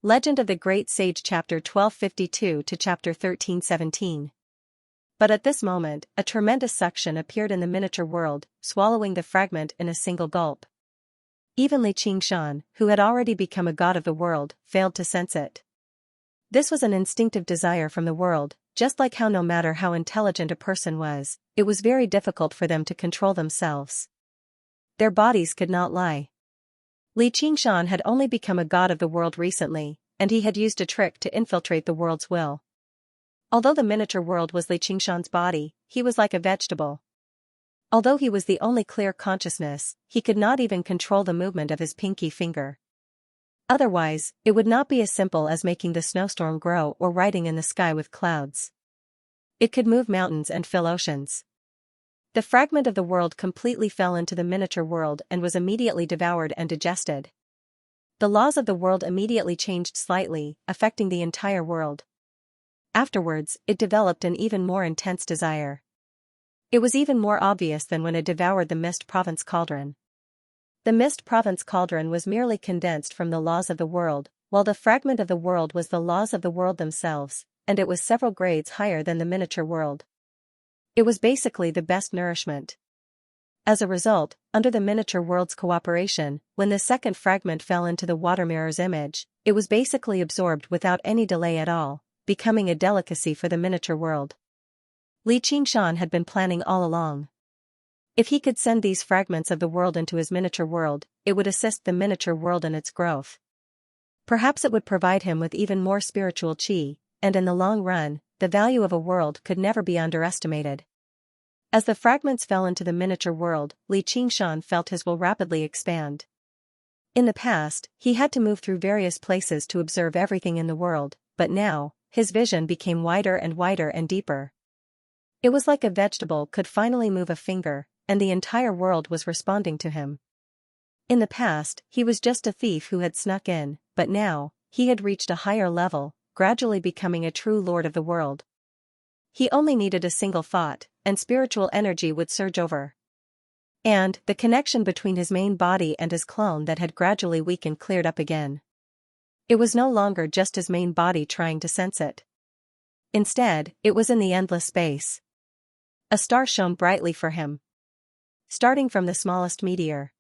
Legend of the Great Sage chapter 1252 to chapter 1317. But at this moment, a tremendous suction appeared in the miniature world, swallowing the fragment in a single gulp. Even Xianxia, who had already become a god of the world, failed to sense it. This was an instinctive desire from the world, just like how no matter how intelligent a person was, it was very difficult for them to control themselves. Their bodies could not lie. Xianxia had only become a god of the world recently, and he had used a trick to infiltrate the world's will. Although the miniature world was Xianxia's body, he was like a vegetable. Although he was the only clear consciousness, he could not even control the movement of his pinky finger. Otherwise, it would not be as simple as making the snowstorm grow or riding in the sky with clouds. It could move mountains and fill oceans. The fragment of the world completely fell into the miniature world and was immediately devoured and digested. The laws of the world immediately changed slightly, affecting the entire world. Afterwards, it developed an even more intense desire. It was even more obvious than when it devoured the Mist Province Cauldron. The Mist Province Cauldron was merely condensed from the laws of the world, while the fragment of the world was the laws of the world themselves, and it was several grades higher than the miniature world. It was basically the best nourishment. As a result, under the miniature world's cooperation, when the second fragment fell into the water mirror's image, it was basically absorbed without any delay at all, becoming a delicacy for the miniature world. Xianxia had been planning all along. If he could send these fragments of the world into his miniature world, it would assist the miniature world in its growth. Perhaps it would provide him with even more spiritual chi, and in the long run, the value of a world could never be underestimated. As the fragments fell into the miniature world, Xianxia felt his will rapidly expand. In the past, he had to move through various places to observe everything in the world, but now, his vision became wider and deeper. It was like a vegetable could finally move a finger, and the entire world was responding to him. In the past, he was just a thief who had snuck in, but now, he had reached a higher level, gradually becoming a true lord of the world. He only needed a single thought, and spiritual energy would surge over. And the connection between his main body and his clone that had gradually weakened cleared up again. It was no longer just his main body trying to sense it. Instead, it was in the endless space. A star shone brightly for him. Starting from the smallest meteor.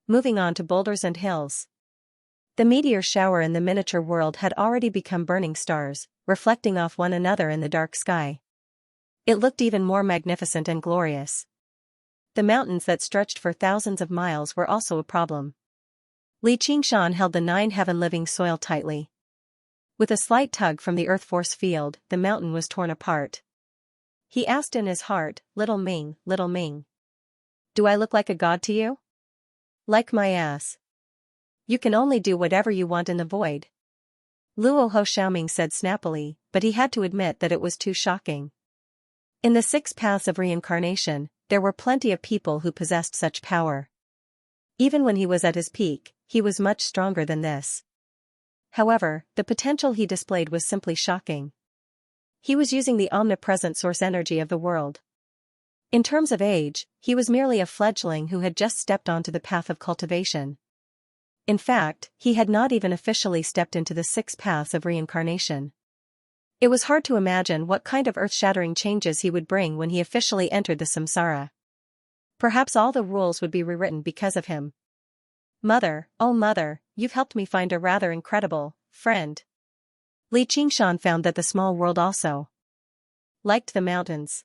Moving on to boulders and hills. The meteor shower in the miniature world had already become burning stars, reflecting off one another in the dark sky. It looked even more magnificent and glorious. The mountains that stretched for thousands of miles were also a problem. Xianxia held the 9-heaven-living soil tightly. With a slight tug from the earth force field, the mountain was torn apart. He asked in his heart, Little Ming, do I look like a god to you? Like my ass. You can only do whatever you want in the void. Luo Ho Xiaoming said snappily, but he had to admit that it was too shocking. In the 6 paths of reincarnation, there were plenty of people who possessed such power. Even when he was at his peak, he was much stronger than this. However, the potential he displayed was simply shocking. He was using the omnipresent source energy of the world. In terms of age, he was merely a fledgling who had just stepped onto the path of cultivation. In fact, he had not even officially stepped into the 6 paths of reincarnation. It was hard to imagine what kind of earth-shattering changes he would bring when he officially entered the samsara. Perhaps all the rules would be rewritten because of him. Mother, oh mother, you've helped me find a rather incredible friend. Xianxia found that the small world also liked the mountains.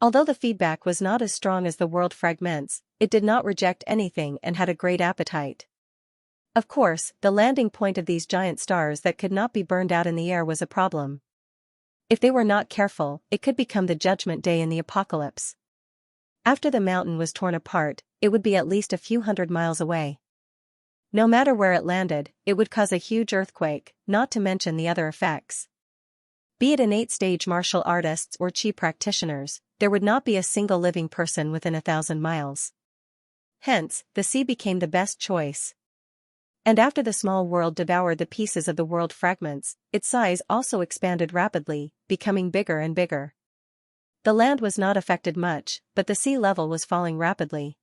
Although the feedback was not as strong as the world fragments, it did not reject anything and had a great appetite. Of course, the landing point of these giant stars that could not be burned out in the air was a problem. If they were not careful, it could become the judgment day in the apocalypse. After the mountain was torn apart, it would be at least a few hundred miles away. No matter where it landed, it would cause a huge earthquake, not to mention the other effects. Be it innate stage martial artists or chi practitioners, there would not be a single living person within 1,000 miles. Hence, the sea became the best choice. And after the small world devoured the pieces of the world fragments, its size also expanded rapidly, becoming bigger and bigger. The land was not affected much, but the sea level was falling rapidly.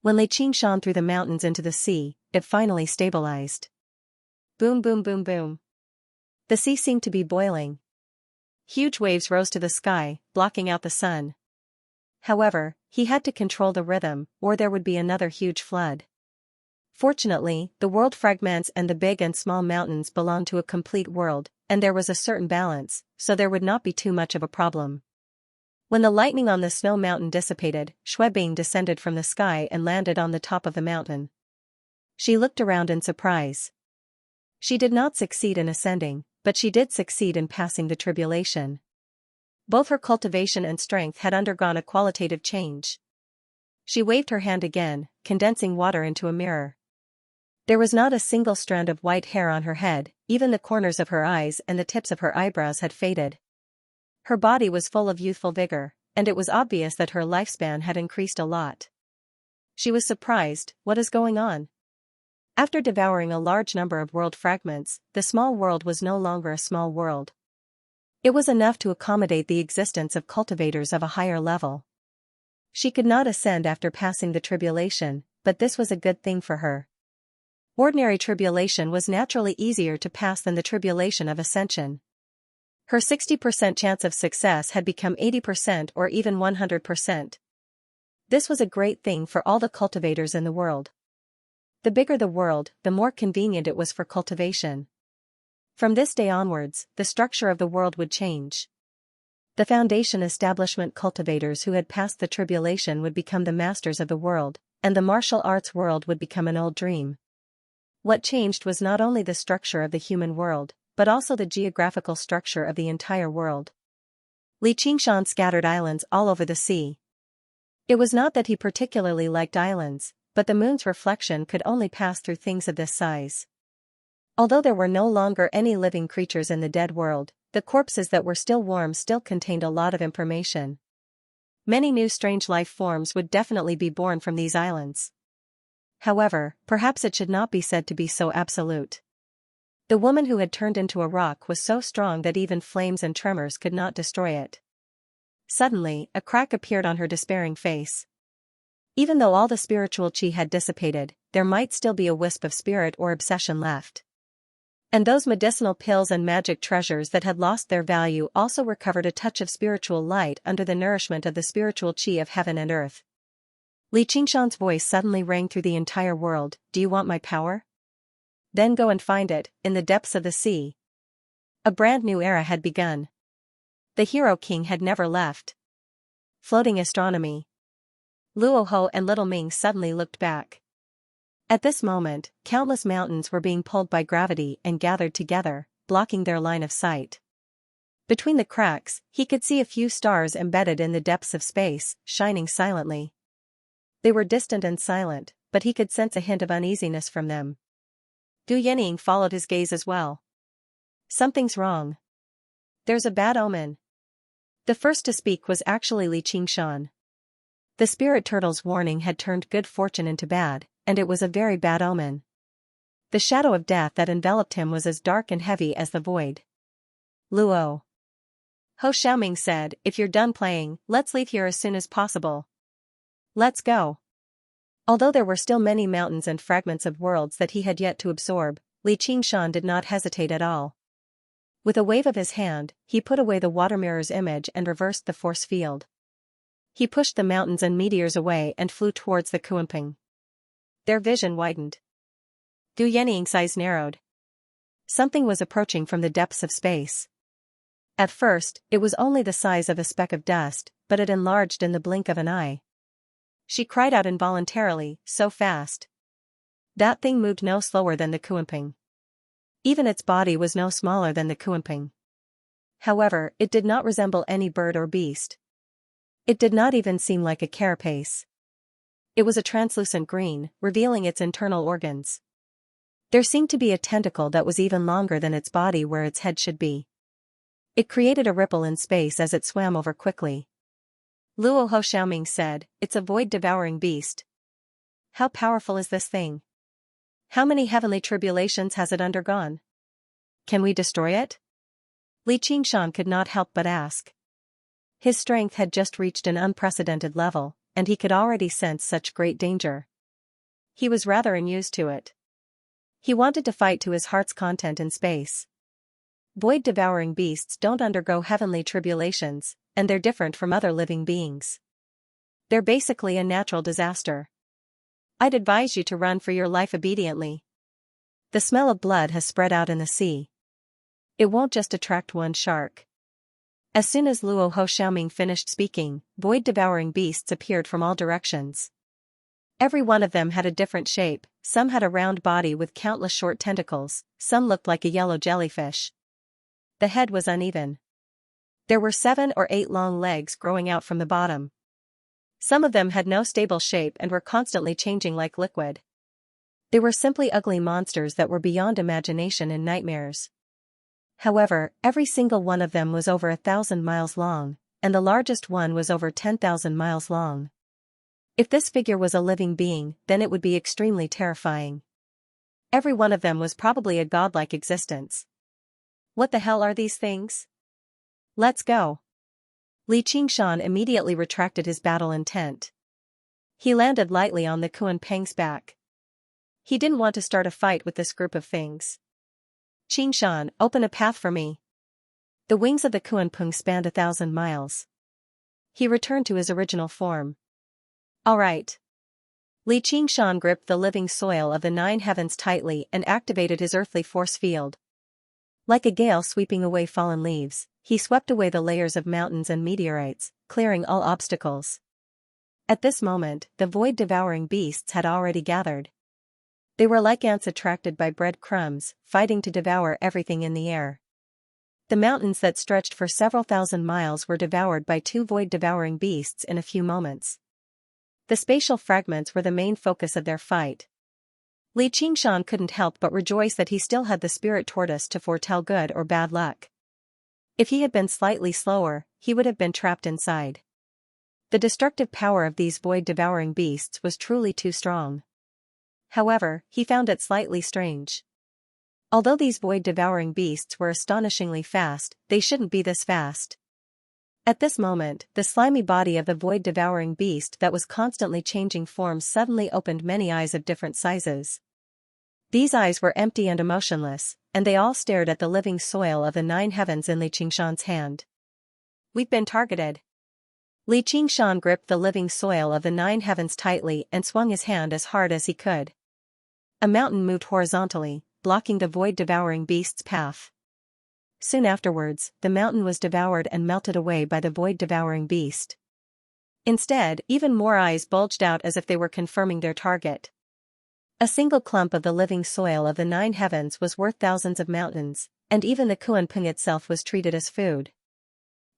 When Xianxia threw the mountains into the sea, it finally stabilized. Boom boom boom boom. The sea seemed to be boiling. Huge waves rose to the sky, blocking out the sun. However, he had to control the rhythm, or there would be another huge flood. Fortunately, the world fragments and the big and small mountains belonged to a complete world, and there was a certain balance, so there would not be too much of a problem. When the lightning on the snow mountain dissipated, Xuebing descended from the sky and landed on the top of the mountain. She looked around in surprise. She did not succeed in ascending, but she did succeed in passing the tribulation. Both her cultivation and strength had undergone a qualitative change. She waved her hand again, condensing water into a mirror. There was not a single strand of white hair on her head, even the corners of her eyes and the tips of her eyebrows had faded. Her body was full of youthful vigor, and it was obvious that her lifespan had increased a lot. She was surprised. What is going on? After devouring a large number of world fragments, the small world was no longer a small world. It was enough to accommodate the existence of cultivators of a higher level. She could not ascend after passing the tribulation, but this was a good thing for her. Ordinary tribulation was naturally easier to pass than the tribulation of ascension. Her 60% chance of success had become 80% or even 100%. This was a great thing for all the cultivators in the world. The bigger the world, the more convenient it was for cultivation. From this day onwards, the structure of the world would change. The foundation establishment cultivators who had passed the tribulation would become the masters of the world, and the martial arts world would become an old dream. What changed was not only the structure of the human world, but also the geographical structure of the entire world. Li Qingshan scattered islands all over the sea. It was not that he particularly liked islands, but the moon's reflection could only pass through things of this size. Although there were no longer any living creatures in the dead world, the corpses that were still warm still contained a lot of information. Many new strange life forms would definitely be born from these islands. However, perhaps it should not be said to be so absolute. The woman who had turned into a rock was so strong that even flames and tremors could not destroy it. Suddenly, a crack appeared on her despairing face. Even though all the spiritual qi had dissipated, there might still be a wisp of spirit or obsession left. And those medicinal pills and magic treasures that had lost their value also recovered a touch of spiritual light under the nourishment of the spiritual qi of heaven and earth. Li Qingshan's voice suddenly rang through the entire world. Do you want my power? Then go and find it, in the depths of the sea. A brand new era had begun. The Hero King had never left. Floating astronomy. Luo Ho and Little Ming suddenly looked back. At this moment, countless mountains were being pulled by gravity and gathered together, blocking their line of sight. Between the cracks, he could see a few stars embedded in the depths of space, shining silently. They were distant and silent, but he could sense a hint of uneasiness from them. Gu Yening followed his gaze as well. Something's wrong. There's a bad omen. The first to speak was actually Li Qingshan. The spirit turtle's warning had turned good fortune into bad, and it was a very bad omen. The shadow of death that enveloped him was as dark and heavy as the void. Luo Ho Xiaoming said, if you're done playing, let's leave here as soon as possible. Let's go. Although there were still many mountains and fragments of worlds that he had yet to absorb, Li Qingshan did not hesitate at all. With a wave of his hand, he put away the water mirror's image and reversed the force field. He pushed the mountains and meteors away and flew towards the Kuanping. Their vision widened. Gu Yening's eyes narrowed. Something was approaching from the depths of space. At first, it was only the size of a speck of dust, but it enlarged in the blink of an eye. She cried out involuntarily, so fast. That thing moved no slower than the Kuanping. Even its body was no smaller than the Kuanping. However, it did not resemble any bird or beast. It did not even seem like a carapace. It was a translucent green, revealing its internal organs. There seemed to be a tentacle that was even longer than its body where its head should be. It created a ripple in space as it swam over quickly. Luo Ho Xiaoming said, it's a void-devouring beast. How powerful is this thing? How many heavenly tribulations has it undergone? Can we destroy it? Li Qingshan could not help but ask. His strength had just reached an unprecedented level, and he could already sense such great danger. He was rather unused to it. He wanted to fight to his heart's content in space. Void-devouring beasts don't undergo heavenly tribulations, and they're different from other living beings. They're basically a natural disaster. I'd advise you to run for your life obediently. The smell of blood has spread out in the sea. It won't just attract one shark. As soon as Luo Ho Xiaoming finished speaking, void-devouring beasts appeared from all directions. Every one of them had a different shape, some had a round body with countless short tentacles, some looked like a yellow jellyfish. The head was uneven. There were 7 or 8 long legs growing out from the bottom. Some of them had no stable shape and were constantly changing like liquid. They were simply ugly monsters that were beyond imagination and nightmares. However, every single one of them was over 1,000 miles long, and the largest one was over 10,000 miles long. If this figure was a living being, then it would be extremely terrifying. Every one of them was probably a godlike existence. What the hell are these things? Let's go. Li Qingshan immediately retracted his battle intent. He landed lightly on the Kunpeng's back. He didn't want to start a fight with this group of things. Qingshan, open a path for me. The wings of the Kunpeng spanned 1,000 miles. He returned to his original form. All right. Li Qingshan gripped the living soil of the 9 heavens tightly and activated his earthly force field. Like a gale sweeping away fallen leaves, he swept away the layers of mountains and meteorites, clearing all obstacles. At this moment, the void-devouring beasts had already gathered. They were like ants attracted by bread crumbs, fighting to devour everything in the air. The mountains that stretched for several thousand miles were devoured by 2 void-devouring beasts in a few moments. The spatial fragments were the main focus of their fight. Li Qingshan couldn't help but rejoice that he still had the spirit tortoise to foretell good or bad luck. If he had been slightly slower, he would have been trapped inside. The destructive power of these void-devouring beasts was truly too strong. However, he found it slightly strange. Although these void-devouring beasts were astonishingly fast, they shouldn't be this fast. At this moment, the slimy body of the void-devouring beast that was constantly changing forms suddenly opened many eyes of different sizes. These eyes were empty and emotionless, and they all stared at the living soil of the 9 heavens in Li Qingshan's hand. We've been targeted. Li Qingshan gripped the living soil of the 9 heavens tightly and swung his hand as hard as he could. A mountain moved horizontally, blocking the void-devouring beast's path. Soon afterwards, the mountain was devoured and melted away by the void-devouring beast. Instead, even more eyes bulged out as if they were confirming their target. A single clump of the living soil of the 9 heavens was worth thousands of mountains, and even the Kunpeng itself was treated as food.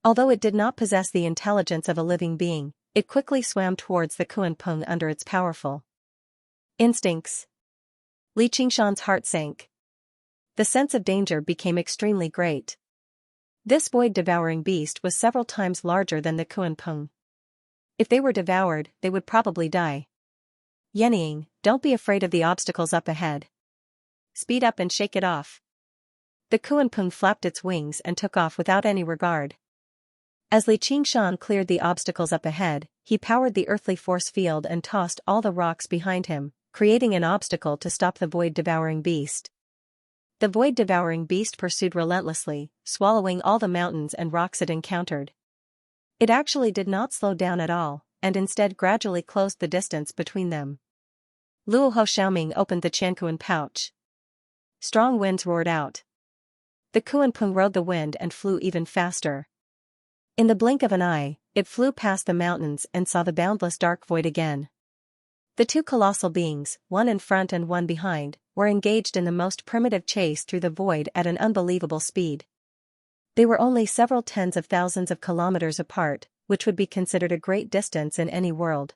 Although it did not possess the intelligence of a living being, it quickly swam towards the Kunpeng under its powerful instincts. Li Qingshan's heart sank. The sense of danger became extremely great. This void-devouring beast was several times larger than the Kunpeng. If they were devoured, they would probably die. Yenying, don't be afraid of the obstacles up ahead. Speed up and shake it off. The Kunpeng flapped its wings and took off without any regard. As Li Qingshan cleared the obstacles up ahead, he powered the earthly force field and tossed all the rocks behind him, creating an obstacle to stop the void-devouring beast. The void-devouring beast pursued relentlessly, swallowing all the mountains and rocks it encountered. It actually did not slow down at all, and instead gradually closed the distance between them. Luo Ho Xiaoming opened the Qianquan pouch. Strong winds roared out. The Kunpeng rode the wind and flew even faster. In the blink of an eye, it flew past the mountains and saw the boundless dark void again. The 2 colossal beings, one in front and one behind, were engaged in the most primitive chase through the void at an unbelievable speed. They were only several tens of thousands of kilometers apart, which would be considered a great distance in any world.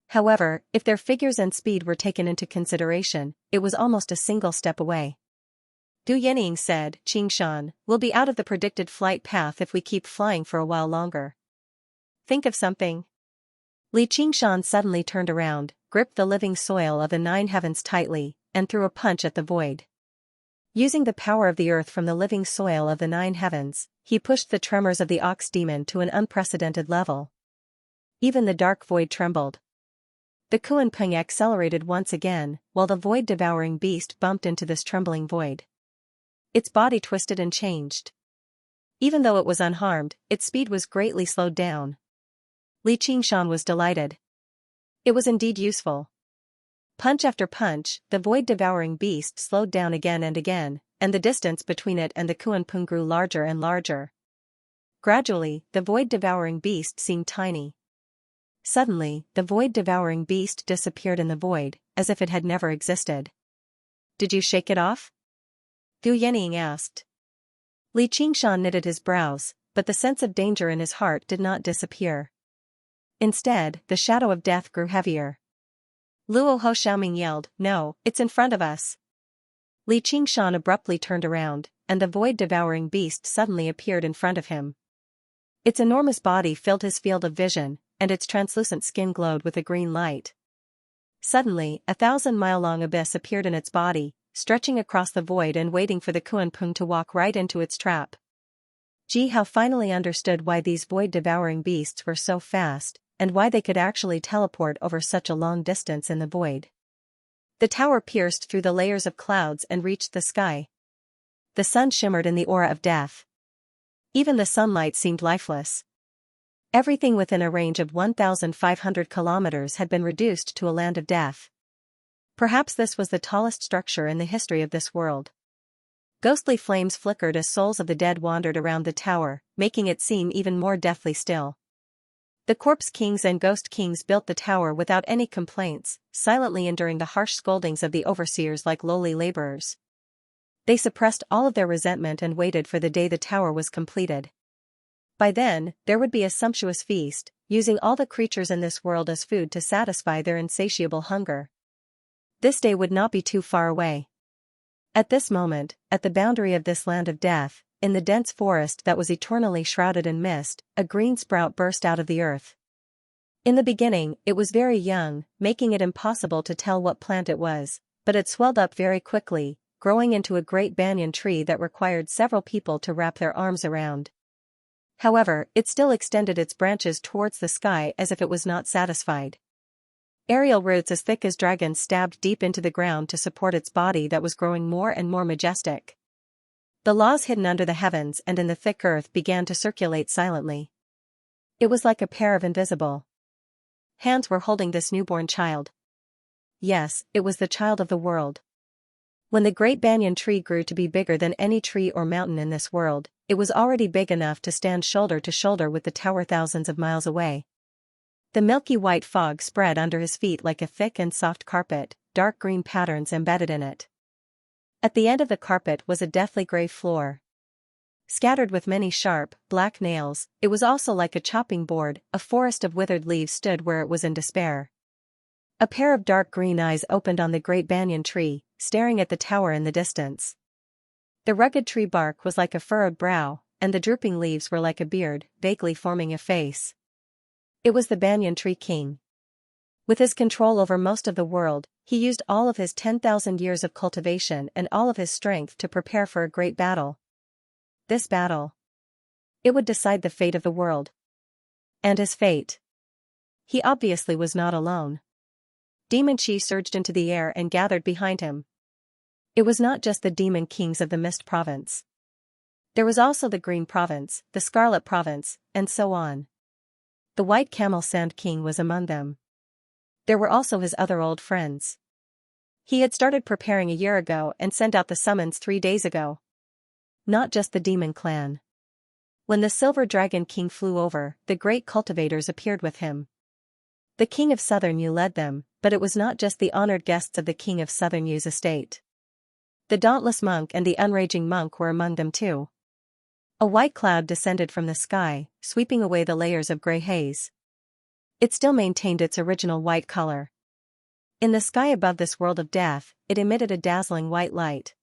However, if their figures and speed were taken into consideration, it was almost a single step away. Du Yenying said, Qingshan, we'll be out of the predicted flight path if we keep flying for a while longer. Think of something. Li Qingshan suddenly turned around, gripped the living soil of the 9 heavens tightly, and threw a punch at the void. Using the power of the earth from the living soil of the 9 heavens, he pushed the tremors of the ox demon to an unprecedented level. Even the dark void trembled. The Kuan-Pung accelerated once again, while the void-devouring beast bumped into this trembling void. Its body twisted and changed. Even though it was unharmed, its speed was greatly slowed down. Li Qingshan was delighted. It was indeed useful. Punch after punch, the void-devouring beast slowed down again and again, and the distance between it and the Kuan-Pung grew larger and larger. Gradually, the void-devouring beast seemed tiny. Suddenly, the void-devouring beast disappeared in the void, as if it had never existed. "Did you shake it off?" Gu Yenying asked. Li Qingshan knitted his brows, but the sense of danger in his heart did not disappear. Instead, the shadow of death grew heavier. Luo Ho Xiaoming yelled, "No, it's in front of us." Li Qingshan abruptly turned around, and the void-devouring beast suddenly appeared in front of him. Its enormous body filled his field of vision, and its translucent skin glowed with a green light. Suddenly, a 1,000-mile-long abyss appeared in its body, stretching across the void and waiting for the Kuan-Pung to walk right into its trap. Ji Hao finally understood why these void-devouring beasts were so fast, and why they could actually teleport over such a long distance in the void. The tower pierced through the layers of clouds and reached the sky. The sun shimmered in the aura of death. Even the sunlight seemed lifeless. Everything within a range of 1,500 kilometers had been reduced to a land of death. Perhaps this was the tallest structure in the history of this world. Ghostly flames flickered as souls of the dead wandered around the tower, making it seem even more deathly still. The corpse kings and ghost kings built the tower without any complaints, silently enduring the harsh scoldings of the overseers like lowly laborers. They suppressed all of their resentment and waited for the day the tower was completed. By then, there would be a sumptuous feast, using all the creatures in this world as food to satisfy their insatiable hunger. This day would not be too far away. At this moment, at the boundary of this land of death, in the dense forest that was eternally shrouded in mist, a green sprout burst out of the earth. In the beginning, it was very young, making it impossible to tell what plant it was, but it swelled up very quickly, growing into a great banyan tree that required several people to wrap their arms around. However, it still extended its branches towards the sky as if it was not satisfied. Aerial roots as thick as dragons stabbed deep into the ground to support its body that was growing more and more majestic. The laws hidden under the heavens and in the thick earth began to circulate silently. It was like a pair of invisible hands were holding this newborn child. Yes, it was the child of the world. When the great banyan tree grew to be bigger than any tree or mountain in this world, it was already big enough to stand shoulder to shoulder with the tower thousands of miles away. The milky white fog spread under his feet like a thick and soft carpet, dark green patterns embedded in it. At the end of the carpet was a deathly gray floor. Scattered with many sharp, black nails, it was also like a chopping board. A forest of withered leaves stood where it was in despair. A pair of dark green eyes opened on the great banyan tree, staring at the tower in the distance. The rugged tree bark was like a furrowed brow, and the drooping leaves were like a beard, vaguely forming a face. It was the banyan tree king. With his control over most of the world, he used all of his 10,000 years of cultivation and all of his strength to prepare for a great battle. This battle, it would decide the fate of the world. And his fate. He obviously was not alone. Demon Chi surged into the air and gathered behind him. It was not just the demon kings of the Mist Province. There was also the Green Province, the Scarlet Province, and so on. The White Camel Sand King was among them. There were also his other old friends. He had started preparing a year ago and sent out the summons 3 days ago. Not just the demon clan. When the Silver Dragon King flew over, the great cultivators appeared with him. The King of Southern Yu led them, but it was not just the honored guests of the King of Southern Yu's estate. The Dauntless Monk and the Unraging Monk were among them too. A white cloud descended from the sky, sweeping away the layers of gray haze. It still maintained its original white color. In the sky above this world of death, it emitted a dazzling white light.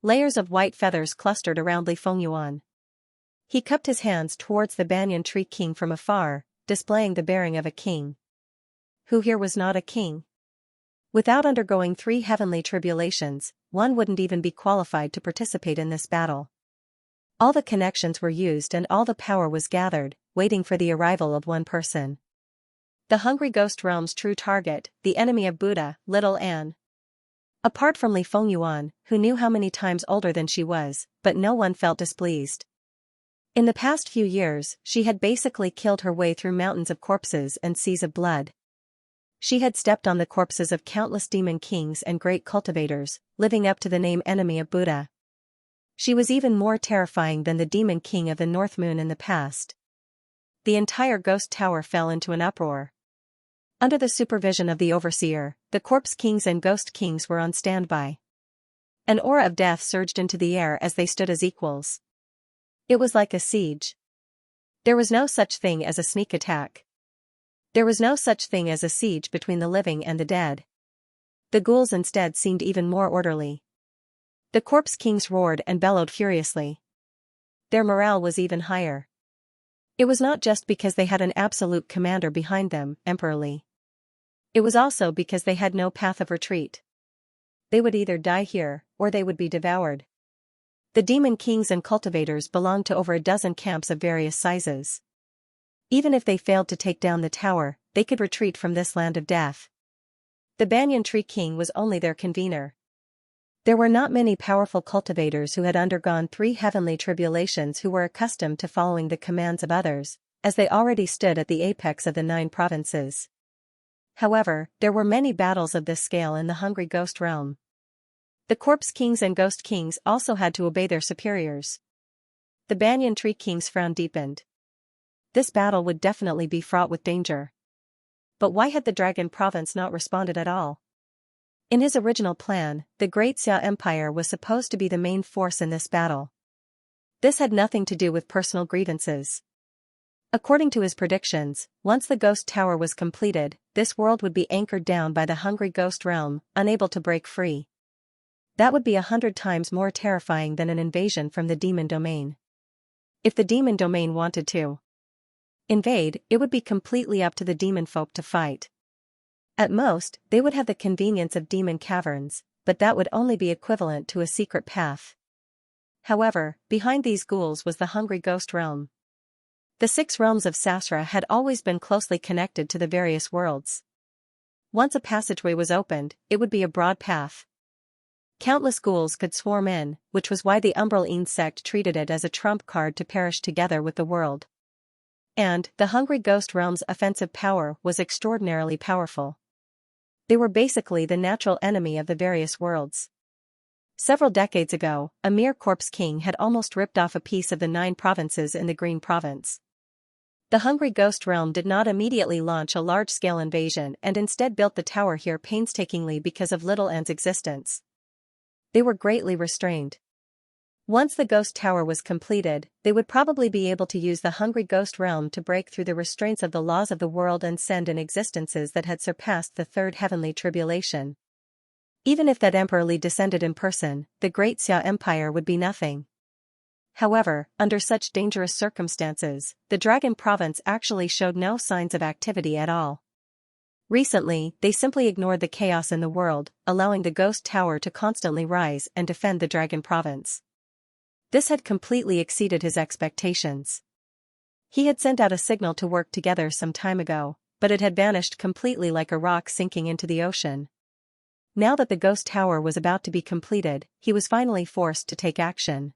Layers of white feathers clustered around Li Fengyuan. He cupped his hands towards the banyan tree king from afar, displaying the bearing of a king. Who here was not a king? Without undergoing 3 heavenly tribulations, one wouldn't even be qualified to participate in this battle. All the connections were used and all the power was gathered, waiting for the arrival of one person. The hungry ghost realm's true target, the enemy of Buddha, little Anne. Apart from Li Fengyuan, who knew how many times older than she was, but no one felt displeased. In the past few years, she had basically killed her way through mountains of corpses and seas of blood. She had stepped on the corpses of countless demon kings and great cultivators, living up to the name enemy of Buddha. She was even more terrifying than the demon king of the North Moon in the past. The entire ghost tower fell into an uproar. Under the supervision of the overseer, the corpse kings and ghost kings were on standby. An aura of death surged into the air as they stood as equals. It was like a siege. There was no such thing as a sneak attack. There was no such thing as a siege between the living and the dead. The ghouls instead seemed even more orderly. The corpse kings roared and bellowed furiously. Their morale was even higher. It was not just because they had an absolute commander behind them, Emperor Li. It was also because they had no path of retreat. They would either die here, or they would be devoured. The demon kings and cultivators belonged to over a dozen camps of various sizes. Even if they failed to take down the tower, they could retreat from this land of death. The Banyan Tree King was only their convener. There were not many powerful cultivators who had undergone 3 heavenly tribulations who were accustomed to following the commands of others, as they already stood at the apex of the 9 provinces. However, there were many battles of this scale in the hungry ghost realm. The corpse kings and ghost kings also had to obey their superiors. The Banyan Tree King's frown deepened. This battle would definitely be fraught with danger. But why had the Dragon Province not responded at all? In his original plan, the Great Xia Empire was supposed to be the main force in this battle. This had nothing to do with personal grievances. According to his predictions, once the ghost tower was completed, this world would be anchored down by the hungry ghost realm, unable to break free. That would be 100 times more terrifying than an invasion from the demon domain. If the demon domain wanted to invade, it would be completely up to the demon folk to fight. At most, they would have the convenience of demon caverns, but that would only be equivalent to a secret path. However, behind these ghouls was the hungry ghost realm. The 6 realms of Sasra had always been closely connected to the various worlds. Once a passageway was opened, it would be a broad path. Countless ghouls could swarm in, which was why the Umbraline sect treated it as a trump card to perish together with the world. And, the hungry ghost realm's offensive power was extraordinarily powerful. They were basically the natural enemy of the various worlds. Several decades ago, a mere corpse king had almost ripped off a piece of the 9 provinces in the Green Province. The hungry ghost realm did not immediately launch a large-scale invasion and instead built the tower here painstakingly because of Little Anne's existence. They were greatly restrained. Once the ghost tower was completed, they would probably be able to use the hungry ghost realm to break through the restraints of the laws of the world and send in existences that had surpassed the 3rd heavenly tribulation. Even if that Emperor Li descended in person, the Great Xia Empire would be nothing. However, under such dangerous circumstances, the Dragon Province actually showed no signs of activity at all. Recently, they simply ignored the chaos in the world, allowing the ghost tower to constantly rise and defend the Dragon Province. This had completely exceeded his expectations. He had sent out a signal to work together some time ago, but it had vanished completely like a rock sinking into the ocean. Now that the ghost tower was about to be completed, he was finally forced to take action.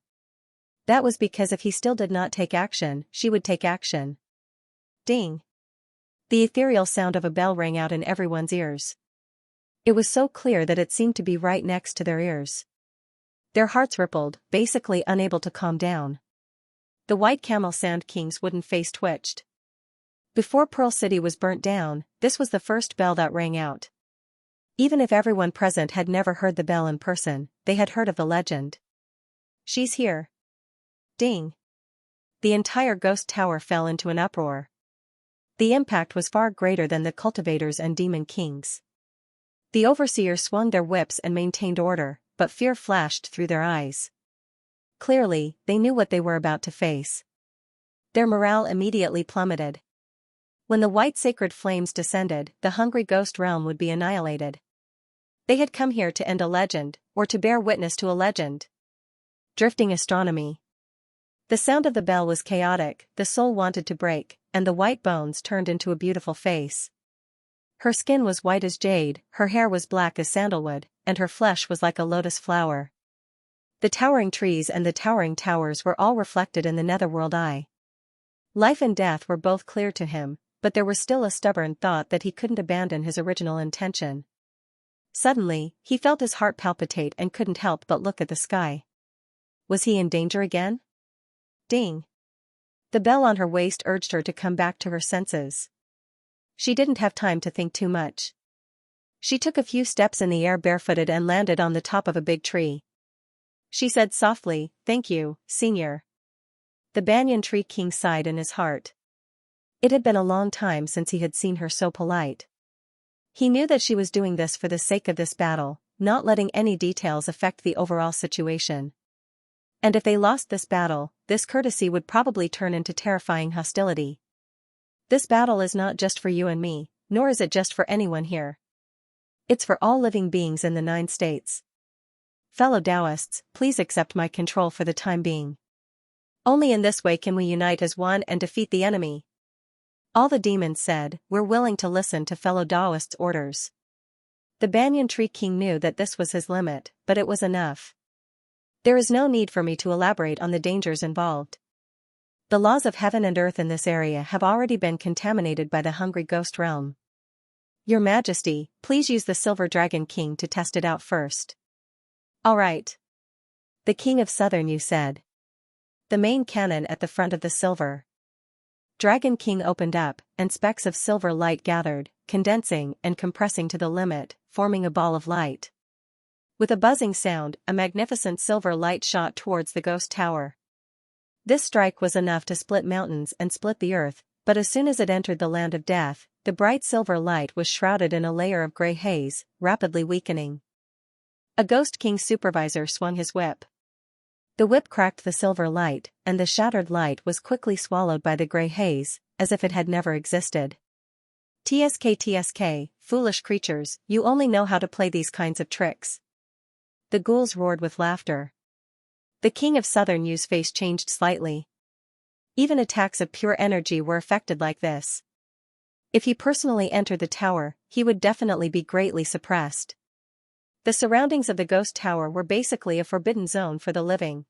That was because if he still did not take action, she would take action. Ding! The ethereal sound of a bell rang out in everyone's ears. It was so clear that it seemed to be right next to their ears. Their hearts rippled, basically unable to calm down. The White Camel Sand King's wooden face twitched. Before Pearl City was burnt down, this was the first bell that rang out. Even if everyone present had never heard the bell in person, they had heard of the legend. She's here. Ding! The entire ghost tower fell into an uproar. The impact was far greater than the cultivators and demon kings. The overseers swung their whips and maintained order, but fear flashed through their eyes. Clearly, they knew what they were about to face. Their morale immediately plummeted. When the white sacred flames descended, the hungry ghost realm would be annihilated. They had come here to end a legend, or to bear witness to a legend. Drifting astronomy. The sound of the bell was chaotic, the soul wanted to break, and the white bones turned into a beautiful face. Her skin was white as jade, her hair was black as sandalwood, and her flesh was like a lotus flower. The towering trees and the towering towers were all reflected in the netherworld eye. Life and death were both clear to him, but there was still a stubborn thought that he couldn't abandon his original intention. Suddenly, he felt his heart palpitate and couldn't help but look at the sky. Was he in danger again? Ding! The bell on her waist urged her to come back to her senses. She didn't have time to think too much. She took a few steps in the air barefooted and landed on the top of a big tree. She said softly, "Thank you, Senior." The banyan tree king sighed in his heart. It had been a long time since he had seen her so polite. He knew that she was doing this for the sake of this battle, not letting any details affect the overall situation. And if they lost this battle, this courtesy would probably turn into terrifying hostility. This battle is not just for you and me, nor is it just for anyone here. It's for all living beings in the 9 states. Fellow Taoists, please accept my control for the time being. Only in this way can we unite as one and defeat the enemy. All the demons said, "We're willing to listen to fellow Taoists' orders." The banyan tree king knew that this was his limit, but it was enough. There is no need for me to elaborate on the dangers involved. The laws of heaven and earth in this area have already been contaminated by the hungry ghost realm. Your Majesty, please use the Silver Dragon King to test it out first. All right. The King of Southern Yu said. The main cannon at the front of the Silver Dragon King opened up, and specks of silver light gathered, condensing and compressing to the limit, forming a ball of light. With a buzzing sound, a magnificent silver light shot towards the ghost tower. This strike was enough to split mountains and split the earth, but as soon as it entered the land of death, the bright silver light was shrouded in a layer of gray haze, rapidly weakening. A Ghost King supervisor swung his whip. The whip cracked the silver light, and the shattered light was quickly swallowed by the gray haze, as if it had never existed. TSK, foolish creatures, you only know how to play these kinds of tricks. The ghouls roared with laughter. The King of Southern Yu's face changed slightly. Even attacks of pure energy were affected like this. If he personally entered the tower, he would definitely be greatly suppressed. The surroundings of the ghost tower were basically a forbidden zone for the living.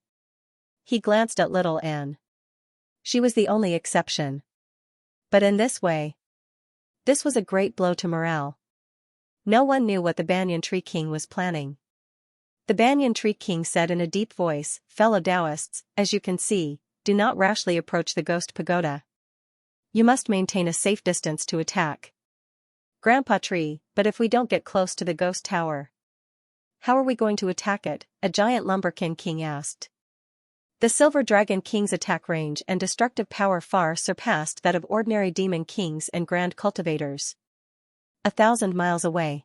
He glanced at little Anne. She was the only exception. But in this way, this was a great blow to morale. No one knew what the Banyan Tree King was planning. The Banyan Tree King said in a deep voice, "Fellow Taoists, as you can see, do not rashly approach the ghost pagoda. You must maintain a safe distance to attack. Grandpa Tree, but if we don't get close to the ghost tower, how are we going to attack it?" a giant lumberkin king asked. The Silver Dragon King's attack range and destructive power far surpassed that of ordinary demon kings and grand cultivators. 1,000 miles away.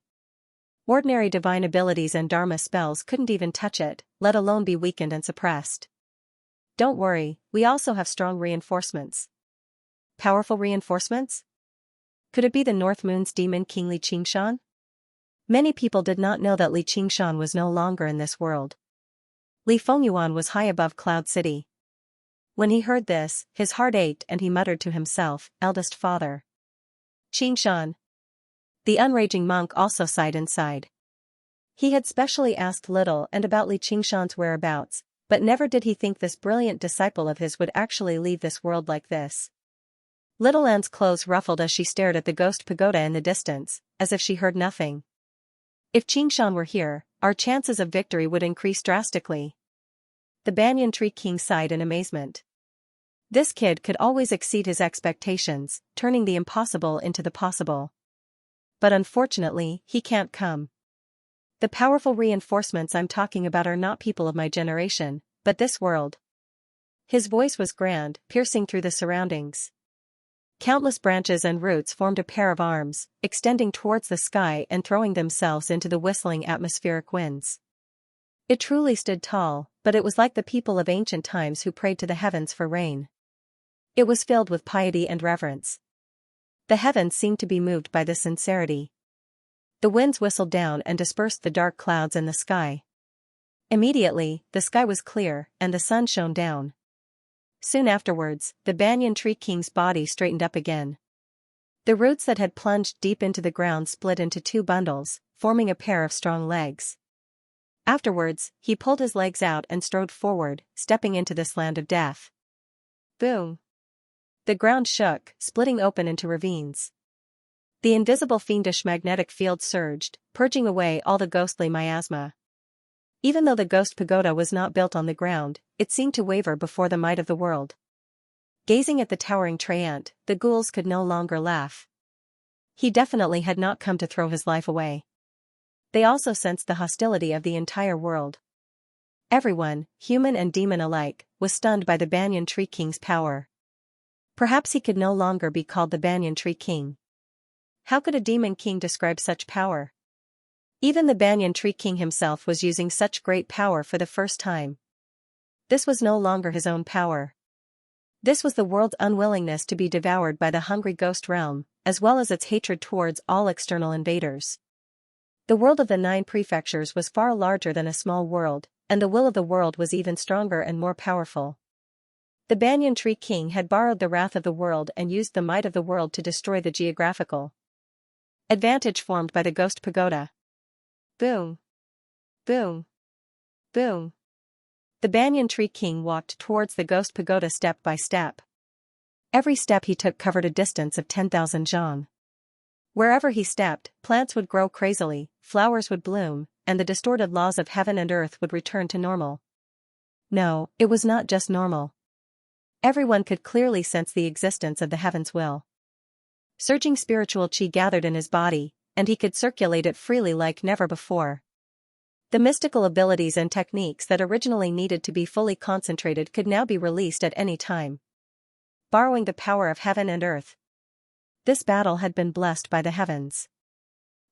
Ordinary divine abilities and dharma spells couldn't even touch it, let alone be weakened and suppressed. Don't worry, we also have strong reinforcements. Powerful reinforcements? Could it be the North Moon's demon king Li Qingshan? Many people did not know that Li Qingshan was no longer in this world. Li Fengyuan was high above Cloud City. When he heard this, his heart ached and he muttered to himself, "Eldest father." Qingshan. The unraging monk also sighed inside. He had specially asked Little and about Li Qingshan's whereabouts, but never did he think this brilliant disciple of his would actually leave this world like this. Little Anne's clothes ruffled as she stared at the ghost pagoda in the distance, as if she heard nothing. If Qingshan were here, our chances of victory would increase drastically. The Banyan Tree King sighed in amazement. This kid could always exceed his expectations, turning the impossible into the possible. But unfortunately, he can't come. The powerful reinforcements I'm talking about are not people of my generation, but this world. His voice was grand, piercing through the surroundings. Countless branches and roots formed a pair of arms, extending towards the sky and throwing themselves into the whistling atmospheric winds. It truly stood tall, but it was like the people of ancient times who prayed to the heavens for rain. It was filled with piety and reverence. The heavens seemed to be moved by this sincerity. The winds whistled down and dispersed the dark clouds in the sky. Immediately, the sky was clear, and the sun shone down. Soon afterwards, the Banyan Tree King's body straightened up again. The roots that had plunged deep into the ground split into two bundles, forming a pair of strong legs. Afterwards, he pulled his legs out and strode forward, stepping into this land of death. Boom! The ground shook, splitting open into ravines. The invisible fiendish magnetic field surged, purging away all the ghostly miasma. Even though the ghost pagoda was not built on the ground, it seemed to waver before the might of the world. Gazing at the towering treant, the ghouls could no longer laugh. He definitely had not come to throw his life away. They also sensed the hostility of the entire world. Everyone, human and demon alike, was stunned by the Banyan Tree King's power. Perhaps he could no longer be called the Banyan Tree King. How could a demon king describe such power? Even the Banyan Tree King himself was using such great power for the first time. This was no longer his own power. This was the world's unwillingness to be devoured by the hungry ghost realm, as well as its hatred towards all external invaders. The world of the 9 prefectures was far larger than a small world, and the will of the world was even stronger and more powerful. The Banyan Tree King had borrowed the wrath of the world and used the might of the world to destroy the geographical advantage formed by the ghost pagoda. Boom! Boom! Boom! The Banyan Tree King walked towards the ghost pagoda step by step. Every step he took covered a distance of 10,000 zhang. Wherever he stepped, plants would grow crazily, flowers would bloom, and the distorted laws of heaven and earth would return to normal. No, it was not just normal. Everyone could clearly sense the existence of the heaven's will. Surging spiritual chi gathered in his body, and he could circulate it freely like never before. The mystical abilities and techniques that originally needed to be fully concentrated could now be released at any time. Borrowing the power of heaven and earth. This battle had been blessed by the heavens.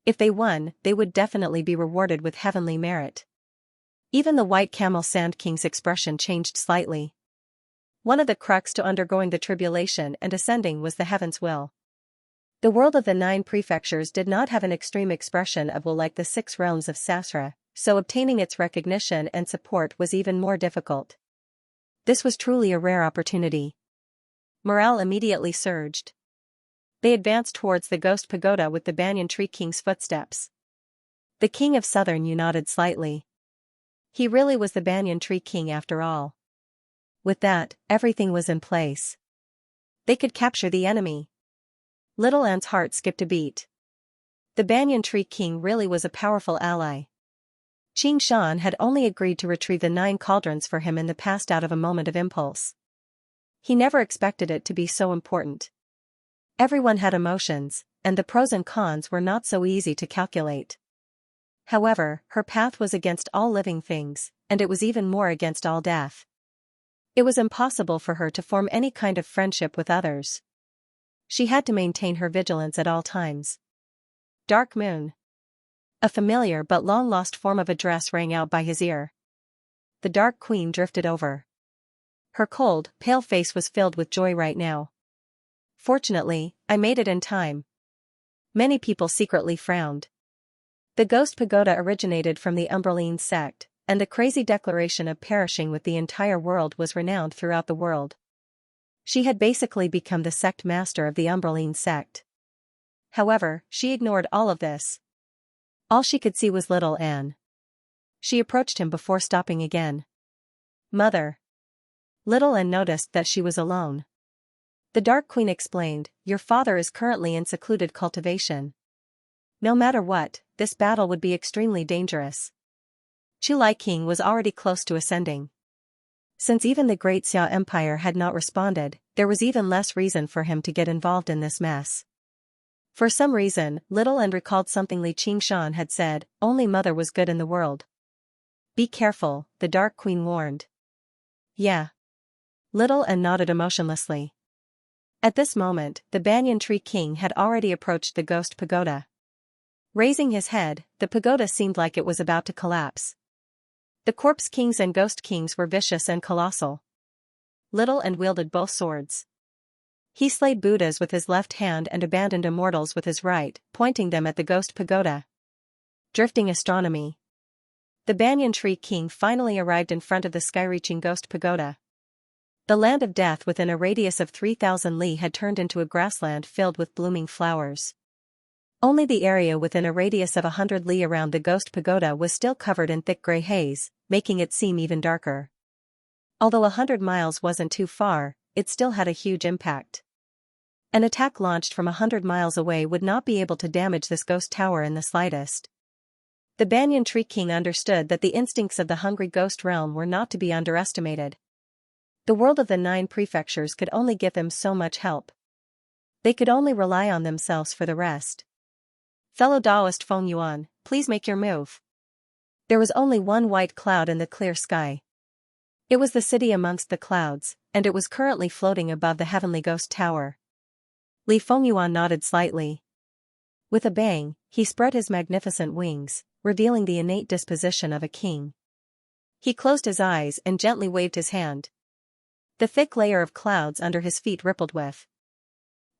If they won, they would definitely be rewarded with heavenly merit. Even the White Camel Sand King's expression changed slightly. One of the crux to undergoing the tribulation and ascending was the heaven's will. The world of the 9 prefectures did not have an extreme expression of will like the 6 realms of Sasra, so obtaining its recognition and support was even more difficult. This was truly a rare opportunity. Morale immediately surged. They advanced towards the ghost pagoda with the Banyan Tree King's footsteps. The King of Southern nodded slightly. He really was the Banyan Tree King after all. With that, everything was in place. They could capture the enemy. Little Anne's heart skipped a beat. The Banyan Tree King really was a powerful ally. Xianxia had only agreed to retrieve the 9 cauldrons for him in the past out of a moment of impulse. He never expected it to be so important. Everyone had emotions, and the pros and cons were not so easy to calculate. However, her path was against all living things, and it was even more against all death. It was impossible for her to form any kind of friendship with others. She had to maintain her vigilance at all times. Dark Moon. A familiar but long-lost form of address rang out by his ear. The Dark Queen drifted over. Her cold, pale face was filled with joy right now. Fortunately, I made it in time. Many people secretly frowned. The ghost pagoda originated from the Umbraline sect, and the crazy declaration of perishing with the entire world was renowned throughout the world. She had basically become the sect master of the Umbraline sect. However, she ignored all of this. All she could see was little Anne. She approached him before stopping again. Mother. Little Anne noticed that she was alone. The Dark Queen explained, "Your father is currently in secluded cultivation. No matter what, this battle would be extremely dangerous." Chulai King was already close to ascending. Since even the Great Xia Empire had not responded, there was even less reason for him to get involved in this mess. For some reason, Little Anne recalled something Li Qingshan had said, only mother was good in the world. Be careful, the Dark Queen warned. Yeah. Little Anne nodded emotionlessly. At this moment, the Banyan Tree King had already approached the ghost pagoda. Raising his head, the pagoda seemed like it was about to collapse. The corpse kings and ghost kings were vicious and colossal. Little Anne wielded both swords. He slayed Buddhas with his left hand and abandoned immortals with his right, pointing them at the ghost pagoda. Drifting astronomy. The Banyan Tree King finally arrived in front of the sky-reaching ghost pagoda. The land of death within a radius of 3,000 li had turned into a grassland filled with blooming flowers. Only the area within a radius of 100 li around the ghost pagoda was still covered in thick grey haze, making it seem even darker. Although 100 miles wasn't too far, it still had a huge impact. An attack launched from 100 miles away would not be able to damage this ghost tower in the slightest. The Banyan Tree King understood that the instincts of the hungry ghost realm were not to be underestimated. The world of the 9 prefectures could only give them so much help. They could only rely on themselves for the rest. Fellow Taoist Feng Yuan, please make your move. There was only one white cloud in the clear sky. It was the city amongst the clouds, and it was currently floating above the heavenly ghost tower. Li Fengyuan nodded slightly. With a bang, he spread his magnificent wings, revealing the innate disposition of a king. He closed his eyes and gently waved his hand. The thick layer of clouds under his feet rippled with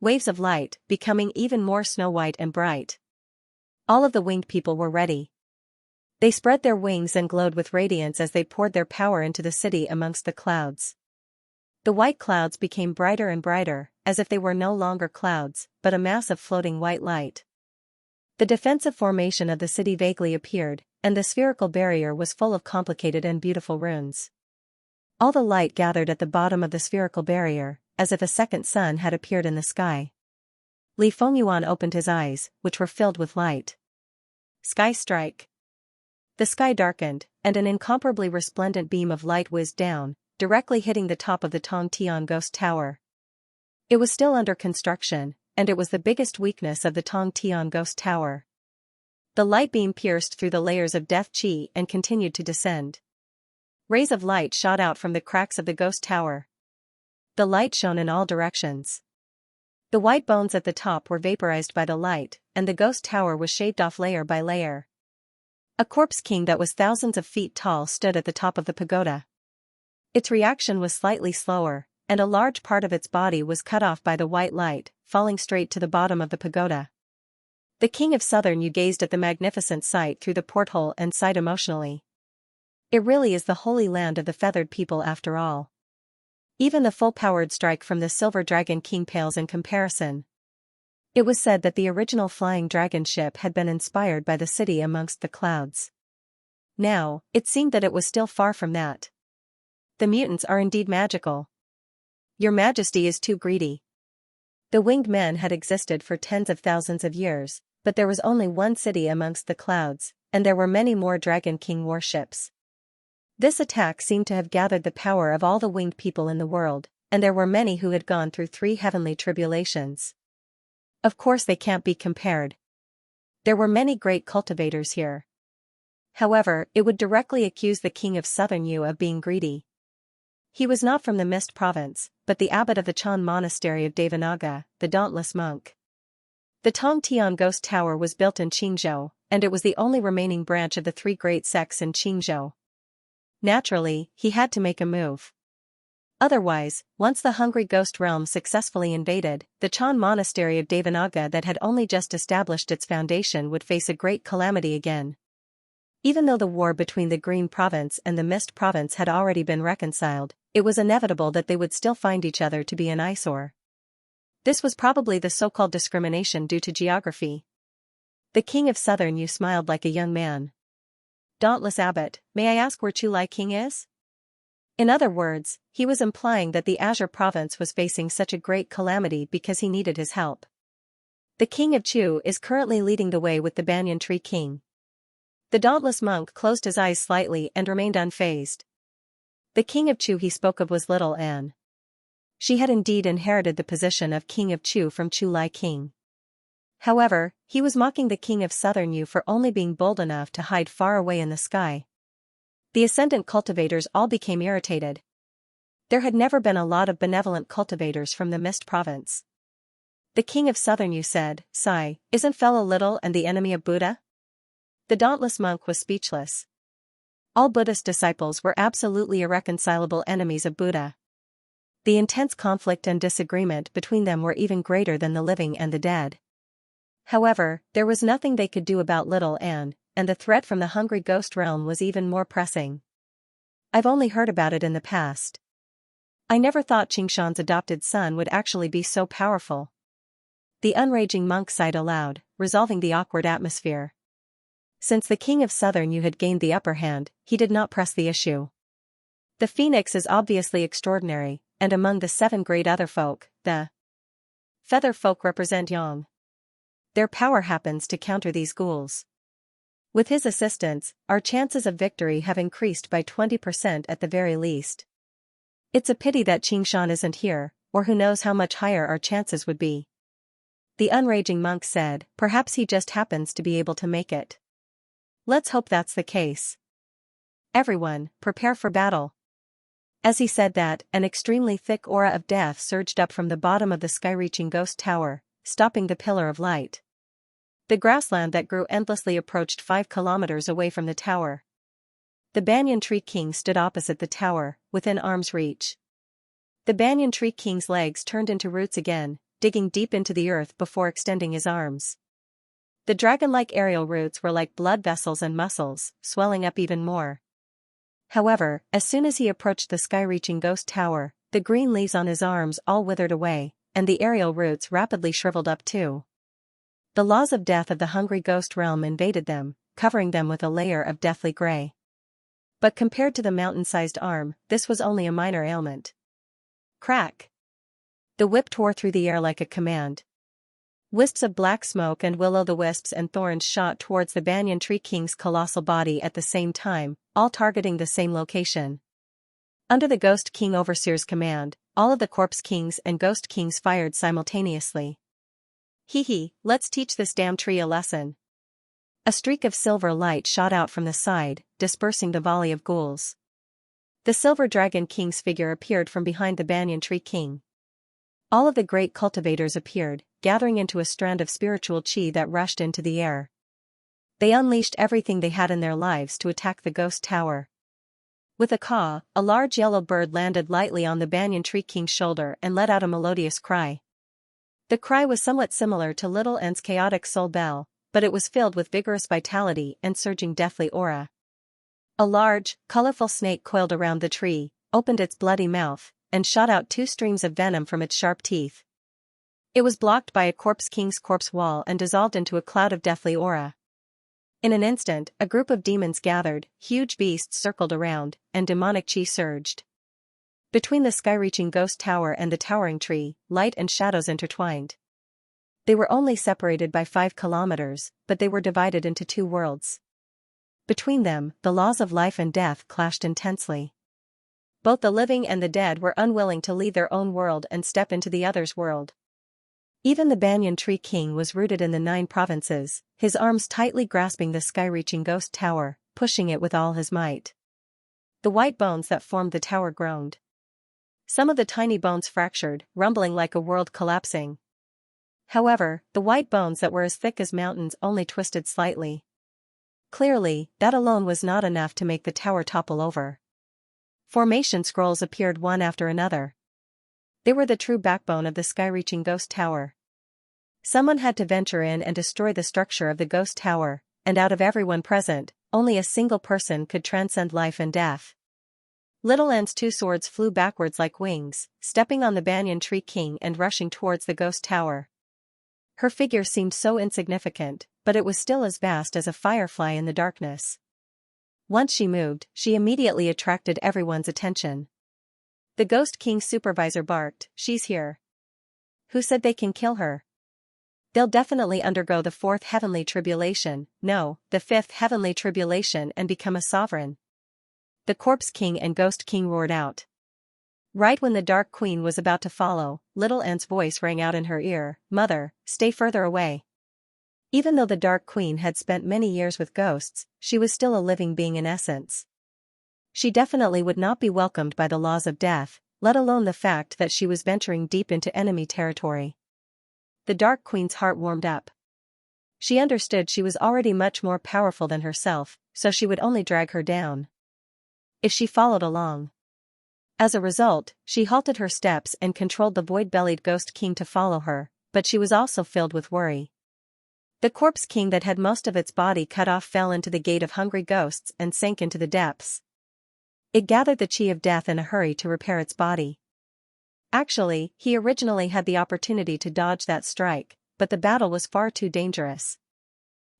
waves of light, becoming even more snow-white and bright. All of the winged people were ready. They spread their wings and glowed with radiance as they poured their power into the city amongst the clouds. The white clouds became brighter and brighter, as if they were no longer clouds, but a mass of floating white light. The defensive formation of the city vaguely appeared, and the spherical barrier was full of complicated and beautiful runes. All the light gathered at the bottom of the spherical barrier, as if a second sun had appeared in the sky. Li Fengyuan opened his eyes, which were filled with light. Sky strike. The sky darkened, and an incomparably resplendent beam of light whizzed down, directly hitting the top of the Tongtian ghost tower. It was still under construction, and it was the biggest weakness of the Tongtian ghost tower. The light beam pierced through the layers of death chi and continued to descend. Rays of light shot out from the cracks of the ghost tower. The light shone in all directions. The white bones at the top were vaporized by the light, and the ghost tower was shaved off layer by layer. A corpse king that was thousands of feet tall stood at the top of the pagoda. Its reaction was slightly slower, and a large part of its body was cut off by the white light, falling straight to the bottom of the pagoda. The king of Southern Yu gazed at the magnificent sight through the porthole and sighed emotionally. It really is the holy land of the feathered people after all. Even the full-powered strike from the Silver Dragon King pales in comparison. It was said that the original flying dragon ship had been inspired by the city amongst the clouds. Now, it seemed that it was still far from that. The mutants are indeed magical. Your Majesty is too greedy. The winged men had existed for tens of thousands of years, but there was only one city amongst the clouds, and there were many more Dragon King warships. This attack seemed to have gathered the power of all the winged people in the world, and there were many who had gone through 3 heavenly tribulations. Of course they can't be compared. There were many great cultivators here. However, it would directly accuse the king of Southern Yu of being greedy. He was not from the Mist Province, but the abbot of the Chan Monastery of Devanaga, the dauntless monk. The Tongtian Ghost Tower was built in Qingzhou, and it was the only remaining branch of the 3 great sects in Qingzhou. Naturally, he had to make a move. Otherwise, once the hungry ghost realm successfully invaded, the Chan Monastery of Devanaga that had only just established its foundation would face a great calamity again. Even though the war between the Green Province and the Mist Province had already been reconciled, it was inevitable that they would still find each other to be an eyesore. This was probably the so-called discrimination due to geography. The king of Southern Yu smiled like a young man. Dauntless abbot, may I ask where Chulai King is? In other words, he was implying that the Azure Province was facing such a great calamity because he needed his help. The king of Chu is currently leading the way with the Banyan Tree King. The dauntless monk closed his eyes slightly and remained unfazed. The king of Chu he spoke of was little Anne. She had indeed inherited the position of king of Chu from Chulai King. However, he was mocking the king of Southern Yu for only being bold enough to hide far away in the sky. The ascendant cultivators all became irritated. There had never been a lot of benevolent cultivators from the Mist Province. The king of Southern Yu said, "Sigh, isn't fellow little and the enemy of Buddha?" The dauntless monk was speechless. All Buddhist disciples were absolutely irreconcilable enemies of Buddha. The intense conflict and disagreement between them were even greater than the living and the dead. However, there was nothing they could do about little Anne, and the threat from the hungry ghost realm was even more pressing. I've only heard about it in the past. I never thought Xianxia's adopted son would actually be so powerful. The unraging monk sighed aloud, resolving the awkward atmosphere. Since the king of Southern Yu had gained the upper hand, he did not press the issue. The phoenix is obviously extraordinary, and among the 7 great other folk, the feather folk represent Yang. Their power happens to counter these ghouls. With his assistance, our chances of victory have increased by 20% at the very least. It's a pity that Xianxia isn't here, or who knows how much higher our chances would be. The unraging monk said, perhaps he just happens to be able to make it. Let's hope that's the case. Everyone, prepare for battle. As he said that, an extremely thick aura of death surged up from the bottom of the sky-reaching ghost tower, stopping the pillar of light. The grassland that grew endlessly approached 5 kilometers away from the tower. The banyan tree king stood opposite the tower, within arm's reach. The banyan tree king's legs turned into roots again, digging deep into the earth before extending his arms. The dragon-like aerial roots were like blood vessels and muscles, swelling up even more. However, as soon as he approached the sky-reaching ghost tower, the green leaves on his arms all withered away, and the aerial roots rapidly shriveled up too. The laws of death of the hungry ghost realm invaded them, covering them with a layer of deathly gray. But compared to the mountain-sized arm, this was only a minor ailment. Crack! The whip tore through the air like a command. Wisps of black smoke and will-o'-the-wisps and thorns shot towards the banyan tree king's colossal body at the same time, all targeting the same location. Under the Ghost King Overseer's command, all of the Corpse Kings and Ghost Kings fired simultaneously. Hee, let's teach this damn tree a lesson. A streak of silver light shot out from the side, dispersing the volley of ghouls. The Silver Dragon King's figure appeared from behind the banyan tree king. All of the great cultivators appeared, gathering into a strand of spiritual chi that rushed into the air. They unleashed everything they had in their lives to attack the ghost tower. With a caw, a large yellow bird landed lightly on the banyan tree king's shoulder and let out a melodious cry. The cry was somewhat similar to Little N's chaotic soul bell, but it was filled with vigorous vitality and surging deathly aura. A large, colorful snake coiled around the tree, opened its bloody mouth, and shot out 2 streams of venom from its sharp teeth. It was blocked by a Corpse King's corpse wall and dissolved into a cloud of deathly aura. In an instant, a group of demons gathered, huge beasts circled around, and demonic chi surged. Between the sky-reaching ghost tower and the towering tree, light and shadows intertwined. They were only separated by 5 kilometers, but they were divided into 2 worlds. Between them, the laws of life and death clashed intensely. Both the living and the dead were unwilling to leave their own world and step into the other's world. Even the banyan tree king was rooted in the 9 provinces, his arms tightly grasping the sky-reaching ghost tower, pushing it with all his might. The white bones that formed the tower groaned. Some of the tiny bones fractured, rumbling like a world collapsing. However, the white bones that were as thick as mountains only twisted slightly. Clearly, that alone was not enough to make the tower topple over. Formation scrolls appeared one after another. They were the true backbone of the sky-reaching ghost tower. Someone had to venture in and destroy the structure of the ghost tower, and out of everyone present, only a single person could transcend life and death. Little N's 2 swords flew backwards like wings, stepping on the banyan tree king and rushing towards the ghost tower. Her figure seemed so insignificant, but it was still as vast as a firefly in the darkness. Once she moved, she immediately attracted everyone's attention. The Ghost King's supervisor barked, "She's here. Who said they can kill her? They'll definitely undergo the 4th heavenly tribulation, no, the 5th heavenly tribulation and become a sovereign." The Corpse King and Ghost King roared out. Right when the Dark Queen was about to follow, Little N's voice rang out in her ear, "Mother, stay further away." Even though the Dark Queen had spent many years with ghosts, she was still a living being in essence. She definitely would not be welcomed by the laws of death, let alone the fact that she was venturing deep into enemy territory. The Dark Queen's heart warmed up. She understood she was already much more powerful than herself, so she would only drag her down if she followed along. As a result, she halted her steps and controlled the void-bellied Ghost King to follow her, but she was also filled with worry. The Corpse King that had most of its body cut off fell into the gate of hungry ghosts and sank into the depths. It gathered the chi of death in a hurry to repair its body. Actually, he originally had the opportunity to dodge that strike, but the battle was far too dangerous.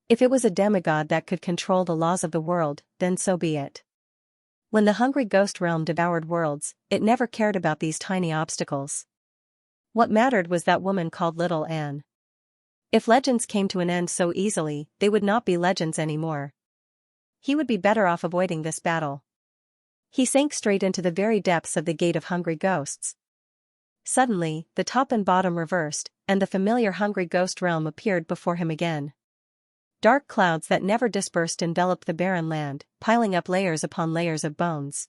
If it was a demigod that could control the laws of the world, then so be it. When the hungry ghost realm devoured worlds, it never cared about these tiny obstacles. What mattered was that woman called Little Anne. If legends came to an end so easily, they would not be legends anymore. He would be better off avoiding this battle. He sank straight into the very depths of the gate of hungry ghosts. Suddenly, the top and bottom reversed, and the familiar hungry ghost realm appeared before him again. Dark clouds that never dispersed enveloped the barren land, piling up layers upon layers of bones.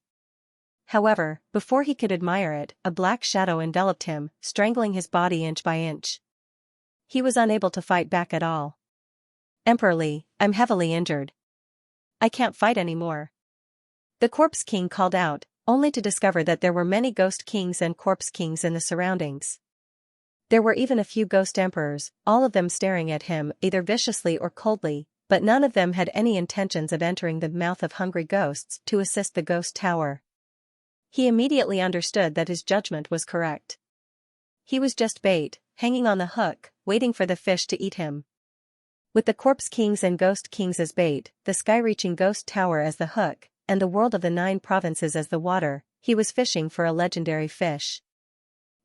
However, before he could admire it, a black shadow enveloped him, strangling his body inch by inch. He was unable to fight back at all. "Emperor Li, I'm heavily injured. I can't fight anymore." The Corpse King called out, only to discover that there were many Ghost Kings and Corpse Kings in the surroundings. There were even a few Ghost Emperors, all of them staring at him either viciously or coldly, but none of them had any intentions of entering the mouth of hungry ghosts to assist the Ghost Tower. He immediately understood that his judgment was correct. He was just bait, hanging on the hook, waiting for the fish to eat him. With the Corpse Kings and Ghost Kings as bait, the sky-reaching Ghost Tower as the hook, and the world of the 9 provinces as the water, he was fishing for a legendary fish.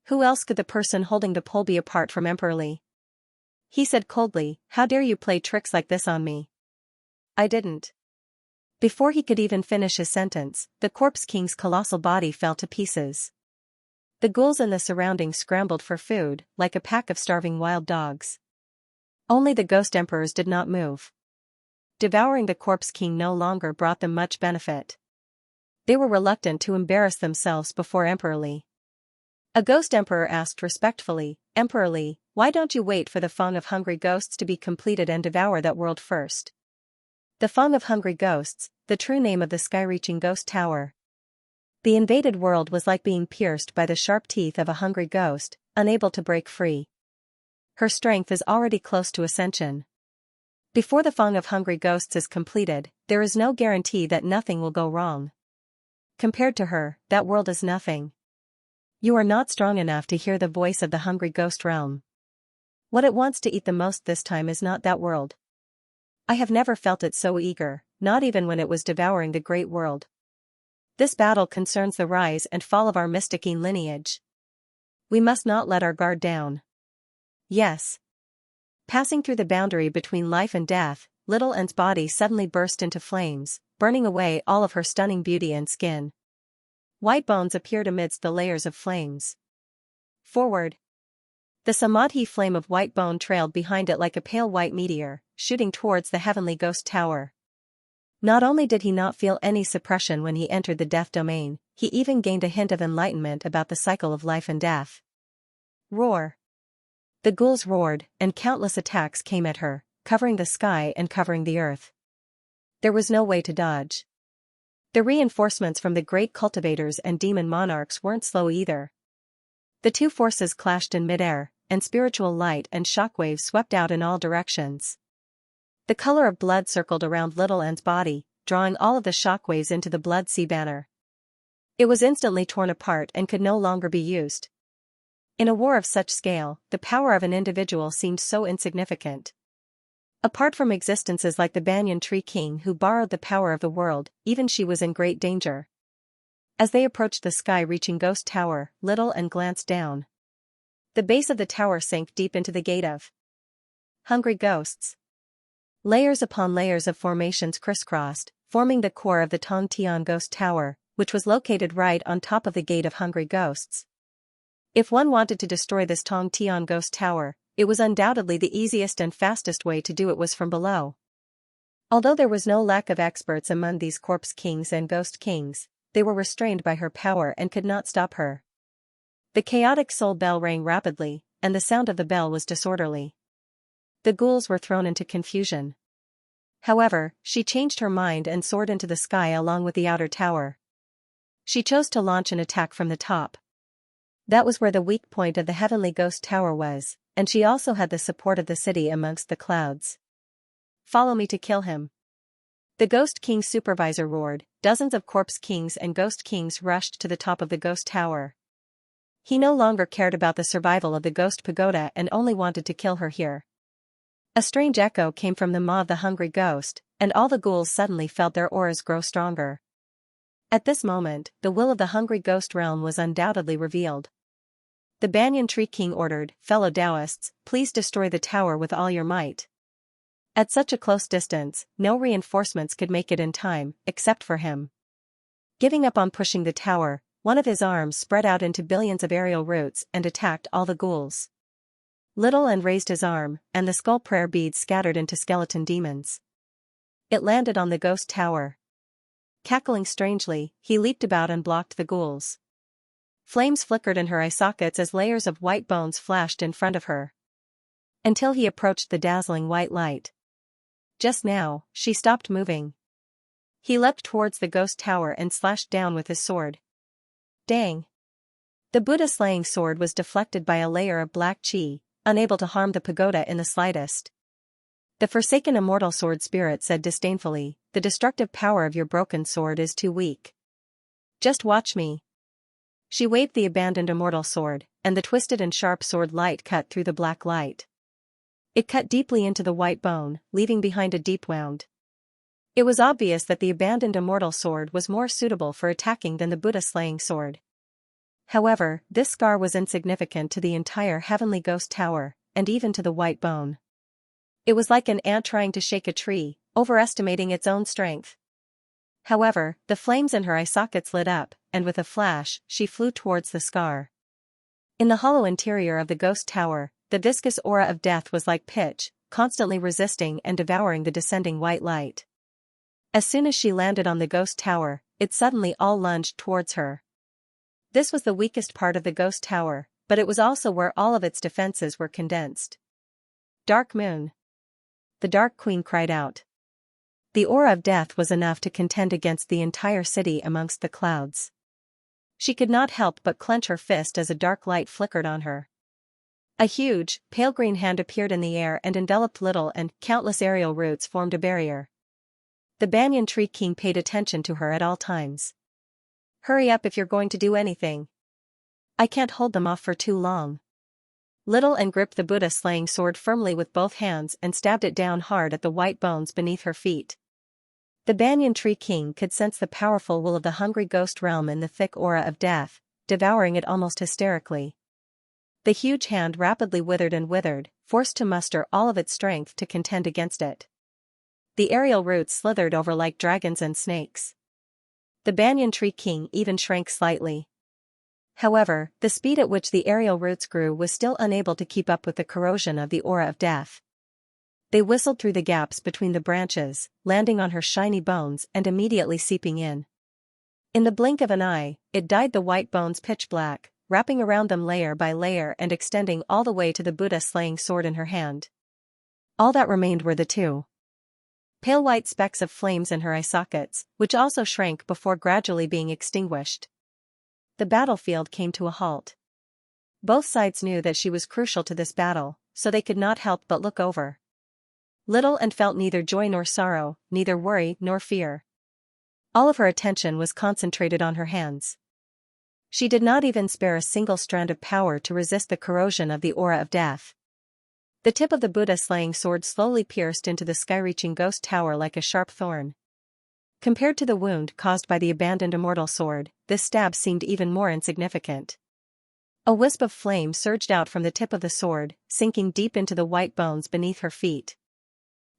Who else could the person holding the pole be apart from Emperor Li? He said coldly, "How dare you play tricks like this on me?" "I didn't." Before he could even finish his sentence, the Corpse King's colossal body fell to pieces. The ghouls in the surroundings scrambled for food, like a pack of starving wild dogs. Only the Ghost Emperors did not move. Devouring the Corpse King no longer brought them much benefit. They were reluctant to embarrass themselves before Emperor Li. A Ghost Emperor asked respectfully, "Emperor Li, why don't you wait for the Fong of Hungry Ghosts to be completed and devour that world first?" The Fong of Hungry Ghosts, the true name of the sky-reaching Ghost Tower. The invaded world was like being pierced by the sharp teeth of a hungry ghost, unable to break free. Her strength is already close to ascension. Before the Fong of Hungry Ghosts is completed, there is no guarantee that nothing will go wrong. Compared to her, that world is nothing. You are not strong enough to hear the voice of the hungry ghost realm. What it wants to eat the most this time is not that world. I have never felt it so eager, not even when it was devouring the great world. This battle concerns the rise and fall of our Mysticine lineage. We must not let our guard down. Yes. Passing through the boundary between life and death, Little Anne's body suddenly burst into flames, burning away all of her stunning beauty and skin. White bones appeared amidst the layers of flames. Forward. The Samadhi flame of white bone trailed behind it like a pale white meteor, shooting towards the heavenly Ghost Tower. Not only did he not feel any suppression when he entered the death domain, he even gained a hint of enlightenment about the cycle of life and death. Roar. The ghouls roared, and countless attacks came at her, covering the sky and covering the earth. There was no way to dodge. The reinforcements from the great cultivators and demon monarchs weren't slow either. The two forces clashed in midair, and spiritual light and shockwaves swept out in all directions. The color of blood circled around Little Anne's body, drawing all of the shockwaves into the blood sea banner. It was instantly torn apart and could no longer be used. In a war of such scale, the power of an individual seemed so insignificant. Apart from existences like the Banyan Tree King who borrowed the power of the world, even she was in great danger. As they approached the sky-reaching Ghost Tower, Little Anne glanced down. The base of the tower sank deep into the gate of hungry ghosts. Layers upon layers of formations crisscrossed, forming the core of the Tong Tian Ghost Tower, which was located right on top of the gate of hungry ghosts. If one wanted to destroy this Tong Tian Ghost Tower, it was undoubtedly the easiest and fastest way to do it was from below. Although there was no lack of experts among these Corpse Kings and Ghost Kings, they were restrained by her power and could not stop her. The chaotic soul bell rang rapidly, and the sound of the bell was disorderly. The ghouls were thrown into confusion. However, she changed her mind and soared into the sky along with the outer tower. She chose to launch an attack from the top. That was where the weak point of the heavenly Ghost Tower was, and she also had the support of the city amongst the clouds. "Follow me to kill him." The Ghost King's supervisor roared. Dozens of Corpse Kings and Ghost Kings rushed to the top of the Ghost Tower. He no longer cared about the survival of the ghost pagoda and only wanted to kill her here. A strange echo came from the maw of the hungry ghost, and all the ghouls suddenly felt their auras grow stronger. At this moment, the will of the hungry ghost realm was undoubtedly revealed. The Banyan Tree King ordered, "Fellow Taoists, please destroy the tower with all your might." At such a close distance, no reinforcements could make it in time, except for him. Giving up on pushing the tower, one of his arms spread out into billions of aerial roots and attacked all the ghouls. Little and raised his arm, and the skull prayer beads scattered into skeleton demons. It landed on the ghost tower. Cackling strangely, he leaped about and blocked the ghouls. Flames flickered in her eye sockets as layers of white bones flashed in front of her. Until he approached the dazzling white light. Just now, she stopped moving. He leapt towards the ghost tower and slashed down with his sword. Dang! The Buddha-slaying sword was deflected by a layer of black chi, unable to harm the pagoda in the slightest. The forsaken immortal sword spirit said disdainfully, "The destructive power of your broken sword is too weak. Just watch me." She waved the abandoned immortal sword, and the twisted and sharp sword light cut through the black light. It cut deeply into the white bone, leaving behind a deep wound. It was obvious that the abandoned immortal sword was more suitable for attacking than the Buddha-slaying sword. However, this scar was insignificant to the entire heavenly ghost tower, and even to the white bone. It was like an ant trying to shake a tree, overestimating its own strength. However, the flames in her eye sockets lit up, and with a flash, she flew towards the scar. In the hollow interior of the ghost tower, the viscous aura of death was like pitch, constantly resisting and devouring the descending white light. As soon as she landed on the ghost tower, it suddenly all lunged towards her. This was the weakest part of the ghost tower, but it was also where all of its defenses were condensed. Dark Moon! The Dark Queen cried out. The aura of death was enough to contend against the entire city amongst the clouds. She could not help but clench her fist as a dark light flickered on her. A huge, pale green hand appeared in the air and enveloped Little, and countless aerial roots formed a barrier. The Banyan Tree King paid attention to her at all times. "Hurry up if you're going to do anything. I can't hold them off for too long." Little and gripped the Buddha-slaying sword firmly with both hands and stabbed it down hard at the white bones beneath her feet. The Banyan Tree King could sense the powerful will of the hungry ghost realm in the thick aura of death, devouring it almost hysterically. The huge hand rapidly withered, forced to muster all of its strength to contend against it. The aerial roots slithered over like dragons and snakes. The Banyan Tree King even shrank slightly. However, the speed at which the aerial roots grew was still unable to keep up with the corrosion of the aura of death. They whistled through the gaps between the branches, landing on her shiny bones and immediately seeping in. In the blink of an eye, it dyed the white bones pitch black, wrapping around them layer by layer and extending all the way to the Buddha-slaying sword in her hand. All that remained were the two pale white specks of flames in her eye sockets, which also shrank before gradually being extinguished. The battlefield came to a halt. Both sides knew that she was crucial to this battle, so they could not help but look over. Little and felt neither joy nor sorrow, neither worry nor fear. All of her attention was concentrated on her hands. She did not even spare a single strand of power to resist the corrosion of the aura of death. The tip of the Buddha-slaying sword slowly pierced into the sky-reaching ghost tower like a sharp thorn. Compared to the wound caused by the abandoned immortal sword, this stab seemed even more insignificant. A wisp of flame surged out from the tip of the sword, sinking deep into the white bones beneath her feet.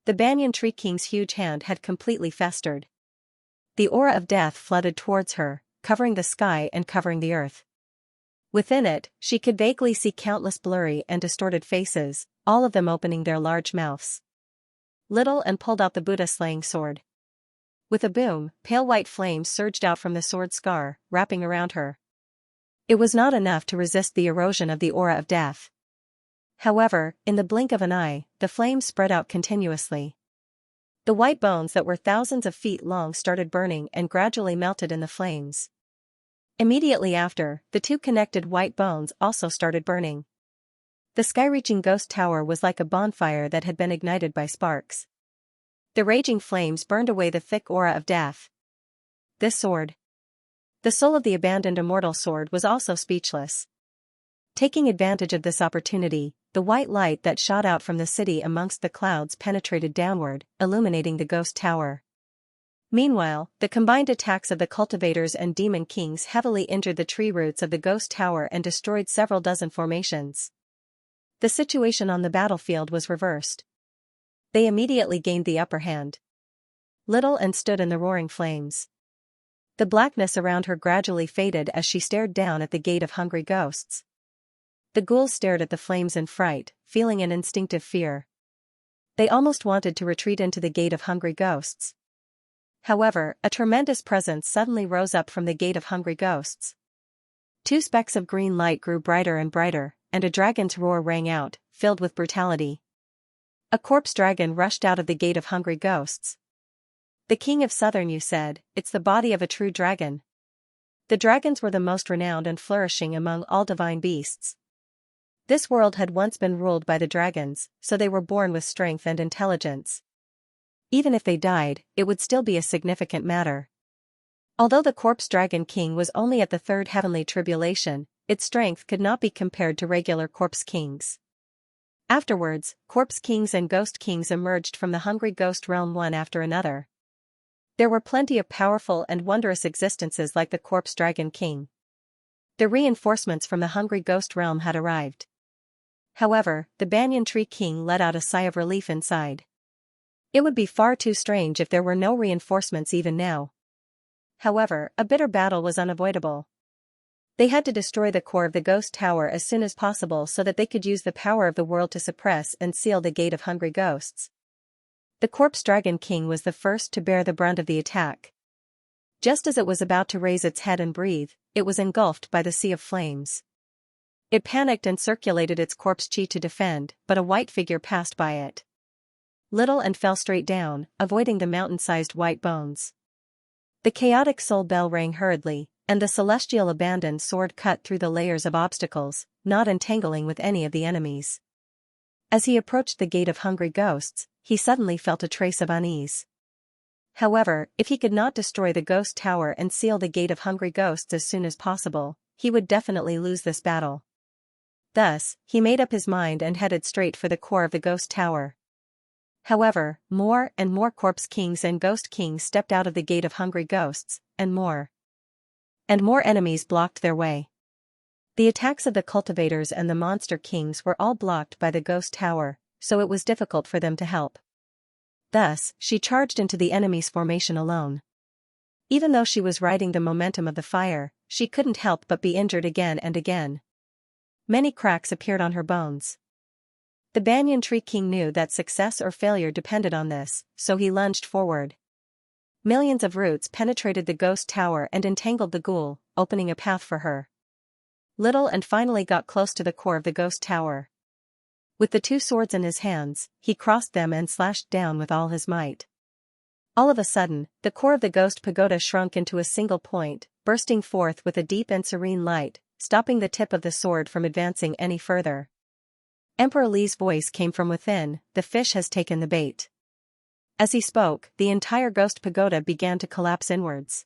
The Banyan Tree King's huge hand had completely festered. The aura of death flooded towards her, covering the sky and covering the earth. Within it, she could vaguely see countless blurry and distorted faces, all of them opening their large mouths. Little and pulled out the Buddha-slaying sword. With a boom, pale white flames surged out from the sword scar, wrapping around her. It was not enough to resist the erosion of the aura of death. However, in the blink of an eye, the flames spread out continuously. The white bones that were thousands of feet long started burning and gradually melted in the flames. Immediately after, the two connected white bones also started burning. The sky-reaching ghost tower was like a bonfire that had been ignited by sparks. The raging flames burned away the thick aura of death. This sword. The soul of the abandoned immortal sword was also speechless. Taking advantage of this opportunity, the white light that shot out from the city amongst the clouds penetrated downward, illuminating the ghost tower. Meanwhile, the combined attacks of the cultivators and demon kings heavily injured the tree roots of the ghost tower and destroyed several dozen formations. The situation on the battlefield was reversed. They immediately gained the upper hand. Little and stood in the roaring flames. The blackness around her gradually faded as she stared down at the gate of hungry ghosts. The ghouls stared at the flames in fright, feeling an instinctive fear. They almost wanted to retreat into the gate of hungry ghosts. However, a tremendous presence suddenly rose up from the gate of hungry ghosts. Two specks of green light grew brighter and brighter, and a dragon's roar rang out, filled with brutality. A corpse dragon rushed out of the gate of hungry ghosts. "The king of southern you said, it's the body of a true dragon." The dragons were the most renowned and flourishing among all divine beasts. This world had once been ruled by the dragons, so they were born with strength and intelligence. Even if they died, it would still be a significant matter. Although the corpse dragon king was only at the third heavenly tribulation, its strength could not be compared to regular corpse kings. Afterwards, corpse kings and ghost kings emerged from the hungry ghost realm one after another. There were plenty of powerful and wondrous existences like the corpse dragon king. The reinforcements from the hungry ghost realm had arrived. However, the banyan tree king let out a sigh of relief inside. It would be far too strange if there were no reinforcements even now. However, a bitter battle was unavoidable. They had to destroy the core of the ghost tower as soon as possible so that they could use the power of the world to suppress and seal the gate of hungry ghosts. The corpse dragon king was the first to bear the brunt of the attack. Just as it was about to raise its head and breathe, it was engulfed by the sea of flames. It panicked and circulated its corpse chi to defend, but a white figure passed by it. Little and fell straight down, avoiding the mountain-sized white bones. The chaotic soul bell rang hurriedly, and the celestial abandoned sword cut through the layers of obstacles, not entangling with any of the enemies. As he approached the gate of hungry ghosts, he suddenly felt a trace of unease. However, if he could not destroy the ghost tower and seal the gate of hungry ghosts as soon as possible, he would definitely lose this battle. Thus, he made up his mind and headed straight for the core of the ghost tower. However, more and more corpse kings and ghost kings stepped out of the gate of hungry ghosts, and more enemies blocked their way. The attacks of the cultivators and the monster kings were all blocked by the ghost tower, so it was difficult for them to help. Thus, she charged into the enemy's formation alone. Even though she was riding the momentum of the fire, she couldn't help but be injured again and again. Many cracks appeared on her bones. The banyan tree king knew that success or failure depended on this, so he lunged forward. Millions of roots penetrated the ghost tower and entangled the ghoul, opening a path for her. Little and finally got close to the core of the ghost tower. With the two swords in his hands, he crossed them and slashed down with all his might. All of a sudden, the core of the ghost pagoda shrunk into a single point, bursting forth with a deep and serene light, stopping the tip of the sword from advancing any further. Emperor Li's voice came from within, "The fish has taken the bait." As he spoke, the entire ghost pagoda began to collapse inwards.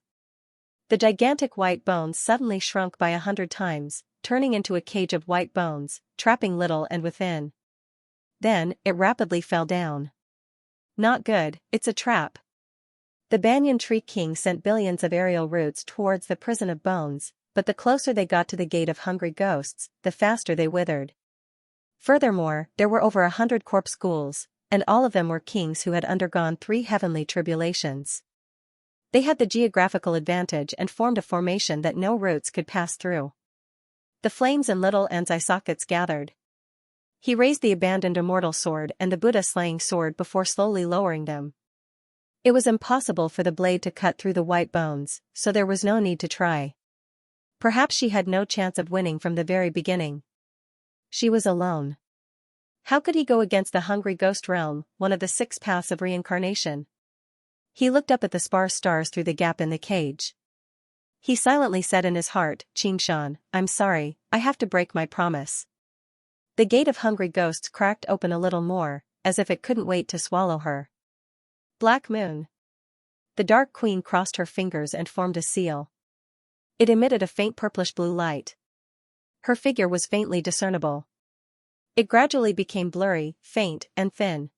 The gigantic white bones suddenly shrunk by 100 times, turning into a cage of white bones, trapping Little and within. Then, it rapidly fell down. "Not good, it's a trap." The banyan tree king sent billions of aerial roots towards the prison of bones, but the closer they got to the gate of hungry ghosts, the faster they withered. Furthermore, there were over 100 corpse ghouls, and all of them were kings who had undergone 3 heavenly tribulations. They had the geographical advantage and formed a formation that no roots could pass through. The flames in Little and's eye sockets gathered. He raised the abandoned immortal sword and the Buddha-slaying sword before slowly lowering them. It was impossible for the blade to cut through the white bones, so there was no need to try. Perhaps she had no chance of winning from the very beginning. She was alone. How could he go against the hungry ghost realm, one of the 6 paths of reincarnation? He looked up at the sparse stars through the gap in the cage. He silently said in his heart, "Xianxia, I'm sorry, I have to break my promise." The gate of hungry ghosts cracked open a little more, as if it couldn't wait to swallow her. Black moon. The dark queen crossed her fingers and formed a seal. It emitted a faint purplish blue light. Her figure was faintly discernible. It gradually became blurry, faint, and thin.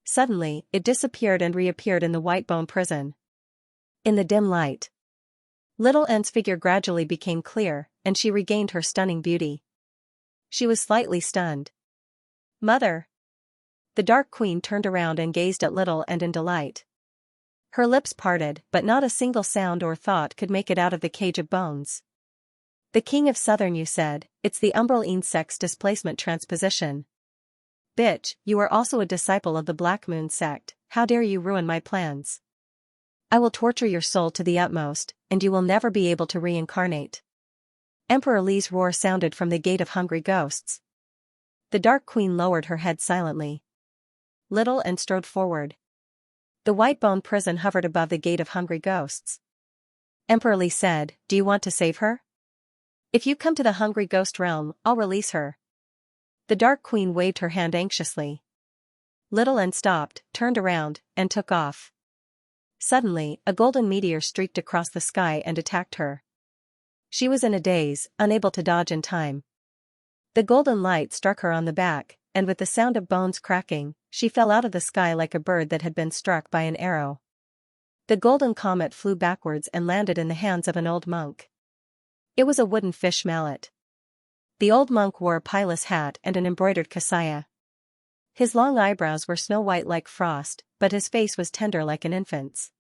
Suddenly, it disappeared and reappeared in the white bone prison. In the dim light, Little Anne's figure gradually became clear, and she regained her stunning beauty. She was slightly stunned. "Mother!" The Dark Queen turned around and gazed at Little Anne in delight. Her lips parted, but not a single sound or thought could make it out of the cage of bones. "The King of Southern, you said, it's the Umbral Sex displacement transposition. Bitch, you are also a disciple of the Black Moon sect, how dare you ruin my plans? I will torture your soul to the utmost, and you will never be able to reincarnate." Emperor Li's roar sounded from the Gate of Hungry Ghosts. The Dark Queen lowered her head silently. Little Anne strode forward. The white bone prison hovered above the Gate of Hungry Ghosts. Emperor Li said, "Do you want to save her? If you come to the Hungry Ghost realm, I'll release her." The Dark Queen waved her hand anxiously. Little Anne stopped, turned around, and took off. Suddenly, a golden meteor streaked across the sky and attacked her. She was in a daze, unable to dodge in time. The golden light struck her on the back, and with the sound of bones cracking, she fell out of the sky like a bird that had been struck by an arrow. The golden comet flew backwards and landed in the hands of an old monk. It was a wooden fish mallet. The old monk wore a pieless hat and an embroidered kasaya. His long eyebrows were snow-white like frost, but his face was tender like an infant's.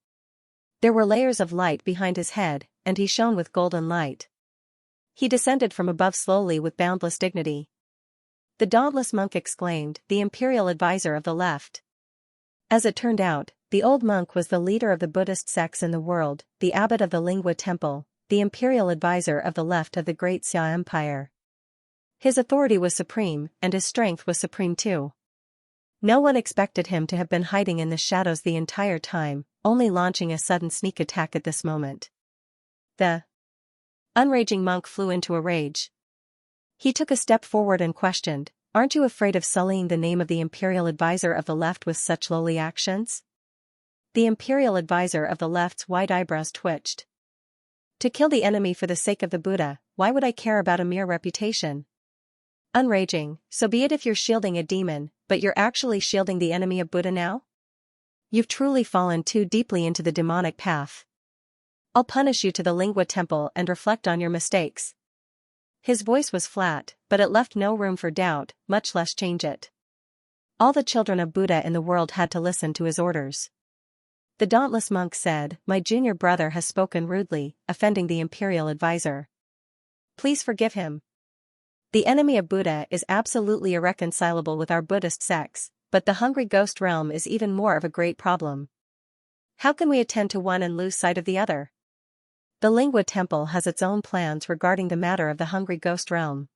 There were layers of light behind his head, and he shone with golden light. He descended from above slowly with boundless dignity. The dauntless monk exclaimed, "The imperial advisor of the left." As it turned out, the old monk was the leader of the Buddhist sects in the world, the abbot of the Lingua Temple, the imperial advisor of the left of the Great Xia Empire. His authority was supreme, and his strength was supreme too. No one expected him to have been hiding in the shadows the entire time, only launching a sudden sneak attack at this moment. The unraging monk flew into a rage. He took a step forward and questioned, "Aren't you afraid of sullying the name of the imperial advisor of the left with such lowly actions?" The imperial advisor of the left's white eyebrows twitched. "To kill the enemy for the sake of the Buddha, why would I care about a mere reputation?" Unraging, "So be it if you're shielding a demon, but you're actually shielding the enemy of Buddha now? You've truly fallen too deeply into the demonic path. I'll punish you to the Lingua Temple and reflect on your mistakes." His voice was flat, but it left no room for doubt, much less change it. All the children of Buddha in the world had to listen to his orders. The dauntless monk said, "My junior brother has spoken rudely, offending the imperial advisor. Please forgive him. The enemy of Buddha is absolutely irreconcilable with our Buddhist sects, but the Hungry Ghost realm is even more of a great problem. How can we attend to one and lose sight of the other? The Lingua Temple has its own plans regarding the matter of the Hungry Ghost realm.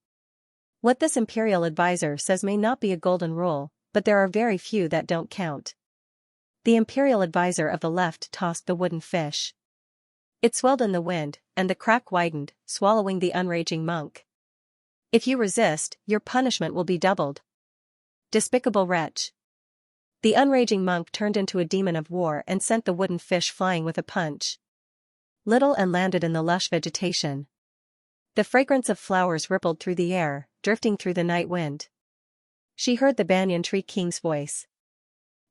What this imperial advisor says may not be a golden rule, but there are very few that don't count." The imperial advisor of the left tossed the wooden fish. It swelled in the wind, and the crack widened, swallowing the unraging monk. "If you resist, your punishment will be doubled. Despicable wretch." The unraging monk turned into a demon of war and sent the wooden fish flying with a punch. Little Anne landed in the lush vegetation. The fragrance of flowers rippled through the air, drifting through the night wind. She heard the banyan tree king's voice.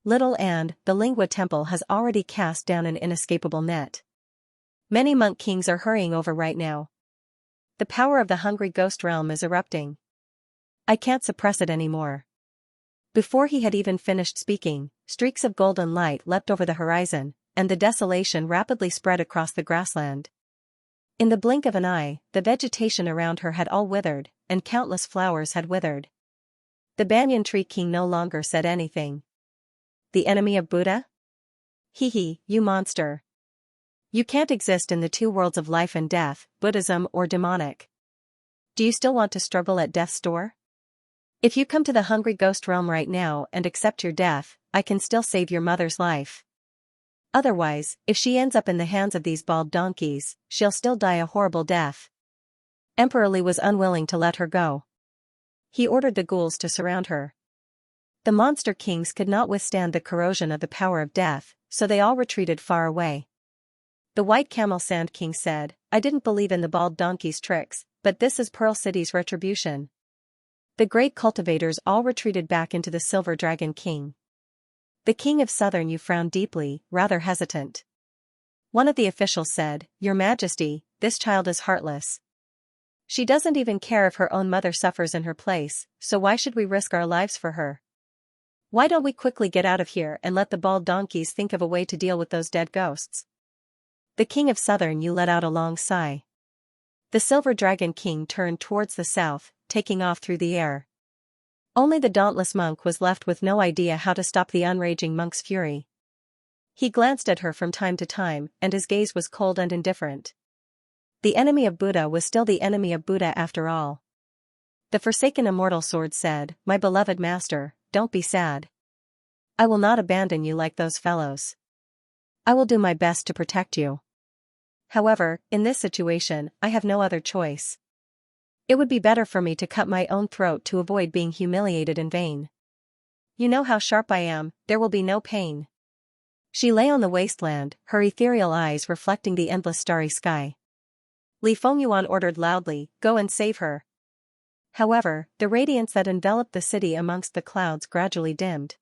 "Little Anne, the Lingua Temple has already cast down an inescapable net. Many monk kings are hurrying over right now. The power of the Hungry Ghost realm is erupting. I can't suppress it anymore." Before he had even finished speaking, streaks of golden light leapt over the horizon, and the desolation rapidly spread across the grassland. In the blink of an eye, the vegetation around her had all withered, and countless flowers had withered. The banyan tree king no longer said anything. "The enemy of Buddha? Hee, you monster. You can't exist in the two worlds of life and death, Buddhism or demonic. Do you still want to struggle at death's door? If you come to the Hungry Ghost realm right now and accept your death, I can still save your mother's life. Otherwise, if she ends up in the hands of these bald donkeys, she'll still die a horrible death." Emperor Li was unwilling to let her go. He ordered the ghouls to surround her. The monster kings could not withstand the corrosion of the power of death, so they all retreated far away. The White Camel Sand King said, "I didn't believe in the bald donkey's tricks, but this is Pearl City's retribution. The great cultivators all retreated back into the Silver Dragon King. The King of Southern Yu frowned deeply, rather hesitant. One of the officials said, "Your Majesty, this child is heartless. She doesn't even care if her own mother suffers in her place, so why should we risk our lives for her? Why don't we quickly get out of here and let the bald donkeys think of a way to deal with those dead ghosts?" The King of Southern Yu let out a long sigh. The Silver Dragon King turned towards the south, taking off through the air. Only the dauntless monk was left with no idea how to stop the unraging monk's fury. He glanced at her from time to time, and his gaze was cold and indifferent. The enemy of Buddha was still the enemy of Buddha after all. The forsaken immortal sword said, "My beloved master, don't be sad. I will not abandon you like those fellows. I will do my best to protect you. However, in this situation, I have no other choice. It would be better for me to cut my own throat to avoid being humiliated in vain. You know how sharp I am, there will be no pain." She lay on the wasteland, her ethereal eyes reflecting the endless starry sky. Li Fengyuan ordered loudly, "Go and save her." However, the radiance that enveloped the city amongst the clouds gradually dimmed.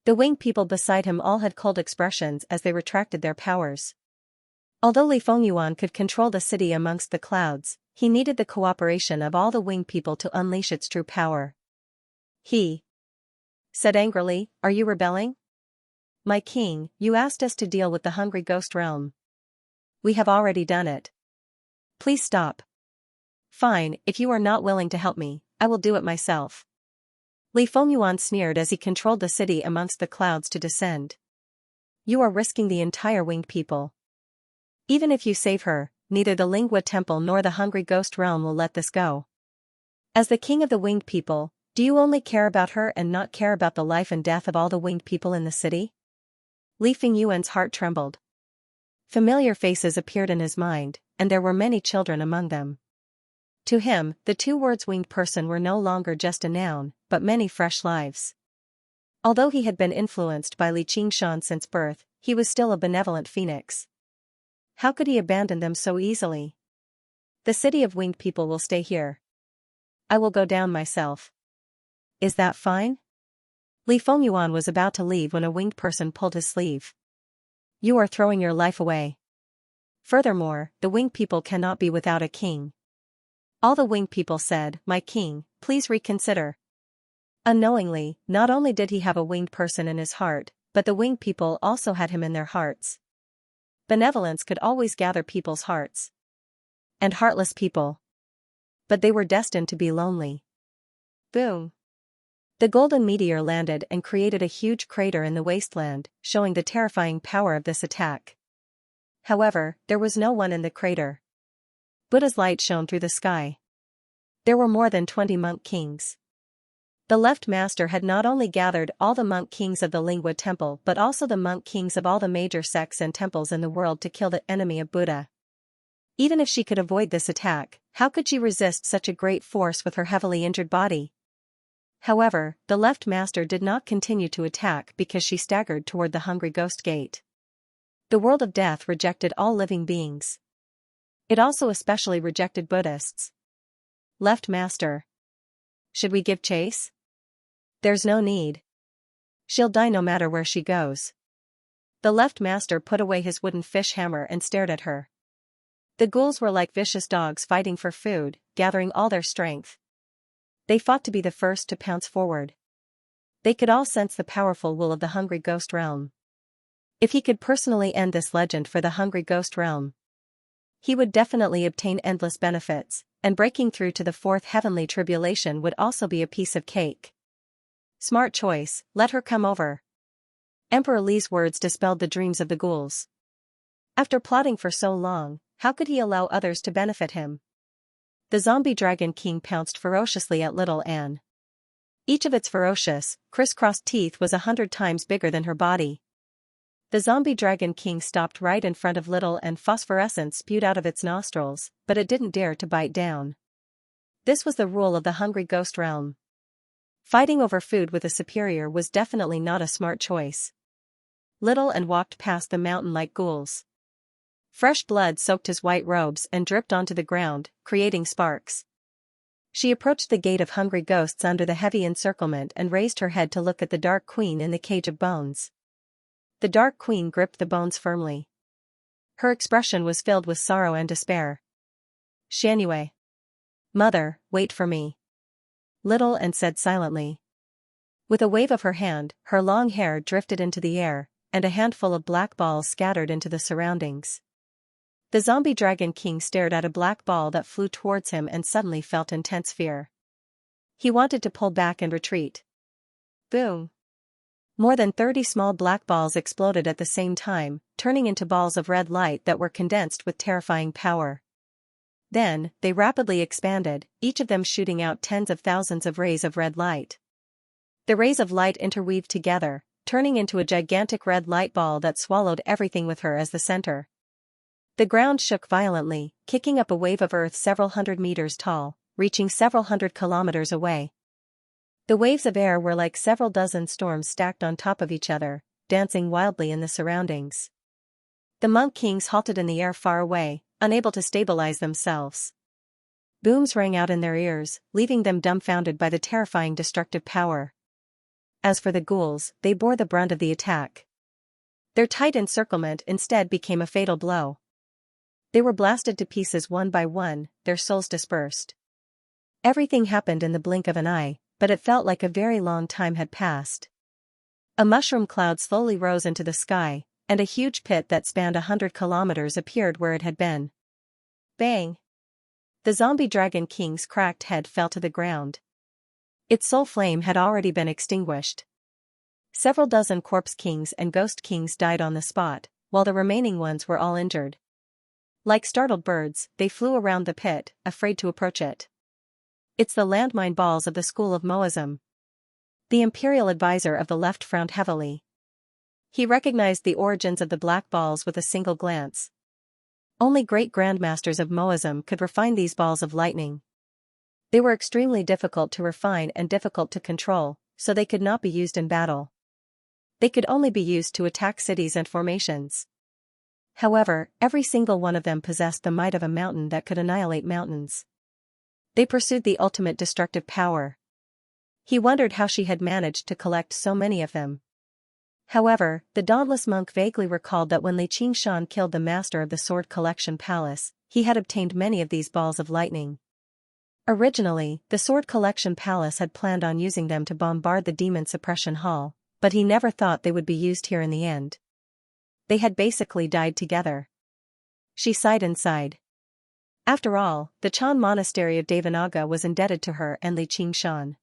The winged people beside him all had cold expressions as they retracted their powers. Although Li Fengyuan could control the city amongst the clouds, he needed the cooperation of all the winged people to unleash its true power. He said angrily, "Are you rebelling? My king, you asked us to deal with the hungry ghost realm. We have already done it. Please stop." "Fine, if you are not willing to help me, I will do it myself." Li Fengyuan sneered as he controlled the city amongst the clouds to descend. "You are risking the entire winged people. Even if you save her, neither the Lingua Temple nor the hungry ghost realm will let this go. As the king of the winged people, do you only care about her and not care about the life and death of all the winged people in the city?" Li Fengyuan's heart trembled. Familiar faces appeared in his mind, and there were many children among them. To him, the two words winged person were no longer just a noun, but many fresh lives. Although he had been influenced by Li Qingshan since birth, he was still a benevolent phoenix. How could he abandon them so easily? "The city of winged people will stay here. I will go down myself. Is that fine?" Li Fengyuan was about to leave when a winged person pulled his sleeve. "You are throwing your life away. Furthermore, the winged people cannot be without a king." All the winged people said, "My king, please reconsider." Unknowingly, not only did he have a winged person in his heart, but the winged people also had him in their hearts. Benevolence could always gather people's hearts. And heartless people. But they were destined to be lonely. Boom! The golden meteor landed and created a huge crater in the wasteland, showing the terrifying power of this attack. However, there was no one in the crater. Buddha's light shone through the sky. There were more than 20 monk kings. The left master had not only gathered all the monk kings of the Lingua Temple but also the monk kings of all the major sects and temples in the world to kill the enemy of Buddha. Even if she could avoid this attack, how could she resist such a great force with her heavily injured body? However, the left master did not continue to attack because she staggered toward the hungry ghost gate. The world of death rejected all living beings. It also especially rejected Buddhists. Left master. Should we give chase? There's no need. She'll die no matter where she goes. The left master put away his wooden fish hammer and stared at her. The ghouls were like vicious dogs fighting for food, gathering all their strength. They fought to be the first to pounce forward. They could all sense the powerful will of the hungry ghost realm. If he could personally end this legend for the hungry ghost realm, he would definitely obtain endless benefits, and breaking through to the fourth heavenly tribulation would also be a piece of cake. Smart choice, let her come over. Emperor Li's words dispelled the dreams of the ghouls. After plotting for so long, how could he allow others to benefit him? The zombie dragon king pounced ferociously at little Anne. Each of its ferocious, crisscrossed teeth was 100 times bigger than her body. The zombie dragon king stopped right in front of little and phosphorescence spewed out of its nostrils, but it didn't dare to bite down. This was the rule of the hungry ghost realm. Fighting over food with a superior was definitely not a smart choice. Little and walked past the mountain like ghouls. Fresh blood soaked his white robes and dripped onto the ground, creating sparks. She approached the gate of hungry ghosts under the heavy encirclement and raised her head to look at the Dark Queen in the cage of bones. The Dark Queen gripped the bones firmly. Her expression was filled with sorrow and despair. Xianxia. Mother, wait for me. Little and said silently. With a wave of her hand, her long hair drifted into the air, and a handful of black balls scattered into the surroundings. The zombie dragon king stared at a black ball that flew towards him and suddenly felt intense fear. He wanted to pull back and retreat. Boom! More than 30 small black balls exploded at the same time, turning into balls of red light that were condensed with terrifying power. Then, they rapidly expanded, each of them shooting out tens of thousands of rays of red light. The rays of light interweaved together, turning into a gigantic red light ball that swallowed everything with her as the center. The ground shook violently, kicking up a wave of earth several hundred meters tall, reaching several hundred kilometers away. The waves of air were like several dozen storms stacked on top of each other, dancing wildly in the surroundings. The monk kings halted in the air far away, unable to stabilize themselves. Booms rang out in their ears, leaving them dumbfounded by the terrifying destructive power. As for the ghouls, they bore the brunt of the attack. Their tight encirclement instead became a fatal blow. They were blasted to pieces one by one, their souls dispersed. Everything happened in the blink of an eye, but it felt like a very long time had passed. A mushroom cloud slowly rose into the sky, and a huge pit that spanned 100 kilometers appeared where it had been. Bang! The zombie dragon king's cracked head fell to the ground. Its soul flame had already been extinguished. Several dozen corpse kings and ghost kings died on the spot, while the remaining ones were all injured. Like startled birds, they flew around the pit, afraid to approach it. It's the landmine balls of the school of Moism. The imperial advisor of the left frowned heavily. He recognized the origins of the black balls with a single glance. Only great grandmasters of Moism could refine these balls of lightning. They were extremely difficult to refine and difficult to control, so they could not be used in battle. They could only be used to attack cities and formations. However, every single one of them possessed the might of a mountain that could annihilate mountains. They pursued the ultimate destructive power. He wondered how she had managed to collect so many of them. However, the dauntless monk vaguely recalled that when Li Qingshan killed the master of the Sword Collection Palace, he had obtained many of these balls of lightning. Originally, the Sword Collection Palace had planned on using them to bombard the Demon Suppression Hall, but he never thought they would be used here in the end. They had basically died together. She sighed and sighed. After all, the Chan monastery of Devanaga was indebted to her and Li Qingshan.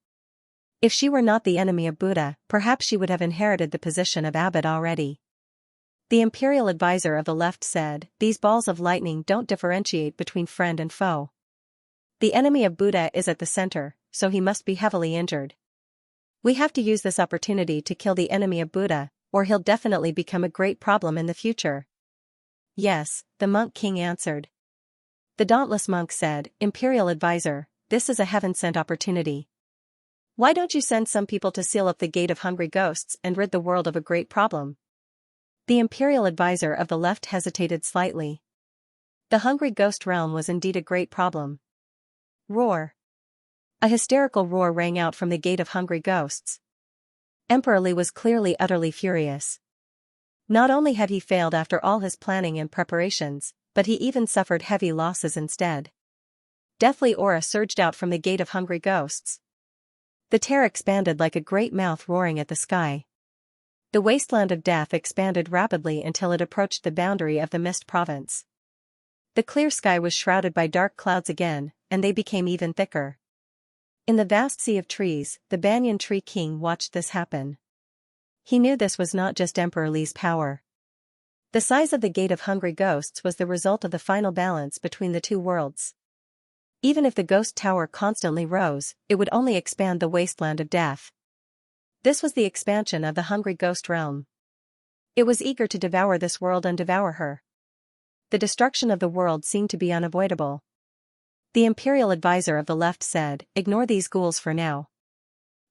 If she were not the enemy of Buddha, perhaps she would have inherited the position of abbot already. The imperial advisor of the left said, "These balls of lightning don't differentiate between friend and foe. The enemy of Buddha is at the center, so he must be heavily injured. We have to use this opportunity to kill the enemy of Buddha, or he'll definitely become a great problem in the future." "Yes," the monk king answered. The dauntless monk said, "Imperial advisor, this is a heaven-sent opportunity. Why don't you send some people to seal up the gate of hungry ghosts and rid the world of a great problem?" The imperial advisor of the left hesitated slightly. The hungry ghost realm was indeed a great problem. Roar! A hysterical roar rang out from the gate of hungry ghosts. Emperor Li was clearly utterly furious. Not only had he failed after all his planning and preparations, but he even suffered heavy losses instead. Deathly aura surged out from the gate of hungry ghosts. The tear expanded like a great mouth roaring at the sky. The wasteland of death expanded rapidly until it approached the boundary of the Mist Province. The clear sky was shrouded by dark clouds again, and they became even thicker. In the vast sea of trees, the banyan tree king watched this happen. He knew this was not just Emperor Li's power. The size of the gate of hungry ghosts was the result of the final balance between the two worlds. Even if the ghost tower constantly rose, it would only expand the wasteland of death. This was the expansion of the hungry ghost realm. It was eager to devour this world and devour her. The destruction of the world seemed to be unavoidable. The imperial advisor of the left said, "Ignore these ghouls for now.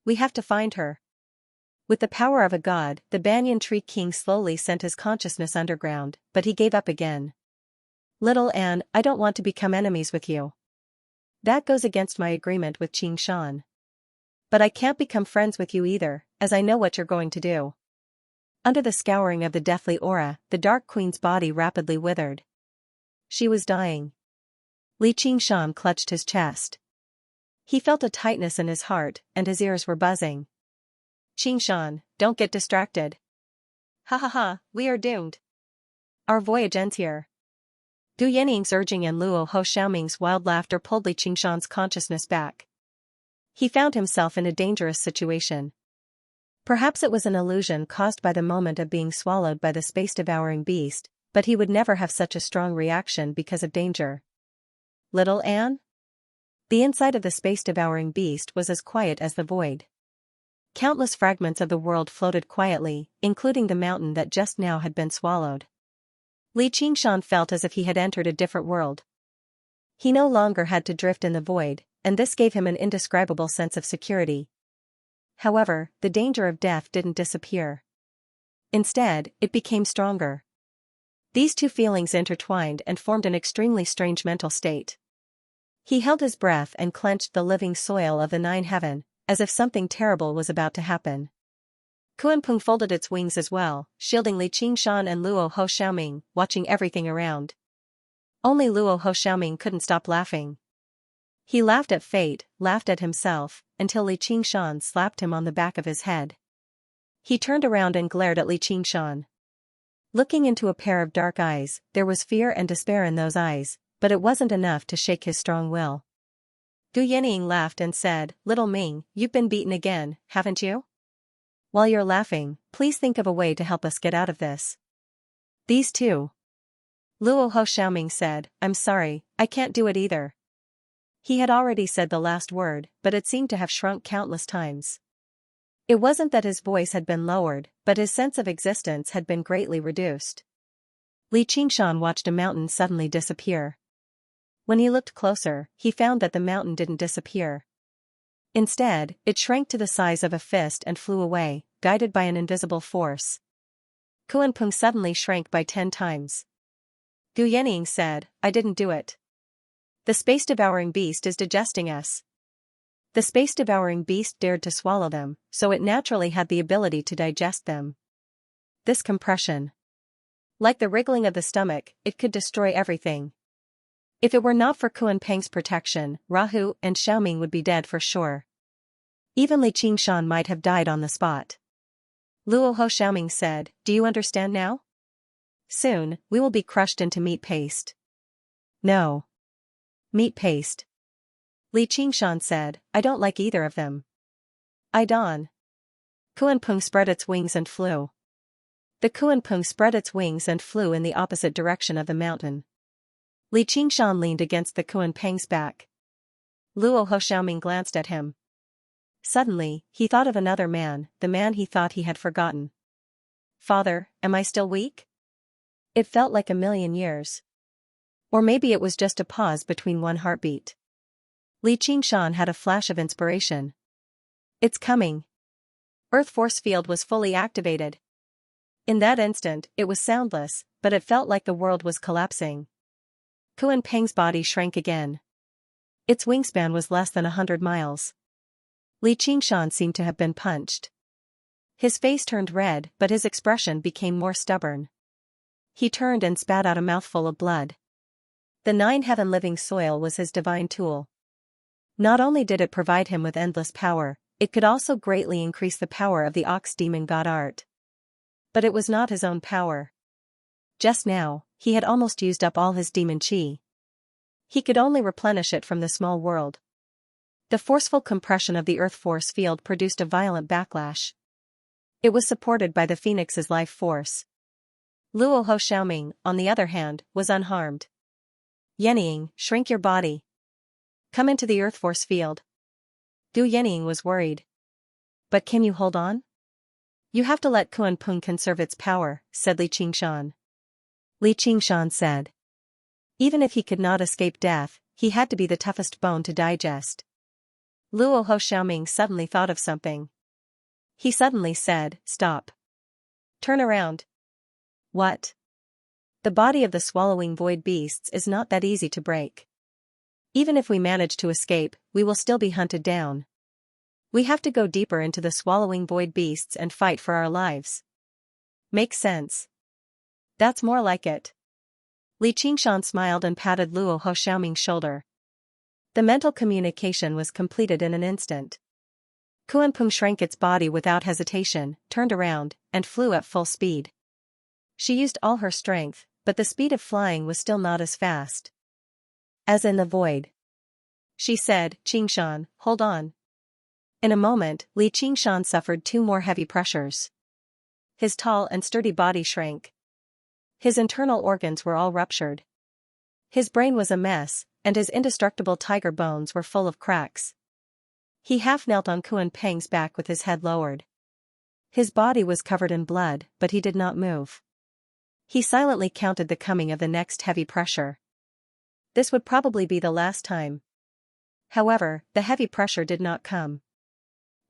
We have to find her." With the power of a god, the banyan tree king slowly sent his consciousness underground, but he gave up again. Little Anne, I don't want to become enemies with you. That goes against my agreement with Xianxia. But I can't become friends with you either, as I know what you're going to do. Under the scouring of the deathly aura, the Dark Queen's body rapidly withered. She was dying. Li Qingshan clutched his chest. He felt a tightness in his heart, and his ears were buzzing. Qingshan, don't get distracted. Ha ha ha, we are doomed. Our voyage ends here. Du Yining's urging and Luo Ho Xiaoming's wild laughter pulled Li Qingshan's consciousness back. He found himself in a dangerous situation. Perhaps it was an illusion caused by the moment of being swallowed by the space-devouring beast, but he would never have such a strong reaction because of danger. Little Anne? The inside of the space-devouring beast was as quiet as the void. Countless fragments of the world floated quietly, including the mountain that just now had been swallowed. Li Qingshan felt as if he had entered a different world. He no longer had to drift in the void, and this gave him an indescribable sense of security. However, the danger of death didn't disappear. Instead, it became stronger. These two feelings intertwined and formed an extremely strange mental state. He held his breath and clenched the living soil of the Nine Heaven, as if something terrible was about to happen. Kuan-Pung folded its wings as well, shielding Li Qingshan and Luo Ho Xiaoming, watching everything around. Only Luo Ho Xiaoming couldn't stop laughing. He laughed at fate, laughed at himself, until Li Qingshan slapped him on the back of his head. He turned around and glared at Li Qingshan. Looking into a pair of dark eyes, there was fear and despair in those eyes, but it wasn't enough to shake his strong will. Du Yining laughed and said, "Little Ming, you've been beaten again, haven't you? While you're laughing, please think of a way to help us get out of this." These two. Luo Ho Xiaoming said, "I'm sorry, I can't do it either." He had already said the last word, but it seemed to have shrunk countless times. It wasn't that his voice had been lowered, but his sense of existence had been greatly reduced. Li Qingshan watched a mountain suddenly disappear. When he looked closer, he found that the mountain didn't disappear. Instead, it shrank to the size of a fist and flew away, guided by an invisible force. Kuan-Pung suddenly shrank by 10 times. Du Yining said, "I didn't do it. The space-devouring beast is digesting us." The space-devouring beast dared to swallow them, so it naturally had the ability to digest them. This compression. Like the wriggling of the stomach, it could destroy everything. If it were not for Kuan-Peng's protection, Rahu and Xiaoming would be dead for sure. Even Li Qingshan might have died on the spot. Luo Ho Xiaoming said, "Do you understand now? Soon, we will be crushed into meat paste." "No. Meat paste." Li Qingshan said, "I don't like either of them." "I don't." Kuan-Pung spread its wings and flew. The Kuan-Pung spread its wings and flew in the opposite direction of the mountain. Li Qingshan leaned against the Kuan-Peng's back. Luo Ho Xiaoming glanced at him. Suddenly, he thought of another man, the man he thought he had forgotten. "Father, am I still weak?" It felt like a million years. Or maybe it was just a pause between one heartbeat. Li Qingshan had a flash of inspiration. "It's coming." Earth force field was fully activated. In that instant, it was soundless, but it felt like the world was collapsing. Kuan-Peng's body shrank again. Its wingspan was less than 100 miles. Li Qingshan seemed to have been punched. His face turned red, but his expression became more stubborn. He turned and spat out a mouthful of blood. The Nine Heaven living soil was his divine tool. Not only did it provide him with endless power, it could also greatly increase the power of the ox demon god Art. But it was not his own power. Just now, he had almost used up all his demon chi. He could only replenish it from the small world. The forceful compression of the earth force field produced a violent backlash. It was supported by the phoenix's life force. Luo Ho Xiaoming, on the other hand, was unharmed. "Yening, shrink your body. Come into the earth force field." Du Yening was worried. "But can you hold on?" "You have to let Kuan-Pung conserve its power," said Li Qingshan. Li Qingshan said. Even if he could not escape death, he had to be the toughest bone to digest. Luo Ho Xiaoming suddenly thought of something. He suddenly said, "Stop. Turn around." "What?" The body of the swallowing void beasts is not that easy to break. Even if we manage to escape, we will still be hunted down. We have to go deeper into the swallowing void beasts and fight for our lives. Makes sense. That's more like it. Li Qingshan smiled and patted Luo Ho Xiaoming's shoulder. The mental communication was completed in an instant. Kuan-Pung shrank its body without hesitation, turned around, and flew at full speed. She used all her strength, but the speed of flying was still not as fast as in the void. She said, "Qingshan, hold on." In a moment, Li Qingshan suffered 2 more heavy pressures. His tall and sturdy body shrank. His internal organs were all ruptured. His brain was a mess, and his indestructible tiger bones were full of cracks. He half knelt on Kuan-Peng's back with his head lowered. His body was covered in blood, but he did not move. He silently counted the coming of the next heavy pressure. This would probably be the last time. However, the heavy pressure did not come.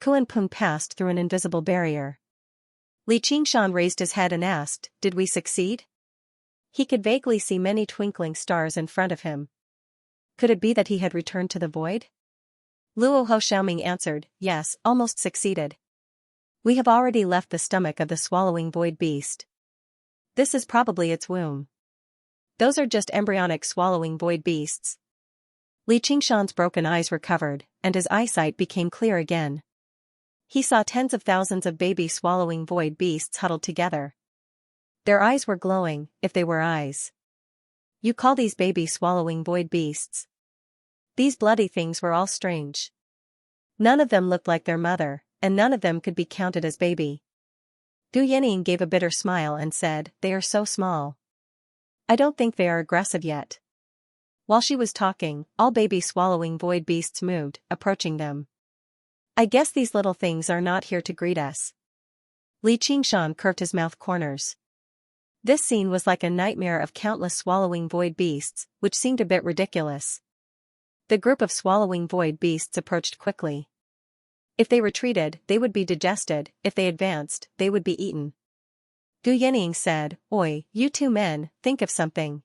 Kuan-Peng passed through an invisible barrier. Li Qingshan raised his head and asked, "Did we succeed?" He could vaguely see many twinkling stars in front of him. Could it be that he had returned to the void? Luo Ho Xiaoming answered, "Yes, almost succeeded. We have already left the stomach of the swallowing void beast. This is probably its womb. Those are just embryonic swallowing void beasts." Li Qingshan's broken eyes recovered, and his eyesight became clear again. He saw tens of thousands of baby swallowing void beasts huddled together. Their eyes were glowing, if they were eyes. You call these baby swallowing void beasts? These bloody things were all strange. None of them looked like their mother, and none of them could be counted as baby. Du Yanning gave a bitter smile and said, "They are so small. I don't think they are aggressive yet." While she was talking, all baby swallowing void beasts moved, approaching them. "I guess these little things are not here to greet us." Li Qingshan curved his mouth corners. This scene was like a nightmare of countless swallowing void beasts, which seemed a bit ridiculous. The group of swallowing void beasts approached quickly. If they retreated, they would be digested; if they advanced, they would be eaten. Du Yanning said, "Oi, you 2 men, think of something."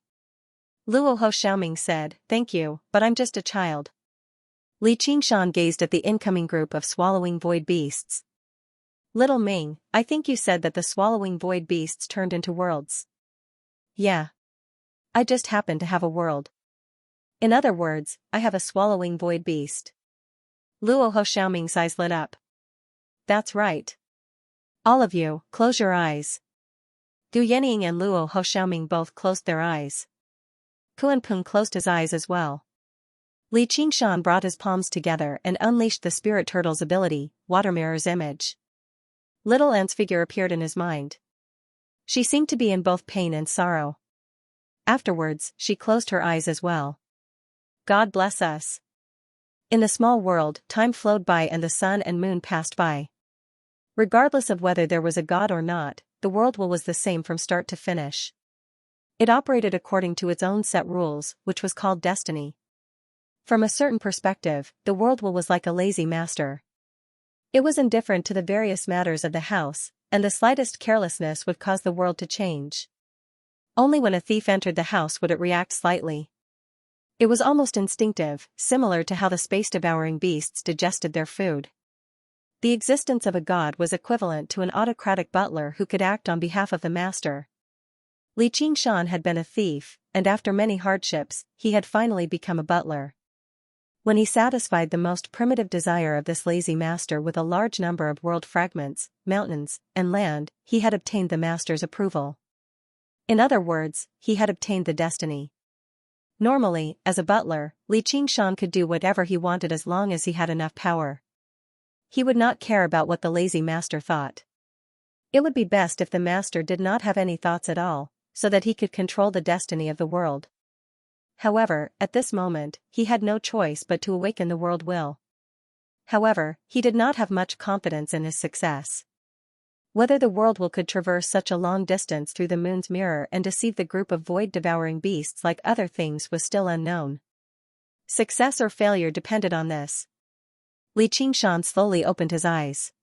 Luo Ho Xiaoming said, "Thank you, but I'm just a child." Li Qingshan gazed at the incoming group of swallowing void beasts. "Little Ming, I think you said that the swallowing void beasts turned into worlds." "Yeah. I just happen to have a world. In other words, I have a swallowing void beast." Luo Ho Xiaoming's eyes lit up. "That's right. All of you, close your eyes." Du Yanning and Luo Ho Xiaoming both closed their eyes. Kuan-Peng closed his eyes as well. Li Qingshan brought his palms together and unleashed the spirit turtle's ability, Water Mirror's image. Little Ant's figure appeared in his mind. She seemed to be in both pain and sorrow. Afterwards, she closed her eyes as well. God bless us. In the small world, time flowed by and the sun and moon passed by. Regardless of whether there was a god or not, the world was the same from start to finish. It operated according to its own set rules, which was called destiny. From a certain perspective, the world was like a lazy master. It was indifferent to the various matters of the house, and the slightest carelessness would cause the world to change. Only when a thief entered the house would it react slightly. It was almost instinctive, similar to how the space-devouring beasts digested their food. The existence of a god was equivalent to an autocratic butler who could act on behalf of the master. Li Qingshan had been a thief, and after many hardships, he had finally become a butler. When he satisfied the most primitive desire of this lazy master with a large number of world fragments, mountains, and land, he had obtained the master's approval. In other words, he had obtained the destiny. Normally, as a butler, Li Qingshan could do whatever he wanted as long as he had enough power. He would not care about what the lazy master thought. It would be best if the master did not have any thoughts at all, so that he could control the destiny of the world. However, at this moment, he had no choice but to awaken the world will. However, he did not have much confidence in his success. Whether the world will could traverse such a long distance through the moon's mirror and deceive the group of void-devouring beasts like other things was still unknown. Success or failure depended on this. Li Qingshan slowly opened his eyes.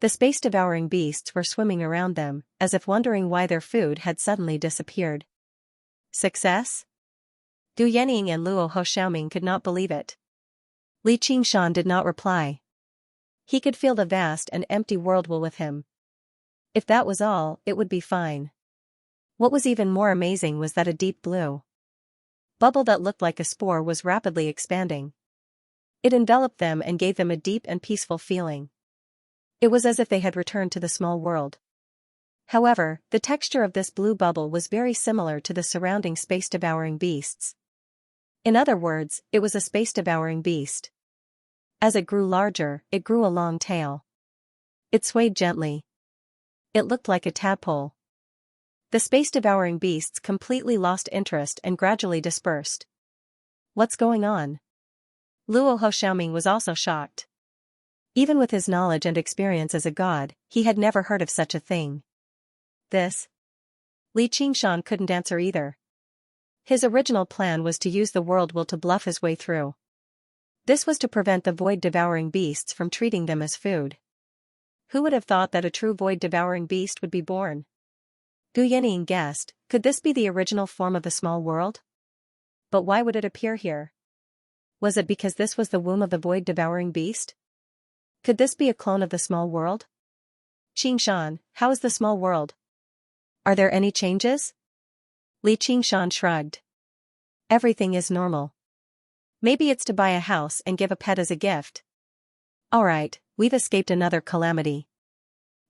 The space-devouring beasts were swimming around them, as if wondering why their food had suddenly disappeared. Success? Gu Yanning and Luo Hoshaoming could not believe it. Li Qingshan did not reply. He could feel the vast and empty world with him. If that was all, it would be fine. What was even more amazing was that a deep blue bubble that looked like a spore was rapidly expanding. It enveloped them and gave them a deep and peaceful feeling. It was as if they had returned to the small world. However, the texture of this blue bubble was very similar to the surrounding space-devouring beasts. In other words, it was a space-devouring beast. As it grew larger, it grew a long tail. It swayed gently. It looked like a tadpole. The space-devouring beasts completely lost interest and gradually dispersed. What's going on? Luo Hoshaoming was also shocked. Even with his knowledge and experience as a god, he had never heard of such a thing. This? Li Qingshan couldn't answer either. His original plan was to use the world will to bluff his way through. This was to prevent the void-devouring beasts from treating them as food. Who would have thought that a true void-devouring beast would be born? Gu Yanning guessed, could this be the original form of the small world? But why would it appear here? Was it because this was the womb of the void-devouring beast? Could this be a clone of the small world? Qingshan, how is the small world? Are there any changes? Li Qingshan shrugged. Everything is normal. Maybe it's to buy a house and give a pet as a gift. Alright, we've escaped another calamity.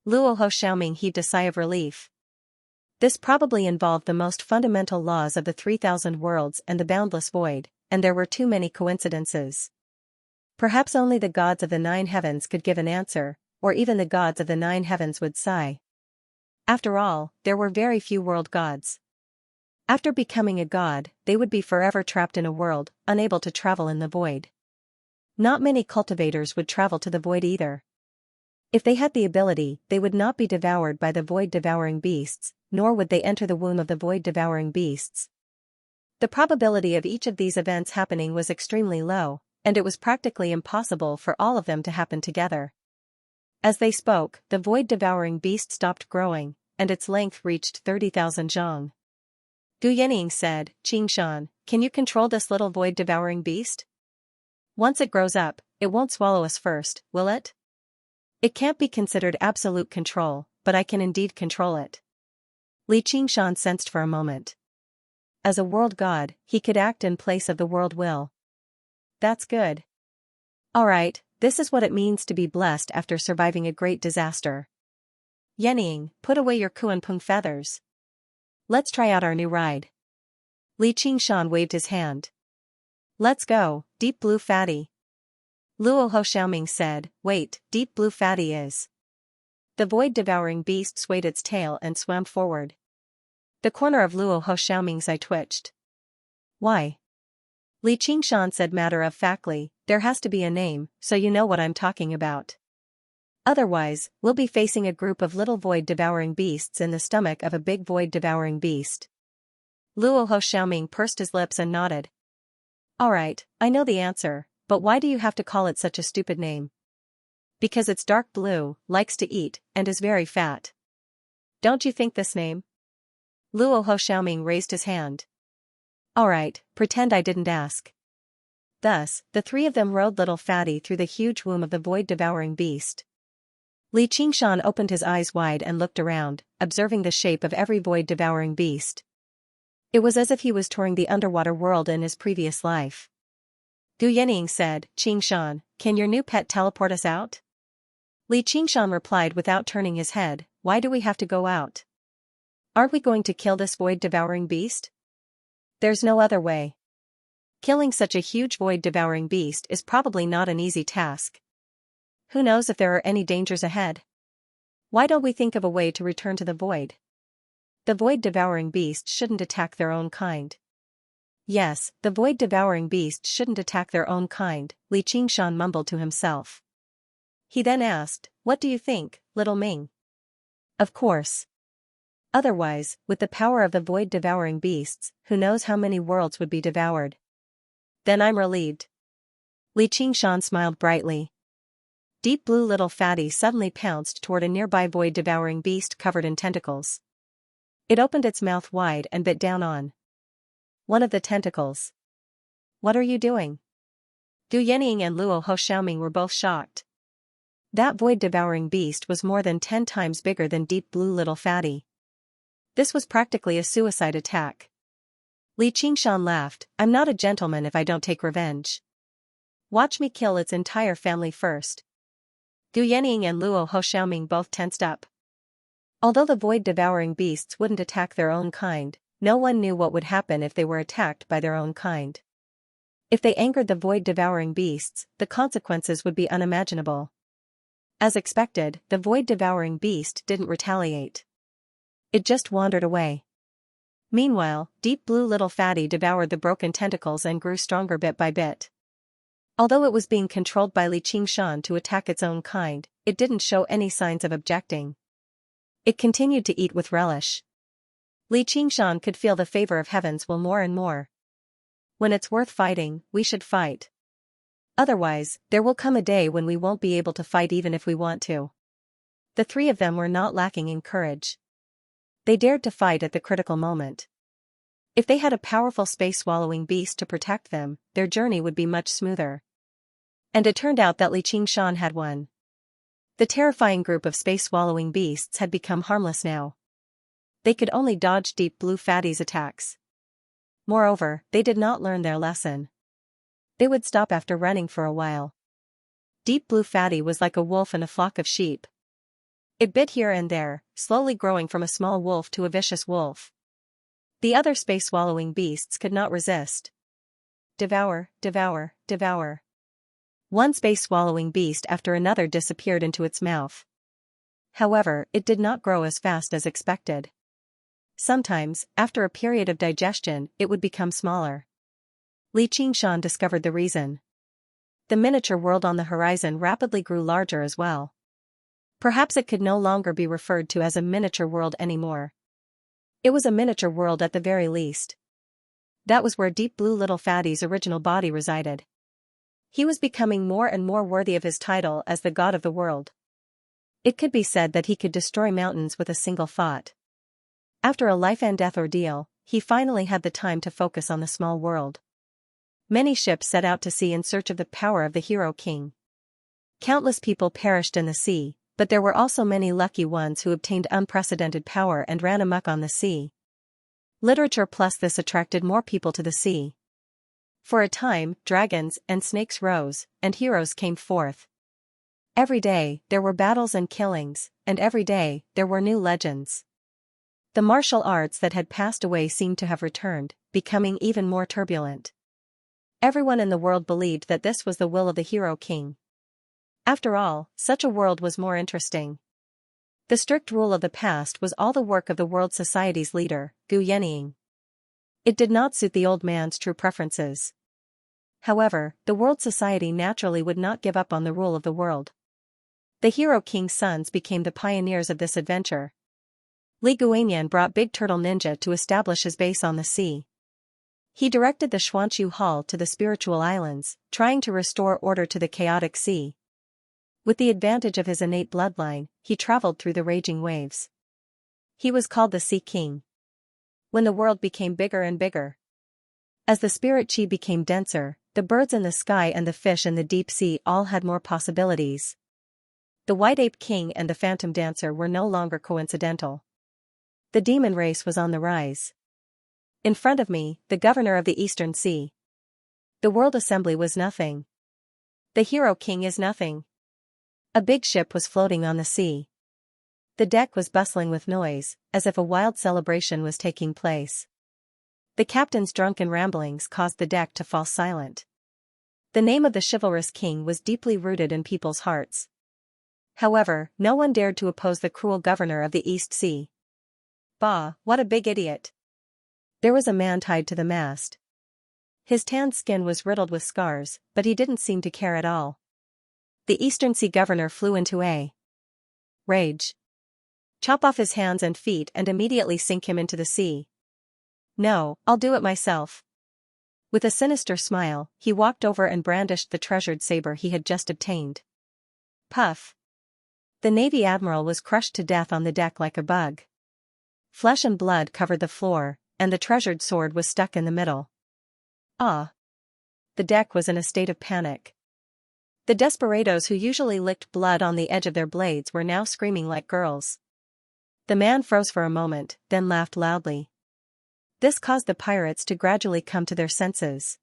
Luo Hoshaoming heaved a sigh of relief. This probably involved the most fundamental laws of the 3,000 worlds and the boundless void, and there were too many coincidences. Perhaps only the gods of the 9 heavens could give an answer, or even the gods of the 9 heavens would sigh. After all, there were very few world gods. After becoming a god, they would be forever trapped in a world, unable to travel in the void. Not many cultivators would travel to the void either. If they had the ability, they would not be devoured by the void-devouring beasts, nor would they enter the womb of the void-devouring beasts. The probability of each of these events happening was extremely low, and it was practically impossible for all of them to happen together. As they spoke, the void-devouring beast stopped growing, and its length reached 30,000 zhang. Gu Yanning said, Qingshan, can you control this little void-devouring beast? Once it grows up, it won't swallow us first, will it? It can't be considered absolute control, but I can indeed control it. Li Qingshan sensed for a moment. As a world god, he could act in place of the world will. That's good. Alright, this is what it means to be blessed after surviving a great disaster. Yanning, put away your Kuanping feathers. Let's try out our new ride. Li Qingshan waved his hand. Let's go, Deep Blue Fatty. Luo Hoshaoming said, wait, Deep Blue Fatty is. The void-devouring beast swayed its tail and swam forward. The corner of Luo Hoshaoming's eye twitched. Why? Li Qingshan said matter-of-factly, there has to be a name, so you know what I'm talking about. Otherwise, we'll be facing a group of little void-devouring beasts in the stomach of a big void-devouring beast. Luo Hoshaoming pursed his lips and nodded. Alright, I know the answer, but why do you have to call it such a stupid name? Because it's dark blue, likes to eat, and is very fat. Don't you think this name? Luo Hoshaoming raised his hand. Alright, pretend I didn't ask. Thus, the 3 of them rode little Fatty through the huge womb of the void-devouring beast. Li Qingshan opened his eyes wide and looked around, observing the shape of every void-devouring beast. It was as if he was touring the underwater world in his previous life. Gu Yanning said, Qingshan, can your new pet teleport us out? Li Qingshan replied without turning his head, why do we have to go out? Aren't we going to kill this void-devouring beast? There's no other way. Killing such a huge void-devouring beast is probably not an easy task. Who knows if there are any dangers ahead? Why don't we think of a way to return to the void? The void-devouring beast shouldn't attack their own kind. Yes, the void-devouring beast shouldn't attack their own kind, Li Qingshan mumbled to himself. He then asked, what do you think, little Ming? Of course. Otherwise, with the power of the void-devouring beasts, who knows how many worlds would be devoured. Then I'm relieved. Li Qingshan smiled brightly. Deep Blue Little Fatty suddenly pounced toward a nearby void-devouring beast covered in tentacles. It opened its mouth wide and bit down on One of the tentacles. What are you doing? Gu Yenying and Luo Ho Xiaoming were both shocked. That void-devouring beast was more than 10 times bigger than Deep Blue Little Fatty. This was practically a suicide attack. Li Qingshan laughed, "I'm not a gentleman if I don't take revenge. Watch me kill its entire family first." Gu Yenying and Luo Ho Xiaoming both tensed up. Although the void-devouring beasts wouldn't attack their own kind, no one knew what would happen if they were attacked by their own kind. If they angered the void-devouring beasts, the consequences would be unimaginable. As expected, the void-devouring beast didn't retaliate. It just wandered away. Meanwhile, Deep Blue Little Fatty devoured the broken tentacles and grew stronger bit by bit. Although it was being controlled by Li Qingshan to attack its own kind, it didn't show any signs of objecting. It continued to eat with relish. Li Qingshan could feel the favor of heavens will more and more. When it's worth fighting, we should fight. Otherwise, there will come a day when we won't be able to fight even if we want to. The three of them were not lacking in courage. They dared to fight at the critical moment. If they had a powerful space-swallowing beast to protect them, their journey would be much smoother. And it turned out that Li Qingshan had one. The terrifying group of space-swallowing beasts had become harmless now. They could only dodge Deep Blue Fatty's attacks. Moreover, they did not learn their lesson. They would stop after running for a while. Deep Blue Fatty was like a wolf in a flock of sheep. It bit here and there, slowly growing from a small wolf to a vicious wolf. The other space-swallowing beasts could not resist. Devour, devour, devour. One space-swallowing beast after another disappeared into its mouth. However, it did not grow as fast as expected. Sometimes, after a period of digestion, it would become smaller. Li Qingshan discovered the reason. The miniature world on the horizon rapidly grew larger as well. Perhaps it could no longer be referred to as a miniature world anymore. It was a miniature world at the very least. That was where Deep Blue Little Fatty's original body resided. He was becoming more and more worthy of his title as the god of the world. It could be said that he could destroy mountains with a single thought. After a life-and-death ordeal, he finally had the time to focus on the small world. Many ships set out to sea in search of the power of the Hero King. Countless people perished in the sea, but there were also many lucky ones who obtained unprecedented power and ran amok on the sea. Literature plus this attracted more people to the sea. For a time, dragons and snakes rose, and heroes came forth. Every day, there were battles and killings, and every day, there were new legends. The martial arts that had passed away seemed to have returned, becoming even more turbulent. Everyone in the world believed that this was the will of the Hero King. After all, such a world was more interesting. The strict rule of the past was all the work of the world society's leader, Gu Yenying. It did not suit the old man's true preferences. However, the world society naturally would not give up on the rule of the world. The Hero King's sons became the pioneers of this adventure. Li Guanyan brought Big Turtle Ninja to establish his base on the sea. He directed the Xuanxia Hall to the spiritual islands, trying to restore order to the chaotic sea. With the advantage of his innate bloodline, he traveled through the raging waves. He was called the Sea King. When the world became bigger and bigger. As the spirit chi became denser, the birds in the sky and the fish in the deep sea all had more possibilities. The White Ape King and the Phantom Dancer were no longer coincidental. The demon race was on the rise. In front of me, the governor of the Eastern Sea. The World Assembly was nothing. The Hero King is nothing. A big ship was floating on the sea. The deck was bustling with noise, as if a wild celebration was taking place. The captain's drunken ramblings caused the deck to fall silent. The name of the chivalrous king was deeply rooted in people's hearts. However, no one dared to oppose the cruel governor of the East Sea. Bah, what a big idiot. There was a man tied to the mast. His tanned skin was riddled with scars, but he didn't seem to care at all. The Eastern Sea governor flew into a rage. Chop off his hands and feet and immediately sink him into the sea. No, I'll do it myself. With a sinister smile, he walked over and brandished the treasured saber he had just obtained. Puff. The Navy admiral was crushed to death on the deck like a bug. Flesh and blood covered the floor, and the treasured sword was stuck in the middle. Ah! The deck was in a state of panic. The desperados who usually licked blood on the edge of their blades were now screaming like girls. The man froze for a moment, then laughed loudly. This caused the pirates to gradually come to their senses.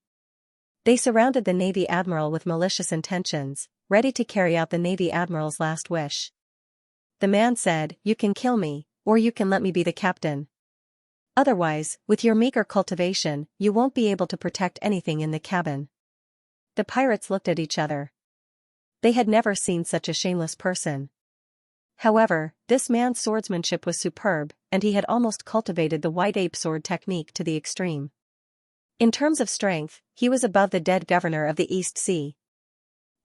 They surrounded the Navy Admiral with malicious intentions, ready to carry out the Navy Admiral's last wish. The man said, "You can kill me, or you can let me be the captain. Otherwise, with your meager cultivation, you won't be able to protect anything in the cabin." The pirates looked at each other. They had never seen such a shameless person. However, this man's swordsmanship was superb, and he had almost cultivated the white ape sword technique to the extreme. In terms of strength, he was above the dead governor of the East Sea.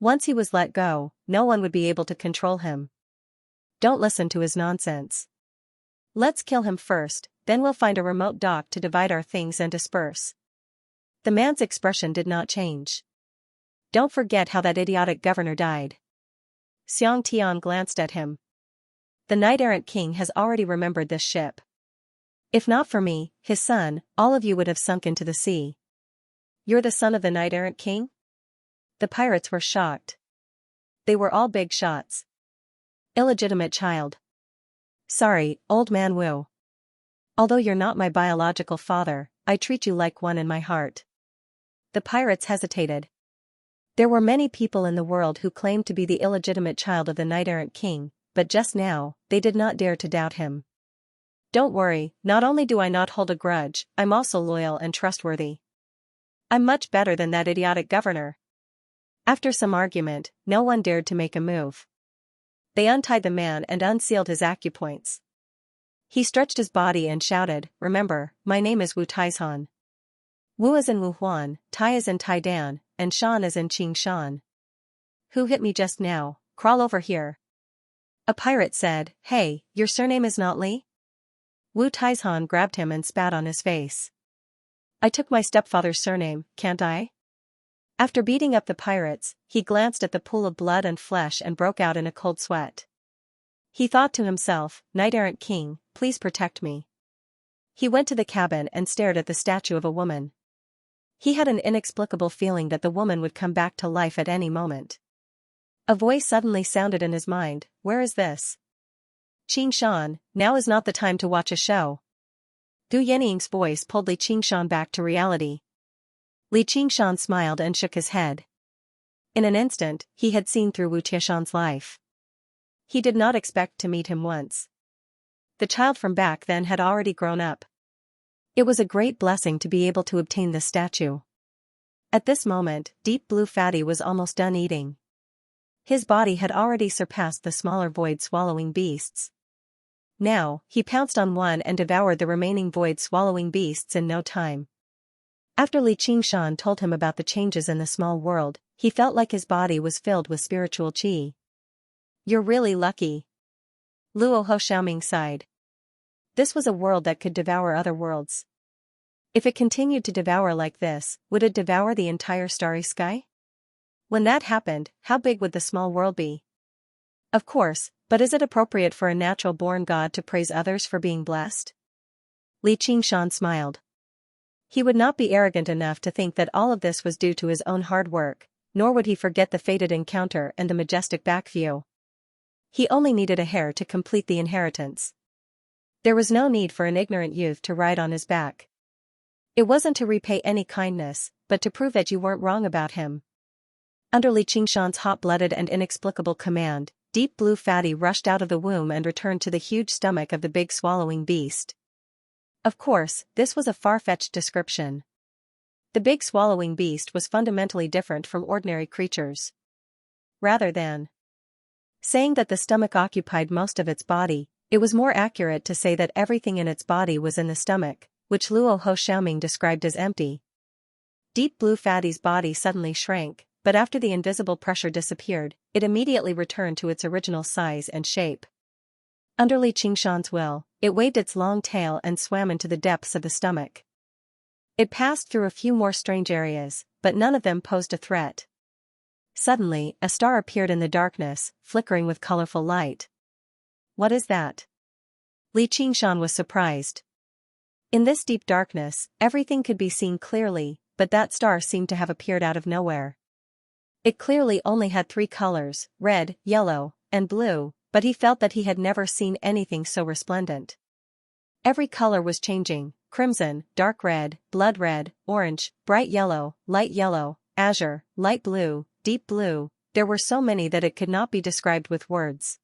Once he was let go, no one would be able to control him. Don't listen to his nonsense. Let's kill him first, then we'll find a remote dock to divide our things and disperse. The man's expression did not change. Don't forget how that idiotic governor died. Xianxia glanced at him. The knight-errant king has already remembered this ship. If not for me, his son, all of you would have sunk into the sea. You're the son of the knight-errant king? The pirates were shocked. They were all big shots. Illegitimate child. Sorry, old man Wu. Although you're not my biological father, I treat you like one in my heart. The pirates hesitated. There were many people in the world who claimed to be the illegitimate child of the knight-errant king, but just now, they did not dare to doubt him. Don't worry, not only do I not hold a grudge, I'm also loyal and trustworthy. I'm much better than that idiotic governor. After some argument, no one dared to make a move. They untied the man and unsealed his acupoints. He stretched his body and shouted, "Remember, my name is Wu Taizhan. Wu is in Wuhuan, Tai is in Taidan, and Shan is in Qingshan. Who hit me just now? Crawl over here." A pirate said, "Hey, your surname is not Li?" Wu Taizhan grabbed him and spat on his face. "I took my stepfather's surname, can't I?" After beating up the pirates, he glanced at the pool of blood and flesh and broke out in a cold sweat. He thought to himself, "Knight-errant king, please protect me." He went to the cabin and stared at the statue of a woman. He had an inexplicable feeling that the woman would come back to life at any moment. A voice suddenly sounded in his mind, "Where is this?" "Qingshan, now is not the time to watch a show." Du Yining's voice pulled Li Qingshan back to reality. Li Qingshan smiled and shook his head. In an instant, he had seen through Wu Tieshan's life. He did not expect to meet him once. The child from back then had already grown up. It was a great blessing to be able to obtain this statue. At this moment, Deep Blue Fatty was almost done eating. His body had already surpassed the smaller void-swallowing beasts. Now, he pounced on one and devoured the remaining void-swallowing beasts in no time. After Li Qingshan told him about the changes in the small world, he felt like his body was filled with spiritual qi. "You're really lucky." Luo Ho Xiaoming sighed. This was a world that could devour other worlds. If it continued to devour like this, would it devour the entire starry sky? When that happened, how big would the small world be? Of course, but is it appropriate for a natural-born god to praise others for being blessed? Li Qingshan smiled. He would not be arrogant enough to think that all of this was due to his own hard work, nor would he forget the fated encounter and the majestic back view. He only needed a heir to complete the inheritance. There was no need for an ignorant youth to ride on his back. It wasn't to repay any kindness, but to prove that you weren't wrong about him. Under Li Qingshan's hot-blooded and inexplicable command, Deep Blue Fatty rushed out of the womb and returned to the huge stomach of the big swallowing beast. Of course, this was a far-fetched description. The big swallowing beast was fundamentally different from ordinary creatures. Rather than saying that the stomach occupied most of its body, it was more accurate to say that everything in its body was in the stomach, which Luo Ho Xiaoming described as empty. Deep Blue Fatty's body suddenly shrank, but after the invisible pressure disappeared, it immediately returned to its original size and shape. Under Li Qingshan's will, it waved its long tail and swam into the depths of the stomach. It passed through a few more strange areas, but none of them posed a threat. Suddenly, a star appeared in the darkness, flickering with colorful light. "What is that?" Li Qingshan was surprised. In this deep darkness, everything could be seen clearly, but that star seemed to have appeared out of nowhere. It clearly only had 3 colors, red, yellow, and blue, but he felt that he had never seen anything so resplendent. Every color was changing: crimson, dark red, blood red, orange, bright yellow, azure, light blue, deep blue. There were so many that it could not be described with words.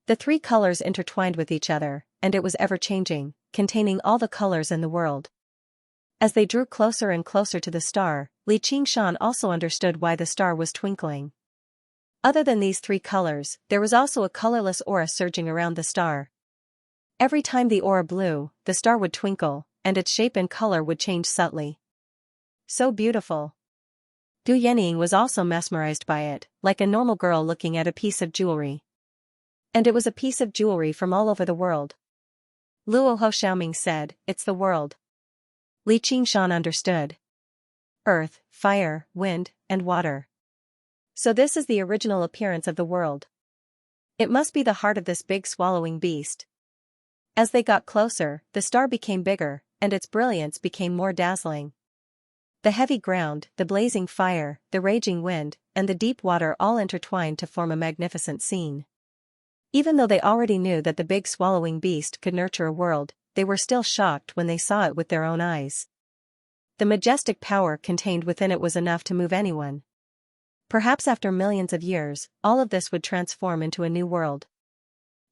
The 3 colors intertwined with each other, and it was ever-changing, containing all the colors in the world. As they drew closer and closer to the star, Xianxia also understood why the star was twinkling. Other than these 3 colors, there was also a colorless aura surging around the star. Every time the aura blew, the star would twinkle, and its shape and color would change subtly. So beautiful. Gu Yanning was also mesmerized by it, like a normal girl looking at a piece of jewelry. And it was a piece of jewelry from all over the world. Luo Ho Xiaoming said, "It's the world." Xianxia understood. Earth, fire, wind, and water. So this is the original appearance of the world. It must be the heart of this big swallowing beast. As they got closer, the star became bigger, and its brilliance became more dazzling. The heavy ground, the blazing fire, the raging wind, and the deep water all intertwined to form a magnificent scene. Even though they already knew that the big swallowing beast could nurture a world, they were still shocked when they saw it with their own eyes. The majestic power contained within it was enough to move anyone. Perhaps after millions of years, all of this would transform into a new world.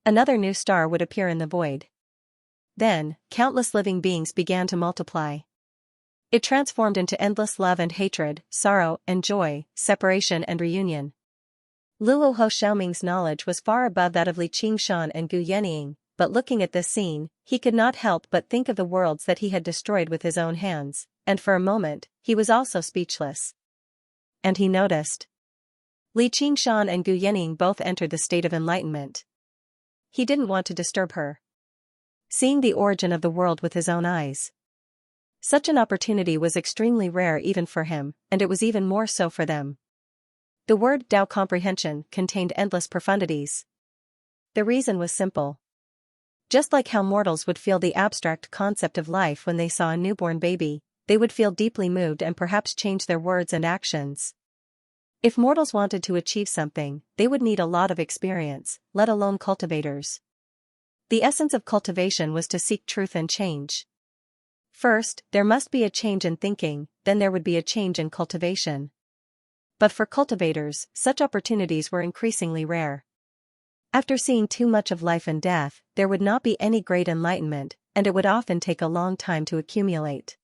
Another new star would appear in the void. Then, countless living beings began to multiply. It transformed into endless love and hatred, sorrow and joy, separation and reunion. Luo Ho Xiaoming's knowledge was far above that of Xianxia and Gu Yanning, but looking at this scene, he could not help but think of the worlds that he had destroyed with his own hands, and for a moment, he was also speechless. And he noticed. Xianxia and Gu Yanning both entered the state of enlightenment. He didn't want to disturb her. Seeing the origin of the world with his own eyes. Such an opportunity was extremely rare even for him, and it was even more so for them. The word Tao comprehension contained endless profundities. The reason was simple. Just like how mortals would feel the abstract concept of life when they saw a newborn baby, they would feel deeply moved and perhaps change their words and actions. If mortals wanted to achieve something, they would need a lot of experience, let alone cultivators. The essence of cultivation was to seek truth and change. First, there must be a change in thinking, then there would be a change in cultivation. But for cultivators, such opportunities were increasingly rare. After seeing too much of life and death, there would not be any great enlightenment, and it would often take a long time to accumulate.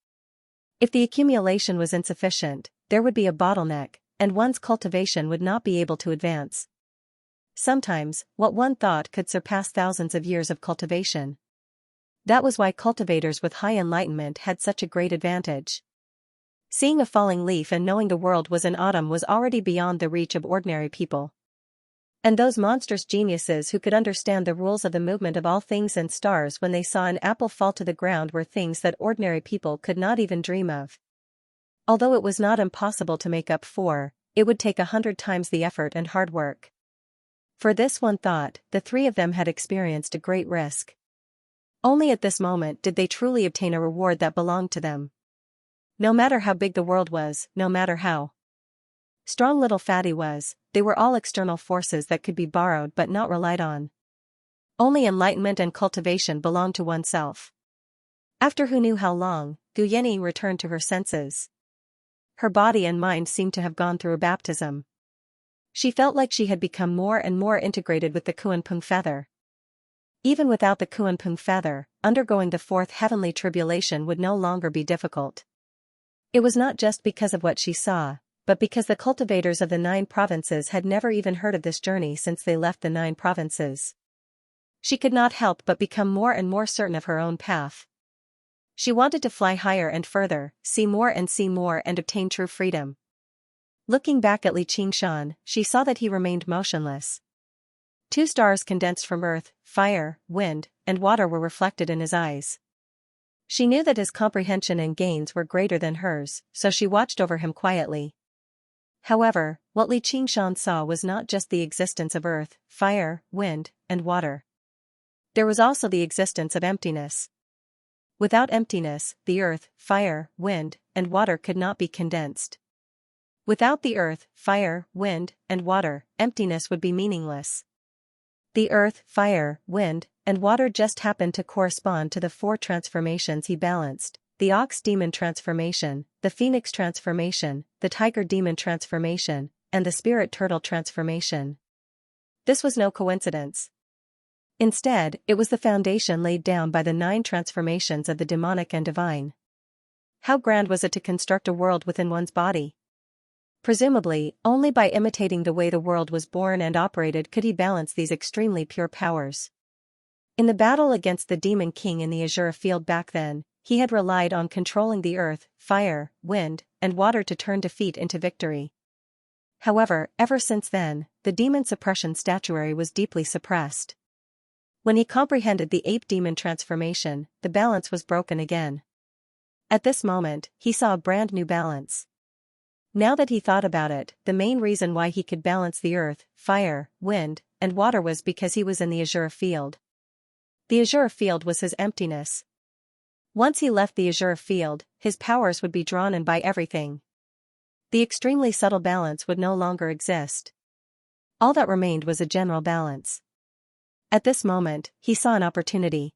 If the accumulation was insufficient, there would be a bottleneck, and one's cultivation would not be able to advance. Sometimes, what one thought could surpass thousands of years of cultivation. That was why cultivators with high enlightenment had such a great advantage. Seeing a falling leaf and knowing the world was in autumn was already beyond the reach of ordinary people. And those monstrous geniuses who could understand the rules of the movement of all things and stars when they saw an apple fall to the ground were things that ordinary people could not even dream of. Although it was not impossible to make up for, it would take 100 times the effort and hard work. For this one thought, the 3 of them had experienced a great risk. Only at this moment did they truly obtain a reward that belonged to them. No matter how big the world was, no matter how strong little Fatty was, they were all external forces that could be borrowed but not relied on. Only enlightenment and cultivation belonged to oneself. After who knew how long, Gu Yanning returned to her senses. Her body and mind seemed to have gone through a baptism. She felt like she had become more and more integrated with the Kunpeng feather. Even without the Kunpeng feather, undergoing the 4th heavenly tribulation would no longer be difficult. It was not just because of what she saw, but because the cultivators of the 9 provinces had never even heard of this journey since they left the 9 provinces. She could not help but become more and more certain of her own path. She wanted to fly higher and further, see more and obtain true freedom. Looking back at Xianxia, she saw that he remained motionless. 2 stars condensed from earth, fire, wind, and water were reflected in his eyes. She knew that his comprehension and gains were greater than hers, so she watched over him quietly. However, what Xianxia saw was not just the existence of earth, fire, wind, and water. There was also the existence of emptiness. Without emptiness, the earth, fire, wind, and water could not be condensed. Without the earth, fire, wind, and water, emptiness would be meaningless. The earth, fire, wind, and water just happened to correspond to the 4 transformations he balanced: the ox demon transformation, the phoenix transformation, the tiger demon transformation, and the spirit turtle transformation. This was no coincidence. Instead, it was the foundation laid down by the 9 transformations of the demonic and divine. How grand was it to construct a world within one's body? Presumably, only by imitating the way the world was born and operated could he balance these extremely pure powers. In the battle against the demon king in the Azure field back then, he had relied on controlling the earth, fire, wind, and water to turn defeat into victory. However, ever since then, the demon suppression statuary was deeply suppressed. When he comprehended the ape demon transformation, the balance was broken again. At this moment, he saw a brand new balance. Now that he thought about it, the main reason why he could balance the earth, fire, wind, and water was because he was in the Azure field. The Azure field was his emptiness. Once he left the Azure field, his powers would be drawn in by everything. The extremely subtle balance would no longer exist. All that remained was a general balance. At this moment, he saw an opportunity.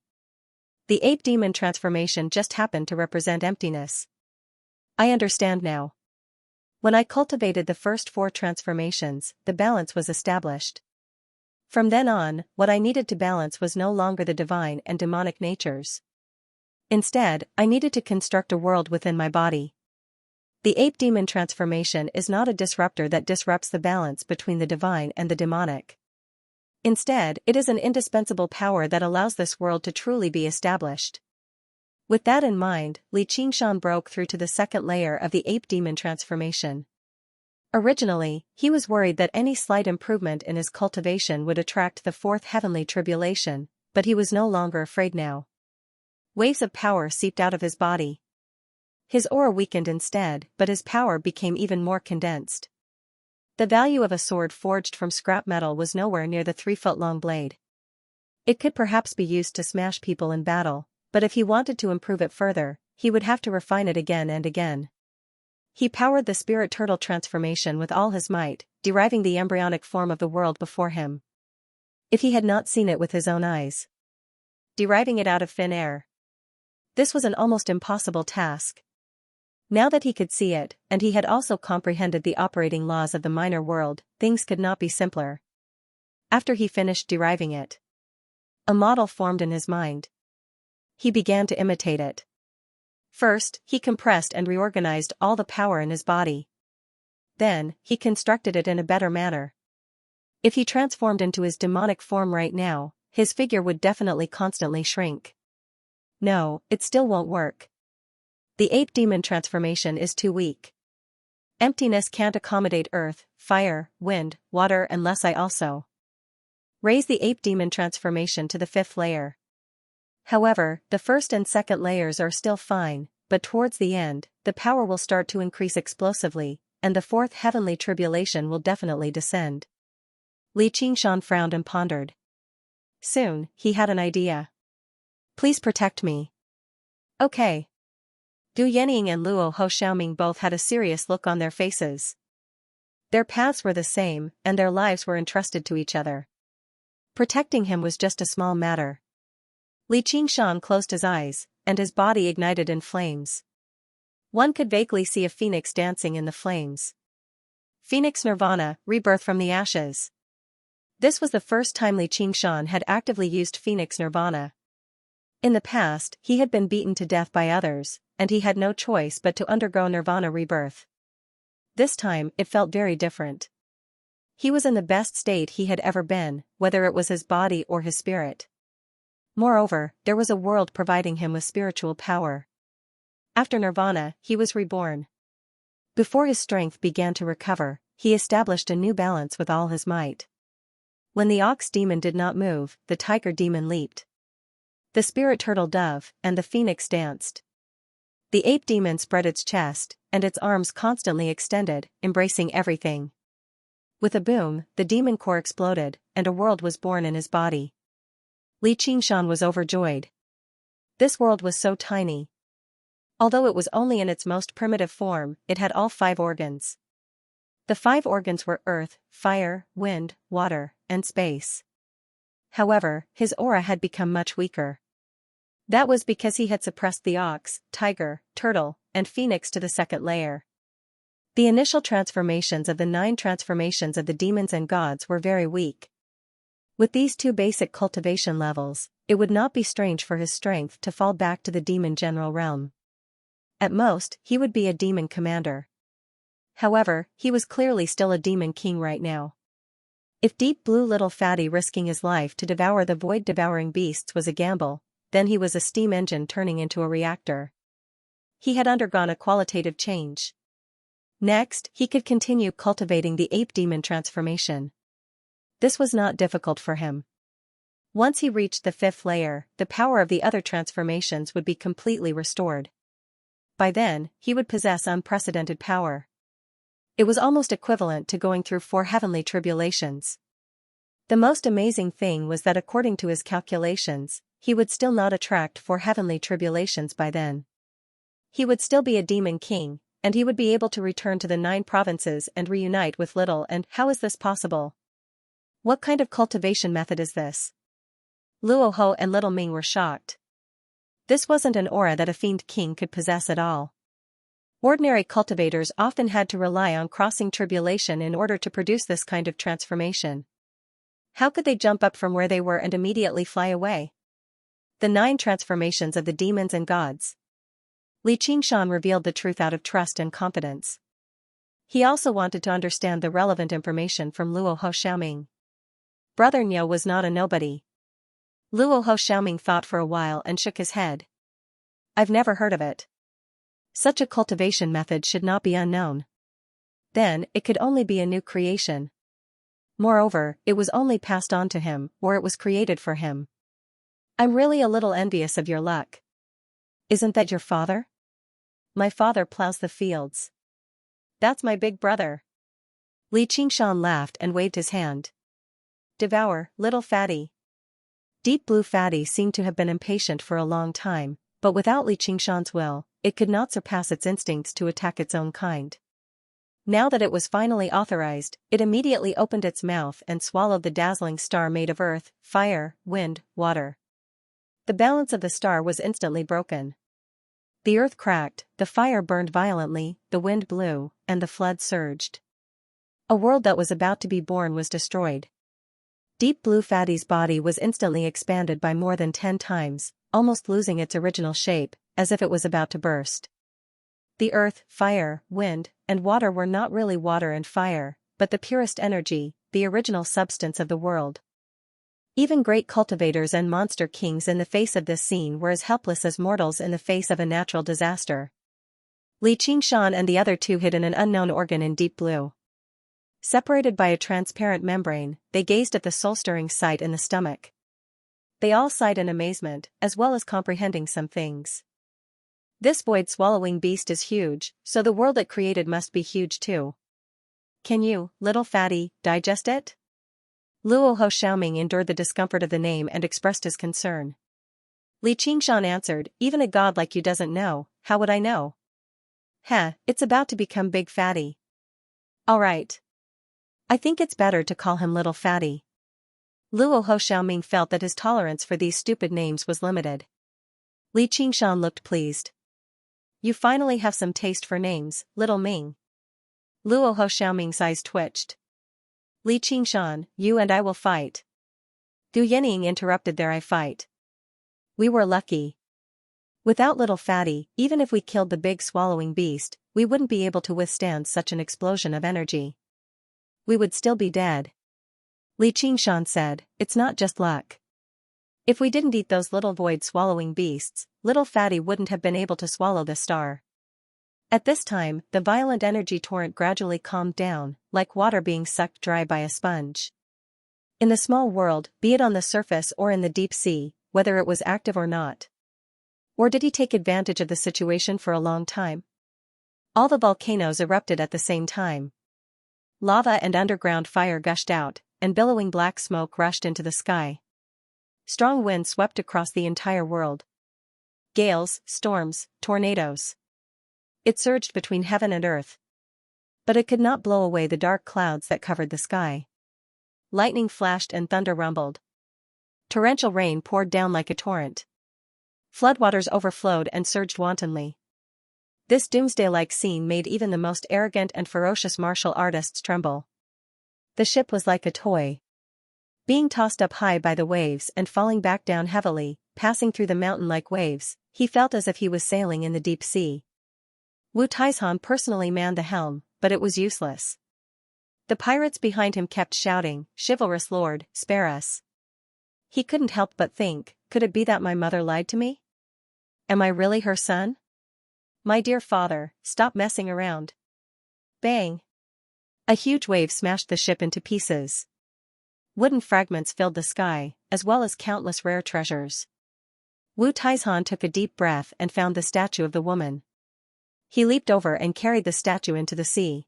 The ape demon transformation just happened to represent emptiness. I understand now. When I cultivated the first 4 transformations, the balance was established. From then on, what I needed to balance was no longer the divine and demonic natures. Instead, I needed to construct a world within my body. The ape demon transformation is not a disruptor that disrupts the balance between the divine and the demonic. Instead, it is an indispensable power that allows this world to truly be established. With that in mind, Xianxia broke through to the second layer of the ape demon transformation. Originally, he was worried that any slight improvement in his cultivation would attract the 4th heavenly tribulation, but he was no longer afraid now. Waves of power seeped out of his body. His aura weakened instead, but his power became even more condensed. The value of a sword forged from scrap metal was nowhere near the 3-foot-long blade. It could perhaps be used to smash people in battle, but if he wanted to improve it further, he would have to refine it again and again. He powered the spirit turtle transformation with all his might, deriving the embryonic form of the world before him. If he had not seen it with his own eyes. Deriving it out of thin air. This was an almost impossible task. Now that he could see it, and he had also comprehended the operating laws of the minor world, things could not be simpler. After he finished deriving it, a model formed in his mind. He began to imitate it. First, he compressed and reorganized all the power in his body. Then, he constructed it in a better manner. If he transformed into his demonic form right now, his figure would definitely constantly shrink. No, it still won't work. The ape demon transformation is too weak. Emptiness can't accommodate earth, fire, wind, water unless I also raise the ape demon transformation to the 5th layer. However, the 1st and 2nd layers are still fine, but towards the end, the power will start to increase explosively, and the 4th heavenly tribulation will definitely descend. Xianxia frowned and pondered. Soon, he had an idea. Please protect me. Okay. Du Yenying and Luo Ho Xiaoming both had a serious look on their faces. Their paths were the same, and their lives were entrusted to each other. Protecting him was just a small matter. Xianxia closed his eyes, and his body ignited in flames. One could vaguely see a phoenix dancing in the flames. Phoenix Nirvana, rebirth from the ashes. This was the first time Xianxia had actively used Phoenix Nirvana. In the past, he had been beaten to death by others, and he had no choice but to undergo Nirvana rebirth. This time, it felt very different. He was in the best state he had ever been, whether it was his body or his spirit. Moreover, there was a world providing him with spiritual power. After Nirvana, he was reborn. Before his strength began to recover, he established a new balance with all his might. When the ox demon did not move, the tiger demon leaped. The spirit turtle dove, and the phoenix danced. The ape demon spread its chest, and its arms constantly extended, embracing everything. With a boom, the demon core exploded, and a world was born in his body. Xianxia was overjoyed. This world was so tiny. Although it was only in its most primitive form, it had all 5 organs. The 5 organs were earth, fire, wind, water, and space. However, his aura had become much weaker. That was because he had suppressed the ox, tiger, turtle, and phoenix to the 2nd layer. The initial transformations of the 9 transformations of the demons and gods were very weak. With these 2 basic cultivation levels, it would not be strange for his strength to fall back to the demon general realm. At most, he would be a demon commander. However, he was clearly still a demon king right now. If Deep Blue Little Fatty risking his life to devour the void-devouring beasts was a gamble, then he was a steam engine turning into a reactor. He had undergone a qualitative change. Next, he could continue cultivating the ape demon transformation. This was not difficult for him. Once he reached the 5th layer, the power of the other transformations would be completely restored. By then, he would possess unprecedented power. It was almost equivalent to going through 4 heavenly tribulations. The most amazing thing was that according to his calculations, he would still not attract 4 heavenly tribulations by then. He would still be a demon king, and he would be able to return to the 9 provinces and reunite with Little and how is this possible? What kind of cultivation method is this? Luo Ho and Little Ming were shocked. This wasn't an aura that a fiend king could possess at all. Ordinary cultivators often had to rely on crossing tribulation in order to produce this kind of transformation. How could they jump up from where they were and immediately fly away? The 9 transformations of the demons and gods. Li Qingshan revealed the truth out of trust and confidence. He also wanted to understand the relevant information from Luo Ho Xiaoming. Brother Niu was not a nobody. Luo Ho Xiaoming thought for a while and shook his head. I've never heard of it. Such a cultivation method should not be unknown. Then, it could only be a new creation. Moreover, it was only passed on to him, or it was created for him. I'm really a little envious of your luck. Isn't that your father? My father plows the fields. That's my big brother. Li Qingshan laughed and waved his hand. Devour, Little Fatty. Deep Blue Fatty seemed to have been impatient for a long time, but without Li Qingshan's will, it could not surpass its instincts to attack its own kind. Now that it was finally authorized, it immediately opened its mouth and swallowed the dazzling star made of earth, fire, wind, water. The balance of the star was instantly broken. The earth cracked, the fire burned violently, the wind blew, and the flood surged. A world that was about to be born was destroyed. Deep Blue Fatty's body was instantly expanded by more than 10 times, almost losing its original shape, as if it was about to burst. The earth, fire, wind, and water were not really water and fire, but the purest energy, the original substance of the world. Even great cultivators and monster kings in the face of this scene were as helpless as mortals in the face of a natural disaster. Li Qingshan and the other 2 hid in an unknown organ in deep blue. Separated by a transparent membrane, they gazed at the soul-stirring sight in the stomach. They all sighed in amazement, as well as comprehending some things. This void-swallowing beast is huge, so the world it created must be huge too. Can you, Little Fatty, digest it? Luo Ho Xiaoming endured the discomfort of the name and expressed his concern. Li Qingshan answered, even a god like you doesn't know, how would I know? Heh, it's about to become Big Fatty. Alright. I think it's better to call him Little Fatty. Luo Ho Xiaoming felt that his tolerance for these stupid names was limited. Li Qingshan looked pleased. You finally have some taste for names, Little Ming. Luo Ho Xiaoming's eyes twitched. Li Qingshan, you and I will fight. Du Yening interrupted their I fight. We were lucky. Without Little Fatty, even if we killed the big swallowing beast, we wouldn't be able to withstand such an explosion of energy. We would still be dead. Li Qingshan said, it's not just luck. If we didn't eat those little void-swallowing beasts, Little Fatty wouldn't have been able to swallow the star. At this time, the violent energy torrent gradually calmed down, like water being sucked dry by a sponge. In the small world, be it on the surface or in the deep sea, whether it was active or not. Or did he take advantage of the situation for a long time? All the volcanoes erupted at the same time. Lava and underground fire gushed out, and billowing black smoke rushed into the sky. Strong winds swept across the entire world. Gales, storms, tornadoes. It surged between heaven and earth. But it could not blow away the dark clouds that covered the sky. Lightning flashed and thunder rumbled. Torrential rain poured down like a torrent. Floodwaters overflowed and surged wantonly. This doomsday-like scene made even the most arrogant and ferocious martial artists tremble. The ship was like a toy, being tossed up high by the waves and falling back down heavily, passing through the mountain-like waves. He felt as if he was sailing in the deep sea. Wu Taizhan personally manned the helm, but it was useless. The pirates behind him kept shouting, "Chivalrous lord, spare us." He couldn't help but think, could it be that my mother lied to me? Am I really her son? My dear father, stop messing around. Bang! A huge wave smashed the ship into pieces. Wooden fragments filled the sky, as well as countless rare treasures. Wu Taizhan took a deep breath and found the statue of the woman. He leaped over and carried the statue into the sea.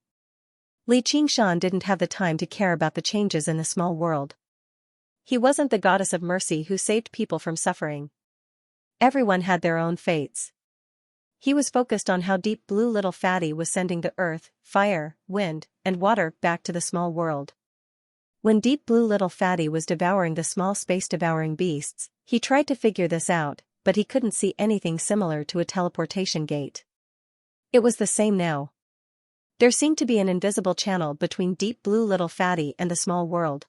Li Qingshan didn't have the time to care about the changes in the small world. He wasn't the goddess of mercy who saved people from suffering. Everyone had their own fates. He was focused on how Deep Blue Little Fatty was sending the earth, fire, wind, and water back to the small world. When Deep Blue Little Fatty was devouring the small space-devouring beasts, he tried to figure this out, but he couldn't see anything similar to a teleportation gate. It was the same now. There seemed to be an invisible channel between Deep Blue Little Fatty and the small world.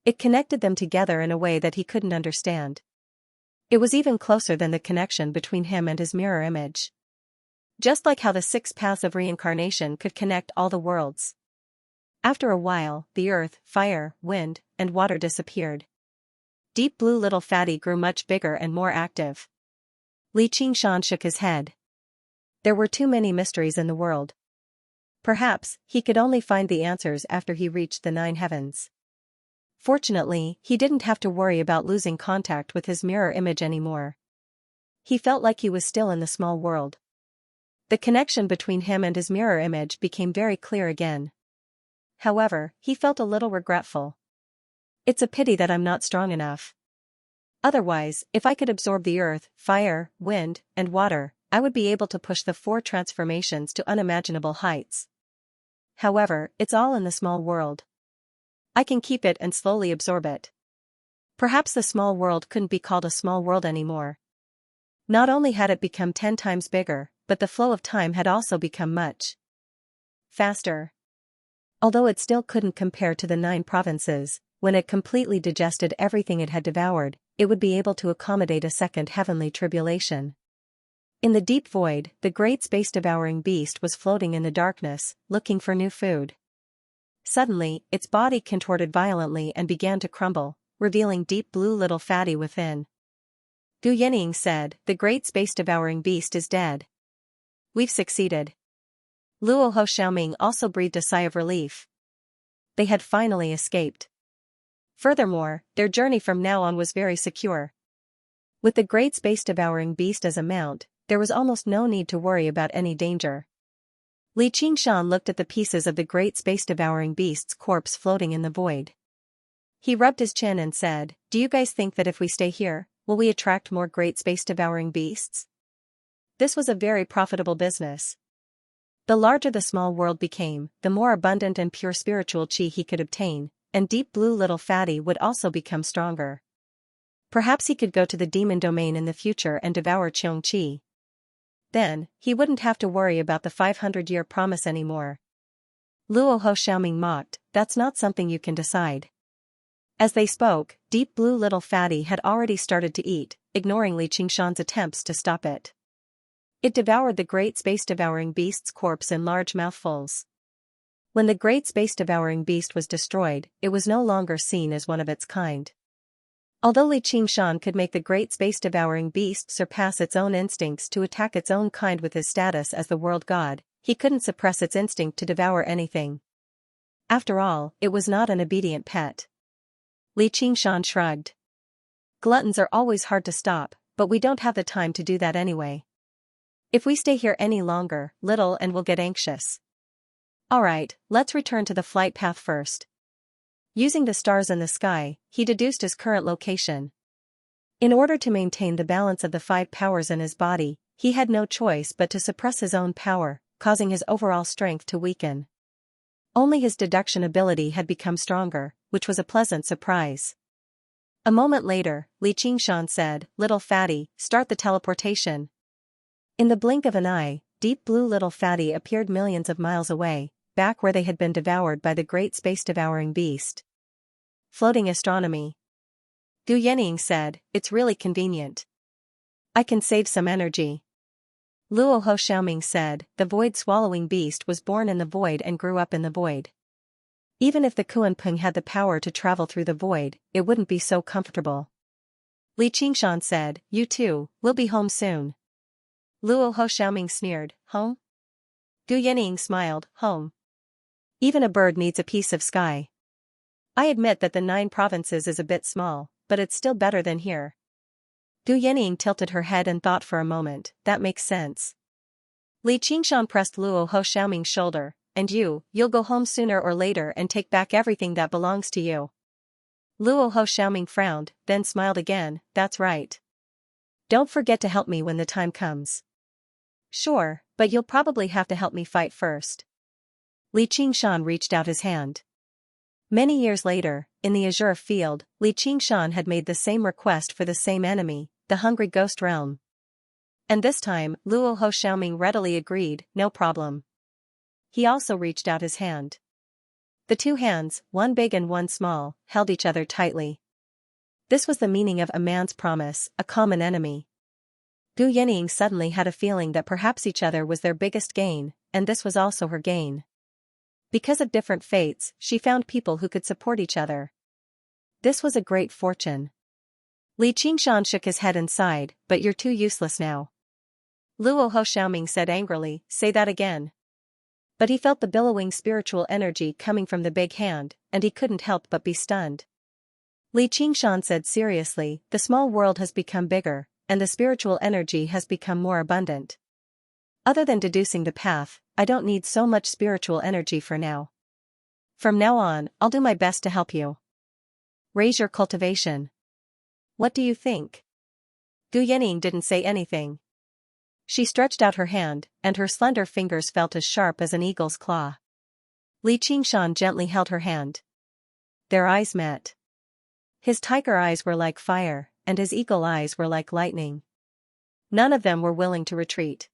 It connected them together in a way that he couldn't understand. It was even closer than the connection between him and his mirror image. Just like how the 6 paths of reincarnation could connect all the worlds. After a while, the earth, fire, wind, and water disappeared. Deep Blue Little Fatty grew much bigger and more active. Li Qingshan shook his head. There were too many mysteries in the world. Perhaps, he could only find the answers after he reached the 9 heavens. Fortunately, he didn't have to worry about losing contact with his mirror image anymore. He felt like he was still in the small world. The connection between him and his mirror image became very clear again. However, he felt a little regretful. It's a pity that I'm not strong enough. Otherwise, if I could absorb the earth, fire, wind, and water, I would be able to push the 4 transformations to unimaginable heights. However, it's all in the small world. I can keep it and slowly absorb it. Perhaps the small world couldn't be called a small world anymore. Not only had it become 10 times bigger, but the flow of time had also become much faster. Although it still couldn't compare to the 9 provinces, when it completely digested everything it had devoured, it would be able to accommodate a second heavenly tribulation. In the deep void, the great space-devouring beast was floating in the darkness, looking for new food. Suddenly, its body contorted violently and began to crumble, revealing Deep Blue Little Fatty within. Gu Yening said, "The great space-devouring beast is dead. We've succeeded." Luo Ho Xiaoming also breathed a sigh of relief. They had finally escaped. Furthermore, their journey from now on was very secure. With the great space-devouring beast as a mount, there was almost no need to worry about any danger. Li Qingshan looked at the pieces of the great space-devouring beast's corpse floating in the void. He rubbed his chin and said, "Do you guys think that if we stay here, will we attract more great space-devouring beasts?" This was a very profitable business. The larger the small world became, the more abundant and pure spiritual qi he could obtain, and Deep Blue Little Fatty would also become stronger. Perhaps he could go to the demon domain in the future and devour Qiong Qi. Then, he wouldn't have to worry about the 500-year promise anymore. Luo Ho Xiaoming mocked, "That's not something you can decide." As they spoke, Deep Blue Little Fatty had already started to eat, ignoring Li Qingshan's attempts to stop it. It devoured the great space-devouring beast's corpse in large mouthfuls. When the great space-devouring beast was destroyed, it was no longer seen as one of its kind. Although Li Qingshan could make the great space-devouring beast surpass its own instincts to attack its own kind with his status as the world god, he couldn't suppress its instinct to devour anything. After all, it was not an obedient pet. Li Qingshan shrugged. Gluttons are always hard to stop, but we don't have the time to do that anyway. If we stay here any longer, little and will get anxious. Alright, let's return to the flight path first. Using the stars in the sky, he deduced his current location. In order to maintain the balance of the 5 powers in his body, he had no choice but to suppress his own power, causing his overall strength to weaken. Only his deduction ability had become stronger, which was a pleasant surprise. A moment later, Xianxia said, "Little fatty, start the teleportation." In the blink of an eye, Deep Blue Little Fatty appeared millions of miles away, back where they had been devoured by the great space-devouring beast. Floating astronomy. Gu Yening said, "It's really convenient. I can save some energy." Luo Ho Xiaoming said, "The void-swallowing beast was born in the void and grew up in the void. Even if the Kuanping had the power to travel through the void, it wouldn't be so comfortable." Xianxia said, "You too, we'll be home soon." Luo Ho Xiaoming sneered, "Home?" Gu Yening smiled, "Home. Even a bird needs a piece of sky. I admit that the 9 provinces is a bit small, but it's still better than here." Gu Yening tilted her head and thought for a moment, "That makes sense." Xianxia pressed Luo Ho Xiaoming's shoulder, "And you'll go home sooner or later and take back everything that belongs to you." Luo Ho Xiaoming frowned, then smiled again, "That's right. Don't forget to help me when the time comes." "Sure, but you'll probably have to help me fight first." Xianxia reached out his hand. Many years later, in the Azure Field, Xianxia had made the same request for the same enemy, the Hungry Ghost Realm. And this time, Luo Ho Xiaoming readily agreed, "No problem." He also reached out his hand. The 2 hands, one big and one small, held each other tightly. This was the meaning of a man's promise, a common enemy. Gu Yening suddenly had a feeling that perhaps each other was their biggest gain, and this was also her gain. Because of different fates, she found people who could support each other. This was a great fortune. Xianxia shook his head and sighed, "But you're too useless now." Luo Ho Xiaoming said angrily, "Say that again." But he felt the billowing spiritual energy coming from the big hand, and he couldn't help but be stunned. Xianxia said seriously, "The small world has become bigger, and the spiritual energy has become more abundant. Other than deducing the path, I don't need so much spiritual energy for now. From now on, I'll do my best to help you. Raise your cultivation. What do you think?" Gu Yening didn't say anything. She stretched out her hand, and her slender fingers felt as sharp as an eagle's claw. Xianxia gently held her hand. Their eyes met. His tiger eyes were like fire, and his eagle eyes were like lightning. None of them were willing to retreat.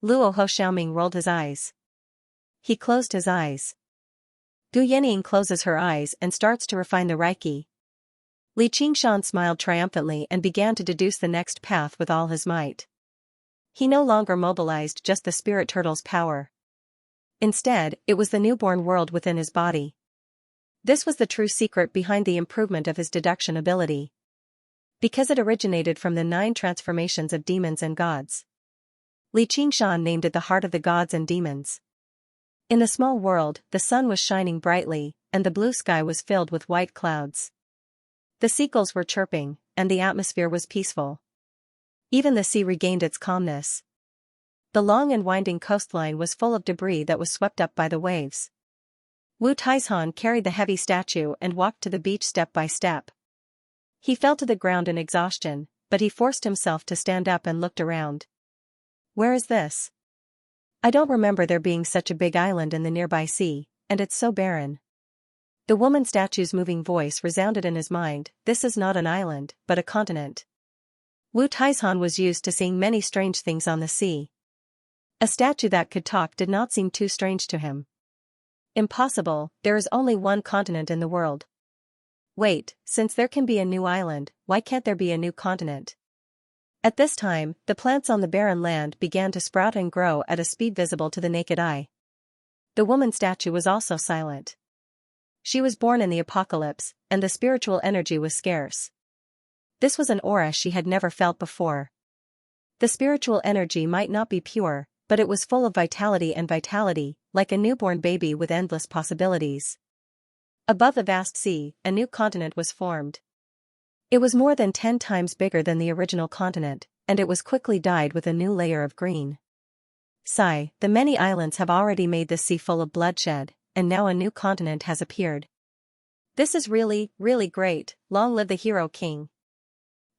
Luo Ho Xiaoming rolled his eyes. He closed his eyes. Gu Yening closes her eyes and starts to refine the Reiki. Xianxia smiled triumphantly and began to deduce the next path with all his might. He no longer mobilized just the spirit turtle's power. Instead, it was the newborn world within his body. This was the true secret behind the improvement of his deduction ability. Because it originated from the 9 transformations of demons and gods. Xianxia named it the heart of the gods and demons. In the small world, the sun was shining brightly, and the blue sky was filled with white clouds. The seagulls were chirping, and the atmosphere was peaceful. Even the sea regained its calmness. The long and winding coastline was full of debris that was swept up by the waves. Wu Taizhan carried the heavy statue and walked to the beach step by step. He fell to the ground in exhaustion, but he forced himself to stand up and looked around. "Where is this? I don't remember there being such a big island in the nearby sea, and it's so barren." The woman statue's moving voice resounded in his mind, "This is not an island, but a continent." Wu Taizhan was used to seeing many strange things on the sea. A statue that could talk did not seem too strange to him. "Impossible, there is only one continent in the world." "Wait, since there can be a new island, why can't there be a new continent?" At this time, the plants on the barren land began to sprout and grow at a speed visible to the naked eye. The woman statue was also silent. She was born in the apocalypse, and the spiritual energy was scarce. This was an aura she had never felt before. The spiritual energy might not be pure, but it was full of vitality, like a newborn baby with endless possibilities. Above the vast sea, a new continent was formed. It was more than 10 times bigger than the original continent, and it was quickly dyed with a new layer of green. Sigh, the many islands have already made this sea full of bloodshed, and now a new continent has appeared. This is really, really great, long live the hero king.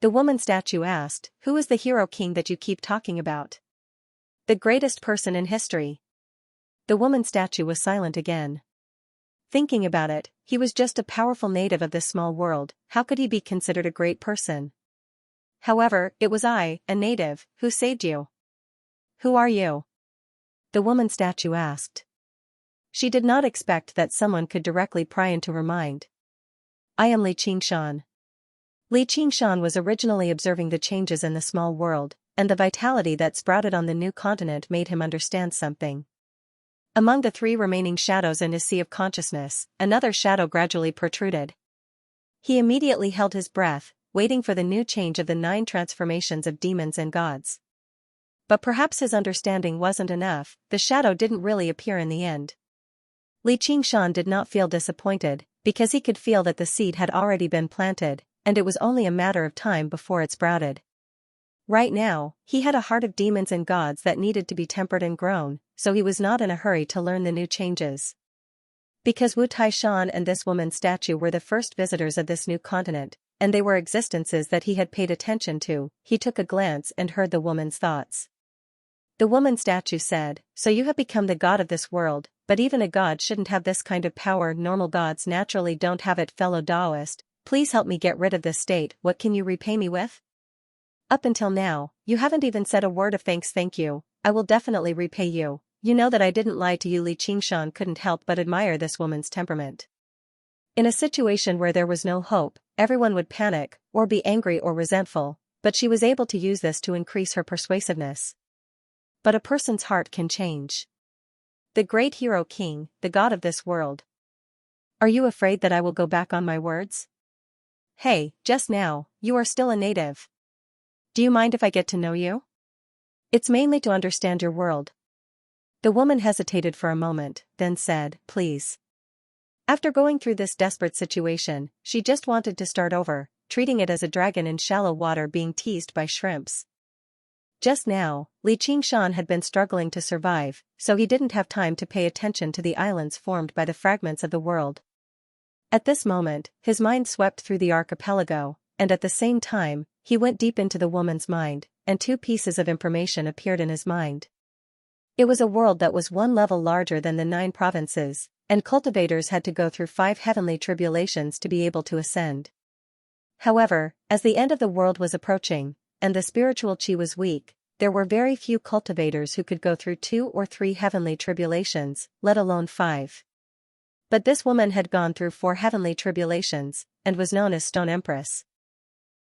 The woman statue asked, "Who is the hero king that you keep talking about?" "The greatest person in history." The woman statue was silent again. Thinking about it, he was just a powerful native of this small world. How could he be considered a great person? However, it was I, a native, who saved you. "Who are you?" the woman statue asked. She did not expect that someone could directly pry into her mind. "I am Xianxia." Xianxia was originally observing the changes in the small world, and the vitality that sprouted on the new continent made him understand something. Among the 3 remaining shadows in his sea of consciousness, another shadow gradually protruded. He immediately held his breath, waiting for the new change of the 9 transformations of demons and gods. But perhaps his understanding wasn't enough. The shadow didn't really appear in the end. Xianxia did not feel disappointed, because he could feel that the seed had already been planted, and it was only a matter of time before it sprouted. Right now, he had a heart of demons and gods that needed to be tempered and grown, so he was not in a hurry to learn the new changes. Because Wu Taishan and this woman's statue were the first visitors of this new continent, and they were existences that he had paid attention to, he took a glance and heard the woman's thoughts. The woman statue said, "So you have become the god of this world, but even a god shouldn't have this kind of power. Normal gods naturally don't have it. Fellow Taoist, please help me get rid of this state. What can you repay me with?" "Up until now, you haven't even said a word of thanks." "Thank you, I will definitely repay you. You know that I didn't lie to you." Xianxia couldn't help but admire this woman's temperament. In a situation where there was no hope, everyone would panic, or be angry or resentful, but she was able to use this to increase her persuasiveness. But a person's heart can change. The great hero king, the god of this world. Are you afraid that I will go back on my words? Hey, just now, you are still a native. Do you mind if I get to know you? It's mainly to understand your world. The woman hesitated for a moment, then said, "Please." After going through this desperate situation, she just wanted to start over, treating it as a dragon in shallow water being teased by shrimps. Just now, Xianxia had been struggling to survive, so he didn't have time to pay attention to the islands formed by the fragments of the world. At this moment, his mind swept through the archipelago, and at the same time, he went deep into the woman's mind, and 2 pieces of information appeared in his mind. It was a world that was 1 level larger than the 9 provinces, and cultivators had to go through 5 heavenly tribulations to be able to ascend. However, as the end of the world was approaching, and the spiritual chi was weak, there were very few cultivators who could go through 2 or 3 heavenly tribulations, let alone 5. But this woman had gone through 4 heavenly tribulations, and was known as Stone Empress.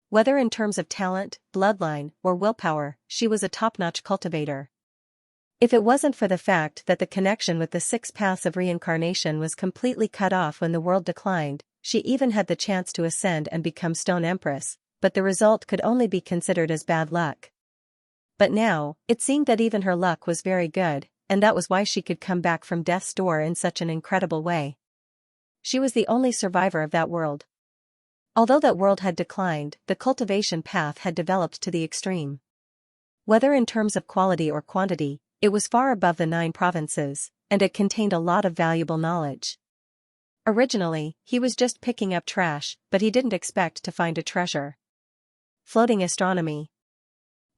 Whether in terms of talent, bloodline, or willpower, she was a top-notch cultivator. If it wasn't for the fact that the connection with the 6 paths of reincarnation was completely cut off when the world declined, she even had the chance to ascend and become Stone Empress, but the result could only be considered as bad luck. But now, it seemed that even her luck was very good, and that was why she could come back from death's door in such an incredible way. She was the only survivor of that world. Although that world had declined, the cultivation path had developed to the extreme. Whether in terms of quality or quantity, it was far above the 9 provinces, and it contained a lot of valuable knowledge. Originally, he was just picking up trash, but he didn't expect to find a treasure. Floating astronomy.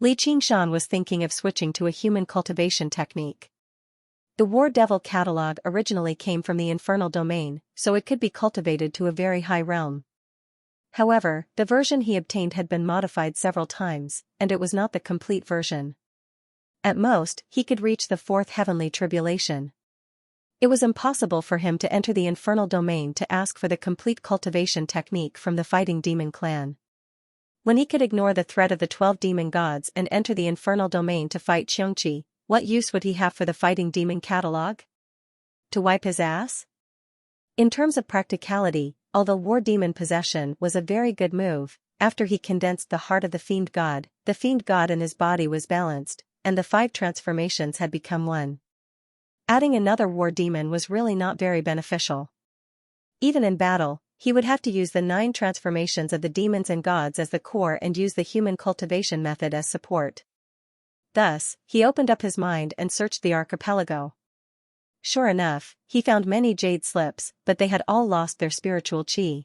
Xianxia was thinking of switching to a human cultivation technique. The War Devil catalog originally came from the infernal domain, so it could be cultivated to a very high realm. However, the version he obtained had been modified several times, and it was not the complete version. At most, he could reach the 4th heavenly tribulation. It was impossible for him to enter the infernal domain to ask for the complete cultivation technique from the fighting demon clan. When he could ignore the threat of the 12 demon gods and enter the infernal domain to fight Xianxia, what use would he have for the fighting demon catalog? To wipe his ass? In terms of practicality, although war demon possession was a very good move, after he condensed the heart of the fiend god in his body was balanced, and the 5 transformations had become 1. Adding another war demon was really not very beneficial. Even in battle, he would have to use the 9 transformations of the demons and gods as the core and use the human cultivation method as support. Thus, he opened up his mind and searched the archipelago. Sure enough, he found many jade slips, but they had all lost their spiritual chi.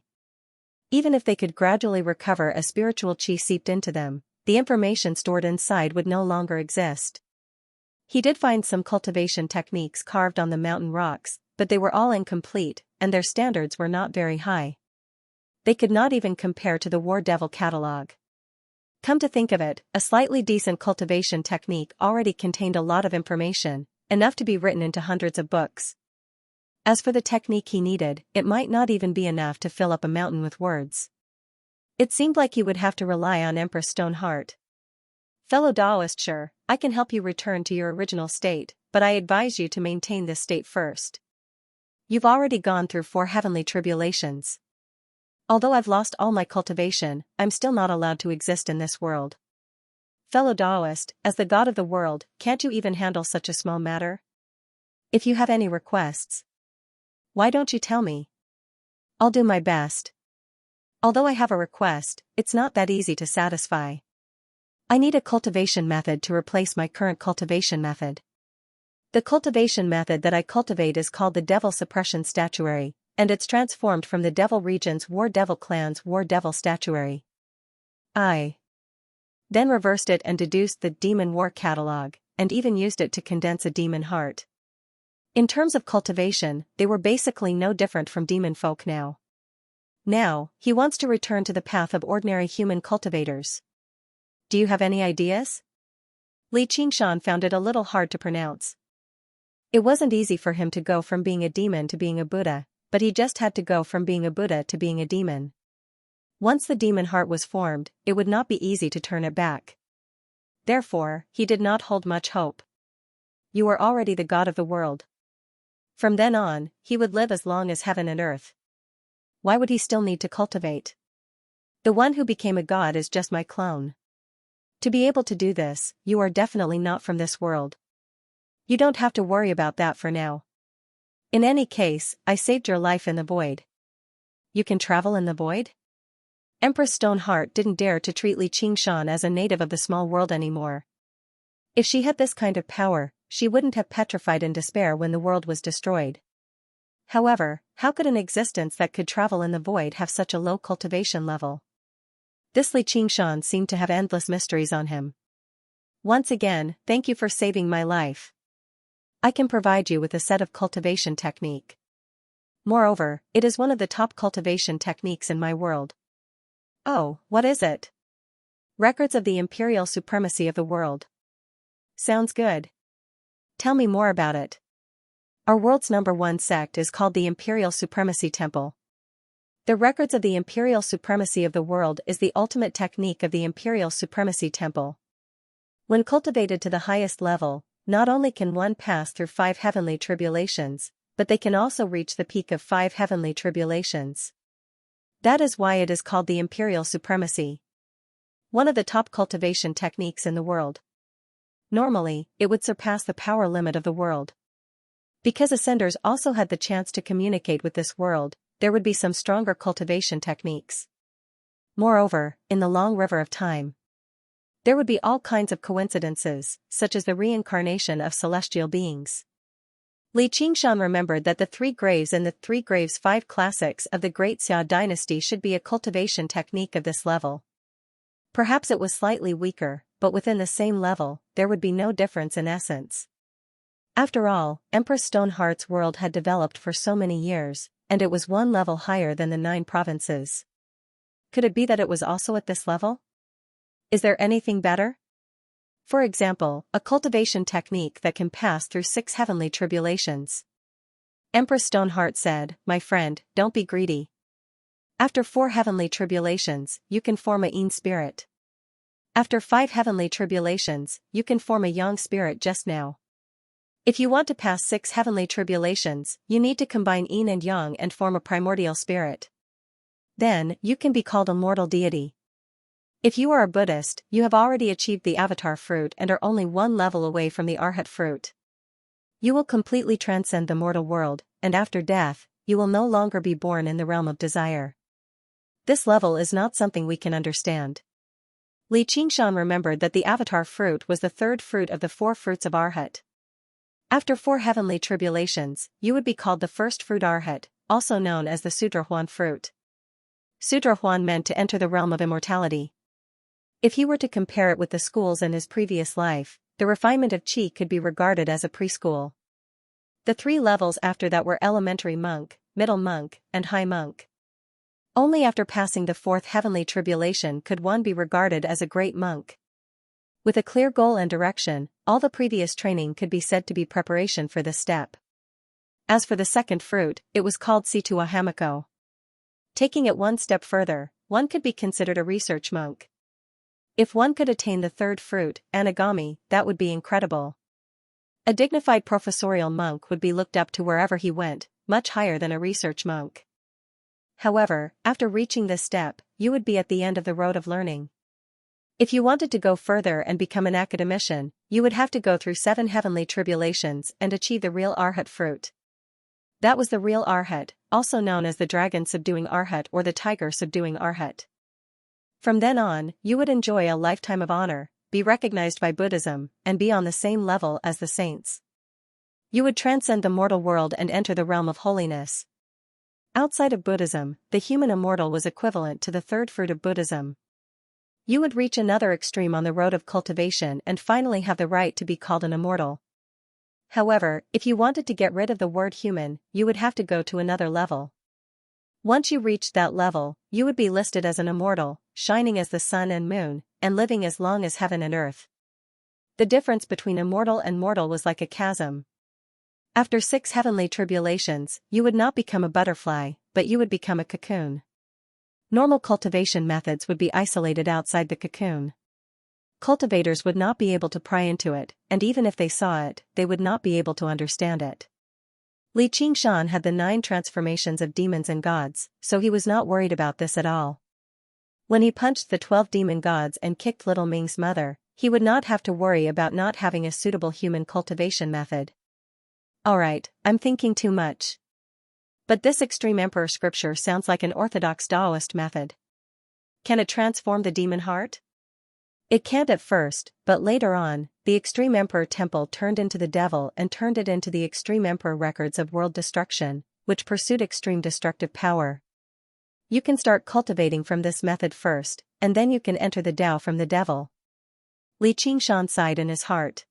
Even if they could gradually recover as spiritual qi seeped into them, the information stored inside would no longer exist. He did find some cultivation techniques carved on the mountain rocks, but they were all incomplete, and their standards were not very high. They could not even compare to the War Devil catalog. Come to think of it, a slightly decent cultivation technique already contained a lot of information, enough to be written into hundreds of books. As for the technique he needed, it might not even be enough to fill up a mountain with words. It seemed like he would have to rely on Empress Stoneheart. Fellow Taoist, sure, I can help you return to your original state, but I advise you to maintain this state first. You've already gone through 4 heavenly tribulations. Although I've lost all my cultivation, I'm still not allowed to exist in this world. Fellow Taoist, as the god of the world, can't you even handle such a small matter? If you have any requests, why don't you tell me? I'll do my best. Although I have a request, it's not that easy to satisfy. I need a cultivation method to replace my current cultivation method. The cultivation method that I cultivate is called the Devil Suppression Statuary, and it's transformed from the Devil Region's War Devil Clan's War Devil Statuary. I then reversed it and deduced the Demon War catalog, and even used it to condense a demon heart. In terms of cultivation, they were basically no different from demon folk now. Now, he wants to return to the path of ordinary human cultivators. Do you have any ideas? Li Qingshan found it a little hard to pronounce. It wasn't easy for him to go from being a demon to being a Buddha, but he just had to go from being a Buddha to being a demon. Once the demon heart was formed, it would not be easy to turn it back. Therefore, he did not hold much hope. You are already the god of the world. From then on, he would live as long as heaven and earth. Why would he still need to cultivate? The one who became a god is just my clone. To be able to do this, you are definitely not from this world. You don't have to worry about that for now. In any case, I saved your life in the void. You can travel in the void? Empress Stoneheart didn't dare to treat Li Qingshan as a native of the small world anymore. If she had this kind of power, she wouldn't have petrified in despair when the world was destroyed. However, how could an existence that could travel in the void have such a low cultivation level? This Li Qingshan seemed to have endless mysteries on him. Once again, thank you for saving my life. I can provide you with a set of cultivation technique. Moreover, it is one of the top cultivation techniques in my world. Oh, what is it? Records of the imperial supremacy of the world. Sounds good. Tell me more about it. Our world's #1 sect is called the Imperial Supremacy Temple. The records of the imperial supremacy of the world is the ultimate technique of the Imperial Supremacy Temple. When cultivated to the highest level, not only can one pass through 5 heavenly tribulations, but they can also reach the peak of 5 heavenly tribulations. That is why it is called the Imperial Supremacy. One of the top cultivation techniques in the world. Normally, it would surpass the power limit of the world. Because ascenders also had the chance to communicate with this world, there would be some stronger cultivation techniques. Moreover, in the long river of time, there would be all kinds of coincidences, such as the reincarnation of celestial beings. Li Qingshan remembered that the 3 graves and the 3 graves 5 classics of the Great Xia dynasty should be a cultivation technique of this level. Perhaps it was slightly weaker, but within the same level, there would be no difference in essence. After all, Empress Stoneheart's world had developed for so many years, and it was 1 level higher than the 9 provinces. Could it be that it was also at this level? Is there anything better? For example, a cultivation technique that can pass through 6 heavenly tribulations. Empress Stoneheart said, "My friend, don't be greedy. After 4 heavenly tribulations, you can form a yin spirit. After 5 heavenly tribulations, you can form a yang spirit just now. If you want to pass 6 heavenly tribulations, you need to combine yin and yang and form a primordial spirit. Then, you can be called a mortal deity. If you are a Buddhist, you have already achieved the avatar fruit and are only 1 level away from the arhat fruit. You will completely transcend the mortal world, and after death, you will no longer be born in the realm of desire. This level is not something we can understand." Li Qingshan remembered that the avatar fruit was the 3rd fruit of the 4 fruits of arhat. After 4 heavenly tribulations, you would be called the 1st fruit arhat, also known as the Sudrahuan fruit. Sudra Huan meant to enter the realm of immortality. If he were to compare it with the schools in his previous life, the refinement of qi could be regarded as a preschool. The 3 levels after that were elementary monk, middle monk, and high monk. Only after passing the 4th heavenly tribulation could one be regarded as a great monk. With a clear goal and direction, all the previous training could be said to be preparation for this step. As for the second fruit, it was called Situa Hamako. Taking it one step further, one could be considered a research monk. If one could attain the 3rd fruit, Anagami, that would be incredible. A dignified professorial monk would be looked up to wherever he went, much higher than a research monk. However, after reaching this step, you would be at the end of the road of learning. If you wanted to go further and become an academician, you would have to go through 7 heavenly tribulations and achieve the real Arhat fruit. That was the real Arhat, also known as the dragon subduing Arhat or the tiger subduing Arhat. From then on, you would enjoy a lifetime of honor, be recognized by Buddhism, and be on the same level as the saints. You would transcend the mortal world and enter the realm of holiness. Outside of Buddhism, the human immortal was equivalent to the 3rd fruit of Buddhism. You would reach another extreme on the road of cultivation and finally have the right to be called an immortal. However, if you wanted to get rid of the word human, you would have to go to another level. Once you reached that level, you would be listed as an immortal, shining as the sun and moon, and living as long as heaven and earth. The difference between immortal and mortal was like a chasm. After 6 heavenly tribulations, you would not become a butterfly, but you would become a cocoon. Normal cultivation methods would be isolated outside the cocoon. Cultivators would not be able to pry into it, and even if they saw it, they would not be able to understand it. Li Qingshan had the 9 transformations of demons and gods, so he was not worried about this at all. When he punched the 12 demon gods and kicked little Ming's mother, he would not have to worry about not having a suitable human cultivation method. Alright, I'm thinking too much. But this extreme emperor scripture sounds like an orthodox Taoist method. Can it transform the demon heart? It can't at first, but later on, the extreme emperor temple turned into the devil and turned it into the extreme emperor records of world destruction, which pursued extreme destructive power. You can start cultivating from this method first, and then you can enter the Tao from the devil. Li Qingshan sighed in his heart.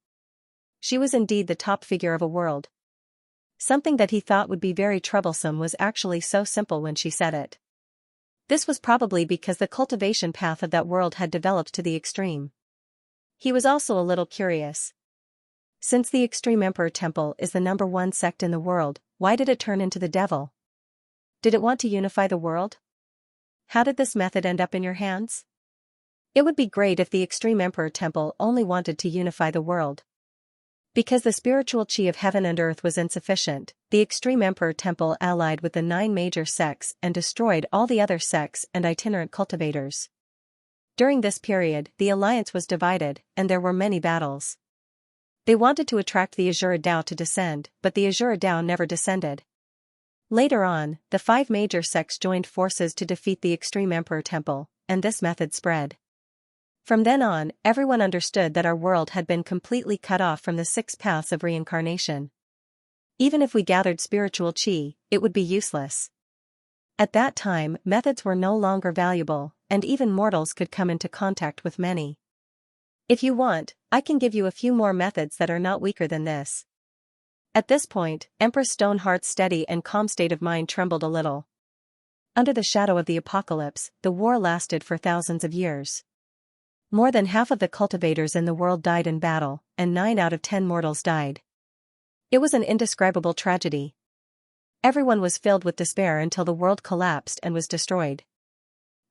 She was indeed the top figure of a world. Something that he thought would be very troublesome was actually so simple when she said it. This was probably because the cultivation path of that world had developed to the extreme. He was also a little curious. Since the Extreme Emperor Temple is the #1 sect in the world, why did it turn into the devil? Did it want to unify the world? How did this method end up in your hands? It would be great if the Extreme Emperor Temple only wanted to unify the world. Because the spiritual qi of heaven and earth was insufficient, the Extreme Emperor Temple allied with the 9 major sects and destroyed all the other sects and itinerant cultivators. During this period, the alliance was divided, and there were many battles. They wanted to attract the Azura Dao to descend, but the Azura Dao never descended. Later on, the 5 major sects joined forces to defeat the Extreme Emperor Temple, and this method spread. From then on, everyone understood that our world had been completely cut off from the 6 paths of reincarnation. Even if we gathered spiritual qi, it would be useless. At that time, methods were no longer valuable, and even mortals could come into contact with many. If you want, I can give you a few more methods that are not weaker than this. At this point, Empress Stoneheart's steady and calm state of mind trembled a little. Under the shadow of the apocalypse, the war lasted for thousands of years. More than half of the cultivators in the world died in battle, and 9 out of 10 mortals died. It was an indescribable tragedy. Everyone was filled with despair until the world collapsed and was destroyed.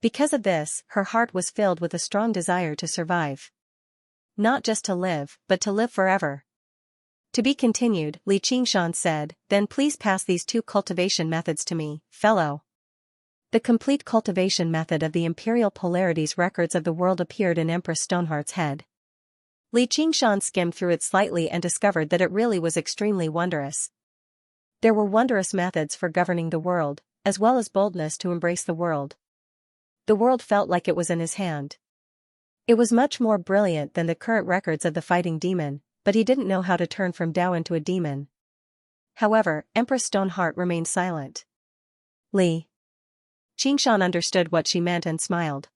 Because of this, her heart was filled with a strong desire to survive. Not just to live, but to live forever. To be continued, Li Qingshan said, then please pass these 2 cultivation methods to me, fellow. The complete cultivation method of the Imperial Polarities records of the world appeared in Empress Stoneheart's head. Li Qingshan skimmed through it slightly and discovered that it really was extremely wondrous. There were wondrous methods for governing the world, as well as boldness to embrace the world. The world felt like it was in his hand. It was much more brilliant than the current records of the fighting demon, but he didn't know how to turn from Tao into a demon. However, Empress Stoneheart remained silent. Li Xianxia understood what she meant and smiled.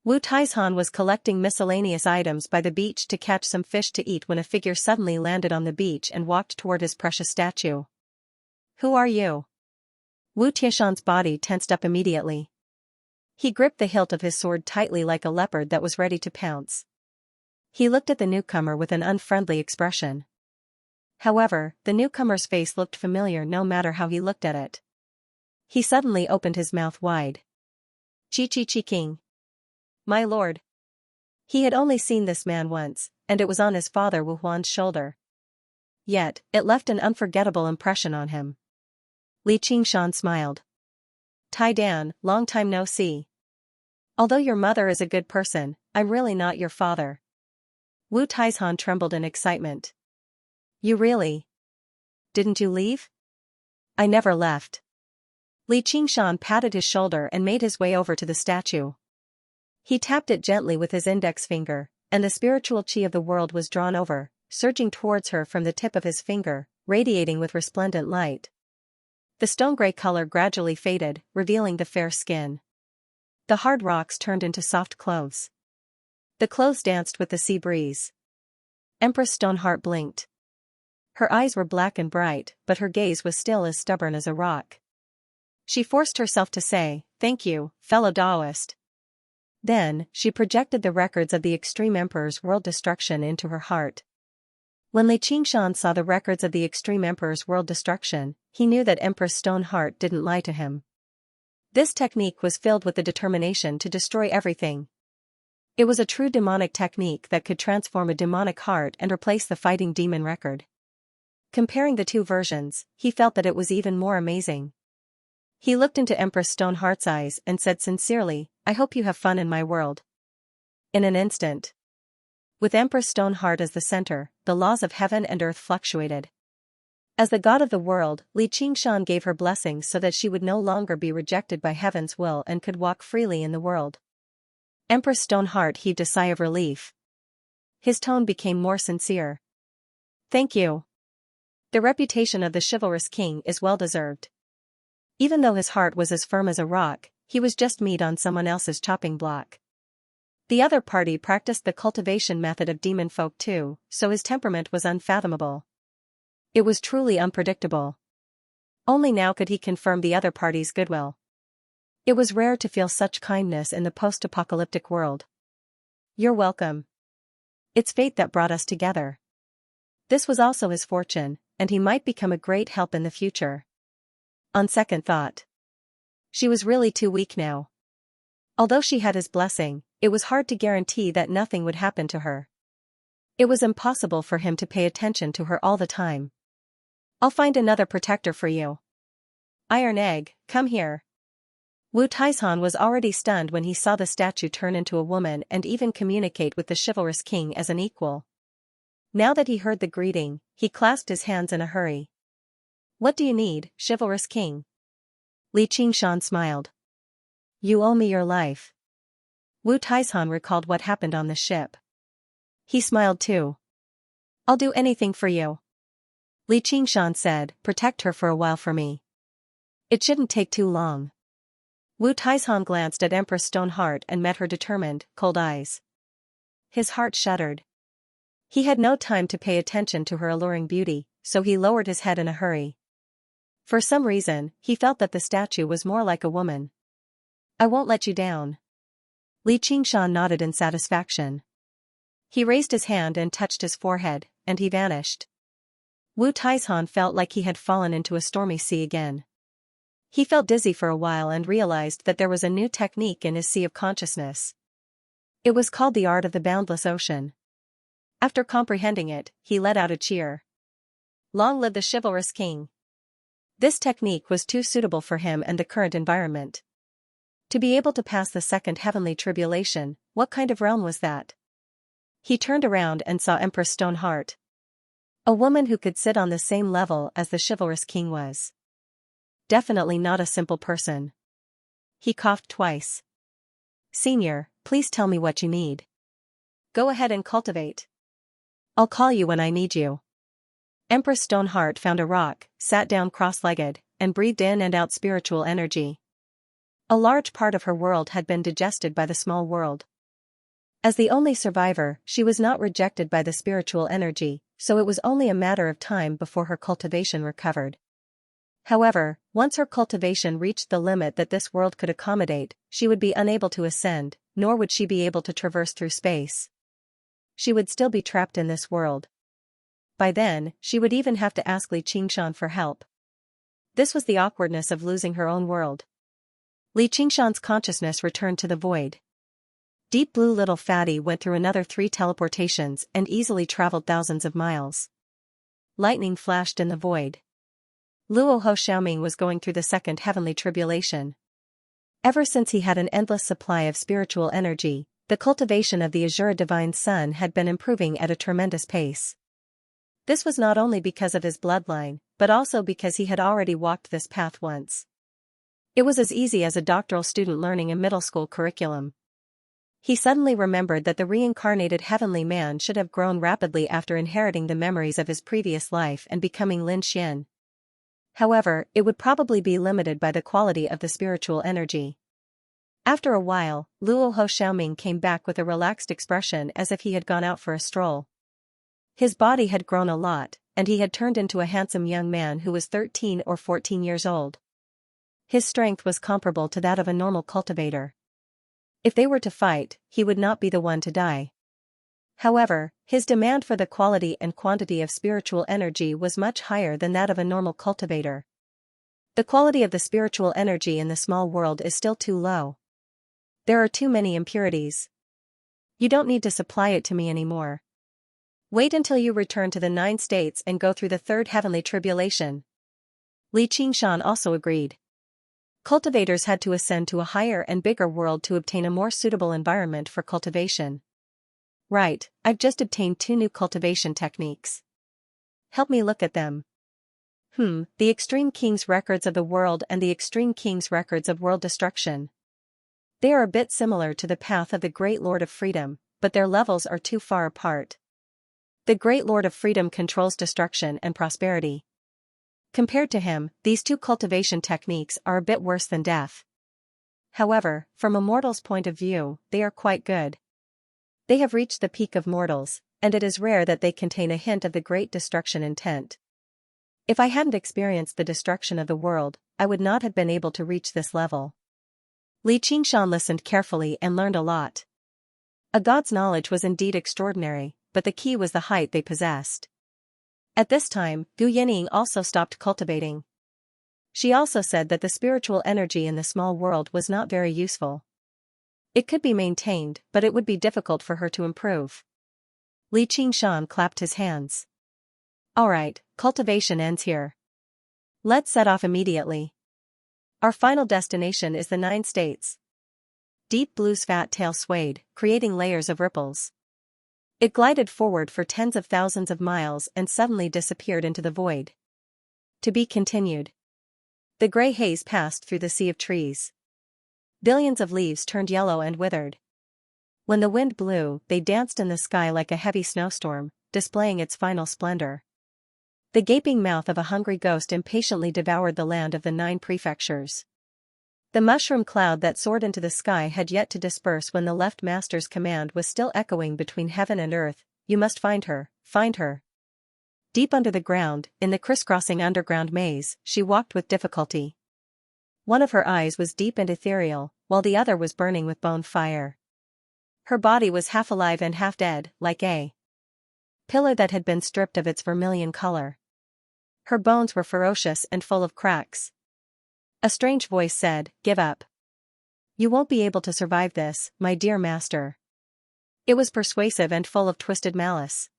Wu Taizhan was collecting miscellaneous items by the beach to catch some fish to eat when a figure suddenly landed on the beach and walked toward his precious statue. Who are you? Wu Taizhan's body tensed up immediately. He gripped the hilt of his sword tightly like a leopard that was ready to pounce. He looked at the newcomer with an unfriendly expression. However, the newcomer's face looked familiar no matter how he looked at it. He suddenly opened his mouth wide. Chi King. My lord. He had only seen this man once, and it was on his father Wu Huan's shoulder. Yet, it left an unforgettable impression on him. Li Qingshan smiled. Tai Dan, long time no see. Although your mother is a good person, I'm really not your father. Wu Taizhan trembled in excitement. You really? Didn't you leave? I never left. Li Qingshan patted his shoulder and made his way over to the statue. He tapped it gently with his index finger, and the spiritual chi of the world was drawn over, surging towards her from the tip of his finger, radiating with resplendent light. The stone-gray color gradually faded, revealing the fair skin. The hard rocks turned into soft clothes. The clothes danced with the sea breeze. Empress Stoneheart blinked. Her eyes were black and bright, but her gaze was still as stubborn as a rock. She forced herself to say, "Thank you, fellow Taoist." Then, she projected the records of the Extreme Emperor's world destruction into her heart. When Li Qingshan saw the records of the Extreme Emperor's world destruction, he knew that Empress Stoneheart didn't lie to him. This technique was filled with the determination to destroy everything. It was a true demonic technique that could transform a demonic heart and replace the fighting demon record. Comparing the two versions, he felt that it was even more amazing. He looked into Empress Stoneheart's eyes and said sincerely, "I hope you have fun in my world." In an instant. With Empress Stoneheart as the center, the laws of heaven and earth fluctuated. As the god of the world, Li Qingshan gave her blessings so that she would no longer be rejected by heaven's will and could walk freely in the world. Empress Stoneheart heaved a sigh of relief. His tone became more sincere. Thank you. The reputation of the chivalrous king is well deserved. Even though his heart was as firm as a rock, he was just meat on someone else's chopping block. The other party practiced the cultivation method of demon folk too, so his temperament was unfathomable. It was truly unpredictable. Only now could he confirm the other party's goodwill. It was rare to feel such kindness in the post-apocalyptic world. You're welcome. It's fate that brought us together. This was also his fortune, and he might become a great help in the future. On second thought. She was really too weak now. Although she had his blessing, it was hard to guarantee that nothing would happen to her. It was impossible for him to pay attention to her all the time. I'll find another protector for you. Iron Egg, come here. Wu Taizhan was already stunned when he saw the statue turn into a woman and even communicate with the chivalrous king as an equal. Now that he heard the greeting, he clasped his hands in a hurry. What do you need, chivalrous king? Li Qingshan smiled. You owe me your life. Wu Taizhan recalled what happened on the ship. He smiled too. I'll do anything for you. Li Qingshan said, protect her for a while for me. It shouldn't take too long. Wu Taizhan glanced at Empress Stoneheart and met her determined, cold eyes. His heart shuddered. He had no time to pay attention to her alluring beauty, so he lowered his head in a hurry. For some reason, he felt that the statue was more like a woman. I won't let you down. Li Qingshan nodded in satisfaction. He raised his hand and touched his forehead, and he vanished. Wu Taizhan felt like he had fallen into a stormy sea again. He felt dizzy for a while and realized that there was a new technique in his sea of consciousness. It was called the art of the boundless ocean. After comprehending it, he let out a cheer. Long live the chivalrous king. This technique was too suitable for him and the current environment. To be able to pass the second heavenly tribulation, what kind of realm was that? He turned around and saw Empress Stoneheart. A woman who could sit on the same level as the chivalrous king was. Definitely not a simple person. He coughed twice. Senior, please tell me what you need. Go ahead and cultivate. I'll call you when I need you. Empress Stoneheart found a rock, sat down cross-legged, and breathed in and out spiritual energy. A large part of her world had been digested by the small world. As the only survivor, she was not rejected by the spiritual energy, so it was only a matter of time before her cultivation recovered. However, once her cultivation reached the limit that this world could accommodate, she would be unable to ascend, nor would she be able to traverse through space. She would still be trapped in this world. By then, she would even have to ask Xianxia for help. This was the awkwardness of losing her own world. Xianxia's consciousness returned to the void. Deep Blue Little Fatty went through another 3 teleportations and easily traveled thousands of miles. Lightning flashed in the void. Luo Ho Xiaoming was going through the second heavenly tribulation. Ever since he had an endless supply of spiritual energy, the cultivation of the Azure Divine Sun had been improving at a tremendous pace. This was not only because of his bloodline, but also because he had already walked this path once. It was as easy as a doctoral student learning a middle school curriculum. He suddenly remembered that the reincarnated heavenly man should have grown rapidly after inheriting the memories of his previous life and becoming Lin Xian. However, it would probably be limited by the quality of the spiritual energy. After a while, Luo Ho Xiaoming came back with a relaxed expression as if he had gone out for a stroll. His body had grown a lot, and he had turned into a handsome young man who was 13 or 14 years old. His strength was comparable to that of a normal cultivator. If they were to fight, he would not be the one to die. However, his demand for the quality and quantity of spiritual energy was much higher than that of a normal cultivator. The quality of the spiritual energy in the small world is still too low. There are too many impurities. You don't need to supply it to me anymore. Wait until you return to the 9 states and go through the 3rd heavenly tribulation. Xianxia also agreed. Cultivators had to ascend to a higher and bigger world to obtain a more suitable environment for cultivation. Right, I've just obtained 2 new cultivation techniques. Help me look at them. The Extreme King's Records of the World and the Extreme King's Records of World Destruction. They are a bit similar to the path of the Great Lord of Freedom, but their levels are too far apart. The Great Lord of Freedom controls destruction and prosperity. Compared to him, these 2 cultivation techniques are a bit worse than death. However, from a mortal's point of view, they are quite good. They have reached the peak of mortals, and it is rare that they contain a hint of the great destruction intent. If I hadn't experienced the destruction of the world, I would not have been able to reach this level. Xianxia listened carefully and learned a lot. A god's knowledge was indeed extraordinary, but the key was the height they possessed. At this time, Gu Yining also stopped cultivating. She also said that the spiritual energy in the small world was not very useful. It could be maintained, but it would be difficult for her to improve. Xianxia clapped his hands. Alright, cultivation ends here. Let's set off immediately. Our final destination is the 9 states. Deep Blue's fat tail swayed, creating layers of ripples. It glided forward for tens of thousands of miles and suddenly disappeared into the void. To be continued. The gray haze passed through the sea of trees. Billions of leaves turned yellow and withered. When the wind blew, they danced in the sky like a heavy snowstorm, displaying its final splendor. The gaping mouth of a hungry ghost impatiently devoured the land of the 9 prefectures. The mushroom cloud that soared into the sky had yet to disperse when the left master's command was still echoing between heaven and earth, "You must find her, find her." Deep under the ground, in the crisscrossing underground maze, she walked with difficulty. One of her eyes was deep and ethereal, while the other was burning with bone fire. Her body was half alive and half dead, like a pillar that had been stripped of its vermilion color. Her bones were ferocious and full of cracks. A strange voice said, "Give up. You won't be able to survive this, my dear master." It was persuasive and full of twisted malice.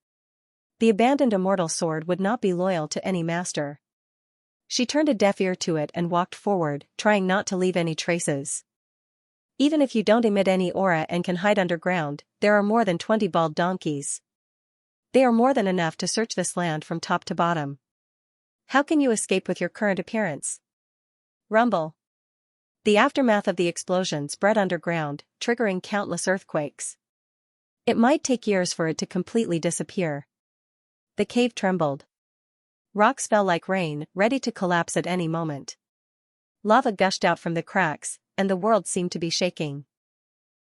The abandoned immortal sword would not be loyal to any master. She turned a deaf ear to it and walked forward, trying not to leave any traces. Even if you don't emit any aura and can hide underground, there are more than 20 bald donkeys. They are more than enough to search this land from top to bottom. How can you escape with your current appearance? Rumble. The aftermath of the explosion spread underground, triggering countless earthquakes. It might take years for it to completely disappear. The cave trembled. Rocks fell like rain, ready to collapse at any moment. Lava gushed out from the cracks, and the world seemed to be shaking.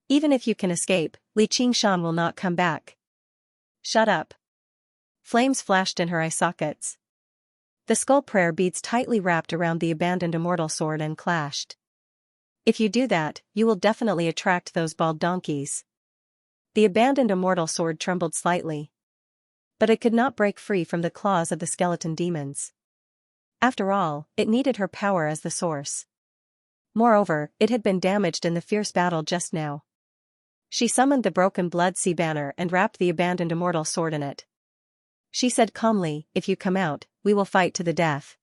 Even if you can escape, Xianxia will not come back. Shut up. Flames flashed in her eye sockets. The skull prayer beads tightly wrapped around the abandoned immortal sword and clashed. If you do that, you will definitely attract those bald donkeys. The abandoned immortal sword trembled slightly. But it could not break free from the claws of the skeleton demons. After all, it needed her power as the source. Moreover, it had been damaged in the fierce battle just now. She summoned the broken blood sea banner and wrapped the abandoned immortal sword in it. She said calmly, "If you come out, we will fight to the death."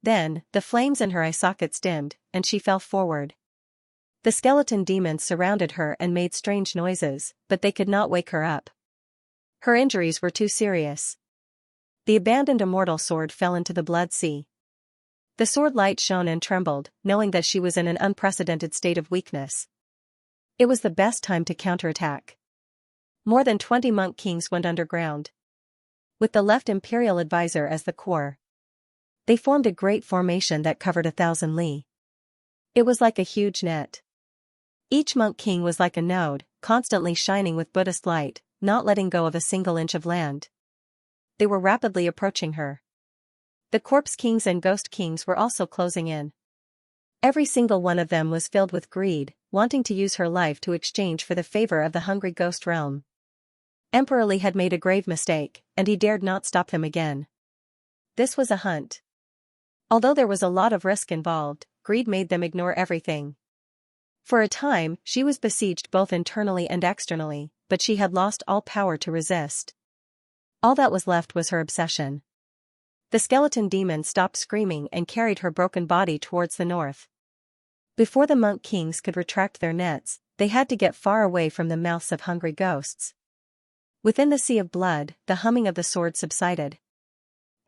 Then, the flames in her eye sockets dimmed, and she fell forward. The skeleton demons surrounded her and made strange noises, but they could not wake her up. Her injuries were too serious. The abandoned immortal sword fell into the blood sea. The sword light shone and trembled, knowing that she was in an unprecedented state of weakness. It was the best time to counterattack. More than 20 monk kings went underground, with the left imperial advisor as the core. They formed a great formation that covered 1,000 li. It was like a huge net. Each monk king was like a node, constantly shining with Buddhist light, not letting go of a single inch of land. They were rapidly approaching her. The corpse kings and ghost kings were also closing in. Every single one of them was filled with greed, wanting to use her life to exchange for the favor of the hungry ghost realm. Emperor Li had made a grave mistake, and he dared not stop them again. This was a hunt. Although there was a lot of risk involved, greed made them ignore everything. For a time, she was besieged both internally and externally, but she had lost all power to resist. All that was left was her obsession. The skeleton demon stopped screaming and carried her broken body towards the north. Before the monk kings could retract their nets, they had to get far away from the mouths of hungry ghosts. Within the sea of blood, the humming of the sword subsided.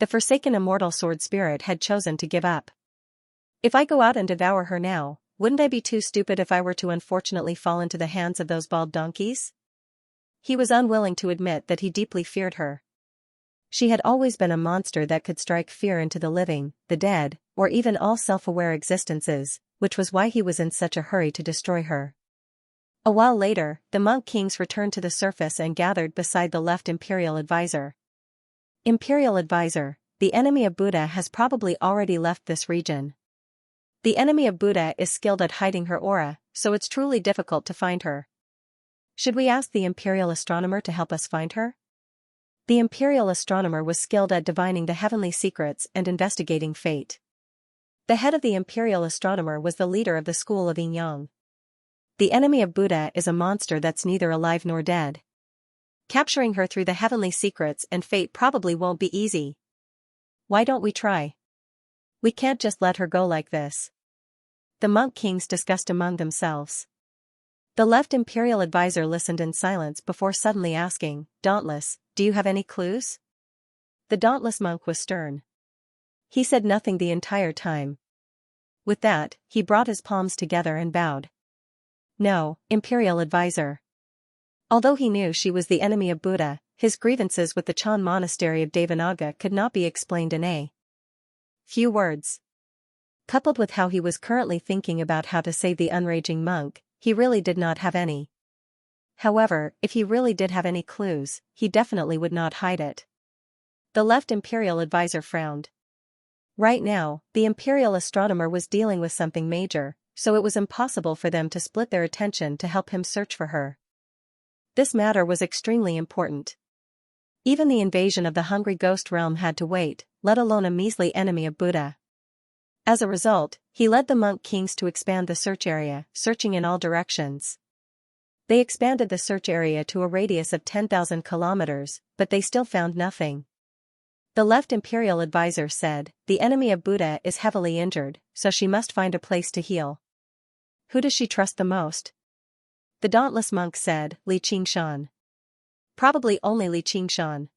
The forsaken immortal sword spirit had chosen to give up. If I go out and devour her now, wouldn't I be too stupid if I were to unfortunately fall into the hands of those bald donkeys? He was unwilling to admit that he deeply feared her. She had always been a monster that could strike fear into the living, the dead, or even all self-aware existences, which was why he was in such a hurry to destroy her. A while later, the monk kings returned to the surface and gathered beside the left imperial advisor. Imperial advisor, the enemy of Buddha has probably already left this region. The enemy of Buddha is skilled at hiding her aura, so it's truly difficult to find her. Should we ask the imperial astronomer to help us find her? The imperial astronomer was skilled at divining the heavenly secrets and investigating fate. The head of the imperial astronomer was the leader of the school of Yin Yang. The enemy of Buddha is a monster that's neither alive nor dead. Capturing her through the heavenly secrets and fate probably won't be easy. Why don't we try? We can't just let her go like this. The monk kings discussed among themselves. The left imperial advisor listened in silence before suddenly asking, "Dauntless, do you have any clues?" The dauntless monk was stern. He said nothing the entire time. With that, he brought his palms together and bowed. "No, imperial advisor." Although he knew she was the enemy of Buddha, his grievances with the Chan monastery of Devanaga could not be explained in a few words. Coupled with how he was currently thinking about how to save the unraging monk, he really did not have any. However, if he really did have any clues, he definitely would not hide it. The left imperial advisor frowned. Right now, the imperial astronomer was dealing with something major, so it was impossible for them to split their attention to help him search for her. This matter was extremely important. Even the invasion of the hungry ghost realm had to wait, let alone a measly enemy of Buddha. As a result, he led the monk kings to expand the search area, searching in all directions. They expanded the search area to a radius of 10,000 kilometers, but they still found nothing. The left imperial advisor said, "The enemy of Buddha is heavily injured, so she must find a place to heal." Who does she trust the most? The dauntless monk said, "Xianxia." Probably only Xianxia.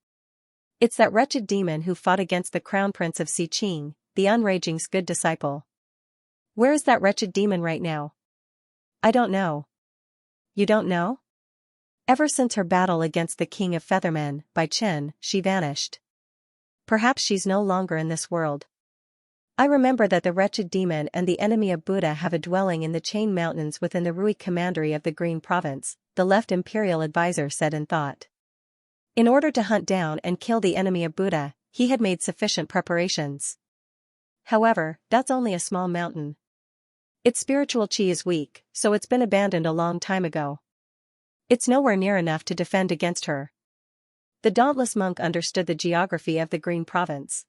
It's that wretched demon who fought against the crown prince of Xiqing, the unraging's good disciple. Where is that wretched demon right now? I don't know. You don't know? Ever since her battle against the king of Feathermen, Bai Chen, she vanished. Perhaps she's no longer in this world. I remember that the wretched demon and the enemy of Buddha have a dwelling in the Chain Mountains within the Rui Commandery of the Green Province, the left imperial advisor said in thought. In order to hunt down and kill the enemy of Buddha, he had made sufficient preparations. However, that's only a small mountain. Its spiritual chi is weak, so it's been abandoned a long time ago. It's nowhere near enough to defend against her. The dauntless monk understood the geography of the Green Province.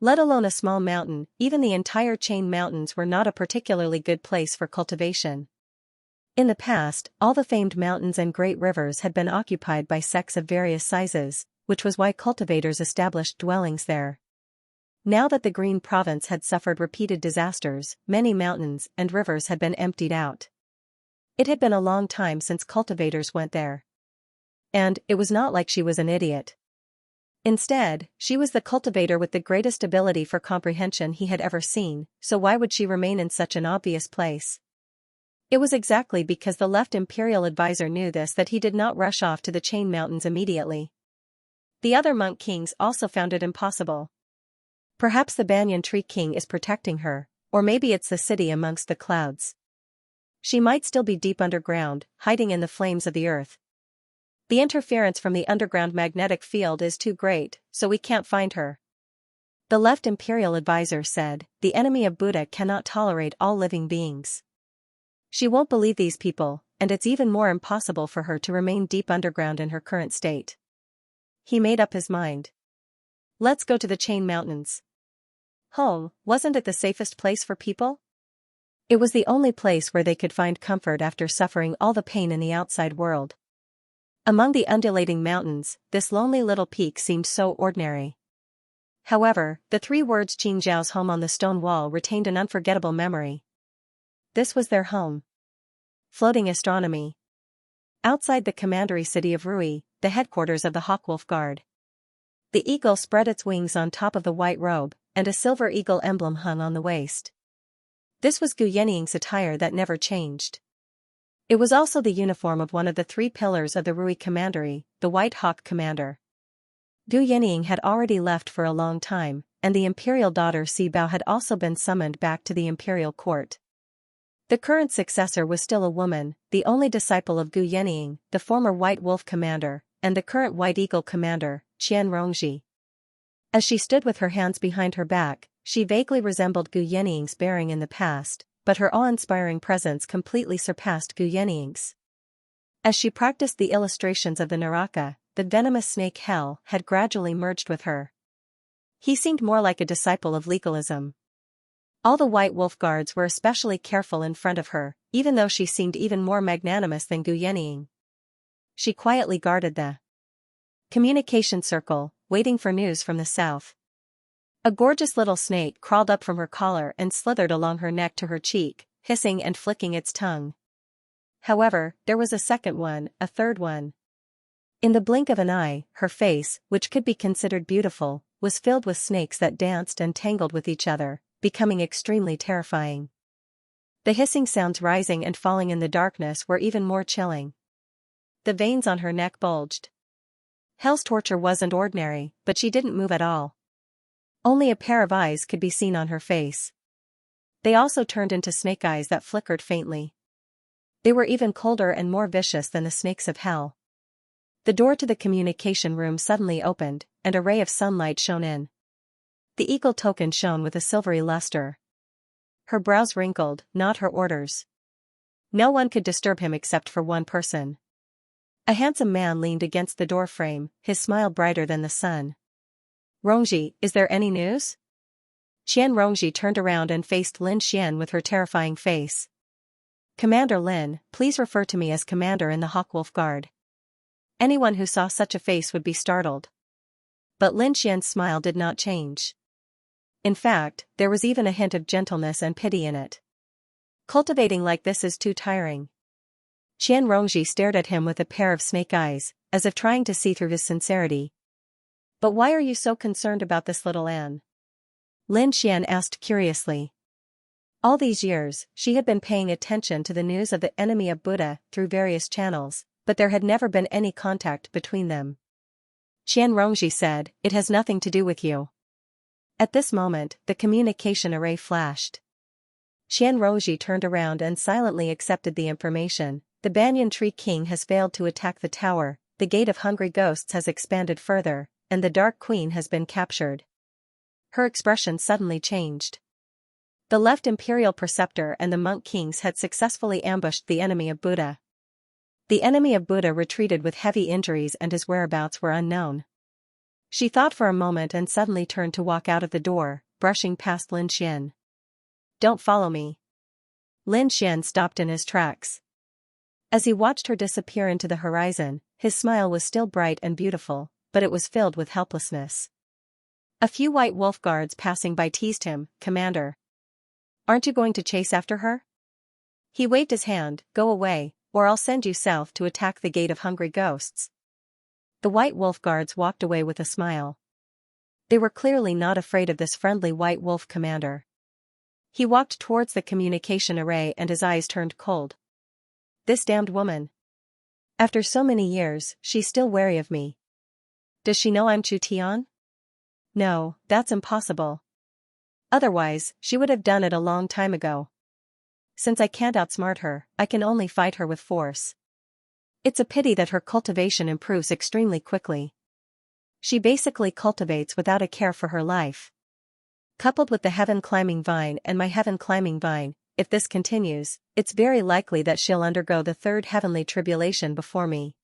Let alone a small mountain, even the entire Chain Mountains were not a particularly good place for cultivation. In the past, all the famed mountains and great rivers had been occupied by sects of various sizes, which was why cultivators established dwellings there. Now that the Green Province had suffered repeated disasters, many mountains and rivers had been emptied out. It had been a long time since cultivators went there. And it was not like she was an idiot. Instead, she was the cultivator with the greatest ability for comprehension he had ever seen, so why would she remain in such an obvious place? It was exactly because the left imperial advisor knew this that he did not rush off to the Chain Mountains immediately. The other monk kings also found it impossible. Perhaps the Banyan Tree King is protecting her, or maybe it's the city amongst the clouds. She might still be deep underground, hiding in the flames of the earth. The interference from the underground magnetic field is too great, so we can't find her. The left imperial advisor said, the enemy of Buddha cannot tolerate all living beings. She won't believe these people, and it's even more impossible for her to remain deep underground in her current state. He made up his mind. Let's go to the Chain Mountains. Home, wasn't it the safest place for people? It was the only place where they could find comfort after suffering all the pain in the outside world. Among the undulating mountains, this lonely little peak seemed so ordinary. However, the 3 words Qingzhao's home on the stone wall retained an unforgettable memory. This was their home. Floating astronomy. Outside the commandery city of Rui, the headquarters of the Hawkwolf Guard. The eagle spread its wings on top of the white robe, and a silver eagle emblem hung on the waist. This was Gu Yeniying's attire that never changed. It was also the uniform of one of the 3 pillars of the Rui Commandery, the White Hawk Commander. Gu Yeniying had already left for a long time, and the imperial daughter Si Bao had also been summoned back to the imperial court. The current successor was still a woman, the only disciple of Gu Yeniying, the former White Wolf Commander, and the current White Eagle Commander, Qian Rongji. As she stood with her hands behind her back, she vaguely resembled Gu Yeniying's bearing in the past, but her awe-inspiring presence completely surpassed Gu Yeniying's. As she practiced the illustrations of the Naraka, the venomous snake Hell had gradually merged with her. He seemed more like a disciple of legalism. All the White Wolf Guards were especially careful in front of her, even though she seemed even more magnanimous than Gu Yeniying. She quietly guarded the communication circle, waiting for news from the south. A gorgeous little snake crawled up from her collar and slithered along her neck to her cheek, hissing and flicking its tongue. However, there was a second one, a third one. In the blink of an eye, her face, which could be considered beautiful, was filled with snakes that danced and tangled with each other, becoming extremely terrifying. The hissing sounds rising and falling in the darkness were even more chilling. The veins on her neck bulged. Hell's torture wasn't ordinary, but she didn't move at all. Only a pair of eyes could be seen on her face. They also turned into snake eyes that flickered faintly. They were even colder and more vicious than the snakes of hell. The door to the communication room suddenly opened, and a ray of sunlight shone in. The eagle token shone with a silvery luster. Her brows wrinkled, not her orders. No one could disturb him except for one person. A handsome man leaned against the door frame, his smile brighter than the sun. Rongji, is there any news? Qian Rongji turned around and faced Lin Xian with her terrifying face. Commander Lin, please refer to me as Commander in the Hawkwolf Guard. Anyone who saw such a face would be startled. But Lin Xian's smile did not change. In fact, there was even a hint of gentleness and pity in it. Cultivating like this is too tiring. Qian Rongji stared at him with a pair of snake eyes, as if trying to see through his sincerity. But why are you so concerned about this little Anne? Lin Xian asked curiously. All these years, she had been paying attention to the news of the enemy of Buddha through various channels, but there had never been any contact between them. Qian Rongji said, it has nothing to do with you. At this moment, the communication array flashed. Xianxia turned around and silently accepted the information. The Banyan Tree King has failed to attack the tower, the Gate of Hungry Ghosts has expanded further, and the Dark Queen has been captured. Her expression suddenly changed. The left Imperial Preceptor and the Monk Kings had successfully ambushed the enemy of Buddha. The enemy of Buddha retreated with heavy injuries and his whereabouts were unknown. She thought for a moment and suddenly turned to walk out of the door, brushing past Lin Xian. "Don't follow me." Lin Xian stopped in his tracks. As he watched her disappear into the horizon, his smile was still bright and beautiful, but it was filled with helplessness. A few white wolf guards passing by teased him, "Commander, aren't you going to chase after her?" He waved his hand, "Go away, or I'll send you south to attack the Gate of Hungry Ghosts." The white wolf guards walked away with a smile. They were clearly not afraid of this friendly white wolf commander. He walked towards the communication array and his eyes turned cold. "This damned woman. After so many years, she's still wary of me. Does she know I'm Chu Tian? No, that's impossible. Otherwise, she would have done it a long time ago. Since I can't outsmart her, I can only fight her with force. It's a pity that her cultivation improves extremely quickly. She basically cultivates without a care for her life. Coupled with the heaven climbing vine and my heaven climbing vine, if this continues, it's very likely that she'll undergo the third heavenly tribulation before me."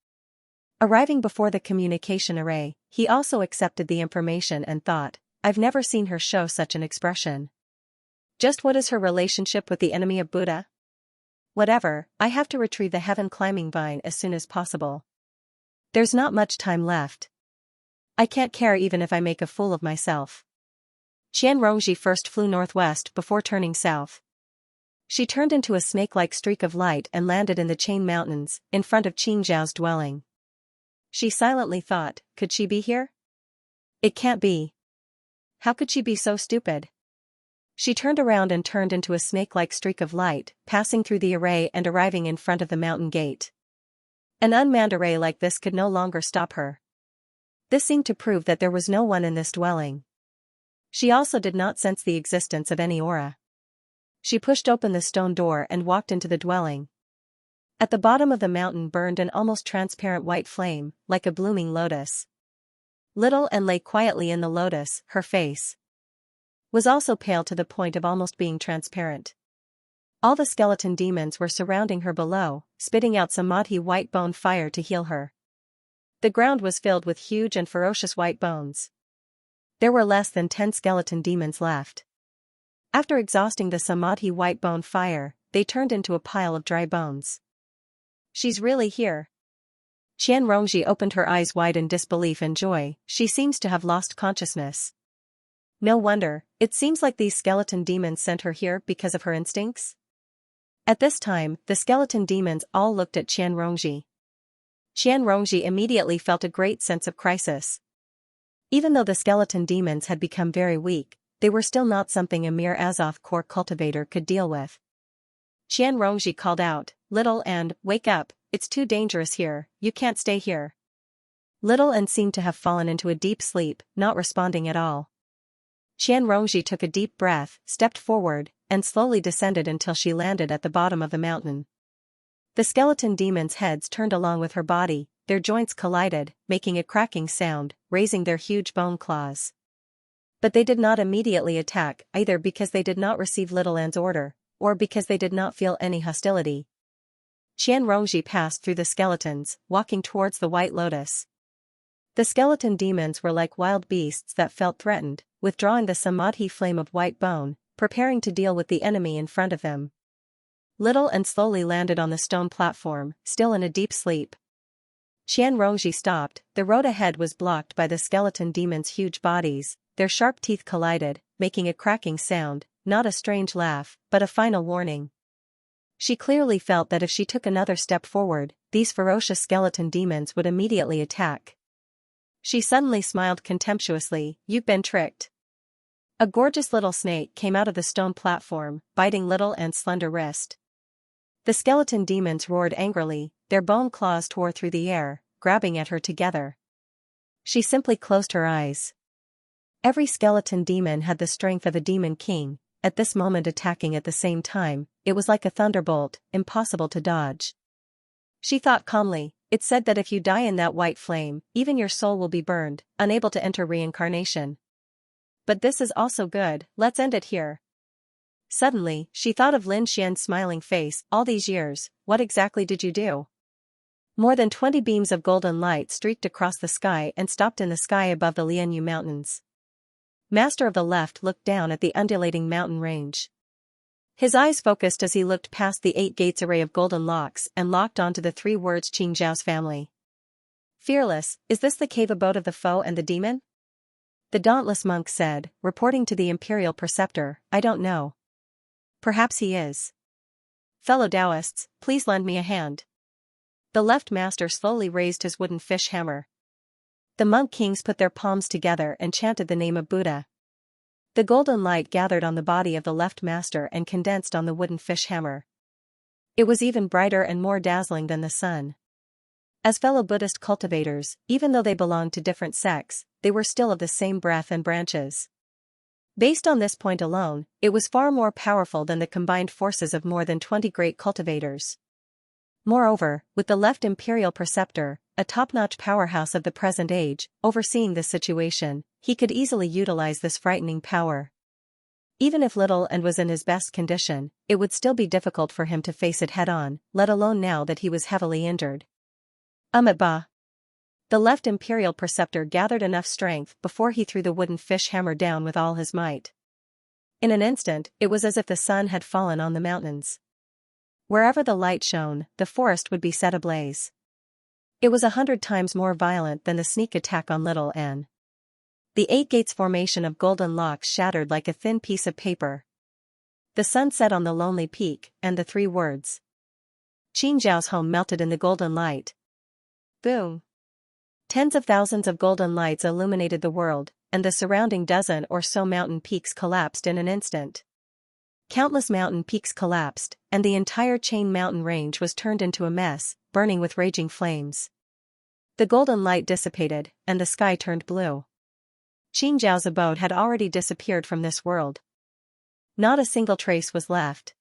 Arriving before the communication array, he also accepted the information and thought, "I've never seen her show such an expression. Just what is her relationship with the enemy of Buddha? Whatever, I have to retrieve the heaven climbing vine as soon as possible. There's not much time left. I can't care even if I make a fool of myself." Xianxia first flew northwest before turning south. She turned into a snake-like streak of light and landed in the Chain Mountains, in front of Qing Zhao's dwelling. She silently thought, could she be here? It can't be. How could she be so stupid? She turned around and turned into a snake-like streak of light, passing through the array and arriving in front of the mountain gate. An unmanned array like this could no longer stop her. This seemed to prove that there was no one in this dwelling. She also did not sense the existence of any aura. She pushed open the stone door and walked into the dwelling. At the bottom of the mountain burned an almost transparent white flame, like a blooming lotus. Little and lay quietly in the lotus, her face was also pale to the point of almost being transparent. All the skeleton demons were surrounding her below, spitting out samadhi white bone fire to heal her. The ground was filled with huge and ferocious white bones. There were less than 10 skeleton demons left. After exhausting the samadhi white bone fire, they turned into a pile of dry bones. She's really here. Xianxia opened her eyes wide in disbelief and joy. She seems to have lost consciousness. No wonder, it seems like these skeleton demons sent her here because of her instincts. At this time, the skeleton demons all looked at Xianxia. Xianxia immediately felt a great sense of crisis. Even though the skeleton demons had become very weak, they were still not something a mere Azoth core cultivator could deal with. Xianxia called out, "Little and, wake up, it's too dangerous here, you can't stay here." Little and seemed to have fallen into a deep sleep, not responding at all. Xianxia took a deep breath, stepped forward, and slowly descended until she landed at the bottom of the mountain. The skeleton demons' heads turned along with her body, their joints collided, making a cracking sound, raising their huge bone claws. But they did not immediately attack, either because they did not receive Little An's order, or because they did not feel any hostility. Xianxia passed through the skeletons, walking towards the White Lotus. The skeleton demons were like wild beasts that felt threatened, withdrawing the samadhi flame of white bone, preparing to deal with the enemy in front of them. Little and slowly landed on the stone platform, still in a deep sleep. Xianxia stopped. The road ahead was blocked by the skeleton demons' huge bodies, their sharp teeth collided, making a cracking sound, not a strange laugh, but a final warning. She clearly felt that if she took another step forward, these ferocious skeleton demons would immediately attack. She suddenly smiled contemptuously, "You've been tricked." A gorgeous little snake came out of the stone platform, biting Little An's slender wrist. The skeleton demons roared angrily, their bone claws tore through the air, grabbing at her together. She simply closed her eyes. Every skeleton demon had the strength of a demon king, at this moment attacking at the same time. It was like a thunderbolt, impossible to dodge. She thought calmly, "It said that if you die in that white flame, even your soul will be burned, unable to enter reincarnation. But this is also good, let's end it here." Suddenly, she thought of Lin Xian's smiling face. "All these years, what exactly did you do?" More than 20 beams of golden light streaked across the sky and stopped in the sky above the Lianyu Mountains. Master of the left looked down at the undulating mountain range. His eyes focused as he looked past the 8 gates array of golden locks and locked onto the 3 words Xianxia's family. "Fearless, is this the cave abode of the foe and the demon?" The dauntless monk said, reporting to the imperial preceptor, "I don't know. Perhaps he is. Fellow Taoists, please lend me a hand." The left master slowly raised his wooden fish hammer. The monk kings put their palms together and chanted the name of Buddha. The golden light gathered on the body of the left master and condensed on the wooden fish hammer. It was even brighter and more dazzling than the sun. As fellow Buddhist cultivators, even though they belonged to different sects, they were still of the same breath and branches. Based on this point alone, it was far more powerful than the combined forces of more than 20 great cultivators. Moreover, with the left imperial preceptor, a top-notch powerhouse of the present age, overseeing this situation, he could easily utilize this frightening power. Even if little and was in his best condition, it would still be difficult for him to face it head-on, let alone now that he was heavily injured. Ba. The left imperial preceptor gathered enough strength before he threw the wooden fish hammer down with all his might. In an instant, it was as if the sun had fallen on the mountains. Wherever the light shone, the forest would be set ablaze. It was 100 times more violent than the sneak attack on Little Anne. The 8 gates formation of golden locks shattered like a thin piece of paper. The sun set on the lonely peak, and the 3 words Xianxia's home melted in the golden light. Boom! Tens of thousands of golden lights illuminated the world, and the surrounding dozen or so mountain peaks collapsed in an instant. Countless mountain peaks collapsed, and the entire chain mountain range was turned into a mess, burning with raging flames. The golden light dissipated, and the sky turned blue. Xianxiao's abode had already disappeared from this world. Not a single trace was left.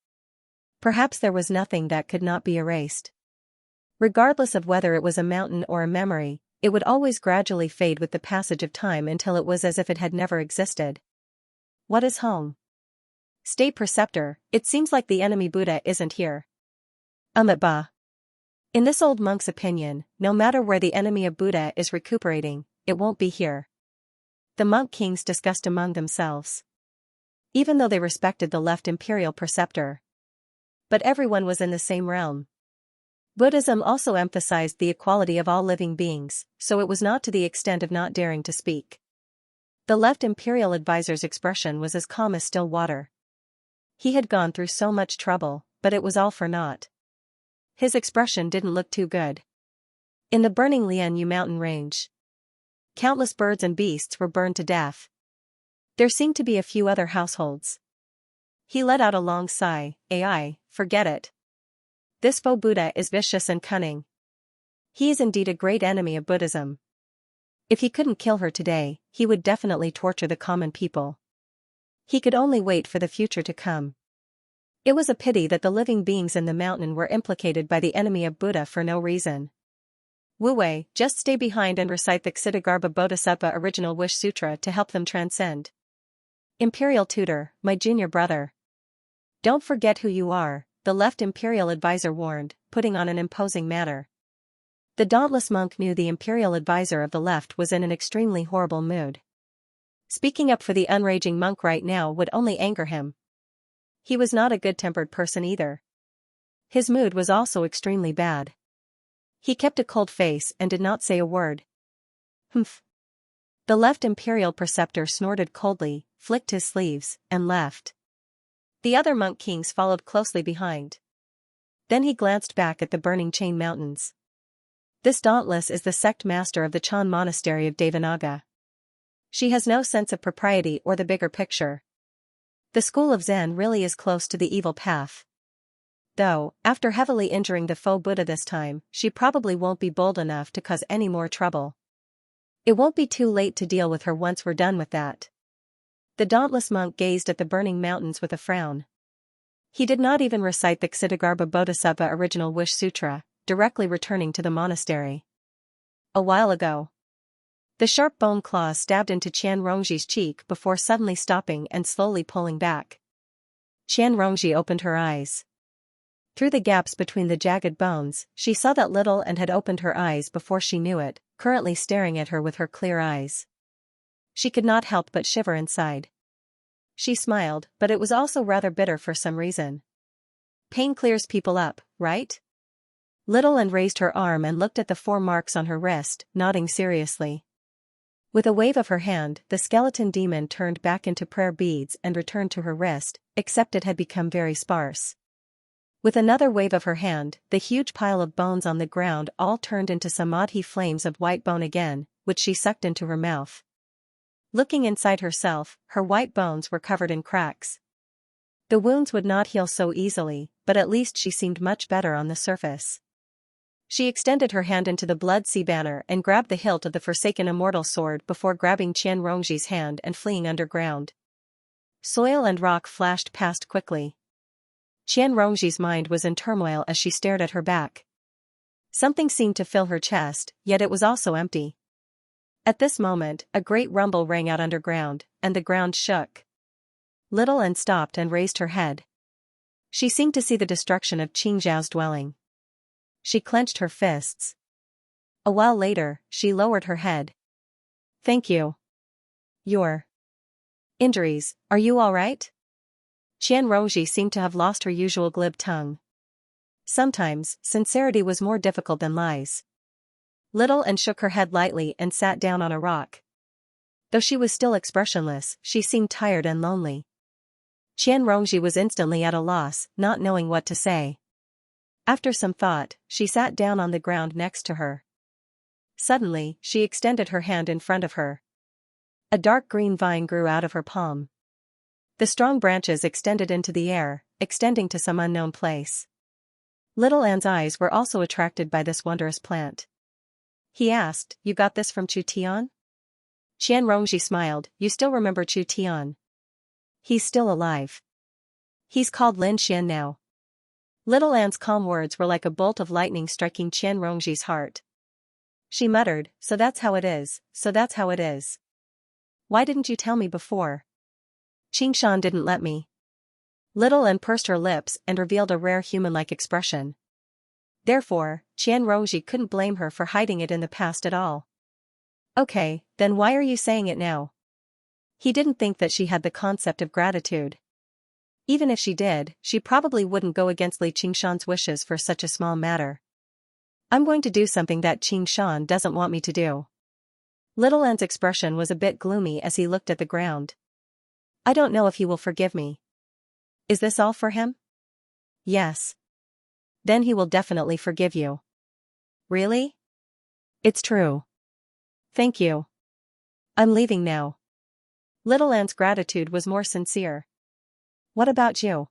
Perhaps there was nothing that could not be erased. Regardless of whether it was a mountain or a memory, it would always gradually fade with the passage of time until it was as if it had never existed. What is home? State preceptor, it seems like the enemy Buddha isn't here. Ba. In this old monk's opinion, no matter where the enemy of Buddha is recuperating, it won't be here. The monk kings discussed among themselves. Even though they respected the left imperial preceptor. But everyone was in the same realm. Buddhism also emphasized the equality of all living beings, so it was not to the extent of not daring to speak. The left imperial advisor's expression was as calm as still water. He had gone through so much trouble, but it was all for naught. His expression didn't look too good. In the burning Lianyu mountain range, countless birds and beasts were burned to death. There seemed to be a few other households. He let out a long sigh. Forget it. This faux Buddha is vicious and cunning. He is indeed a great enemy of Buddhism. If he couldn't kill her today, he would definitely torture the common people. He could only wait for the future to come. It was a pity that the living beings in the mountain were implicated by the enemy of Buddha for no reason. Wu Wei, just stay behind and recite the Ksitigarbha Bodhisattva Original Wish Sutra to help them transcend. Imperial tutor, my junior brother. Don't forget who you are, the left imperial advisor warned, putting on an imposing manner. The dauntless monk knew the imperial advisor of the left was in an extremely horrible mood. Speaking up for the unraging monk right now would only anger him. He was not a good-tempered person either. His mood was also extremely bad. He kept a cold face and did not say a word. Humph. The left imperial preceptor snorted coldly, flicked his sleeves, and left. The other monk kings followed closely behind. Then he glanced back at the burning chain mountains. This dauntless is the sect master of the Chan monastery of Devanaga. She has no sense of propriety or the bigger picture. The school of Zen really is close to the evil path. Though, after heavily injuring the faux Buddha this time, she probably won't be bold enough to cause any more trouble. It won't be too late to deal with her once we're done with that. The dauntless monk gazed at the burning mountains with a frown. He did not even recite the Ksitigarbha Bodhisattva original wish sutra, directly returning to the monastery. A while ago. The sharp bone claws stabbed into Qian Rongji's cheek before suddenly stopping and slowly pulling back. Qian Rongji opened her eyes. Through the gaps between the jagged bones, she saw that Little and had opened her eyes before she knew it, currently staring at her with her clear eyes. She could not help but shiver inside. She smiled, but it was also rather bitter for some reason. Pain clears people up, right? Little and raised her arm and looked at the 4 marks on her wrist, nodding seriously. With a wave of her hand, the skeleton demon turned back into prayer beads and returned to her wrist, except it had become very sparse. With another wave of her hand, the huge pile of bones on the ground all turned into samadhi flames of white bone again, which she sucked into her mouth. Looking inside herself, her white bones were covered in cracks. The wounds would not heal so easily, but at least she seemed much better on the surface. She extended her hand into the blood sea banner and grabbed the hilt of the forsaken immortal sword before grabbing Qian Rongji's hand and fleeing underground. Soil and rock flashed past quickly. Qian Rongji's mind was in turmoil as she stared at her back. Something seemed to fill her chest, yet it was also empty. At this moment, a great rumble rang out underground, and the ground shook. Little Anne stopped and raised her head. She seemed to see the destruction of Qing Zhao's dwelling. She clenched her fists. A while later, she lowered her head. Thank you. Your injuries, are you all right? Qian Rongji seemed to have lost her usual glib tongue. Sometimes, sincerity was more difficult than lies. Little Anne shook her head lightly and sat down on a rock. Though she was still expressionless, she seemed tired and lonely. Qian Rongji was instantly at a loss, not knowing what to say. After some thought, she sat down on the ground next to her. Suddenly, she extended her hand in front of her. A dark green vine grew out of her palm. The strong branches extended into the air, extending to some unknown place. Little Anne's eyes were also attracted by this wondrous plant. He asked, "You got this from Chu Tian?" Qian Rongji smiled, "You still remember Chu Tian? He's still alive. He's called Lin Xian now." Little Anne's calm words were like a bolt of lightning striking Qian Rongji's heart. She muttered, "So that's how it is, so that's how it is. Why didn't you tell me before?" Qingshan didn't let me. Little Anne pursed her lips and revealed a rare human-like expression. Therefore, Qian Rongji couldn't blame her for hiding it in the past at all. Okay, then why are you saying it now? He didn't think that she had the concept of gratitude. Even if she did, she probably wouldn't go against Li Qingshan's wishes for such a small matter. I'm going to do something that Qingshan doesn't want me to do. Little Anne's expression was a bit gloomy as he looked at the ground. I don't know if he will forgive me. Is this all for him? Yes. Then he will definitely forgive you. Really? It's true. Thank you. I'm leaving now. Little Anne's gratitude was more sincere. What about you?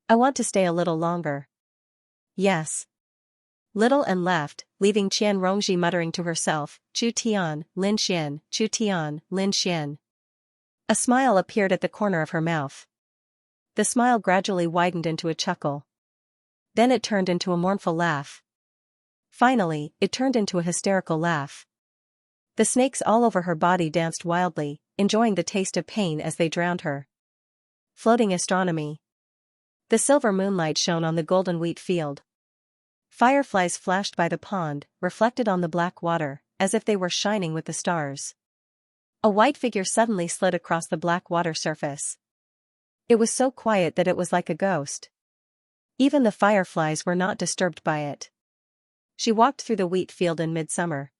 I want to stay a little longer. Yes. Little Anne left, leaving Qian Rongji muttering to herself, Chu Tian, Lin Xian, Chu Tian, Lin Xian. A smile appeared at the corner of her mouth. The smile gradually widened into a chuckle. Then it turned into a mournful laugh. Finally, it turned into a hysterical laugh. The snakes all over her body danced wildly, enjoying the taste of pain as they drowned her. Floating astronomy. The silver moonlight shone on the golden wheat field. Fireflies flashed by the pond, reflected on the black water, as if they were shining with the stars. A white figure suddenly slid across the black water surface. It was so quiet that it was like a ghost. Even the fireflies were not disturbed by it. She walked through the wheat field in midsummer.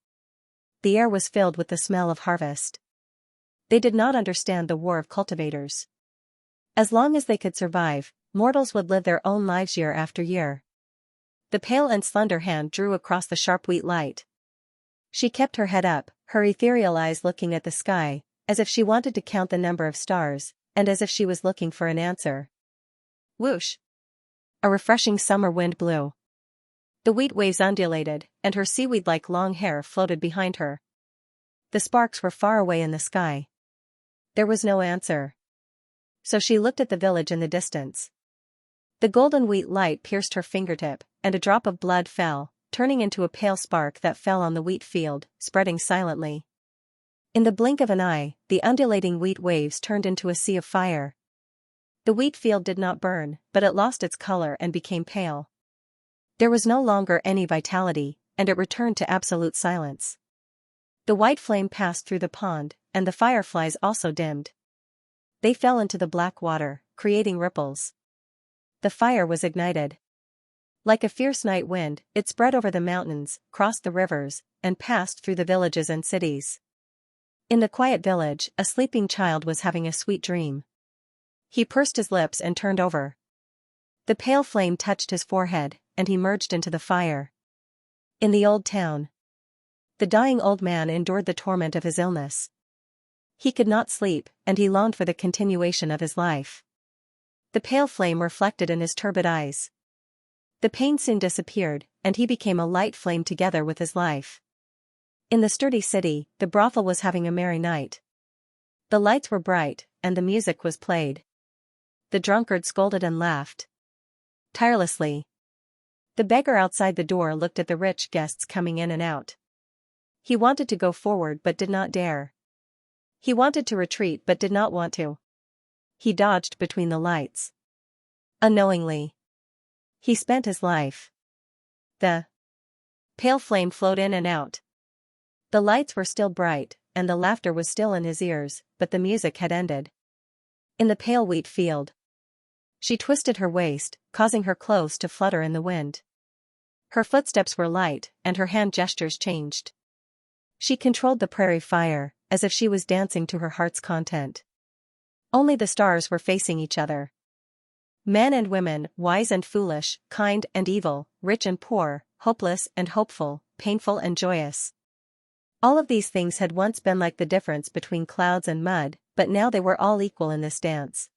The air was filled with the smell of harvest. They did not understand the war of cultivators. As long as they could survive, mortals would live their own lives year after year. The pale and slender hand drew across the sharp wheat light. She kept her head up, her ethereal eyes looking at the sky, as if she wanted to count the number of stars, and as if she was looking for an answer. Whoosh! A refreshing summer wind blew. The wheat waves undulated, and her seaweed-like long hair floated behind her. The sparks were far away in the sky. There was no answer. So she looked at the village in the distance. The golden wheat light pierced her fingertip, and a drop of blood fell, turning into a pale spark that fell on the wheat field, spreading silently. In the blink of an eye, the undulating wheat waves turned into a sea of fire. The wheat field did not burn, but it lost its color and became pale. There was no longer any vitality, and it returned to absolute silence. The white flame passed through the pond, and the fireflies also dimmed. They fell into the black water, creating ripples. The fire was ignited. Like a fierce night wind, it spread over the mountains, crossed the rivers, and passed through the villages and cities. In the quiet village, a sleeping child was having a sweet dream. He pursed his lips and turned over. The pale flame touched his forehead, and he merged into the fire. In the old town, the dying old man endured the torment of his illness. He could not sleep, and he longed for the continuation of his life. The pale flame reflected in his turbid eyes. The pain soon disappeared, and he became a light flame together with his life. In the sturdy city, the brothel was having a merry night. The lights were bright, and the music was played. The drunkard scolded and laughed tirelessly. The beggar outside the door looked at the rich guests coming in and out. He wanted to go forward but did not dare. He wanted to retreat but did not want to. He dodged between the lights. Unknowingly, he spent his life. The pale flame flowed in and out. The lights were still bright, and the laughter was still in his ears, but the music had ended. In the pale wheat field, she twisted her waist, causing her clothes to flutter in the wind. Her footsteps were light, and her hand gestures changed. She controlled the prairie fire, as if she was dancing to her heart's content. Only the stars were facing each other. Men and women, wise and foolish, kind and evil, rich and poor, hopeless and hopeful, painful and joyous. All of these things had once been like the difference between clouds and mud, but now they were all equal in this dance.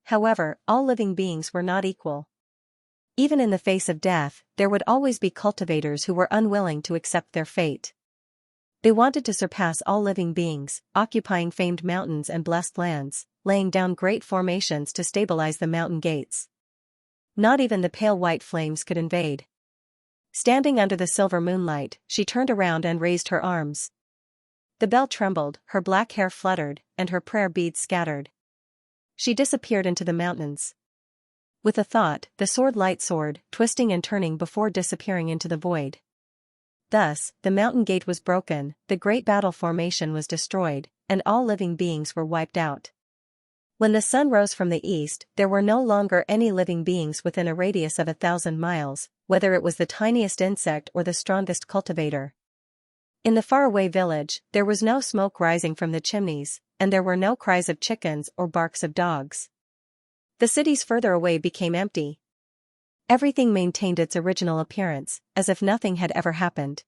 However, all living beings were not equal. Even in the face of death, there would always be cultivators who were unwilling to accept their fate. They wanted to surpass all living beings, occupying famed mountains and blessed lands, laying down great formations to stabilize the mountain gates. Not even the pale white flames could invade. Standing under the silver moonlight, she turned around and raised her arms. The bell trembled, her black hair fluttered, and her prayer beads scattered. She disappeared into the mountains. With a thought, the sword-light soared, twisting and turning before disappearing into the void. Thus, the mountain gate was broken, the great battle formation was destroyed, and all living beings were wiped out. When the sun rose from the east, there were no longer any living beings within a radius of 1,000 miles, whether it was the tiniest insect or the strongest cultivator. In the faraway village, there was no smoke rising from the chimneys, and there were no cries of chickens or barks of dogs. The cities further away became empty. Everything maintained its original appearance, as if nothing had ever happened.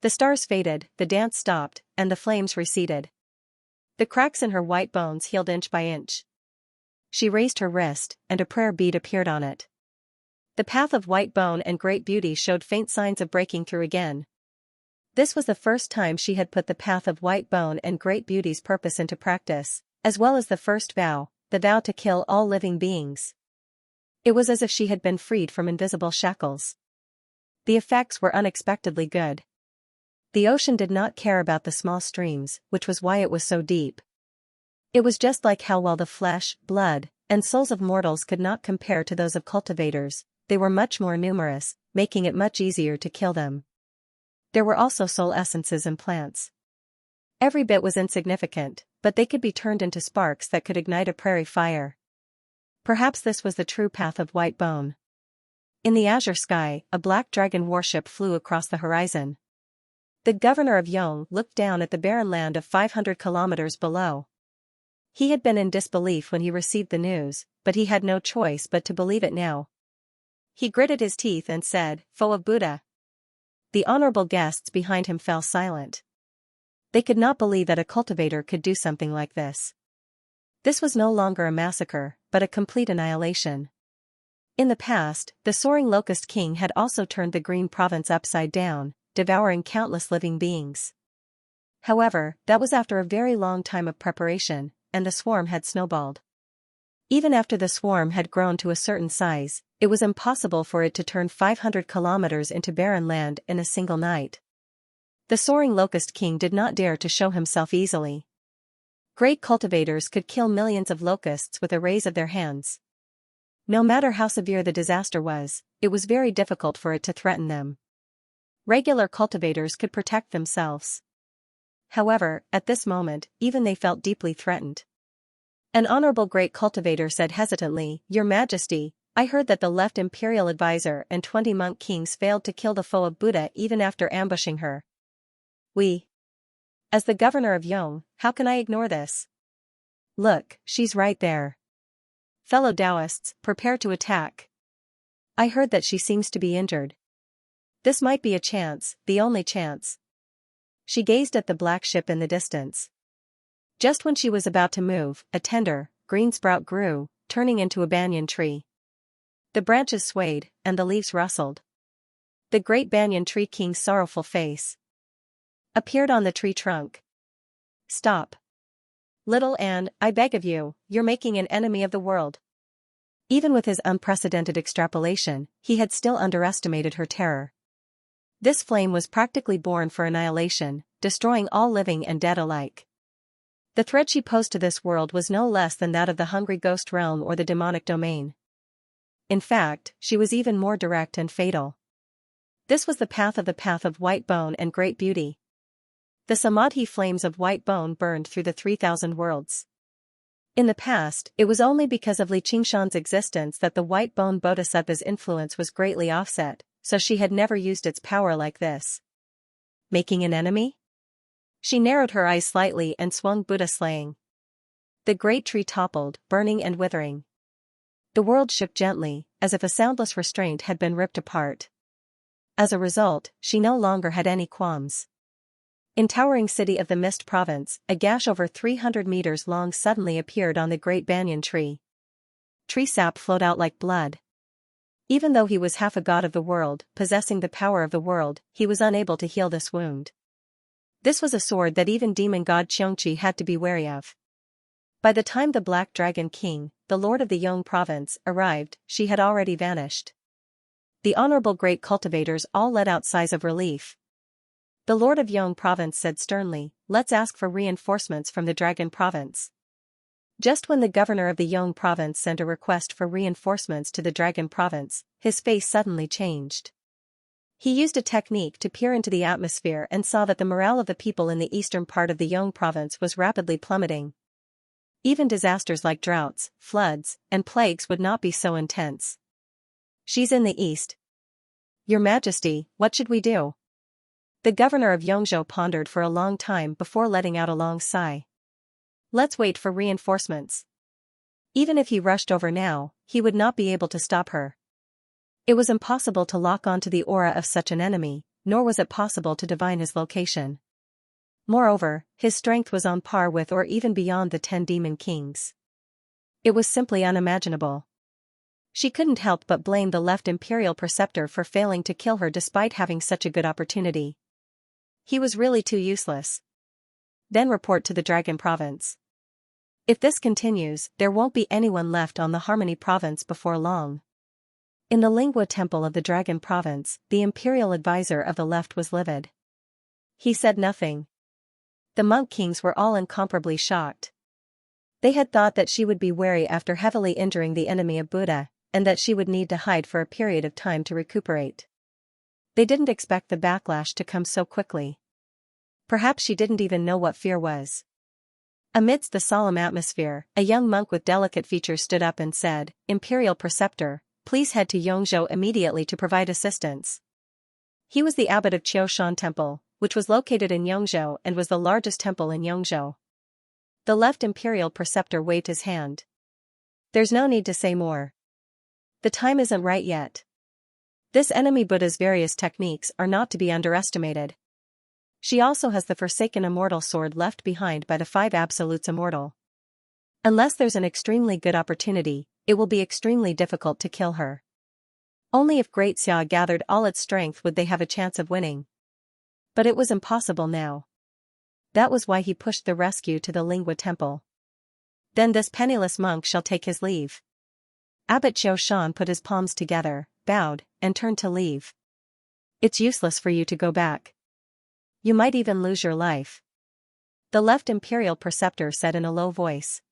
The stars faded, the dance stopped, and the flames receded. The cracks in her white bones healed inch by inch. She raised her wrist, and a prayer bead appeared on it. The path of white bone and great beauty showed faint signs of breaking through again. This was the first time she had put the path of white bone and great beauty's purpose into practice, as well as the first vow, the vow to kill all living beings. It was as if she had been freed from invisible shackles. The effects were unexpectedly good. The ocean did not care about the small streams, which was why it was so deep. It was just like how while the flesh, blood, and souls of mortals could not compare to those of cultivators, they were much more numerous, making it much easier to kill them. There were also soul essences in plants. Every bit was insignificant, but they could be turned into sparks that could ignite a prairie fire. Perhaps this was the true path of white bone. In the azure sky, a black dragon warship flew across the horizon. The governor of Yong looked down at the barren land of 500 kilometers below. He had been in disbelief when he received the news, but he had no choice but to believe it now. He gritted his teeth and said, "Foe of Buddha." The honorable guests behind him fell silent. They could not believe that a cultivator could do something like this. This was no longer a massacre, but a complete annihilation. In the past, the soaring locust king had also turned the green province upside down, devouring countless living beings. However, that was after a very long time of preparation, and the swarm had snowballed. Even after the swarm had grown to a certain size, it was impossible for it to turn 500 kilometers into barren land in a single night. The soaring locust king did not dare to show himself easily. Great cultivators could kill millions of locusts with a raise of their hands. No matter how severe the disaster was, it was very difficult for it to threaten them. Regular cultivators could protect themselves. However, at this moment, even they felt deeply threatened. An honorable great cultivator said hesitantly, "Your Majesty, I heard that the left imperial advisor and 20 monk kings failed to kill the foe of Buddha even after ambushing her. As the governor of Yong, how can I ignore this? Look, she's right there. Fellow Taoists, prepare to attack. I heard that she seems to be injured. This might be a chance, the only chance." She gazed at the black ship in the distance. Just when she was about to move, a tender, green sprout grew, turning into a banyan tree. The branches swayed, and the leaves rustled. The great banyan tree king's sorrowful face appeared on the tree trunk. "Stop. Little Anne, I beg of you, you're making an enemy of the world." Even with his unprecedented extrapolation, he had still underestimated her terror. This flame was practically born for annihilation, destroying all living and dead alike. The threat she posed to this world was no less than that of the hungry ghost realm or the demonic domain. In fact, she was even more direct and fatal. This was the path of white bone and great beauty. The Samadhi flames of white bone burned through the 3,000 worlds. In the past, it was only because of Li Qingshan's existence that the white bone bodhisattva's influence was greatly offset, so she had never used its power like this. Making an enemy? She narrowed her eyes slightly and swung Buddha slaying. The great tree toppled, burning and withering. The world shook gently, as if a soundless restraint had been ripped apart. As a result, she no longer had any qualms. In towering city of the Mist province, a gash over 300 meters long suddenly appeared on the great banyan tree. Tree sap flowed out like blood. Even though he was half a god of the world, possessing the power of the world, he was unable to heal this wound. This was a sword that even demon god Xianxia had to be wary of. By the time the Black Dragon King, the lord of the Yong province, arrived, she had already vanished. The honorable great cultivators all let out sighs of relief. The lord of Yong province said sternly, "Let's ask for reinforcements from the Dragon province." Just when the governor of the Yong province sent a request for reinforcements to the Dragon province, his face suddenly changed. He used a technique to peer into the atmosphere and saw that the morale of the people in the eastern part of the Yong province was rapidly plummeting. Even disasters like droughts, floods, and plagues would not be so intense. "She's in the east. Your Majesty, what should we do?" The governor of Yongzhou pondered for a long time before letting out a long sigh. "Let's wait for reinforcements." Even if he rushed over now, he would not be able to stop her. It was impossible to lock onto the aura of such an enemy, nor was it possible to divine his location. Moreover, his strength was on par with or even beyond the 10 demon kings. It was simply unimaginable. She couldn't help but blame the left imperial preceptor for failing to kill her despite having such a good opportunity. He was really too useless. Then report to the Dragon province. If this continues, there won't be anyone left on the Harmony province before long. In the Lingua temple of the Dragon province, the imperial advisor of the left was livid. He said nothing. The monk kings were all incomparably shocked. They had thought that she would be wary after heavily injuring the enemy of Buddha, and that she would need to hide for a period of time to recuperate. They didn't expect the backlash to come so quickly. Perhaps she didn't even know what fear was. Amidst the solemn atmosphere, a young monk with delicate features stood up and said, "Imperial preceptor, please head to Yongzhou immediately to provide assistance." He was the abbot of Qiushan Temple, which was located in Yongzhou and was the largest temple in Yongzhou. The left imperial preceptor waved his hand. "There's no need to say more. The time isn't right yet. This enemy Buddha's various techniques are not to be underestimated. She also has the Forsaken Immortal Sword left behind by the 5 Absolutes Immortal. Unless there's an extremely good opportunity, it will be extremely difficult to kill her. Only if Great Xia gathered all its strength would they have a chance of winning. But it was impossible now. That was why he pushed the rescue to the Lingua temple. Then this penniless monk shall take his leave. Abbot Xiaoshan put his palms together, bowed, and turned to leave. It's useless for you to go back. You might even lose your life. The left imperial preceptor said in a low voice.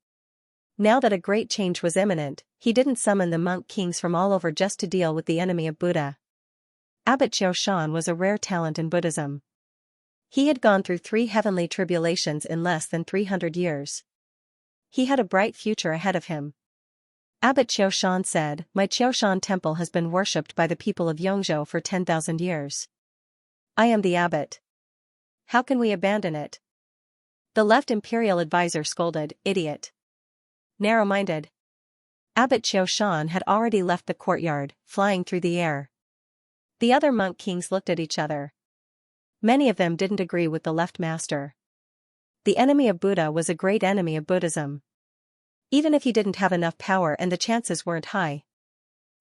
Now that a great change was imminent, he didn't summon the monk kings from all over just to deal with the enemy of Buddha. Abbot Xiaoshan was a rare talent in Buddhism. He had gone through 3 heavenly tribulations in less than 300 years. He had a bright future ahead of him. Abbot Xiaoshan said, "My Xiaoshan temple has been worshipped by the people of Yongzhou for 10,000 years. I am the abbot. How can we abandon it?" The left imperial advisor scolded, "Idiot. Narrow-minded." Abbot Xiaoshan had already left the courtyard, flying through the air. The other monk kings looked at each other. Many of them didn't agree with the left master. The enemy of Buddha was a great enemy of Buddhism. Even if he didn't have enough power and the chances weren't high,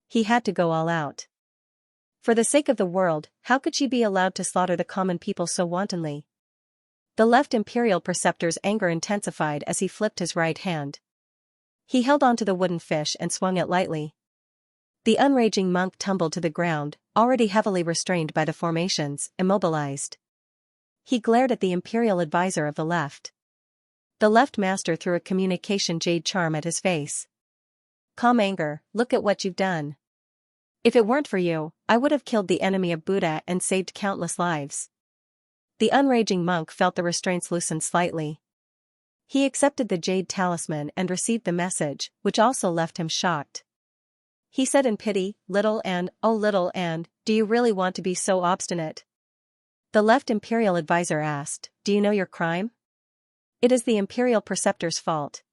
he had to go all out. For the sake of the world, how could she be allowed to slaughter the common people so wantonly? The left imperial preceptor's anger intensified as he flipped his right hand. He held onto the wooden fish and swung it lightly. The unraging monk tumbled to the ground, already heavily restrained by the formations, immobilized. He glared at the imperial advisor of the left. The left master threw a communication jade charm at his face. "Calm anger, look at what you've done. If it weren't for you, I would have killed the enemy of Buddha and saved countless lives." The unraging monk felt the restraints loosen slightly. He accepted the jade talisman and received the message, which also left him shocked. He said in pity, "Little Anne, oh little Anne, do you really want to be so obstinate?" The left imperial advisor asked, "Do you know your crime?" "It is the imperial preceptor's fault."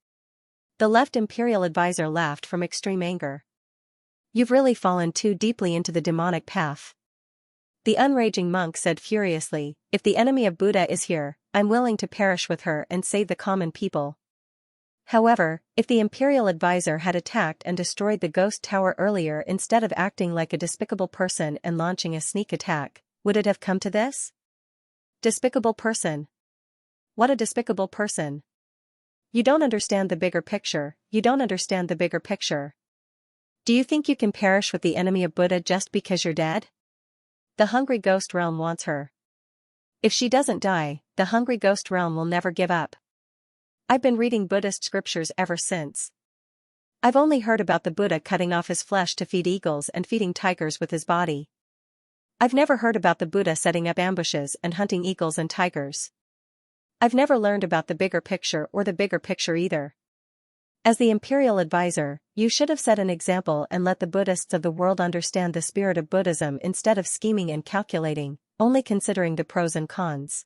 The left imperial advisor laughed from extreme anger. "You've really fallen too deeply into the demonic path." The unraging monk said furiously, "If the enemy of Buddha is here, I'm willing to perish with her and save the common people." However, if the imperial advisor had attacked and destroyed the ghost tower earlier instead of acting like a despicable person and launching a sneak attack, would it have come to this? Despicable person. What a despicable person. You don't understand the bigger picture, you don't understand the bigger picture. Do you think you can perish with the enemy of Buddha just because you're dead? The hungry ghost realm wants her. If she doesn't die, the hungry ghost realm will never give up. I've been reading Buddhist scriptures ever since. I've only heard about the Buddha cutting off his flesh to feed eagles and feeding tigers with his body. I've never heard about the Buddha setting up ambushes and hunting eagles and tigers. I've never learned about the bigger picture or the bigger picture either. As the imperial advisor, you should have set an example and let the Buddhists of the world understand the spirit of Buddhism instead of scheming and calculating, only considering the pros and cons.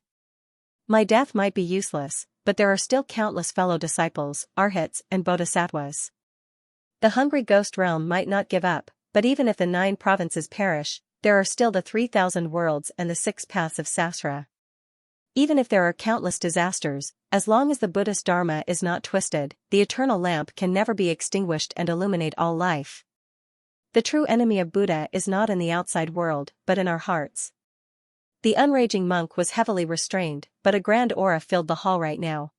My death might be useless, but there are still countless fellow disciples, arhats, and bodhisattvas. The hungry ghost realm might not give up, but even if the 9 provinces perish, there are still the 3,000 worlds and the 6 paths of Sasra. Even if there are countless disasters, as long as the Buddhist Dharma is not twisted, the eternal lamp can never be extinguished and illuminate all life. The true enemy of Buddha is not in the outside world, but in our hearts. The unraging monk was heavily restrained, but a grand aura filled the hall right now.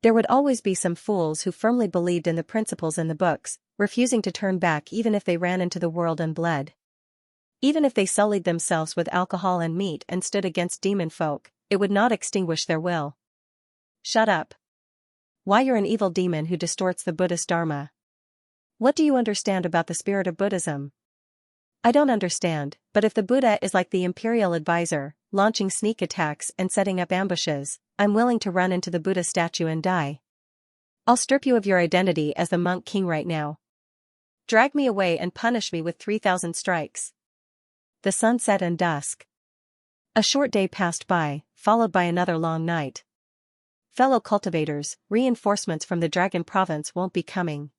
There would always be some fools who firmly believed in the principles in the books, refusing to turn back even if they ran into the world and bled. Even if they sullied themselves with alcohol and meat and stood against demon folk, it would not extinguish their will. Shut up. Why, you're an evil demon who distorts the Buddhist Dharma. What do you understand about the spirit of Buddhism? I don't understand, but if the Buddha is like the imperial advisor, launching sneak attacks and setting up ambushes, I'm willing to run into the Buddha statue and die. I'll strip you of your identity as the monk king right now. Drag me away and punish me with 3,000 strikes. The sun set and dusk. A short day passed by, followed by another long night. Fellow cultivators, reinforcements from the Dragon Province won't be coming.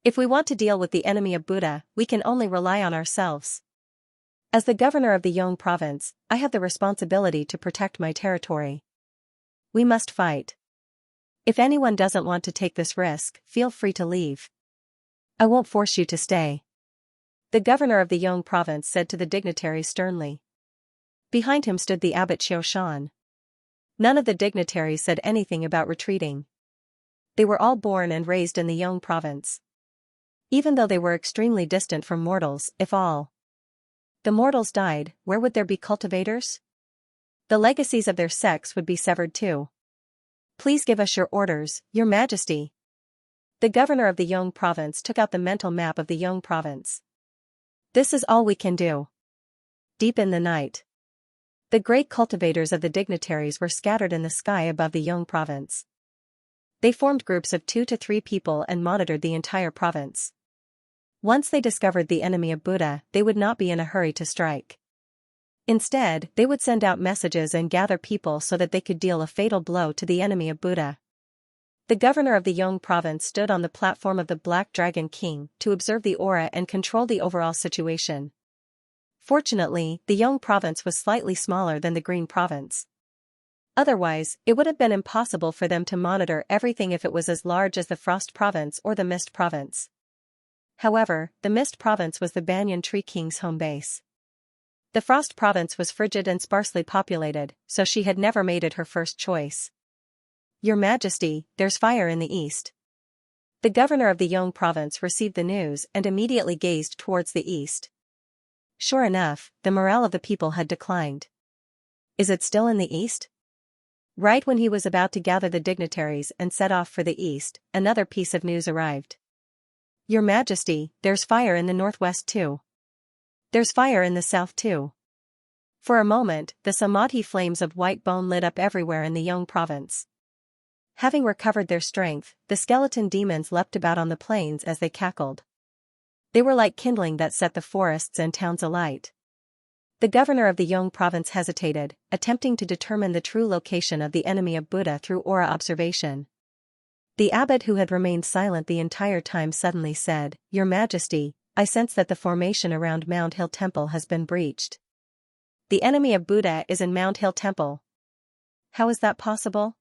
If we want to deal with the enemy of Buddha, we can only rely on ourselves. As the governor of the Yong Province, I have the responsibility to protect my territory. We must fight. If anyone doesn't want to take this risk, feel free to leave. I won't force you to stay. The governor of the Yong Province said to the dignitaries sternly. Behind him stood the abbot Xiaoshan. None of the dignitaries said anything about retreating. They were all born and raised in the Yong province. Even though they were extremely distant from mortals, if all the mortals died, where would there be cultivators? The legacies of their sex would be severed too. Please give us your orders, Your Majesty. The governor of the Yong province took out the mental map of the Yong province. This is all we can do. Deep in the night, the great cultivators of the dignitaries were scattered in the sky above the Yong province. They formed groups of 2 to 3 people and monitored the entire province. Once they discovered the enemy of Buddha, they would not be in a hurry to strike. Instead, they would send out messages and gather people so that they could deal a fatal blow to the enemy of Buddha. The governor of the Yong province stood on the platform of the Black Dragon King to observe the aura and control the overall situation. Fortunately, the Yong province was slightly smaller than the Green province. Otherwise, it would have been impossible for them to monitor everything if it was as large as the Frost province or the Mist province. However, the Mist province was the Banyan Tree King's home base. The Frost province was frigid and sparsely populated, so she had never made it her first choice. Your Majesty, there's fire in the east. The governor of the Yong province received the news and immediately gazed towards the east. Sure enough, the morale of the people had declined. Is it still in the east? Right when he was about to gather the dignitaries and set off for the east, another piece of news arrived. Your Majesty, there's fire in the northwest too. There's fire in the south too. For a moment, the samadhi flames of white bone lit up everywhere in the Yong province. Having recovered their strength, the skeleton demons leapt about on the plains as they cackled. They were like kindling that set the forests and towns alight. The governor of the Yong province hesitated, attempting to determine the true location of the enemy of Buddha through aura observation. The abbot, who had remained silent the entire time, suddenly said, Your Majesty, I sense that the formation around Mount Hill Temple has been breached. The enemy of Buddha is in Mount Hill Temple. How is that possible?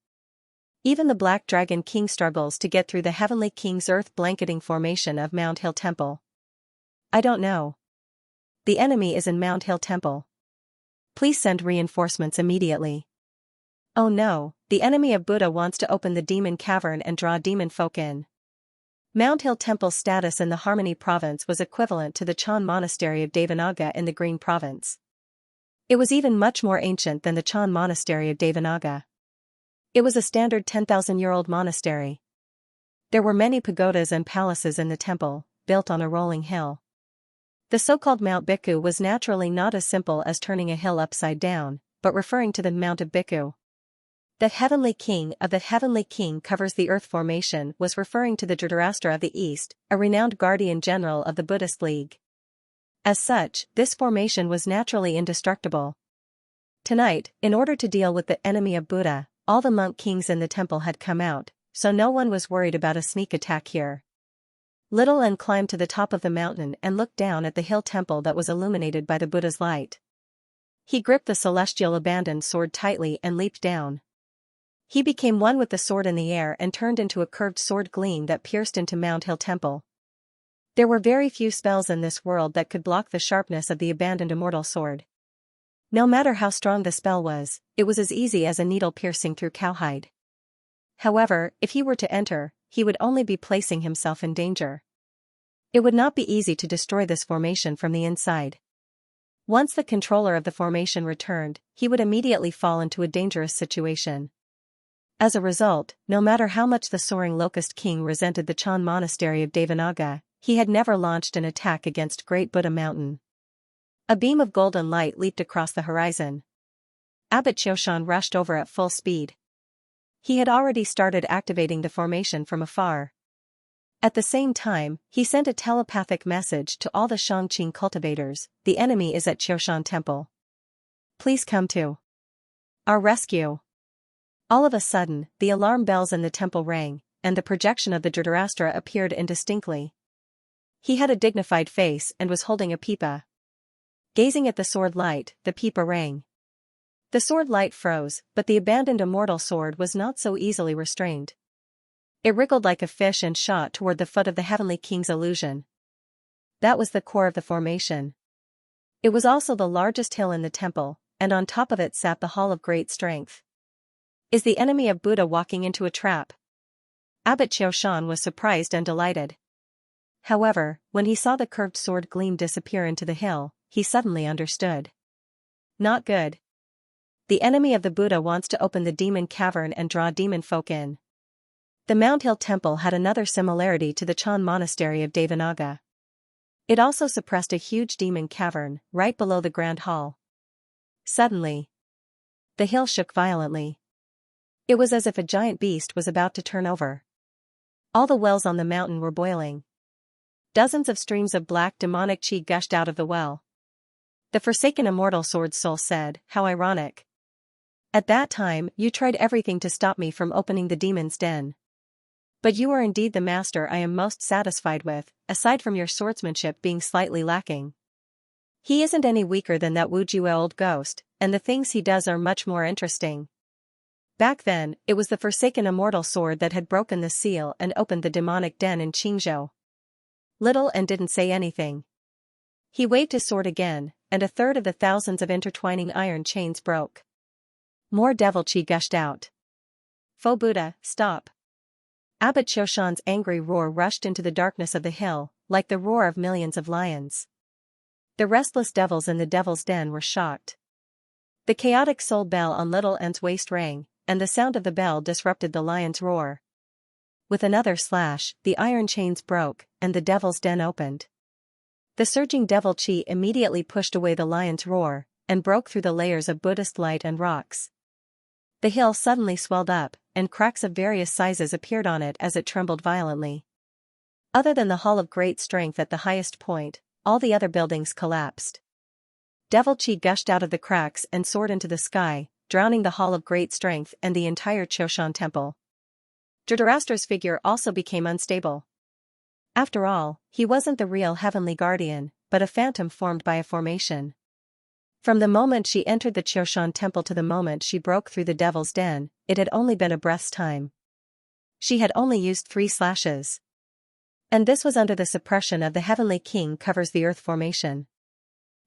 Even the Black Dragon King struggles to get through the Heavenly King's earth-blanketing formation of Mount Hill Temple. I don't know. The enemy is in Mount Hill Temple. Please send reinforcements immediately. Oh no, the enemy of Buddha wants to open the demon cavern and draw demon folk in. Mount Hill Temple's status in the Harmony province was equivalent to the Chan Monastery of Devanaga in the Green province. It was even much more ancient than the Chan Monastery of Devanaga. It was a standard 10,000-year-old monastery. There were many pagodas and palaces in the temple, built on a rolling hill. The so-called Mount Bhikkhu was naturally not as simple as turning a hill upside down, but referring to the Mount of Bhikkhu. The Heavenly King of the Heavenly King covers the earth formation was referring to the Dhritarashtra of the East, a renowned guardian general of the Buddhist League. As such, this formation was naturally indestructible. Tonight, in order to deal with the enemy of Buddha, all the monk kings in the temple had come out, so no one was worried about a sneak attack here. Little N climbed to the top of the mountain and looked down at the hill temple that was illuminated by the Buddha's light. He gripped the celestial abandoned sword tightly and leaped down. He became one with the sword in the air and turned into a curved sword gleam that pierced into Mount Hill Temple. There were very few spells in this world that could block the sharpness of the abandoned immortal sword. No matter how strong the spell was, it was as easy as a needle piercing through cowhide. However, if he were to enter, he would only be placing himself in danger. It would not be easy to destroy this formation from the inside. Once the controller of the formation returned, he would immediately fall into a dangerous situation. As a result, no matter how much the soaring Locust King resented the Chan Monastery of Devanaga, he had never launched an attack against Great Buddha Mountain. A beam of golden light leaped across the horizon. Abbot Xiaoshan rushed over at full speed. He had already started activating the formation from afar. At the same time, he sent a telepathic message to all the Shangqing cultivators, the enemy is at Xiaoshan Temple. Please come to our rescue. All of a sudden, the alarm bells in the temple rang, and the projection of the Dhritarashtra appeared indistinctly. He had a dignified face and was holding a pipa. Gazing at the sword light, the pipa rang. The sword light froze, but the abandoned immortal sword was not so easily restrained. It wriggled like a fish and shot toward the foot of the Heavenly King's illusion. That was the core of the formation. It was also the largest hill in the temple, and on top of it sat the Hall of Great Strength. Is the enemy of Buddha walking into a trap? Abbot Xiaoshan was surprised and delighted. However, when he saw the curved sword gleam disappear into the hill, he suddenly understood. Not good. The enemy of the Buddha wants to open the demon cavern and draw demon folk in. The Mount Hill Temple had another similarity to the Chan Monastery of Devanaga. It also suppressed a huge demon cavern, right below the Grand Hall. Suddenly, the hill shook violently. It was as if a giant beast was about to turn over. All the wells on the mountain were boiling. Dozens of streams of black demonic chi gushed out of the well. The forsaken immortal sword's soul said, "How ironic. At that time, you tried everything to stop me from opening the demon's den. But you are indeed the master I am most satisfied with, aside from your swordsmanship being slightly lacking. He isn't any weaker than that Wujue old ghost, and the things he does are much more interesting." Back then, it was the forsaken immortal sword that had broken the seal and opened the demonic den in Qingzhou. Little and didn't say anything. He waved his sword again, and a third of the thousands of intertwining iron chains broke. More devil chi gushed out. "Faux Buddha, stop." Abbot Xiaoshan's angry roar rushed into the darkness of the hill, like the roar of millions of lions. The restless devils in the devil's den were shocked. The chaotic soul bell on Little N's waist rang, and the sound of the bell disrupted the lion's roar. With another slash, the iron chains broke, and the devil's den opened. The surging devil chi immediately pushed away the lion's roar, and broke through the layers of Buddhist light and rocks. The hill suddenly swelled up, and cracks of various sizes appeared on it as it trembled violently. Other than the Hall of Great Strength at the highest point, all the other buildings collapsed. Devil chi gushed out of the cracks and soared into the sky, drowning the Hall of Great Strength and the entire Qiushan Temple. Dhritarashtra's figure also became unstable. After all, he wasn't the real heavenly guardian, but a phantom formed by a formation. From the moment she entered the Qiushan Temple to the moment she broke through the devil's den, it had only been a breath's time. She had only used 3 slashes. And this was under the suppression of the Heavenly King covers the earth formation.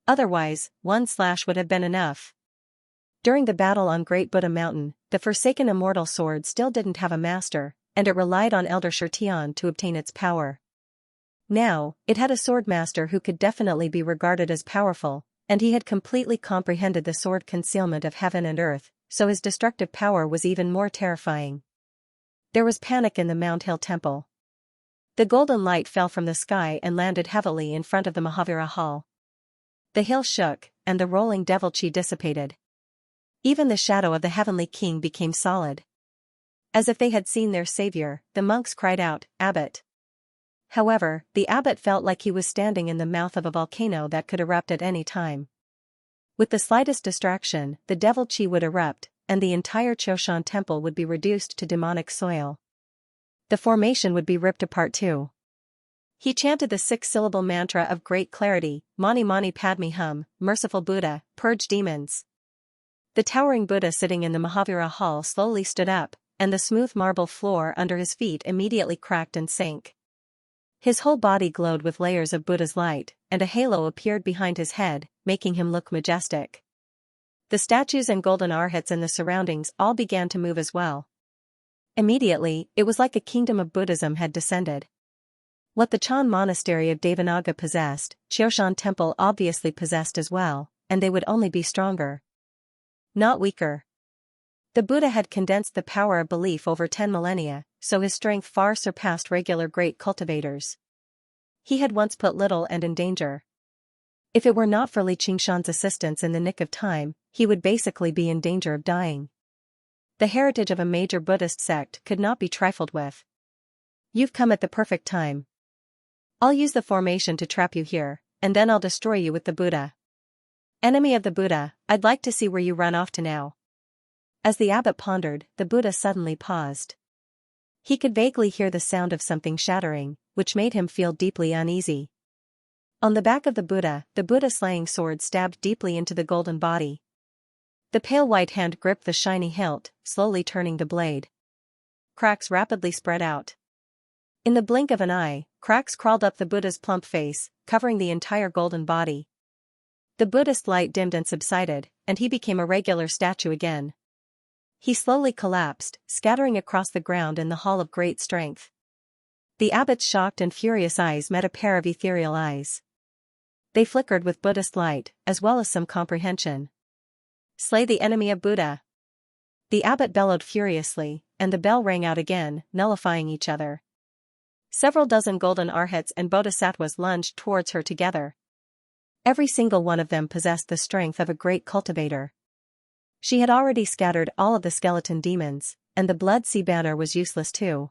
Otherwise, 1 slash would have been enough. During the battle on Great Buddha Mountain, the forsaken immortal sword still didn't have a master, and it relied on Elder Shirtian to obtain its power. Now, it had a sword master who could definitely be regarded as powerful, and he had completely comprehended the sword concealment of heaven and earth, so his destructive power was even more terrifying. There was panic in the Mount Hill Temple. The golden light fell from the sky and landed heavily in front of the Mahavira Hall. The hill shook, and the rolling devil chi dissipated. Even the shadow of the Heavenly King became solid. As if they had seen their savior, the monks cried out, "Abbot!" However, the abbot felt like he was standing in the mouth of a volcano that could erupt at any time. With the slightest distraction, the devil chi would erupt, and the entire Qiushan Temple would be reduced to demonic soil. The formation would be ripped apart too. He chanted the 6-syllable mantra of great clarity, Mani Mani Padme Hum, merciful Buddha, purge demons. The towering Buddha sitting in the Mahavira Hall slowly stood up, and the smooth marble floor under his feet immediately cracked and sank. His whole body glowed with layers of Buddha's light, and a halo appeared behind his head, making him look majestic. The statues and golden arhats in the surroundings all began to move as well. Immediately, it was like a kingdom of Buddhism had descended. What the Chan Monastery of Devanaga possessed, Qiushan Temple obviously possessed as well, and they would only be stronger, not weaker. The Buddha had condensed the power of belief over 10 millennia, so his strength far surpassed regular great cultivators. He had once put Little and in danger. If it were not for Li Qingshan's assistance in the nick of time, he would basically be in danger of dying. The heritage of a major Buddhist sect could not be trifled with. You've come at the perfect time. I'll use the formation to trap you here, and then I'll destroy you with the Buddha. Enemy of the Buddha, I'd like to see where you run off to now. As the abbot pondered, the Buddha suddenly paused. He could vaguely hear the sound of something shattering, which made him feel deeply uneasy. On the back of the Buddha slaying sword stabbed deeply into the golden body. The pale white hand gripped the shiny hilt, slowly turning the blade. Cracks rapidly spread out. In the blink of an eye, cracks crawled up the Buddha's plump face, covering the entire golden body. The Buddhist light dimmed and subsided, and he became a regular statue again. He slowly collapsed, scattering across the ground in the Hall of Great Strength. The abbot's shocked and furious eyes met a pair of ethereal eyes. They flickered with Buddhist light, as well as some comprehension. "Slay the enemy of Buddha!" The abbot bellowed furiously, and the bell rang out again, nullifying each other. Several dozen golden arhats and bodhisattvas lunged towards her together. Every single one of them possessed the strength of a great cultivator. She had already scattered all of the skeleton demons, and the blood sea banner was useless too.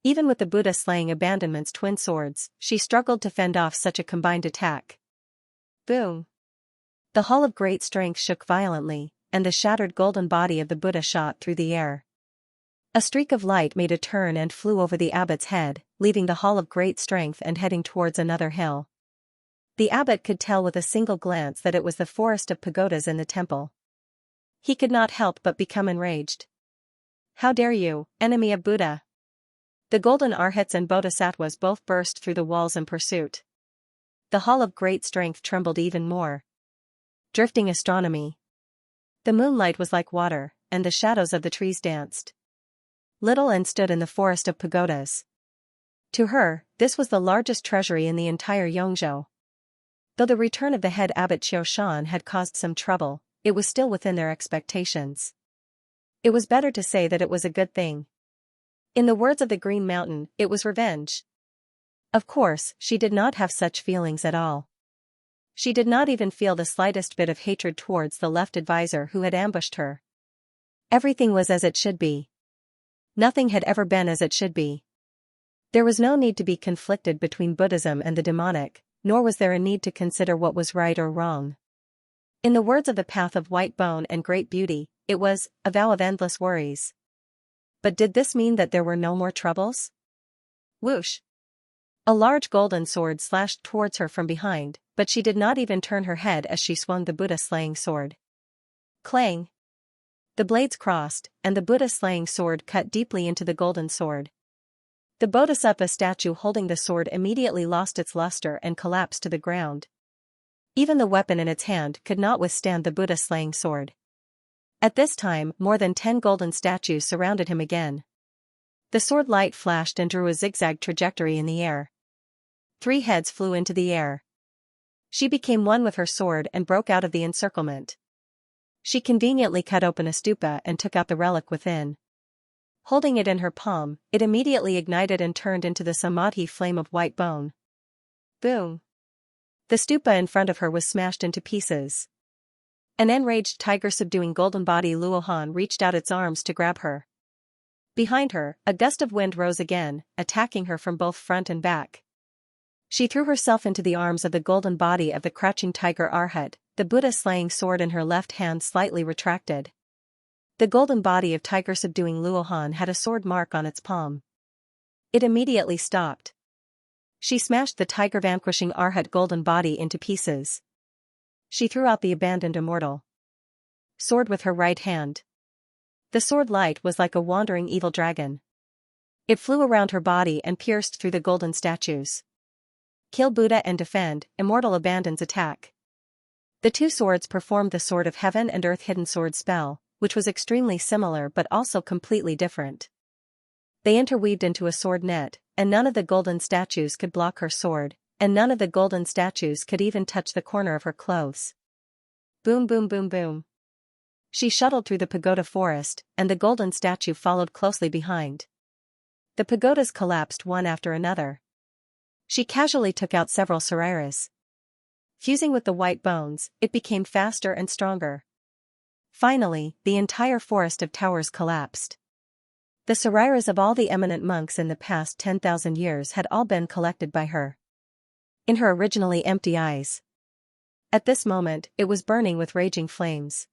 Even with the Buddha slaying Abandonment's twin swords, she struggled to fend off such a combined attack. Boom! The Hall of Great Strength shook violently, and the shattered golden body of the Buddha shot through the air. A streak of light made a turn and flew over the abbot's head, leaving the Hall of Great Strength and heading towards another hill. The abbot could tell with a single glance that it was the forest of pagodas in the temple. He could not help but become enraged. "How dare you, enemy of Buddha!" The golden arhats and bodhisattvas both burst through the walls in pursuit. The Hall of Great Strength trembled even more. Drifting astronomy. The moonlight was like water, and the shadows of the trees danced. Little and stood in the forest of pagodas. To her, this was the largest treasury in the entire Yongzhou. Though the return of the head abbot Qiushan had caused some trouble, it was still within their expectations. It was better to say that it was a good thing. In the words of the Green Mountain, it was revenge. Of course, she did not have such feelings at all. She did not even feel the slightest bit of hatred towards the left advisor who had ambushed her. Everything was as it should be. Nothing had ever been as it should be. There was no need to be conflicted between Buddhism and the demonic, nor was there a need to consider what was right or wrong. In the words of the Path of White Bone and Great Beauty, it was a vow of endless worries. But did this mean that there were no more troubles? Whoosh! A large golden sword slashed towards her from behind, but she did not even turn her head as she swung the Buddha-slaying sword. Clang! The blades crossed, and the Buddha-slaying sword cut deeply into the golden sword. The Bodhisattva statue holding the sword immediately lost its luster and collapsed to the ground. Even the weapon in its hand could not withstand the Buddha-slaying sword. At this time, more than 10 golden statues surrounded him again. The sword light flashed and drew a zigzag trajectory in the air. 3 heads flew into the air. She became one with her sword and broke out of the encirclement. She conveniently cut open a stupa and took out the relic within. Holding it in her palm, it immediately ignited and turned into the samadhi flame of white bone. Boom! The stupa in front of her was smashed into pieces. An enraged tiger-subduing golden body Luohan reached out its arms to grab her. Behind her, a gust of wind rose again, attacking her from both front and back. She threw herself into the arms of the golden body of the crouching tiger Arhat, the Buddha-slaying sword in her left hand slightly retracted. The golden body of tiger-subduing Luohan had a sword mark on its palm. It immediately stopped. She smashed the tiger-vanquishing Arhat golden body into pieces. She threw out the abandoned immortal sword with her right hand. The sword light was like a wandering evil dragon. It flew around her body and pierced through the golden statues. Kill Buddha and defend, immortal abandons attack. The 2 swords performed the Sword of Heaven and Earth Hidden Sword spell, which was extremely similar but also completely different. They interweaved into a sword net, and none of the golden statues could block her sword, and none of the golden statues could even touch the corner of her clothes. Boom boom boom boom. She shuttled through the pagoda forest, and the golden statue followed closely behind. The pagodas collapsed one after another. She casually took out several sarairas. Fusing with the white bones, it became faster and stronger. Finally, the entire forest of towers collapsed. The sarairas of all the eminent monks in the past 10,000 years had all been collected by her. In her originally empty eyes. At this moment, it was burning with raging flames.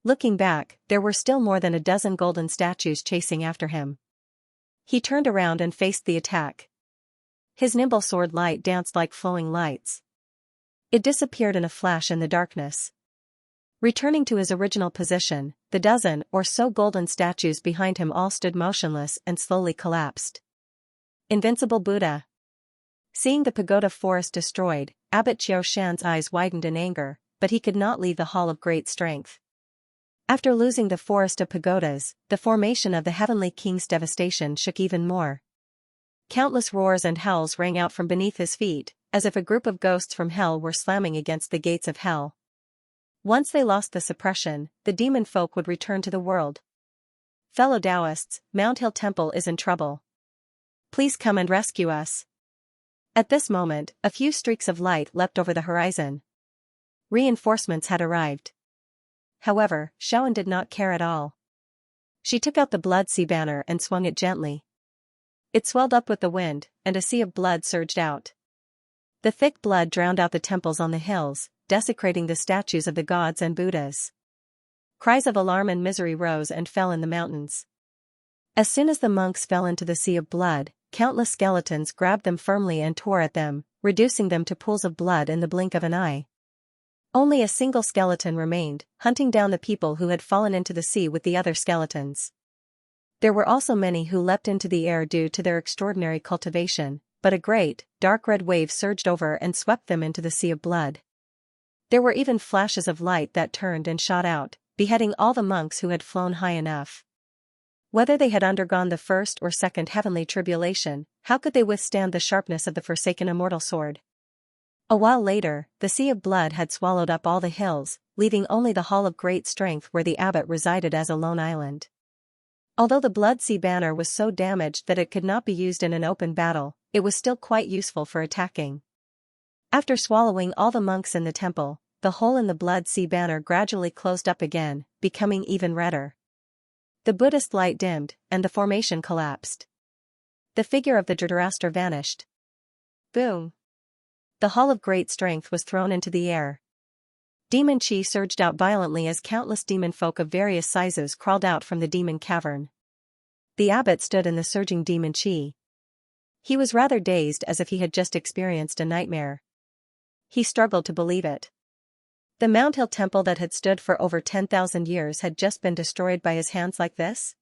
Looking back, there were still more than a dozen golden statues chasing after him. He turned around and faced the attack. His nimble sword light danced like flowing lights. It disappeared in a flash in the darkness. Returning to his original position, the dozen or so golden statues behind him all stood motionless and slowly collapsed. Invincible Buddha. Seeing the pagoda forest destroyed, Abbot Qiushan's eyes widened in anger, but he could not leave the Hall of Great Strength. After losing the forest of pagodas, the formation of the Heavenly King's devastation shook even more. Countless roars and howls rang out from beneath his feet, as if a group of ghosts from hell were slamming against the gates of hell. Once they lost the suppression, the demon folk would return to the world. Fellow Taoists, Mount Hill Temple is in trouble. Please come and rescue us. At this moment, a few streaks of light leapt over the horizon. Reinforcements had arrived. However, Xiaoan did not care at all. She took out the blood sea banner and swung it gently. It swelled up with the wind, and a sea of blood surged out. The thick blood drowned out the temples on the hills, desecrating the statues of the gods and Buddhas. Cries of alarm and misery rose and fell in the mountains. As soon as the monks fell into the sea of blood, countless skeletons grabbed them firmly and tore at them, reducing them to pools of blood in the blink of an eye. Only a single skeleton remained, hunting down the people who had fallen into the sea with the other skeletons. There were also many who leapt into the air due to their extraordinary cultivation, but a great, dark red wave surged over and swept them into the sea of blood. There were even flashes of light that turned and shot out, beheading all the monks who had flown high enough. Whether they had undergone the first or second heavenly tribulation, how could they withstand the sharpness of the forsaken immortal sword? A while later, the sea of blood had swallowed up all the hills, leaving only the Hall of Great Strength where the abbot resided as a lone island. Although the blood sea banner was so damaged that it could not be used in an open battle, it was still quite useful for attacking. After swallowing all the monks in the temple, the hole in the blood sea banner gradually closed up again, becoming even redder. The Buddhist light dimmed, and the formation collapsed. The figure of the Dhritarashtra vanished. Boom! The Hall of Great Strength was thrown into the air. Demon chi surged out violently as countless demon folk of various sizes crawled out from the demon cavern. The abbot stood in the surging demon chi. He was rather dazed, as if he had just experienced a nightmare. He struggled to believe it. The Mount Hill Temple that had stood for over 10,000 years had just been destroyed by his hands like this?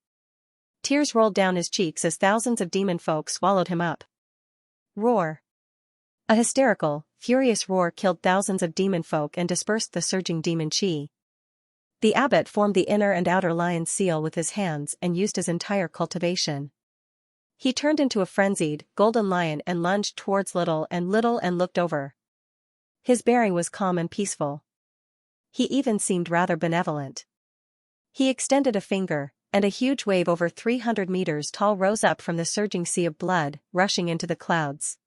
Tears rolled down his cheeks as thousands of demon folk swallowed him up. Roar! A hysterical, furious roar killed thousands of demon folk and dispersed the surging demon chi. The abbot formed the inner and outer lion's seal with his hands and used his entire cultivation. He turned into a frenzied, golden lion and lunged towards Little and looked over. His bearing was calm and peaceful. He even seemed rather benevolent. He extended a finger, and a huge wave over 300 meters tall rose up from the surging sea of blood, rushing into the clouds.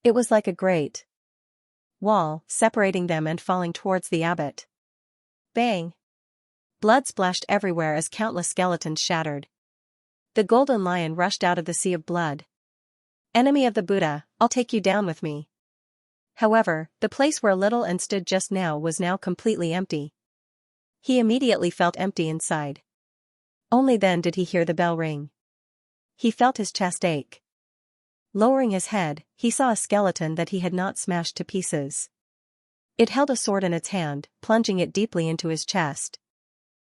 It was like a great wall, separating them and falling towards the abbot. Bang! Blood splashed everywhere as countless skeletons shattered. The golden lion rushed out of the sea of blood. Enemy of the Buddha, I'll take you down with me. However, the place where Little and stood just now was now completely empty. He immediately felt empty inside. Only then did he hear the bell ring. He felt his chest ache. Lowering his head, he saw a skeleton that he had not smashed to pieces. It held a sword in its hand, plunging it deeply into his chest.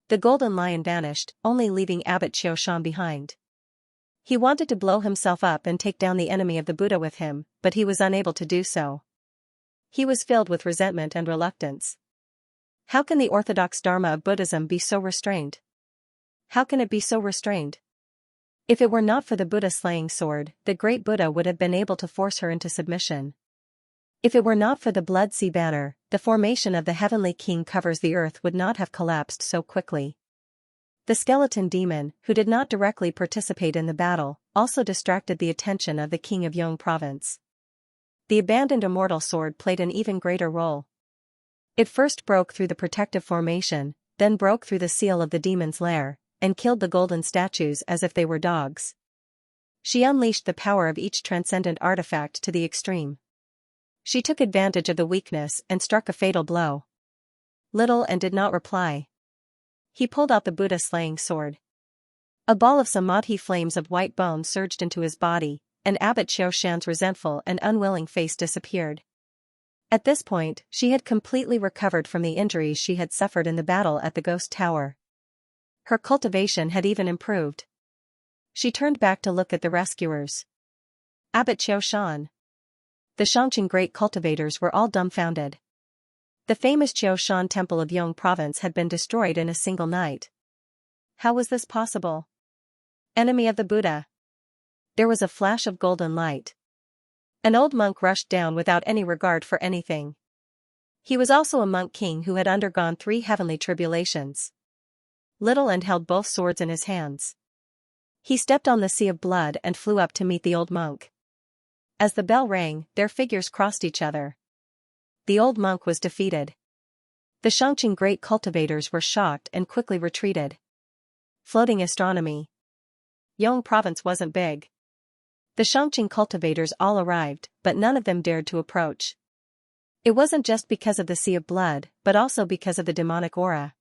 The golden lion vanished, only leaving Abbot Xiaoshan behind. He wanted to blow himself up and take down the enemy of the Buddha with him, but he was unable to do so. He was filled with resentment and reluctance. How can the orthodox Dharma of Buddhism be so restrained? How can it be so restrained? If it were not for the Buddha-slaying sword, the great Buddha would have been able to force her into submission. If it were not for the blood sea banner, the formation of the Heavenly King covers the earth would not have collapsed so quickly. The skeleton demon, who did not directly participate in the battle, also distracted the attention of the king of Yong province. The abandoned immortal sword played an even greater role. It first broke through the protective formation, then broke through the seal of the demon's lair, and killed the golden statues as if they were dogs. She unleashed the power of each transcendent artifact to the extreme. She took advantage of the weakness and struck a fatal blow. Little and did not reply. He pulled out the Buddha-slaying sword. A ball of samadhi flames of white bone surged into his body, and Abbot Xiaoshan's resentful and unwilling face disappeared. At this point, she had completely recovered from the injuries she had suffered in the battle at the Ghost Tower. Her cultivation had even improved. She turned back to look at the rescuers. Abbot Xiaoshan. The Xianxia great cultivators were all dumbfounded. The famous Xiaoshan temple of Yong province had been destroyed in a single night. How was this possible? Enemy of the Buddha. There was a flash of golden light. An old monk rushed down without any regard for anything. He was also a monk king who had undergone 3 heavenly tribulations. Little and held both swords in his hands. He stepped on the sea of blood and flew up to meet the old monk. As the bell rang, their figures crossed each other. The old monk was defeated. The Xianxia great cultivators were shocked and quickly retreated. Floating astronomy. Yong province wasn't big. The Xianxia cultivators all arrived, but none of them dared to approach. It wasn't just because of the sea of blood, but also because of the demonic aura.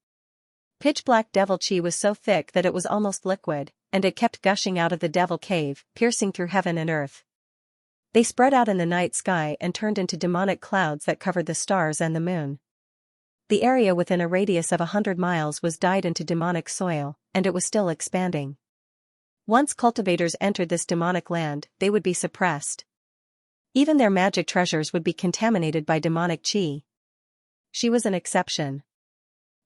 Pitch-black devil chi was so thick that it was almost liquid, and it kept gushing out of the devil cave, piercing through heaven and earth. They spread out in the night sky and turned into demonic clouds that covered the stars and the moon. The area within a radius of 100 miles was dyed into demonic soil, and it was still expanding. Once cultivators entered this demonic land, they would be suppressed. Even their magic treasures would be contaminated by demonic chi. She was an exception.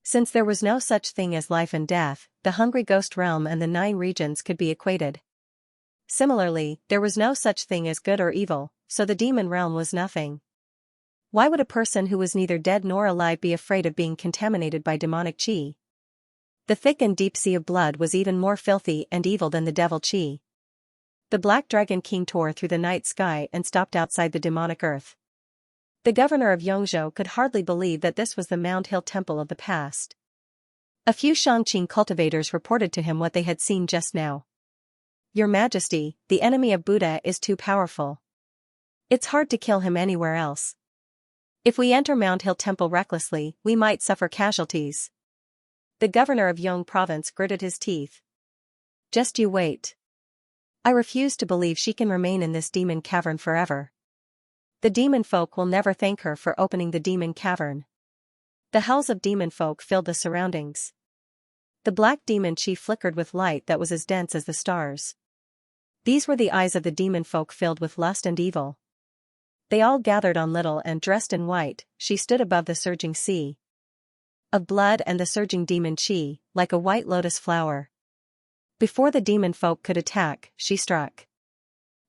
Since there was no such thing as life and death, the hungry ghost realm and the 9 regions could be equated. Similarly, there was no such thing as good or evil, so the demon realm was nothing. Why would a person who was neither dead nor alive be afraid of being contaminated by demonic chi? The thick and deep sea of blood was even more filthy and evil than the devil chi. The Black Dragon King tore through the night sky and stopped outside the demonic earth. The governor of Yongzhou could hardly believe that this was the Mound Hill Temple of the past. A few Xianxia cultivators reported to him what they had seen just now. Your Majesty, the enemy of Buddha is too powerful. It's hard to kill him anywhere else. If we enter Mound Hill Temple recklessly, we might suffer casualties. The governor of Yong province gritted his teeth. Just you wait. I refuse to believe she can remain in this demon cavern forever. The demon folk will never thank her for opening the demon cavern. The howls of demon folk filled the surroundings. The black demon chi flickered with light that was as dense as the stars. These were the eyes of the demon folk filled with lust and evil. They all gathered on Little and dressed in white, she stood above the surging sea of blood and the surging demon chi, like a white lotus flower. Before the demon folk could attack, she struck.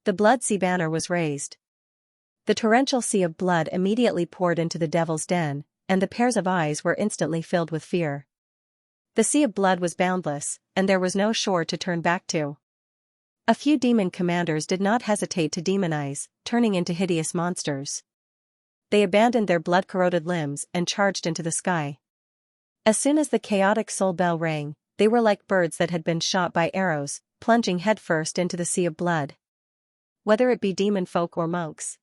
The blood sea banner was raised. The torrential sea of blood immediately poured into the devil's den, and the pairs of eyes were instantly filled with fear. The sea of blood was boundless, and there was no shore to turn back to. A few demon commanders did not hesitate to demonize, turning into hideous monsters. They abandoned their blood-corroded limbs and charged into the sky. As soon as the chaotic soul bell rang, they were like birds that had been shot by arrows, plunging headfirst into the sea of blood. Whether it be demon folk or monks,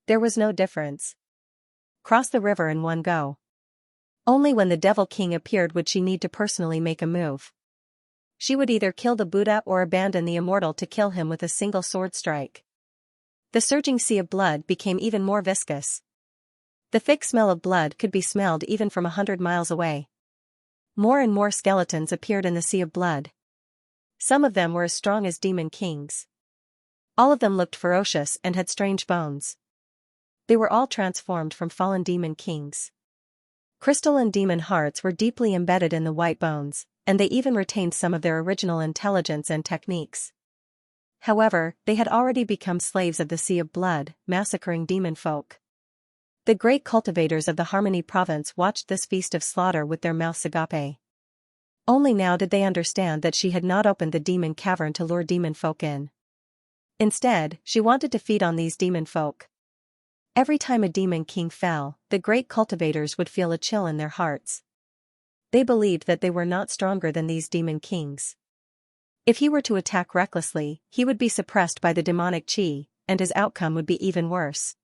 there was no difference. Cross the river in one go. Only when the Devil King appeared would she need to personally make a move. She would either kill the Buddha or abandon the immortal to kill him with a single sword strike. The surging sea of blood became even more viscous. The thick smell of blood could be smelled even from 100 miles away. More and more skeletons appeared in the sea of blood. Some of them were as strong as demon kings. All of them looked ferocious and had strange bones. They were all transformed from fallen demon kings. Crystalline demon hearts were deeply embedded in the white bones, and they even retained some of their original intelligence and techniques. However, they had already become slaves of the sea of blood, massacring demon folk. The great cultivators of the Harmony province watched this feast of slaughter with their mouths agape. Only now did they understand that she had not opened the demon cavern to lure demon folk in. Instead, she wanted to feed on these demon folk. Every time a demon king fell, the great cultivators would feel a chill in their hearts. They believed that they were not stronger than these demon kings. If he were to attack recklessly, he would be suppressed by the demonic chi, and his outcome would be even worse.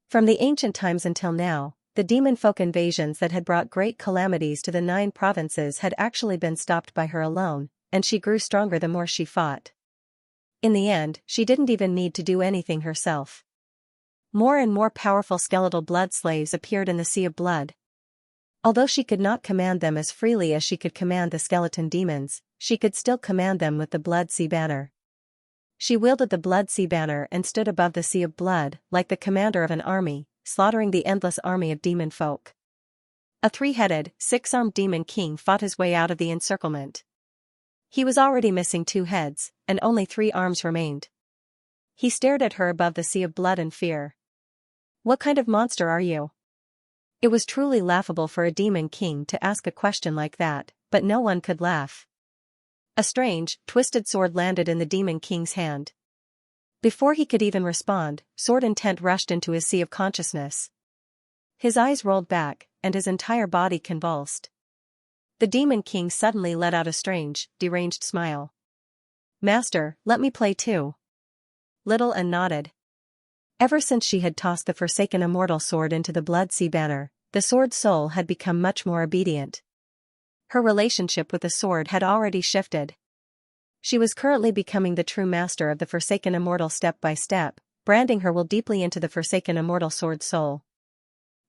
From the ancient times until now, the demon folk invasions that had brought great calamities to the 9 provinces had actually been stopped by her alone, and she grew stronger the more she fought. In the end, she didn't even need to do anything herself. More and more powerful skeletal blood slaves appeared in the sea of blood. Although she could not command them as freely as she could command the skeleton demons, she could still command them with the blood sea banner. She wielded the blood sea banner and stood above the sea of blood, like the commander of an army, slaughtering the endless army of demon folk. A three-headed, six-armed demon king fought his way out of the encirclement. He was already missing 2 heads, and only 3 arms remained. He stared at her above the sea of blood and fear. "What kind of monster are you?" It was truly laughable for a demon king to ask a question like that, but no one could laugh. A strange, twisted sword landed in the demon king's hand. Before he could even respond, sword intent rushed into his sea of consciousness. His eyes rolled back, and his entire body convulsed. The demon king suddenly let out a strange, deranged smile. "Master, let me play too." Little and nodded. Ever since she had tossed the forsaken immortal sword into the blood sea banner, the sword soul had become much more obedient. Her relationship with the sword had already shifted. She was currently becoming the true master of the forsaken immortal step by step, branding her will deeply into the forsaken immortal sword soul.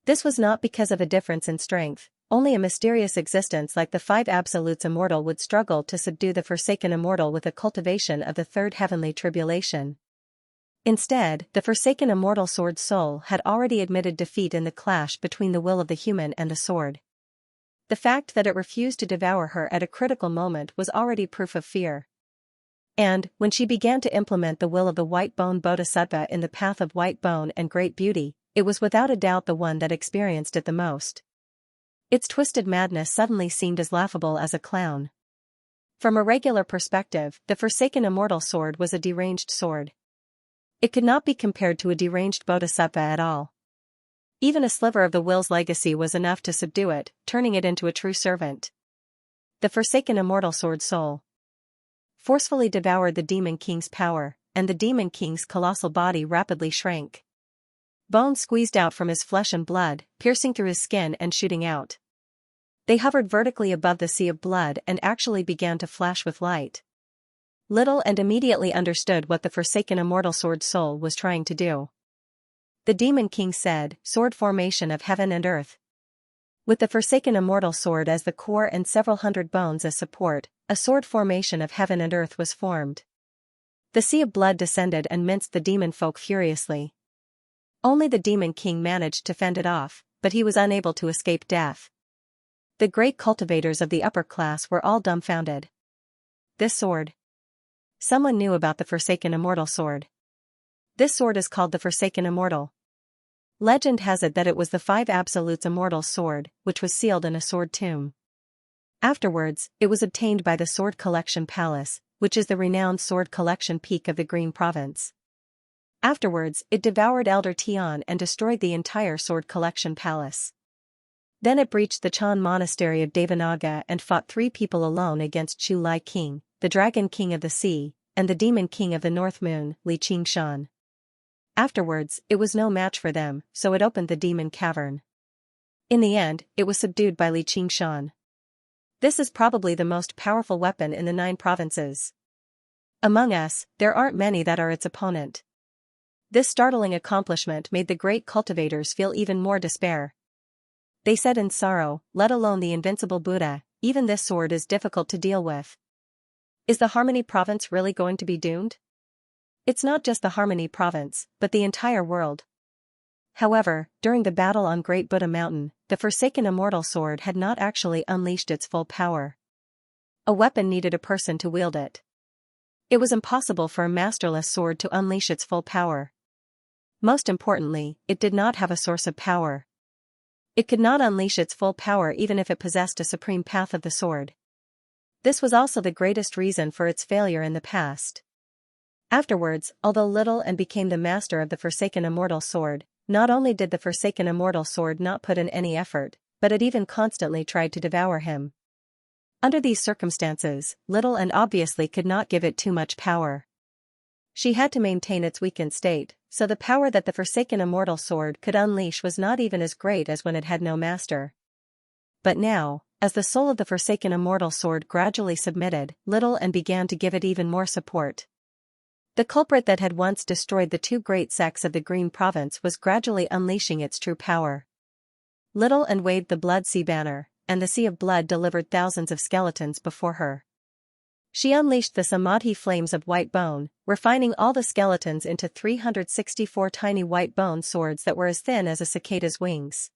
This was not because of a difference in strength, only a mysterious existence like the 5 absolutes immortal would struggle to subdue the forsaken immortal with a cultivation of the 3rd heavenly tribulation. Instead, the forsaken immortal sword soul had already admitted defeat in the clash between the will of the human and the sword. The fact that it refused to devour her at a critical moment was already proof of fear. And, when she began to implement the will of the white bone bodhisattva in the path of white bone and great beauty, it was without a doubt the one that experienced it the most. Its twisted madness suddenly seemed as laughable as a clown. From a regular perspective, the forsaken immortal sword was a deranged sword. It could not be compared to a deranged bodhisattva at all. Even a sliver of the will's legacy was enough to subdue it, turning it into a true servant. The forsaken immortal sword soul forcefully devoured the demon king's power, and the demon king's colossal body rapidly shrank. Bones squeezed out from his flesh and blood, piercing through his skin and shooting out. They hovered vertically above the sea of blood and actually began to flash with light. Little and immediately understood what the forsaken immortal sword soul was trying to do. The demon king said, "Sword formation of heaven and earth." With the forsaken immortal sword as the core and several hundred bones as support, a sword formation of heaven and earth was formed. The sea of blood descended and minced the demon folk furiously. Only the demon king managed to fend it off, but he was unable to escape death. The great cultivators of the upper class were all dumbfounded. This sword. Someone knew about the forsaken immortal sword. This sword is called the forsaken immortal. Legend has it that it was the 5 absolutes immortal sword, which was sealed in a sword tomb. Afterwards, it was obtained by the Sword Collection Palace, which is the renowned sword collection peak of the Green Province. Afterwards, it devoured Elder Tian and destroyed the entire Sword Collection Palace. Then it breached the Chan Monastery of Devanaga and fought 3 people alone against Chu Lai King, the Dragon King of the Sea, and the Demon King of the North Moon, Li Qingshan. Afterwards, it was no match for them, so it opened the Demon Cavern. In the end, it was subdued by Li Qingshan. This is probably the most powerful weapon in the 9 provinces. Among us, there aren't many that are its opponent. This startling accomplishment made the great cultivators feel even more despair. They said in sorrow, "Let alone the invincible Buddha, even this sword is difficult to deal with." Is the Harmony Province really going to be doomed? It's not just the Harmony Province, but the entire world. However, during the battle on Great Buddha Mountain, the forsaken immortal sword had not actually unleashed its full power. A weapon needed a person to wield it. It was impossible for a masterless sword to unleash its full power. Most importantly, it did not have a source of power. It could not unleash its full power even if it possessed a supreme path of the sword. This was also the greatest reason for its failure in the past. Afterwards, although Little and became the master of the forsaken immortal sword, not only did the forsaken immortal sword not put in any effort, but it even constantly tried to devour him. Under these circumstances, Little and obviously could not give it too much power. She had to maintain its weakened state, so the power that the forsaken immortal sword could unleash was not even as great as when it had no master. But now, as the soul of the forsaken immortal sword gradually submitted, Little and began to give it even more support. The culprit that had once destroyed the 2 great sects of the Green Province was gradually unleashing its true power. Little and waved the blood sea banner, and the sea of blood delivered thousands of skeletons before her. She unleashed the samadhi flames of white bone, refining all the skeletons into 364 tiny white bone swords that were as thin as a cicada's wings.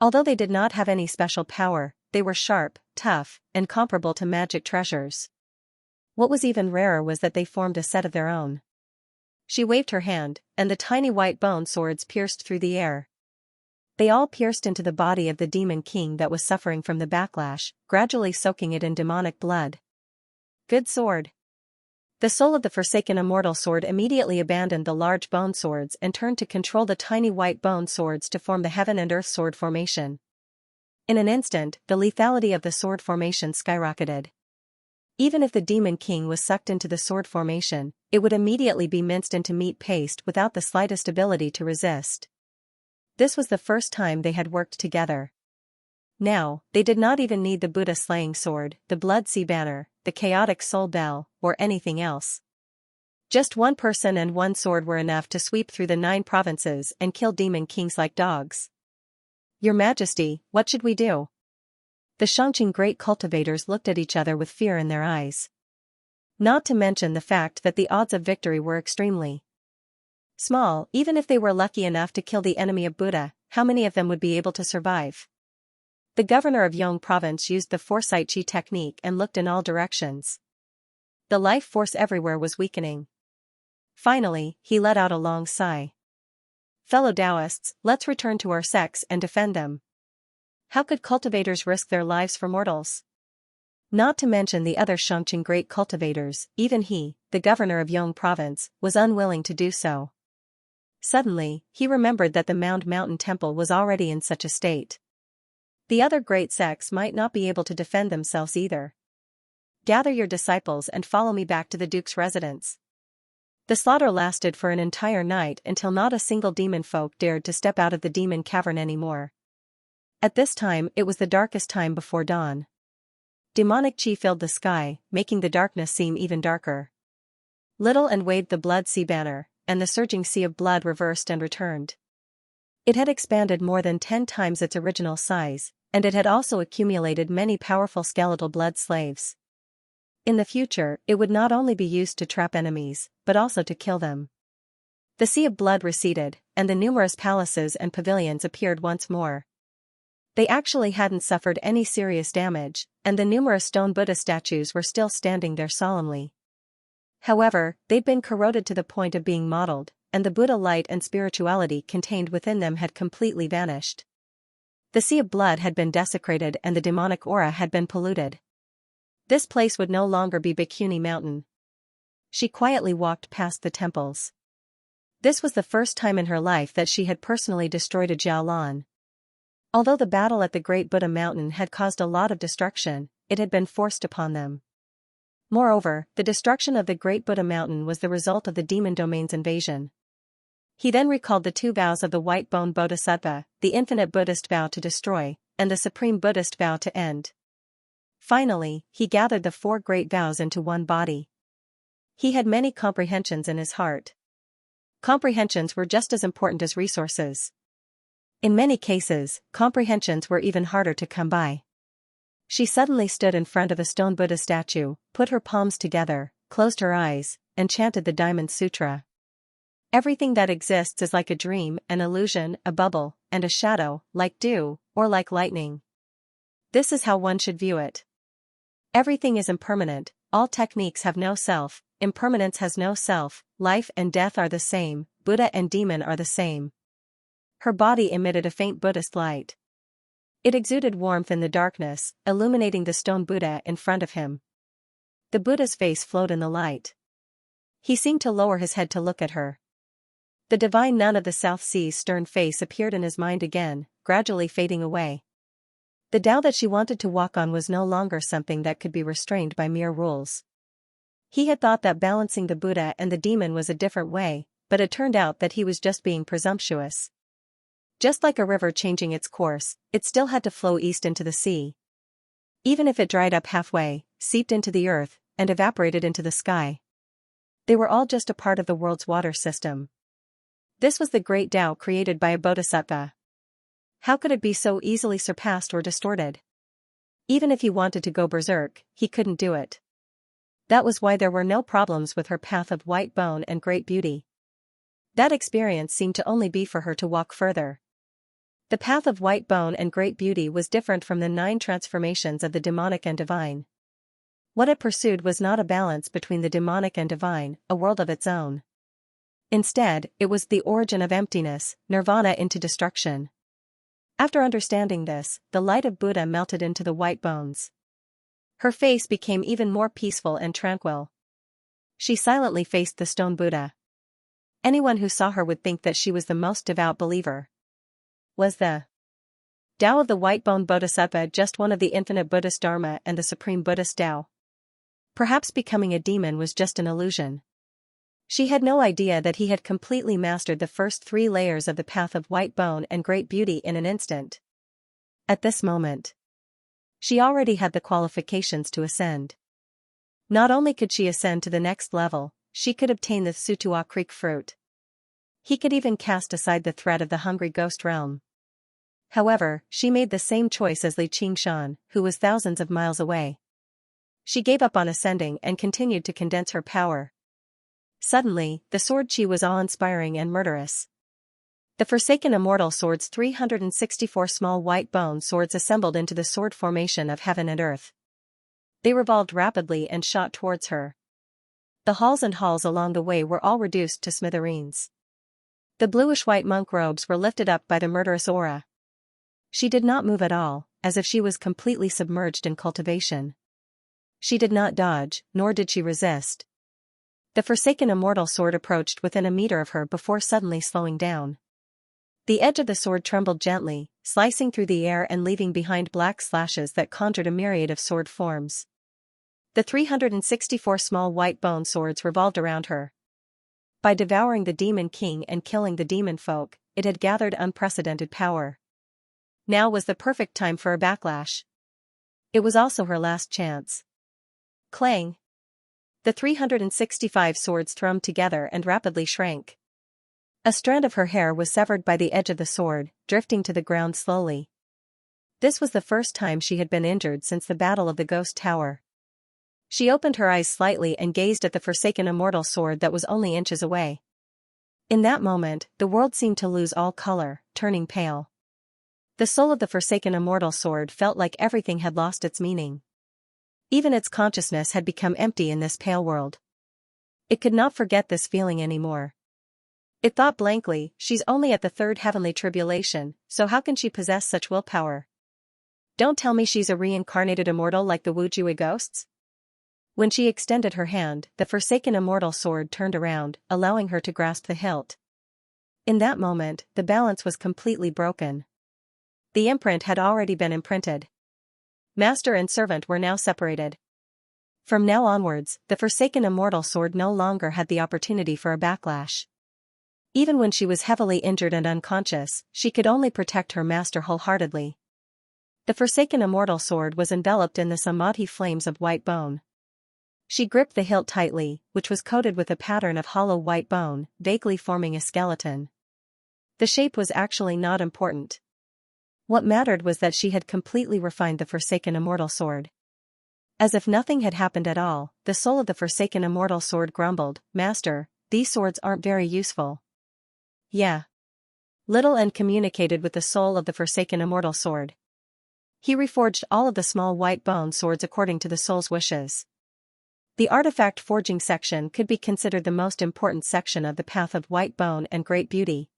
Although they did not have any special power, they were sharp, tough, and comparable to magic treasures. What was even rarer was that they formed a set of their own. She waved her hand, and the tiny white bone swords pierced through the air. They all pierced into the body of the demon king that was suffering from the backlash, gradually soaking it in demonic blood. Good sword. The soul of the forsaken immortal sword immediately abandoned the large bone swords and turned to control the tiny white bone swords to form the heaven and earth sword formation. In an instant, the lethality of the sword formation skyrocketed. Even if the demon king was sucked into the sword formation, it would immediately be minced into meat paste without the slightest ability to resist. This was the first time they had worked together. Now, they did not even need the Buddha-slaying sword, the blood sea banner, the chaotic soul bell, or anything else. Just one person and one sword were enough to sweep through the 9 provinces and kill demon kings like dogs. Your Majesty, what should we do? The Xianxia great cultivators looked at each other with fear in their eyes. Not to mention the fact that the odds of victory were extremely small. Even if they were lucky enough to kill the enemy of Buddha, how many of them would be able to survive? The governor of Yong province used the foresight chi technique and looked in all directions. The life force everywhere was weakening. Finally, he let out a long sigh. Fellow Taoists, let's return to our sects and defend them. How could cultivators risk their lives for mortals? Not to mention the other Xianxia great cultivators, even he, the governor of Yong province, was unwilling to do so. Suddenly, he remembered that the Mountain Temple was already in such a state. The other great sects might not be able to defend themselves either. Gather your disciples and follow me back to the Duke's residence. The slaughter lasted for an entire night until not a single demon folk dared to step out of the demon cavern anymore. At this time it was the darkest time before dawn. Demonic chi filled the sky, making the darkness seem even darker. Little and waved the blood sea banner, and the surging sea of blood reversed and returned. It had expanded more than 10 times its original size, and it had also accumulated many powerful skeletal blood slaves. In the future, it would not only be used to trap enemies, but also to kill them. The sea of blood receded, and the numerous palaces and pavilions appeared once more. They actually hadn't suffered any serious damage, and the numerous stone Buddha statues were still standing there solemnly. However, they'd been corroded to the point of being mottled, and the Buddha light and spirituality contained within them had completely vanished. The sea of blood had been desecrated and the demonic aura had been polluted. This place would no longer be Bikuni Mountain. She quietly walked past the temples. This was the first time in her life that she had personally destroyed a Jiaolan. Although the battle at the Great Buddha Mountain had caused a lot of destruction, it had been forced upon them. Moreover, the destruction of the Great Buddha Mountain was the result of the demon domain's invasion. He then recalled the 2 vows of the White Bone Bodhisattva, the infinite Buddhist vow to destroy, and the supreme Buddhist vow to end. Finally, he gathered the 4 great vows into one body. He had many comprehensions in his heart. Comprehensions were just as important as resources. In many cases, comprehensions were even harder to come by. She suddenly stood in front of a stone Buddha statue, put her palms together, closed her eyes, and chanted the Diamond Sutra. Everything that exists is like a dream, an illusion, a bubble, and a shadow, like dew, or like lightning. This is how one should view it. Everything is impermanent, all techniques have no self, impermanence has no self, life and death are the same, Buddha and demon are the same. Her body emitted a faint Buddhist light. It exuded warmth in the darkness, illuminating the stone Buddha in front of him. The Buddha's face flowed in the light. He seemed to lower his head to look at her. The divine nun of the South Sea's stern face appeared in his mind again, gradually fading away. The Tao that she wanted to walk on was no longer something that could be restrained by mere rules. He had thought that balancing the Buddha and the demon was a different way, but it turned out that he was just being presumptuous. Just like a river changing its course, it still had to flow east into the sea. Even if it dried up halfway, seeped into the earth, and evaporated into the sky. They were all just a part of the world's water system. This was the great Tao created by a bodhisattva. How could it be so easily surpassed or distorted? Even if he wanted to go berserk, he couldn't do it. That was why there were no problems with her path of white bone and great beauty. That experience seemed to only be for her to walk further. The path of white bone and great beauty was different from the 9 transformations of the demonic and divine. What it pursued was not a balance between the demonic and divine, a world of its own. Instead, it was the origin of emptiness, nirvana into destruction. After understanding this, the light of Buddha melted into the white bones. Her face became even more peaceful and tranquil. She silently faced the stone Buddha. Anyone who saw her would think that she was the most devout believer. Was the Tao of the white-bone Bodhisattva just one of the infinite Buddhist Dharma and the supreme Buddhist Tao? Perhaps becoming a demon was just an illusion. She had no idea that he had completely mastered the first 3 layers of the path of white bone and great beauty in an instant. At this moment, she already had the qualifications to ascend. Not only could she ascend to the next level, she could obtain the Sutua Creek fruit. He could even cast aside the threat of the hungry ghost realm. However, she made the same choice as Li Qingshan, who was thousands of miles away. She gave up on ascending and continued to condense her power. Suddenly, the sword chi was awe-inspiring and murderous. The Forsaken Immortal Sword's 364 small white bone swords assembled into the sword formation of heaven and earth. They revolved rapidly and shot towards her. The halls and halls along the way were all reduced to smithereens. The bluish-white monk robes were lifted up by the murderous aura. She did not move at all, as if she was completely submerged in cultivation. She did not dodge, nor did she resist. The Forsaken Immortal Sword approached within a meter of her before suddenly slowing down. The edge of the sword trembled gently, slicing through the air and leaving behind black slashes that conjured a myriad of sword forms. The 364 small white bone swords revolved around her. By devouring the demon king and killing the demon folk, it had gathered unprecedented power. Now was the perfect time for a backlash. It was also her last chance. Clang! The 365 swords thrummed together and rapidly shrank. A strand of her hair was severed by the edge of the sword, drifting to the ground slowly. This was the first time she had been injured since the Battle of the Ghost Tower. She opened her eyes slightly and gazed at the Forsaken Immortal Sword that was only inches away. In that moment, the world seemed to lose all color, turning pale. The soul of the Forsaken Immortal Sword felt like everything had lost its meaning. Even its consciousness had become empty in this pale world. It could not forget this feeling anymore. It thought blankly, she's only at the 3rd heavenly tribulation, so how can she possess such willpower? Don't tell me she's a reincarnated immortal like the Wujue ghosts? When she extended her hand, the Forsaken Immortal Sword turned around, allowing her to grasp the hilt. In that moment, the balance was completely broken. The imprint had already been imprinted. Master and servant were now separated. From now onwards, the Forsaken Immortal Sword no longer had the opportunity for a backlash. Even when she was heavily injured and unconscious, she could only protect her master wholeheartedly. The Forsaken Immortal Sword was enveloped in the samadhi flames of white bone. She gripped the hilt tightly, which was coated with a pattern of hollow white bone, vaguely forming a skeleton. The shape was actually not important. What mattered was that she had completely refined the Forsaken Immortal Sword. As if nothing had happened at all, the soul of the Forsaken Immortal Sword grumbled, "Master, these swords aren't very useful." Yeah. Little and communicated with the soul of the Forsaken Immortal Sword. He reforged all of the small white bone swords according to the soul's wishes. The artifact forging section could be considered the most important section of the path of white bone and great beauty.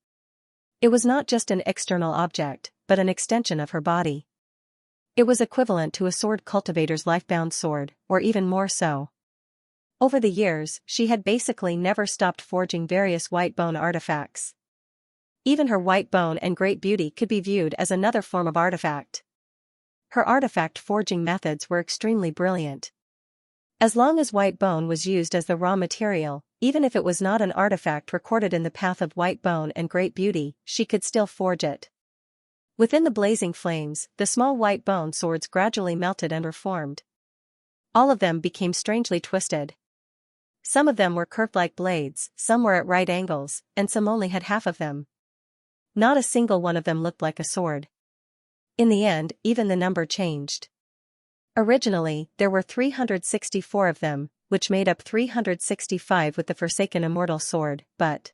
It was not just an external object, but an extension of her body. It was equivalent to a sword cultivator's life-bound sword, or even more so. Over the years, she had basically never stopped forging various white bone artifacts. Even her white bone and great beauty could be viewed as another form of artifact. Her artifact forging methods were extremely brilliant. As long as white bone was used as the raw material, even if it was not an artifact recorded in the path of white bone and great beauty, she could still forge it. Within the blazing flames, the small white bone swords gradually melted and reformed. All of them became strangely twisted. Some of them were curved like blades, some were at right angles, and some only had half of them. Not a single one of them looked like a sword. In the end, even the number changed. Originally, there were 364 of them, which made up 365 with the Forsaken Immortal Sword, but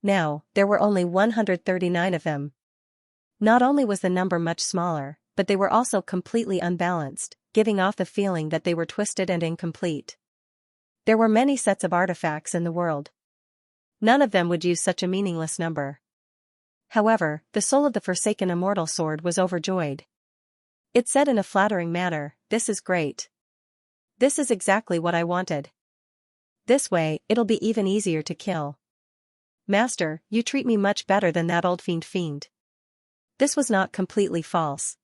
now, there were only 139 of them. Not only was the number much smaller, but they were also completely unbalanced, giving off the feeling that they were twisted and incomplete. There were many sets of artifacts in the world. None of them would use such a meaningless number. However, the soul of the Forsaken Immortal Sword was overjoyed. It said in a flattering manner, "This is great. This is exactly what I wanted. This way, it'll be even easier to kill. Master, you treat me much better than that old fiend." This was not completely false.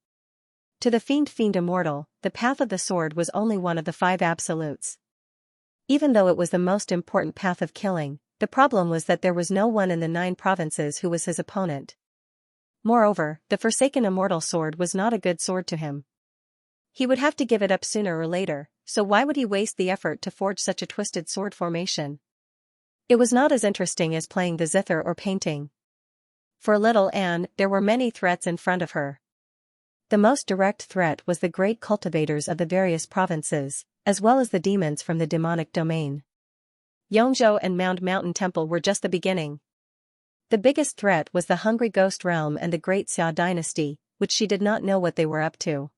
To the fiend immortal, the path of the sword was only one of the 5 absolutes. Even though it was the most important path of killing, the problem was that there was no one in the 9 provinces who was his opponent. Moreover, the Forsaken Immortal Sword was not a good sword to him. He would have to give it up sooner or later, so why would he waste the effort to forge such a twisted sword formation? It was not as interesting as playing the zither or painting. For little Anne, there were many threats in front of her. The most direct threat was the great cultivators of the various provinces, as well as the demons from the demonic domain. Yongzhou and Mountain Temple were just the beginning. The biggest threat was the Hungry Ghost Realm and the Great Xia Dynasty, which she did not know what they were up to.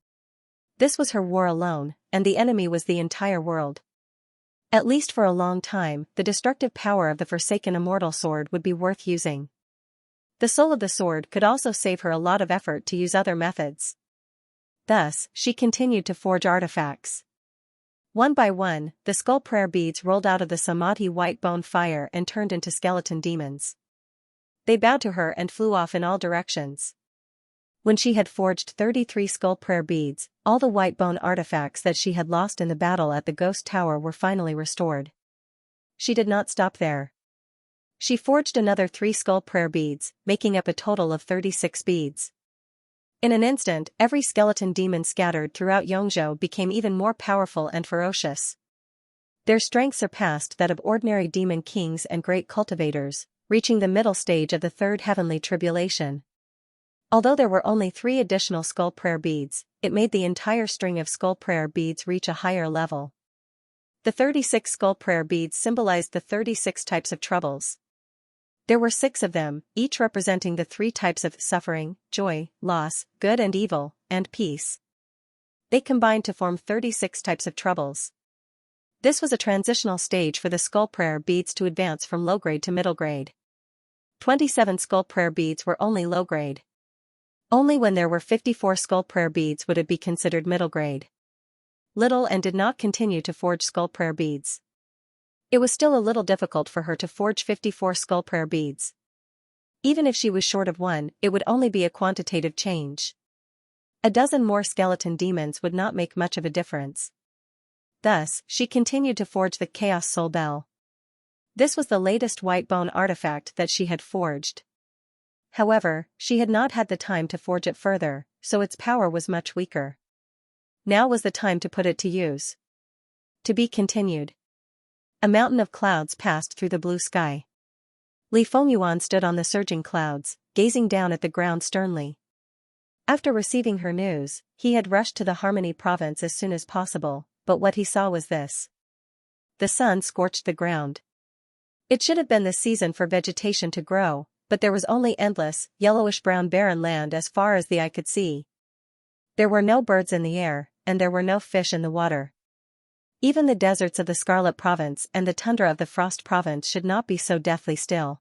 This was her war alone, and the enemy was the entire world. At least for a long time, the destructive power of the Forsaken Immortal Sword would be worth using. The soul of the sword could also save her a lot of effort to use other methods. Thus, she continued to forge artifacts. One by one, the skull prayer beads rolled out of the Samadhi white bone fire and turned into skeleton demons. They bowed to her and flew off in all directions. When she had forged 33 skull prayer beads, all the white bone artifacts that she had lost in the battle at the Ghost Tower were finally restored. She did not stop there. She forged another 3 skull prayer beads, making up a total of 36 beads. In an instant, every skeleton demon scattered throughout Yongzhou became even more powerful and ferocious. Their strength surpassed that of ordinary demon kings and great cultivators, reaching the middle stage of the 3rd heavenly tribulation. Although there were only 3 additional skull prayer beads, it made the entire string of skull prayer beads reach a higher level. The 36 skull prayer beads symbolized the 36 types of troubles. There were 6 of them, each representing the 3 types of suffering, joy, loss, good and evil, and peace. They combined to form 36 types of troubles. This was a transitional stage for the skull prayer beads to advance from low grade to middle grade. 27 skull prayer beads were only low grade. Only when there were 54 skull prayer beads would it be considered middle grade. Little Anne did not continue to forge skull prayer beads. It was still a little difficult for her to forge 54 skull prayer beads. Even if she was short of one, it would only be a quantitative change. A dozen more skeleton demons would not make much of a difference. Thus, she continued to forge the Chaos Soul Bell. This was the latest white bone artifact that she had forged. However, she had not had the time to forge it further, so its power was much weaker. Now was the time to put it to use. To be continued. A mountain of clouds passed through the blue sky. Li Fengyuan stood on the surging clouds, gazing down at the ground sternly. After receiving her news, he had rushed to the Harmony province as soon as possible, but what he saw was this. The sun scorched the ground. It should have been the season for vegetation to grow, but there was only endless, yellowish-brown barren land as far as the eye could see. There were no birds in the air, and there were no fish in the water. Even the deserts of the Scarlet Province and the tundra of the Frost Province should not be so deathly still.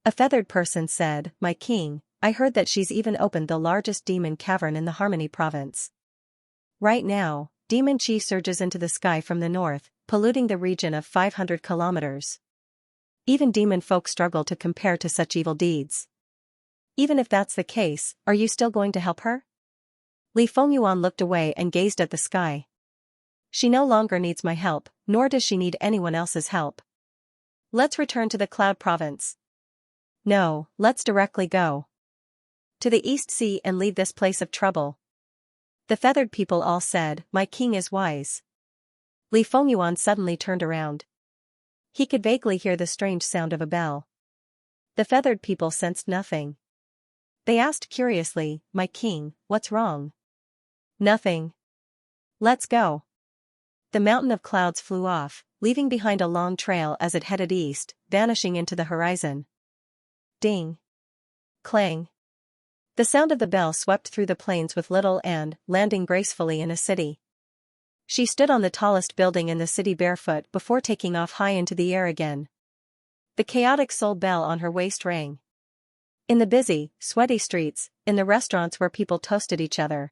A feathered person said, "My king, I heard that she's even opened the largest demon cavern in the Harmony Province. Right now, demon chi surges into the sky from the north, polluting the region of 500 kilometers. Even demon folk struggle to compare to such evil deeds. Even if that's the case, are you still going to help her?" Li Fengyuan looked away and gazed at the sky. She no longer needs my help, nor does she need anyone else's help. Let's return to the Cloud Province. No, let's directly go to the East Sea and leave this place of trouble. The feathered people all said, "My king is wise." Li Fengyuan suddenly turned around. He could vaguely hear the strange sound of a bell. The feathered people sensed nothing. They asked curiously, "My king, what's wrong?" "Nothing. Let's go." The mountain of clouds flew off, leaving behind a long trail as it headed east, vanishing into the horizon. Ding! Clang! The sound of the bell swept through the plains with little Anne, landing gracefully in a city. She stood on the tallest building in the city barefoot before taking off high into the air again. The chaotic soul bell on her waist rang. In the busy, sweaty streets, in the restaurants where people toasted each other.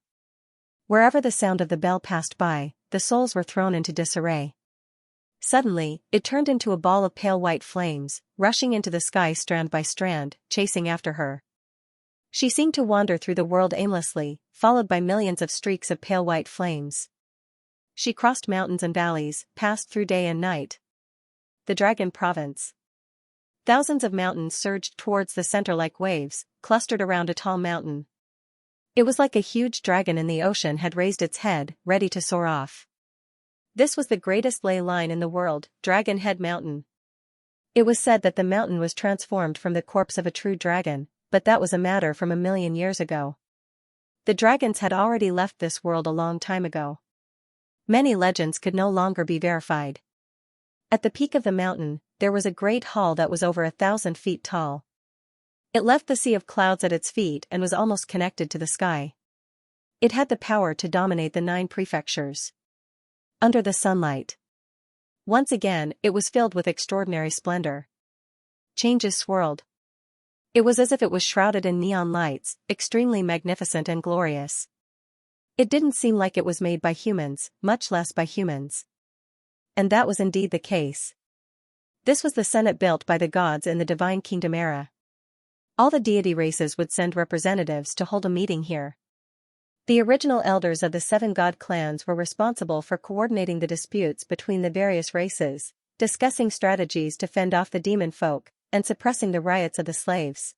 Wherever the sound of the bell passed by, the souls were thrown into disarray. Suddenly, it turned into a ball of pale white flames, rushing into the sky strand by strand, chasing after her. She seemed to wander through the world aimlessly, followed by millions of streaks of pale white flames. She crossed mountains and valleys, passed through day and night. The Dragon Province. Thousands of mountains surged towards the center like waves, clustered around a tall mountain. It was like a huge dragon in the ocean had raised its head, ready to soar off. This was the greatest ley line in the world, Dragon Head Mountain. It was said that the mountain was transformed from the corpse of a true dragon, but that was a matter from 1,000,000 years ago. The dragons had already left this world a long time ago. Many legends could no longer be verified. At the peak of the mountain, there was a great hall that was over 1,000 feet tall. It left the sea of clouds at its feet and was almost connected to the sky. It had the power to dominate the 9 prefectures. Under the sunlight. Once again, it was filled with extraordinary splendor. Changes swirled. It was as if it was shrouded in neon lights, extremely magnificent and glorious. It didn't seem like it was made by humans, much less by humans. And that was indeed the case. This was the Senate built by the gods in the Divine Kingdom era. All the deity races would send representatives to hold a meeting here. The original elders of the 7 god clans were responsible for coordinating the disputes between the various races, discussing strategies to fend off the demon folk, and suppressing the riots of the slaves.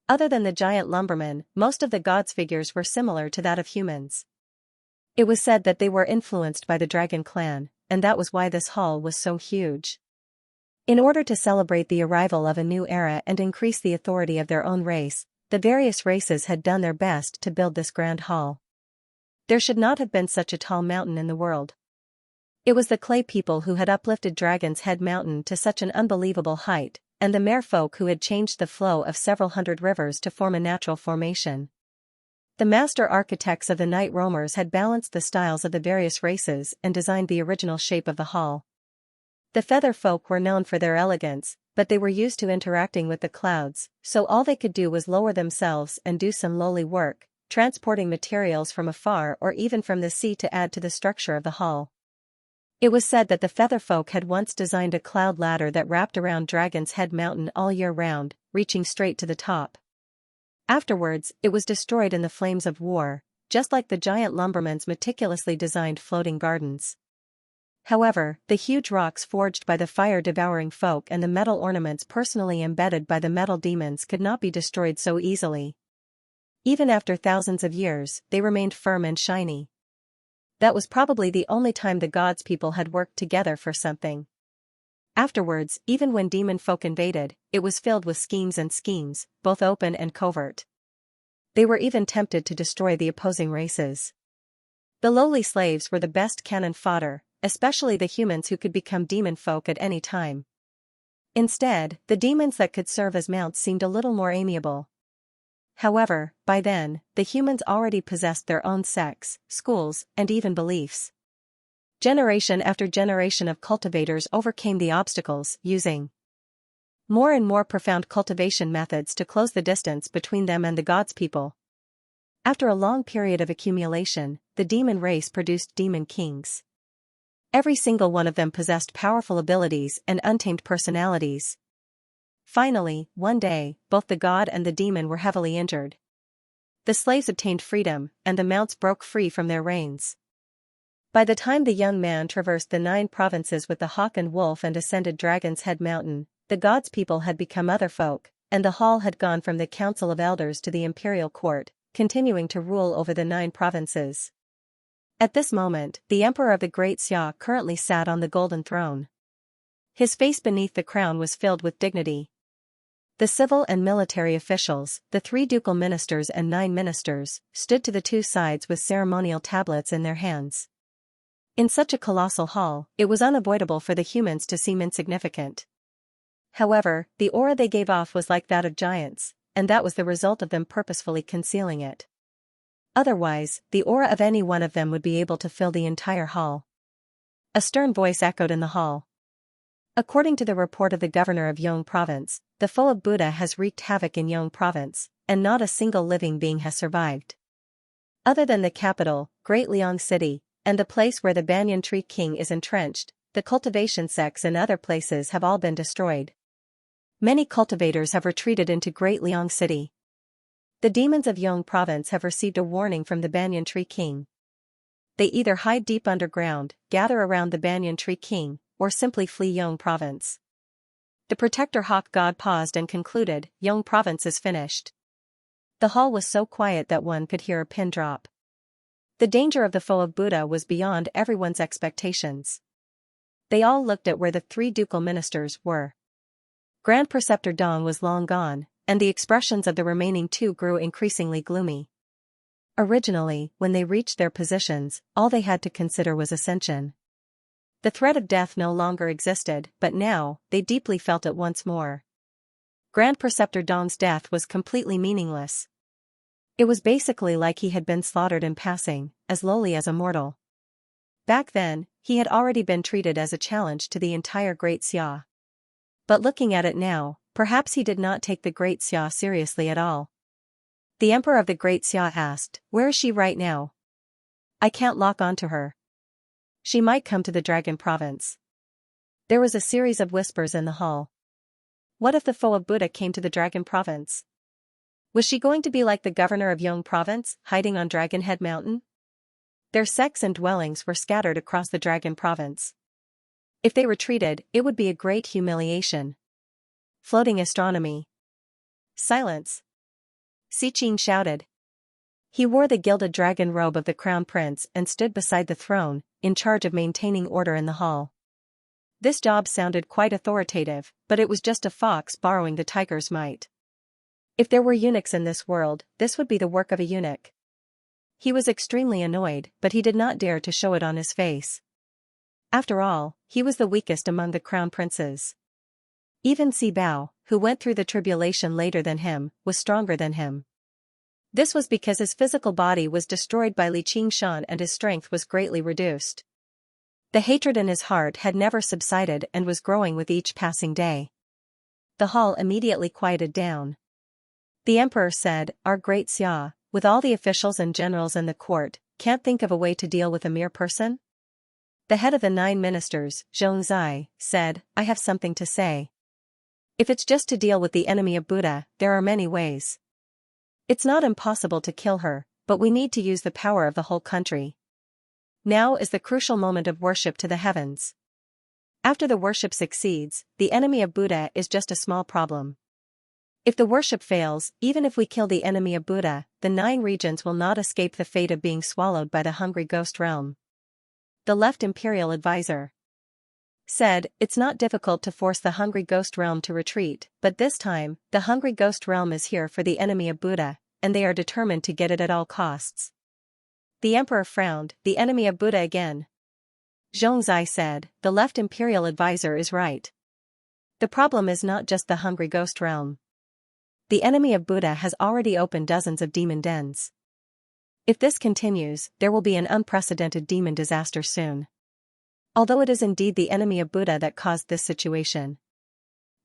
Other than the giant lumbermen, most of the gods' figures were similar to that of humans. It was said that they were influenced by the dragon clan, and that was why this hall was so huge. In order to celebrate the arrival of a new era and increase the authority of their own race, the various races had done their best to build this grand hall. There should not have been such a tall mountain in the world. It was the clay people who had uplifted Dragon's Head Mountain to such an unbelievable height, and the merfolk who had changed the flow of several hundred rivers to form a natural formation. The master architects of the night roamers had balanced the styles of the various races and designed the original shape of the hall. The feather folk were known for their elegance, but they were used to interacting with the clouds, so all they could do was lower themselves and do some lowly work, transporting materials from afar or even from the sea to add to the structure of the hall. It was said that the feather folk had once designed a cloud ladder that wrapped around Dragon's Head Mountain all year round, reaching straight to the top. Afterwards, it was destroyed in the flames of war, just like the giant lumbermen's meticulously designed floating gardens. However, the huge rocks forged by the fire-devouring folk and the metal ornaments personally embedded by the metal demons could not be destroyed so easily. Even after thousands of years, they remained firm and shiny. That was probably the only time the gods' people had worked together for something. Afterwards, even when demon folk invaded, it was filled with schemes, both open and covert. They were even tempted to destroy the opposing races. The lowly slaves were the best cannon fodder, especially the humans who could become demon folk at any time. Instead, the demons that could serve as mounts seemed a little more amiable. However, by then, the humans already possessed their own sects, schools, and even beliefs. Generation after generation of cultivators overcame the obstacles, using more and more profound cultivation methods to close the distance between them and the gods' people. After a long period of accumulation, the demon race produced demon kings. Every single one of them possessed powerful abilities and untamed personalities. Finally, one day, both the god and the demon were heavily injured. The slaves obtained freedom, and the mounts broke free from their reins. By the time the young man traversed the 9 provinces with the hawk and wolf and ascended Dragon's Head Mountain, the gods' people had become other folk, and the hall had gone from the council of elders to the imperial court, continuing to rule over the 9 provinces. At this moment, the emperor of the Great Xia currently sat on the golden throne. His face beneath the crown was filled with dignity. The civil and military officials, the 3 ducal ministers and 9 ministers, stood to the 2 sides with ceremonial tablets in their hands. In such a colossal hall, it was unavoidable for the humans to seem insignificant. However, the aura they gave off was like that of giants, and that was the result of them purposefully concealing it. Otherwise, the aura of any one of them would be able to fill the entire hall. A stern voice echoed in the hall. According to the report of the governor of Yong province, the foe of Buddha has wreaked havoc in Yong province, and not a single living being has survived. Other than the capital, Great Liang City, and the place where the banyan tree king is entrenched, the cultivation sects in other places have all been destroyed. Many cultivators have retreated into Great Liang City. The demons of Yong province have received a warning from the banyan tree king. They either hide deep underground, gather around the banyan tree king, or simply flee Yong province. The protector hawk god paused and concluded, Yong province is finished. The hall was so quiet that one could hear a pin drop. The danger of the foe of Buddha was beyond everyone's expectations. They all looked at where the three ducal ministers were. Grand Preceptor Dong was long gone, and the expressions of the remaining two grew increasingly gloomy. Originally, when they reached their positions, all they had to consider was ascension. The threat of death no longer existed, but now, they deeply felt it once more. Grand Preceptor Dong's death was completely meaningless. It was basically like he had been slaughtered in passing, as lowly as a mortal. Back then, he had already been treated as a challenge to the entire Great Xia. But looking at it now, perhaps he did not take the Great Xia seriously at all. The Emperor of the Great Xia asked, "Where is she right now? I can't lock onto her. She might come to the Dragon Province." There was a series of whispers in the hall. What if the foe of Buddha came to the Dragon Province? Was she going to be like the governor of Yong Province, hiding on Dragon Head Mountain? Their sects and dwellings were scattered across the Dragon Province. If they retreated, it would be a great humiliation. Floating astronomy. Silence! Xiqing shouted. He wore the gilded dragon robe of the crown prince and stood beside the throne, in charge of maintaining order in the hall. This job sounded quite authoritative, but it was just a fox borrowing the tiger's might. If there were eunuchs in this world, this would be the work of a eunuch. He was extremely annoyed, but he did not dare to show it on his face. After all, he was the weakest among the crown princes. Even Si Bao, who went through the tribulation later than him, was stronger than him. This was because his physical body was destroyed by Li Qingshan and his strength was greatly reduced. The hatred in his heart had never subsided and was growing with each passing day. The hall immediately quieted down. The emperor said, "Our Great Xia, with all the officials and generals in the court, can't think of a way to deal with a mere person?" The head of the 9 ministers, Xianxia, said, "I have something to say. If it's just to deal with the enemy of Buddha, there are many ways. It's not impossible to kill her, but we need to use the power of the whole country. Now is the crucial moment of worship to the heavens. After the worship succeeds, the enemy of Buddha is just a small problem. If the worship fails, even if we kill the enemy of Buddha, the 9 regions will not escape the fate of being swallowed by the hungry ghost realm." The left imperial advisor said, "It's not difficult to force the hungry ghost realm to retreat, but this time, the hungry ghost realm is here for the enemy of Buddha, and they are determined to get it at all costs." The emperor frowned, "The enemy of Buddha again?" Zhongzai said, "The left imperial advisor is right. The problem is not just the hungry ghost realm. The enemy of Buddha has already opened dozens of demon dens. If this continues, there will be an unprecedented demon disaster soon. Although it is indeed the enemy of Buddha that caused this situation.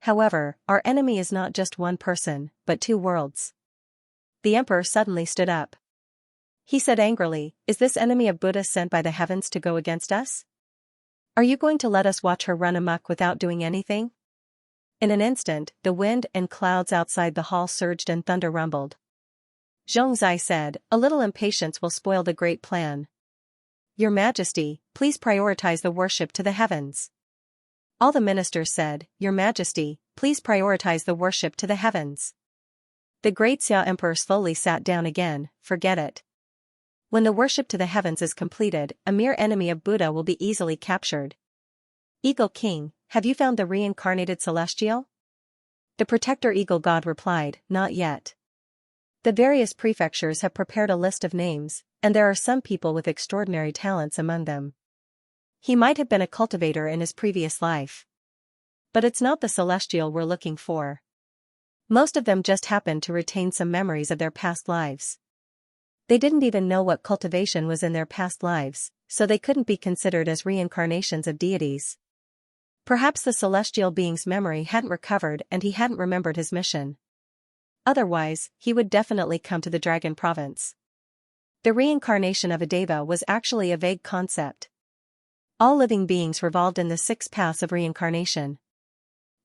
However, our enemy is not just one person, but 2 worlds." The emperor suddenly stood up. He said angrily, "Is this enemy of Buddha sent by the heavens to go against us? Are you going to let us watch her run amok without doing anything?" In an instant, the wind and clouds outside the hall surged and thunder rumbled. Zhongzai said, "A little impatience will spoil the great plan. Your Majesty, please prioritize the worship to the heavens." All the ministers said, "Your Majesty, please prioritize the worship to the heavens." The Great Xia Emperor slowly sat down again, "Forget it. When the worship to the heavens is completed, a mere enemy of Buddha will be easily captured." "Eagle King, have you found the reincarnated celestial?" The protector eagle god replied, "Not yet. The various prefectures have prepared a list of names, and there are some people with extraordinary talents among them. He might have been a cultivator in his previous life. But it's not the celestial we're looking for. Most of them just happen to retain some memories of their past lives. They didn't even know what cultivation was in their past lives, so they couldn't be considered as reincarnations of deities. Perhaps the celestial being's memory hadn't recovered and he hadn't remembered his mission. Otherwise, he would definitely come to the Dragon Province. The reincarnation of a deva was actually a vague concept. All living beings revolved in the 6 paths of reincarnation.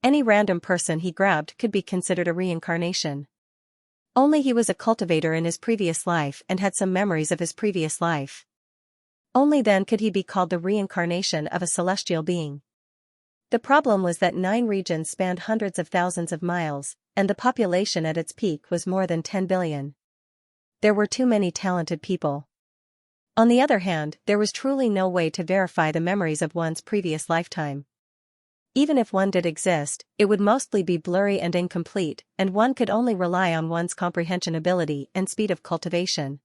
Any random person he grabbed could be considered a reincarnation. Only he was a cultivator in his previous life and had some memories of his previous life. Only then could he be called the reincarnation of a celestial being. The problem was that 9 regions spanned hundreds of thousands of miles, and the population at its peak was more than 10 billion. There were too many talented people. On the other hand, there was truly no way to verify the memories of one's previous lifetime. Even if one did exist, it would mostly be blurry and incomplete, and one could only rely on one's comprehension ability and speed of cultivation.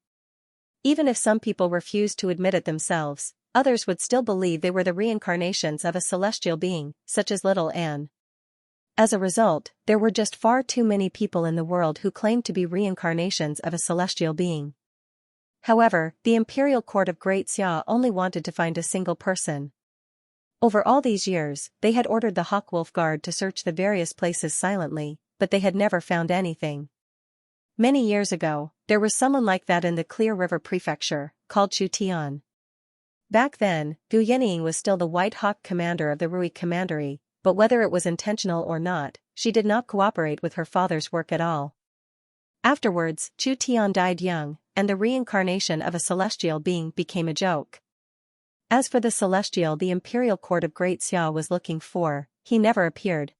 Even if some people refused to admit it themselves, others would still believe they were the reincarnations of a celestial being, such as little Anne. As a result, there were just far too many people in the world who claimed to be reincarnations of a celestial being. However, the imperial court of Great Xia only wanted to find a single person. Over all these years, they had ordered the Hawkwolf Guard to search the various places silently, but they had never found anything. Many years ago, there was someone like that in the Clear River Prefecture, called Chu Tian. Back then, Gu Yenying was still the White Hawk commander of the Rui Commandery, but whether it was intentional or not, she did not cooperate with her father's work at all. Afterwards, Chu Tian died young, and the reincarnation of a celestial being became a joke. As for the celestial the imperial court of Great Xia was looking for, he never appeared.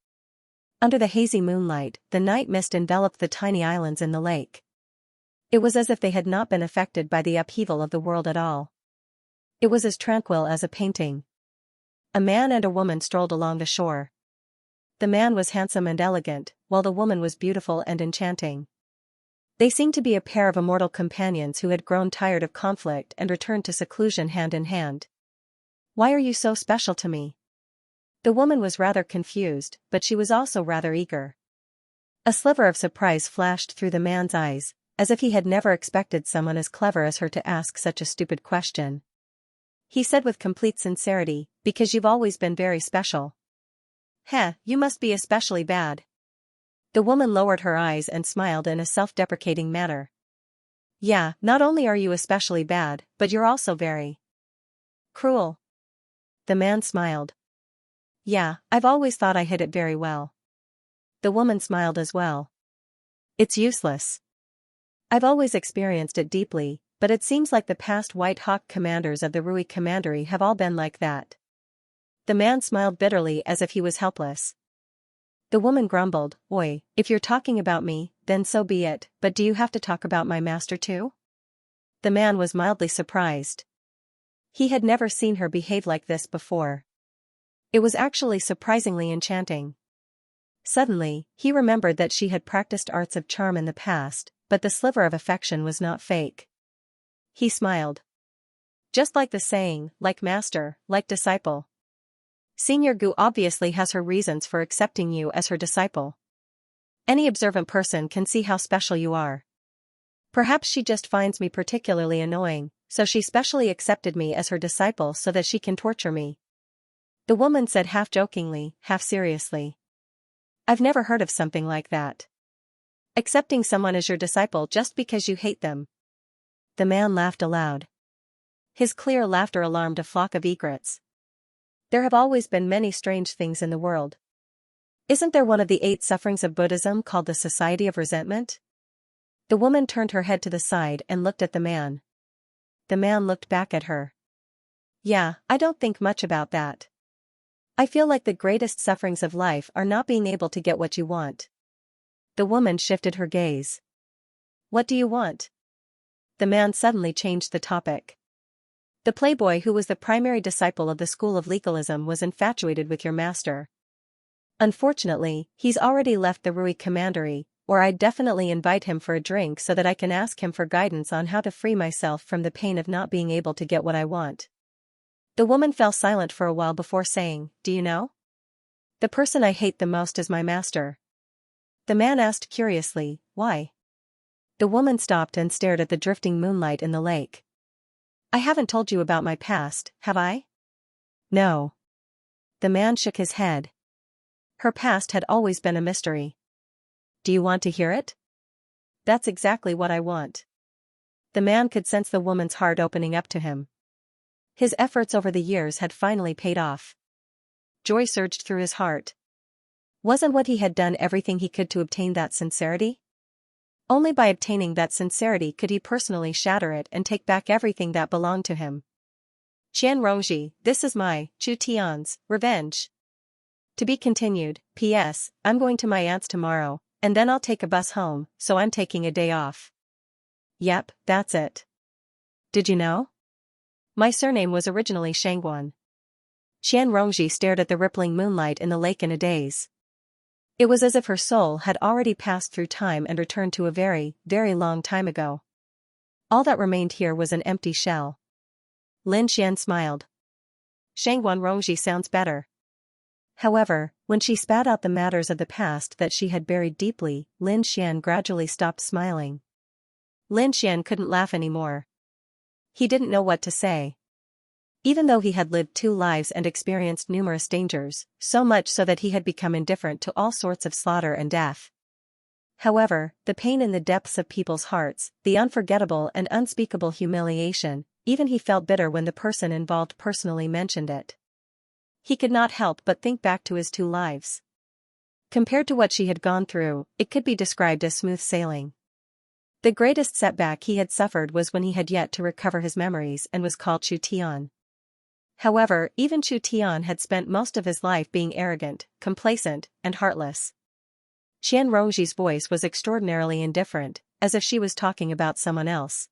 Under the hazy moonlight, the night mist enveloped the tiny islands in the lake. It was as if they had not been affected by the upheaval of the world at all. It was as tranquil as a painting. A man and a woman strolled along the shore. The man was handsome and elegant, while the woman was beautiful and enchanting. They seemed to be a pair of immortal companions who had grown tired of conflict and returned to seclusion hand in hand. "Why are you so special to me?" The woman was rather confused, but she was also rather eager. A sliver of surprise flashed through the man's eyes, as if he had never expected someone as clever as her to ask such a stupid question. He said with complete sincerity, "Because you've always been very special." "Heh, you must be especially bad." The woman lowered her eyes and smiled in a self-deprecating manner. "Yeah, not only are you especially bad, but you're also very cruel." The man smiled. "Yeah, I've always thought I hid it very well." The woman smiled as well. "It's useless. I've always experienced it deeply, but it seems like the past White Hawk commanders of the Rui Commandery have all been like that." The man smiled bitterly as if he was helpless. The woman grumbled, "Oi, if you're talking about me, then so be it, but do you have to talk about my master too?" The man was mildly surprised. He had never seen her behave like this before. It was actually surprisingly enchanting. Suddenly, he remembered that she had practiced arts of charm in the past, but the sliver of affection was not fake. He smiled. "Just like the saying, like master, like disciple. Senior Gu obviously has her reasons for accepting you as her disciple. Any observant person can see how special you are. Perhaps she just finds me particularly annoying, so she specially accepted me as her disciple so that she can torture me." The woman said half jokingly, half seriously. "I've never heard of something like that. Accepting someone as your disciple just because you hate them." The man laughed aloud. His clear laughter alarmed a flock of egrets. "There have always been many strange things in the world. Isn't there one of the 8 sufferings of Buddhism called the Society of Resentment?" The woman turned her head to the side and looked at the man. The man looked back at her. "Yeah, I don't think much about that. I feel like the greatest sufferings of life are not being able to get what you want." The woman shifted her gaze. "What do you want?" The man suddenly changed the topic. "The playboy who was the primary disciple of the school of legalism was infatuated with your master. Unfortunately, he's already left the Rui Commandery, or I'd definitely invite him for a drink so that I can ask him for guidance on how to free myself from the pain of not being able to get what I want." The woman fell silent for a while before saying, "Do you know? The person I hate the most is my master." The man asked curiously, "Why?" The woman stopped and stared at the drifting moonlight in the lake. "I haven't told you about my past, have I?" "No." The man shook his head. Her past had always been a mystery. "Do you want to hear it?" "That's exactly what I want." The man could sense the woman's heart opening up to him. His efforts over the years had finally paid off. Joy surged through his heart. Wasn't what he had done everything he could to obtain that sincerity? Only by obtaining that sincerity could he personally shatter it and take back everything that belonged to him. "Qian Rongji, this is my, Chu Tian's, revenge. To be continued. P.S. I'm going to my aunt's tomorrow, and then I'll take a bus home, so I'm taking a day off." "Yep, that's it. Did you know? My surname was originally Shangguan." Qian Rongji stared at the rippling moonlight in the lake in a daze. It was as if her soul had already passed through time and returned to a very, very long time ago. All that remained here was an empty shell. Lin Xian smiled. "Shangguan Rongji sounds better." However, when she spat out the matters of the past that she had buried deeply, Lin Xian gradually stopped smiling. Lin Xian couldn't laugh anymore. He didn't know what to say. Even though he had lived 2 lives and experienced numerous dangers, so much so that he had become indifferent to all sorts of slaughter and death. However, the pain in the depths of people's hearts, the unforgettable and unspeakable humiliation, even he felt bitter when the person involved personally mentioned it. He could not help but think back to his 2 lives. Compared to what she had gone through, it could be described as smooth sailing. The greatest setback he had suffered was when he had yet to recover his memories and was called Chu Tian. However, even Chu Tian had spent most of his life being arrogant, complacent, and heartless. Qian Rongji's voice was extraordinarily indifferent, as if she was talking about someone else.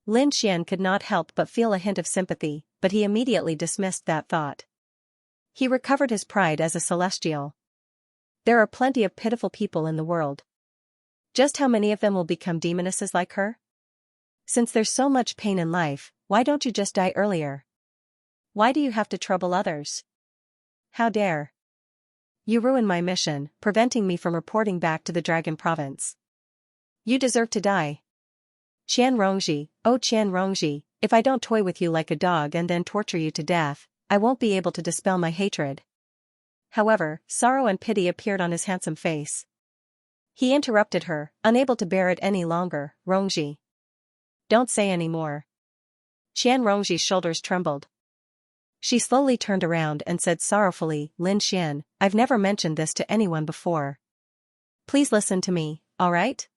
Lin Xian could not help but feel a hint of sympathy, but he immediately dismissed that thought. He recovered his pride as a celestial. There are plenty of pitiful people in the world. Just how many of them will become demonesses like her? Since there's so much pain in life, why don't you just die earlier? Why do you have to trouble others? How dare you ruin my mission, preventing me from reporting back to the Dragon Province? You deserve to die. Qian Rongji, oh Qian Rongji, if I don't toy with you like a dog and then torture you to death, I won't be able to dispel my hatred." However, sorrow and pity appeared on his handsome face. He interrupted her, unable to bear it any longer. "Rongji, don't say any more." Qian Rongji's shoulders trembled. She slowly turned around and said sorrowfully, "Lin Xian, I've never mentioned this to anyone before. Please listen to me, alright?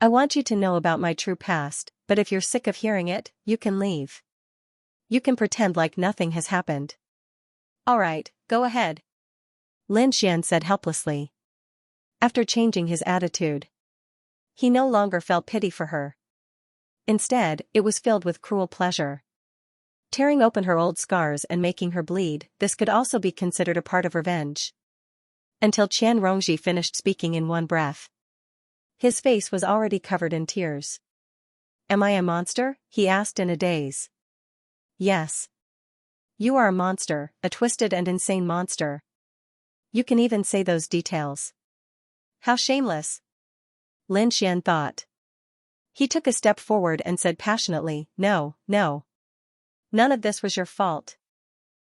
I want you to know about my true past, but if you're sick of hearing it, you can leave. You can pretend like nothing has happened." "Alright, go ahead," Lin Xian said helplessly. After changing his attitude, he no longer felt pity for her. Instead, it was filled with cruel pleasure. Tearing open her old scars and making her bleed, this could also be considered a part of revenge. Until Qian Rongji finished speaking in one breath. His face was already covered in tears. "Am I a monster?" he asked in a daze. "Yes. You are a monster, a twisted and insane monster. You can even say those details. How shameless," Lin Xian thought. He took a step forward and said passionately, "No, no. None of this was your fault.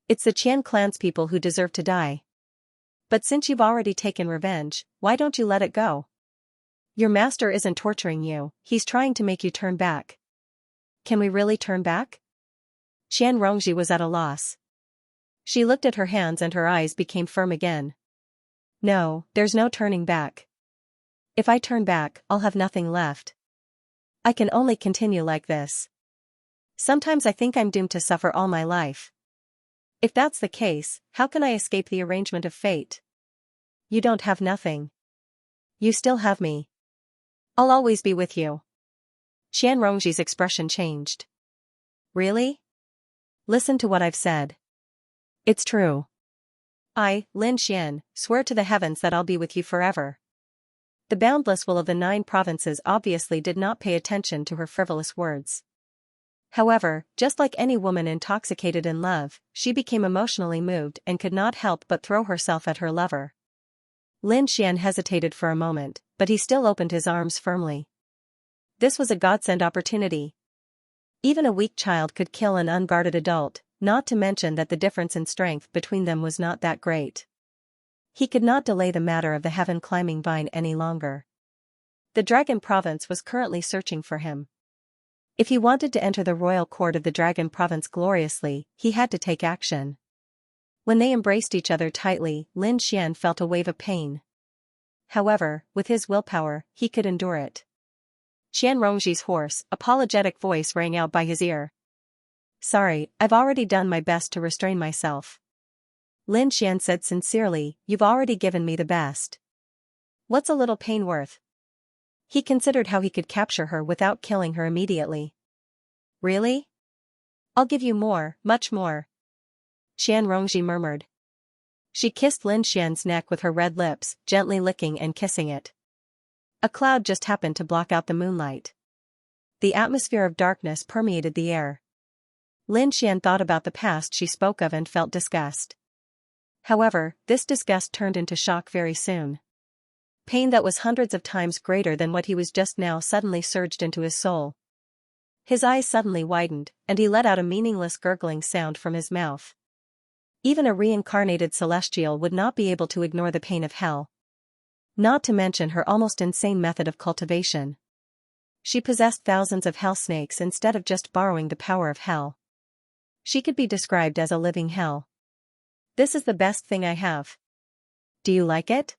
It's the Qian clan's people who deserve to die. But since you've already taken revenge, why don't you let it go? Your master isn't torturing you, he's trying to make you turn back. Can we really turn back?" Qian Rongji was at a loss. She looked at her hands and her eyes became firm again. "No, there's no turning back. If I turn back, I'll have nothing left. I can only continue like this. Sometimes I think I'm doomed to suffer all my life. If that's the case, how can I escape the arrangement of fate? You don't have nothing. You still have me. I'll always be with you." Qian Rongji's expression changed. "Really? Listen to what I've said. It's true. I, Lin Xian, swear to the heavens that I'll be with you forever." The boundless will of the 9 provinces obviously did not pay attention to her frivolous words. However, just like any woman intoxicated in love, she became emotionally moved and could not help but throw herself at her lover. Lin Xian hesitated for a moment, but he still opened his arms firmly. This was a godsend opportunity. Even a weak child could kill an unguarded adult, not to mention that the difference in strength between them was not that great. He could not delay the matter of the heaven-climbing vine any longer. The Dragon Province was currently searching for him. If he wanted to enter the royal court of the Dragon Province gloriously, he had to take action. When they embraced each other tightly, Lin Xian felt a wave of pain. However, with his willpower, he could endure it. Qian Rongji's hoarse, apologetic voice rang out by his ear. "Sorry, I've already done my best to restrain myself." Lin Xian said sincerely, "You've already given me the best. What's a little pain worth?" He considered how he could capture her without killing her immediately. "Really? I'll give you more, much more," Qian Rongji murmured. She kissed Lin Xian's neck with her red lips, gently licking and kissing it. A cloud just happened to block out the moonlight. The atmosphere of darkness permeated the air. Lin Xian thought about the past she spoke of and felt disgust. However, this disgust turned into shock very soon. Pain that was hundreds of times greater than what he was just now suddenly surged into his soul. His eyes suddenly widened, and he let out a meaningless gurgling sound from his mouth. Even a reincarnated celestial would not be able to ignore the pain of hell. Not to mention her almost insane method of cultivation. She possessed thousands of hell snakes instead of just borrowing the power of hell. She could be described as a living hell. "This is the best thing I have. Do you like it?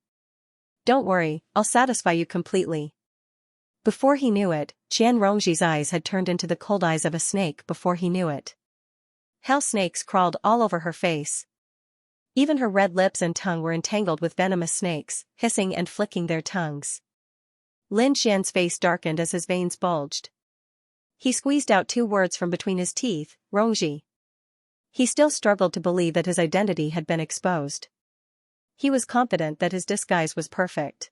Don't worry, I'll satisfy you completely." Before he knew it, Qian Rongji's eyes had turned into the cold eyes of a snake before he knew it. Hell snakes crawled all over her face. Even her red lips and tongue were entangled with venomous snakes, hissing and flicking their tongues. Lin Xian's face darkened as his veins bulged. He squeezed out 2 words from between his teeth, "Rongji." He still struggled to believe that his identity had been exposed. He was confident that his disguise was perfect.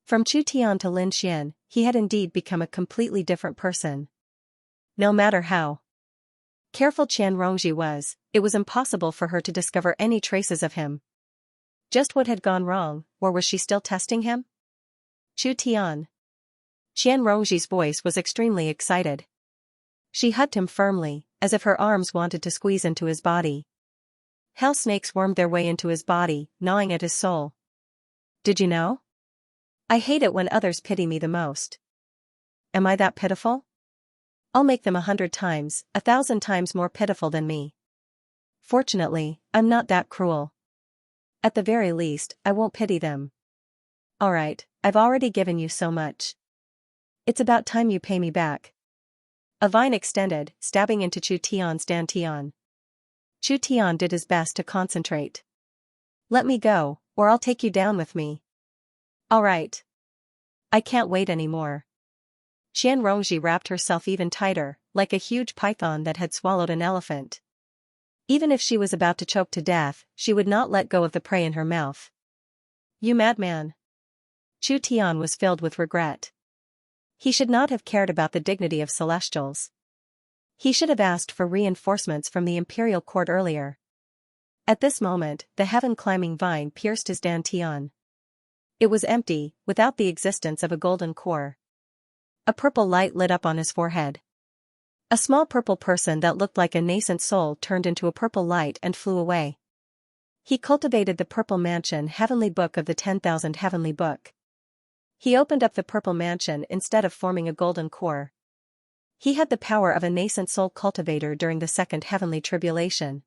From Chu Tian to Lin Xian, he had indeed become a completely different person. No matter how careful Qian Rongji was, it was impossible for her to discover any traces of him. Just what had gone wrong, or was she still testing him? Chu Tian. Qian Rongji's voice was extremely excited. She hugged him firmly, as if her arms wanted to squeeze into his body. Hell snakes wormed their way into his body, gnawing at his soul. "Did you know? I hate it when others pity me the most. Am I that pitiful? I'll make them 100 times, 1,000 times more pitiful than me. Fortunately, I'm not that cruel. At the very least, I won't pity them. Alright, I've already given you so much. It's about time you pay me back." A vine extended, stabbing into Chu Tian's dantian. Chu Tian did his best to concentrate. "Let me go, or I'll take you down with me." "Alright. I can't wait anymore." Qian Rongji wrapped herself even tighter, like a huge python that had swallowed an elephant. Even if she was about to choke to death, she would not let go of the prey in her mouth. "You madman." Chu Tian was filled with regret. He should not have cared about the dignity of celestials. He should have asked for reinforcements from the imperial court earlier. At this moment, the heaven-climbing vine pierced his dantian. It was empty, without the existence of a golden core. A purple light lit up on his forehead. A small purple person that looked like a nascent soul turned into a purple light and flew away. He cultivated the purple mansion heavenly book of the 10,000 heavenly book. He opened up the purple mansion instead of forming a golden core. He had the power of a nascent soul cultivator during the second heavenly tribulation.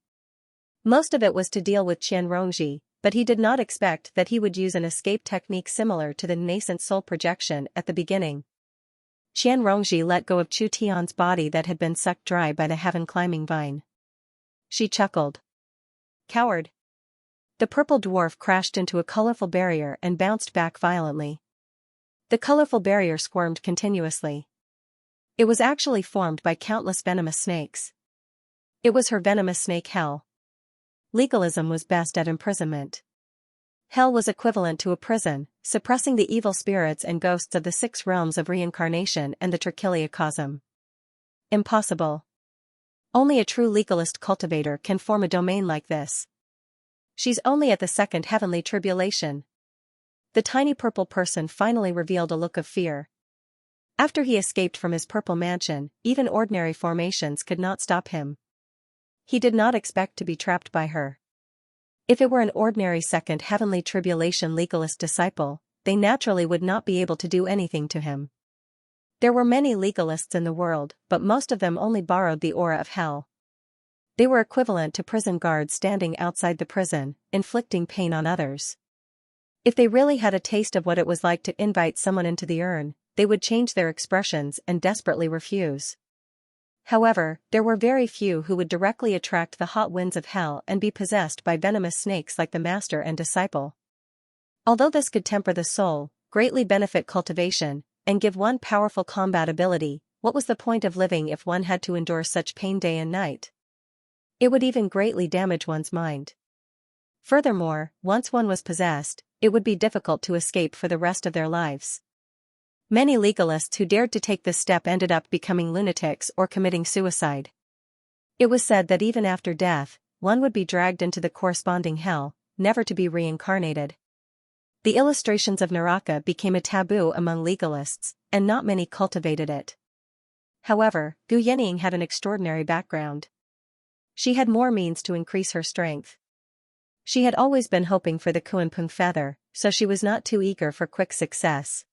Most of it was to deal with Qian Rongji, but he did not expect that he would use an escape technique similar to the nascent soul projection at the beginning. Qian Rongji let go of Chu Tian's body that had been sucked dry by the heaven-climbing vine. She chuckled. "Coward." The purple dwarf crashed into a colorful barrier and bounced back violently. The colorful barrier squirmed continuously. It was actually formed by countless venomous snakes. It was her venomous snake hell. Legalism was best at imprisonment. Hell was equivalent to a prison, suppressing the evil spirits and ghosts of the 6 realms of reincarnation and the Trichiliacosm. Impossible. Only a true legalist cultivator can form a domain like this. She's only at the second heavenly tribulation. The tiny purple person finally revealed a look of fear. After he escaped from his purple mansion, even ordinary formations could not stop him. He did not expect to be trapped by her. If it were an ordinary second heavenly tribulation legalist disciple, they naturally would not be able to do anything to him. There were many legalists in the world, but most of them only borrowed the aura of hell. They were equivalent to prison guards standing outside the prison, inflicting pain on others. If they really had a taste of what it was like to invite someone into the urn, they would change their expressions and desperately refuse. However, there were very few who would directly attract the hot winds of hell and be possessed by venomous snakes like the master and disciple. Although this could temper the soul, greatly benefit cultivation, and give one powerful combat ability, what was the point of living if one had to endure such pain day and night? It would even greatly damage one's mind. Furthermore, once one was possessed, it would be difficult to escape for the rest of their lives. Many legalists who dared to take this step ended up becoming lunatics or committing suicide. It was said that even after death, one would be dragged into the corresponding hell, never to be reincarnated. The illustrations of Naraka became a taboo among legalists, and not many cultivated it. However, Gu Yenying had an extraordinary background. She had more means to increase her strength. She had always been hoping for the Kuanping feather, so she was not too eager for quick success.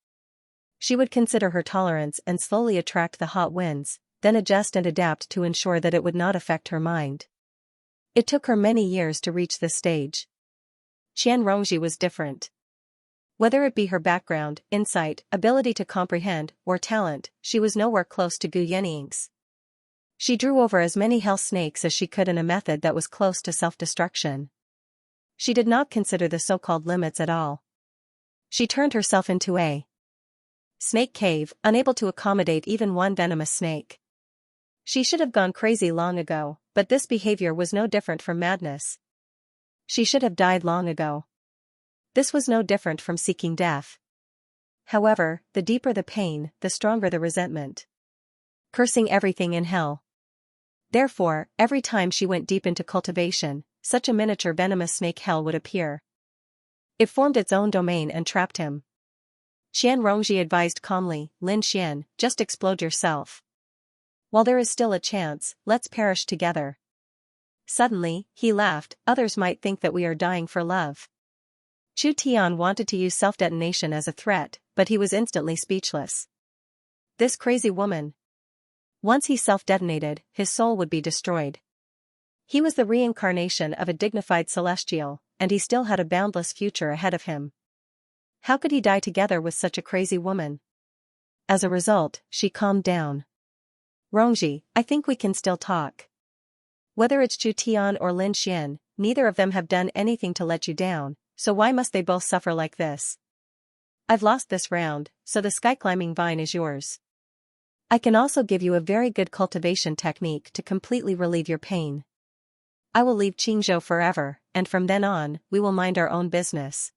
She would consider her tolerance and slowly attract the hot winds, then adjust and adapt to ensure that it would not affect her mind. It took her many years to reach this stage. Qian Rongji was different. Whether it be her background, insight, ability to comprehend, or talent, she was nowhere close to Gu Yenying's. She drew over as many hell snakes as she could in a method that was close to self-destruction. She did not consider the so-called limits at all. She turned herself into a snake cave, unable to accommodate even one venomous snake. She should have gone crazy long ago, but this behavior was no different from madness. She should have died long ago. This was no different from seeking death. However, the deeper the pain, the stronger the resentment. Cursing everything in hell. Therefore, every time she went deep into cultivation, such a miniature venomous snake hell would appear. It formed its own domain and trapped him. Qian Rongji advised calmly, "Lin Xian, just explode yourself. While there is still a chance, let's perish together." Suddenly, he laughed, "Others might think that we are dying for love." Chu Tian wanted to use self-detonation as a threat, but he was instantly speechless. This crazy woman. Once he self-detonated, his soul would be destroyed. He was the reincarnation of a dignified celestial, and he still had a boundless future ahead of him. How could he die together with such a crazy woman? As a result, she calmed down. "Rongji, I think we can still talk. Whether it's Chu Tian or Lin Xian, neither of them have done anything to let you down, so why must they both suffer like this? I've lost this round, so the sky-climbing vine is yours. I can also give you a very good cultivation technique to completely relieve your pain. I will leave Qingzhou forever, and from then on, we will mind our own business."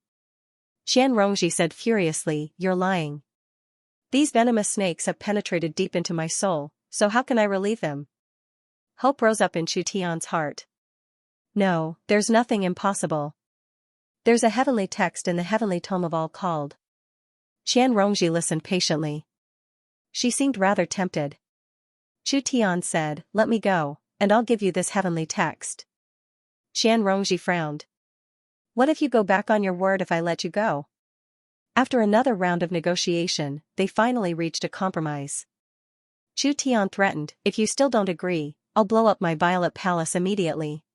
Qian Rongji said furiously, "You're lying. These venomous snakes have penetrated deep into my soul, so how can I relieve them?" Hope rose up in Chu Tian's heart. "No, there's nothing impossible. There's a heavenly text in the heavenly tome of all called." Qian Rongji listened patiently. She seemed rather tempted. Chu Tian said, "Let me go, and I'll give you this heavenly text." Qian Rongji frowned. "What if you go back on your word if I let you go?" After another round of negotiation, they finally reached a compromise. Chu Tian threatened, "If you still don't agree, I'll blow up my violet palace immediately."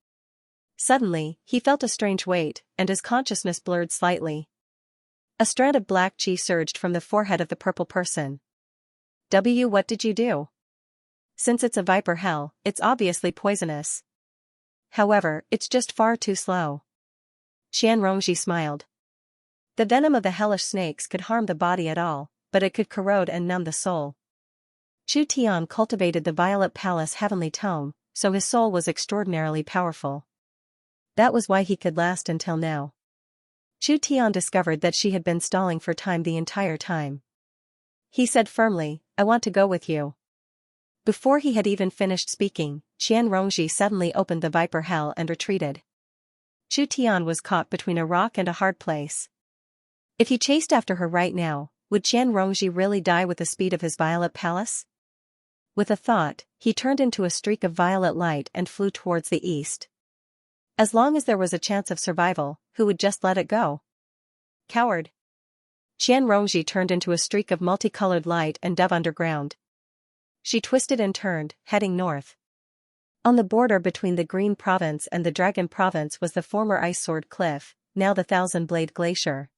Suddenly, he felt a strange weight, and his consciousness blurred slightly. A strand of black chi surged from the forehead of the purple person. What did you do?" "Since it's a viper hell, it's obviously poisonous. However, it's just far too slow." Qian Rongji smiled. The venom of the hellish snakes could harm the body at all, but it could corrode and numb the soul. Chu Tian cultivated the Violet Palace heavenly tome, so his soul was extraordinarily powerful. That was why he could last until now. Chu Tian discovered that she had been stalling for time the entire time. He said firmly, "I want to go with you." Before he had even finished speaking, Qian Rongji suddenly opened the viper hell and retreated. Chu Tian was caught between a rock and a hard place. If he chased after her right now, would Qian Rongji really die with the speed of his violet palace? With a thought, he turned into a streak of violet light and flew towards the east. As long as there was a chance of survival, who would just let it go? Coward. Qian Rongji turned into a streak of multicolored light and dove underground. She twisted and turned, heading north. On the border between the Green Province and the Dragon Province was the former Ice Sword Cliff, now the Thousand Blade Glacier.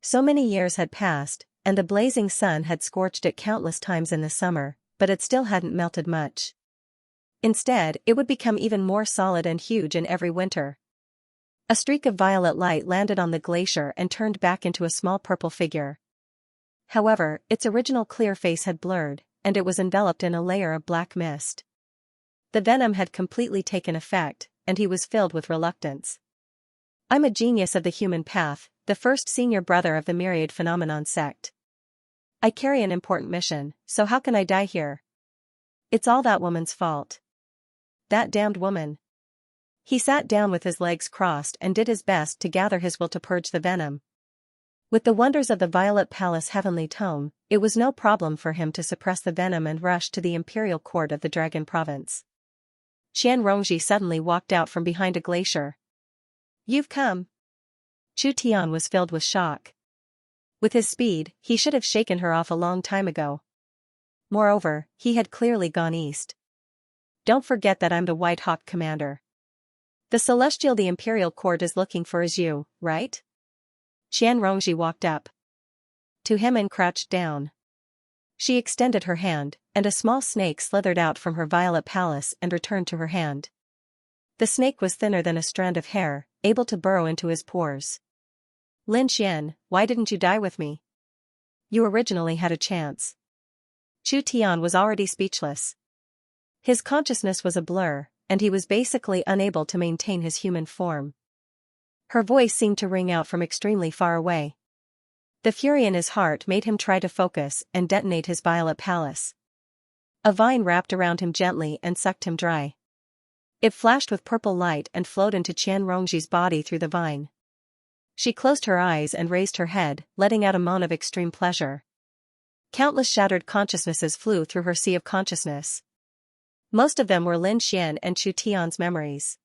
So many years had passed, and the blazing sun had scorched it countless times in the summer, but it still hadn't melted much. Instead, it would become even more solid and huge in every winter. A streak of violet light landed on the glacier and turned back into a small purple figure. However, its original clear face had blurred, and it was enveloped in a layer of black mist. The venom had completely taken effect, and he was filled with reluctance. I'm a genius of the human path, the first senior brother of the myriad phenomenon sect. I carry an important mission, so how can I die here? It's all that woman's fault. That damned woman. He sat down with his legs crossed and did his best to gather his will to purge the venom. With the wonders of the Violet Palace heavenly tome, it was no problem for him to suppress the venom and rush to the imperial court of the Dragon Province. Qian Rongji suddenly walked out from behind a glacier. You've come. Chu Tian was filled with shock. With his speed, he should have shaken her off a long time ago. Moreover, he had clearly gone east. Don't forget that I'm the White Hawk commander. The Celestial the Imperial Court is looking for is you, right? Qian Rongji walked up to him and crouched down. She extended her hand, and a small snake slithered out from her violet palace and returned to her hand. The snake was thinner than a strand of hair, able to burrow into his pores. Lin Xian, why didn't you die with me? You originally had a chance. Chu Tian was already speechless. His consciousness was a blur, and he was basically unable to maintain his human form. Her voice seemed to ring out from extremely far away. The fury in his heart made him try to focus and detonate his violet palace. A vine wrapped around him gently and sucked him dry. It flashed with purple light and flowed into Qian Rongji's body through the vine. She closed her eyes and raised her head, letting out a moan of extreme pleasure. Countless shattered consciousnesses flew through her sea of consciousness. Most of them were Lin Xian and Chu Tian's memories.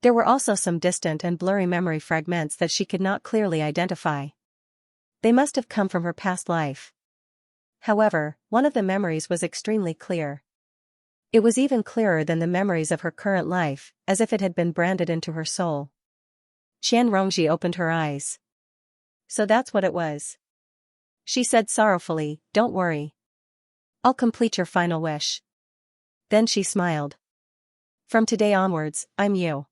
There were also some distant and blurry memory fragments that she could not clearly identify. They must have come from her past life. However, one of the memories was extremely clear. It was even clearer than the memories of her current life, as if it had been branded into her soul. Qian Rongji opened her eyes. So that's what it was. She said sorrowfully, don't worry. I'll complete your final wish. Then she smiled. From today onwards, I'm you.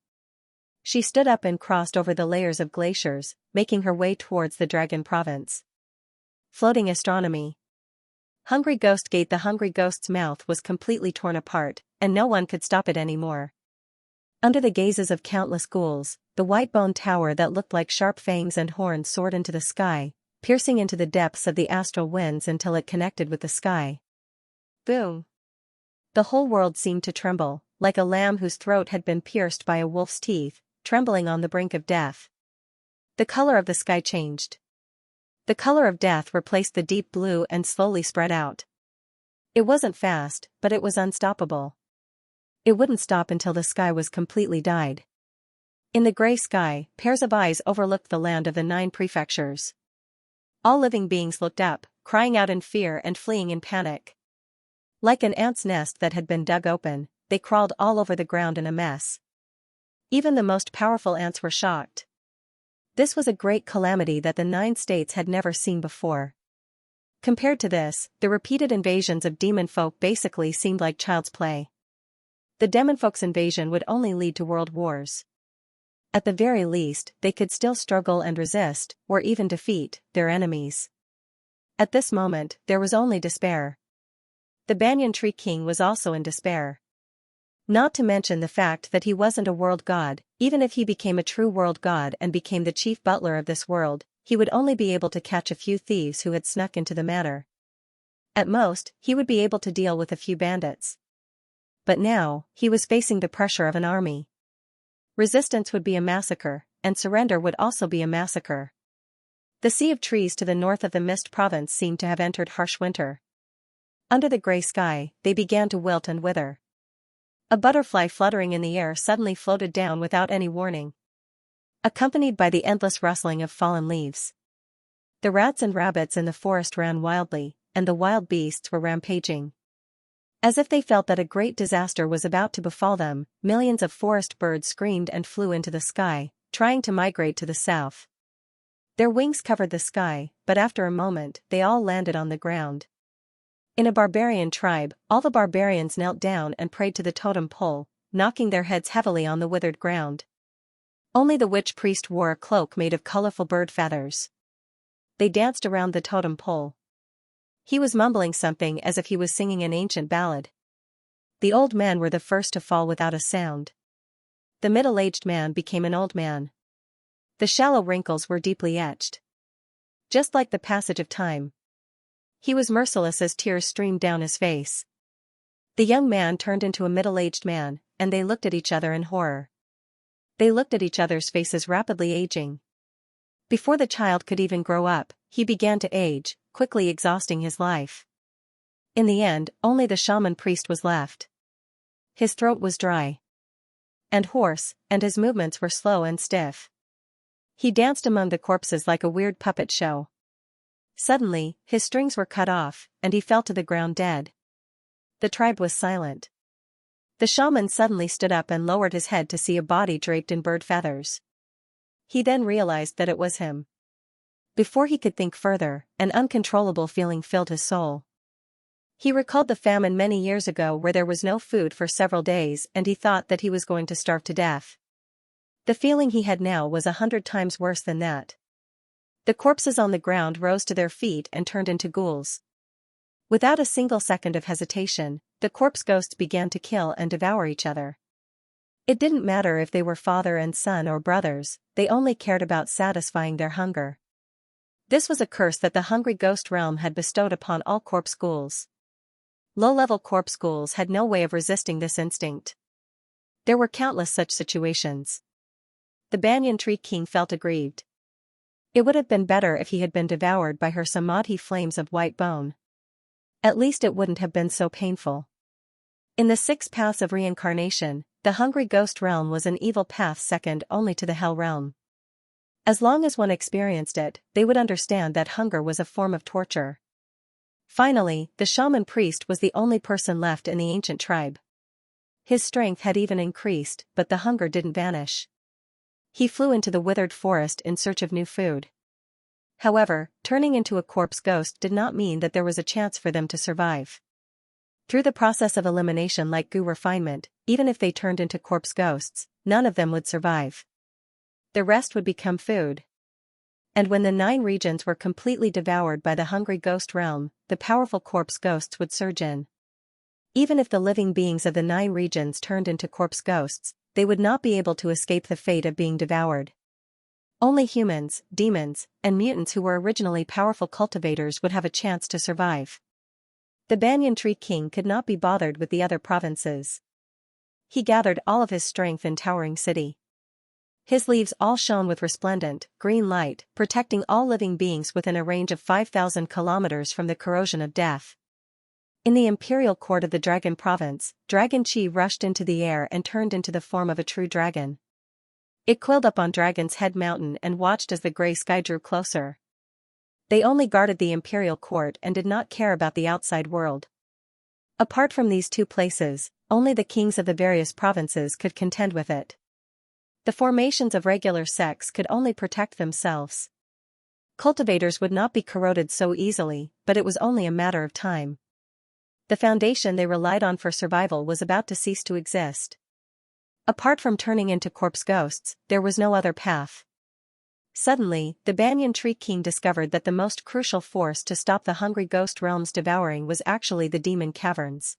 She stood up and crossed over the layers of glaciers, making her way towards the Dragon Province. Floating astronomy. Hungry Ghost Gate. The hungry ghost's mouth was completely torn apart, and no one could stop it anymore. Under the gazes of countless ghouls, the white bone tower that looked like sharp fangs and horns soared into the sky, piercing into the depths of the astral winds until it connected with the sky. Boom! The whole world seemed to tremble, like a lamb whose throat had been pierced by a wolf's teeth, trembling on the brink of death. The color of the sky changed. The color of death replaced the deep blue and slowly spread out. It wasn't fast, but it was unstoppable. It wouldn't stop until the sky was completely dyed. In the gray sky, pairs of eyes overlooked the land of the 9 prefectures. All living beings looked up, crying out in fear and fleeing in panic. Like an ant's nest that had been dug open, they crawled all over the ground in a mess. Even the most powerful ants were shocked. This was a great calamity that the 9 states had never seen before. Compared to this, the repeated invasions of demon folk basically seemed like child's play. The demon folk's invasion would only lead to world wars. At the very least, they could still struggle and resist, or even defeat, their enemies. At this moment, there was only despair. The Banyan Tree King was also in despair. Not to mention the fact that he wasn't a world god. Even if he became a true world god and became the chief butler of this world, he would only be able to catch a few thieves who had snuck into the manor. At most, he would be able to deal with a few bandits. But now, he was facing the pressure of an army. Resistance would be a massacre, and surrender would also be a massacre. The sea of trees to the north of the Mist Province seemed to have entered harsh winter. Under the gray sky, they began to wilt and wither. A butterfly fluttering in the air suddenly floated down without any warning, accompanied by the endless rustling of fallen leaves. The rats and rabbits in the forest ran wildly, and the wild beasts were rampaging. As if they felt that a great disaster was about to befall them, millions of forest birds screamed and flew into the sky, trying to migrate to the south. Their wings covered the sky, but after a moment, they all landed on the ground. In a barbarian tribe, all the barbarians knelt down and prayed to the totem pole, knocking their heads heavily on the withered ground. Only the witch priest wore a cloak made of colorful bird feathers. They danced around the totem pole. He was mumbling something as if he was singing an ancient ballad. The old men were the first to fall without a sound. The middle-aged man became an old man. The shallow wrinkles were deeply etched. Just like the passage of time. He was merciless as tears streamed down his face. The young man turned into a middle-aged man, and they looked at each other in horror. They looked at each other's faces rapidly aging. Before the child could even grow up, he began to age, quickly exhausting his life. In the end, only the shaman priest was left. His throat was dry and hoarse, and his movements were slow and stiff. He danced among the corpses like a weird puppet show. Suddenly, his strings were cut off, and he fell to the ground dead. The tribe was silent. The shaman suddenly stood up and lowered his head to see a body draped in bird feathers. He then realized that it was him. Before he could think further, an uncontrollable feeling filled his soul. He recalled the famine many years ago where there was no food for several days and he thought that he was going to starve to death. The feeling he had now was 100 times worse than that. The corpses on the ground rose to their feet and turned into ghouls. Without a single second of hesitation, the corpse ghosts began to kill and devour each other. It didn't matter if they were father and son or brothers, they only cared about satisfying their hunger. This was a curse that the hungry ghost realm had bestowed upon all corpse ghouls. Low-level corpse ghouls had no way of resisting this instinct. There were countless such situations. The banyan tree king felt aggrieved. It would have been better if he had been devoured by her samadhi flames of white bone. At least it wouldn't have been so painful. In the 6 paths of reincarnation, the hungry ghost realm was an evil path second only to the hell realm. As long as one experienced it, they would understand that hunger was a form of torture. Finally, the shaman priest was the only person left in the ancient tribe. His strength had even increased, but the hunger didn't vanish. He flew into the withered forest in search of new food. However, turning into a corpse ghost did not mean that there was a chance for them to survive. Through the process of elimination like goo refinement, even if they turned into corpse ghosts, none of them would survive. The rest would become food. And when the 9 regions were completely devoured by the hungry ghost realm, the powerful corpse ghosts would surge in. Even if the living beings of the 9 regions turned into corpse ghosts, they would not be able to escape the fate of being devoured. Only humans, demons, and mutants who were originally powerful cultivators would have a chance to survive. The banyan tree king could not be bothered with the other provinces. He gathered all of his strength in towering city. His leaves all shone with resplendent, green light, protecting all living beings within a range of 5,000 kilometers from the corrosion of death. In the imperial court of the dragon province, Dragon Chi rushed into the air and turned into the form of a true dragon. It coiled up on Dragon's Head Mountain and watched as the gray sky drew closer. They only guarded the imperial court and did not care about the outside world. Apart from these 2 places, only the kings of the various provinces could contend with it. The formations of regular sects could only protect themselves. Cultivators would not be corroded so easily, but it was only a matter of time. The foundation they relied on for survival was about to cease to exist. Apart from turning into corpse ghosts, there was no other path. Suddenly, the banyan tree king discovered that the most crucial force to stop the hungry ghost realm's devouring was actually the demon caverns.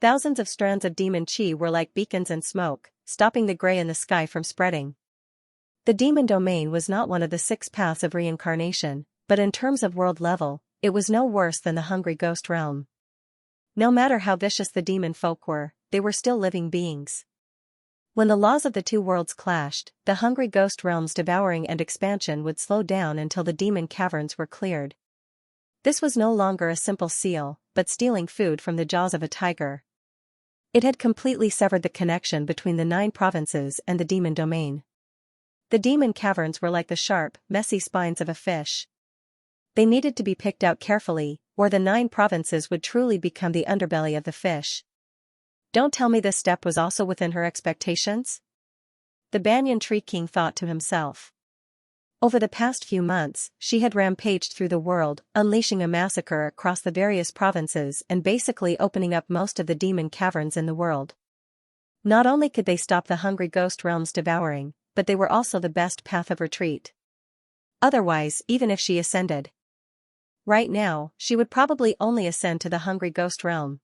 Thousands of strands of demon chi were like beacons and smoke, stopping the gray in the sky from spreading. The demon domain was not one of the 6 paths of reincarnation, but in terms of world level, it was no worse than the hungry ghost realm. No matter how vicious the demon folk were, they were still living beings. When the laws of the two worlds clashed, the hungry ghost realm's devouring and expansion would slow down until the demon caverns were cleared. This was no longer a simple seal, but stealing food from the jaws of a tiger. It had completely severed the connection between the 9 provinces and the demon domain. The demon caverns were like the sharp, messy spines of a fish. They needed to be picked out carefully, or the 9 provinces would truly become the underbelly of the fish. Don't tell me this step was also within her expectations? The Banyan Tree King thought to himself. Over the past few months, she had rampaged through the world, unleashing a massacre across the various provinces and basically opening up most of the demon caverns in the world. Not only could they stop the hungry ghost realm's devouring, but they were also the best path of retreat. Otherwise, even if she ascended right now, she would probably only ascend to the hungry ghost realm.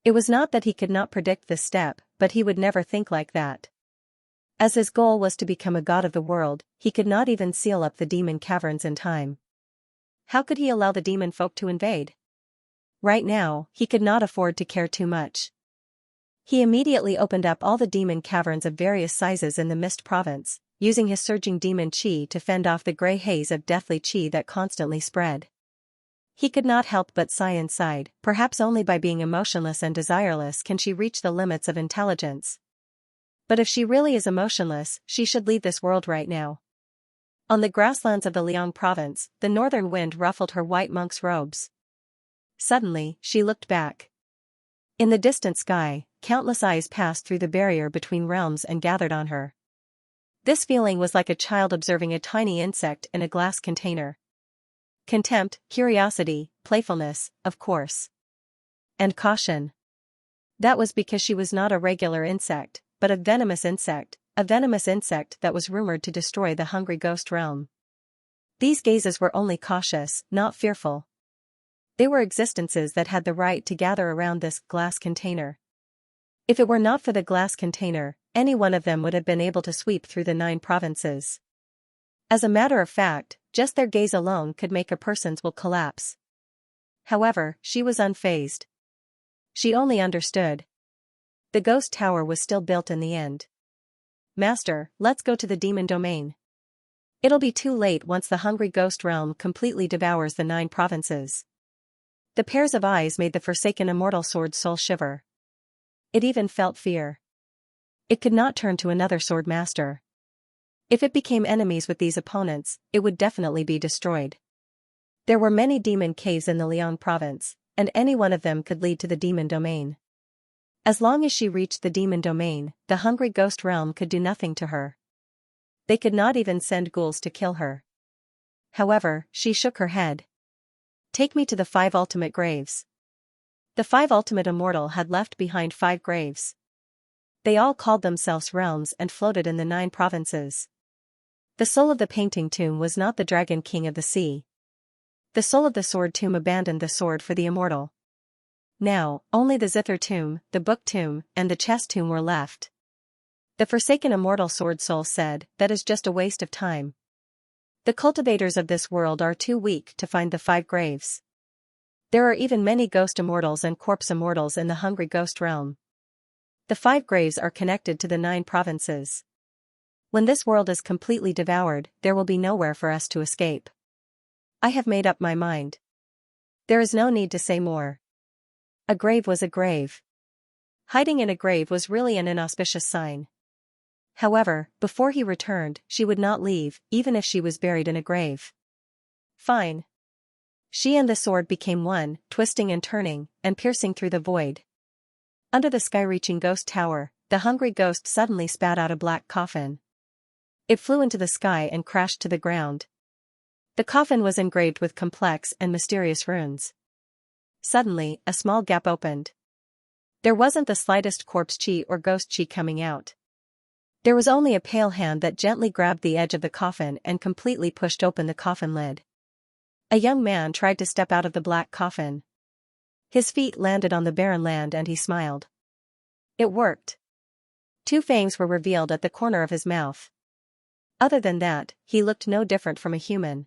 It was not that he could not predict this step, but he would never think like that. As his goal was to become a god of the world, he could not even seal up the demon caverns in time. How could he allow the demon folk to invade? Right now, he could not afford to care too much. He immediately opened up all the demon caverns of various sizes in the Mist Province, using his surging demon chi to fend off the gray haze of deathly chi that constantly spread. He could not help but sigh inside, perhaps only by being emotionless and desireless can she reach the limits of intelligence. But if she really is emotionless, she should leave this world right now. On the grasslands of the Liang province, the northern wind ruffled her white monk's robes. Suddenly, she looked back. In the distant sky, countless eyes passed through the barrier between realms and gathered on her. This feeling was like a child observing a tiny insect in a glass container. Contempt, curiosity, playfulness, of course. And caution. That was because she was not a regular insect, but a venomous insect that was rumored to destroy the hungry ghost realm. These gazes were only cautious, not fearful. They were existences that had the right to gather around this glass container. If it were not for the glass container, any one of them would have been able to sweep through the 9 provinces. As a matter of fact, just their gaze alone could make a person's will collapse. However, she was unfazed. She only understood. The ghost tower was still built in the end. Master, let's go to the demon domain. It'll be too late once the hungry ghost realm completely devours the 9 provinces. The pairs of eyes made the forsaken immortal sword soul shiver. It even felt fear. It could not turn to another sword master. If it became enemies with these opponents, it would definitely be destroyed. There were many demon caves in the Liang province, and any one of them could lead to the demon domain. As long as she reached the demon domain, the hungry ghost realm could do nothing to her. They could not even send ghouls to kill her. However, she shook her head. Take me to the 5 ultimate graves. The 5 ultimate immortal had left behind 5 graves. They all called themselves realms and floated in the 9 provinces. The soul of the painting tomb was not the dragon king of the sea. The soul of the sword tomb abandoned the sword for the immortal. Now, only the zither tomb, the book tomb, and the chest tomb were left. The forsaken immortal sword soul said, that is just a waste of time. The cultivators of this world are too weak to find the 5 graves. There are even many ghost immortals and corpse immortals in the hungry ghost realm. The 5 graves are connected to the 9 provinces. When this world is completely devoured, there will be nowhere for us to escape. I have made up my mind. There is no need to say more. A grave was a grave. Hiding in a grave was really an inauspicious sign. However, before he returned, she would not leave, even if she was buried in a grave. Fine. She and the sword became one, twisting and turning, and piercing through the void. Under the sky-reaching ghost tower, the hungry ghost suddenly spat out a black coffin. It flew into the sky and crashed to the ground. The coffin was engraved with complex and mysterious runes. Suddenly, a small gap opened. There wasn't the slightest corpse chi or ghost chi coming out. There was only a pale hand that gently grabbed the edge of the coffin and completely pushed open the coffin lid. A young man tried to step out of the black coffin. His feet landed on the barren land and he smiled. It worked. 2 fangs were revealed at the corner of his mouth. Other than that, he looked no different from a human.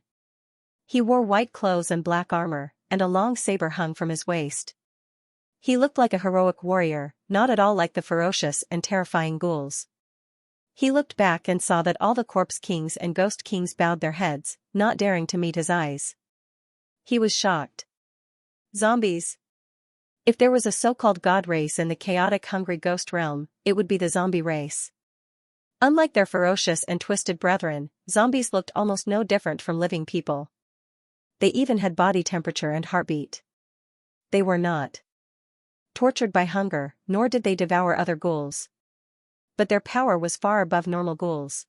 He wore white clothes and black armor, and a long saber hung from his waist. He looked like a heroic warrior, not at all like the ferocious and terrifying ghouls. He looked back and saw that all the corpse kings and ghost kings bowed their heads, not daring to meet his eyes. He was shocked. Zombies. If there was a so-called god race in the chaotic hungry ghost realm, it would be the zombie race. Unlike their ferocious and twisted brethren, zombies looked almost no different from living people. They even had body temperature and heartbeat. They were not tortured by hunger, nor did they devour other ghouls. But their power was far above normal ghouls.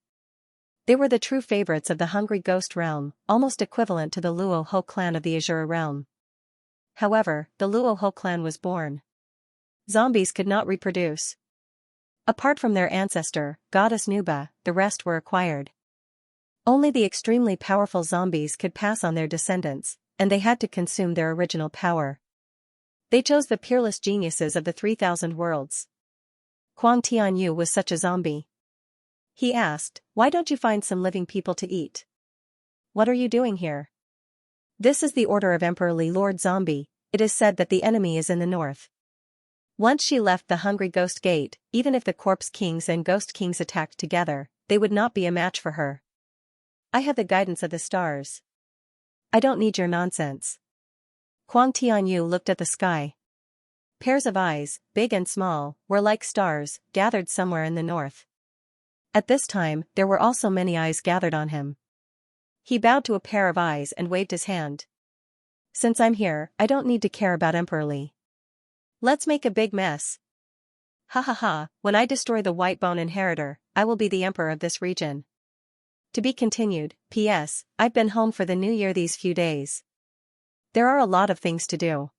They were the true favorites of the hungry ghost realm, almost equivalent to the Luo Ho clan of the Azure realm. However, the Luo Ho clan was born. Zombies could not reproduce. Apart from their ancestor, goddess Nuba, the rest were acquired. Only the extremely powerful zombies could pass on their descendants, and they had to consume their original power. They chose the peerless geniuses of the 3,000 worlds. Kuang Tianyu was such a zombie. He asked, "Why don't you find some living people to eat? What are you doing here?" "This is the order of Emperor Li Lord Zombie. It is said that the enemy is in the north." Once she left the hungry ghost gate, even if the corpse kings and ghost kings attacked together, they would not be a match for her. "I have the guidance of the stars. I don't need your nonsense." Kuang Tianyu looked at the sky. Pairs of eyes, big and small, were like stars, gathered somewhere in the north. At this time, there were also many eyes gathered on him. He bowed to a pair of eyes and waved his hand. "Since I'm here, I don't need to care about Emperor Li. Let's make a big mess. Ha ha ha, when I destroy the White Bone Inheritor, I will be the emperor of this region." To be continued. P.S. I've been home for the new year these few days. There are a lot of things to do.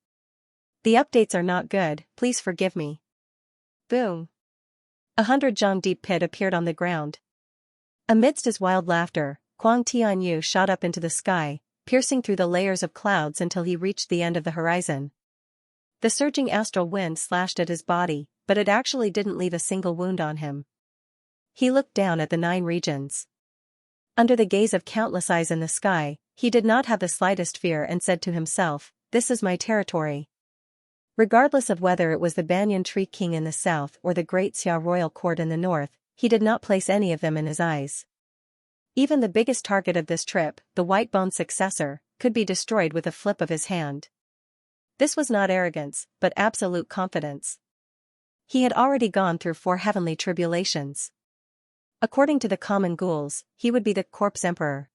The updates are not good, please forgive me. Boom. 100 deep pit appeared on the ground. Amidst his wild laughter, Kuang Tianyu shot up into the sky, piercing through the layers of clouds until he reached the end of the horizon. The surging astral wind slashed at his body, but it actually didn't leave a single wound on him. He looked down at the 9 regions. Under the gaze of countless eyes in the sky, he did not have the slightest fear and said to himself, "This is my territory." Regardless of whether it was the Banyan Tree King in the south or the Great Xia Royal Court in the north, he did not place any of them in his eyes. Even the biggest target of this trip, the White Bone successor, could be destroyed with a flip of his hand. This was not arrogance, but absolute confidence. He had already gone through 4 heavenly tribulations. According to the common ghouls, he would be the corpse emperor.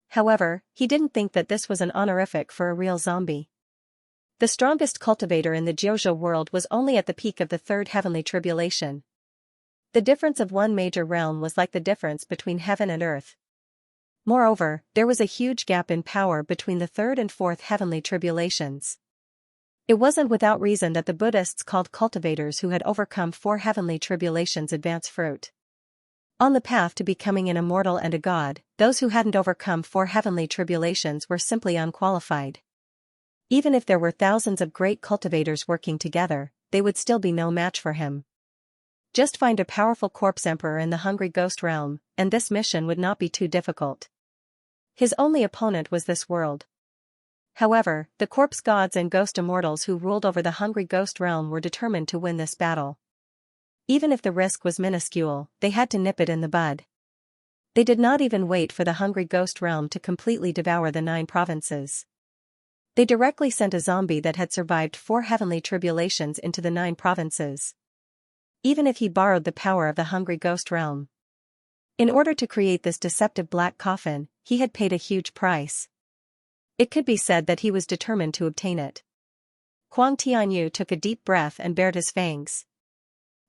However, he didn't think that this was an honorific for a real zombie. The strongest cultivator in the Jiuzhou world was only at the peak of the 3rd heavenly tribulation. The difference of one major realm was like the difference between heaven and earth. Moreover, there was a huge gap in power between the 3rd and 4th heavenly tribulations. It wasn't without reason that the Buddhists called cultivators who had overcome 4 heavenly tribulations advance fruit. On the path to becoming an immortal and a god, those who hadn't overcome 4 heavenly tribulations were simply unqualified. Even if there were thousands of great cultivators working together, they would still be no match for him. Just find a powerful corpse emperor in the hungry ghost realm, and this mission would not be too difficult. His only opponent was this world. However, the corpse gods and ghost immortals who ruled over the hungry ghost realm were determined to win this battle. Even if the risk was minuscule, they had to nip it in the bud. They did not even wait for the hungry ghost realm to completely devour the 9 provinces. They directly sent a zombie that had survived 4 heavenly tribulations into the 9 provinces. Even if he borrowed the power of the hungry ghost realm. In order to create this deceptive black coffin, he had paid a huge price. It could be said that he was determined to obtain it. Kuang Tianyu took a deep breath and bared his fangs.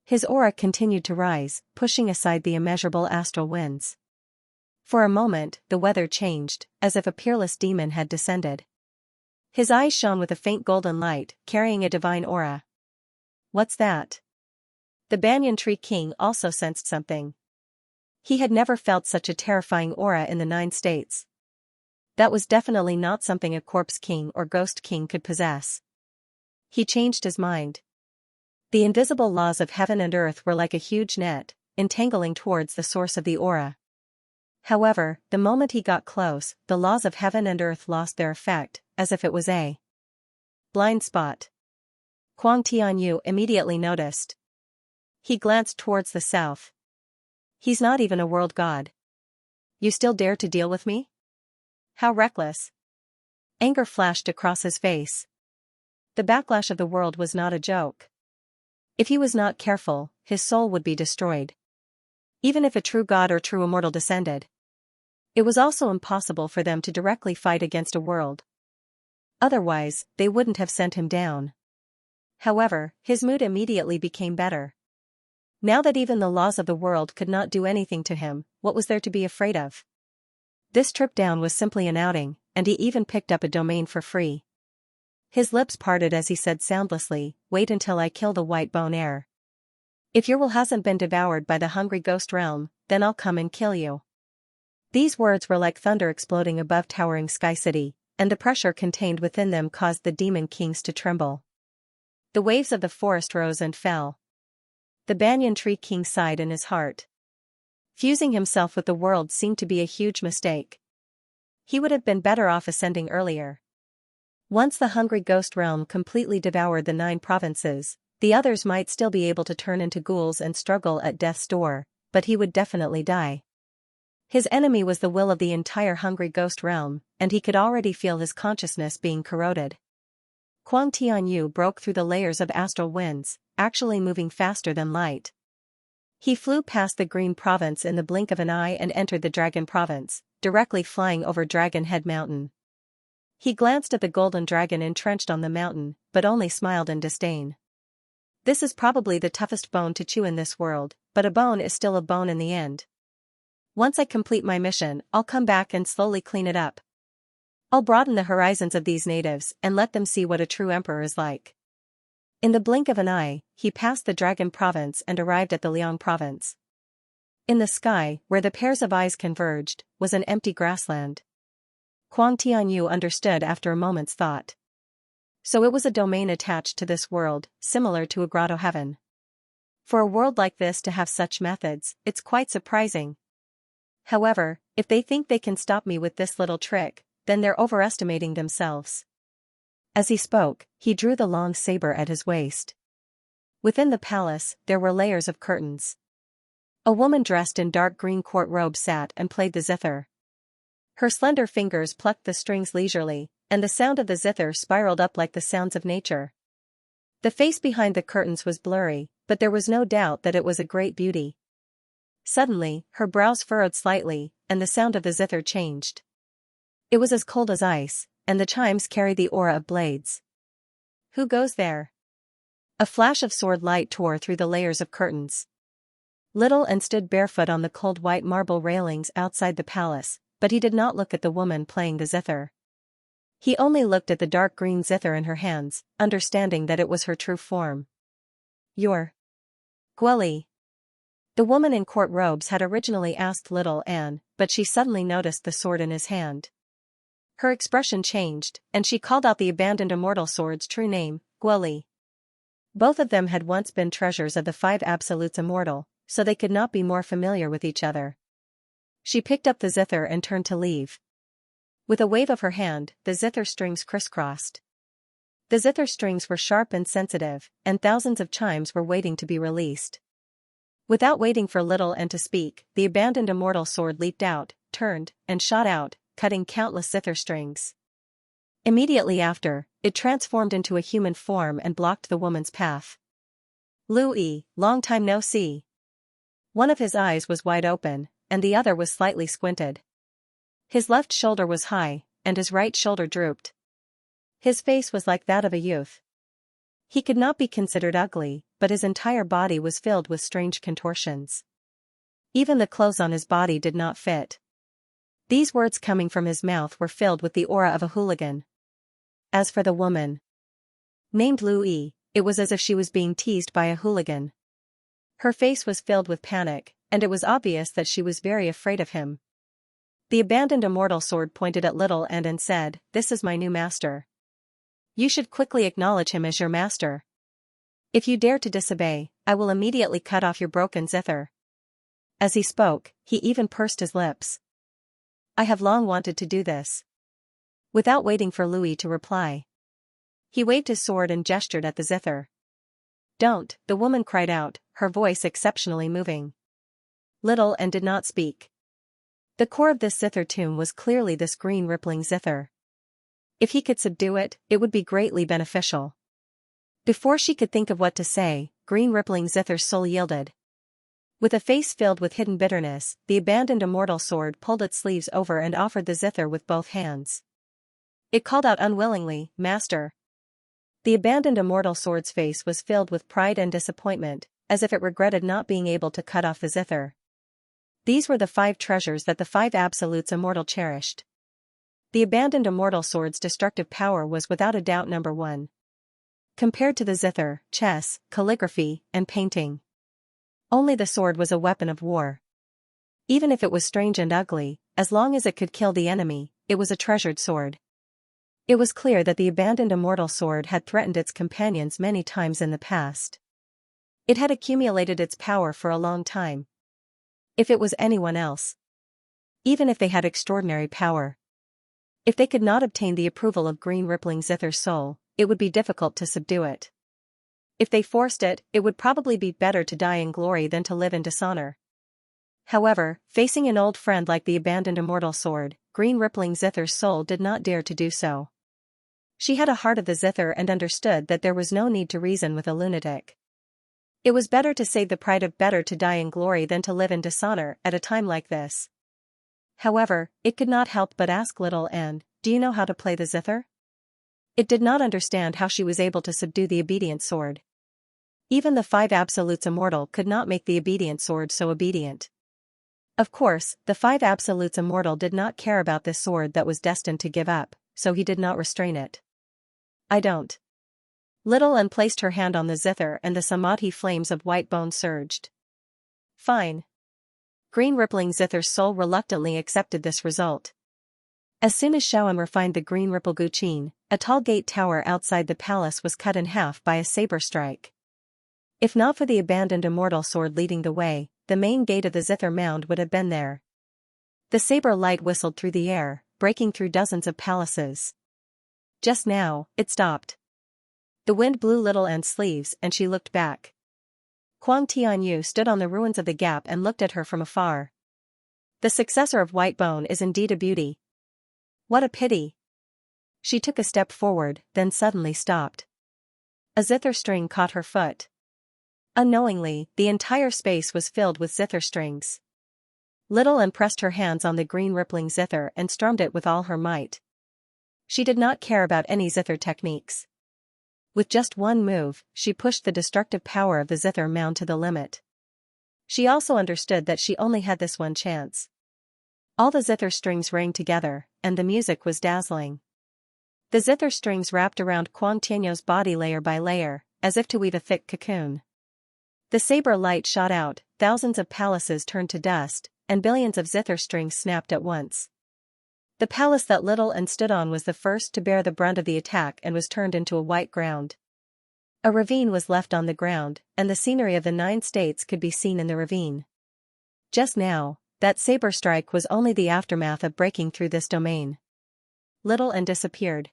His aura continued to rise, pushing aside the immeasurable astral winds. For a moment, the weather changed, as if a peerless demon had descended. His eyes shone with a faint golden light, carrying a divine aura. "What's that?" The Banyan Tree King also sensed something. He had never felt such a terrifying aura in the 9 states. That was definitely not something a corpse king or ghost king could possess. He changed his mind. The invisible laws of heaven and earth were like a huge net, entangling towards the source of the aura. However, the moment he got close, the laws of heaven and earth lost their effect, as if it was a blind spot. Huang Tianyu immediately noticed. He glanced towards the south. He's not even a world god. You still dare to deal with me? How reckless. Anger flashed across his face. The backlash of the world was not a joke. If he was not careful, his soul would be destroyed. Even if a true god or true immortal descended. It was also impossible for them to directly fight against a world. Otherwise, they wouldn't have sent him down. However, his mood immediately became better. Now that even the laws of the world could not do anything to him, what was there to be afraid of? This trip down was simply an outing, and he even picked up a domain for free. His lips parted as he said soundlessly, "Wait until I kill the white bone heir. If your will hasn't been devoured by the hungry ghost realm, then I'll come and kill you." These words were like thunder exploding above towering Sky City, and the pressure contained within them caused the demon kings to tremble. The waves of the forest rose and fell. The banyan tree king sighed in his heart. Fusing himself with the world seemed to be a huge mistake. He would have been better off ascending earlier. Once the hungry ghost realm completely devoured the 9 provinces, the others might still be able to turn into ghouls and struggle at death's door, but he would definitely die. His enemy was the will of the entire hungry ghost realm, and he could already feel his consciousness being corroded. Huang Tianyu broke through the layers of astral winds, actually moving faster than light. He flew past the Green Province in the blink of an eye and entered the Dragon Province, directly flying over Dragon Head Mountain. He glanced at the golden dragon entrenched on the mountain, but only smiled in disdain. This is probably the toughest bone to chew in this world, but a bone is still a bone in the end. Once I complete my mission, I'll come back and slowly clean it up. I'll broaden the horizons of these natives and let them see what a true emperor is like. In the blink of an eye, he passed the Dragon Province and arrived at the Liang Province. In the sky, where the pairs of eyes converged, was an empty grassland. Huang Tianyu understood after a moment's thought. So it was a domain attached to this world, similar to a grotto heaven. For a world like this to have such methods, it's quite surprising. However, if they think they can stop me with this little trick, then they're overestimating themselves. As he spoke, he drew the long saber at his waist. Within the palace, there were layers of curtains. A woman dressed in dark green court robes sat and played the zither. Her slender fingers plucked the strings leisurely, and the sound of the zither spiraled up like the sounds of nature. The face behind the curtains was blurry, but there was no doubt that it was a great beauty. Suddenly, her brows furrowed slightly, and the sound of the zither changed. It was as cold as ice, and the chimes carried the aura of blades. Who goes there? A flash of sword light tore through the layers of curtains. Little and stood barefoot on the cold white marble railings outside the palace, but he did not look at the woman playing the zither. He only looked at the dark green zither in her hands, understanding that it was her true form. "You're Guoli." The woman in court robes had originally asked little Anne, but she suddenly noticed the sword in his hand. Her expression changed, and she called out the abandoned immortal sword's true name, Guoli. Both of them had once been treasures of the 5 absolutes immortal, so they could not be more familiar with each other. She picked up the zither and turned to leave. With a wave of her hand, the zither strings crisscrossed. The zither strings were sharp and sensitive, and thousands of chimes were waiting to be released. Without waiting for little Anne to speak, the abandoned immortal sword leaped out, turned, and shot out, cutting countless zither strings. Immediately after, it transformed into a human form and blocked the woman's path. "Louis, long time no see." One of his eyes was wide open, and the other was slightly squinted. His left shoulder was high, and his right shoulder drooped. His face was like that of a youth. He could not be considered ugly, but his entire body was filled with strange contortions. Even the clothes on his body did not fit. These words coming from his mouth were filled with the aura of a hooligan. As for the woman named Louis, it was as if she was being teased by a hooligan. Her face was filled with panic, and it was obvious that she was very afraid of him. The abandoned immortal sword pointed at little Anne and said, "This is my new master. You should quickly acknowledge him as your master. If you dare to disobey, I will immediately cut off your broken zither." As he spoke, he even pursed his lips. I have long wanted to do this. Without waiting for Louis to reply, he waved his sword and gestured at the zither. Don't, the woman cried out, her voice exceptionally moving. Little and did not speak. The core of this zither tomb was clearly this green rippling zither. If he could subdue it, it would be greatly beneficial. Before she could think of what to say, green rippling zither's soul yielded. With a face filled with hidden bitterness, the abandoned immortal sword pulled its sleeves over and offered the zither with both hands. It called out unwillingly, Master. The abandoned immortal sword's face was filled with pride and disappointment, as if it regretted not being able to cut off the zither. These were the 5 treasures that the 5 absolutes immortal cherished. The abandoned immortal sword's destructive power was without a doubt number 1. Compared to the zither, chess, calligraphy, and painting, only the sword was a weapon of war. Even if it was strange and ugly, as long as it could kill the enemy, it was a treasured sword. It was clear that the abandoned immortal sword had threatened its companions many times in the past. It had accumulated its power for a long time. If it was anyone else, even if they had extraordinary power, if they could not obtain the approval of green rippling zither's soul, it would be difficult to subdue it. If they forced it, it would probably be better to die in glory than to live in dishonor. However, facing an old friend like the abandoned immortal sword, green rippling zither's soul did not dare to do so. She had a heart of the zither and understood that there was no need to reason with a lunatic. It was better to save the pride of better to die in glory than to live in dishonor at a time like this. However, it could not help but ask little Anne, do you know how to play the zither? It did not understand how she was able to subdue the obedient sword. Even the 5 absolutes immortal could not make the obedient sword so obedient. Of course, the 5 absolutes immortal did not care about this sword that was destined to give up, so he did not restrain it. I don't. Little Anne placed her hand on the zither and the samadhi flames of white bone surged. Fine. Green rippling zither's soul reluctantly accepted this result. As soon as Xiaoan refined the green ripple guqin, a tall gate tower outside the palace was cut in half by a saber strike. If not for the abandoned immortal sword leading the way, the main gate of the zither mound would have been there. The saber light whistled through the air, breaking through dozens of palaces. Just now, it stopped. The wind blew little Anne's sleeves and she looked back. Kuang Tianyu stood on the ruins of the gap and looked at her from afar. The successor of White Bone is indeed a beauty. What a pity. She took a step forward, then suddenly stopped. A zither string caught her foot. Unknowingly, the entire space was filled with zither strings. Little Anne pressed her hands on the green rippling zither and strummed it with all her might. She did not care about any zither techniques. With just one move, she pushed the destructive power of the zither mound to the limit. She also understood that she only had this one chance. All the zither strings rang together, and the music was dazzling. The zither strings wrapped around Kuang Tianyu's body layer by layer, as if to weave a thick cocoon. The saber light shot out, thousands of palaces turned to dust, and billions of zither strings snapped at once. The palace that Little Anne stood on was the first to bear the brunt of the attack and was turned into a white ground. A ravine was left on the ground, and the scenery of the 9 states could be seen in the ravine. Just now, that saber strike was only the aftermath of breaking through this domain. Little Anne disappeared.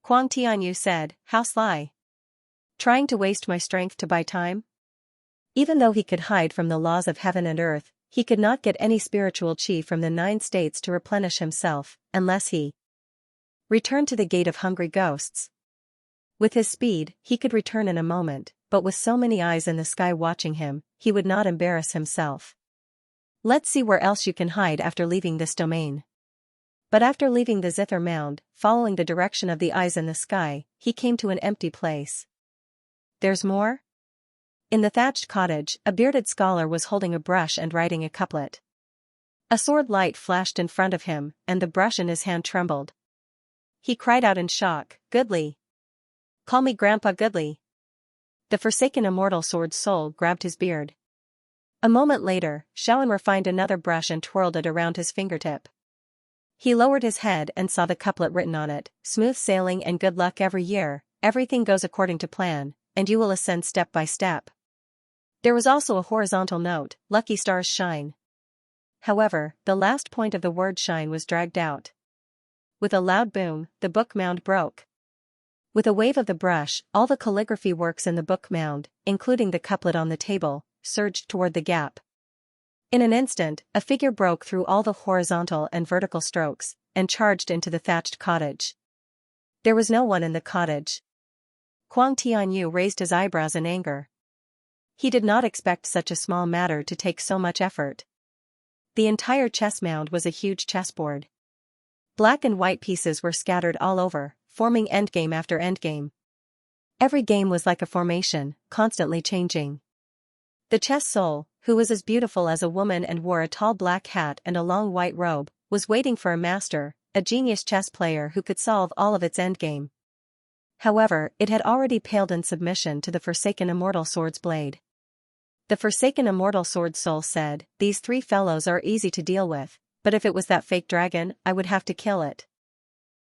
Kuang Tianyu said, how sly. Trying to waste my strength to buy time? Even though he could hide from the laws of heaven and earth, he could not get any spiritual chi from the 9 states to replenish himself, unless he returned to the gate of hungry ghosts. With his speed, he could return in a moment, but with so many eyes in the sky watching him, he would not embarrass himself. Let's see where else you can hide after leaving this domain. But after leaving the zither mound, following the direction of the eyes in the sky, he came to an empty place. There's more? In the thatched cottage, a bearded scholar was holding a brush and writing a couplet. A sword light flashed in front of him, and the brush in his hand trembled. He cried out in shock, Goodly! Call me Grandpa Goodly! The forsaken immortal sword's soul grabbed his beard. A moment later, Xiaoan refined another brush and twirled it around his fingertip. He lowered his head and saw the couplet written on it, smooth sailing and good luck every year, everything goes according to plan, and you will ascend step by step. There was also a horizontal note, lucky stars shine. However, the last point of the word shine was dragged out. With a loud boom, the book mound broke. With a wave of the brush, all the calligraphy works in the book mound, including the couplet on the table, surged toward the gap. In an instant, a figure broke through all the horizontal and vertical strokes, and charged into the thatched cottage. There was no one in the cottage. Kuang Tianyu raised his eyebrows in anger. He did not expect such a small matter to take so much effort. The entire chess mound was a huge chessboard. Black and white pieces were scattered all over, forming endgame after endgame. Every game was like a formation, constantly changing. The chess soul, who was as beautiful as a woman and wore a tall black hat and a long white robe, was waiting for a master, a genius chess player who could solve all of its endgame. However, it had already paled in submission to the forsaken immortal sword's blade. The forsaken immortal sword soul said, "These three fellows are easy to deal with, but if it was that fake dragon, I would have to kill it."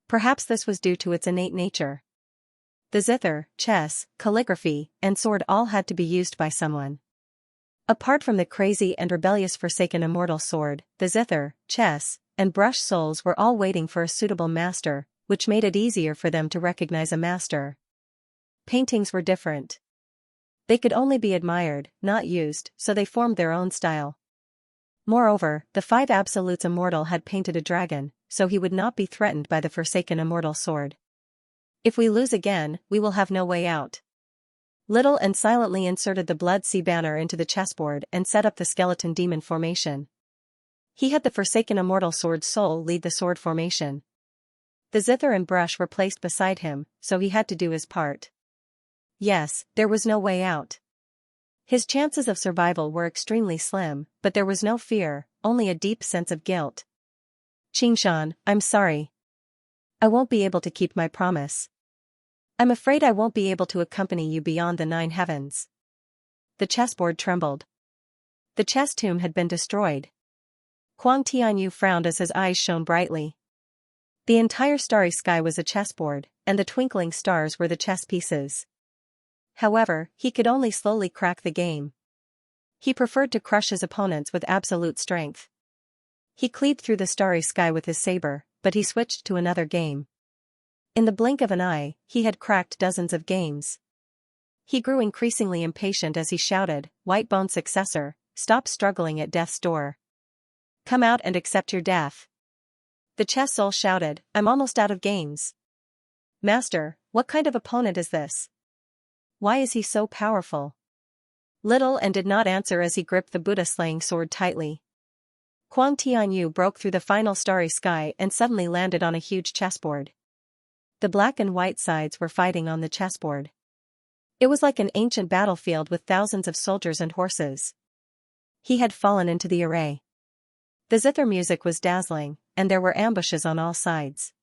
Perhaps this was due to its innate nature. The zither, chess, calligraphy, and sword all had to be used by someone. Apart from the crazy and rebellious forsaken immortal sword, the zither, chess, and brush souls were all waiting for a suitable master, which made it easier for them to recognize a master. Paintings were different. They could only be admired, not used, so they formed their own style. Moreover, the five absolutes immortal had painted a dragon, so he would not be threatened by the forsaken immortal sword. If we lose again, we will have no way out. Little and silently inserted the blood sea banner into the chessboard and set up the skeleton demon formation. He had the forsaken immortal sword soul lead the sword formation. The zither and brush were placed beside him, so he had to do his part. Yes, there was no way out. His chances of survival were extremely slim, but there was no fear, only a deep sense of guilt. "Xianxia, I'm sorry. I won't be able to keep my promise. I'm afraid I won't be able to accompany you beyond the 9 heavens." The chessboard trembled. The chess tomb had been destroyed. Kuang Tianyu frowned as his eyes shone brightly. The entire starry sky was a chessboard, and the twinkling stars were the chess pieces. However, he could only slowly crack the game. He preferred to crush his opponents with absolute strength. He cleaved through the starry sky with his saber, but he switched to another game. In the blink of an eye, he had cracked dozens of games. He grew increasingly impatient as he shouted, "White-Bone's successor, stop struggling at death's door. Come out and accept your death." The chess soul shouted, "I'm almost out of games. Master, what kind of opponent is this? Why is he so powerful?" Little and did not answer as he gripped the Buddha-slaying sword tightly. Kuang Tianyu broke through the final starry sky and suddenly landed on a huge chessboard. The black and white sides were fighting on the chessboard. It was like an ancient battlefield with thousands of soldiers and horses. He had fallen into the array. The zither music was dazzling, and there were ambushes on all sides.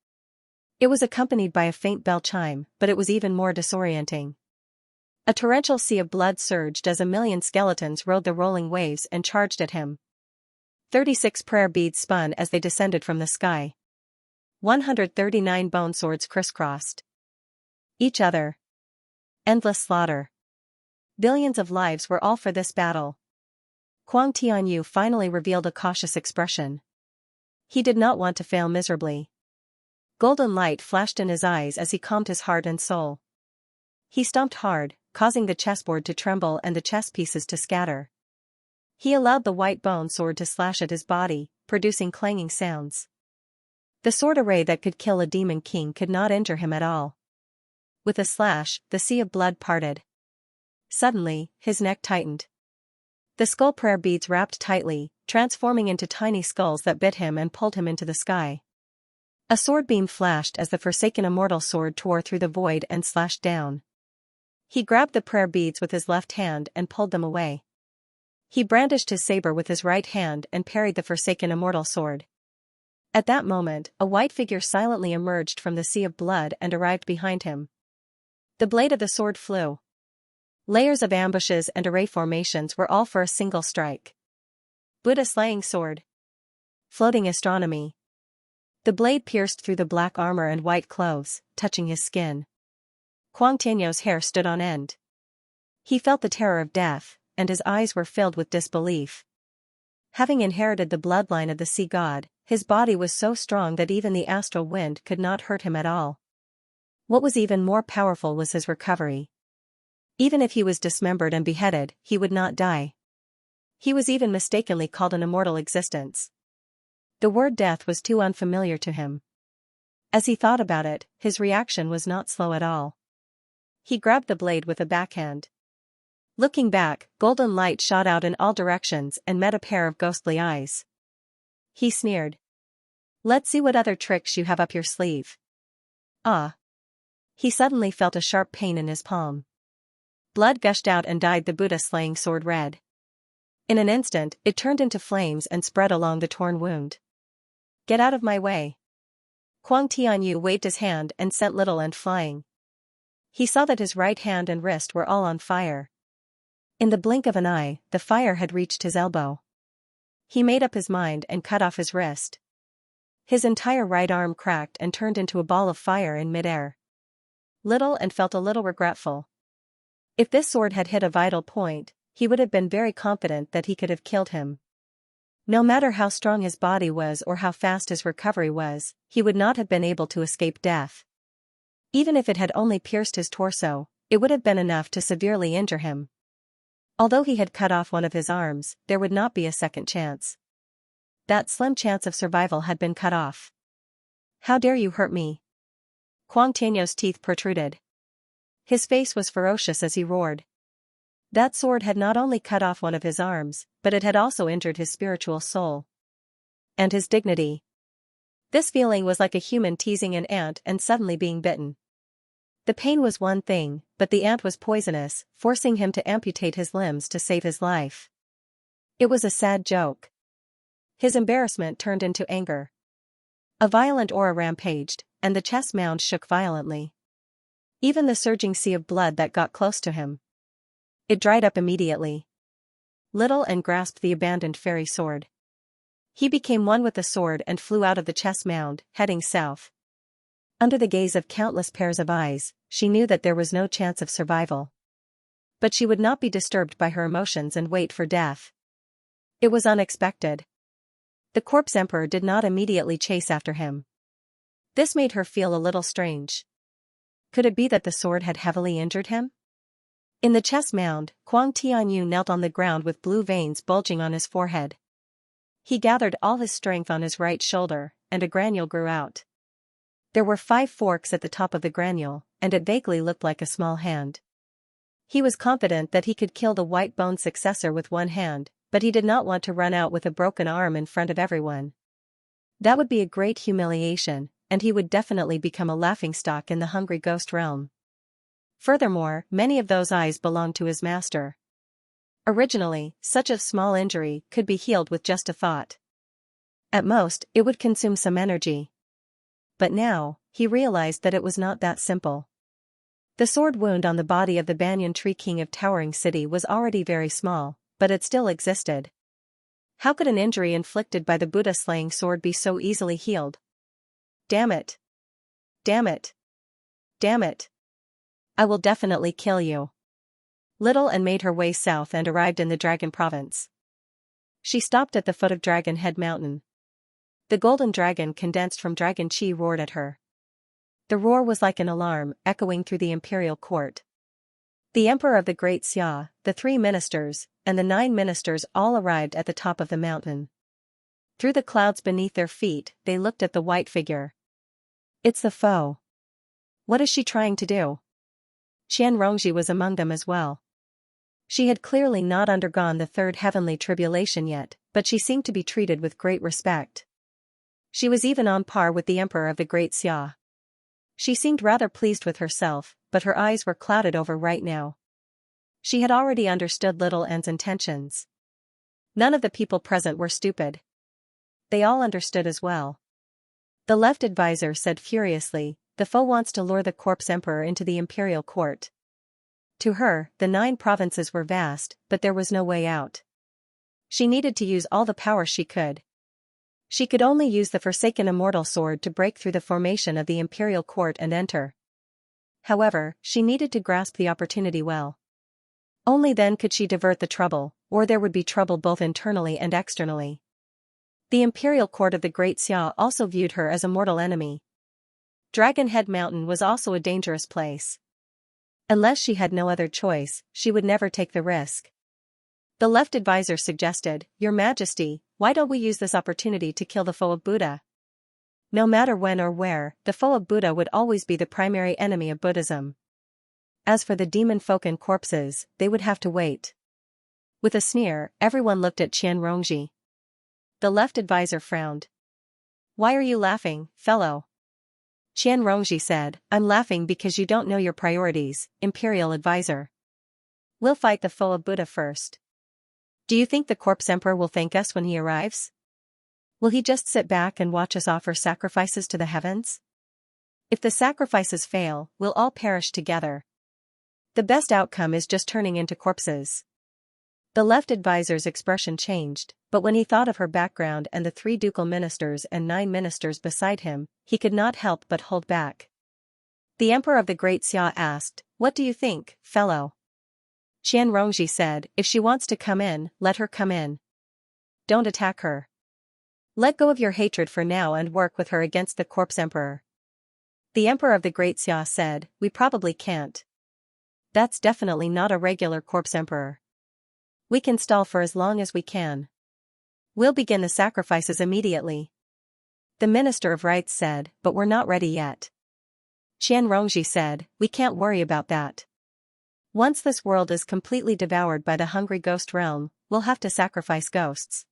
It was accompanied by a faint bell chime, but it was even more disorienting. A torrential sea of blood surged as a million skeletons rode the rolling waves and charged at him. 36 prayer beads spun as they descended from the sky. 139 bone swords crisscrossed each other. Endless slaughter. Billions of lives were all for this battle. Kuang Tianyu finally revealed a cautious expression. He did not want to fail miserably. Golden light flashed in his eyes as he calmed his heart and soul. He stomped hard, causing the chessboard to tremble and the chess pieces to scatter. He allowed the white bone sword to slash at his body, producing clanging sounds. The sword array that could kill a demon king could not injure him at all. With a slash, the sea of blood parted. Suddenly, his neck tightened. The skull prayer beads wrapped tightly, transforming into tiny skulls that bit him and pulled him into the sky. A sword beam flashed as the forsaken immortal sword tore through the void and slashed down. He grabbed the prayer beads with his left hand and pulled them away. He brandished his saber with his right hand and parried the forsaken immortal sword. At that moment, a white figure silently emerged from the sea of blood and arrived behind him. The blade of the sword flew. Layers of ambushes and array formations were all for a single strike. Buddha-slaying sword. Floating astronomy. The blade pierced through the black armor and white clothes, touching his skin. Kuang Tianyu's hair stood on end. He felt the terror of death, and his eyes were filled with disbelief. Having inherited the bloodline of the sea god, his body was so strong that even the astral wind could not hurt him at all. What was even more powerful was his recovery. Even if he was dismembered and beheaded, he would not die. He was even mistakenly called an immortal existence. The word death was too unfamiliar to him. As he thought about it, his reaction was not slow at all. He grabbed the blade with a backhand. Looking back, golden light shot out in all directions and met a pair of ghostly eyes. He sneered. "Let's see what other tricks you have up your sleeve." Ah! He suddenly felt a sharp pain in his palm. Blood gushed out and dyed the Buddha-slaying sword red. In an instant, it turned into flames and spread along the torn wound. "Get out of my way." Kuang Tianyu waved his hand and sent Little Ant flying. He saw that his right hand and wrist were all on fire. In the blink of an eye, the fire had reached his elbow. He made up his mind and cut off his wrist. His entire right arm cracked and turned into a ball of fire in midair. Little Ant felt a little regretful. If this sword had hit a vital point, he would have been very confident that he could have killed him. No matter how strong his body was or how fast his recovery was, he would not have been able to escape death. Even if it had only pierced his torso, it would have been enough to severely injure him. Although he had cut off one of his arms, there would not be a second chance. That slim chance of survival had been cut off. "How dare you hurt me?" Kuang Tianyu's teeth protruded. His face was ferocious as he roared. That sword had not only cut off one of his arms, but it had also injured his spiritual soul. And his dignity. This feeling was like a human teasing an ant and suddenly being bitten. The pain was one thing, but the ant was poisonous, forcing him to amputate his limbs to save his life. It was a sad joke. His embarrassment turned into anger. A violent aura rampaged, and the chess mound shook violently. Even the surging sea of blood that got close to him. It dried up immediately. Little Ant grasped the abandoned fairy sword. He became one with the sword and flew out of the chess mound, heading south. Under the gaze of countless pairs of eyes, she knew that there was no chance of survival. But she would not be disturbed by her emotions and wait for death. It was unexpected. The corpse emperor did not immediately chase after him. This made her feel a little strange. Could it be that the sword had heavily injured him? In the chess mound, Kuang Tianyu knelt on the ground with blue veins bulging on his forehead. He gathered all his strength on his right shoulder, and a granule grew out. There were 5 forks at the top of the granule, and it vaguely looked like a small hand. He was confident that he could kill the white-boned successor with one hand, but he did not want to run out with a broken arm in front of everyone. That would be a great humiliation, and he would definitely become a laughingstock in the hungry ghost realm. Furthermore, many of those eyes belonged to his master. Originally, such a small injury could be healed with just a thought. At most, it would consume some energy. But now, he realized that it was not that simple. The sword wound on the body of the Banyan Tree King of Towering City was already very small, but it still existed. How could an injury inflicted by the Buddha-slaying sword be so easily healed? Damn it! Damn it! Damn it! I will definitely kill you. Little Ant made her way south and arrived in the Dragon Province. She stopped at the foot of Dragon Head Mountain. The golden dragon condensed from Dragon Chi roared at her. The roar was like an alarm, echoing through the imperial court. The emperor of the Great Xia, the 3 ministers, and the 9 ministers all arrived at the top of the mountain. Through the clouds beneath their feet, they looked at the white figure. It's the foe. What is she trying to do? Qian Rongji was among them as well. She had clearly not undergone the 3rd heavenly tribulation yet, but she seemed to be treated with great respect. She was even on par with the emperor of the Great Xia. She seemed rather pleased with herself, but her eyes were clouded over right now. She had already understood Little Ant's intentions. None of the people present were stupid. They all understood as well. The left advisor said furiously, "The foe wants to lure the corpse emperor into the imperial court." To her, the 9 provinces were vast, but there was no way out. She needed to use all the power she could. She could only use the Forsaken Immortal Sword to break through the formation of the imperial court and enter. However, she needed to grasp the opportunity well. Only then could she divert the trouble, or there would be trouble both internally and externally. The imperial court of the Great Xia also viewed her as a mortal enemy. Dragon Head Mountain was also a dangerous place. Unless she had no other choice, she would never take the risk. The left advisor suggested, "Your Majesty, why don't we use this opportunity to kill the foe of Buddha?" No matter when or where, the foe of Buddha would always be the primary enemy of Buddhism. As for the demon folk and corpses, they would have to wait. With a sneer, everyone looked at Xianxia. The left advisor frowned. "Why are you laughing, fellow?" Xianxia said, "I'm laughing because you don't know your priorities, Imperial Advisor. We'll fight the foe of Buddha first. Do you think the Corpse Emperor will thank us when he arrives? Will he just sit back and watch us offer sacrifices to the heavens? If the sacrifices fail, we'll all perish together. The best outcome is just turning into corpses." The left advisor's expression changed, but when he thought of her background and the 3 ducal ministers and 9 ministers beside him, he could not help but hold back. The Emperor of the Great Xia asked, "What do you think, fellow?" Xianxia said, "If she wants to come in, let her come in. Don't attack her. Let go of your hatred for now and work with her against the Corpse Emperor." The Emperor of the Great Xia said, "We probably can't. That's definitely not a regular Corpse Emperor. We can stall for as long as we can. We'll begin the sacrifices immediately." The Minister of Rites said, "But we're not ready yet." Xianxia said, "We can't worry about that. Once this world is completely devoured by the hungry ghost realm, we'll have to sacrifice ghosts."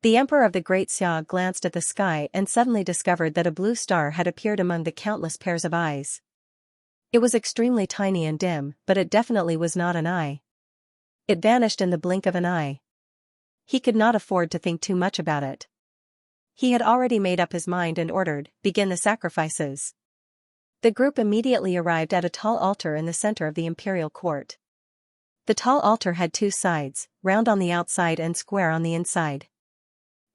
The Emperor of the Great Xia glanced at the sky and suddenly discovered that a blue star had appeared among the countless pairs of eyes. It was extremely tiny and dim, but it definitely was not an eye. It vanished in the blink of an eye. He could not afford to think too much about it. He had already made up his mind and ordered, "Begin the sacrifices." The group immediately arrived at a tall altar in the center of the imperial court. The tall altar had 2 sides, round on the outside and square on the inside.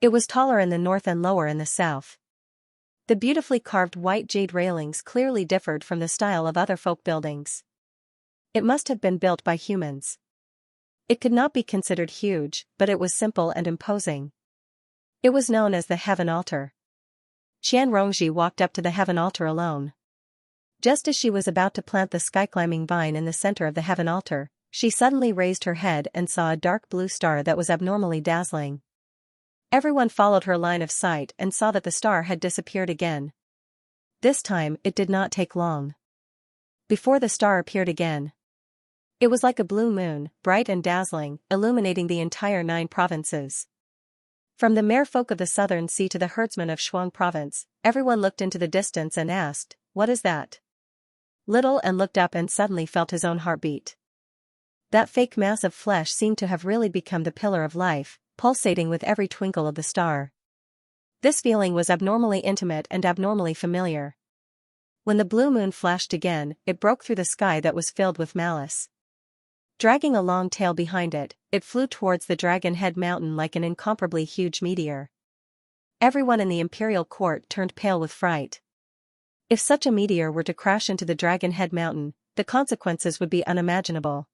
It was taller in the north and lower in the south. The beautifully carved white jade railings clearly differed from the style of other folk buildings. It must have been built by humans. It could not be considered huge, but it was simple and imposing. It was known as the Heaven Altar. Xianxia walked up to the Heaven Altar alone. Just as she was about to plant the sky-climbing vine in the center of the Heaven Altar, she suddenly raised her head and saw a dark blue star that was abnormally dazzling. Everyone followed her line of sight and saw that the star had disappeared again. This time, it did not take long before the star appeared again. It was like a blue moon, bright and dazzling, illuminating the entire 9 provinces. From the merfolk of the southern sea to the herdsmen of Shuang province, everyone looked into the distance and asked, "What is that?" Little and looked up and suddenly felt his own heartbeat. That fake mass of flesh seemed to have really become the pillar of life, pulsating with every twinkle of the star. This feeling was abnormally intimate and abnormally familiar. When the blue moon flashed again, it broke through the sky that was filled with malice. Dragging a long tail behind it, it flew towards the Dragon Head Mountain like an incomparably huge meteor. Everyone in the imperial court turned pale with fright. If such a meteor were to crash into the Dragon Head Mountain, the consequences would be unimaginable.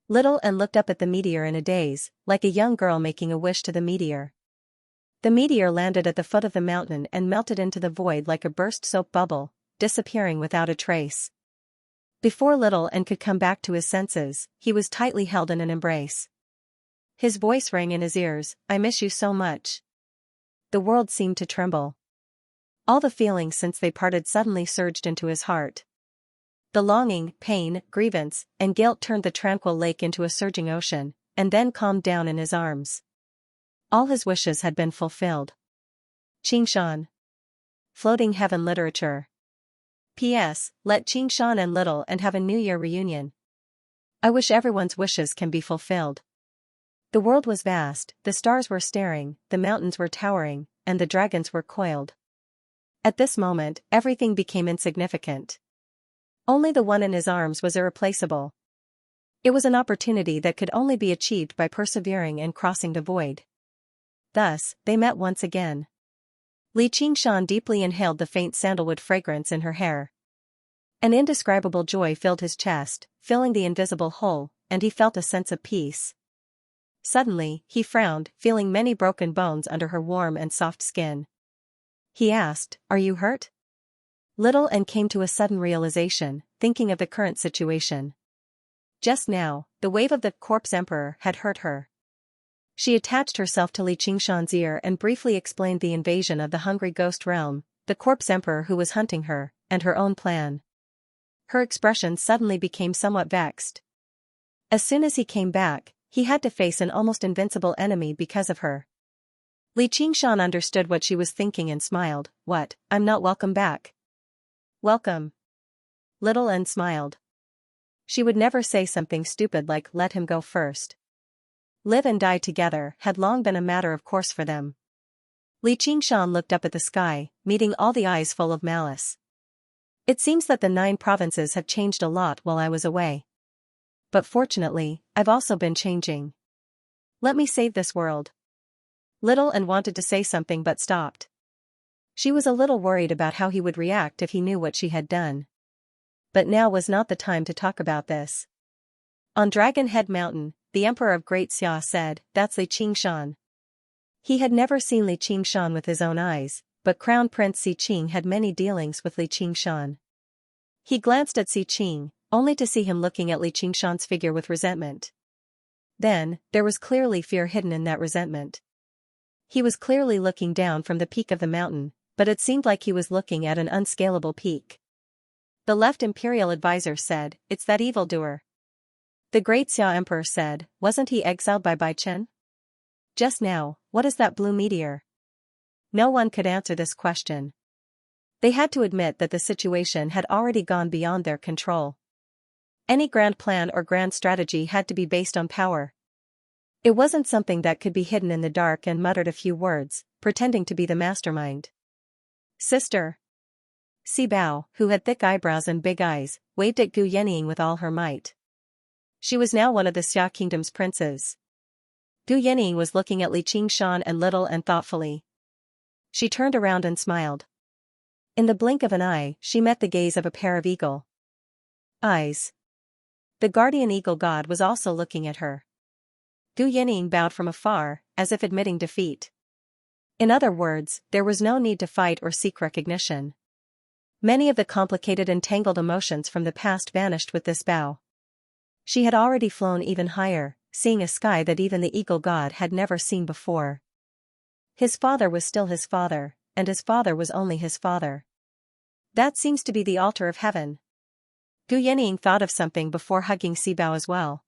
Little and looked up at the meteor in a daze, like a young girl making a wish to the meteor. The meteor landed at the foot of the mountain and melted into the void like a burst soap bubble, disappearing without a trace. Before Little and could come back to his senses, he was tightly held in an embrace. His voice rang in his ears, "I miss you so much." The world seemed to tremble. All the feelings since they parted suddenly surged into his heart. The longing, pain, grievance, and guilt turned the tranquil lake into a surging ocean, and then calmed down in his arms. All his wishes had been fulfilled. Xianxia. Floating Heaven Literature. P.S. Let Xianxia and Little and have a New Year reunion. I wish everyone's wishes can be fulfilled. The world was vast, the stars were staring, the mountains were towering, and the dragons were coiled. At this moment, everything became insignificant. Only the one in his arms was irreplaceable. It was an opportunity that could only be achieved by persevering and crossing the void. Thus, they met once again. Li Qingshan deeply inhaled the faint sandalwood fragrance in her hair. An indescribable joy filled his chest, filling the invisible hole, and he felt a sense of peace. Suddenly, he frowned, feeling many broken bones under her warm and soft skin. He asked, "Are you hurt?" Little Anne came to a sudden realization, thinking of the current situation. Just now, the wave of the corpse emperor had hurt her. She attached herself to Li Qingshan's ear and briefly explained the invasion of the hungry ghost realm, the corpse emperor who was hunting her, and her own plan. Her expression suddenly became somewhat vexed. As soon as he came back, he had to face an almost invincible enemy because of her. Li Qingshan understood what she was thinking and smiled. "What, I'm not welcome back?" "Welcome." Little Anne smiled. She would never say something stupid like "let him go first." Live and die together had long been a matter of course for them. Li Qingshan looked up at the sky, meeting all the eyes full of malice. "It seems that the 9 provinces have changed a lot while I was away. But fortunately, I've also been changing. Let me save this world." Little Anne wanted to say something but stopped. She was a little worried about how he would react if he knew what she had done. But now was not the time to talk about this. On Dragon Head Mountain, the Emperor of Great Xia said, "That's Li Qingshan." He had never seen Li Qingshan with his own eyes, but Crown Prince Si Qing had many dealings with Li Qingshan. He glanced at Si Qing, only to see him looking at Li Qingshan's figure with resentment. Then, there was clearly fear hidden in that resentment. He was clearly looking down from the peak of the mountain, but it seemed like he was looking at an unscalable peak. The left imperial advisor said, "It's that evildoer." The great Xia emperor said, "Wasn't he exiled by Bai Chen?" Just now, what is that blue meteor? No one could answer this question. They had to admit that the situation had already gone beyond their control. Any grand plan or grand strategy had to be based on power. It wasn't something that could be hidden in the dark and muttered a few words, pretending to be the mastermind. "Sister." Si Bao, who had thick eyebrows and big eyes, waved at Gu Yenying with all her might. She was now one of the Xia Kingdom's princes. Gu Yenying was looking at Li Qingshan and Little Anne thoughtfully. She turned around and smiled. In the blink of an eye, she met the gaze of a pair of eagle eyes. The guardian eagle god was also looking at her. Gu Yenying bowed from afar, as if admitting defeat. In other words, there was no need to fight or seek recognition. Many of the complicated and tangled emotions from the past vanished with this bow. She had already flown even higher, seeing a sky that even the eagle god had never seen before. His father was still his father, and his father was only his father. That seems to be the altar of heaven. Gu Yenying thought of something before hugging Si Bao as well.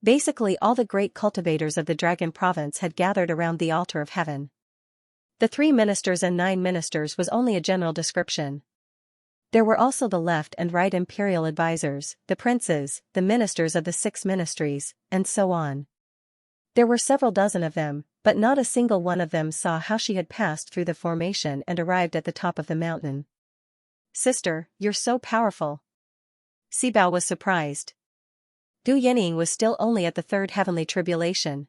Basically all the great cultivators of the Dragon Province had gathered around the altar of heaven. The 3 ministers and 9 ministers was only a general description. There were also the left and right imperial advisors, the princes, the ministers of the 6 ministries, and so on. There were several dozen of them, but not a single one of them saw how she had passed through the formation and arrived at the top of the mountain. "Sister, you're so powerful." Si Bao was surprised. Gu Yenying was still only at the 3rd heavenly tribulation.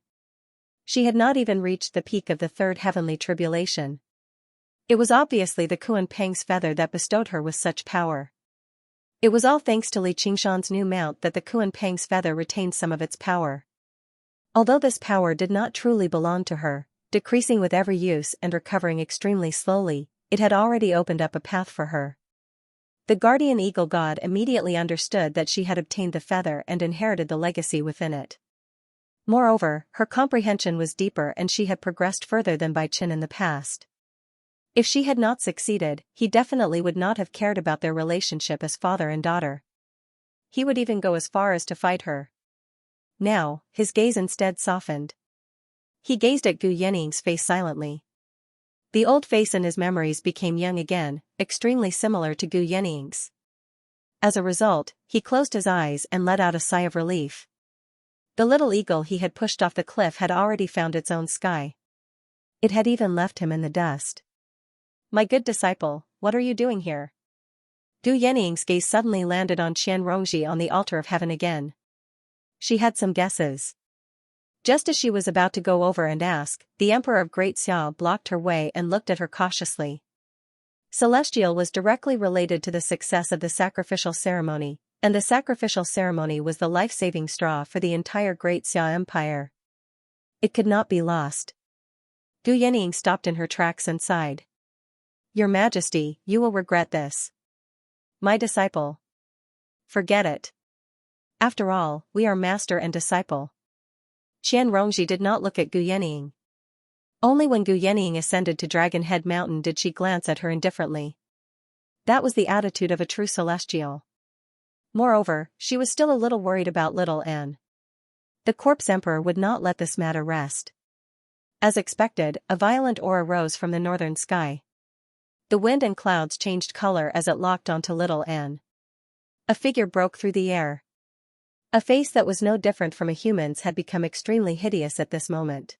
She had not even reached the peak of the 3rd heavenly tribulation. It was obviously the Kuan Peng's feather that bestowed her with such power. It was all thanks to Li Qingshan's new mount that the Kuan Peng's feather retained some of its power. Although this power did not truly belong to her, decreasing with every use and recovering extremely slowly, it had already opened up a path for her. The guardian eagle god immediately understood that she had obtained the feather and inherited the legacy within it. Moreover, her comprehension was deeper and she had progressed further than Bai Chen in the past. If she had not succeeded, he definitely would not have cared about their relationship as father and daughter. He would even go as far as to fight her. Now, his gaze instead softened. He gazed at Gu Yenying's face silently. The old face in his memories became young again, extremely similar to Gu Yenying's. As a result, he closed his eyes and let out a sigh of relief. The little eagle he had pushed off the cliff had already found its own sky. It had even left him in the dust. "My good disciple, what are you doing here?" Gu Yenying's gaze suddenly landed on Qian Rongji on the altar of heaven again. She had some guesses. Just as she was about to go over and ask, the Emperor of Great Xia blocked her way and looked at her cautiously. Celestial was directly related to the success of the sacrificial ceremony, and the sacrificial ceremony was the life-saving straw for the entire Great Xia Empire. It could not be lost. Gu Yenying stopped in her tracks and sighed. Your Majesty, you will regret this. My disciple. Forget it. After all, we are master and disciple. Qian Rongji did not look at Gu Yenying. Only when Gu Yenying ascended to Dragon Head Mountain did she glance at her indifferently. That was the attitude of a true celestial. Moreover, she was still a little worried about little Anne. The corpse emperor would not let this matter rest. As expected, a violent aura rose from the northern sky. The wind and clouds changed color as it locked onto little Anne. A figure broke through the air. A face that was no different from a human's had become extremely hideous at this moment.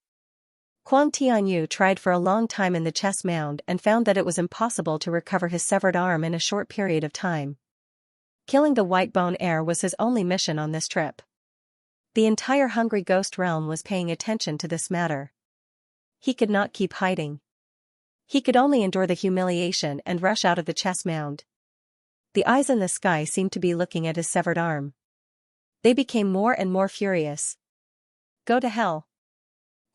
Kuang Tianyu tried for a long time in the chess mound and found that it was impossible to recover his severed arm in a short period of time. Killing the white bone heir was his only mission on this trip. The entire Hungry Ghost realm was paying attention to this matter. He could not keep hiding. He could only endure the humiliation and rush out of the chess mound. The eyes in the sky seemed to be looking at his severed arm. They became more and more furious. Go to hell.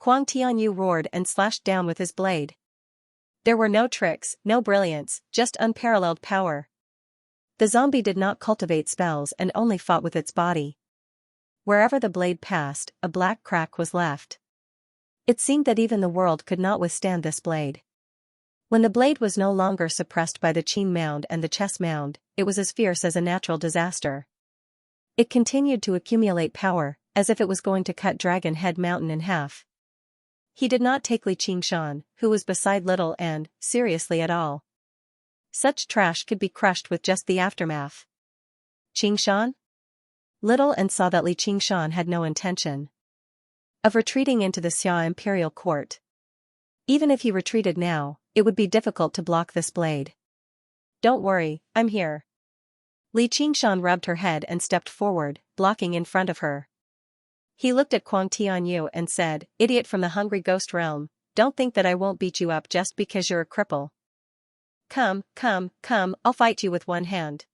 Kuang Tianyu roared and slashed down with his blade. There were no tricks, no brilliance, just unparalleled power. The zombie did not cultivate spells and only fought with its body. Wherever the blade passed, a black crack was left. It seemed that even the world could not withstand this blade. When the blade was no longer suppressed by the Qin mound and the chess mound, it was as fierce as a natural disaster. It continued to accumulate power, as if it was going to cut Dragon Head Mountain in half. He did not take Li Qingshan, who was beside little Anne, seriously at all. Such trash could be crushed with just the aftermath. Qingshan? Little Anne saw that Li Qingshan had no intention of retreating into the Xia imperial court. Even if he retreated now, it would be difficult to block this blade. Don't worry, I'm here. Li Qingshan rubbed her head and stepped forward, blocking in front of her. He looked at Kuang Tianyu and said, Idiot from the Hungry Ghost realm, don't think that I won't beat you up just because you're a cripple. Come, I'll fight you with one hand.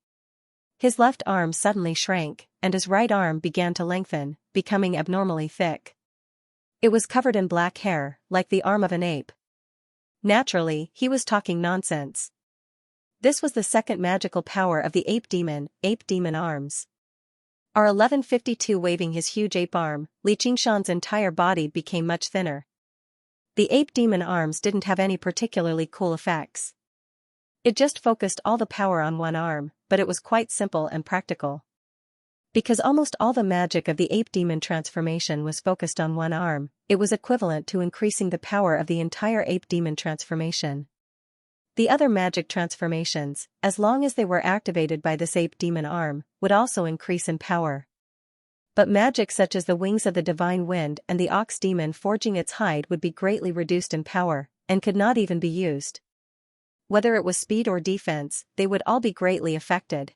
His left arm suddenly shrank, and his right arm began to lengthen, becoming abnormally thick. It was covered in black hair, like the arm of an ape. Naturally, he was talking nonsense. This was the second magical power of the ape demon arms. R1152 waving his huge ape arm, Li Qingshan's entire body became much thinner. The ape demon arms didn't have any particularly cool effects. It just focused all the power on one arm, but it was quite simple and practical. Because almost all the magic of the ape demon transformation was focused on one arm, it was equivalent to increasing the power of the entire ape demon transformation. The other magic transformations, as long as they were activated by this ape demon arm, would also increase in power. But magic such as the wings of the divine wind and the ox demon forging its hide would be greatly reduced in power, and could not even be used. Whether it was speed or defense, they would all be greatly affected.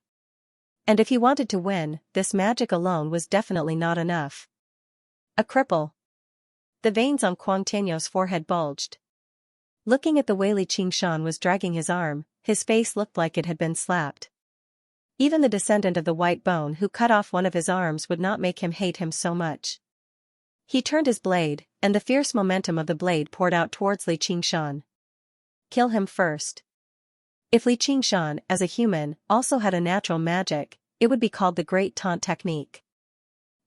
And if he wanted to win, this magic alone was definitely not enough. A cripple. The veins on Kuang Tianyu's forehead bulged. Looking at the way Li Qingshan was dragging his arm, his face looked like it had been slapped. Even the descendant of the white bone who cut off one of his arms would not make him hate him so much. He turned his blade, and the fierce momentum of the blade poured out towards Li Qingshan. Kill him first. If Li Qingshan, as a human, also had a natural magic, it would be called the Great Taunt Technique.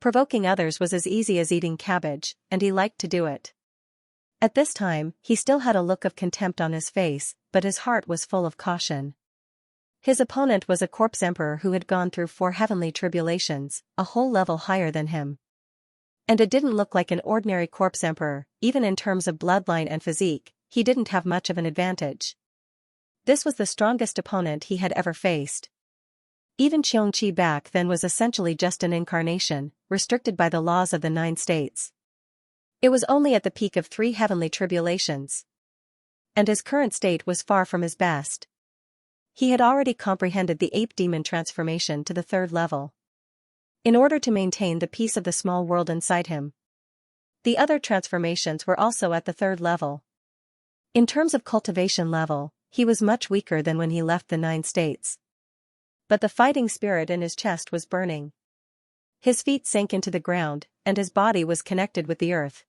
Provoking others was as easy as eating cabbage, and he liked to do it. At this time, he still had a look of contempt on his face, but his heart was full of caution. His opponent was a corpse emperor who had gone through 4 heavenly tribulations, a whole level higher than him. And it didn't look like an ordinary corpse emperor, even in terms of bloodline and physique, he didn't have much of an advantage. This was the strongest opponent he had ever faced. Even Xianxia back then was essentially just an incarnation, restricted by the laws of the 9 states. It was only at the peak of 3 heavenly tribulations. And his current state was far from his best. He had already comprehended the ape demon transformation to the 3rd level. In order to maintain the peace of the small world inside him. The other transformations were also at the 3rd level. In terms of cultivation level, he was much weaker than when he left the 9 states. But the fighting spirit in his chest was burning. His feet sank into the ground, and his body was connected with the earth.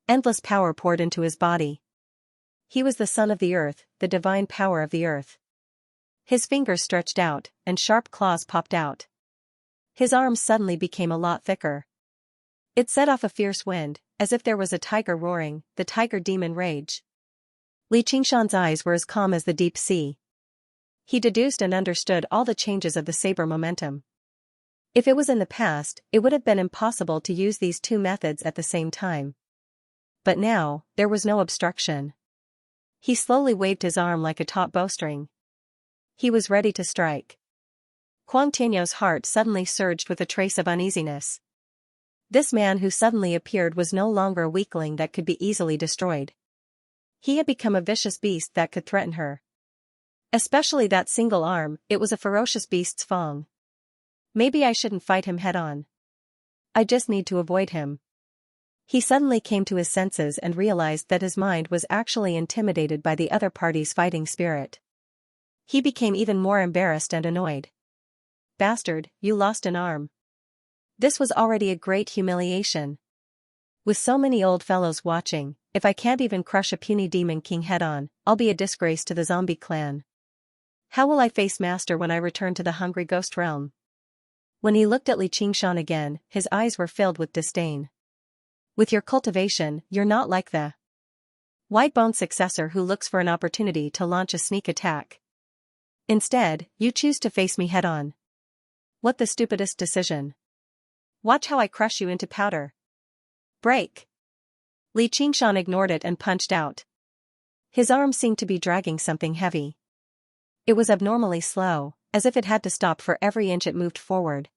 Endless power poured into his body. He was the son of the earth, the divine power of the earth. His fingers stretched out, and sharp claws popped out. His arms suddenly became a lot thicker. It set off a fierce wind, as if there was a tiger roaring, the tiger demon rage. Li Qingshan's eyes were as calm as the deep sea. He deduced and understood all the changes of the saber momentum. If it was in the past, it would have been impossible to use these two methods at the same time. But now, there was no obstruction. He slowly waved his arm like a taut bowstring. He was ready to strike. Kuang Tianyou's heart suddenly surged with a trace of uneasiness. This man who suddenly appeared was no longer a weakling that could be easily destroyed. He had become a vicious beast that could threaten her. Especially that single arm, it was a ferocious beast's fang. Maybe I shouldn't fight him head-on. I just need to avoid him. He suddenly came to his senses and realized that his mind was actually intimidated by the other party's fighting spirit. He became even more embarrassed and annoyed. Bastard, you lost an arm. This was already a great humiliation. With so many old fellows watching, if I can't even crush a puny demon king head-on, I'll be a disgrace to the zombie clan. How will I face Master when I return to the hungry ghost realm? When he looked at Li Qingshan again, his eyes were filled with disdain. With your cultivation, you're not like the wide-boned successor who looks for an opportunity to launch a sneak attack. Instead, you choose to face me head-on. What the stupidest decision. Watch how I crush you into powder. Break. Li Qingshan ignored it and punched out. His arm seemed to be dragging something heavy. It was abnormally slow, as if it had to stop for every inch it moved forward.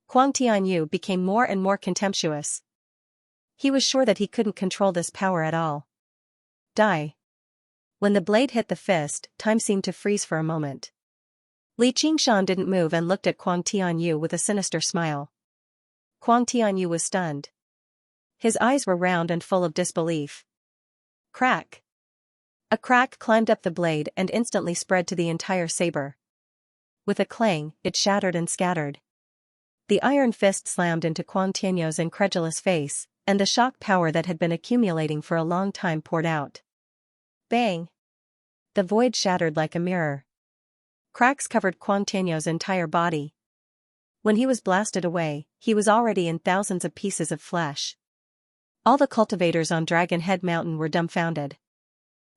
Kuang Tianyu became more and more contemptuous. He was sure that he couldn't control this power at all. Die. When the blade hit the fist, time seemed to freeze for a moment. Li Qingshan didn't move and looked at Kuang Tianyu with a sinister smile. Kuang Tianyu was stunned. His eyes were round and full of disbelief. Crack. A crack climbed up the blade and instantly spread to the entire saber. With a clang, it shattered and scattered. The iron fist slammed into Kuang Tianyou's incredulous face, and the shock power that had been accumulating for a long time poured out. Bang! The void shattered like a mirror. Cracks covered Kuang Tianyou's entire body. When he was blasted away, he was already in thousands of pieces of flesh. All the cultivators on Dragon Head Mountain were dumbfounded.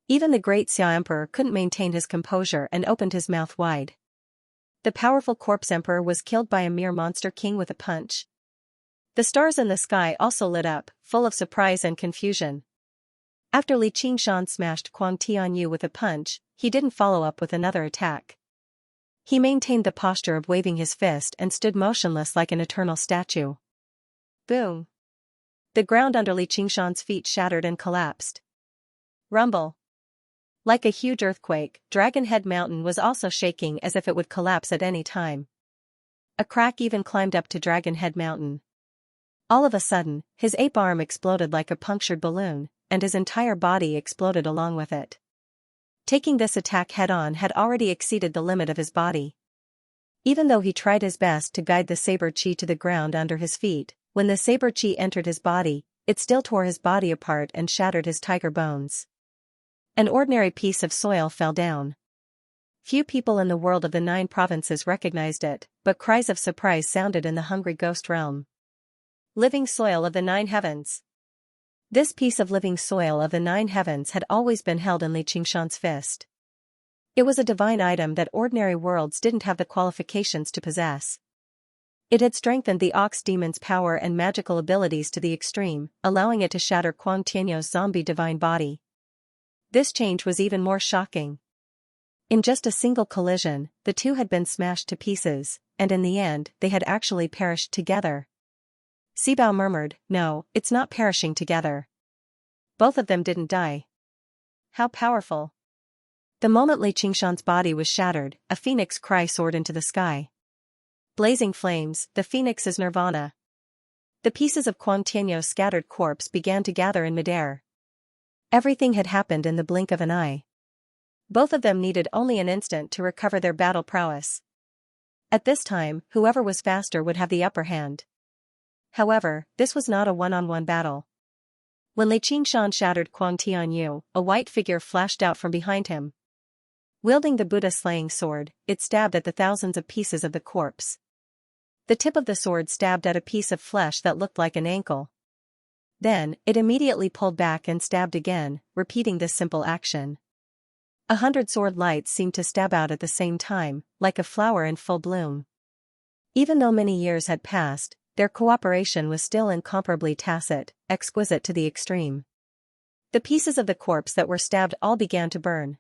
Even the great Xia Emperor couldn't maintain his composure and opened his mouth wide. The powerful corpse emperor was killed by a mere monster king with a punch. The stars in the sky also lit up, full of surprise and confusion. After Li Qingshan smashed Kuang Tianyu with a punch, he didn't follow up with another attack. He maintained the posture of waving his fist and stood motionless like an eternal statue. Boom! The ground under Li Qingshan's feet shattered and collapsed. Rumble! Like a huge earthquake, Dragon Head Mountain was also shaking as if it would collapse at any time. A crack even climbed up to Dragon Head Mountain. All of a sudden, his ape arm exploded like a punctured balloon, and his entire body exploded along with it. Taking this attack head-on had already exceeded the limit of his body. Even though he tried his best to guide the saber chi to the ground under his feet, when the saber chi entered his body, it still tore his body apart and shattered his tiger bones. An ordinary piece of soil fell down. Few people in the world of the 9 provinces recognized it, but cries of surprise sounded in the hungry ghost realm. Living soil of the 9 heavens. This piece of living soil of the 9 heavens had always been held in Li Qingshan's fist. It was a divine item that ordinary worlds didn't have the qualifications to possess. It had strengthened the ox demon's power and magical abilities to the extreme, allowing it to shatter Kuang Tianyou's zombie divine body. This change was even more shocking. In just a single collision, the two had been smashed to pieces, and in the end, they had actually perished together. Sibao murmured, "No, it's not perishing together. Both of them didn't die." How powerful. The moment Li Qingshan's body was shattered, a phoenix cry soared into the sky. Blazing flames, the phoenix's nirvana. The pieces of Kuang Tianyou's scattered corpse began to gather in midair. Everything had happened in the blink of an eye. Both of them needed only an instant to recover their battle prowess. At this time, whoever was faster would have the upper hand. However, this was not a one-on-one battle. When Li Qingshan shattered Kuang Tianyu, a white figure flashed out from behind him. Wielding the Buddha-slaying sword, it stabbed at the thousands of pieces of the corpse. The tip of the sword stabbed at a piece of flesh that looked like an ankle. Then, it immediately pulled back and stabbed again, repeating this simple action. 100 sword lights seemed to stab out at the same time, like a flower in full bloom. Even though many years had passed, their cooperation was still incomparably tacit, exquisite to the extreme. The pieces of the corpse that were stabbed all began to burn.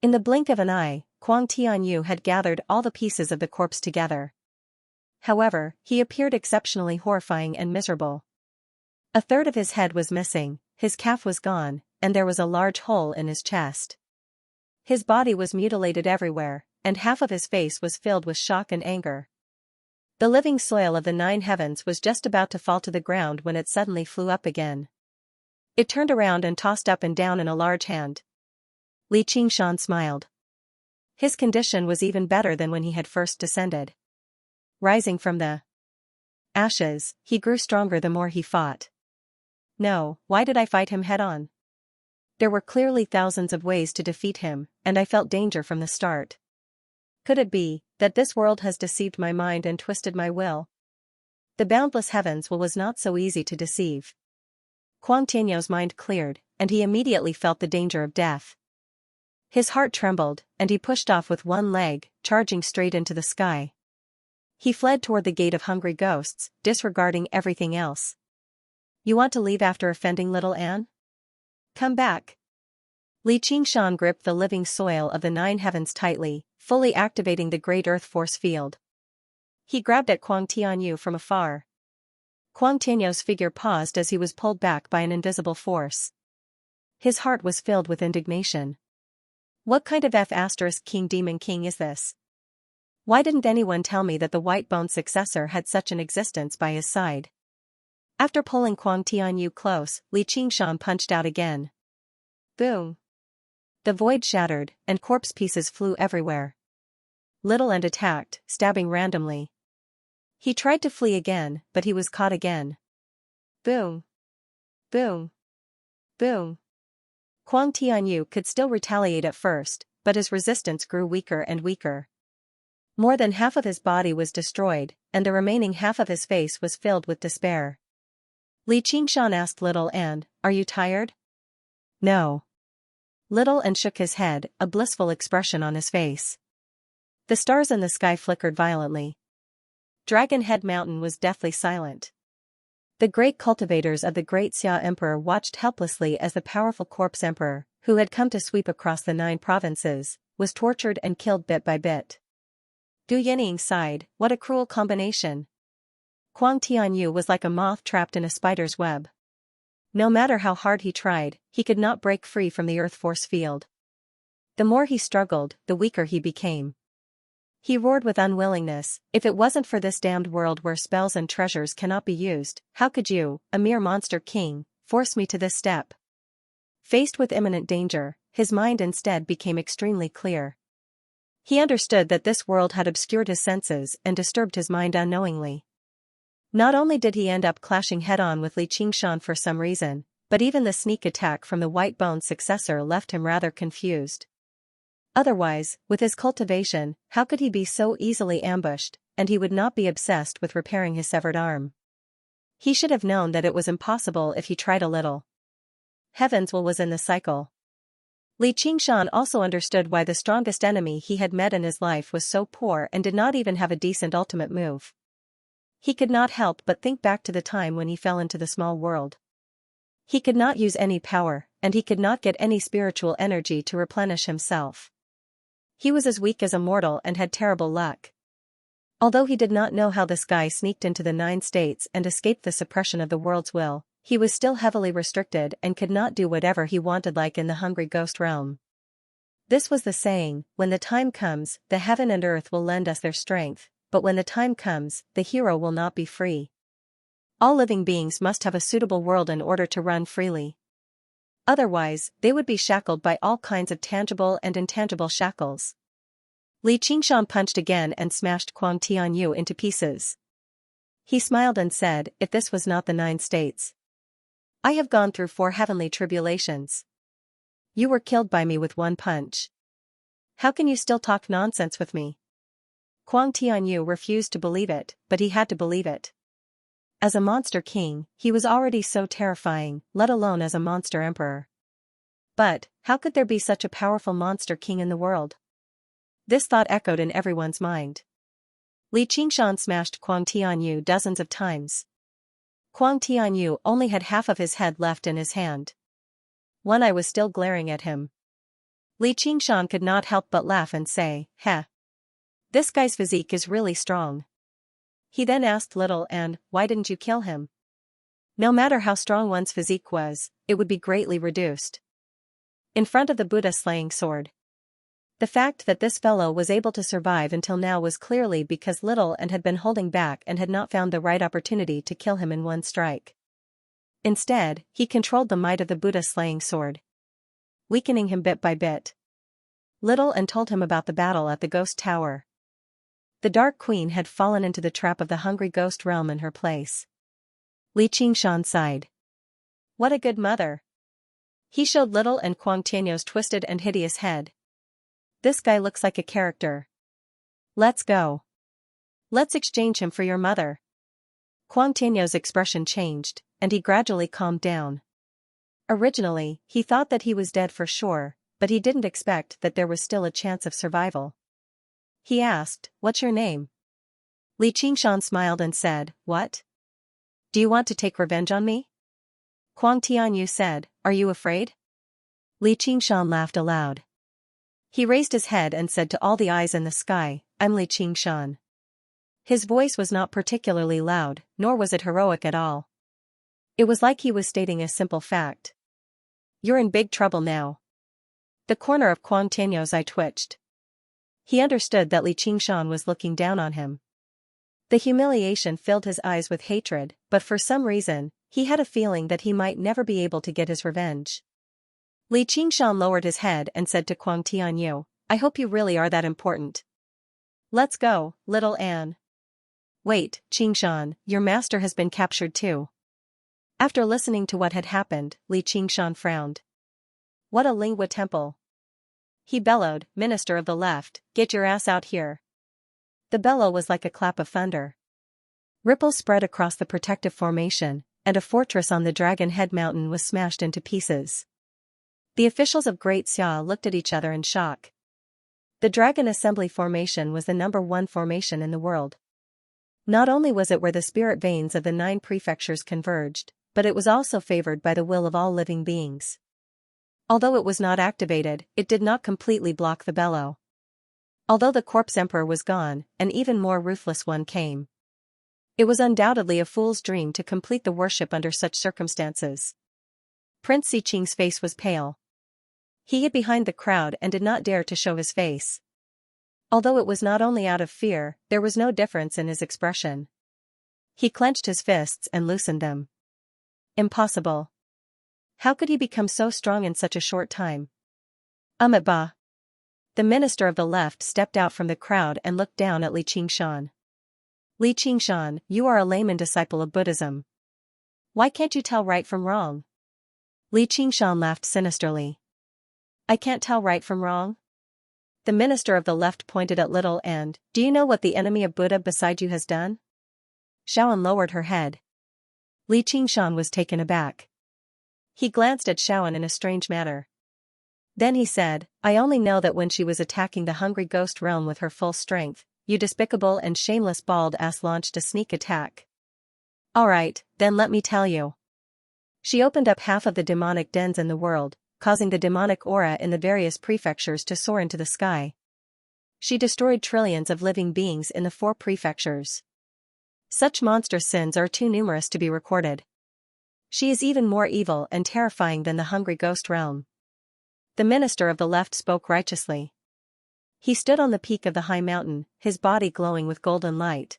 In the blink of an eye, Kuang Tianyu had gathered all the pieces of the corpse together. However, he appeared exceptionally horrifying and miserable. A third of his head was missing, his calf was gone, and there was a large hole in his chest. His body was mutilated everywhere, and half of his face was filled with shock and anger. The living soil of the 9 heavens was just about to fall to the ground when it suddenly flew up again. It turned around and tossed up and down in a large hand. Li Qingshan smiled. His condition was even better than when he had first descended. Rising from the ashes, he grew stronger the more he fought. No, why did I fight him head-on? There were clearly thousands of ways to defeat him, and I felt danger from the start. Could it be that this world has deceived my mind and twisted my will? The boundless heavens was not so easy to deceive. Kuang Tianyu's mind cleared, and he immediately felt the danger of death. His heart trembled, and he pushed off with one leg, charging straight into the sky. He fled toward the gate of hungry ghosts, disregarding everything else. You want to leave after offending little Anne? Come back. Li Qingshan gripped the living soil of the 9 heavens tightly, fully activating the great earth force field. He grabbed at Kuang Tianyu from afar. Kuang Tianyu's figure paused as he was pulled back by an invisible force. His heart was filled with indignation. What kind of F***King Demon King is this? Why didn't anyone tell me that the white-boned successor had such an existence by his side? After pulling Kuang Tianyu close, Li Qingshan punched out again. Boom! The void shattered, and corpse pieces flew everywhere. Little End attacked, stabbing randomly. He tried to flee again, but he was caught again. Boom! Boom! Boom! Kuang Tianyu could still retaliate at first, but his resistance grew weaker and weaker. More than half of his body was destroyed, and the remaining half of his face was filled with despair. Li Qingshan asked Little End, "Are you tired?" No. Little End shook his head, a blissful expression on his face. The stars in the sky flickered violently. Dragon Head Mountain was deathly silent. The great cultivators of the great Xia Emperor watched helplessly as the powerful corpse emperor, who had come to sweep across the 9 provinces, was tortured and killed bit by bit. Du Yinying sighed, what a cruel combination. Kuang Tianyu was like a moth trapped in a spider's web. No matter how hard he tried, he could not break free from the earth force field. The more he struggled, the weaker he became. He roared with unwillingness, if it wasn't for this damned world where spells and treasures cannot be used, how could you, a mere monster king, force me to this step? Faced with imminent danger, his mind instead became extremely clear. He understood that this world had obscured his senses and disturbed his mind unknowingly. Not only did he end up clashing head-on with Li Qingshan for some reason, but even the sneak attack from the white-boned successor left him rather confused. Otherwise, with his cultivation, how could he be so easily ambushed, and he would not be obsessed with repairing his severed arm? He should have known that it was impossible if he tried a little. Heaven's will was in the cycle. Li Qingshan also understood why the strongest enemy he had met in his life was so poor and did not even have a decent ultimate move. He could not help but think back to the time when he fell into the small world. He could not use any power, and he could not get any spiritual energy to replenish himself. He was as weak as a mortal and had terrible luck. Although he did not know how this guy sneaked into the 9 states and escaped the suppression of the world's will, he was still heavily restricted and could not do whatever he wanted like in the hungry ghost realm. This was the saying, when the time comes, the heaven and earth will lend us their strength, but when the time comes, the hero will not be free. All living beings must have a suitable world in order to run freely. Otherwise, they would be shackled by all kinds of tangible and intangible shackles. Li Qingshan punched again and smashed Kuang Tianyu into pieces. He smiled and said, if this was not the 9 states. I have gone through 4 heavenly tribulations. You were killed by me with 1 punch. How can you still talk nonsense with me? Kuang Tianyu refused to believe it, but he had to believe it. As a monster king, he was already so terrifying, let alone as a monster emperor. But, how could there be such a powerful monster king in the world? This thought echoed in everyone's mind. Li Qingshan smashed Kuang Tianyu dozens of times. Kuang Tianyu only had half of his head left in his hand. One eye was still glaring at him. Li Qingshan could not help but laugh and say, "Heh. This guy's physique is really strong." He then asked Little An, "Why didn't you kill him?" No matter how strong one's physique was, it would be greatly reduced. In front of the Buddha slaying sword. The fact that this fellow was able to survive until now was clearly because Little An had been holding back and had not found the right opportunity to kill him in one strike. Instead, he controlled the might of the Buddha slaying sword, weakening him bit by bit. Little An told him about the battle at the Ghost Tower. The Dark Queen had fallen into the trap of the hungry ghost realm in her place. Li Qingshan sighed. What a good mother. He showed Little An Kuang Tianyu's twisted and hideous head. This guy looks like a character. Let's go. Let's exchange him for your mother. Kuang Tianyu's expression changed, and he gradually calmed down. Originally, he thought that he was dead for sure, but he didn't expect that there was still a chance of survival. He asked, "What's your name?" Li Qingshan smiled and said, "What? Do you want to take revenge on me?" Kuang Tianyu said, "Are you afraid?" Li Qingshan laughed aloud. He raised his head and said to all the eyes in the sky, "I'm Li Qingshan." His voice was not particularly loud, nor was it heroic at all. It was like he was stating a simple fact. You're in big trouble now. The corner of Kuang Tianyu's eye twitched. He understood that Li Qingshan was looking down on him. The humiliation filled his eyes with hatred, but for some reason, he had a feeling that he might never be able to get his revenge. Li Qingshan lowered his head and said to Kuang Tianyu, "I hope you really are that important. Let's go, Little An." Wait, Qingshan, your master has been captured too. After listening to what had happened, Li Qingshan frowned. What a lingua temple. He bellowed, "Minister of the Left, get your ass out here." The bellow was like a clap of thunder. Ripples spread across the protective formation, and a fortress on the Dragon Head Mountain was smashed into pieces. The officials of Great Xia looked at each other in shock. The Dragon Assembly Formation was the #1 formation in the world. Not only was it where the spirit veins of the 9 prefectures converged, but it was also favored by the will of all living beings. Although it was not activated, it did not completely block the bellow. Although the corpse emperor was gone, an even more ruthless one came. It was undoubtedly a fool's dream to complete the worship under such circumstances. Prince Xiqing's face was pale. He hid behind the crowd and did not dare to show his face. Although it was not only out of fear, there was no difference in his expression. He clenched his fists and loosened them. Impossible. How could he become so strong in such a short time? Ba. The minister of the left stepped out from the crowd and looked down at Li Qingshan. Li Qingshan, you are a layman disciple of Buddhism. Why can't you tell right from wrong? Li Qingshan laughed sinisterly. I can't tell right from wrong? The minister of the left pointed at Little An. Do you know what the enemy of Buddha beside you has done? Xiaoan lowered her head. Li Qingshan was taken aback. He glanced at Xiaoan in a strange manner. Then he said, I only know that when she was attacking the hungry ghost realm with her full strength, you despicable and shameless bald ass launched a sneak attack. Alright, then let me tell you. She opened up half of the demonic dens in the world, causing the demonic aura in the various prefectures to soar into the sky. She destroyed trillions of living beings in the 4 prefectures. Such monstrous sins are too numerous to be recorded. She is even more evil and terrifying than the hungry ghost realm. The minister of the left spoke righteously. He stood on the peak of the high mountain, his body glowing with golden light.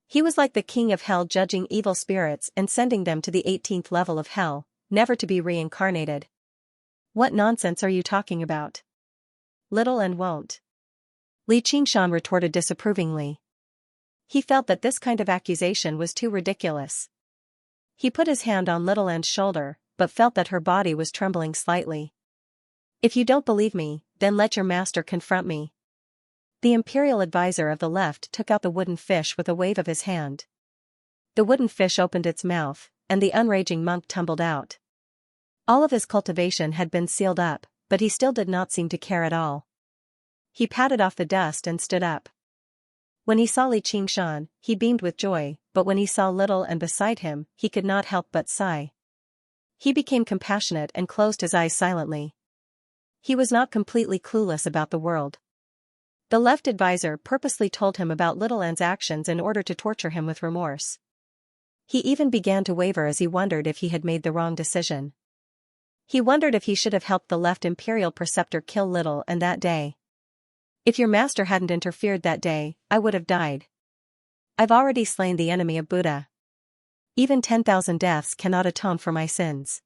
He was like the king of hell, judging evil spirits and sending them to the 18th level of hell, never to be reincarnated. What nonsense are you talking about? Little and won't. Li Qingshan retorted disapprovingly. He felt that this kind of accusation was too ridiculous. He put his hand on Little An's shoulder, but felt that her body was trembling slightly. "If you don't believe me, then let your master confront me." The imperial advisor of the left took out the wooden fish with a wave of his hand. The wooden fish opened its mouth, and the unraging monk tumbled out. All of his cultivation had been sealed up, but he still did not seem to care at all. He patted off the dust and stood up. When he saw Li Qingshan, he beamed with joy, but when he saw Little An beside him, he could not help but sigh. He became compassionate and closed his eyes silently. He was not completely clueless about the world. The left advisor purposely told him about Little An's actions in order to torture him with remorse. He even began to waver as he wondered if he had made the wrong decision. He wondered if he should have helped the left imperial preceptor kill Little An that day. "If your master hadn't interfered that day, I would have died. I've already slain the enemy of Buddha. Even 10,000 deaths cannot atone for my sins.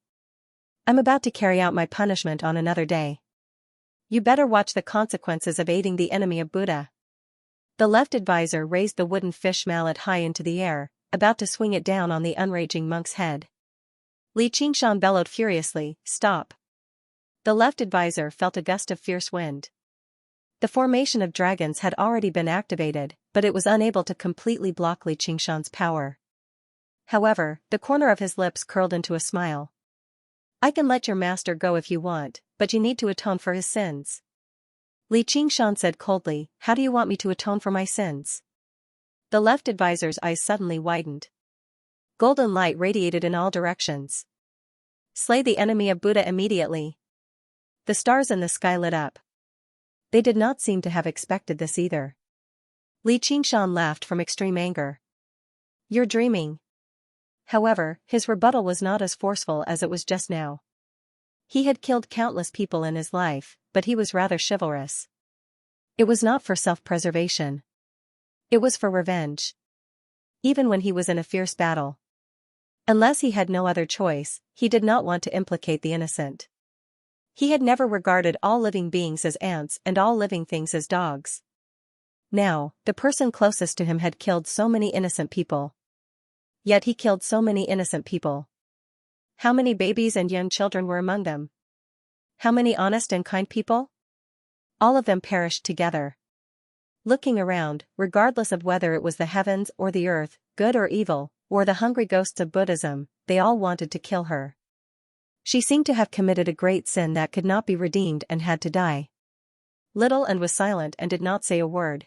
I'm about to carry out my punishment on another day. You better watch the consequences of aiding the enemy of Buddha." The left advisor raised the wooden fish mallet high into the air, about to swing it down on the unraging monk's head. Li Qingshan bellowed furiously, "Stop!" The left advisor felt a gust of fierce wind. The formation of dragons had already been activated, but it was unable to completely block Li Qingshan's power. However, the corner of his lips curled into a smile. "I can let your master go if you want, but you need to atone for his sins." Li Qingshan said coldly, "How do you want me to atone for my sins?" The left advisor's eyes suddenly widened. Golden light radiated in all directions. "Slay the enemy of Buddha immediately." The stars in the sky lit up. They did not seem to have expected this either. Li Qingshan laughed from extreme anger. "You're dreaming." However, his rebuttal was not as forceful as it was just now. He had killed countless people in his life, but he was rather chivalrous. It was not for self-preservation. It was for revenge. Even when he was in a fierce battle. Unless he had no other choice, he did not want to implicate the innocent. He had never regarded all living beings as ants and all living things as dogs. Now, the person closest to him had killed so many innocent people. Yet he killed so many innocent people. How many babies and young children were among them? How many honest and kind people? All of them perished together. Looking around, regardless of whether it was the heavens or the earth, good or evil, or the hungry ghosts of Buddhism, they all wanted to kill her. She seemed to have committed a great sin that could not be redeemed and had to die. Little An was silent and did not say a word.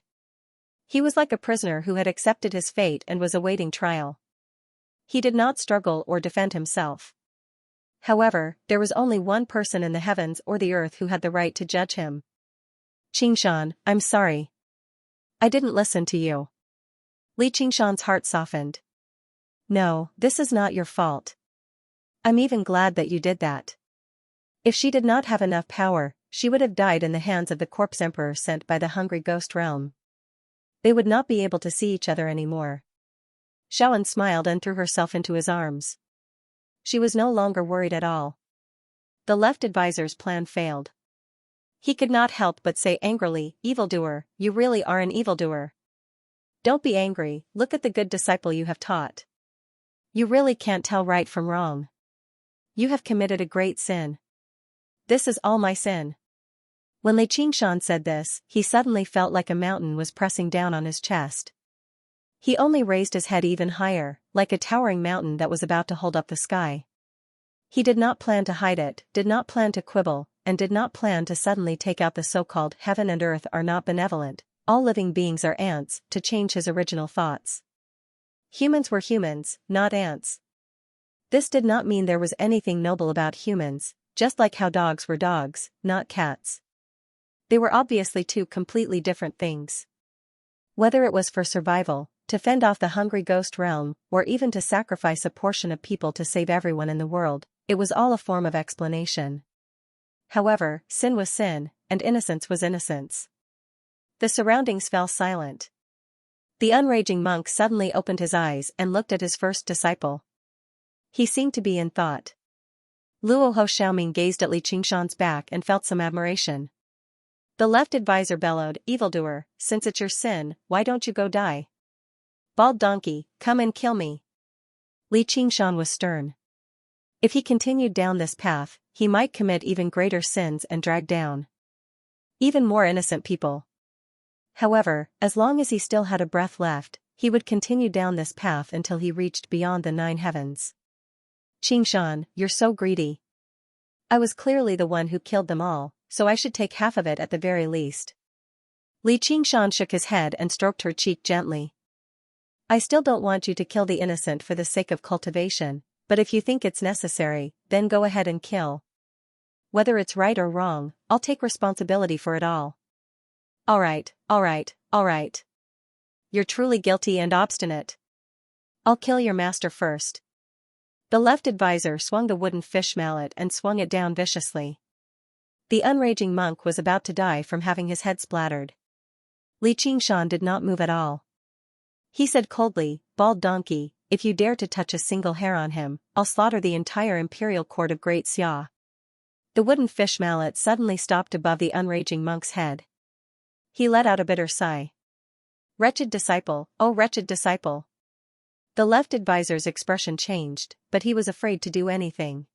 He was like a prisoner who had accepted his fate and was awaiting trial. He did not struggle or defend himself. However, there was only one person in the heavens or the earth who had the right to judge him. "Qingshan, I'm sorry. I didn't listen to you." Li Qingshan's heart softened. "No, this is not your fault. I'm even glad that you did that. If she did not have enough power, she would have died in the hands of the corpse emperor sent by the hungry ghost realm. They would not be able to see each other anymore." Xiaoan smiled and threw herself into his arms. She was no longer worried at all. The left advisor's plan failed. He could not help but say angrily, "Evildoer, you really are an evildoer. Don't be angry, look at the good disciple you have taught. You really can't tell right from wrong. You have committed a great sin. This is all my sin." When Li Qingshan said this, he suddenly felt like a mountain was pressing down on his chest. He only raised his head even higher, like a towering mountain that was about to hold up the sky. He did not plan to hide it, did not plan to quibble, and did not plan to suddenly take out the so-called heaven and earth are not benevolent, all living beings are ants, to change his original thoughts. Humans were humans, not ants. This did not mean there was anything noble about humans, just like how dogs were dogs, not cats. They were obviously two completely different things. Whether it was for survival, to fend off the hungry ghost realm, or even to sacrifice a portion of people to save everyone in the world, it was all a form of explanation. However, sin was sin, and innocence was innocence. The surroundings fell silent. The unraging monk suddenly opened his eyes and looked at his first disciple. He seemed to be in thought. Luo Ho Xiaoming gazed at Li Qingshan's back and felt some admiration. The left advisor bellowed, "Evildoer, since it's your sin, why don't you go die? Bald donkey, come and kill me." Li Qingshan was stern. If he continued down this path, he might commit even greater sins and drag down even more innocent people. However, as long as he still had a breath left, he would continue down this path until he reached beyond the 9 heavens. Qingshan, you're so greedy. I was clearly the one who killed them all, so I should take half of it at the very least. Li Qingshan shook his head and stroked her cheek gently. I still don't want you to kill the innocent for the sake of cultivation, but if you think it's necessary, then go ahead and kill. Whether it's right or wrong, I'll take responsibility for it all. Alright. You're truly guilty and obstinate. I'll kill your master first. The left advisor swung the wooden fish mallet and swung it down viciously. The unraging monk was about to die from having his head splattered. Li Qingshan did not move at all. He said coldly, "Bald donkey, if you dare to touch a single hair on him, I'll slaughter the entire imperial court of Great Xia." The wooden fish mallet suddenly stopped above the unraging monk's head. He let out a bitter sigh. Wretched disciple, oh wretched disciple. The left advisor's expression changed, but he was afraid to do anything.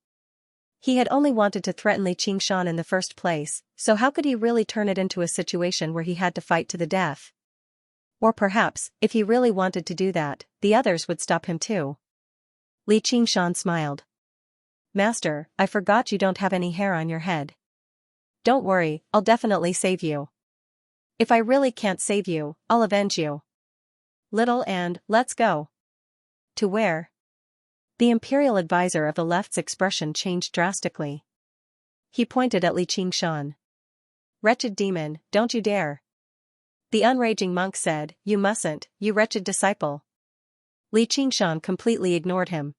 He had only wanted to threaten Li Qingshan in the first place, so how could he really turn it into a situation where he had to fight to the death? Or perhaps, if he really wanted to do that, the others would stop him too. Li Qingshan smiled. Master, I forgot you don't have any hair on your head. Don't worry, I'll definitely save you. If I really can't save you, I'll avenge you. Little and, let's go. To where? The imperial advisor of the left's expression changed drastically. He pointed at Li Qingshan. Wretched demon, don't you dare. The unraging monk said, You mustn't, you wretched disciple. Li Qingshan completely ignored him.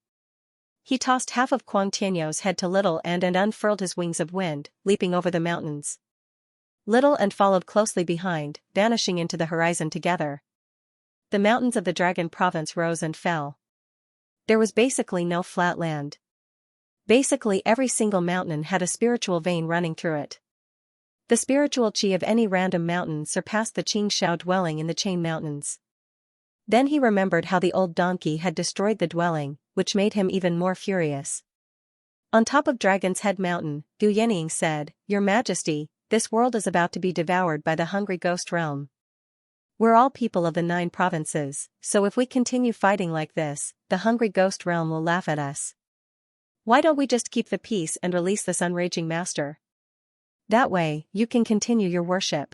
He tossed half of Kuang Tianyou's head to Little and unfurled his wings of wind, leaping over the mountains. Little and followed closely behind, vanishing into the horizon together. The mountains of the Dragon Province rose and fell. There was basically no flat land. Basically every single mountain had a spiritual vein running through it. The spiritual chi of any random mountain surpassed the Qingxiao dwelling in the Chain Mountains. Then he remembered how the old donkey had destroyed the dwelling, which made him even more furious. On top of Dragon's Head Mountain, Gu Yenying said, Your Majesty, this world is about to be devoured by the hungry ghost realm. We're all people of the 9 provinces, so if we continue fighting like this, the hungry ghost realm will laugh at us. Why don't we just keep the peace and release this unraging master? That way, you can continue your worship.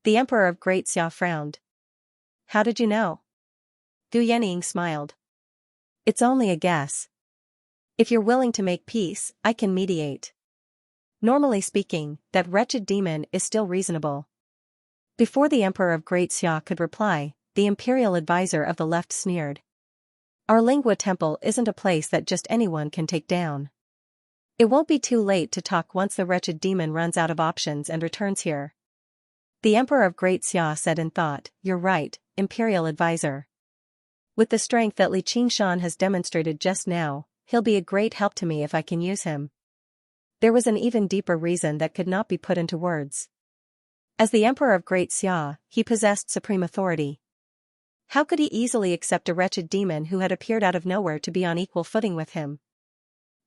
The Emperor of Great Xia frowned. How did you know? Gu Yenying smiled. It's only a guess. If you're willing to make peace, I can mediate. Normally speaking, that wretched demon is still reasonable. Before the Emperor of Great Xia could reply, the imperial advisor of the left sneered. Our Lingua Temple isn't a place that just anyone can take down. It won't be too late to talk once the wretched demon runs out of options and returns here. The Emperor of Great Xia said in thought, You're right, imperial advisor. With the strength that Li Qingshan has demonstrated just now, he'll be a great help to me if I can use him. There was an even deeper reason that could not be put into words. As the Emperor of Great Xia, he possessed supreme authority. How could he easily accept a wretched demon who had appeared out of nowhere to be on equal footing with him?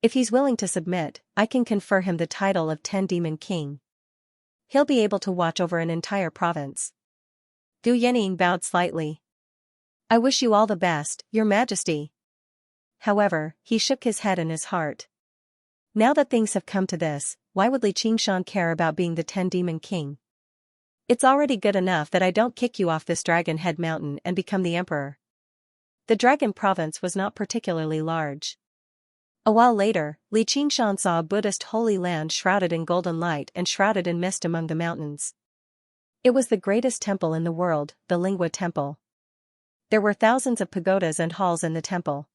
If he's willing to submit, I can confer him the title of 10 Demon King. He'll be able to watch over an entire province. Gu Yenying bowed slightly. I wish you all the best, Your Majesty. However, he shook his head in his heart. Now that things have come to this, why would Li Qingshan care about being the 10 Demon King? It's already good enough that I don't kick you off this Dragon Head Mountain and become the emperor. The Dragon Province was not particularly large. A while later, Li Qingshan saw a Buddhist holy land shrouded in golden light and shrouded in mist among the mountains. It was the greatest temple in the world, the Lingua Temple. There were thousands of pagodas and halls in the temple.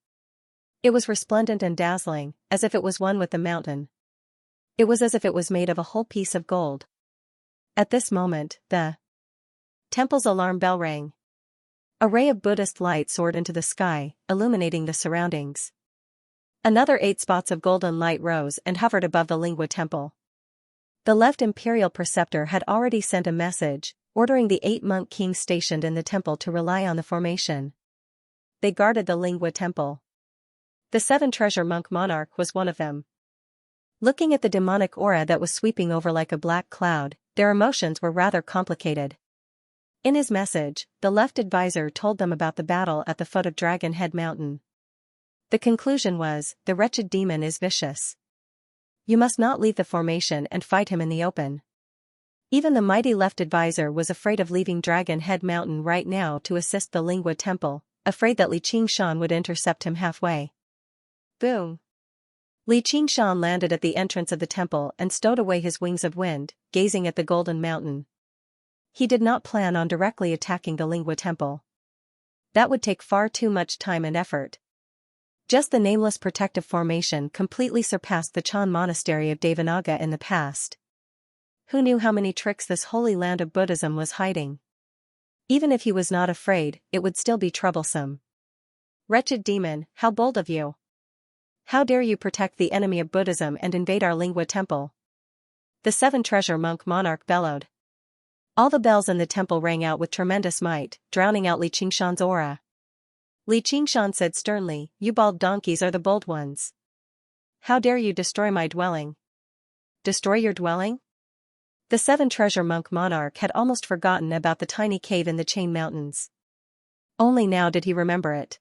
It was resplendent and dazzling, as if it was one with the mountain. It was as if it was made of a whole piece of gold. At this moment, the temple's alarm bell rang. A ray of Buddhist light soared into the sky, illuminating the surroundings. Another 8 spots of golden light rose and hovered above the Lingua Temple. The left imperial preceptor had already sent a message, ordering the 8 monk kings stationed in the temple to rely on the formation. They guarded the Lingua Temple. The seven treasure monk monarch was one of them. Looking at the demonic aura that was sweeping over like a black cloud, their emotions were rather complicated. In his message, the left advisor told them about the battle at the foot of Dragon Head Mountain. The conclusion was, the wretched demon is vicious. You must not leave the formation and fight him in the open. Even the mighty left advisor was afraid of leaving Dragon Head Mountain right now to assist the Lingua Temple, afraid that Li Qingshan would intercept him halfway. Boom! Li Qingshan landed at the entrance of the temple and stowed away his wings of wind, gazing at the golden mountain. He did not plan on directly attacking the Lingua Temple. That would take far too much time and effort. Just the nameless protective formation completely surpassed the Chan monastery of Devanaga in the past. Who knew how many tricks this holy land of Buddhism was hiding? Even if he was not afraid, it would still be troublesome. Wretched demon, how bold of you! How dare you protect the enemy of Buddhism and invade our Lingua Temple? The seven treasure monk monarch bellowed. All the bells in the temple rang out with tremendous might, drowning out Li Qingshan's aura. Li Qingshan said sternly, "You bald donkeys are the bold ones. How dare you destroy my dwelling?" Destroy your dwelling? The seven treasure monk monarch had almost forgotten about the tiny cave in the Chain Mountains. Only now did he remember it.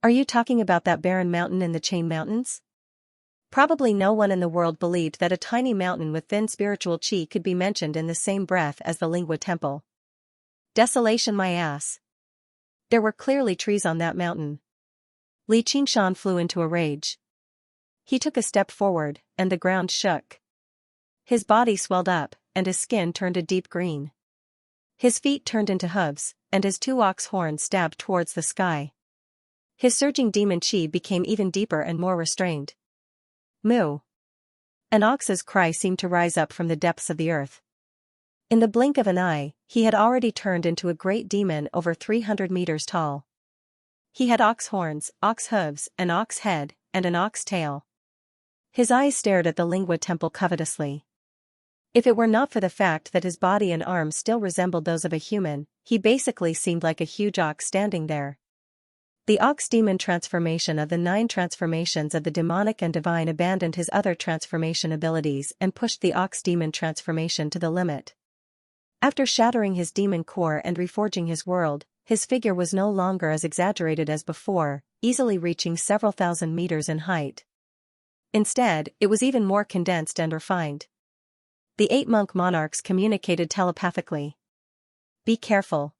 Are you talking about that barren mountain in the Chain Mountains? Probably no one in the world believed that a tiny mountain with thin spiritual chi could be mentioned in the same breath as the Lingua Temple. Desolation my ass. There were clearly trees on that mountain. Li Qingshan flew into a rage. He took a step forward, and the ground shook. His body swelled up, and his skin turned a deep green. His feet turned into hooves, and his two ox horns stabbed towards the sky. His surging demon chi became even deeper and more restrained. Moo! An ox's cry seemed to rise up from the depths of the earth. In the blink of an eye, he had already turned into a great demon over 300 meters tall. He had ox horns, ox hooves, an ox head, and an ox tail. His eyes stared at the Lingua Temple covetously. If it were not for the fact that his body and arms still resembled those of a human, he basically seemed like a huge ox standing there. The ox-demon transformation of the 9 transformations of the demonic and divine abandoned his other transformation abilities and pushed the ox-demon transformation to the limit. After shattering his demon core and reforging his world, his figure was no longer as exaggerated as before, easily reaching several thousand meters in height. Instead, it was even more condensed and refined. The 8 monk monarchs communicated telepathically. Be careful.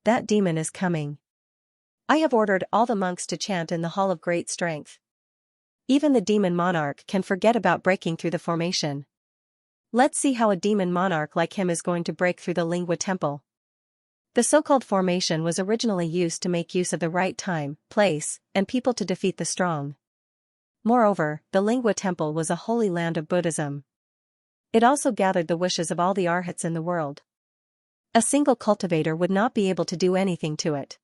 That demon is coming. I have ordered all the monks to chant in the Hall of Great Strength. Even the demon monarch can forget about breaking through the formation. Let's see how a demon monarch like him is going to break through the Lingua Temple. The so-called formation was originally used to make use of the right time, place, and people to defeat the strong. Moreover, the Lingua Temple was a holy land of Buddhism. It also gathered the wishes of all the arhats in the world. A single cultivator would not be able to do anything to it.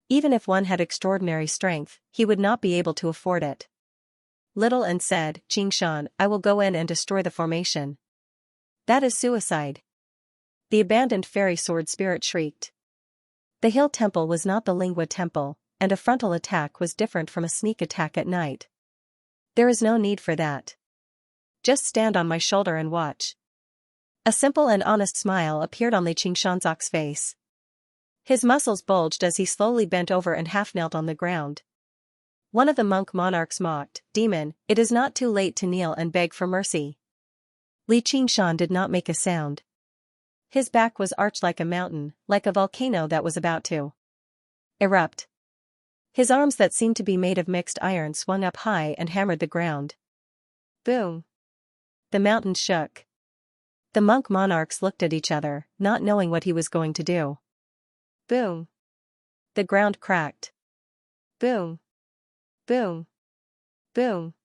Even if one had extraordinary strength, he would not be able to afford it. Little and said, "Qingshan, I will go in and destroy the formation." That is suicide. The abandoned fairy sword spirit shrieked. The hill temple was not the Lingua Temple, and a frontal attack was different from a sneak attack at night. There is no need for that. Just stand on my shoulder and watch. A simple and honest smile appeared on Li Qingshan's face. His muscles bulged as he slowly bent over and half-knelt on the ground. One of the monk monarchs mocked, "Demon, it is not too late to kneel and beg for mercy." Li Qingshan did not make a sound. His back was arched like a mountain, like a volcano that was about to erupt. His arms that seemed to be made of mixed iron swung up high and hammered the ground. Boom! The mountain shook. The monk monarchs looked at each other, not knowing what he was going to do. Boom! The ground cracked. Boom! Boom! Boom!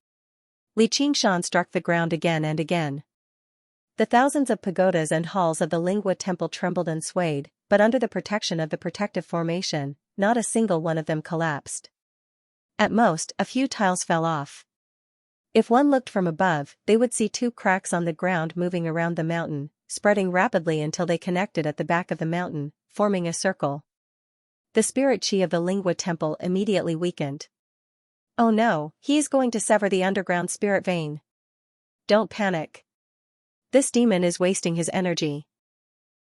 Li Qingshan struck the ground again and again. The thousands of pagodas and halls of the Lingua Temple trembled and swayed, but under the protection of the protective formation, not a single one of them collapsed. At most, a few tiles fell off. If one looked from above, they would see 2 cracks on the ground moving around the mountain, spreading rapidly until they connected at the back of the mountain, forming a circle. The spirit chi of the Lingua Temple immediately weakened. Oh no, he's going to sever the underground spirit vein. Don't panic. This demon is wasting his energy.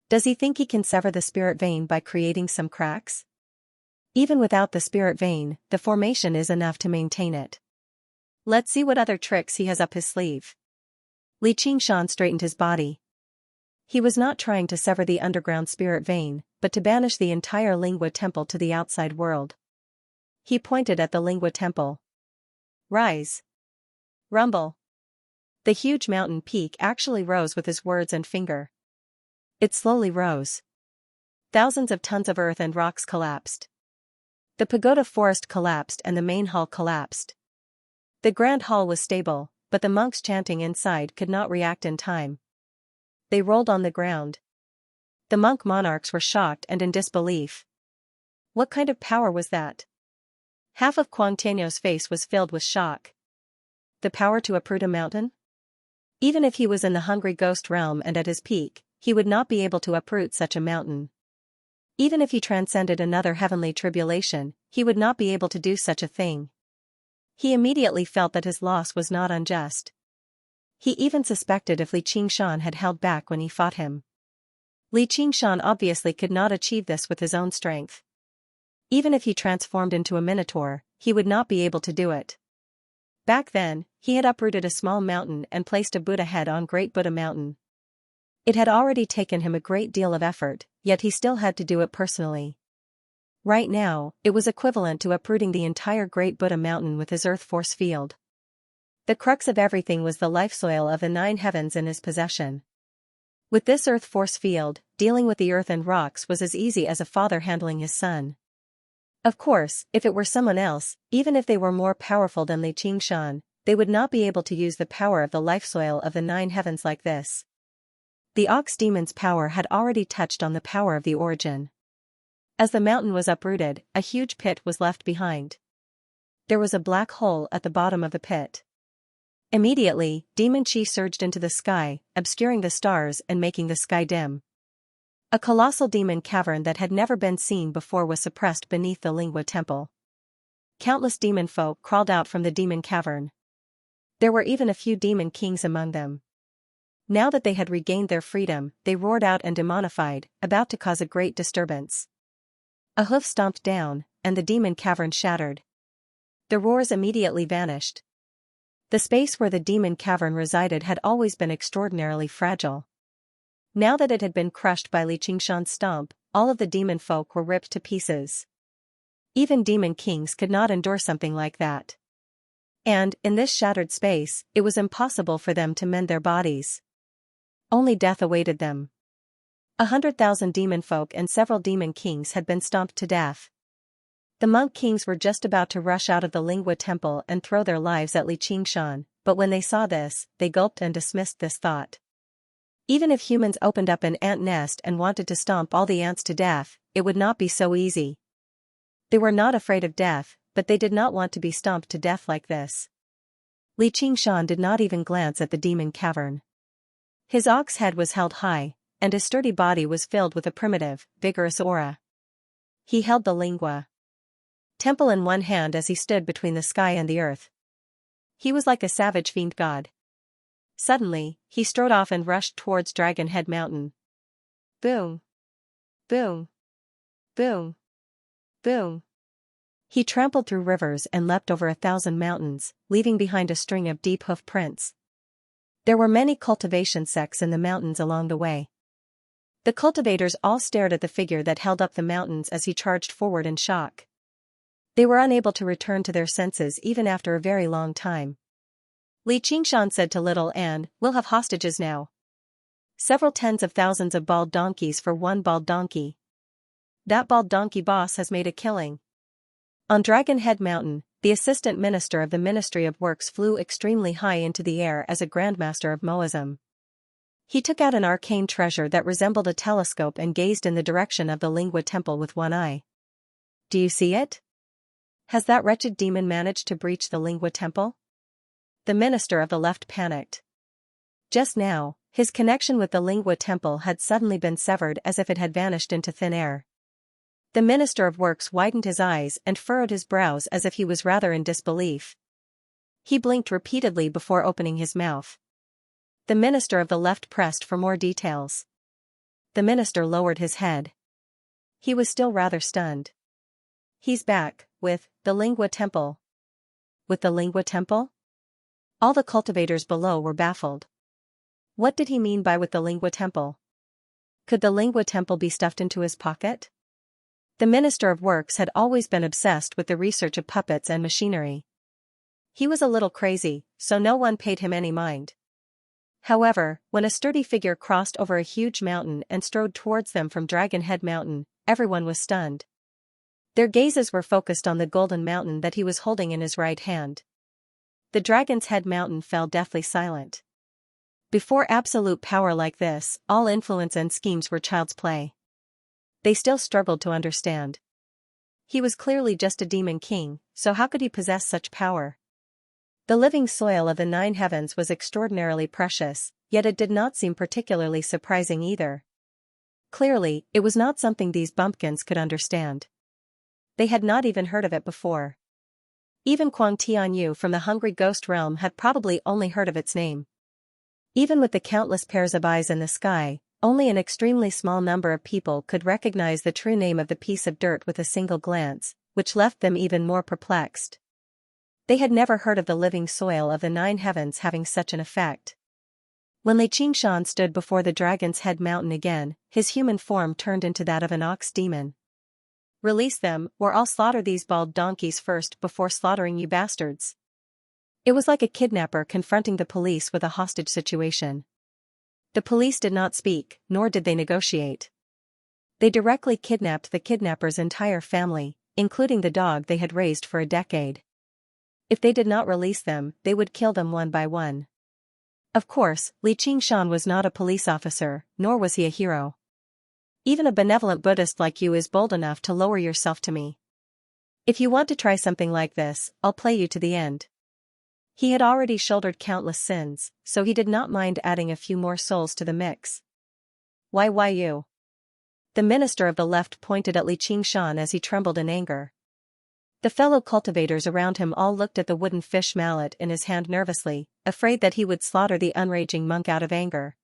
Does he think he can sever the spirit vein by creating some cracks? Even without the spirit vein, the formation is enough to maintain it. Let's see what other tricks he has up his sleeve. Li Qingshan straightened his body. He was not trying to sever the underground spirit vein, but to banish the entire Lingua temple to the outside world. He pointed at the Lingua temple. Rise. Rumble. The huge mountain peak actually rose with his words and finger. It slowly rose. Thousands of tons of earth and rocks collapsed. The pagoda forest collapsed and the main hall collapsed. The grand hall was stable, but the monks chanting inside could not react in time. They rolled on the ground. The monk monarchs were shocked and in disbelief. What kind of power was that? Half of Kuang Tianyo's face was filled with shock. The power to uproot a mountain? Even if he was in the hungry ghost realm and at his peak, he would not be able to uproot such a mountain. Even if he transcended another heavenly tribulation, he would not be able to do such a thing. He immediately felt that his loss was not unjust. He even suspected if Li Qingshan had held back when he fought him. Li Qingshan obviously could not achieve this with his own strength. Even if he transformed into a minotaur, he would not be able to do it. Back then, he had uprooted a small mountain and placed a Buddha head on Great Buddha Mountain. It had already taken him a great deal of effort, yet he still had to do it personally. Right now, it was equivalent to uprooting the entire Great Buddha Mountain with his earth force field. The crux of everything was the life soil of the 9 heavens in his possession. With this earth force field, dealing with the earth and rocks was as easy as a father handling his son. Of course, if it were someone else, even if they were more powerful than Li Qingshan, they would not be able to use the power of the life soil of the 9 heavens like this. The ox demon's power had already touched on the power of the origin. As the mountain was uprooted, a huge pit was left behind. There was a black hole at the bottom of the pit. Immediately, demon chi surged into the sky, obscuring the stars and making the sky dim. A colossal demon cavern that had never been seen before was suppressed beneath the Lingua temple. Countless demon folk crawled out from the demon cavern. There were even a few demon kings among them. Now that they had regained their freedom, they roared out and demonified, about to cause a great disturbance. A hoof stomped down, and the demon cavern shattered. The roars immediately vanished. The space where the demon cavern resided had always been extraordinarily fragile. Now that it had been crushed by Li Qingshan's stomp, all of the demon folk were ripped to pieces. Even demon kings could not endure something like that. And, in this shattered space, it was impossible for them to mend their bodies. Only death awaited them. 100,000 demon folk and several demon kings had been stomped to death. The monk kings were just about to rush out of the Lingua temple and throw their lives at Li Qingshan, but when they saw this, they gulped and dismissed this thought. Even if humans opened up an ant nest and wanted to stomp all the ants to death, it would not be so easy. They were not afraid of death, but they did not want to be stomped to death like this. Li Qingshan did not even glance at the demon cavern. His ox head was held high, and his sturdy body was filled with a primitive, vigorous aura. He held the Lingua temple in one hand as he stood between the sky and the earth. He was like a savage fiend god. Suddenly, he strode off and rushed towards Dragon Head Mountain. Boom! Boom! Boom! Boom! He trampled through rivers and leapt over 1,000 mountains, leaving behind a string of deep hoof prints. There were many cultivation sects in the mountains along the way. The cultivators all stared at the figure that held up the mountains as he charged forward in shock. They were unable to return to their senses even after a very long time. Li Qingshan said to little Anne, "We'll have hostages now. Several tens of thousands of bald donkeys for one bald donkey. That bald donkey boss has made a killing." On Dragon Head Mountain, the assistant minister of the Ministry of Works flew extremely high into the air as a grandmaster of Moism. He took out an arcane treasure that resembled a telescope and gazed in the direction of the Lingua temple with one eye. "Do you see it? Has that wretched demon managed to breach the Lingua temple?" The minister of the left panicked. Just now, his connection with the Lingua temple had suddenly been severed as if it had vanished into thin air. The Minister of Works widened his eyes and furrowed his brows as if he was rather in disbelief. He blinked repeatedly before opening his mouth. The Minister of the Left pressed for more details. The Minister lowered his head. He was still rather stunned. He's back, with the Lingua Temple. With the Lingua Temple? All the cultivators below were baffled. What did he mean by with the Lingua Temple? Could the Lingua Temple be stuffed into his pocket? The Minister of Works had always been obsessed with the research of puppets and machinery. He was a little crazy, so no one paid him any mind. However, when a sturdy figure crossed over a huge mountain and strode towards them from Dragon Head Mountain, everyone was stunned. Their gazes were focused on the golden mountain that he was holding in his right hand. The Dragon's Head Mountain fell deathly silent. Before absolute power like this, all influence and schemes were child's play. They still struggled to understand. He was clearly just a demon king, so how could he possess such power? The living soil of the 9 heavens was extraordinarily precious, yet it did not seem particularly surprising either. Clearly, it was not something these bumpkins could understand. They had not even heard of it before. Even Kuang Tianyu from the Hungry Ghost Realm had probably only heard of its name. Even with the countless pairs of eyes in the sky, only an extremely small number of people could recognize the true name of the piece of dirt with a single glance, which left them even more perplexed. They had never heard of the living soil of the 9 heavens having such an effect. When Li Qingshan stood before the Dragon's Head Mountain again, his human form turned into that of an ox demon. "Release them, or I'll slaughter these bald donkeys first before slaughtering you bastards." It was like a kidnapper confronting the police with a hostage situation. The police did not speak, nor did they negotiate. They directly kidnapped the kidnapper's entire family, including the dog they had raised for a decade. If they did not release them, they would kill them one by one. Of course, Li Qingshan was not a police officer, nor was he a hero. Even a benevolent Buddhist like you is bold enough to lower yourself to me. If you want to try something like this, I'll play you to the end. He had already shouldered countless sins, so he did not mind adding a few more souls to the mix. Why you? The Minister of the Left pointed at Li Qingshan as he trembled in anger. The fellow cultivators around him all looked at the wooden fish mallet in his hand nervously, afraid that he would slaughter the unraging monk out of anger.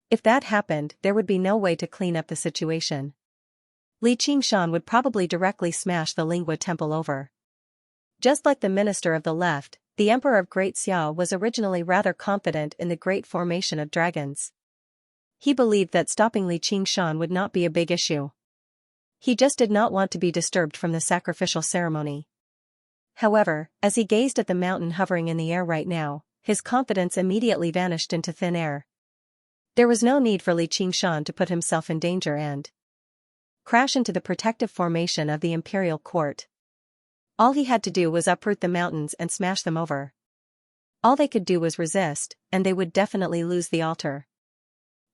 If that happened, there would be no way to clean up the situation. Li Qingshan would probably directly smash the Lingua Temple over. Just like the Minister of the Left, the Emperor of Great Xia was originally rather confident in the great formation of dragons. He believed that stopping Li Qingshan would not be a big issue. He just did not want to be disturbed from the sacrificial ceremony. However, as he gazed at the mountain hovering in the air right now, his confidence immediately vanished into thin air. There was no need for Li Qingshan to put himself in danger and crash into the protective formation of the imperial court. All he had to do was uproot the mountains and smash them over. All they could do was resist, and they would definitely lose the altar.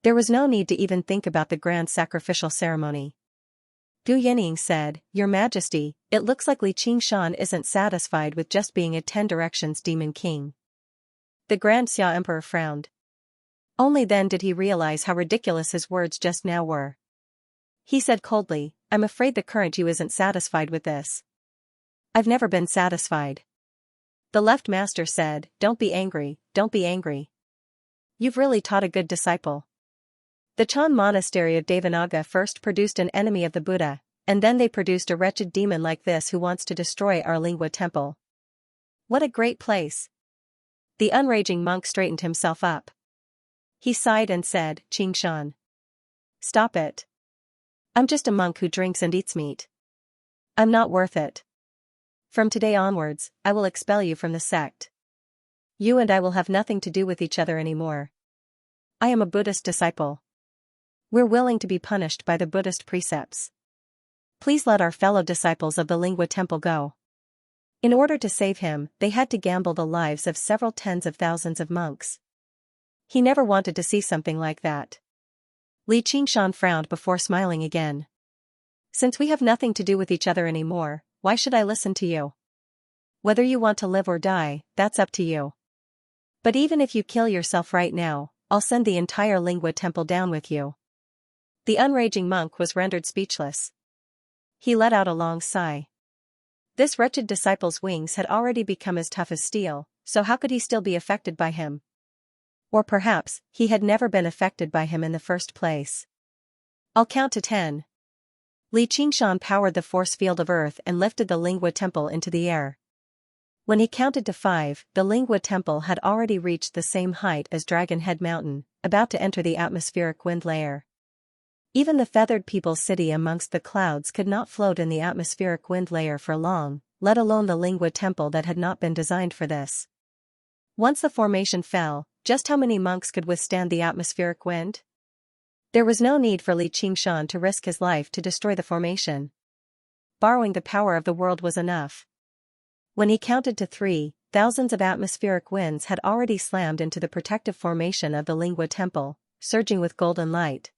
There was no need to even think about the grand sacrificial ceremony. Gu Yining said, "Your Majesty, it looks like Li Qingshan isn't satisfied with just being a 10 Directions demon king." The Grand Xia Emperor frowned. Only then did he realize how ridiculous his words just now were. He said coldly, "I'm afraid the current you isn't satisfied with this." "I've never been satisfied." The Left Master said, don't be angry. You've really taught a good disciple." The Chan monastery of Devanaga first produced an enemy of the Buddha, and then they produced a wretched demon like this who wants to destroy our Lingua Temple. What a great place. The unraging monk straightened himself up. He sighed and said, "Qingshan. Stop it. I'm just a monk who drinks and eats meat. I'm not worth it. From today onwards, I will expel you from the sect. You and I will have nothing to do with each other anymore. I am a Buddhist disciple. We're willing to be punished by the Buddhist precepts. Please let our fellow disciples of the Lingua Temple go." In order to save him, they had to gamble the lives of several tens of thousands of monks. He never wanted to see something like that. Li Qingshan frowned before smiling again. "Since we have nothing to do with each other anymore, why should I listen to you? Whether you want to live or die, that's up to you. But even if you kill yourself right now, I'll send the entire Lingua Temple down with you." The unraging monk was rendered speechless. He let out a long sigh. This wretched disciple's wings had already become as tough as steel, so how could he still be affected by him? Or perhaps, he had never been affected by him in the first place. I'll count to 10. Li Qingshan powered the force field of earth and lifted the Lingua temple into the air. When he counted to 5, the Lingua temple had already reached the same height as Dragon Head Mountain, about to enter the atmospheric wind layer. Even the feathered people's city amongst the clouds could not float in the atmospheric wind layer for long, let alone the Lingua temple that had not been designed for this. Once the formation fell, just how many monks could withstand the atmospheric wind? There was no need for Li Qingshan to risk his life to destroy the formation. Borrowing the power of the world was enough. When he counted to 3, thousands of atmospheric winds had already slammed into the protective formation of the Lingua temple, surging with golden light.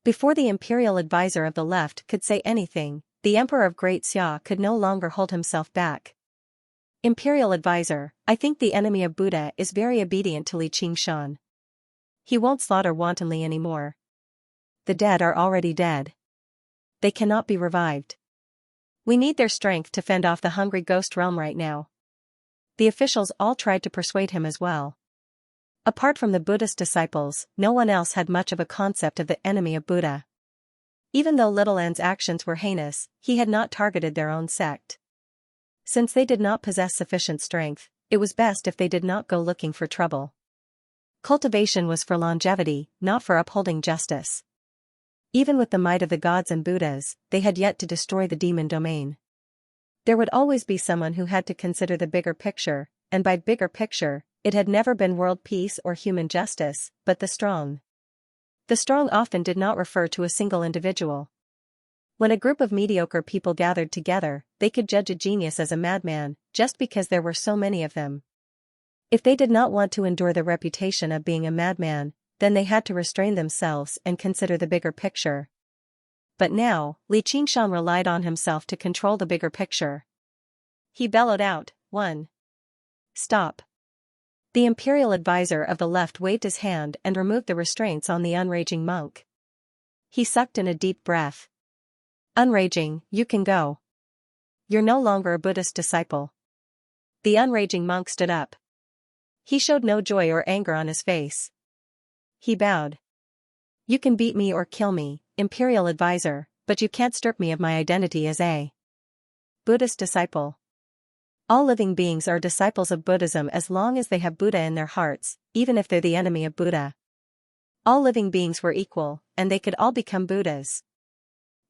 Before the imperial advisor of the left could say anything, the emperor of Great Xia could no longer hold himself back. Imperial advisor, I think the enemy of Buddha is very obedient to Li Qingshan. He won't slaughter wantonly anymore. The dead are already dead. They cannot be revived. We need their strength to fend off the hungry ghost realm right now. The officials all tried to persuade him as well. Apart from the Buddhist disciples, no one else had much of a concept of the enemy of Buddha. Even though Little N's actions were heinous, he had not targeted their own sect. Since they did not possess sufficient strength, it was best if they did not go looking for trouble. Cultivation was for longevity, not for upholding justice. Even with the might of the gods and Buddhas, they had yet to destroy the demon domain. There would always be someone who had to consider the bigger picture, and by bigger picture, it had never been world peace or human justice, but the strong. The strong often did not refer to a single individual. When a group of mediocre people gathered together, they could judge a genius as a madman, just because there were so many of them. If they did not want to endure the reputation of being a madman, then they had to restrain themselves and consider the bigger picture. But now, Li Qingshan relied on himself to control the bigger picture. He bellowed out, 1. Stop. The imperial advisor of the left waved his hand and removed the restraints on the unraging monk. He sucked in a deep breath. Unraging, you can go. You're no longer a Buddhist disciple. The unraging monk stood up. He showed no joy or anger on his face. He bowed. You can beat me or kill me, imperial advisor, but you can't strip me of my identity as a Buddhist disciple. All living beings are disciples of Buddhism as long as they have Buddha in their hearts, even if they're the enemy of Buddha. All living beings were equal, and they could all become Buddhas.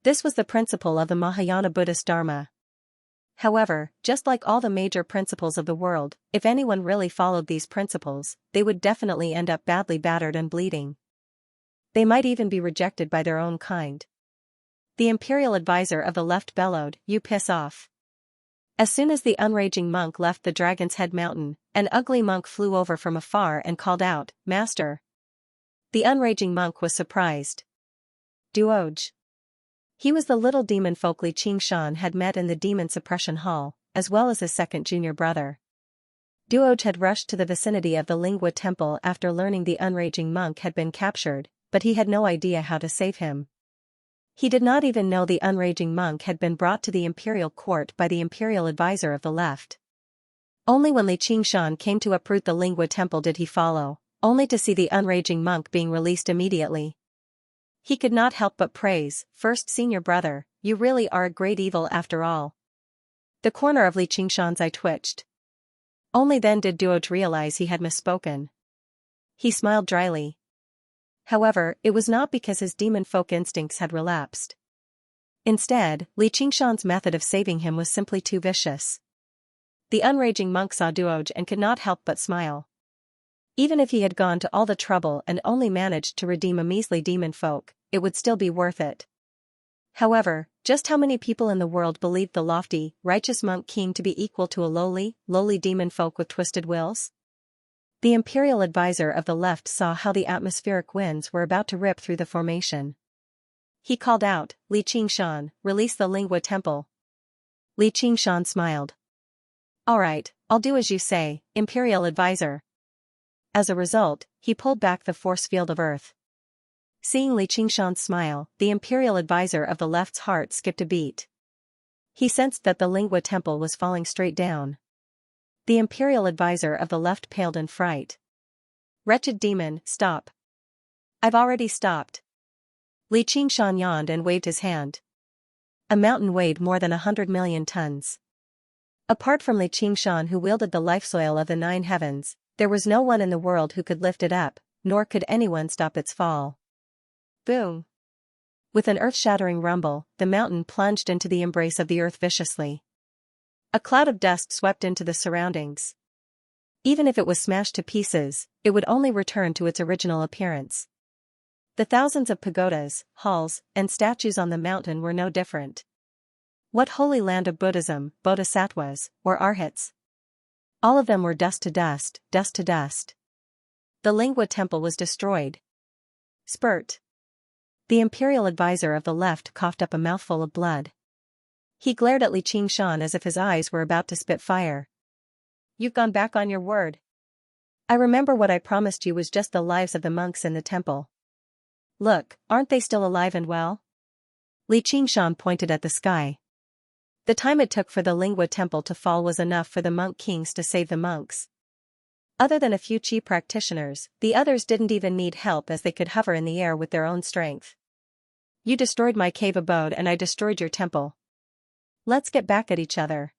This was the principle of the Mahayana Buddhist Dharma. However, just like all the major principles of the world, if anyone really followed these principles, they would definitely end up badly battered and bleeding. They might even be rejected by their own kind. The imperial advisor of the left bellowed, "You piss off." As soon as the unraging monk left the Dragon's Head Mountain, an ugly monk flew over from afar and called out, "Master." The unraging monk was surprised. Duoj. He was the little demon folk Li Qingshan had met in the demon suppression hall, as well as his second junior brother. Duoj had rushed to the vicinity of the Lingua temple after learning the unraging monk had been captured, but he had no idea how to save him. He did not even know the unraging monk had been brought to the imperial court by the imperial advisor of the left. Only when Li Qingshan came to uproot the Lingua temple did he follow, only to see the unraging monk being released immediately. He could not help but praise, "First senior brother, you really are a great evil after all." The corner of Li Qingshan's eye twitched. Only then did Duoj realize he had misspoken. He smiled dryly. However, it was not because his demon folk instincts had relapsed. Instead, Li Qingshan's method of saving him was simply too vicious. The unraging monk saw Duoj and could not help but smile. Even if he had gone to all the trouble and only managed to redeem a measly demon folk, it would still be worth it. However, just how many people in the world believed the lofty, righteous monk king to be equal to a lowly demon folk with twisted wills? The imperial advisor of the left saw how the atmospheric winds were about to rip through the formation. He called out, "Li Qingshan, release the Lingua temple." Li Qingshan smiled. "All right, I'll do as you say, imperial advisor." As a result, he pulled back the force field of earth. Seeing Li Qingshan's smile, the imperial advisor of the left's heart skipped a beat. He sensed that the Lingua temple was falling straight down. The imperial advisor of the left paled in fright. Wretched demon, stop. I've already stopped. Li Qingshan yawned and waved his hand. A mountain weighed more than 100 million tons. Apart from Li Qingshan, who wielded the life soil of the 9 heavens, there was no one in the world who could lift it up, nor could anyone stop its fall. Boom! With an earth-shattering rumble, the mountain plunged into the embrace of the earth viciously. A cloud of dust swept into the surroundings. Even if it was smashed to pieces, it would only return to its original appearance. The thousands of pagodas, halls, and statues on the mountain were no different. What holy land of Buddhism, bodhisattvas, or arhats? All of them were dust to dust, dust to dust. The Lingua temple was destroyed. Spurt. The imperial advisor of the left coughed up a mouthful of blood. He glared at Li Qingshan as if his eyes were about to spit fire. You've gone back on your word. I remember what I promised you was just the lives of the monks in the temple. Look, aren't they still alive and well? Li Qingshan pointed at the sky. The time it took for the Lingua temple to fall was enough for the monk kings to save the monks. Other than a few chi practitioners, the others didn't even need help as they could hover in the air with their own strength. You destroyed my cave abode and I destroyed your temple. Let's get back at each other.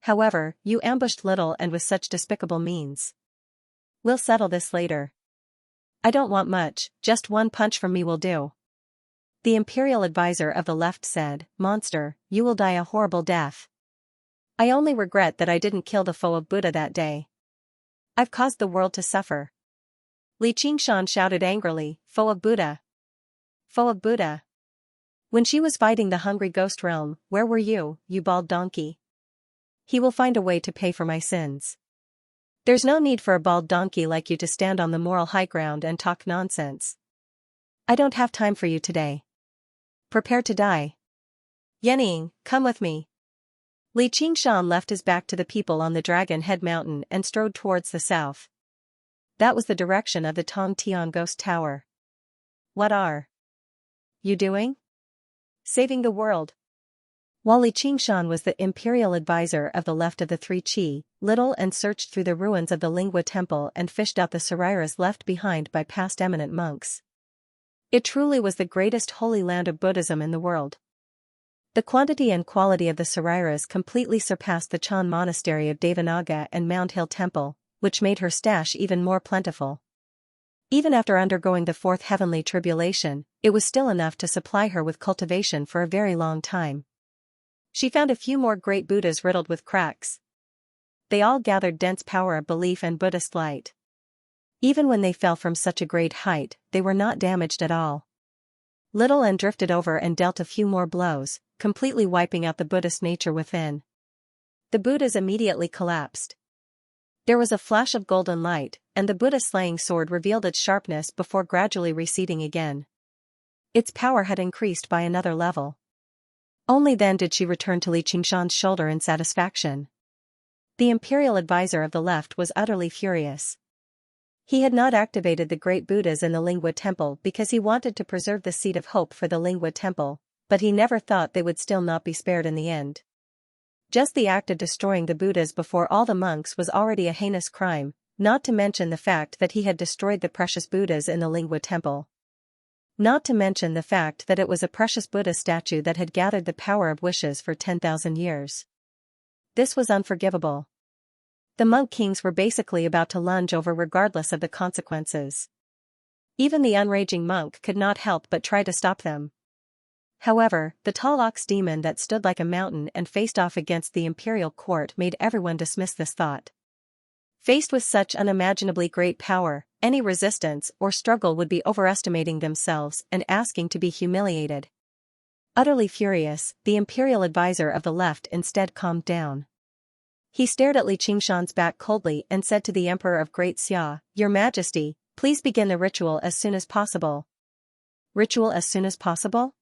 However, you ambushed little and with such despicable means. We'll settle this later. I don't want much, just one punch from me will do. The imperial advisor of the left said, Monster, you will die a horrible death. I only regret that I didn't kill the foe of Buddha that day. I've caused the world to suffer. Li Qingshan shouted angrily, Foe of Buddha. Foe of Buddha. When she was fighting the hungry ghost realm, where were you, you bald donkey? He will find a way to pay for my sins. There's no need for a bald donkey like you to stand on the moral high ground and talk nonsense. I don't have time for you today. Prepare to die. Yening, come with me. Li Qingshan left his back to the people on the Dragon Head Mountain and strode towards the south. That was the direction of the Tong Tian Ghost Tower. What are you doing? Saving the world. While Li Qingshan was the imperial advisor of the left of the 3 Qi, Little and searched through the ruins of the Lingua temple and fished out the sariras left behind by past eminent monks. It truly was the greatest holy land of Buddhism in the world. The quantity and quality of the sariras completely surpassed the Chan monastery of Devanaga and Mound Hill temple, which made her stash even more plentiful. Even after undergoing the 4th heavenly tribulation, it was still enough to supply her with cultivation for a very long time. She found a few more great Buddhas riddled with cracks. They all gathered dense power of belief and Buddhist light. Even when they fell from such a great height, they were not damaged at all. Little and drifted over and dealt a few more blows, completely wiping out the Buddhist nature within. The Buddhas immediately collapsed. There was a flash of golden light, and the Buddha slaying sword revealed its sharpness before gradually receding again. Its power had increased by another level. Only then did she return to Li Qingshan's shoulder in satisfaction. The imperial advisor of the left was utterly furious. He had not activated the great Buddhas in the Lingua temple because he wanted to preserve the seed of hope for the Lingua temple, but he never thought they would still not be spared in the end. Just the act of destroying the Buddhas before all the monks was already a heinous crime, not to mention the fact that he had destroyed the precious Buddhas in the Lingua temple. Not to mention the fact that it was a precious Buddha statue that had gathered the power of wishes for 10,000 years. This was unforgivable. The monk kings were basically about to lunge over regardless of the consequences. Even the unraging monk could not help but try to stop them. However, the tall ox demon that stood like a mountain and faced off against the imperial court made everyone dismiss this thought. Faced with such unimaginably great power, any resistance or struggle would be overestimating themselves and asking to be humiliated. Utterly furious, the imperial advisor of the left instead calmed down. He stared at Li Qingshan's back coldly and said to the Emperor of Great Xia, Your Majesty, please begin the ritual as soon as possible. Ritual as soon as possible?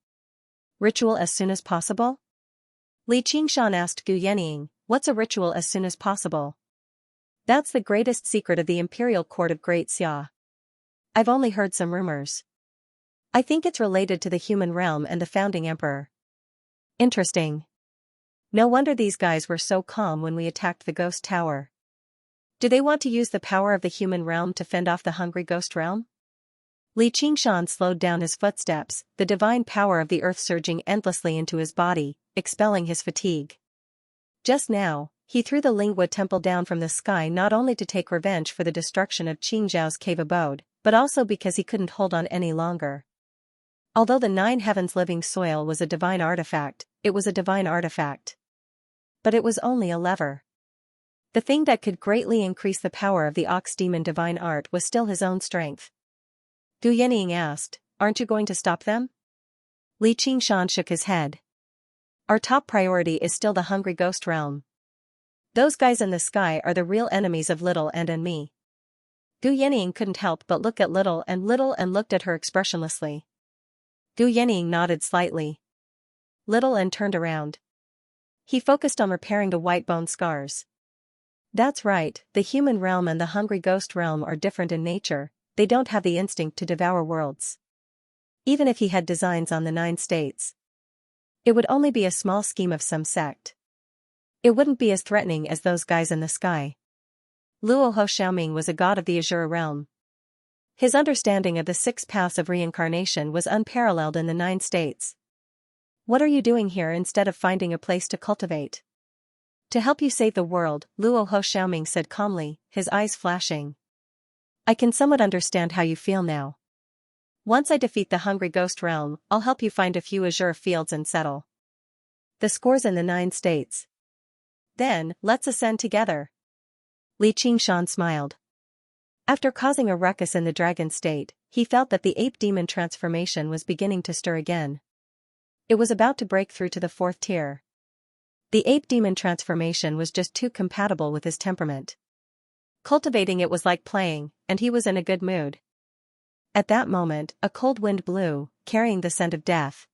Ritual as soon as possible? Li Qingshan asked Gu Yenying, what's a ritual as soon as possible? That's the greatest secret of the imperial court of Great Xia. I've only heard some rumors. I think it's related to the human realm and the founding emperor. Interesting. No wonder these guys were so calm when we attacked the ghost tower. Do they want to use the power of the human realm to fend off the hungry ghost realm? Li Qingshan slowed down his footsteps, the divine power of the earth surging endlessly into his body, expelling his fatigue. Just now, he threw the Lingua temple down from the sky not only to take revenge for the destruction of Qingzhao's cave abode, but also because he couldn't hold on any longer. Although the Nine Heavens living soil was a divine artifact, it was a divine artifact. But it was only a lever. The thing that could greatly increase the power of the ox demon divine art was still his own strength. Gu Yenying asked, "Aren't you going to stop them?" Li Qingshan shook his head. "Our top priority is still the hungry ghost realm. Those guys in the sky are the real enemies of Little and me." Gu Yenying couldn't help but look at Little and looked at her expressionlessly. Gu Yenying nodded slightly. Little and turned around. He focused on repairing the white bone scars. That's right, the human realm and the hungry ghost realm are different in nature, they don't have the instinct to devour worlds. Even if he had designs on the 9 states, it would only be a small scheme of some sect. It wouldn't be as threatening as those guys in the sky. Luo Ho Xiaoming was a god of the Azure realm. His understanding of the 6 paths of reincarnation was unparalleled in the 9 states. "What are you doing here instead of finding a place to cultivate?" "To help you save the world," Luo Ho Xiaoming said calmly, his eyes flashing. "I can somewhat understand how you feel now. Once I defeat the hungry ghost realm, I'll help you find a few azure fields and settle the scores in the 9 states. Then, let's ascend together." Li Qingshan smiled. After causing a ruckus in the dragon state, he felt that the ape demon transformation was beginning to stir again. It was about to break through to the 4th tier. The ape demon transformation was just too compatible with his temperament. Cultivating it was like playing, and he was in a good mood. At that moment, a cold wind blew, carrying the scent of death.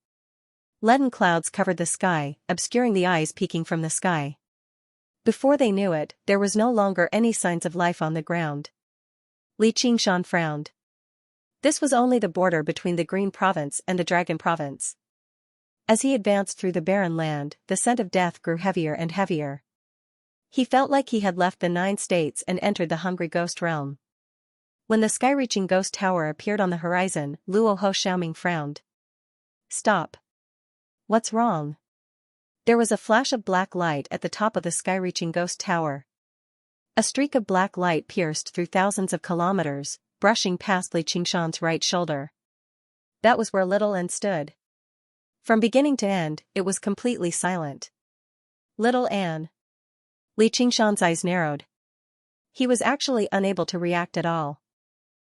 Leaden clouds covered the sky, obscuring the eyes peeking from the sky. Before they knew it, there was no longer any signs of life on the ground. Li Qingshan frowned. This was only the border between the Green Province and the Dragon Province. As he advanced through the barren land, the scent of death grew heavier and heavier. He felt like he had left the 9 states and entered the hungry ghost realm. When the sky-reaching ghost tower appeared on the horizon, Luo Ho Xiaoming frowned. "Stop. What's wrong?" There was a flash of black light at the top of the sky-reaching ghost tower. A streak of black light pierced through thousands of kilometers, brushing past Li Qingshan's right shoulder. That was where Little N stood. From beginning to end, it was completely silent. "Little Anne." Li Qingshan's eyes narrowed. He was actually unable to react at all.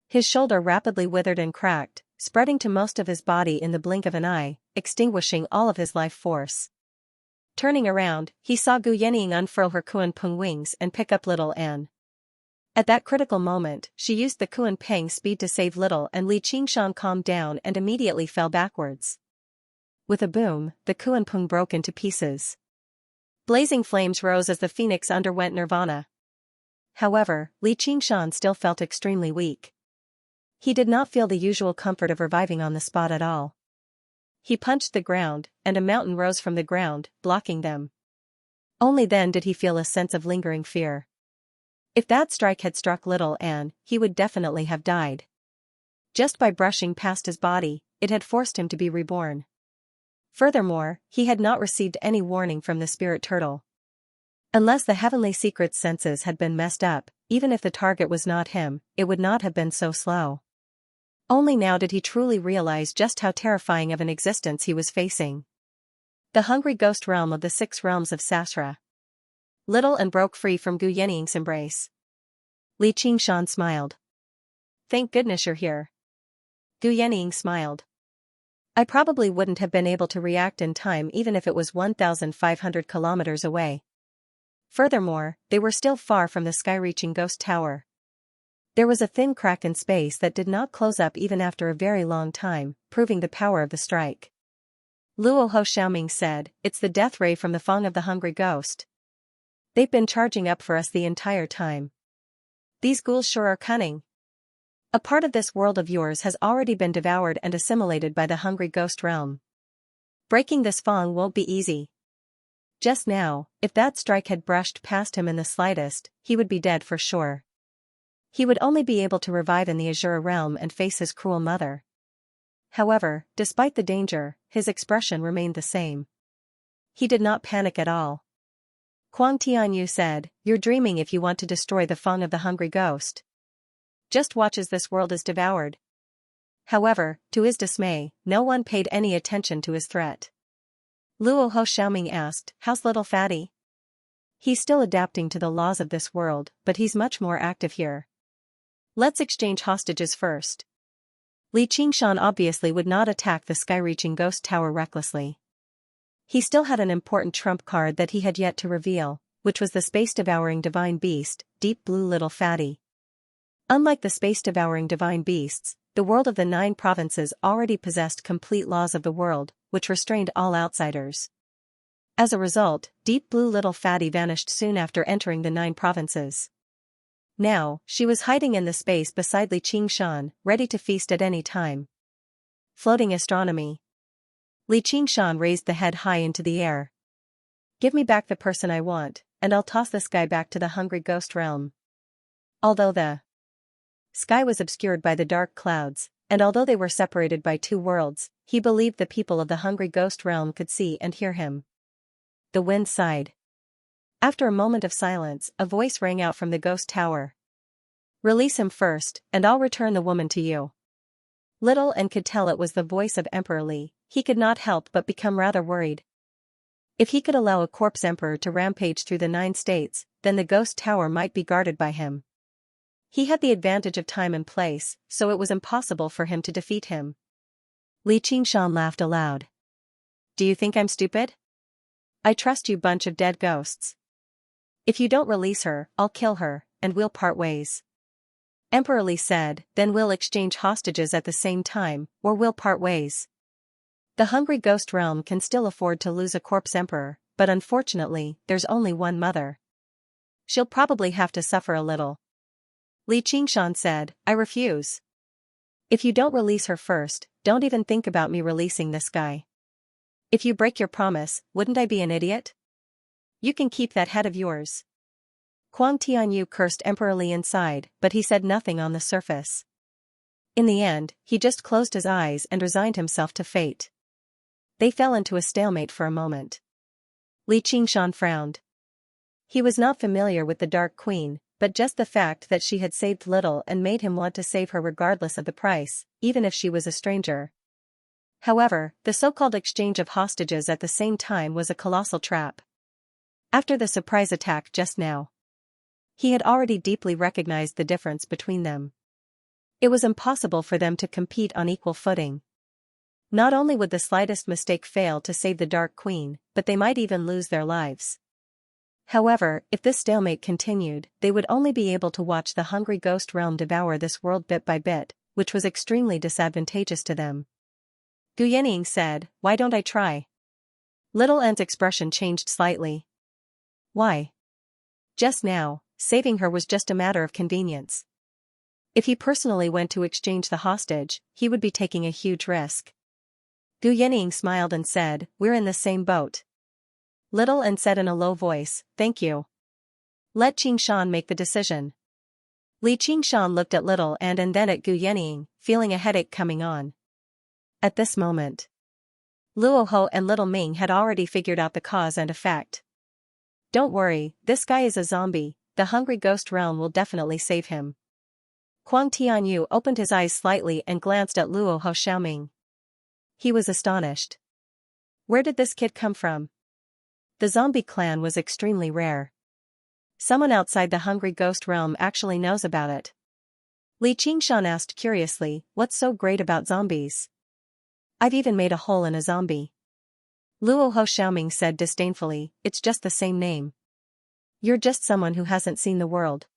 His shoulder rapidly withered and cracked, spreading to most of his body in the blink of an eye, extinguishing all of his life force. Turning around, he saw Gu Yenying unfurl her Kuan Peng wings and pick up Little Anne. At that critical moment, she used the Kuan Peng speed to save Little, and Li Qingshan calmed down and immediately fell backwards. With a boom, the Kuan Peng broke into pieces. Blazing flames rose as the phoenix underwent nirvana. However, Li Qingshan still felt extremely weak. He did not feel the usual comfort of reviving on the spot at all. He punched the ground, and a mountain rose from the ground, blocking them. Only then did he feel a sense of lingering fear. If that strike had struck Little Anne, he would definitely have died. Just by brushing past his body, it had forced him to be reborn. Furthermore, he had not received any warning from the spirit turtle. Unless the heavenly secret's senses had been messed up, even if the target was not him, it would not have been so slow. Only now did he truly realize just how terrifying of an existence he was facing. The hungry ghost realm of the 6 realms of Sasra. Little and broke free from Gu Yenying's embrace. Li Qingshan smiled. "Thank goodness you're here." Gu Yenying smiled. "I probably wouldn't have been able to react in time even if it was 1,500 kilometers away. Furthermore, they were still far from the sky-reaching ghost tower. There was a thin crack in space that did not close up even after a very long time, proving the power of the strike." Luo Ho Xiaoming said, "It's the death ray from the fang of the hungry ghost. They've been charging up for us the entire time. These ghouls sure are cunning." A part of this world of yours has already been devoured and assimilated by the hungry ghost realm. Breaking this fong won't be easy. Just now, if that strike had brushed past him in the slightest, he would be dead for sure. He would only be able to revive in the Azure realm and face his cruel mother. However, despite the danger, his expression remained the same. He did not panic at all. Kuang Tianyu said, "You're dreaming if you want to destroy the fong of the hungry ghost. Just watch as this world is devoured." However, to his dismay, no one paid any attention to his threat. Luo Ho Xiaoming asked, "How's little fatty?" "He's still adapting to the laws of this world, but he's much more active here. Let's exchange hostages first." Li Qingshan obviously would not attack the sky-reaching ghost tower recklessly. He still had an important trump card that he had yet to reveal, which was the space-devouring divine beast, Deep Blue Little Fatty. Unlike the space-devouring divine beasts, the world of the 9 provinces already possessed complete laws of the world, which restrained all outsiders. As a result, Deep Blue Little Fatty vanished soon after entering the 9 provinces. Now, she was hiding in the space beside Li Qingshan, ready to feast at any time. Floating astronomy. Li Qingshan raised the head high into the air. "Give me back the person I want, and I'll toss this guy back to the hungry ghost realm." Although the sky was obscured by the dark clouds, and although they were separated by 2 worlds, he believed the people of the hungry ghost realm could see and hear him. The wind sighed. After a moment of silence, a voice rang out from the ghost tower. "Release him first, and I'll return the woman to you." Little and could tell it was the voice of Emperor Li. He could not help but become rather worried. If he could allow a corpse emperor to rampage through the 9 states, then the ghost tower might be guarded by him. He had the advantage of time and place, so it was impossible for him to defeat him. Li Qingshan laughed aloud. "Do you think I'm stupid? I trust you, bunch of dead ghosts. If you don't release her, I'll kill her, and we'll part ways." Emperor Li said, "Then we'll exchange hostages at the same time, or we'll part ways." The hungry ghost realm can still afford to lose a corpse emperor, but unfortunately, there's only one mother. She'll probably have to suffer a little. Li Qingshan said, "I refuse. If you don't release her first, don't even think about me releasing this guy. If you break your promise, wouldn't I be an idiot? You can keep that head of yours." Kuang Tianyu cursed Emperor Li inside, but he said nothing on the surface. In the end, he just closed his eyes and resigned himself to fate. They fell into a stalemate for a moment. Li Qingshan frowned. He was not familiar with the Dark Queen, but just the fact that she had saved little and made him want to save her regardless of the price, even if she was a stranger. However, the so-called exchange of hostages at the same time was a colossal trap. After the surprise attack just now, he had already deeply recognized the difference between them. It was impossible for them to compete on equal footing. Not only would the slightest mistake fail to save the Dark Queen, but they might even lose their lives. However, if this stalemate continued, they would only be able to watch the hungry ghost realm devour this world bit by bit, which was extremely disadvantageous to them. Gu Yening said, "Why don't I try?" Little An's expression changed slightly. "Why? Just now, saving her was just a matter of convenience. If he personally went to exchange the hostage, he would be taking a huge risk." Gu Yening smiled and said, "We're in the same boat." Little An said in a low voice, "Thank you. Let Qingshan make the decision." Li Qingshan looked at Little An and then at Gu Yening, feeling a headache coming on. At this moment, Luo Ho and Little Ming had already figured out the cause and effect. "Don't worry, this guy is a zombie, the hungry ghost realm will definitely save him." Kuang Tianyu opened his eyes slightly and glanced at Luo Ho Xiaoming. He was astonished. Where did this kid come from? The zombie clan was extremely rare. Someone outside the hungry ghost realm actually knows about it. Li Qingshan asked curiously, "What's so great about zombies? I've even made a hole in a zombie." Luo Ho Xiaoming said disdainfully, "It's just the same name. You're just someone who hasn't seen the world.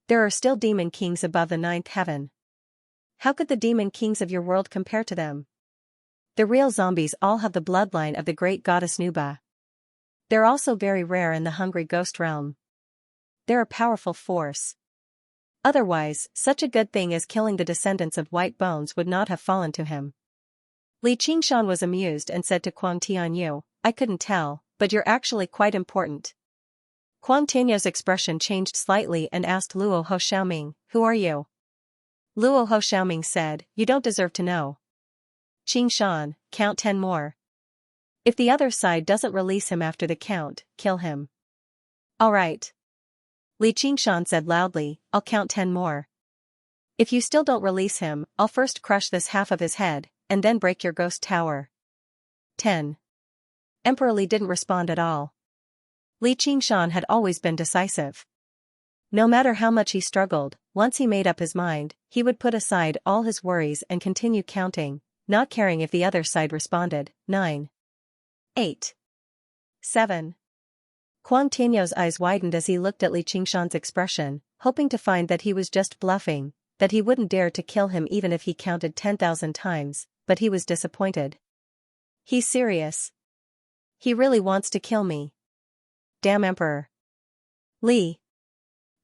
There are still demon kings above the 9th heaven. How could the demon kings of your world compare to them? The real zombies all have the bloodline of the great goddess Nuba. They're also very rare in the hungry ghost realm. They're a powerful force. Otherwise, such a good thing as killing the descendants of white bones would not have fallen to him. Li Qingshan was amused and said to Quang Tianyu, I couldn't tell, but you're actually quite important. Quang Tianyu's expression changed slightly and asked Luo Ho Xiaoming, who are you? Luo Ho Xiaoming said, you don't deserve to know. Qingshan, count 10 more. If the other side doesn't release him after the count, kill him. All right. Li Qingshan said loudly, I'll count 10 more. If you still don't release him, I'll first crush this half of his head, and then break your ghost tower. 10. Emperor Li didn't respond at all. Li Qingshan had always been decisive. No matter how much he struggled, once he made up his mind, he would put aside all his worries and continue counting, not caring if the other side responded. 9. 8. 7. Quang Tianyu's eyes widened as he looked at Li Qingshan's expression, hoping to find that he was just bluffing, that he wouldn't dare to kill him even if he counted 10,000 times, but he was disappointed. He's serious. He really wants to kill me. Damn Emperor. Li.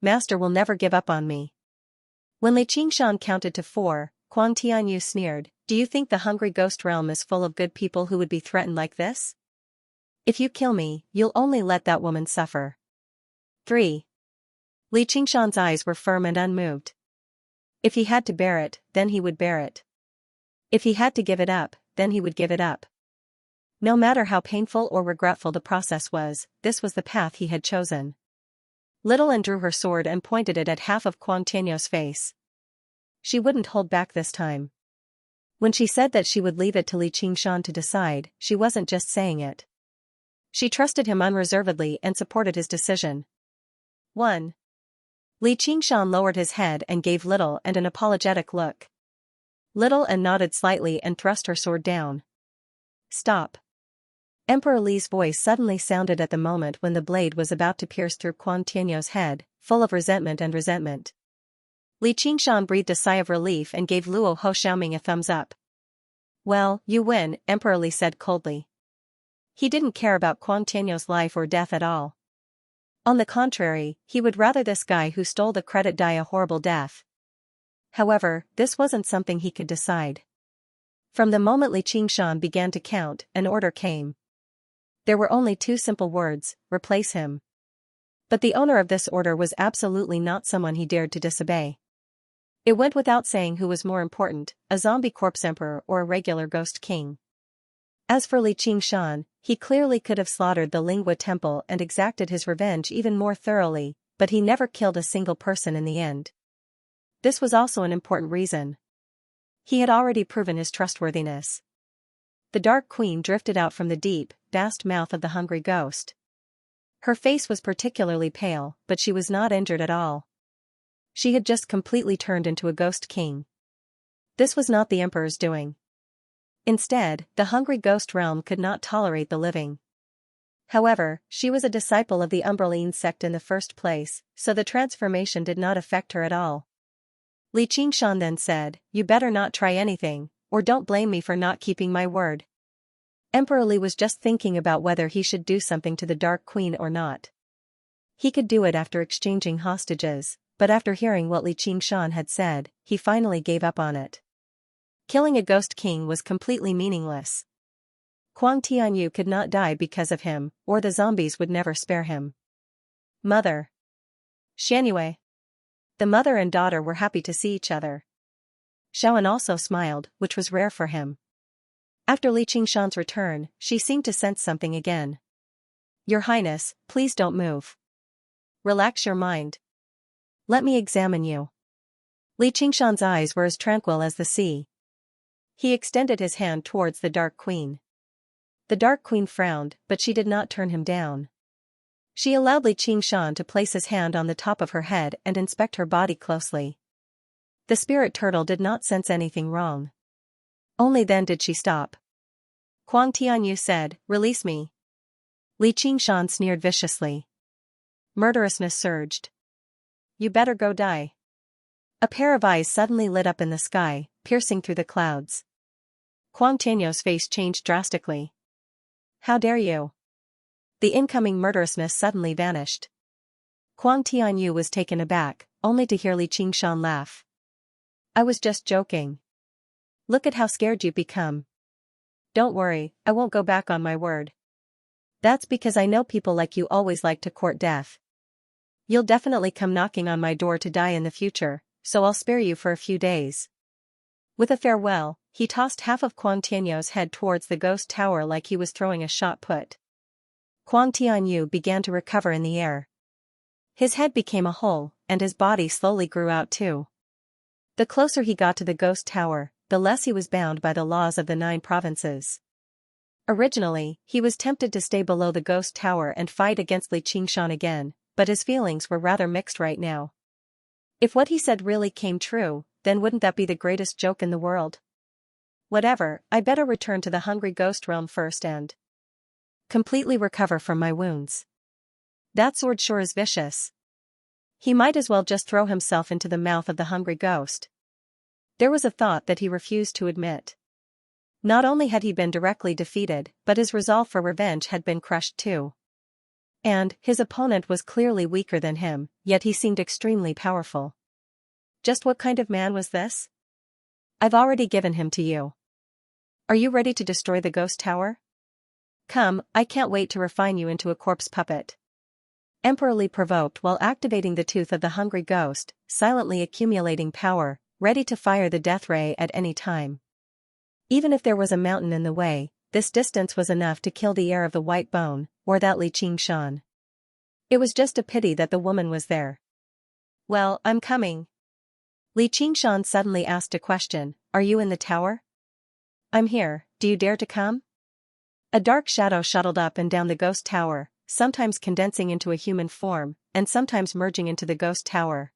Master will never give up on me. When Li Qingshan counted to 4, Quang Tianyu sneered, do you think the hungry ghost realm is full of good people who would be threatened like this? If you kill me, you'll only let that woman suffer. 3. Li Qingshan's eyes were firm and unmoved. If he had to bear it, then he would bear it. If he had to give it up, then he would give it up. No matter how painful or regretful the process was, this was the path he had chosen. Little An drew her sword and pointed it at half of Quang Tianyu's face. She wouldn't hold back this time. When she said that she would leave it to Li Qingshan to decide, she wasn't just saying it. She trusted him unreservedly and supported his decision. 1. Li Qingshan lowered his head and gave Little An an apologetic look. Little An nodded slightly and thrust her sword down. Stop. Emperor Li's voice suddenly sounded at the moment when the blade was about to pierce through Quang Tianyu's head, full of resentment. Li Qingshan breathed a sigh of relief and gave Luo Ho Xiaoming a thumbs up. Well, you win, Emperor Li said coldly. He didn't care about Quang Tianyu's life or death at all. On the contrary, he would rather this guy who stole the credit die a horrible death. However, this wasn't something he could decide. From the moment Li Qingshan began to count, an order came. There were only 2 simple words, replace him. But the owner of this order was absolutely not someone he dared to disobey. It went without saying who was more important, a zombie corpse emperor or a regular ghost king. As for Li Qingshan, he clearly could have slaughtered the Lingua Temple and exacted his revenge even more thoroughly, but he never killed a single person in the end. This was also an important reason. He had already proven his trustworthiness. The Dark Queen drifted out from the deep, vast mouth of the hungry ghost. Her face was particularly pale, but she was not injured at all. She had just completely turned into a ghost king. This was not the emperor's doing. Instead, the hungry ghost realm could not tolerate the living. However, she was a disciple of the Umbraline sect in the first place, so the transformation did not affect her at all. Li Qingshan then said, you better not try anything, or don't blame me for not keeping my word. Emperor Li was just thinking about whether he should do something to the Dark Queen or not. He could do it after exchanging hostages, but after hearing what Li Qingshan had said, he finally gave up on it. Killing a ghost king was completely meaningless. Quang Tianyu could not die because of him, or the zombies would never spare him. Mother. Xianxia. The mother and daughter were happy to see each other. Xiaoan also smiled, which was rare for him. After Li Qingshan's return, she seemed to sense something again. Your Highness, please don't move. Relax your mind. Let me examine you. Li Qingshan's eyes were as tranquil as the sea. He extended his hand towards the Dark Queen. The Dark Queen frowned, but she did not turn him down. She allowed Li Qingshan to place his hand on the top of her head and inspect her body closely. The spirit turtle did not sense anything wrong. Only then did she stop. Quang Tianyu said, release me. Li Qingshan sneered viciously. Murderousness surged. You better go die. A pair of eyes suddenly lit up in the sky, piercing through the clouds. Quang Tianyu's face changed drastically. How dare you? The incoming murderousness suddenly vanished. Quang Tianyu was taken aback, only to hear Li Qingshan laugh. I was just joking. Look at how scared you've become. Don't worry, I won't go back on my word. That's because I know people like you always like to court death. You'll definitely come knocking on my door to die in the future, so I'll spare you for a few days. With a farewell, he tossed half of Kuang Tianyu's head towards the ghost tower like he was throwing a shot put. Kuang Tianyu began to recover in the air. His head became a hole, and his body slowly grew out too. The closer he got to the ghost tower, the less he was bound by the laws of the 9 provinces. Originally, he was tempted to stay below the ghost tower and fight against Li Qingshan again, but his feelings were rather mixed right now. If what he said really came true, then wouldn't that be the greatest joke in the world? Whatever, I better return to the hungry ghost realm first and completely recover from my wounds. That sword sure is vicious. He might as well just throw himself into the mouth of the hungry ghost. There was a thought that he refused to admit. Not only had he been directly defeated, but his resolve for revenge had been crushed too. And his opponent was clearly weaker than him, yet he seemed extremely powerful. Just what kind of man was this? I've already given him to you. Are you ready to destroy the ghost tower? Come, I can't wait to refine you into a corpse puppet. Emperor Li provoked while activating the tooth of the hungry ghost, silently accumulating power, ready to fire the death ray at any time. Even if there was a mountain in the way, this distance was enough to kill the heir of the white bone, or that Li Qingshan. It was just a pity that the woman was there. Well, I'm coming. Li Qingshan suddenly asked a question, are you in the tower? I'm here, do you dare to come? A dark shadow shuttled up and down the ghost tower, sometimes condensing into a human form, and sometimes merging into the ghost tower.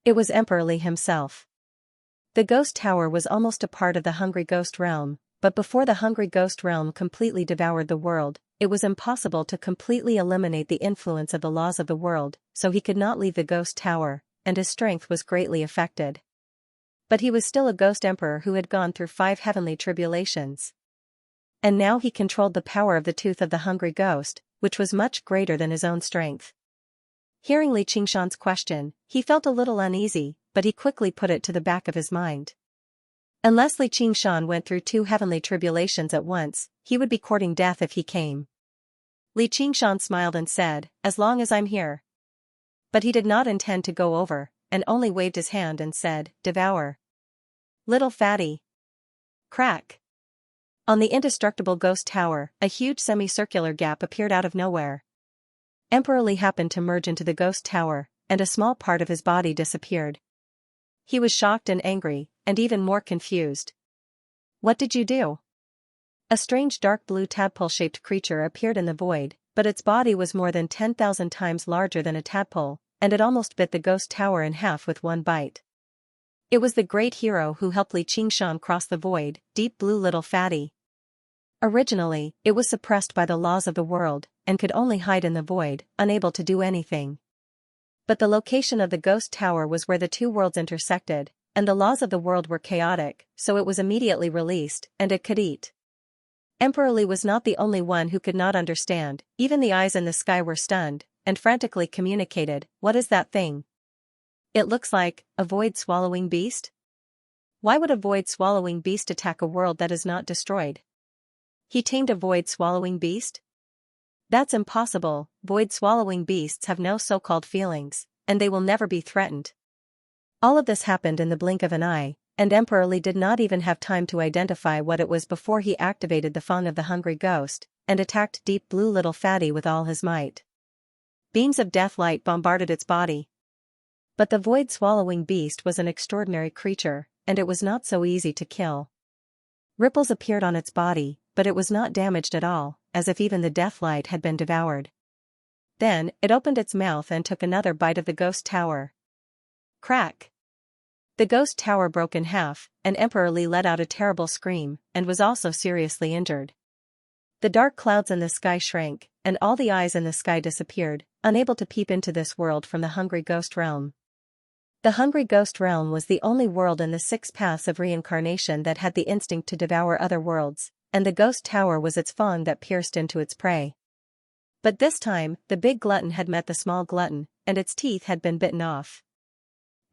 It was Emperor Li himself. The ghost tower was almost a part of the hungry ghost realm, but before the hungry ghost realm completely devoured the world, it was impossible to completely eliminate the influence of the laws of the world, so he could not leave the ghost tower, and his strength was greatly affected. But he was still a ghost emperor who had gone through 5 heavenly tribulations. And now he controlled the power of the tooth of the hungry ghost, which was much greater than his own strength. Hearing Li Qingshan's question, he felt a little uneasy, but he quickly put it to the back of his mind. Unless Li Qingshan went through 2 heavenly tribulations at once, he would be courting death if he came. Li Qingshan smiled and said, as long as I'm here. But he did not intend to go over, and only waved his hand and said, devour. Little fatty. Crack. On the indestructible ghost tower, a huge semicircular gap appeared out of nowhere. Emperor Li happened to merge into the ghost tower, and a small part of his body disappeared. He was shocked and angry, and even more confused. What did you do? A strange dark blue tadpole-shaped creature appeared in the void, but its body was more than 10,000 times larger than a tadpole, and it almost bit the ghost tower in half with one bite. It was the great hero who helped Li Qingshan cross the void, Deep Blue Little Fatty. Originally, it was suppressed by the laws of the world, and could only hide in the void, unable to do anything. But the location of the ghost tower was where the 2 worlds intersected, and the laws of the world were chaotic, so it was immediately released, and it could eat. Emperor Li was not the only one who could not understand, even the eyes in the sky were stunned, and frantically communicated, what is that thing? It looks like a void-swallowing beast? Why would a void-swallowing beast attack a world that is not destroyed? He tamed a void-swallowing beast? That's impossible, void-swallowing beasts have no so-called feelings, and they will never be threatened. All of this happened in the blink of an eye, and Emperor Li did not even have time to identify what it was before he activated the Fang of the hungry ghost, and attacked Deep Blue Little Fatty with all his might. Beams of death light bombarded its body. But the void-swallowing beast was an extraordinary creature, and it was not so easy to kill. Ripples appeared on its body, but it was not damaged at all, as if even the death light had been devoured. Then, it opened its mouth and took another bite of the ghost tower. Crack! The ghost tower broke in half, and Emperor Li let out a terrible scream, and was also seriously injured. The dark clouds in the sky shrank, and all the eyes in the sky disappeared, unable to peep into this world from the hungry ghost realm. The hungry ghost realm was the only world in the 6 paths of reincarnation that had the instinct to devour other worlds, and the ghost tower was its fang that pierced into its prey. But this time, the big glutton had met the small glutton, and its teeth had been bitten off.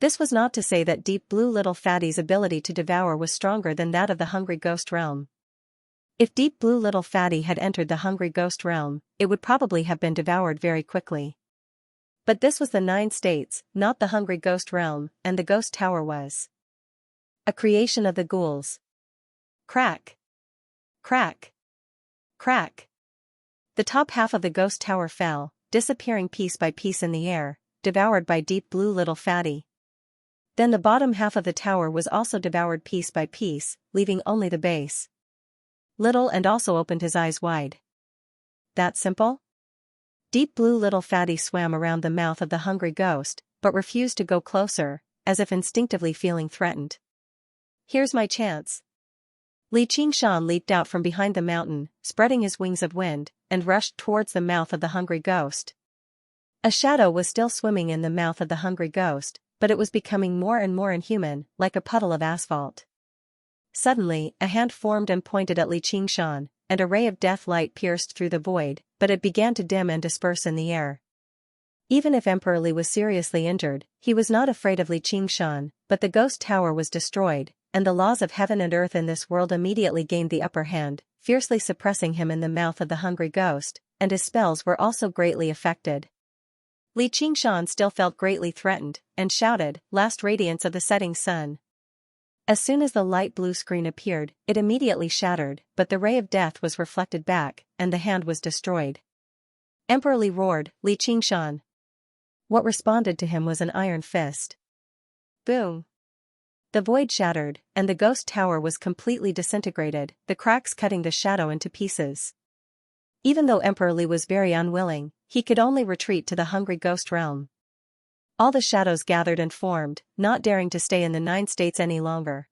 This was not to say that Deep Blue Little Fatty's ability to devour was stronger than that of the Hungry Ghost realm. If Deep Blue Little Fatty had entered the Hungry Ghost realm, it would probably have been devoured very quickly. But this was the 9 states, not the Hungry Ghost realm, and the ghost tower was a creation of the ghouls. Crack! Crack! Crack! The top half of the ghost tower fell, disappearing piece by piece in the air, devoured by Deep Blue Little Fatty. Then the bottom half of the tower was also devoured piece by piece, leaving only the base. Little and also opened his eyes wide. That simple? Deep Blue Little Fatty swam around the mouth of the hungry ghost, but refused to go closer, as if instinctively feeling threatened. Here's my chance. Xianxia leaped out from behind the mountain, spreading his wings of wind, and rushed towards the mouth of the hungry ghost. A shadow was still swimming in the mouth of the hungry ghost, but it was becoming more and more inhuman, like a puddle of asphalt. Suddenly, a hand formed and pointed at Xianxia, and a ray of death light pierced through the void, but it began to dim and disperse in the air. Even if Emperor Li was seriously injured, he was not afraid of Xianxia, but the ghost tower was destroyed, and the laws of heaven and earth in this world immediately gained the upper hand, fiercely suppressing him in the mouth of the hungry ghost, and his spells were also greatly affected. Xianxia still felt greatly threatened, and shouted, "Last radiance of the setting sun." As soon as the light blue screen appeared, it immediately shattered, but the ray of death was reflected back, and the hand was destroyed. Emperor Li roared, "Xianxia!" What responded to him was an iron fist. Boom! The void shattered, and the ghost tower was completely disintegrated, the cracks cutting the shadow into pieces. Even though Emperor Li was very unwilling, he could only retreat to the hungry ghost realm. All the shadows gathered and formed, not daring to stay in the 9 states any longer.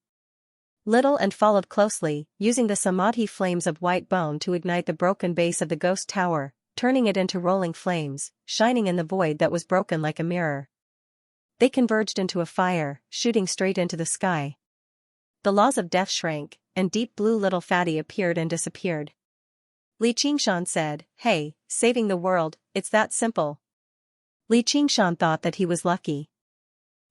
Little and followed closely, using the samadhi flames of white bone to ignite the broken base of the ghost tower, turning it into rolling flames, shining in the void that was broken like a mirror. They converged into a fire, shooting straight into the sky. The laws of death shrank, and Deep Blue Little Fatty appeared and disappeared. Xianxia said, "Hey, saving the world, it's that simple." Xianxia thought that he was lucky.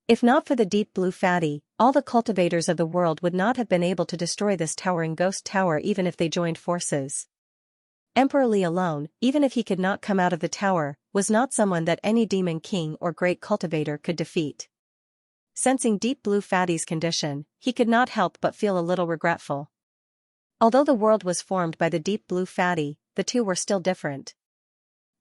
If not for the Deep Blue Fatty, all the cultivators of the world would not have been able to destroy this towering ghost tower even if they joined forces. Emperor Li alone, even if he could not come out of the tower, was not someone that any demon king or great cultivator could defeat. Sensing Deep Blue Fatty's condition, he could not help but feel a little regretful. Although the world was formed by the Deep Blue Fatty, the two were still different.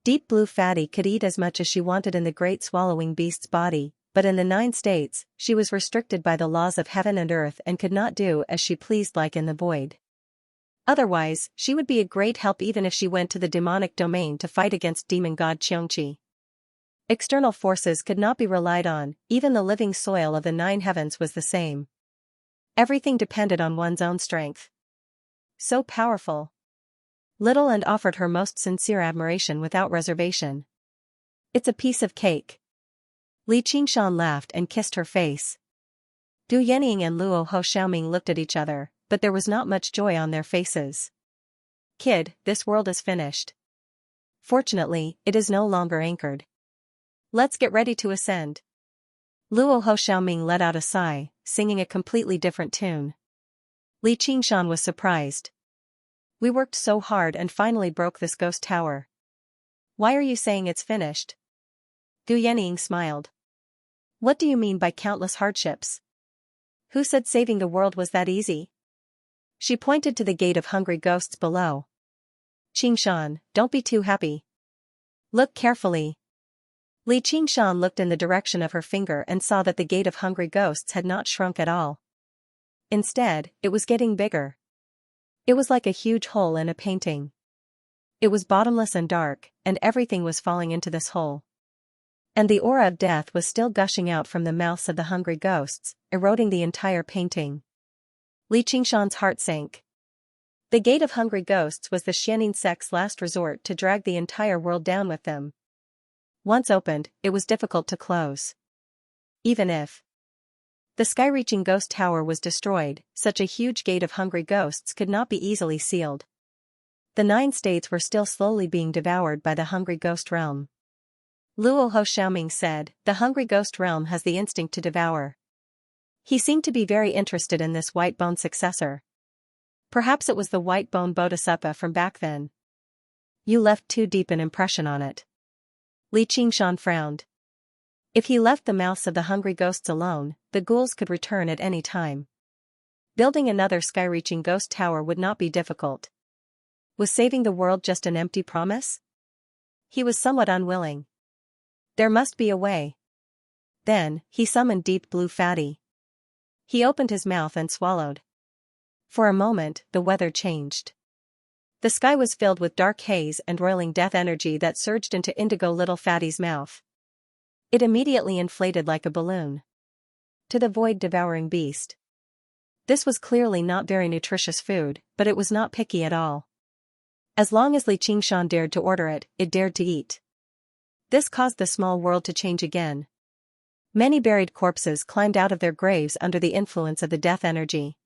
Deep Blue Fatty could eat as much as she wanted in the great swallowing beast's body, but in the 9 states, she was restricted by the laws of heaven and earth and could not do as she pleased like in the void. Otherwise, she would be a great help even if she went to the demonic domain to fight against demon god Xianxia. External forces could not be relied on, even the living soil of the 9 heavens was the same. Everything depended on one's own strength. So powerful. Little and offered her most sincere admiration without reservation. "It's a piece of cake." Xianxia laughed and kissed her face. Du Yenying and Luo Ho Xiaoming looked at each other, but there was not much joy on their faces. "Kid, this world is finished. Fortunately, it is no longer anchored. Let's get ready to ascend." Luo Ho Xiaoming let out a sigh, singing a completely different tune. Xianxia was surprised. "We worked so hard and finally broke this ghost tower. Why are you saying it's finished?" Du Yenying smiled. "What do you mean by countless hardships? Who said saving the world was that easy?" She pointed to the gate of hungry ghosts below. "Xianxia, don't be too happy. Look carefully." Xianxia looked in the direction of her finger and saw that the gate of hungry ghosts had not shrunk at all. Instead, it was getting bigger. It was like a huge hole in a painting. It was bottomless and dark, and everything was falling into this hole. And the aura of death was still gushing out from the mouths of the hungry ghosts, eroding the entire painting. Xianxia's heart sank. The gate of hungry ghosts was the Xianing sect's last resort to drag the entire world down with them. Once opened, it was difficult to close. Even if the sky-reaching ghost tower was destroyed, such a huge gate of hungry ghosts could not be easily sealed. The 9 states were still slowly being devoured by the hungry ghost realm. Luo Ho Xiaoming said, the hungry ghost realm has the instinct to devour. He seemed to be very interested in this white bone successor. Perhaps it was the white bone bodhisattva from back then. You left too deep an impression on it. Li Qingshan frowned. If he left the mouths of the hungry ghosts alone, the ghouls could return at any time. Building another sky-reaching ghost tower would not be difficult. Was saving the world just an empty promise? He was somewhat unwilling. There must be a way. Then, he summoned Deep Blue Fatty. He opened his mouth and swallowed. For a moment, the weather changed. The sky was filled with dark haze and roiling death energy that surged into Indigo Little Fatty's mouth. It immediately inflated like a balloon. To the void-devouring beast. This was clearly not very nutritious food, but it was not picky at all. As long as Li Qingshan dared to order it, it dared to eat. This caused the small world to change again. Many buried corpses climbed out of their graves under the influence of the death energy.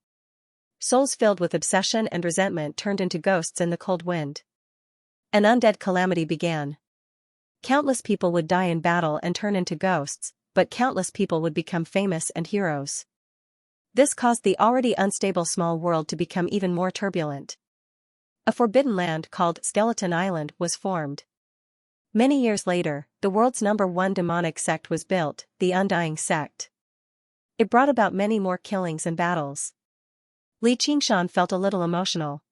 Souls filled with obsession and resentment turned into ghosts in the cold wind. An undead calamity began. Countless people would die in battle and turn into ghosts, but countless people would become famous and heroes. This caused the already unstable small world to become even more turbulent. A forbidden land called Skeleton Island was formed. Many years later, the world's #1 demonic sect was built, the Undying Sect. It brought about many more killings and battles. Li Qingshan felt a little emotional.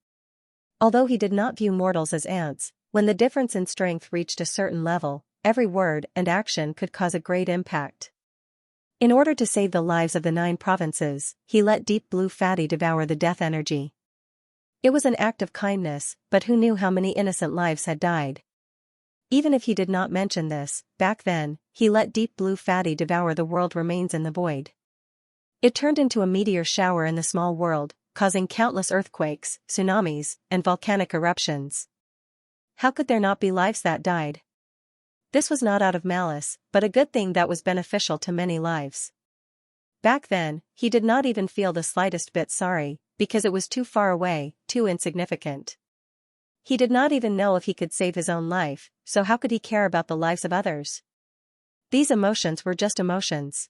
Although he did not view mortals as ants, when the difference in strength reached a certain level, every word and action could cause a great impact. In order to save the lives of the 9 provinces, he let Deep Blue Fatty devour the death energy. It was an act of kindness, but who knew how many innocent lives had died? Even if he did not mention this, back then, he let Deep Blue Fatty devour the world remains in the void. It turned into a meteor shower in the small world, causing countless earthquakes, tsunamis, and volcanic eruptions. How could there not be lives that died? This was not out of malice, but a good thing that was beneficial to many lives. Back then, he did not even feel the slightest bit sorry, because it was too far away, too insignificant. He did not even know if he could save his own life, so how could he care about the lives of others? These emotions were just emotions.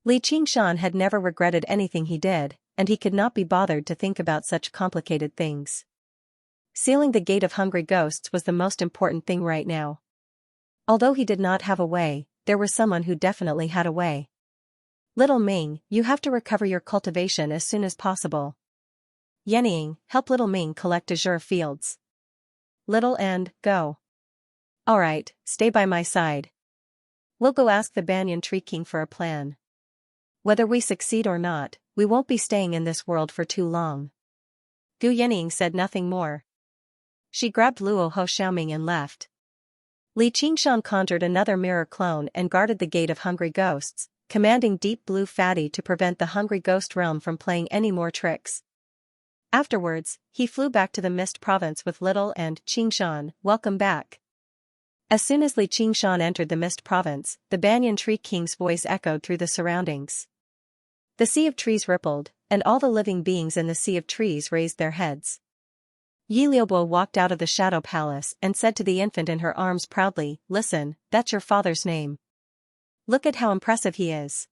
Li Qingshan had never regretted anything he did, and he could not be bothered to think about such complicated things. Sealing the gate of hungry ghosts was the most important thing right now. Although he did not have a way, there was someone who definitely had a way. Little Ming, you have to recover your cultivation as soon as possible. Yenying, help Little Ming collect azure fields. Little and, go. Alright, stay by my side. We'll go ask the Banyan Tree King for a plan. Whether we succeed or not, we won't be staying in this world for too long. Gu Yenying said nothing more. She grabbed Luo Ho Xiaoming and left. Li Qingshan conjured another mirror clone and guarded the gate of hungry ghosts, commanding Deep Blue Fatty to prevent the hungry ghost realm from playing any more tricks. Afterwards, he flew back to the Mist Province with Little and Qingshan, welcome back. As soon as Li Qingshan entered the Mist Province, the Banyan Tree King's voice echoed through the surroundings. The sea of trees rippled, and all the living beings in the sea of trees raised their heads. Yi Liubo walked out of the Shadow Palace and said to the infant in her arms proudly, "Listen, that's your father's name. Look at how impressive he is."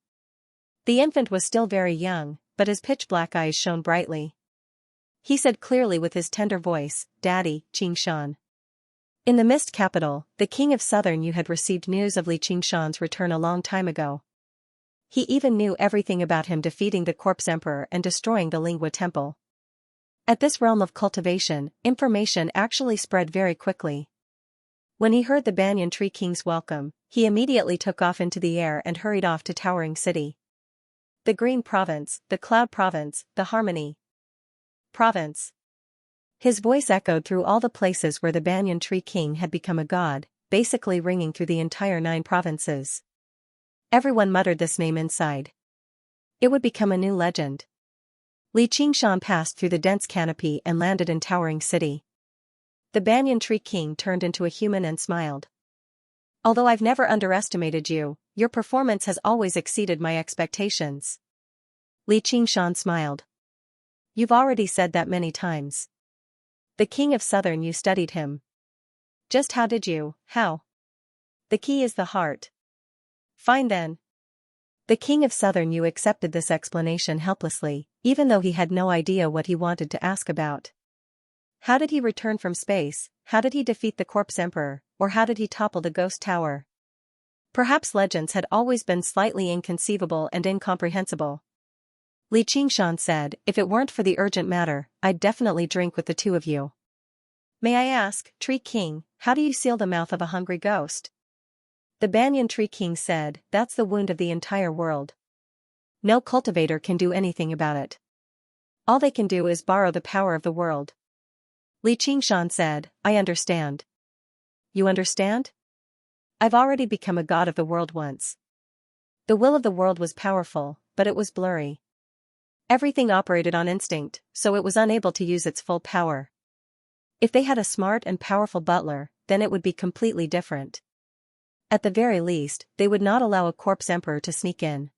The infant was still very young, but his pitch-black eyes shone brightly. He said clearly with his tender voice, "Daddy, Qingshan." In the Mist Capital, the king of Southern Yu had received news of Li Qingshan's return a long time ago. He even knew everything about him defeating the Corpse Emperor and destroying the Lingua Temple. At this realm of cultivation, information actually spread very quickly. When he heard the Banyan Tree King's welcome, he immediately took off into the air and hurried off to Towering City. The Green Province, the Cloud Province, the Harmony Province. His voice echoed through all the places where the Banyan Tree King had become a god, basically ringing through the entire 9 provinces. Everyone muttered this name inside. It would become a new legend. Li Qingshan passed through the dense canopy and landed in Towering City. The Banyan Tree King turned into a human and smiled. Although I've never underestimated you, your performance has always exceeded my expectations. Li Qingshan smiled. You've already said that many times. The king of Southern Yu studied him. Just how did you, how? The key is the heart. Fine then. The king of Southern Yu accepted this explanation helplessly, even though he had no idea what he wanted to ask about. How did he return from space, how did he defeat the corpse emperor, or how did he topple the ghost tower? Perhaps legends had always been slightly inconceivable and incomprehensible. Li Qingshan said, if it weren't for the urgent matter, I'd definitely drink with the two of you. May I ask, Tree King, how do you seal the mouth of a hungry ghost? The Banyan Tree King said, that's the wound of the entire world. No cultivator can do anything about it. All they can do is borrow the power of the world. Li Qingshan said, I understand. You understand? I've already become a god of the world once. The will of the world was powerful, but it was blurry. Everything operated on instinct, so it was unable to use its full power. If they had a smart and powerful butler, then it would be completely different. At the very least, they would not allow a corpse emperor to sneak in.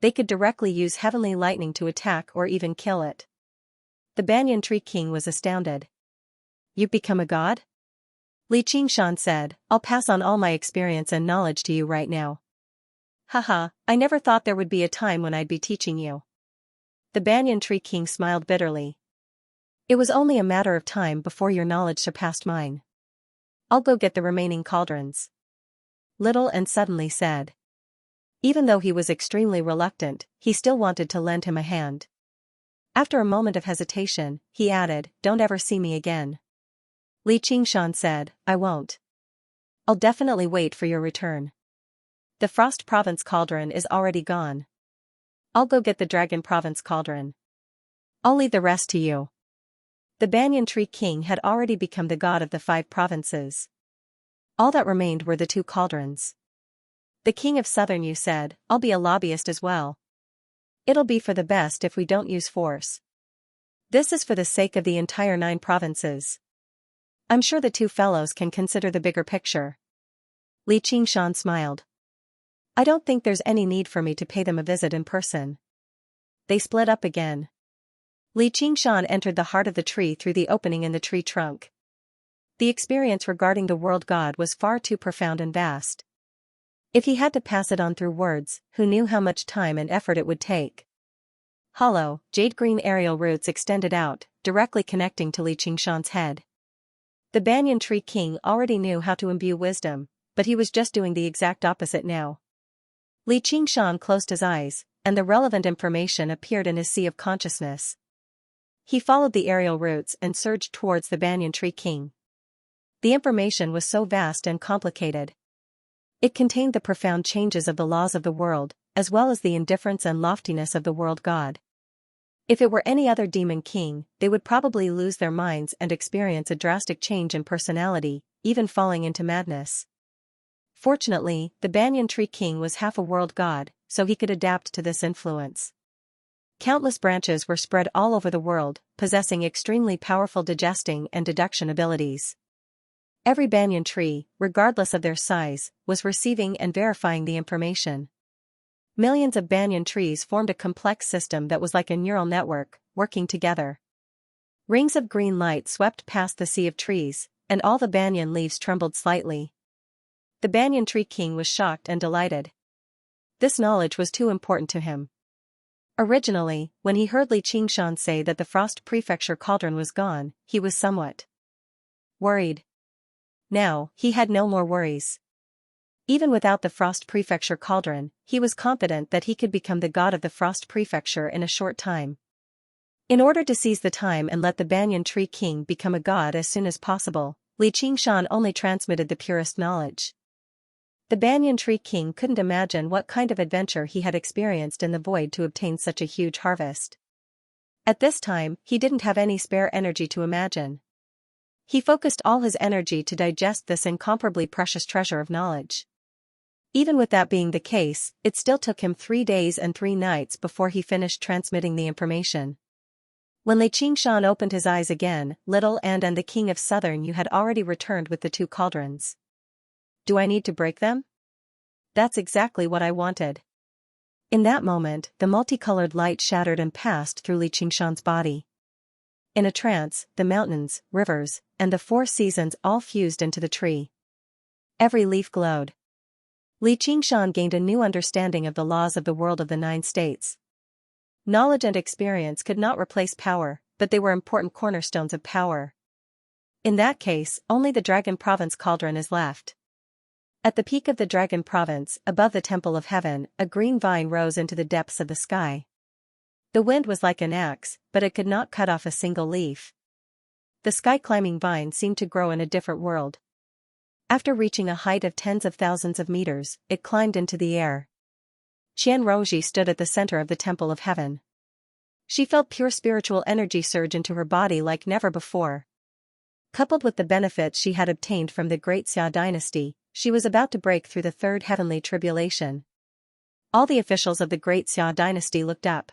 They could directly use heavenly lightning to attack or even kill it. The Banyan Tree King was astounded. You've become a god? Li Qingshan said, I'll pass on all my experience and knowledge to you right now. Haha, I never thought there would be a time when I'd be teaching you. The Banyan Tree King smiled bitterly. It was only a matter of time before your knowledge surpassed mine. I'll go get the remaining cauldrons. Little and suddenly said. Even though he was extremely reluctant, he still wanted to lend him a hand. After a moment of hesitation, he added, don't ever see me again. Li Qingshan said, I won't. I'll definitely wait for your return. The Frost Province cauldron is already gone. I'll go get the Dragon Province cauldron. I'll leave the rest to you. The Banyan Tree King had already become the god of the 5 provinces. All that remained were the 2 cauldrons. The King of Southern Yu said, I'll be a lobbyist as well. It'll be for the best if we don't use force. This is for the sake of the entire 9 provinces. I'm sure the 2 fellows can consider the bigger picture. Li Qingshan smiled. I don't think there's any need for me to pay them a visit in person. They split up again. Li Qingshan entered the heart of the tree through the opening in the tree trunk. The experience regarding the world god was far too profound and vast. If he had to pass it on through words, who knew how much time and effort it would take? Hollow, jade-green aerial roots extended out, directly connecting to Li Qingshan's head. The Banyan Tree King already knew how to imbue wisdom, but he was just doing the exact opposite now. Li Qingshan closed his eyes, and the relevant information appeared in his sea of consciousness. He followed the aerial roots and surged towards the Banyan Tree King. The information was so vast and complicated. It contained the profound changes of the laws of the world, as well as the indifference and loftiness of the world god. If it were any other demon king, they would probably lose their minds and experience a drastic change in personality, even falling into madness. Fortunately, the Banyan Tree King was half a world god, so he could adapt to this influence. Countless branches were spread all over the world, possessing extremely powerful digesting and deduction abilities. Every banyan tree, regardless of their size, was receiving and verifying the information. Millions of banyan trees formed a complex system that was like a neural network, working together. Rings of green light swept past the sea of trees, and all the banyan leaves trembled slightly. The Banyan Tree King was shocked and delighted. This knowledge was too important to him. Originally, when he heard Li Qingshan say that the Frost Prefecture cauldron was gone, he was somewhat worried. Now, he had no more worries. Even without the Frost Prefecture cauldron, he was confident that he could become the god of the Frost Prefecture in a short time. In order to seize the time and let the Banyan Tree King become a god as soon as possible, Li Qingshan only transmitted the purest knowledge. The Banyan Tree King couldn't imagine what kind of adventure he had experienced in the void to obtain such a huge harvest. At this time, he didn't have any spare energy to imagine. He focused all his energy to digest this incomparably precious treasure of knowledge. Even with that being the case, it still took him 3 days and 3 nights before he finished transmitting the information. When Li Qingshan opened his eyes again, Little and the King of Southern Yu had already returned with the 2 cauldrons. Do I need to break them? That's exactly what I wanted. In that moment, the multicolored light shattered and passed through Li Qingshan's body. In a trance, the mountains, rivers, and the 4 seasons all fused into the tree. Every leaf glowed. Li Qingshan gained a new understanding of the laws of the world of the 9 states. Knowledge and experience could not replace power, but they were important cornerstones of power. In that case, only the Dragon Province cauldron is left. At the peak of the Dragon Province, above the Temple of Heaven, a green vine rose into the depths of the sky. The wind was like an axe, but it could not cut off a single leaf. The sky-climbing vine seemed to grow in a different world. After reaching a height of tens of thousands of meters, it climbed into the air. Qian Rongji stood at the center of the Temple of Heaven. She felt pure spiritual energy surge into her body like never before. Coupled with the benefits she had obtained from the Great Xia dynasty, she was about to break through the third heavenly tribulation. All the officials of the Great Xia dynasty looked up.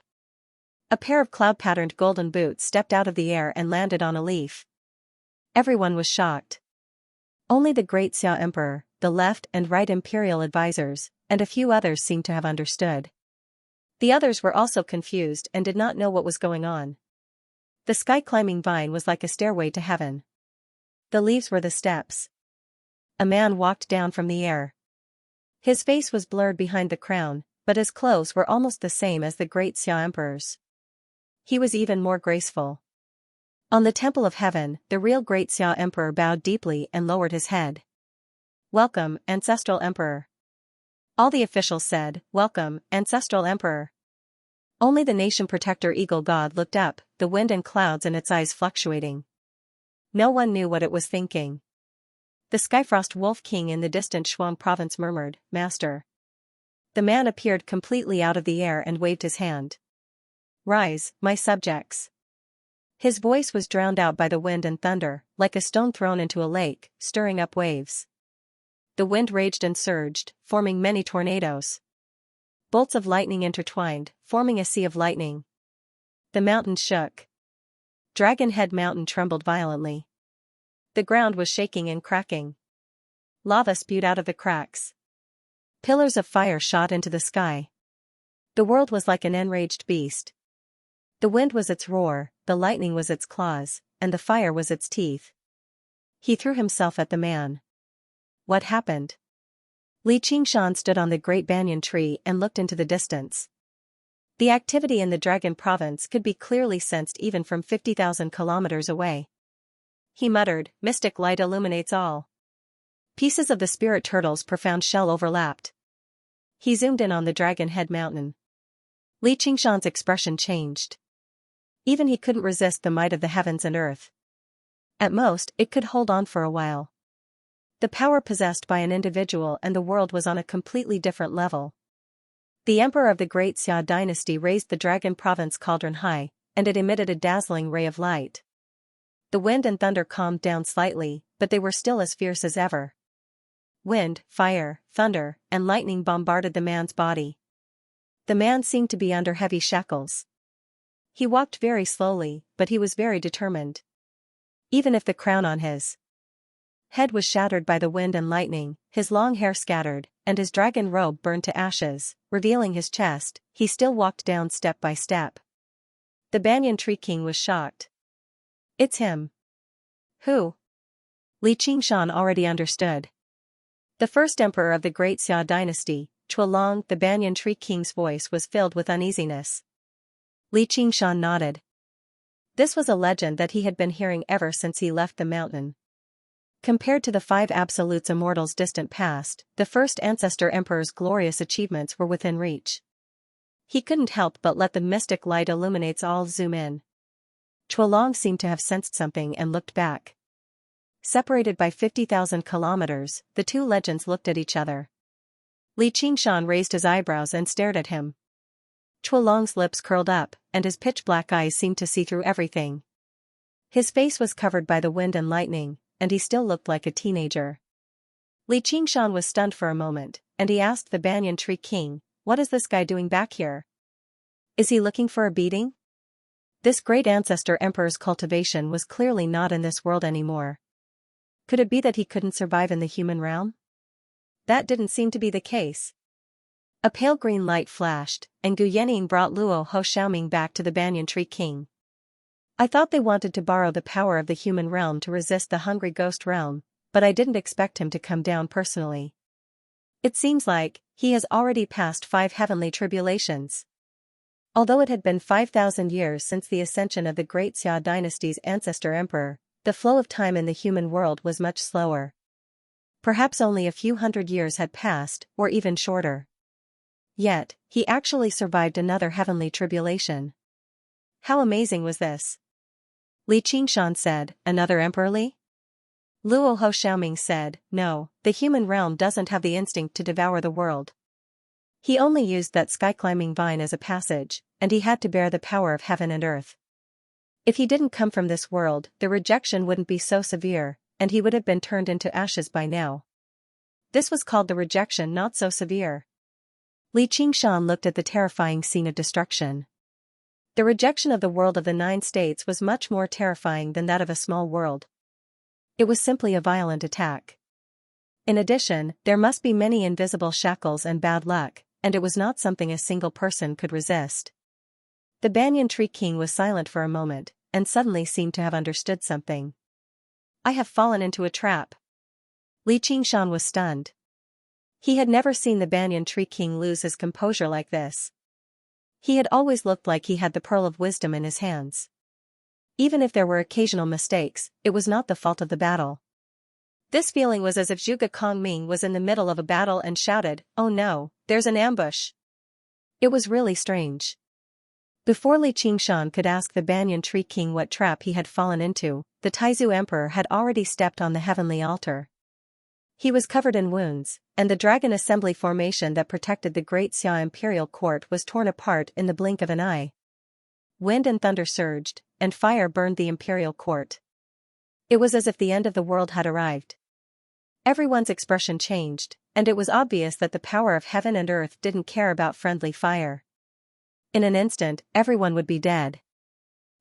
A pair of cloud-patterned golden boots stepped out of the air and landed on a leaf. Everyone was shocked. Only the Great Xia Emperor, the left and right imperial advisors, and a few others seemed to have understood. The others were also confused and did not know what was going on. The sky-climbing vine was like a stairway to heaven. The leaves were the steps. A man walked down from the air. His face was blurred behind the crown, but his clothes were almost the same as the Great Xia Emperor's. He was even more graceful. On the Temple of Heaven, the real Great Xia Emperor bowed deeply and lowered his head. "Welcome, Ancestral Emperor." All the officials said, "Welcome, Ancestral Emperor." Only the nation protector Eagle God looked up, the wind and clouds in its eyes fluctuating. No one knew what it was thinking. The Skyfrost Wolf King in the distant Shuang province murmured, "Master." The man appeared completely out of the air and waved his hand. "Rise, my subjects." His voice was drowned out by the wind and thunder, like a stone thrown into a lake, stirring up waves. The wind raged and surged, forming many tornadoes. Bolts of lightning intertwined, forming a sea of lightning. The mountain shook. Dragon Head Mountain trembled violently. The ground was shaking and cracking. Lava spewed out of the cracks. Pillars of fire shot into the sky. The world was like an enraged beast. The wind was its roar, the lightning was its claws, and the fire was its teeth. He threw himself at the man. What happened? Li Qingshan stood on the great banyan tree and looked into the distance. The activity in the Dragon Province could be clearly sensed even from 50,000 kilometers away. He muttered, "Mystic light illuminates all." Pieces of the spirit turtle's profound shell overlapped. He zoomed in on the Dragon Head Mountain. Li Qingshan's expression changed. Even he couldn't resist the might of the heavens and earth. At most, it could hold on for a while. The power possessed by an individual and the world was on a completely different level. The emperor of the Great Xia dynasty raised the Dragon Province cauldron high, and it emitted a dazzling ray of light. The wind and thunder calmed down slightly, but they were still as fierce as ever. Wind, fire, thunder, and lightning bombarded the man's body. The man seemed to be under heavy shackles. He walked very slowly, but he was very determined. Even if the crown on his head was shattered by the wind and lightning, his long hair scattered, and his dragon robe burned to ashes, revealing his chest, he still walked down step by step. The Banyan Tree King was shocked. "It's him." "Who?" Li Qingshan already understood. The first emperor of the Great Xia dynasty, Chualong, the Banyan Tree King's voice was filled with uneasiness. Li Qingshan nodded. This was a legend that he had been hearing ever since he left the mountain. Compared to the 5 absolutes immortals distant past, the first ancestor emperor's glorious achievements were within reach. He couldn't help but let the mystic light illuminates all zoom in. Chualong seemed to have sensed something and looked back. Separated by 50,000 kilometers, the two legends looked at each other. Li Qingshan raised his eyebrows and stared at him. Chualong's lips curled up, and his pitch-black eyes seemed to see through everything. His face was covered by the wind and lightning, and he still looked like a teenager. Li Qingshan was stunned for a moment, and he asked the Banyan Tree King, "What is this guy doing back here? Is he looking for a beating?" This great ancestor emperor's cultivation was clearly not in this world anymore. Could it be that he couldn't survive in the human realm? That didn't seem to be the case. A pale green light flashed, and Gu Yanning brought Luo Ho Xiaoming back to the Banyan Tree King. "I thought they wanted to borrow the power of the human realm to resist the hungry ghost realm," but I didn't expect him to come down personally. It seems like he has already passed 5 heavenly tribulations. Although it had been 5,000 years since the ascension of the great Xia dynasty's ancestor emperor, the flow of time in the human world was much slower. Perhaps only a few hundred years had passed, or even shorter. Yet, he actually survived another heavenly tribulation. How amazing was this? Li Qingshan said, another emperor Li? Luo Ho Xiaoming said, no, the human realm doesn't have the instinct to devour the world. He only used that sky-climbing vine as a passage, and he had to bear the power of heaven and earth. If he didn't come from this world, the rejection wouldn't be so severe, and he would have been turned into ashes by now. This was called the rejection not so severe. Li Qingshan looked at the terrifying scene of destruction. The rejection of the world of the 9 states was much more terrifying than that of a small world. It was simply a violent attack. In addition, there must be many invisible shackles and bad luck, and it was not something a single person could resist. The banyan tree king was silent for a moment, and suddenly seemed to have understood something. I have fallen into a trap. Li Qingshan was stunned. He had never seen the banyan tree king lose his composure like this. He had always looked like he had the pearl of wisdom in his hands. Even if there were occasional mistakes, it was not the fault of the battle. This feeling was as if Zhuge Kongming was in the middle of a battle and shouted, "Oh no, there's an ambush." It was really strange. Before Li Qingshan could ask the banyan tree king what trap he had fallen into, the Taizu emperor had already stepped on the heavenly altar. He was covered in wounds, and the dragon assembly formation that protected the great Xia imperial court was torn apart in the blink of an eye. Wind and thunder surged, and fire burned the imperial court. It was as if the end of the world had arrived. Everyone's expression changed, and it was obvious that the power of heaven and earth didn't care about friendly fire. In an instant, everyone would be dead.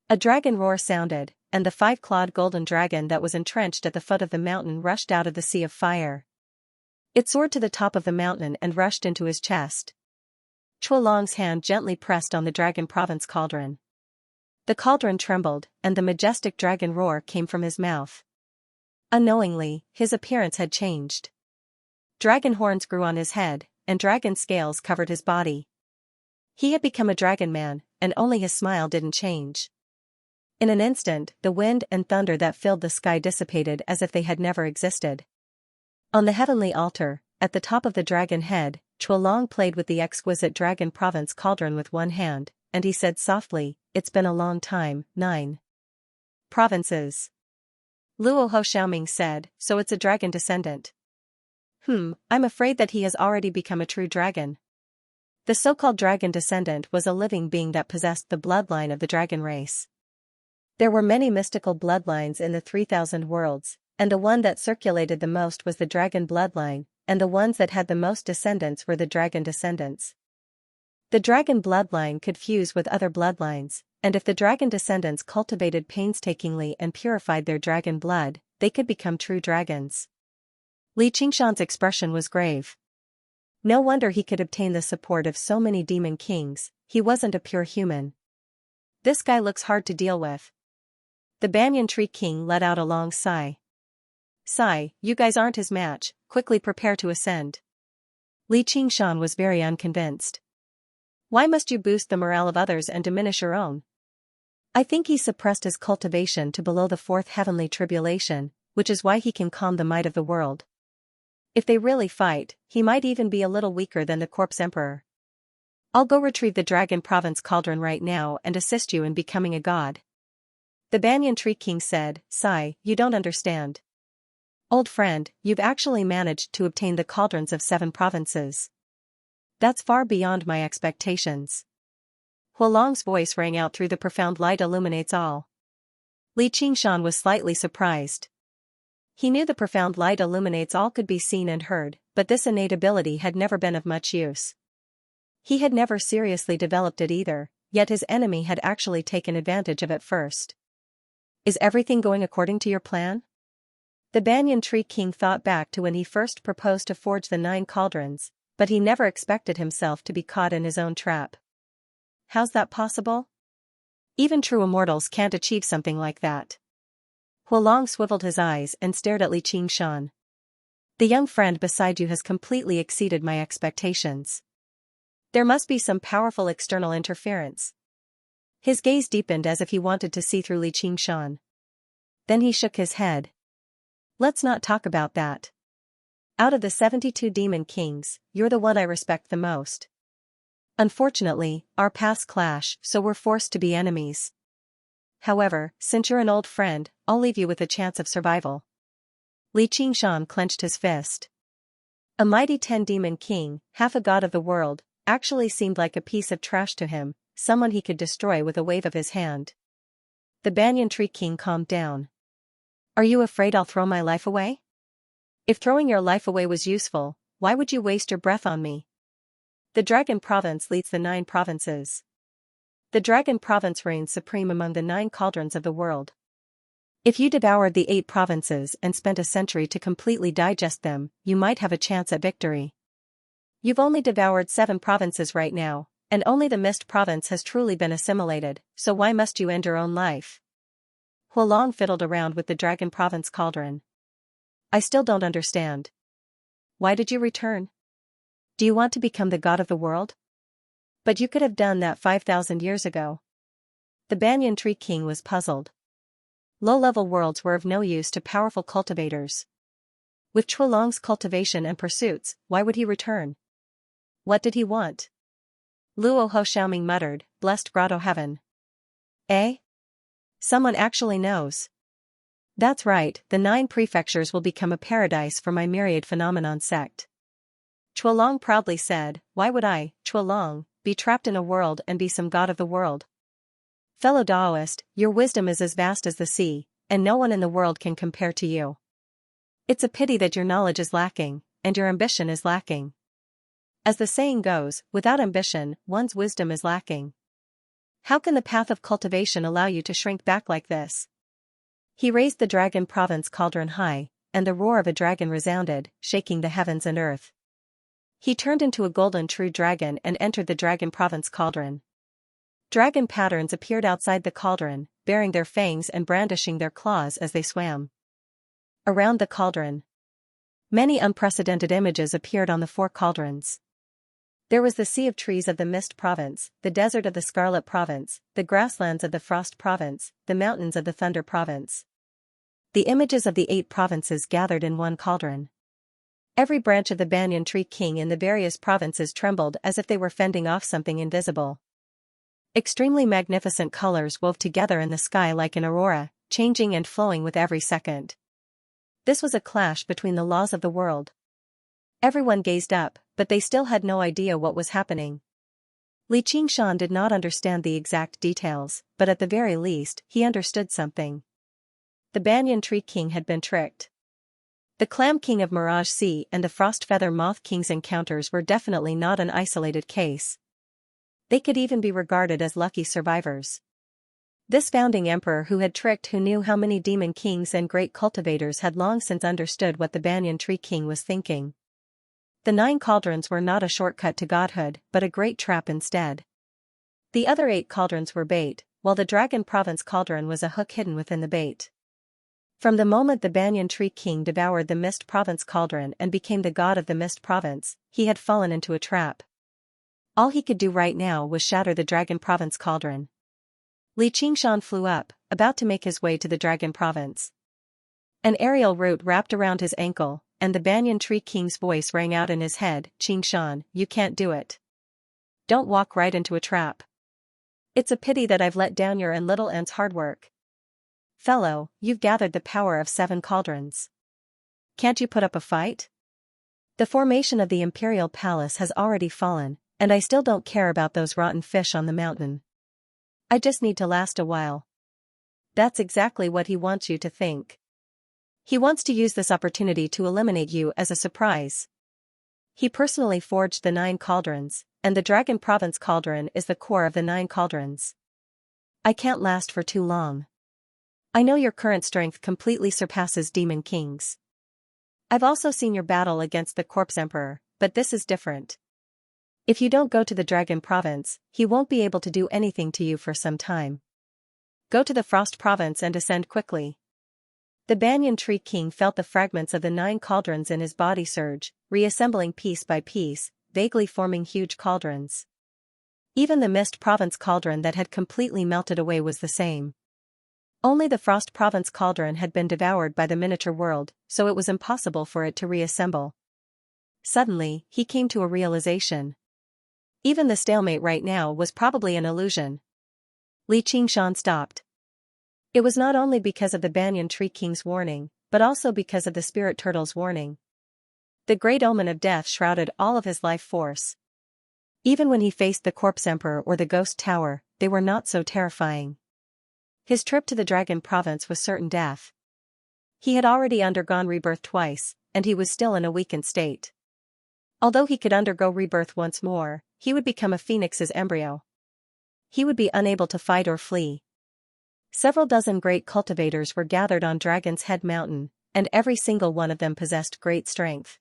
A dragon roar sounded, and the 5-clawed golden dragon that was entrenched at the foot of the mountain rushed out of the sea of fire. It soared to the top of the mountain and rushed into his chest. Chuolong's hand gently pressed on the dragon province cauldron. The cauldron trembled, and the majestic dragon roar came from his mouth. Unknowingly, his appearance had changed. Dragon horns grew on his head, and dragon scales covered his body. He had become a dragon man, and only his smile didn't change. In an instant, the wind and thunder that filled the sky dissipated as if they had never existed. On the heavenly altar, at the top of the dragon head, Chuolong played with the exquisite dragon province cauldron with one hand, and he said softly, "It's been a long time, 9 provinces." Luo Ho Xiaoming said, "So it's a dragon descendant." I'm afraid that he has already become a true dragon." The so-called dragon descendant was a living being that possessed the bloodline of the dragon race. There were many mystical bloodlines in the 3,000 worlds, and the one that circulated the most was the dragon bloodline, and the ones that had the most descendants were the dragon descendants. The dragon bloodline could fuse with other bloodlines, and if the dragon descendants cultivated painstakingly and purified their dragon blood, they could become true dragons. Li Qingshan's expression was grave. No wonder he could obtain the support of so many demon kings, he wasn't a pure human. This guy looks hard to deal with. The banyan tree king let out a long sigh. "Sigh, you guys aren't his match, quickly prepare to ascend." Li Qingshan was very unconvinced. Why must you boost the morale of others and diminish your own? I think he suppressed his cultivation to below the 4th heavenly tribulation, which is why he can calm the might of the world. If they really fight, he might even be a little weaker than the corpse emperor. I'll go retrieve the dragon province cauldron right now and assist you in becoming a god. The banyan tree king said, "Sigh, you don't understand. Old friend, you've actually managed to obtain the cauldrons of 7 provinces. That's far beyond my expectations." Huolong's voice rang out through the profound light illuminates all. Li Qingshan was slightly surprised. He knew the profound light illuminates all could be seen and heard, but this innate ability had never been of much use. He had never seriously developed it either, yet his enemy had actually taken advantage of it first. Is everything going according to your plan? The banyan tree king thought back to when he first proposed to forge the 9 cauldrons, but he never expected himself to be caught in his own trap. How's that possible? Even true immortals can't achieve something like that. Huolong swiveled his eyes and stared at Li Qingshan. The young friend beside you has completely exceeded my expectations. There must be some powerful external interference. His gaze deepened as if he wanted to see through Li Qingshan. Then he shook his head. Let's not talk about that. Out of the 72 demon kings, you're the one I respect the most. Unfortunately, our paths clash, so we're forced to be enemies. However, since you're an old friend, I'll leave you with a chance of survival. Li Qingshan clenched his fist. A mighty 10-demon king, half a god of the world, actually seemed like a piece of trash to him, someone he could destroy with a wave of his hand. The banyan tree king calmed down. Are you afraid I'll throw my life away? If throwing your life away was useful, why would you waste your breath on me? The Dragon Province leads the 9 provinces. The Dragon Province reigns supreme among the 9 cauldrons of the world. If you devoured the 8 provinces and spent a century to completely digest them, you might have a chance at victory. You've only devoured 7 provinces right now, and only the Mist Province has truly been assimilated, so why must you end your own life? Huolong fiddled around with the Dragon Province cauldron. I still don't understand. Why did you return? Do you want to become the god of the world? But you could have done that 5,000 years ago. The banyan tree king was puzzled. Low-level worlds were of no use to powerful cultivators. With Chuolong's cultivation and pursuits, why would he return? What did he want? Luo Ho Xiaoming muttered, blessed grotto heaven. Eh? Someone actually knows. That's right, the 9 prefectures will become a paradise for my myriad phenomenon sect. Chuolong proudly said, why would I, Chuolong, be trapped in a world and be some god of the world? Fellow Taoist, your wisdom is as vast as the sea, and no one in the world can compare to you. It's a pity that your knowledge is lacking, and your ambition is lacking. As the saying goes, without ambition, one's wisdom is lacking. How can the path of cultivation allow you to shrink back like this? He raised the Dragon Province cauldron high, and the roar of a dragon resounded, shaking the heavens and earth. He turned into a golden true dragon and entered the Dragon Province cauldron. Dragon patterns appeared outside the cauldron, baring their fangs and brandishing their claws as they swam. Around the cauldron, many unprecedented images appeared on the 4 cauldrons. There was the sea of trees of the Mist Province, the desert of the Scarlet Province, the grasslands of the Frost Province, the mountains of the Thunder Province. The images of the 8 provinces gathered in one cauldron. Every branch of the banyan tree king in the various provinces trembled as if they were fending off something invisible. Extremely magnificent colors wove together in the sky like an aurora, changing and flowing with every second. This was a clash between the laws of the world. Everyone gazed up, but they still had no idea what was happening. Li Qingshan did not understand the exact details, but at the very least, he understood something. The banyan tree king had been tricked. The Clam King of Mirage Sea and the Frost Feather Moth King's encounters were definitely not an isolated case. They could even be regarded as lucky survivors. This founding emperor who had tricked who knew how many demon kings and great cultivators had long since understood what the banyan tree king was thinking. The 9 cauldrons were not a shortcut to godhood, but a great trap instead. The other 8 cauldrons were bait, while the Dragon Province cauldron was a hook hidden within the bait. From the moment the banyan tree king devoured the Mist Province cauldron and became the god of the Mist Province, he had fallen into a trap. All he could do right now was shatter the Dragon Province cauldron. Li Qingshan flew up, about to make his way to the Dragon Province. An aerial route wrapped around his ankle, and the banyan tree king's voice rang out in his head, Qingshan, you can't do it. Don't walk right into a trap. It's a pity that I've let down your and little N's hard work. Fellow, you've gathered the power of 7 cauldrons. Can't you put up a fight? The formation of the Imperial Palace has already fallen, and I still don't care about those rotten fish on the mountain. I just need to last a while. That's exactly what he wants you to think. He wants to use this opportunity to eliminate you as a surprise. He personally forged the 9 cauldrons, and the Dragon Province cauldron is the core of the 9 cauldrons. I can't last for too long. I know your current strength completely surpasses Demon King's. I've also seen your battle against the Corpse Emperor, but this is different. If you don't go to the Dragon Province, he won't be able to do anything to you for some time. Go to the Frost Province and ascend quickly. The banyan tree king felt the fragments of the 9 cauldrons in his body surge, reassembling piece by piece, vaguely forming huge cauldrons. Even the Mist Province cauldron that had completely melted away was the same. Only the Frost Province cauldron had been devoured by the miniature world, so it was impossible for it to reassemble. Suddenly, he came to a realization. Even the stalemate right now was probably an illusion. Li Qingshan stopped. It was not only because of the banyan tree king's warning, but also because of the spirit turtle's warning. The great omen of death shrouded all of his life force. Even when he faced the corpse emperor or the ghost tower, they were not so terrifying. His trip to the dragon province was certain death. He had already undergone rebirth twice, and he was still in a weakened state. Although he could undergo rebirth once more, he would become a phoenix's embryo. He would be unable to fight or flee. Several dozen great cultivators were gathered on Dragon's Head Mountain, and every single one of them possessed great strength.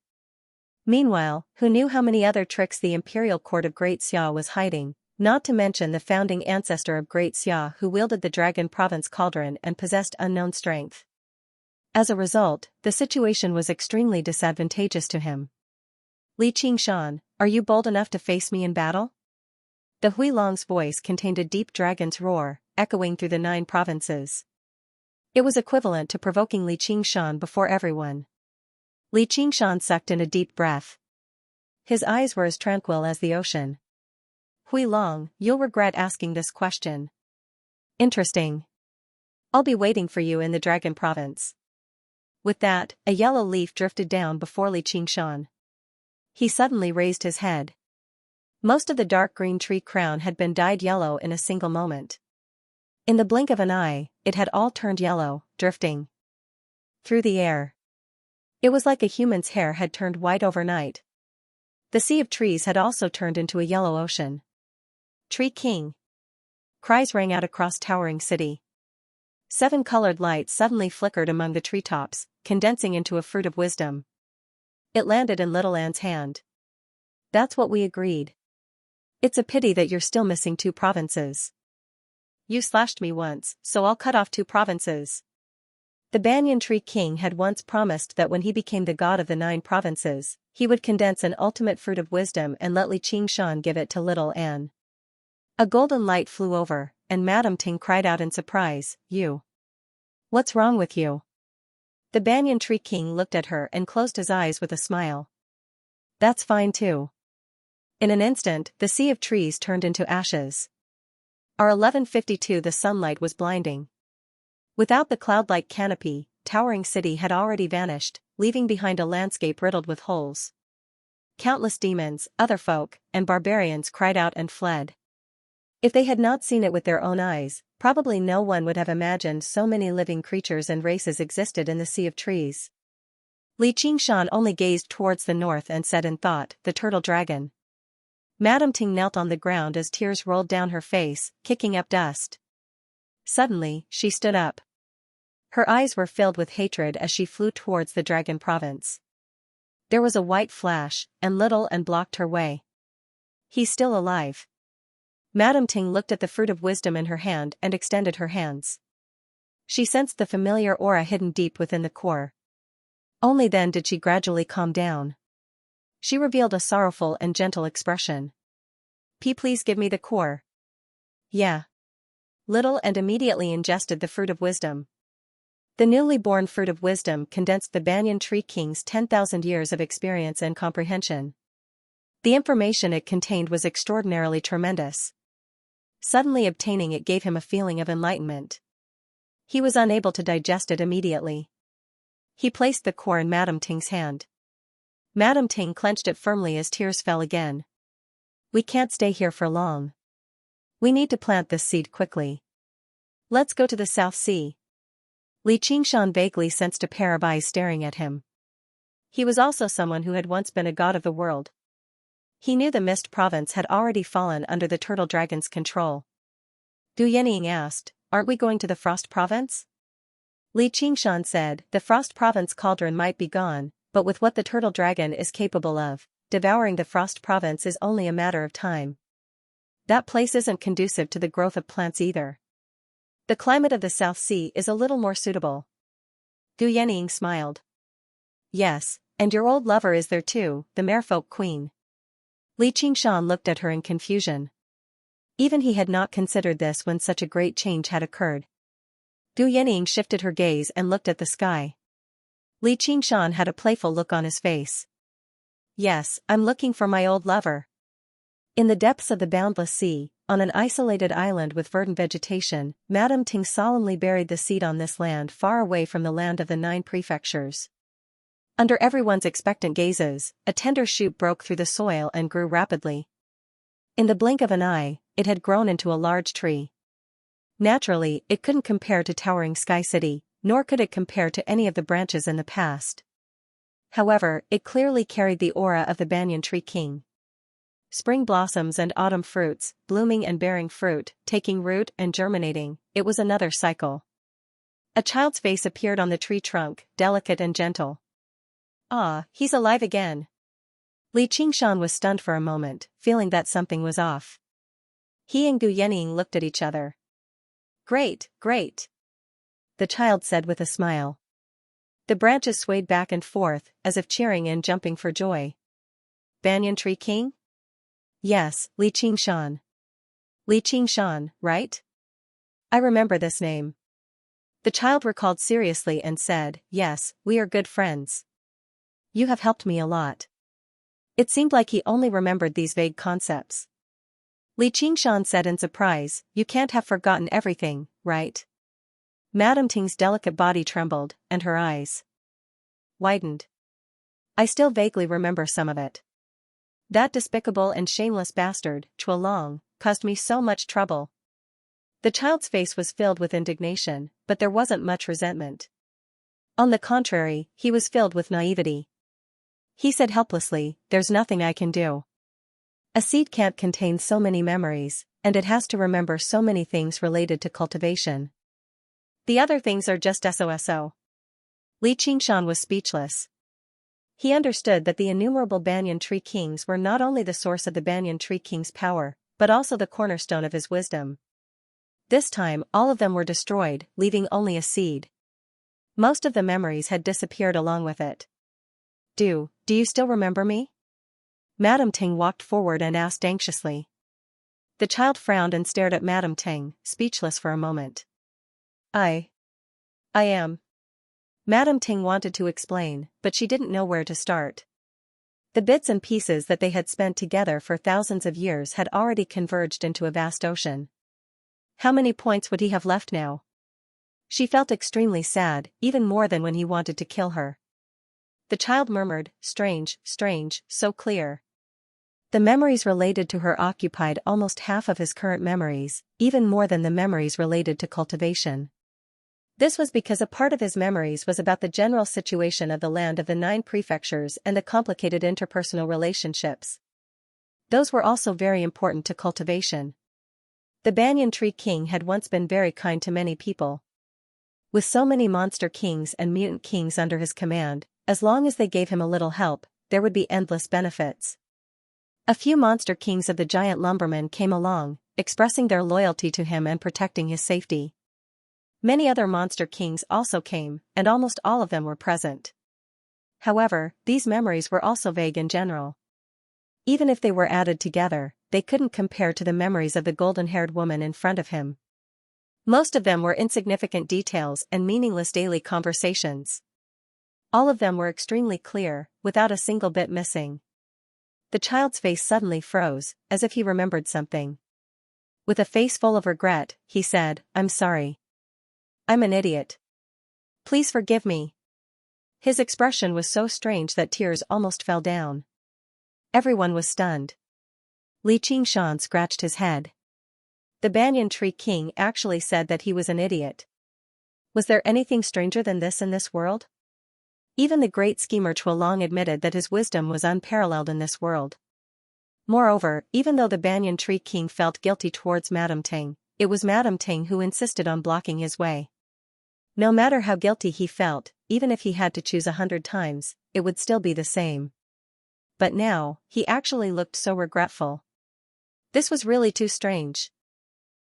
Meanwhile, who knew how many other tricks the imperial court of Great Xia was hiding, not to mention the founding ancestor of Great Xia who wielded the Dragon Province cauldron and possessed unknown strength. As a result, the situation was extremely disadvantageous to him. Li Qingshan, are you bold enough to face me in battle? The Huilong's voice contained a deep dragon's roar, echoing through the 9 provinces. It was equivalent to provoking Li Qingshan before everyone. Li Qingshan sucked in a deep breath. His eyes were as tranquil as the ocean. Huilong, you'll regret asking this question. Interesting. I'll be waiting for you in the Dragon Province. With that, a yellow leaf drifted down before Li Qingshan. He suddenly raised his head. Most of the dark green tree crown had been dyed yellow in a single moment. In the blink of an eye, it had all turned yellow, drifting through the air. It was like a human's hair had turned white overnight. The sea of trees had also turned into a yellow ocean. Tree King! Cries rang out across towering city. 7 colored lights suddenly flickered among the treetops, condensing into a fruit of wisdom. It landed in Little Anne's hand. That's what we agreed. It's a pity that you're still missing 2 provinces. You slashed me once, so I'll cut off 2 provinces. The Banyan Tree King had once promised that when he became the god of the 9 provinces, he would condense an ultimate fruit of wisdom and let Li Qingshan give it to Little Anne. A golden light flew over, and Madame Ting cried out in surprise, "You! What's wrong with you?" The Banyan Tree King looked at her and closed his eyes with a smile. That's fine too. In an instant, the sea of trees turned into ashes. Our 1152 the sunlight was blinding. Without the cloud-like canopy, towering city had already vanished, leaving behind a landscape riddled with holes. Countless demons, other folk, and barbarians cried out and fled. If they had not seen it with their own eyes, probably no one would have imagined so many living creatures and races existed in the sea of trees. Li Qingshan only gazed towards the north and said in thought, "The turtle dragon." Madame Ting knelt on the ground as tears rolled down her face, kicking up dust. Suddenly, she stood up. Her eyes were filled with hatred as she flew towards the Dragon Province. There was a white flash, and Little Anne blocked her way. He's still alive. Madame Ting looked at the fruit of wisdom in her hand and extended her hands. She sensed the familiar aura hidden deep within the core. Only then did she gradually calm down. She revealed a sorrowful and gentle expression. Please give me the core." "Yeah." Little Anne immediately ingested the fruit of wisdom. The newly born fruit of wisdom condensed the Banyan Tree King's 10,000 years of experience and comprehension. The information it contained was extraordinarily tremendous. Suddenly obtaining it gave him a feeling of enlightenment. He was unable to digest it immediately. He placed the core in Madame Ting's hand. Madame Ting clenched it firmly as tears fell again. "We can't stay here for long. We need to plant this seed quickly. Let's go to the South Sea." Li Qingshan vaguely sensed a pair of eyes staring at him. He was also someone who had once been a god of the world. He knew the Mist Province had already fallen under the Turtle Dragon's control. Du Yenying asked, "Aren't we going to the Frost Province?" Li Qingshan said, "The Frost Province cauldron might be gone, but with what the Turtle Dragon is capable of, devouring the Frost Province is only a matter of time. That place isn't conducive to the growth of plants either. The climate of the South Sea is a little more suitable. Gu Yenying smiled. Yes, and your old lover is there too, the merfolk queen. Li Qingshan looked at her in confusion. Even he had not considered this when such a great change had occurred. Gu Yenying shifted her gaze and looked at the sky. Li Qingshan had a playful look on his face. Yes, I'm looking for my old lover. In the depths of the boundless sea, on an isolated island with verdant vegetation, Madame Ting solemnly buried the seed on this land far away from the land of the 9 prefectures. Under everyone's expectant gazes, a tender shoot broke through the soil and grew rapidly. In the blink of an eye, it had grown into a large tree. Naturally, it couldn't compare to towering Sky City, nor could it compare to any of the branches in the past. However, it clearly carried the aura of the banyan tree king. Spring blossoms and autumn fruits, blooming and bearing fruit, taking root and germinating, it was another cycle. A child's face appeared on the tree trunk, delicate and gentle. Ah, he's alive again. Li Qingshan was stunned for a moment, feeling that something was off. He and Gu Yenying looked at each other. Great, great, the child said with a smile. The branches swayed back and forth, as if cheering and jumping for joy. Banyan Tree King? Yes, Li Qingshan. Li Qingshan, right? I remember this name. The child recalled seriously and said, yes, we are good friends. You have helped me a lot. It seemed like he only remembered these vague concepts. Li Qingshan said in surprise, you can't have forgotten everything, right? Madame Ting's delicate body trembled, and her eyes widened. I still vaguely remember some of it. That despicable and shameless bastard, Chuelong, caused me so much trouble. The child's face was filled with indignation, but there wasn't much resentment. On the contrary, he was filled with naivety. He said helplessly, there's nothing I can do. A seed can't contain so many memories, and it has to remember so many things related to cultivation. The other things are just SOSO. Li Qingshan was speechless. He understood that the innumerable banyan tree kings were not only the source of the banyan tree king's power, but also the cornerstone of his wisdom. This time, all of them were destroyed, leaving only a seed. Most of the memories had disappeared along with it. Do you still remember me? Madame Ting walked forward and asked anxiously. The child frowned and stared at Madame Ting, speechless for a moment. I am. Madame Ting wanted to explain, but she didn't know where to start. The bits and pieces that they had spent together for thousands of years had already converged into a vast ocean. How many points would he have left now? She felt extremely sad, even more than when he wanted to kill her. The child murmured, strange, so clear. The memories related to her occupied almost half of his current memories, even more than the memories related to cultivation. This was because a part of his memories was about the general situation of the land of the 9 prefectures and the complicated interpersonal relationships. Those were also very important to cultivation. The banyan tree king had once been very kind to many people. With so many monster kings and mutant kings under his command, as long as they gave him a little help, there would be endless benefits. A few monster kings of the giant lumbermen came along, expressing their loyalty to him and protecting his safety. Many other monster kings also came, and almost all of them were present. However, these memories were also vague in general. Even if they were added together, they couldn't compare to the memories of the golden-haired woman in front of him. Most of them were insignificant details and meaningless daily conversations. All of them were extremely clear, without a single bit missing. The child's face suddenly froze, as if he remembered something. With a face full of regret, he said, I'm sorry. I'm an idiot. Please forgive me. His expression was so strange that tears almost fell down. Everyone was stunned. Li Qingshan scratched his head. The banyan tree king actually said that he was an idiot. Was there anything stranger than this in this world? Even the great schemer Chuelong admitted that his wisdom was unparalleled in this world. Moreover, even though the banyan tree king felt guilty towards Madame Ting, it was Madame Ting who insisted on blocking his way. No matter how guilty he felt, even if he had to choose 100 times, it would still be the same. But now, he actually looked so regretful. This was really too strange.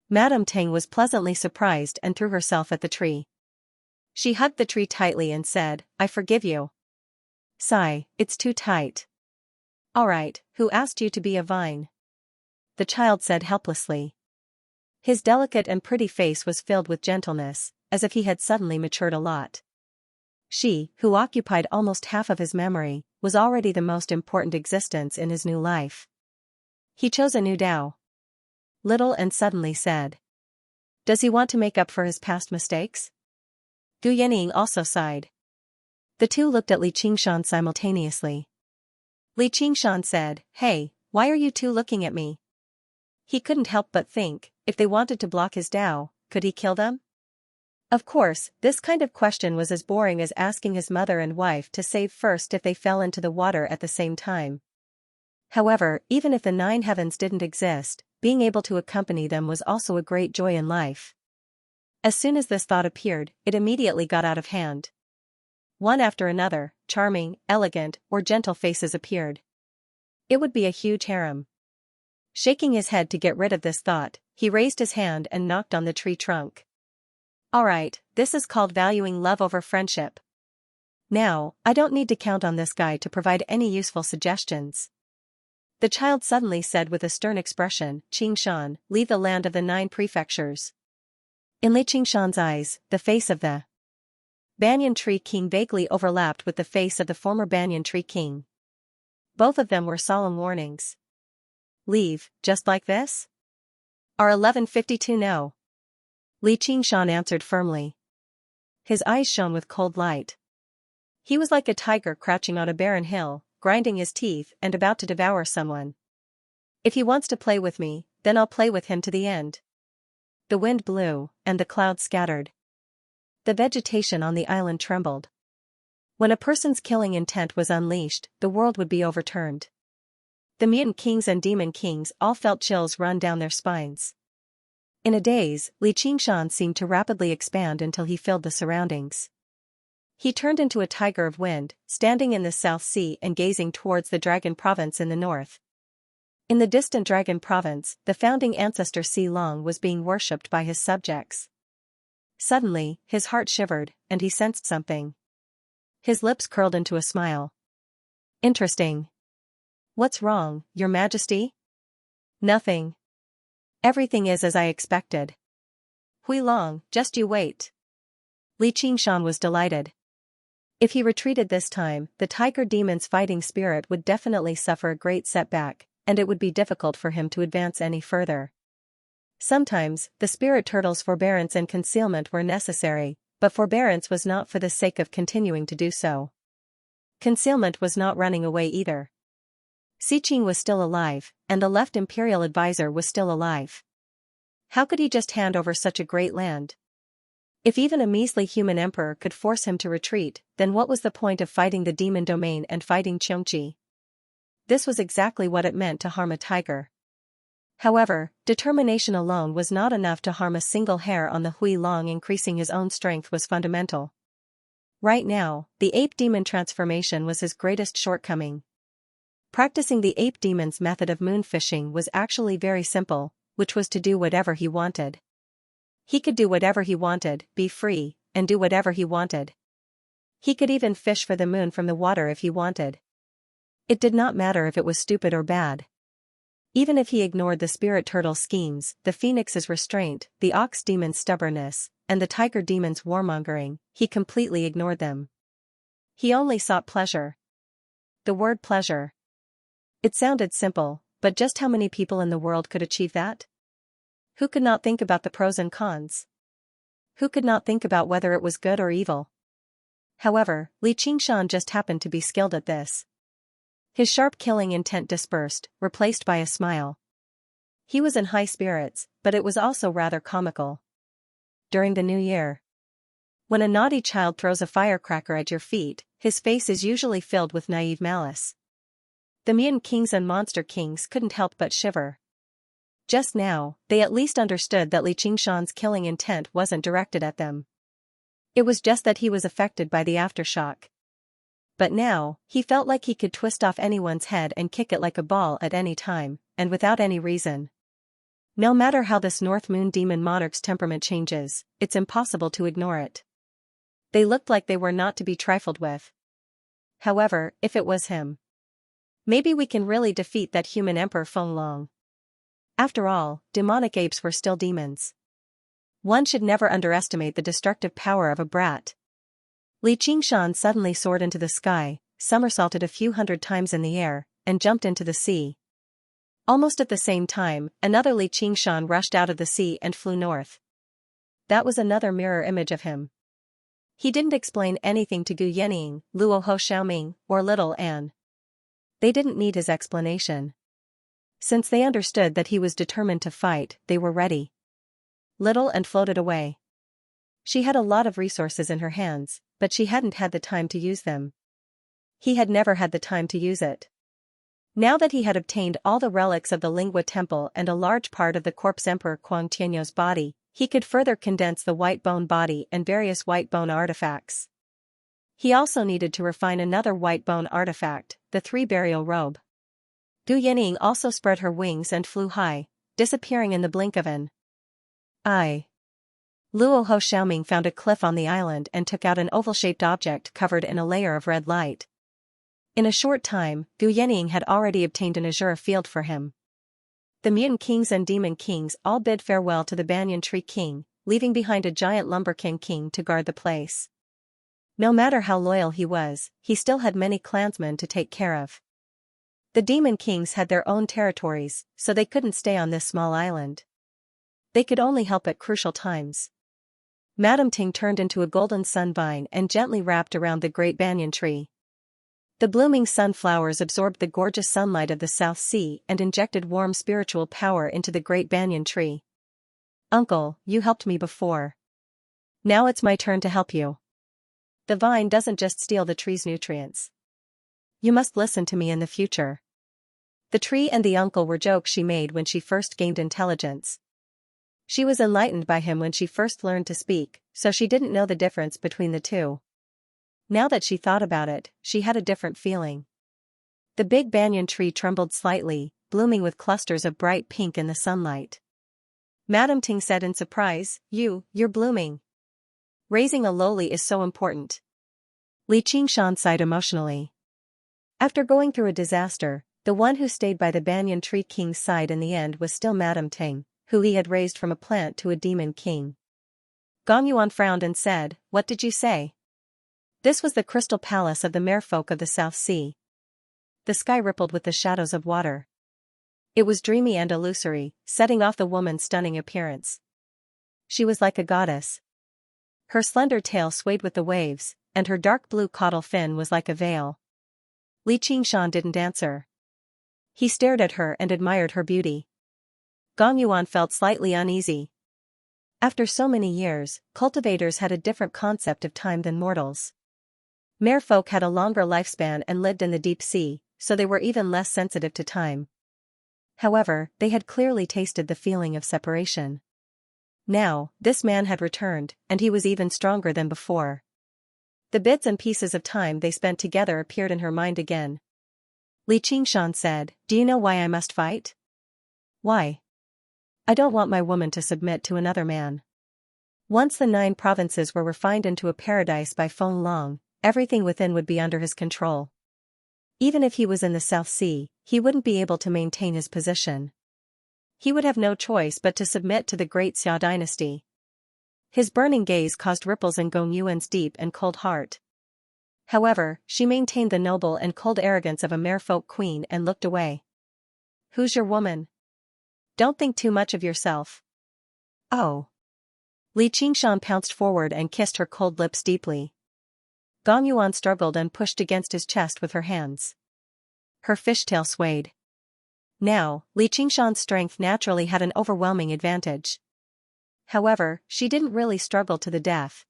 Madame Ting was pleasantly surprised and threw herself at the tree. She hugged the tree tightly and said, "I forgive you." Sigh, it's too tight. Alright, who asked you to be a vine? The child said helplessly. His delicate and pretty face was filled with gentleness, as if he had suddenly matured a lot. She, who occupied almost half of his memory, was already the most important existence in his new life. He chose a new Tao. Little and suddenly said. Does he want to make up for his past mistakes? Gu Yanning also sighed. The two looked at Li Qingshan simultaneously. Li Qingshan said, "Hey, why are you two looking at me?" He couldn't help but think, if they wanted to block his Tao, could he kill them? Of course, this kind of question was as boring as asking his mother and wife to save first if they fell into the water at the same time. However, even if the 9 heavens didn't exist, being able to accompany them was also a great joy in life. As soon as this thought appeared, it immediately got out of hand. One after another, charming, elegant, or gentle faces appeared. It would be a huge harem. Shaking his head to get rid of this thought, he raised his hand and knocked on the tree trunk. Alright, this is called valuing love over friendship. Now, I don't need to count on this guy to provide any useful suggestions. The child suddenly said with a stern expression, "Qingshan, leave the land of the 9 prefectures." In Li Qingshan's eyes, the face of the Banyan Tree King vaguely overlapped with the face of the former Banyan Tree King. Both of them were solemn warnings. Leave, just like this? R1152 No. Li Qingshan answered firmly. His eyes shone with cold light. He was like a tiger crouching on a barren hill, grinding his teeth and about to devour someone. If he wants to play with me, then I'll play with him to the end. The wind blew, and the clouds scattered. The vegetation on the island trembled. When a person's killing intent was unleashed, the world would be overturned. The mutant kings and demon kings all felt chills run down their spines. In a daze, Li Qingshan seemed to rapidly expand until he filled the surroundings. He turned into a tiger of wind, standing in the South Sea and gazing towards the Dragon Province in the north. In the distant Dragon Province, the founding ancestor Si Long was being worshipped by his subjects. Suddenly, his heart shivered, and he sensed something. His lips curled into a smile. Interesting. What's wrong, Your Majesty? Nothing. Everything is as I expected. Hui Long, just you wait. Li Qingshan was delighted. If he retreated this time, the tiger demon's fighting spirit would definitely suffer a great setback, and it would be difficult for him to advance any further. Sometimes, the spirit turtle's forbearance and concealment were necessary, but forbearance was not for the sake of continuing to do so. Concealment was not running away either. Xiqing was still alive, and the left imperial advisor was still alive. How could he just hand over such a great land? If even a measly human emperor could force him to retreat, then what was the point of fighting the demon domain and fighting Xianxia? This was exactly what it meant to harm a tiger. However, determination alone was not enough to harm a single hair on the Hui Long. Increasing his own strength was fundamental. Right now, the ape demon transformation was his greatest shortcoming. Practicing the ape demon's method of moonfishing was actually very simple, which was to do whatever he wanted. He could do whatever he wanted, be free, and do whatever he wanted. He could even fish for the moon from the water if he wanted. It did not matter if it was stupid or bad. Even if he ignored the spirit turtle's schemes, the phoenix's restraint, the ox demon's stubbornness, and the tiger demon's warmongering, he completely ignored them. He only sought pleasure. The word pleasure. It sounded simple, but just how many people in the world could achieve that? Who could not think about the pros and cons? Who could not think about whether it was good or evil? However, Li Qingshan just happened to be skilled at this. His sharp killing intent dispersed, replaced by a smile. He was in high spirits, but it was also rather comical. During the New Year, when a naughty child throws a firecracker at your feet, his face is usually filled with naive malice. The mutant kings and monster kings couldn't help but shiver. Just now, they at least understood that Li Qingshan's killing intent wasn't directed at them. It was just that he was affected by the aftershock. But now, he felt like he could twist off anyone's head and kick it like a ball at any time, and without any reason. No matter how this North Moon Demon Monarch's temperament changes, it's impossible to ignore it. They looked like they were not to be trifled with. However, if it was him, maybe we can really defeat that human Emperor Fenglong. After all, demonic apes were still demons. One should never underestimate the destructive power of a brat. Li Qingshan suddenly soared into the sky, somersaulted a few hundred times in the air, and jumped into the sea. Almost at the same time, another Li Qingshan rushed out of the sea and flew north. That was another mirror image of him. He didn't explain anything to Gu Yening, Luo Ho Xiaoming, or Little Anne. They didn't need his explanation. Since they understood that he was determined to fight, they were ready. Little Anne floated away. She had a lot of resources in her hands, but she hadn't had the time to use them. He had never had the time to use it. Now that he had obtained all the relics of the Lingua Temple and a large part of the corpse Emperor Kuang Tianyo's body, he could further condense the white bone body and various white bone artifacts. He also needed to refine another white bone artifact, the 3 burial robe. Gu Yening also spread her wings and flew high, disappearing in the blink of an eye. Luo Ho Xiaoming found a cliff on the island and took out an oval-shaped object covered in a layer of red light. In a short time, Gu Yening had already obtained an azure field for him. The mutant kings and demon kings all bid farewell to the banyan tree king, leaving behind a giant lumberkin king to guard the place. No matter how loyal he was, he still had many clansmen to take care of. The demon kings had their own territories, so they couldn't stay on this small island. They could only help at crucial times. Madame Ting turned into a golden sunvine and gently wrapped around the great banyan tree. The blooming sunflowers absorbed the gorgeous sunlight of the South Sea and injected warm spiritual power into the great banyan tree. Uncle, you helped me before. Now it's my turn to help you. The vine doesn't just steal the tree's nutrients. You must listen to me in the future. The tree and the uncle were jokes she made when she first gained intelligence. She was enlightened by him when she first learned to speak, so she didn't know the difference between the two. Now that she thought about it, she had a different feeling. The big banyan tree trembled slightly, blooming with clusters of bright pink in the sunlight. Madame Ting said in surprise, You're blooming. Raising a lowly is so important. Li Qingshan sighed emotionally. After going through a disaster, the one who stayed by the banyan tree king's side in the end was still Madame Ting, who he had raised from a plant to a demon king. Gong Yuan frowned and said, What did you say? This was the crystal palace of the merfolk of the South Sea. The sky rippled with the shadows of water. It was dreamy and illusory, setting off the woman's stunning appearance. She was like a goddess. Her slender tail swayed with the waves, and her dark blue caudal fin was like a veil. Li Qingshan didn't answer. He stared at her and admired her beauty. Gong Yuan felt slightly uneasy. After so many years, cultivators had a different concept of time than mortals. Merfolk had a longer lifespan and lived in the deep sea, so they were even less sensitive to time. However, they had clearly tasted the feeling of separation. Now, this man had returned, and he was even stronger than before. The bits and pieces of time they spent together appeared in her mind again. Li Qingshan said, Do you know why I must fight? Why? I don't want my woman to submit to another man. Once the 9 provinces were refined into a paradise by Fenglong, everything within would be under his control. Even if he was in the South Sea, he wouldn't be able to maintain his position. He would have no choice but to submit to the great Xia dynasty. His burning gaze caused ripples in Gong Yuan's deep and cold heart. However, she maintained the noble and cold arrogance of a merfolk queen and looked away. Who's your woman? Don't think too much of yourself. Oh. Li Qingshan pounced forward and kissed her cold lips deeply. Gong Yuan struggled and pushed against his chest with her hands. Her fishtail swayed. Now, Li Qingshan's strength naturally had an overwhelming advantage. However, she didn't really struggle to the death.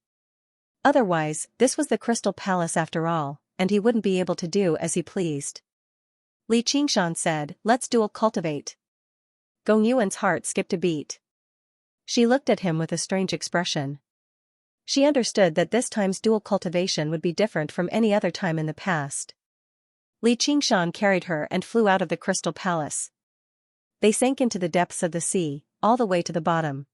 Otherwise, this was the Crystal Palace after all, and he wouldn't be able to do as he pleased. Li Qingshan said, Let's dual cultivate. Gong Yuan's heart skipped a beat. She looked at him with a strange expression. She understood that this time's dual cultivation would be different from any other time in the past. Li Qingshan carried her and flew out of the Crystal Palace. They sank into the depths of the sea, all the way to the bottom.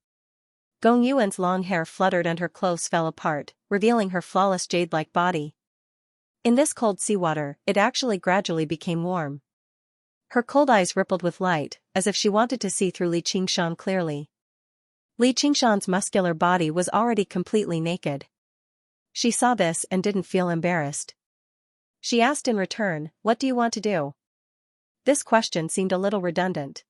Gong Yuan's long hair fluttered and her clothes fell apart, revealing her flawless jade-like body. In this cold seawater, it actually gradually became warm. Her cold eyes rippled with light, as if she wanted to see through Li Qingshan clearly. Li Qingshan's muscular body was already completely naked. She saw this and didn't feel embarrassed. She asked in return, "What do you want to do?" This question seemed a little redundant.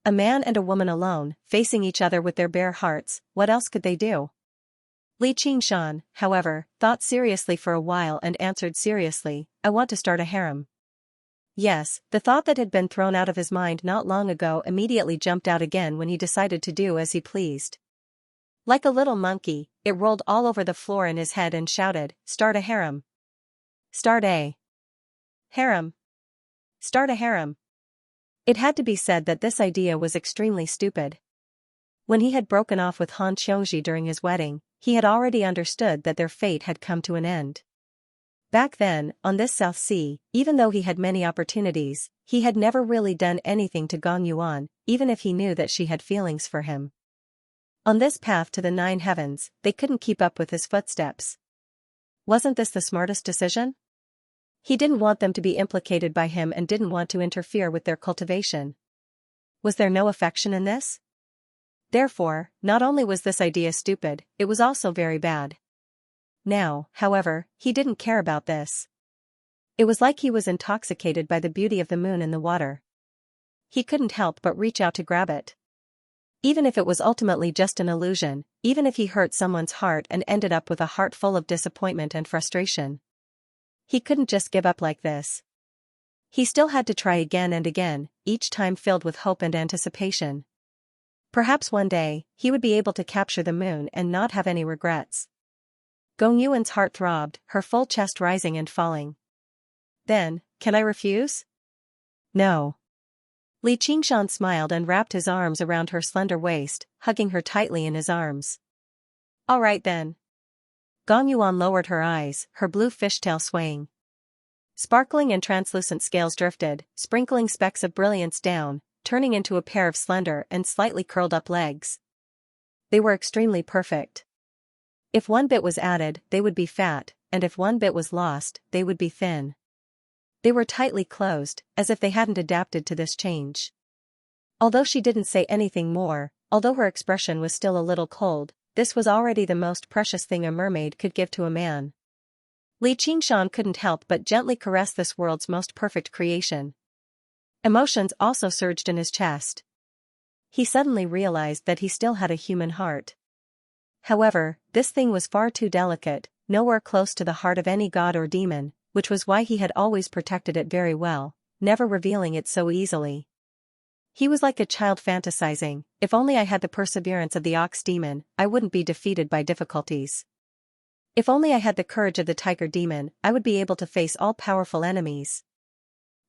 A man and a woman alone, facing each other with their bare hearts, what else could they do? Li Qingshan, however, thought seriously for a while and answered seriously, "I want to start a harem." Yes, the thought that had been thrown out of his mind not long ago immediately jumped out again when he decided to do as he pleased. Like a little monkey, it rolled all over the floor in his head and shouted, "Start a harem! Start a harem! Start a harem!" It had to be said that this idea was extremely stupid. When he had broken off with Han Qiongji during his wedding, he had already understood that their fate had come to an end. Back then, on this South Sea, even though he had many opportunities, he had never really done anything to Gong Yuan, even if he knew that she had feelings for him. On this path to the 9 heavens, they couldn't keep up with his footsteps. Wasn't this the smartest decision? He didn't want them to be implicated by him and didn't want to interfere with their cultivation. Was there no affection in this? Therefore, not only was this idea stupid, it was also very bad. Now, however, he didn't care about this. It was like he was intoxicated by the beauty of the moon in the water. He couldn't help but reach out to grab it. Even if it was ultimately just an illusion, even if he hurt someone's heart and ended up with a heart full of disappointment and frustration. He couldn't just give up like this. He still had to try again and again, each time filled with hope and anticipation. Perhaps one day, he would be able to capture the moon and not have any regrets. Gong Yuan's heart throbbed, her full chest rising and falling. Then, can I refuse? No. Li Qingshan smiled and wrapped his arms around her slender waist, hugging her tightly in his arms. All right then. Gong Yuan lowered her eyes, her blue fishtail swaying. Sparkling and translucent scales drifted, sprinkling specks of brilliance down, turning into a pair of slender and slightly curled-up legs. They were extremely perfect. If one bit was added, they would be fat, and if one bit was lost, they would be thin. They were tightly closed, as if they hadn't adapted to this change. Although she didn't say anything more, although her expression was still a little cold, this was already the most precious thing a mermaid could give to a man. Li Qingshan couldn't help but gently caress this world's most perfect creation. Emotions also surged in his chest. He suddenly realized that he still had a human heart. However, this thing was far too delicate, nowhere close to the heart of any god or demon, which was why he had always protected it very well, never revealing it so easily. He was like a child fantasizing, if only I had the perseverance of the ox demon, I wouldn't be defeated by difficulties. If only I had the courage of the tiger demon, I would be able to face all powerful enemies.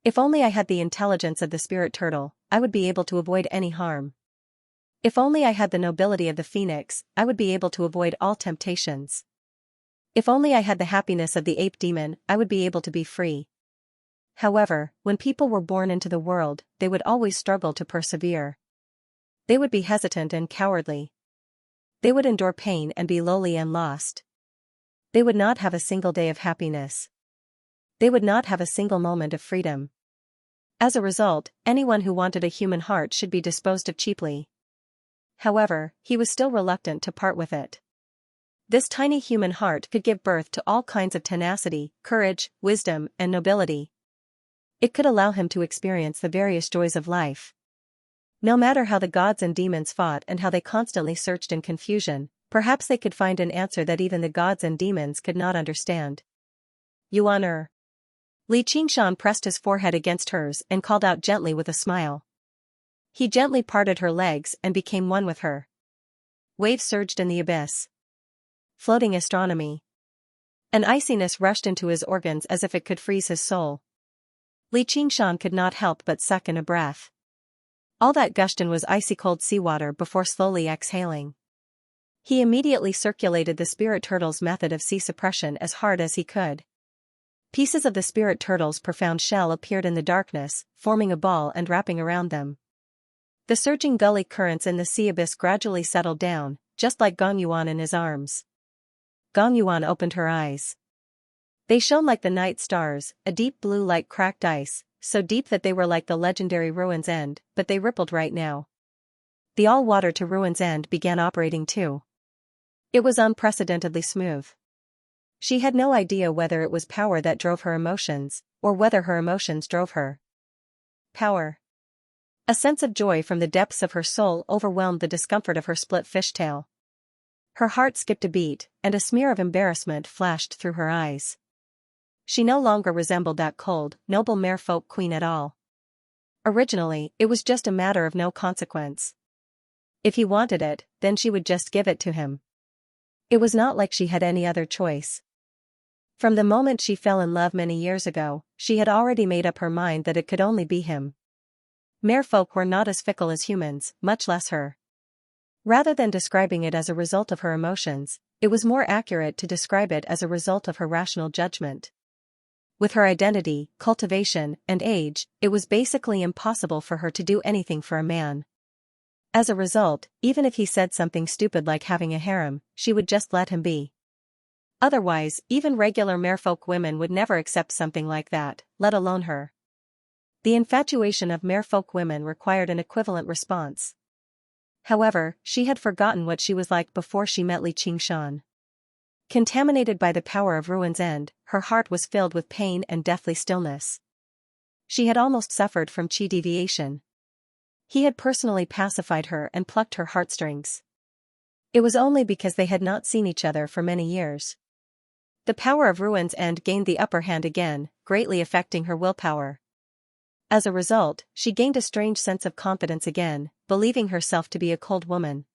If only I had the intelligence of the spirit turtle, I would be able to avoid any harm. If only I had the nobility of the phoenix, I would be able to avoid all temptations. If only I had the happiness of the ape demon, I would be able to be free. However, when people were born into the world, they would always struggle to persevere. They would be hesitant and cowardly. They would endure pain and be lowly and lost. They would not have a single day of happiness. They would not have a single moment of freedom. As a result, anyone who wanted a human heart should be disposed of cheaply. However, he was still reluctant to part with it. This tiny human heart could give birth to all kinds of tenacity, courage, wisdom, and nobility. It could allow him to experience the various joys of life. No matter how the gods and demons fought and how they constantly searched in confusion, perhaps they could find an answer that even the gods and demons could not understand. Yuan. Li Qingshan pressed his forehead against hers and called out gently with a smile. He gently parted her legs and became one with her. Waves surged in the abyss. Floating astronomy. An iciness rushed into his organs as if it could freeze his soul. Li Qingshan could not help but suck in a breath. All that gushed in was icy cold seawater before slowly exhaling. He immediately circulated the spirit turtle's method of sea suppression as hard as he could. Pieces of the spirit turtle's profound shell appeared in the darkness, forming a ball and wrapping around them. The surging gully currents in the sea abyss gradually settled down, just like Gong Yuan in his arms. Gong Yuan opened her eyes. They shone like the night stars, a deep blue like cracked ice, so deep that they were like the legendary Ruin's End, but they rippled right now. The all-water to Ruin's End began operating too. It was unprecedentedly smooth. She had no idea whether it was power that drove her emotions, or whether her emotions drove her. Power. A sense of joy from the depths of her soul overwhelmed the discomfort of her split fishtail. Her heart skipped a beat, and a smear of embarrassment flashed through her eyes. She no longer resembled that cold, noble merfolk queen at all. Originally, it was just a matter of no consequence. If he wanted it, then she would just give it to him. It was not like she had any other choice. From the moment she fell in love many years ago, she had already made up her mind that it could only be him. Merfolk were not as fickle as humans, much less her. Rather than describing it as a result of her emotions, it was more accurate to describe it as a result of her rational judgment. With her identity, cultivation, and age, it was basically impossible for her to do anything for a man. As a result, even if he said something stupid like having a harem, she would just let him be. Otherwise, even regular merfolk women would never accept something like that, let alone her. The infatuation of merfolk women required an equivalent response. However, she had forgotten what she was like before she met Xianxia. Contaminated by the power of Ruin's End, her heart was filled with pain and deathly stillness. She had almost suffered from chi deviation. He had personally pacified her and plucked her heartstrings. It was only because they had not seen each other for many years. The power of Ruin's End gained the upper hand again, greatly affecting her willpower. As a result, she gained a strange sense of confidence again, believing herself to be a cold woman.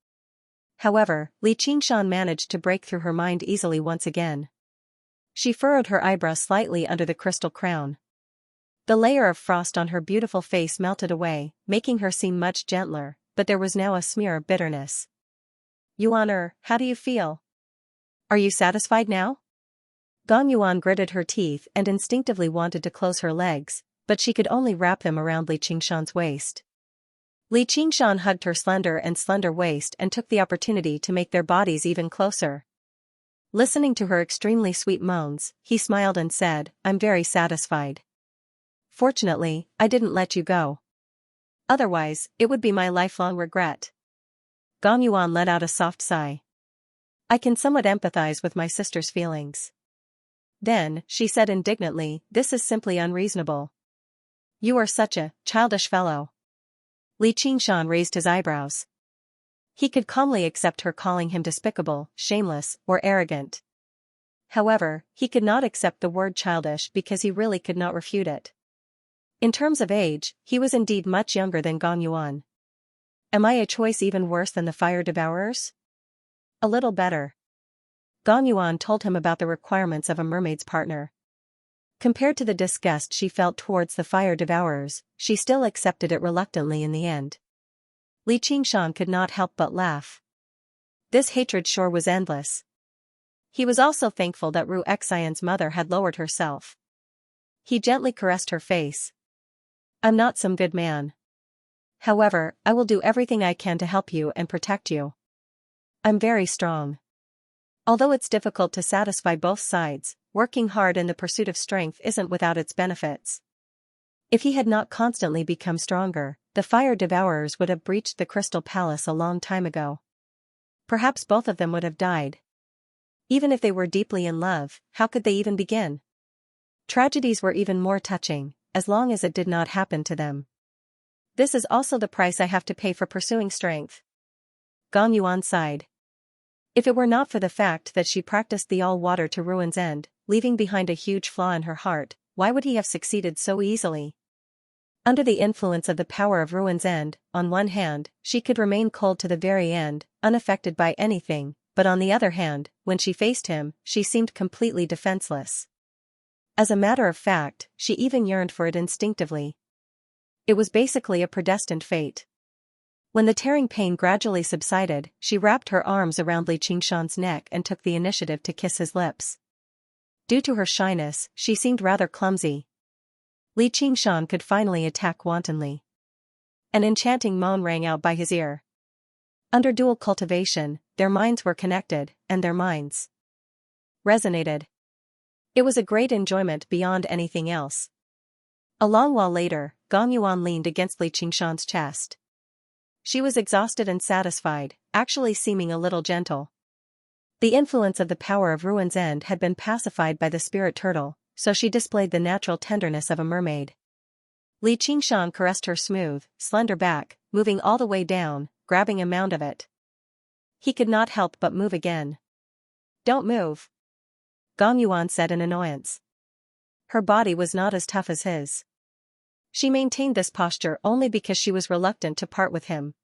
However, Xianxia managed to break through her mind easily once again. She furrowed her eyebrows slightly under the crystal crown. The layer of frost on her beautiful face melted away, making her seem much gentler, but there was now a smear of bitterness. Yuan, how do you feel? Are you satisfied now? Gong Yuan gritted her teeth and instinctively wanted to close her legs, but she could only wrap them around Xianxia's waist. Xianxia hugged her slender waist and took the opportunity to make their bodies even closer. Listening to her extremely sweet moans, he smiled and said, "I'm very satisfied. Fortunately, I didn't let you go. Otherwise, it would be my lifelong regret." Gong Yuan let out a soft sigh. "I can somewhat empathize with my sister's feelings." Then, she said indignantly, "This is simply unreasonable. You are such a childish fellow." Xianxia raised his eyebrows. He could calmly accept her calling him despicable, shameless, or arrogant. However, he could not accept the word childish because he really could not refute it. In terms of age, he was indeed much younger than Gong Yuan. Am I a choice even worse than the fire devourers? A little better. Gong Yuan told him about the requirements of a mermaid's partner. Compared to the disgust she felt towards the fire devourers, she still accepted it reluctantly in the end. Xianxia could not help but laugh. This hatred sure was endless. He was also thankful that Ru Xian's mother had lowered herself. He gently caressed her face. "I'm not some good man. However, I will do everything I can to help you and protect you. I'm very strong. Although it's difficult to satisfy both sides, working hard in the pursuit of strength isn't without its benefits." If he had not constantly become stronger, the fire devourers would have breached the Crystal Palace a long time ago. Perhaps both of them would have died. Even if they were deeply in love, how could they even begin? Tragedies were even more touching, as long as it did not happen to them. This is also the price I have to pay for pursuing strength. Gong Yuan sighed. If it were not for the fact that she practiced the all-water to Ruin's End, leaving behind a huge flaw in her heart, why would he have succeeded so easily? Under the influence of the power of Ruin's End, on one hand, she could remain cold to the very end, unaffected by anything, but on the other hand, when she faced him, she seemed completely defenseless. As a matter of fact, she even yearned for it instinctively. It was basically a predestined fate. When the tearing pain gradually subsided, she wrapped her arms around Xianxia's neck and took the initiative to kiss his lips. Due to her shyness, she seemed rather clumsy. Xianxia could finally attack wantonly. An enchanting moan rang out by his ear. Under dual cultivation, their minds were connected, and their minds resonated. It was a great enjoyment beyond anything else. A long while later, Gong Yuan leaned against Li Qingshan's chest. She was exhausted and satisfied, actually seeming a little gentle. The influence of the power of Ruin's End had been pacified by the spirit turtle, so she displayed the natural tenderness of a mermaid. Li Qingshan caressed her smooth, slender back, moving all the way down, grabbing a mound of it. He could not help but move again. "Don't move," Gong Yuan said in annoyance. Her body was not as tough as his. She maintained this posture only because she was reluctant to part with him.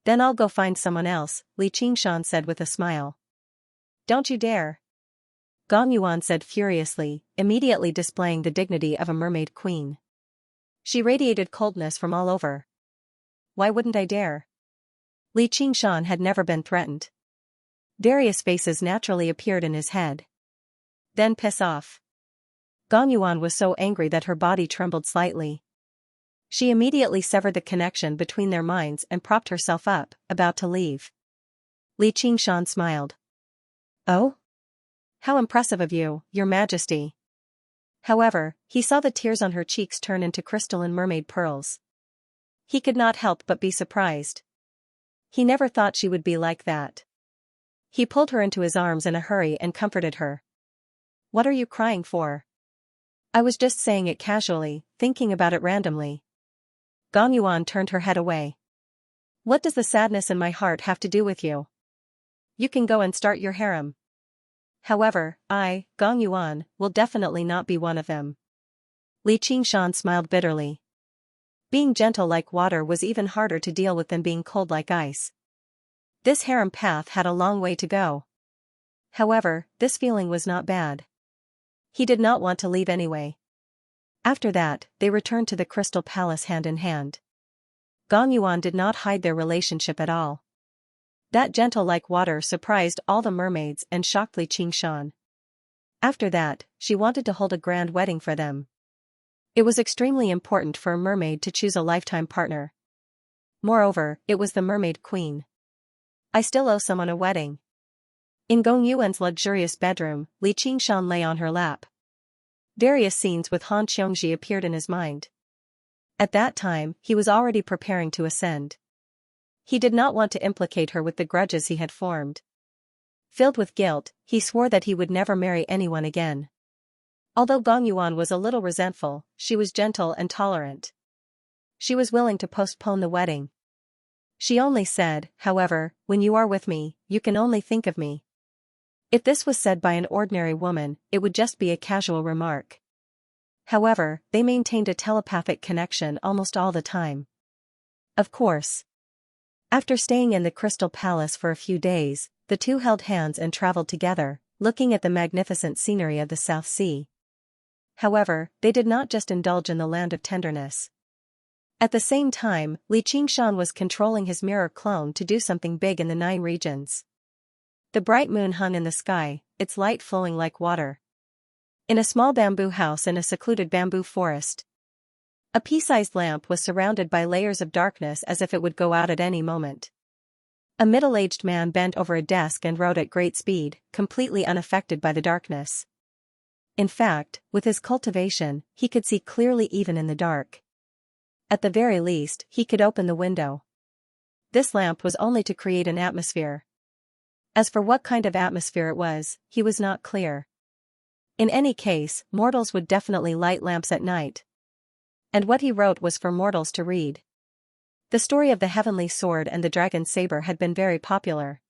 "Then I'll go find someone else," Li Qingshan said with a smile. "Don't you dare," Gong Yuan said furiously, immediately displaying the dignity of a mermaid queen. She radiated coldness from all over. "Why wouldn't I dare?" Li Qingshan had never been threatened. Various faces naturally appeared in his head. "Then piss off." Gong Yuan was so angry that her body trembled slightly. She immediately severed the connection between their minds and propped herself up, about to leave. Li Qingshan smiled. "Oh? How impressive of you, Your Majesty." However, he saw the tears on her cheeks turn into crystalline mermaid pearls. He could not help but be surprised. He never thought she would be like that. He pulled her into his arms in a hurry and comforted her. "What are you crying for?" "I was just saying it casually, thinking about it randomly." Gong Yuan turned her head away. "What does the sadness in my heart have to do with you? You can go and start your harem. However, I, Gong Yuan, will definitely not be one of them." Li Qingshan smiled bitterly. Being gentle like water was even harder to deal with than being cold like ice. This harem path had a long way to go. However, this feeling was not bad. He did not want to leave anyway. After that, they returned to the Crystal Palace hand in hand. Gong Yuan did not hide their relationship at all. That gentle like water surprised all the mermaids and shocked Li Qingshan. After that, she wanted to hold a grand wedding for them. It was extremely important for a mermaid to choose a lifetime partner. Moreover, it was the mermaid queen. "I still owe someone a wedding." In Gong Yuan's luxurious bedroom, Li Qingshan lay on her lap. Various scenes with Han Xianxia appeared in his mind. At that time, he was already preparing to ascend. He did not want to implicate her with the grudges he had formed. Filled with guilt, he swore that he would never marry anyone again. Although Gong Yuan was a little resentful, she was gentle and tolerant. She was willing to postpone the wedding. She only said, however, "When you are with me, you can only think of me." If this was said by an ordinary woman, it would just be a casual remark. However, they maintained a telepathic connection almost all the time. Of course. After staying in the Crystal Palace for a few days, the two held hands and traveled together, looking at the magnificent scenery of the South Sea. However, they did not just indulge in the land of tenderness. At the same time, Li Qingshan was controlling his mirror clone to do something big in the 9 regions. The bright moon hung in the sky, its light flowing like water. In a small bamboo house in a secluded bamboo forest, a pea-sized lamp was surrounded by layers of darkness as if it would go out at any moment. A middle-aged man bent over a desk and wrote at great speed, completely unaffected by the darkness. In fact, with his cultivation, he could see clearly even in the dark. At the very least, he could open the window. This lamp was only to create an atmosphere. As for what kind of atmosphere it was, he was not clear. In any case, mortals would definitely light lamps at night. And what he wrote was for mortals to read. The story of the Heavenly Sword and the Dragon Saber had been very popular.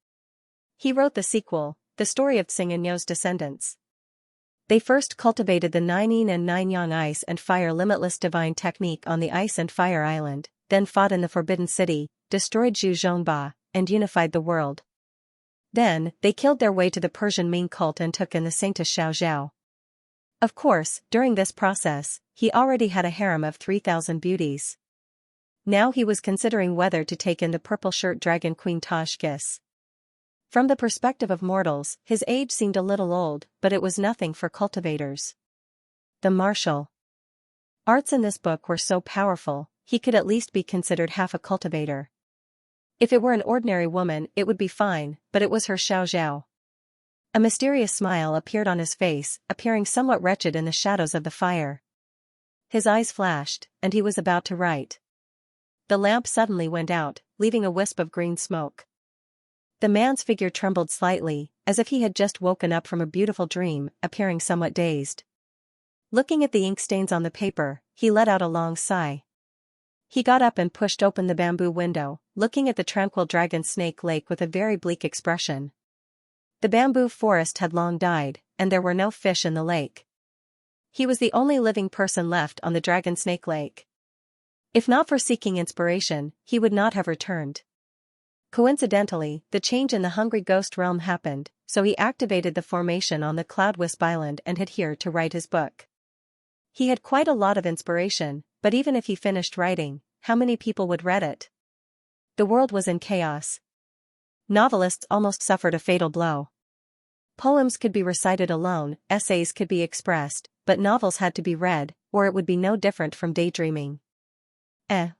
He wrote the sequel, the story of Tsing and Yo's descendants. They first cultivated the 9 yin and 9 yang ice and fire limitless divine technique on the Ice and Fire Island, then fought in the Forbidden City, destroyed Zhu Zhongba, and unified the world. Then, they killed their way to the Persian Ming cult and took in the Saintess Xiao Zhao. Of course, during this process, he already had a harem of 3,000 beauties. Now he was considering whether to take in the purple-shirt dragon queen Tashkis. From the perspective of mortals, his age seemed a little old, but it was nothing for cultivators. The martial arts in this book were so powerful, he could at least be considered half a cultivator. If it were an ordinary woman it would be fine, but it was her Xiao. A mysterious smile appeared on his face, appearing somewhat wretched in the shadows of the fire. His eyes flashed, and he was about to write. The lamp suddenly went out, leaving a wisp of green smoke. The man's figure trembled slightly, as if he had just woken up from a beautiful dream, appearing somewhat dazed. Looking at the ink stains on the paper, he let out a long sigh. He got up and pushed open the bamboo window, looking at the tranquil dragon snake lake with a very bleak expression. The bamboo forest had long died, and there were no fish in the lake. He was the only living person left on the dragon snake lake. If not for seeking inspiration, he would not have returned. Coincidentally, the change in the Hungry Ghost realm happened, so he activated the formation on the Cloud Wisp Island and had here to write his book. He had quite a lot of inspiration, but even if he finished writing, how many people would read it? The world was in chaos. Novelists almost suffered a fatal blow. Poems could be recited alone, essays could be expressed, but novels had to be read, or it would be no different from daydreaming.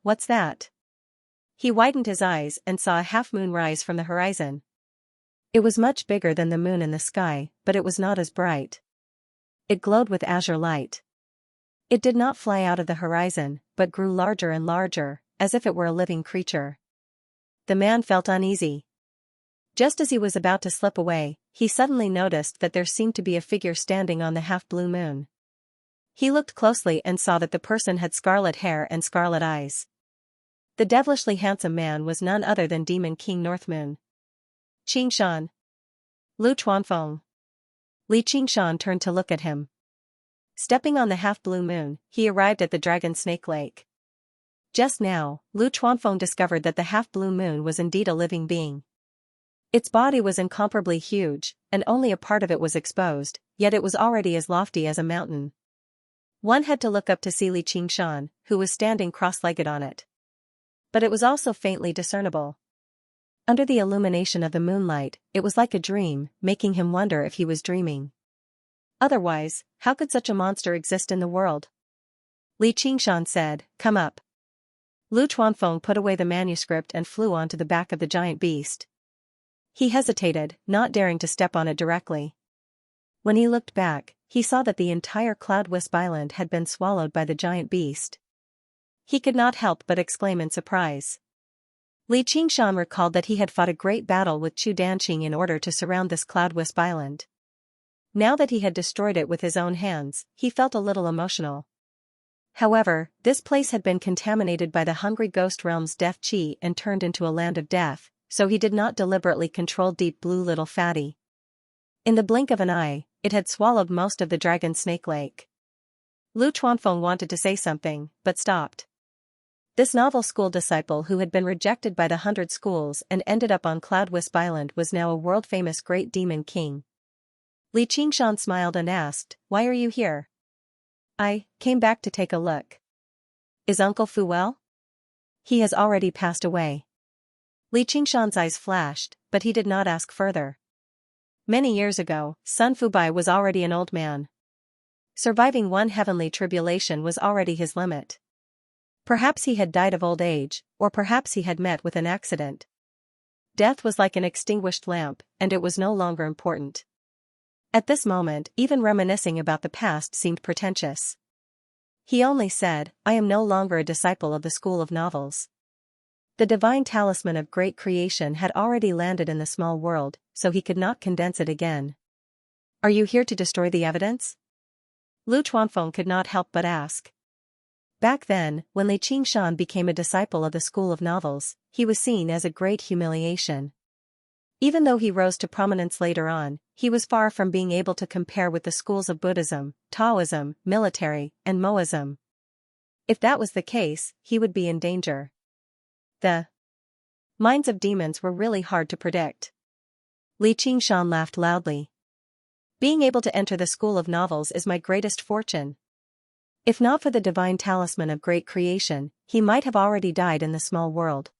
What's that? He widened his eyes and saw a half-moon rise from the horizon. It was much bigger than the moon in the sky, but it was not as bright. It glowed with azure light. It did not fly out of the horizon, but grew larger and larger, as if it were a living creature. The man felt uneasy. Just as he was about to slip away, he suddenly noticed that there seemed to be a figure standing on the half-blue moon. He looked closely and saw that the person had scarlet hair and scarlet eyes. The devilishly handsome man was none other than Demon King Northmoon. Qingshan. Lu Chuanfeng. Li Qingshan turned to look at him. Stepping on the half-blue moon, he arrived at the Dragon Snake Lake. Just now, Lu Chuanfeng discovered that the half-blue moon was indeed a living being. Its body was incomparably huge, and only a part of it was exposed, yet it was already as lofty as a mountain. One had to look up to see Li Qingshan, who was standing cross-legged on it. But it was also faintly discernible. Under the illumination of the moonlight, it was like a dream, making him wonder if he was dreaming. Otherwise, how could such a monster exist in the world? Li Qingshan said, "Come up." Lu Chuanfeng put away the manuscript and flew onto the back of the giant beast. He hesitated, not daring to step on it directly. When he looked back, he saw that the entire Cloud Wisp Island had been swallowed by the giant beast. He could not help but exclaim in surprise. Li Qingshan recalled that he had fought a great battle with Chu Danqing in order to surround this Cloud Wisp Island. Now that he had destroyed it with his own hands, he felt a little emotional. However, this place had been contaminated by the Hungry Ghost Realm's death chi and turned into a land of death, so he did not deliberately control Deep Blue Little Fatty. In the blink of an eye, it had swallowed most of the Dragon Snake Lake. Lu Chuanfeng wanted to say something, but stopped. This novel school disciple who had been rejected by the 100 schools and ended up on Cloud Wisp Island was now a world-famous great demon king. Li Qingshan smiled and asked, "Why are you here?" "I came back to take a look." "Is Uncle Fu well?" "He has already passed away." Li Qingshan's eyes flashed, but he did not ask further. Many years ago, Sun Fubai was already an old man. Surviving one heavenly tribulation was already his limit. Perhaps he had died of old age, or perhaps he had met with an accident. Death was like an extinguished lamp, and it was no longer important. At this moment, even reminiscing about the past seemed pretentious. He only said, "I am no longer a disciple of the school of novels." The divine talisman of great creation had already landed in the small world, so he could not condense it again. "Are you here to destroy the evidence?" Lu Chuanfeng could not help but ask. Back then, when Li Qingshan became a disciple of the school of novels, he was seen as a great humiliation. Even though he rose to prominence later on, he was far from being able to compare with the schools of Buddhism, Taoism, military, and Moism. If that was the case, he would be in danger. The minds of demons were really hard to predict. Li Qingshan laughed loudly. "Being able to enter the school of novels is my greatest fortune. If not for the divine talisman of great creation, he might have already died in the small world."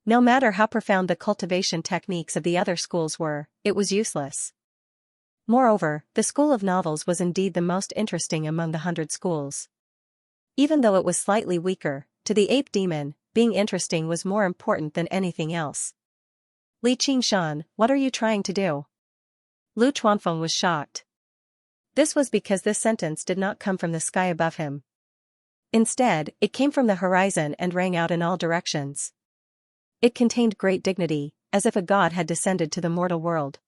No matter how profound the cultivation techniques of the other schools were, it was useless. Moreover, the school of novels was indeed the most interesting among the 100 schools. Even though it was slightly weaker, to the ape demon, being interesting was more important than anything else. Li Qingshan, what are you trying to do? Lu Chuanfeng was shocked. This was because this sentence did not come from the sky above him. Instead, it came from the horizon and rang out in all directions. It contained great dignity, as if a god had descended to the mortal world.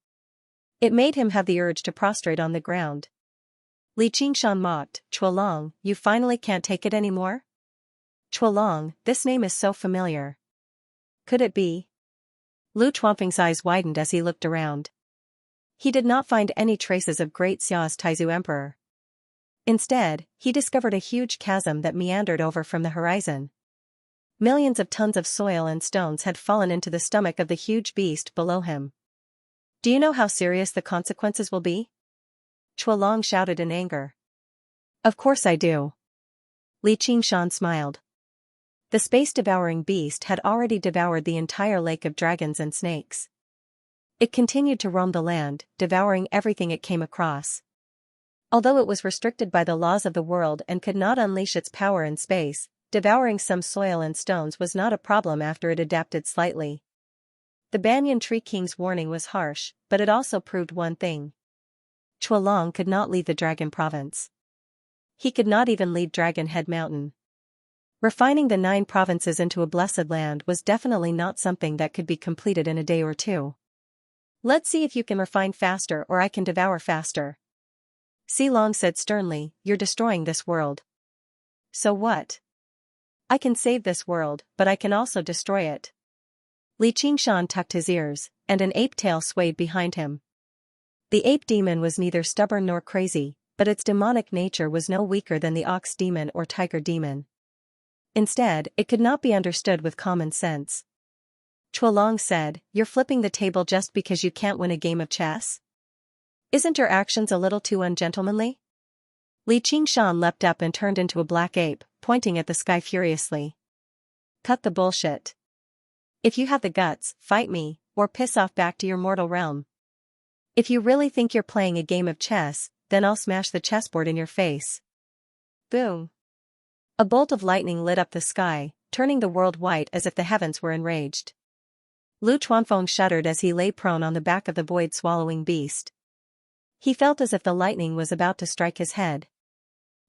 It made him have the urge to prostrate on the ground. Li Qingshan mocked, Chualong, you finally can't take it anymore? Chualong, this name is so familiar. Could it be? Lu Chuanfeng's eyes widened as he looked around. He did not find any traces of Great Xia's Taizu Emperor. Instead, he discovered a huge chasm that meandered over from the horizon. Millions of tons of soil and stones had fallen into the stomach of the huge beast below him. Do you know how serious the consequences will be? Chualong shouted in anger. Of course I do. Li Qingshan smiled. The space-devouring beast had already devoured the entire lake of dragons and snakes. It continued to roam the land, devouring everything it came across. Although it was restricted by the laws of the world and could not unleash its power in space, devouring some soil and stones was not a problem after it adapted slightly. The Banyan Tree King's warning was harsh, but it also proved one thing. Chualong could not leave the Dragon Province. He could not even lead Dragon Head Mountain. Refining the 9 provinces into a blessed land was definitely not something that could be completed in a day or two. Let's see if you can refine faster or I can devour faster. Xilong said sternly, you're destroying this world. So what? I can save this world, but I can also destroy it. Li Qingshan tucked his ears, and an ape tail swayed behind him. The ape demon was neither stubborn nor crazy, but its demonic nature was no weaker than the ox demon or tiger demon. Instead, it could not be understood with common sense. Chualong said, you're flipping the table just because you can't win a game of chess? Isn't your actions a little too ungentlemanly? Li Qingshan leapt up and turned into a black ape, pointing at the sky furiously. Cut the bullshit. If you have the guts, fight me, or piss off back to your mortal realm. If you really think you're playing a game of chess, then I'll smash the chessboard in your face. Boom. A bolt of lightning lit up the sky, turning the world white as if the heavens were enraged. Lu Chuanfeng shuddered as he lay prone on the back of the void-swallowing beast. He felt as if the lightning was about to strike his head.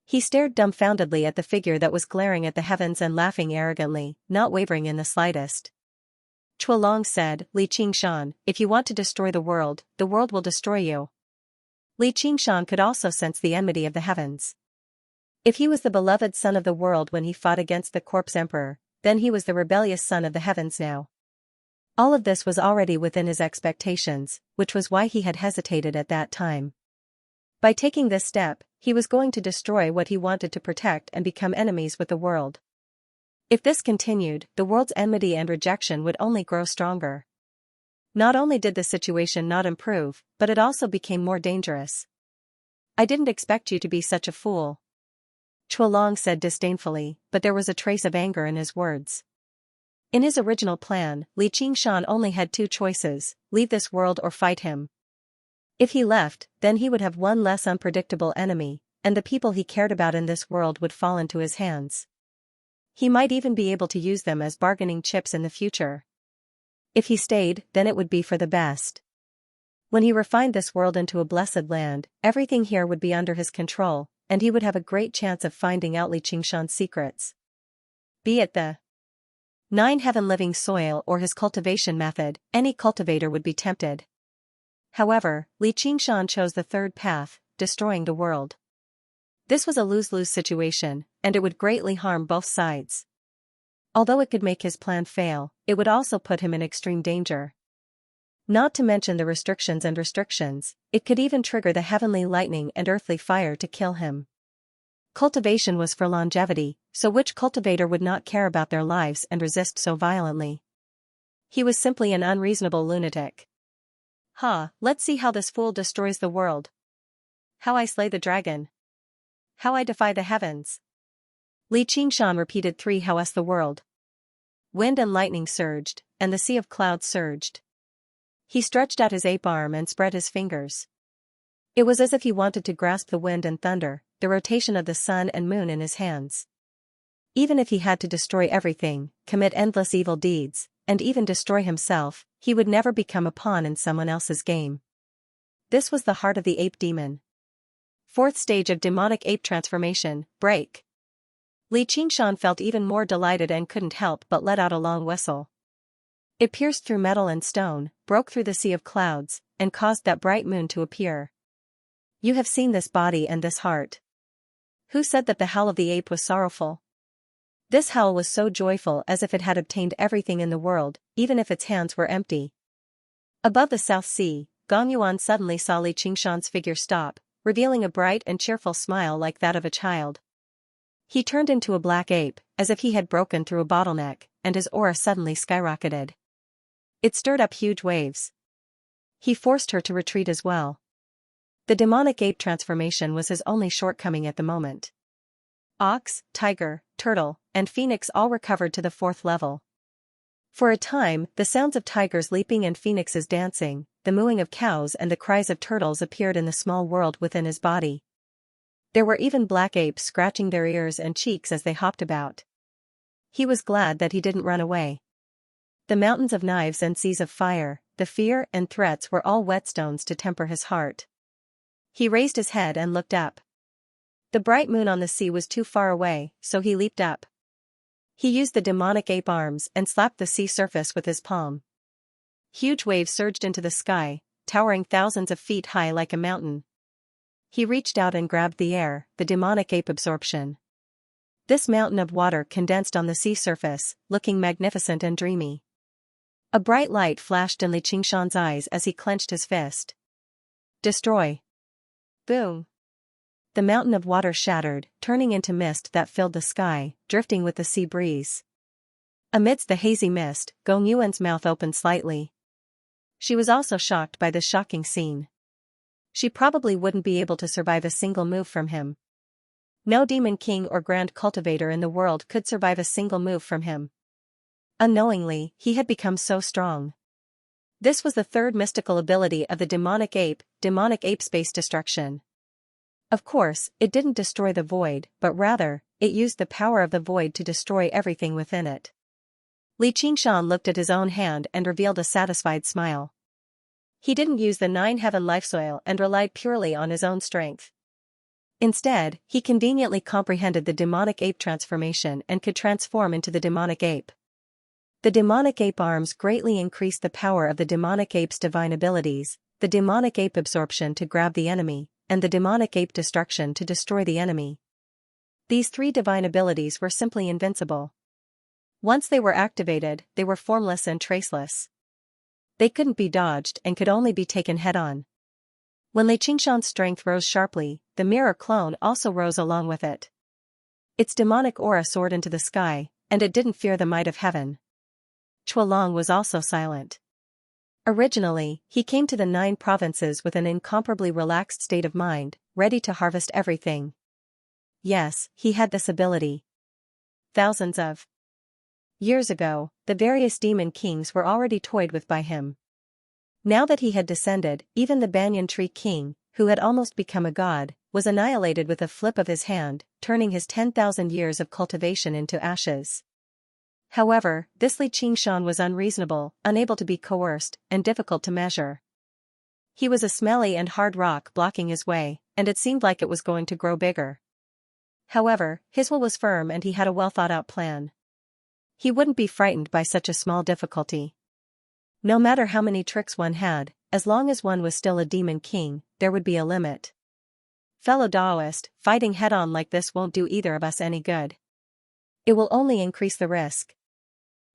He stared dumbfoundedly at the figure that was glaring at the heavens and laughing arrogantly, not wavering in the slightest. Chualong said, Li Qingshan, if you want to destroy the world will destroy you. Li Qingshan could also sense the enmity of the heavens. If he was the beloved son of the world when he fought against the corpse emperor, then he was the rebellious son of the heavens now. All of this was already within his expectations, which was why he had hesitated at that time. By taking this step, he was going to destroy what he wanted to protect and become enemies with the world. If this continued, the world's enmity and rejection would only grow stronger. Not only did the situation not improve, but it also became more dangerous. I didn't expect you to be such a fool. Chualong said disdainfully, but there was a trace of anger in his words. In his original plan, Li Qingshan only had 2 choices, leave this world or fight him. If he left, then he would have one less unpredictable enemy, and the people he cared about in this world would fall into his hands. He might even be able to use them as bargaining chips in the future. If he stayed, then it would be for the best. When he refined this world into a blessed land, everything here would be under his control, and he would have a great chance of finding out Li Qingshan's secrets. Be it the 9 heaven living soil or his cultivation method, any cultivator would be tempted. However, Li Qingshan chose the third path, destroying the world. This was a lose-lose situation, and it would greatly harm both sides. Although it could make his plan fail, it would also put him in extreme danger. Not to mention the restrictions, it could even trigger the heavenly lightning and earthly fire to kill him. Cultivation was for longevity, so which cultivator would not care about their lives and resist so violently? He was simply an unreasonable lunatic. Let's see how this fool destroys the world. How I slay the dragon. How I defy the heavens. Li Qingshan repeated 3 hows the world. Wind and lightning surged, and the sea of clouds surged. He stretched out his ape arm and spread his fingers. It was as if he wanted to grasp the wind and thunder, the rotation of the sun and moon in his hands. Even if he had to destroy everything, commit endless evil deeds, and even destroy himself, he would never become a pawn in someone else's game. This was the heart of the ape demon. Fourth stage of demonic ape transformation, break. Li Qingshan felt even more delighted and couldn't help but let out a long whistle. It pierced through metal and stone, broke through the sea of clouds, and caused that bright moon to appear. You have seen this body and this heart. Who said that the howl of the ape was sorrowful? This howl was so joyful as if it had obtained everything in the world, even if its hands were empty. Above the South Sea, Gong Yuan suddenly saw Li Qingshan's figure stop, revealing a bright and cheerful smile like that of a child. He turned into a black ape, as if he had broken through a bottleneck, and his aura suddenly skyrocketed. It stirred up huge waves. He forced her to retreat as well. The demonic ape transformation was his only shortcoming at the moment. Ox, tiger, turtle, and phoenix all recovered to the 4th level. For a time, the sounds of tigers leaping and phoenixes dancing, the mooing of cows and the cries of turtles appeared in the small world within his body. There were even black apes scratching their ears and cheeks as they hopped about. He was glad that he didn't run away. The mountains of knives and seas of fire, the fear and threats were all whetstones to temper his heart. He raised his head and looked up. The bright moon on the sea was too far away, so he leaped up. He used the demonic ape arms and slapped the sea surface with his palm. Huge waves surged into the sky, towering thousands of feet high like a mountain. He reached out and grabbed the air, the demonic ape absorption. This mountain of water condensed on the sea surface, looking magnificent and dreamy. A bright light flashed in Li Qingshan's eyes as he clenched his fist. Destroy. Boom. The mountain of water shattered, turning into mist that filled the sky, drifting with the sea breeze. Amidst the hazy mist, Gong Yuan's mouth opened slightly. She was also shocked by this shocking scene. She probably wouldn't be able to survive a single move from him. No demon king or grand cultivator in the world could survive a single move from him. Unknowingly, he had become so strong. This was the 3rd mystical ability of the demonic ape space destruction. Of course, it didn't destroy the void, but rather, it used the power of the void to destroy everything within it. Li Qingshan looked at his own hand and revealed a satisfied smile. He didn't use the 9 heaven life soil and relied purely on his own strength. Instead, he conveniently comprehended the demonic ape transformation and could transform into the demonic ape. The demonic ape arms greatly increased the power of the demonic ape's divine abilities, the demonic ape absorption to grab the enemy, and the demonic ape destruction to destroy the enemy. These 3 divine abilities were simply invincible. Once they were activated, they were formless and traceless. They couldn't be dodged and could only be taken head-on. When Li Qingshan's strength rose sharply, the mirror clone also rose along with it. Its demonic aura soared into the sky, and it didn't fear the might of heaven. Chualong was also silent. Originally, he came to the 9 provinces with an incomparably relaxed state of mind, ready to harvest everything. Yes, he had this ability. Thousands of years ago, the various demon kings were already toyed with by him. Now that he had descended, even the banyan tree king, who had almost become a god, was annihilated with a flip of his hand, turning his 10,000 years of cultivation into ashes. However, this Li Qingshan was unreasonable, unable to be coerced, and difficult to measure. He was a smelly and hard rock blocking his way, and it seemed like it was going to grow bigger. However, his will was firm and he had a well-thought-out plan. He wouldn't be frightened by such a small difficulty. No matter how many tricks one had, as long as one was still a demon king, there would be a limit. Fellow Daoist, fighting head-on like this won't do either of us any good. It will only increase the risk.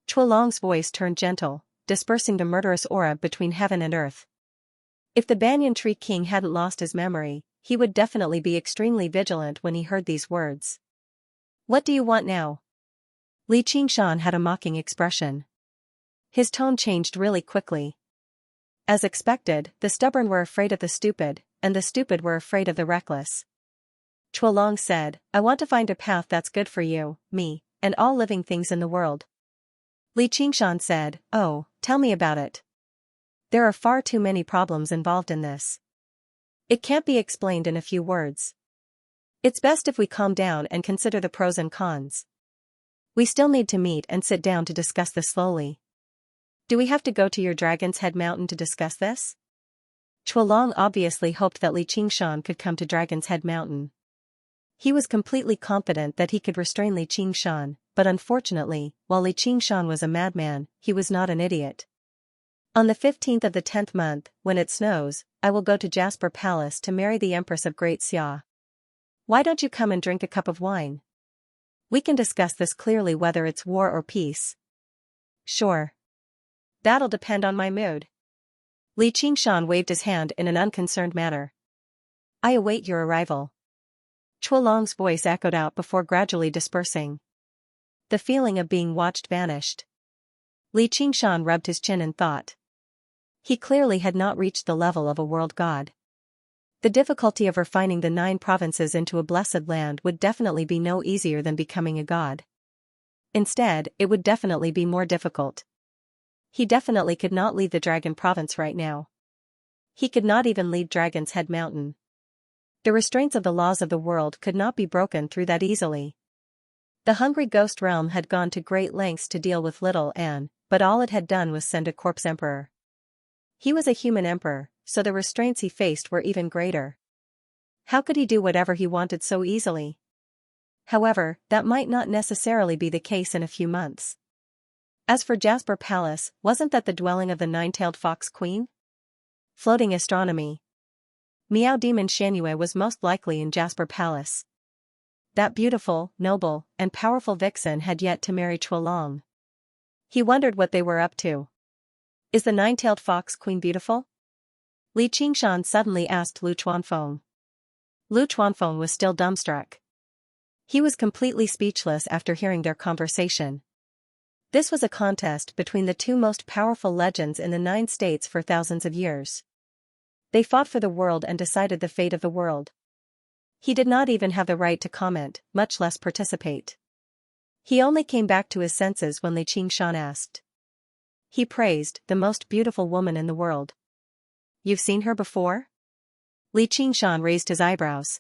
Chualong's voice turned gentle, dispersing the murderous aura between heaven and earth. If the banyan tree king hadn't lost his memory, he would definitely be extremely vigilant when he heard these words. What do you want now? Li Qingshan had a mocking expression. His tone changed really quickly. As expected, the stubborn were afraid of the stupid, and the stupid were afraid of the reckless. Chualong said, I want to find a path that's good for you, me, and all living things in the world. Li Qingshan said, oh, tell me about it. There are far too many problems involved in this. It can't be explained in a few words. It's best if we calm down and consider the pros and cons. We still need to meet and sit down to discuss this slowly. Do we have to go to your Dragon's Head mountain to discuss this? Chuolong obviously hoped that Li Qingshan could come to Dragon's Head mountain. He was completely confident that he could restrain Li Qingshan, but unfortunately, while Li Qingshan was a madman, he was not an idiot. On the 15th of the 10th month, when it snows, I will go to Jasper Palace to marry the Empress of Great Xia. Why don't you come and drink a cup of wine? We can discuss this clearly, whether it's war or peace. Sure. That'll depend on my mood. Li Qingshan waved his hand in an unconcerned manner. I await your arrival. Chuolong's voice echoed out before gradually dispersing. The feeling of being watched vanished. Li Qingshan rubbed his chin in thought. He clearly had not reached the level of a world god. The difficulty of refining the 9 provinces into a blessed land would definitely be no easier than becoming a god. Instead, it would definitely be more difficult. He definitely could not lead the Dragon Province right now. He could not even lead Dragon's Head Mountain. The restraints of the laws of the world could not be broken through that easily. The hungry ghost realm had gone to great lengths to deal with little Anne, but all it had done was send a corpse emperor. He was a human emperor, so the restraints he faced were even greater. How could he do whatever he wanted so easily? However, that might not necessarily be the case in a few months. As for Jasper Palace, wasn't that the dwelling of the 9-tailed fox queen? Floating astronomy. Meow Demon Xianxia was most likely in Jasper Palace. That beautiful, noble, and powerful vixen had yet to marry Chuolong. He wondered what they were up to. Is the 9-tailed fox queen beautiful? Li Qingshan suddenly asked Lu Chuanfeng. Lu Chuanfeng was still dumbstruck. He was completely speechless after hearing their conversation. This was a contest between the 2 most powerful legends in the 9 states for thousands of years. They fought for the world and decided the fate of the world. He did not even have the right to comment, much less participate. He only came back to his senses when Li Qingshan asked. He praised the most beautiful woman in the world. You've seen her before? Li Qingshan raised his eyebrows.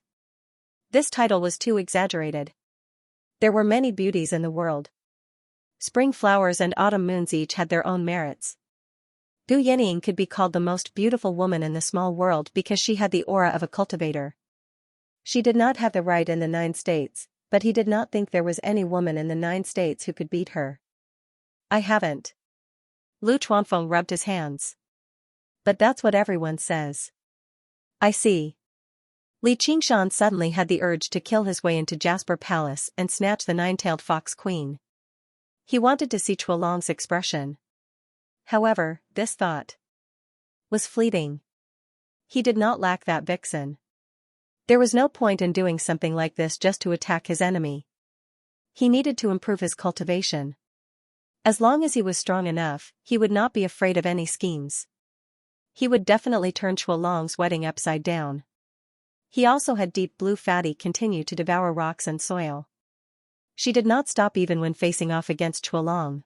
This title was too exaggerated. There were many beauties in the world. Spring flowers and autumn moons each had their own merits. Gu Yinying could be called the most beautiful woman in the small world because she had the aura of a cultivator. She did not have the right in the 9 states, but he did not think there was any woman in the 9 states who could beat her. I haven't. Lu Chuanfeng rubbed his hands. But that's what everyone says. I see. Li Qingshan suddenly had the urge to kill his way into Jasper Palace and snatch the 9-tailed fox queen. He wanted to see Chuolong's expression. However, this thought was fleeting. He did not lack that vixen. There was no point in doing something like this just to attack his enemy. He needed to improve his cultivation. As long as he was strong enough, he would not be afraid of any schemes. He would definitely turn Chuolong's wedding upside down. He also had Deep Blue Fatty continue to devour rocks and soil. She did not stop even when facing off against Chuolong.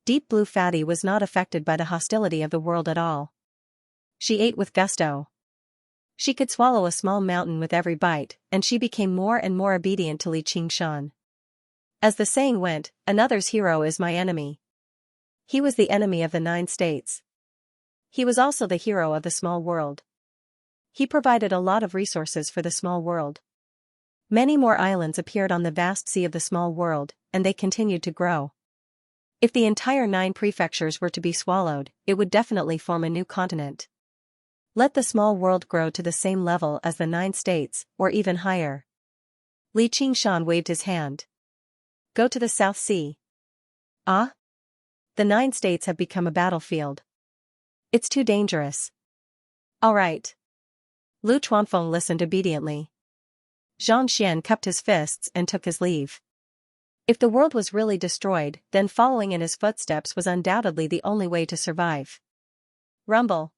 Deep Blue Fatty was not affected by the hostility of the world at all. She ate with gusto. She could swallow a small mountain with every bite, and she became more and more obedient to Li Qingshan. As the saying went, another's hero is my enemy. He was the enemy of the 9 states. He was also the hero of the small world. He provided a lot of resources for the small world. Many more islands appeared on the vast sea of the small world, and they continued to grow. If the entire 9 prefectures were to be swallowed, it would definitely form a new continent. Let the small world grow to the same level as the 9 states, or even higher. Li Qingshan waved his hand. Go to the South Sea. Ah? The 9 states have become a battlefield. It's too dangerous. All right. Lu Chuanfeng listened obediently. Zhang Xian cupped his fists and took his leave. If the world was really destroyed, then following in his footsteps was undoubtedly the only way to survive. Rumble.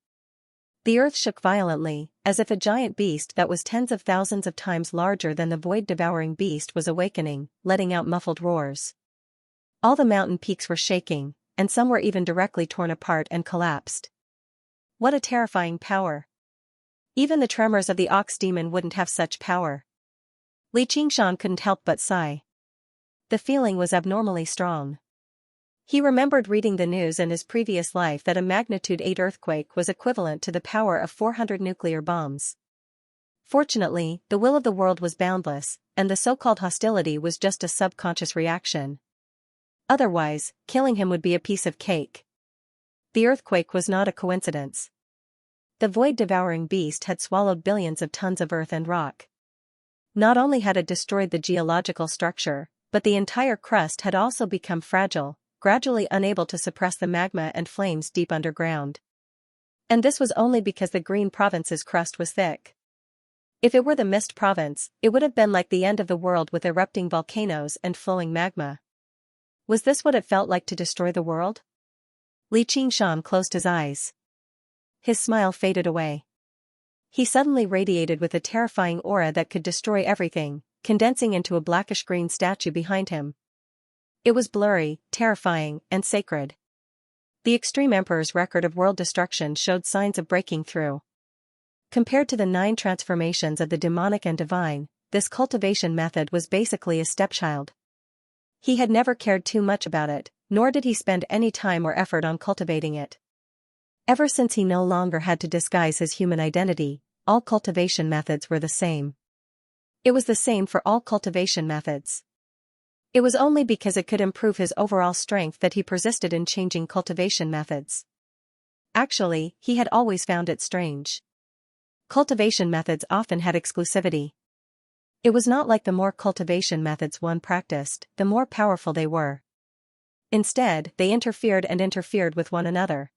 The earth shook violently, as if a giant beast that was tens of thousands of times larger than the void-devouring beast was awakening, letting out muffled roars. All the mountain peaks were shaking, and some were even directly torn apart and collapsed. What a terrifying power. Even the tremors of the ox demon wouldn't have such power. Li Qingshan couldn't help but sigh. The feeling was abnormally strong. He remembered reading the news in his previous life that a magnitude 8 earthquake was equivalent to the power of 400 nuclear bombs. Fortunately, the will of the world was boundless, and the so-called hostility was just a subconscious reaction. Otherwise, killing him would be a piece of cake. The earthquake was not a coincidence. The void-devouring beast had swallowed billions of tons of earth and rock. Not only had it destroyed the geological structure, but the entire crust had also become fragile, gradually unable to suppress the magma and flames deep underground. And this was only because the Green Province's crust was thick. If it were the Mist Province, it would have been like the end of the world with erupting volcanoes and flowing magma. Was this what it felt like to destroy the world? Li Qingshan closed his eyes. His smile faded away. He suddenly radiated with a terrifying aura that could destroy everything, condensing into a blackish-green statue behind him. It was blurry, terrifying, and sacred. The Extreme Emperor's record of world destruction showed signs of breaking through. Compared to the 9 transformations of the demonic and divine, this cultivation method was basically a stepchild. He had never cared too much about it, nor did he spend any time or effort on cultivating it. Ever since he no longer had to disguise his human identity, all cultivation methods were the same. It was the same for all cultivation methods. It was only because it could improve his overall strength that he persisted in changing cultivation methods. Actually, he had always found it strange. Cultivation methods often had exclusivity. It was not like the more cultivation methods one practiced, the more powerful they were. Instead, they interfered with one another.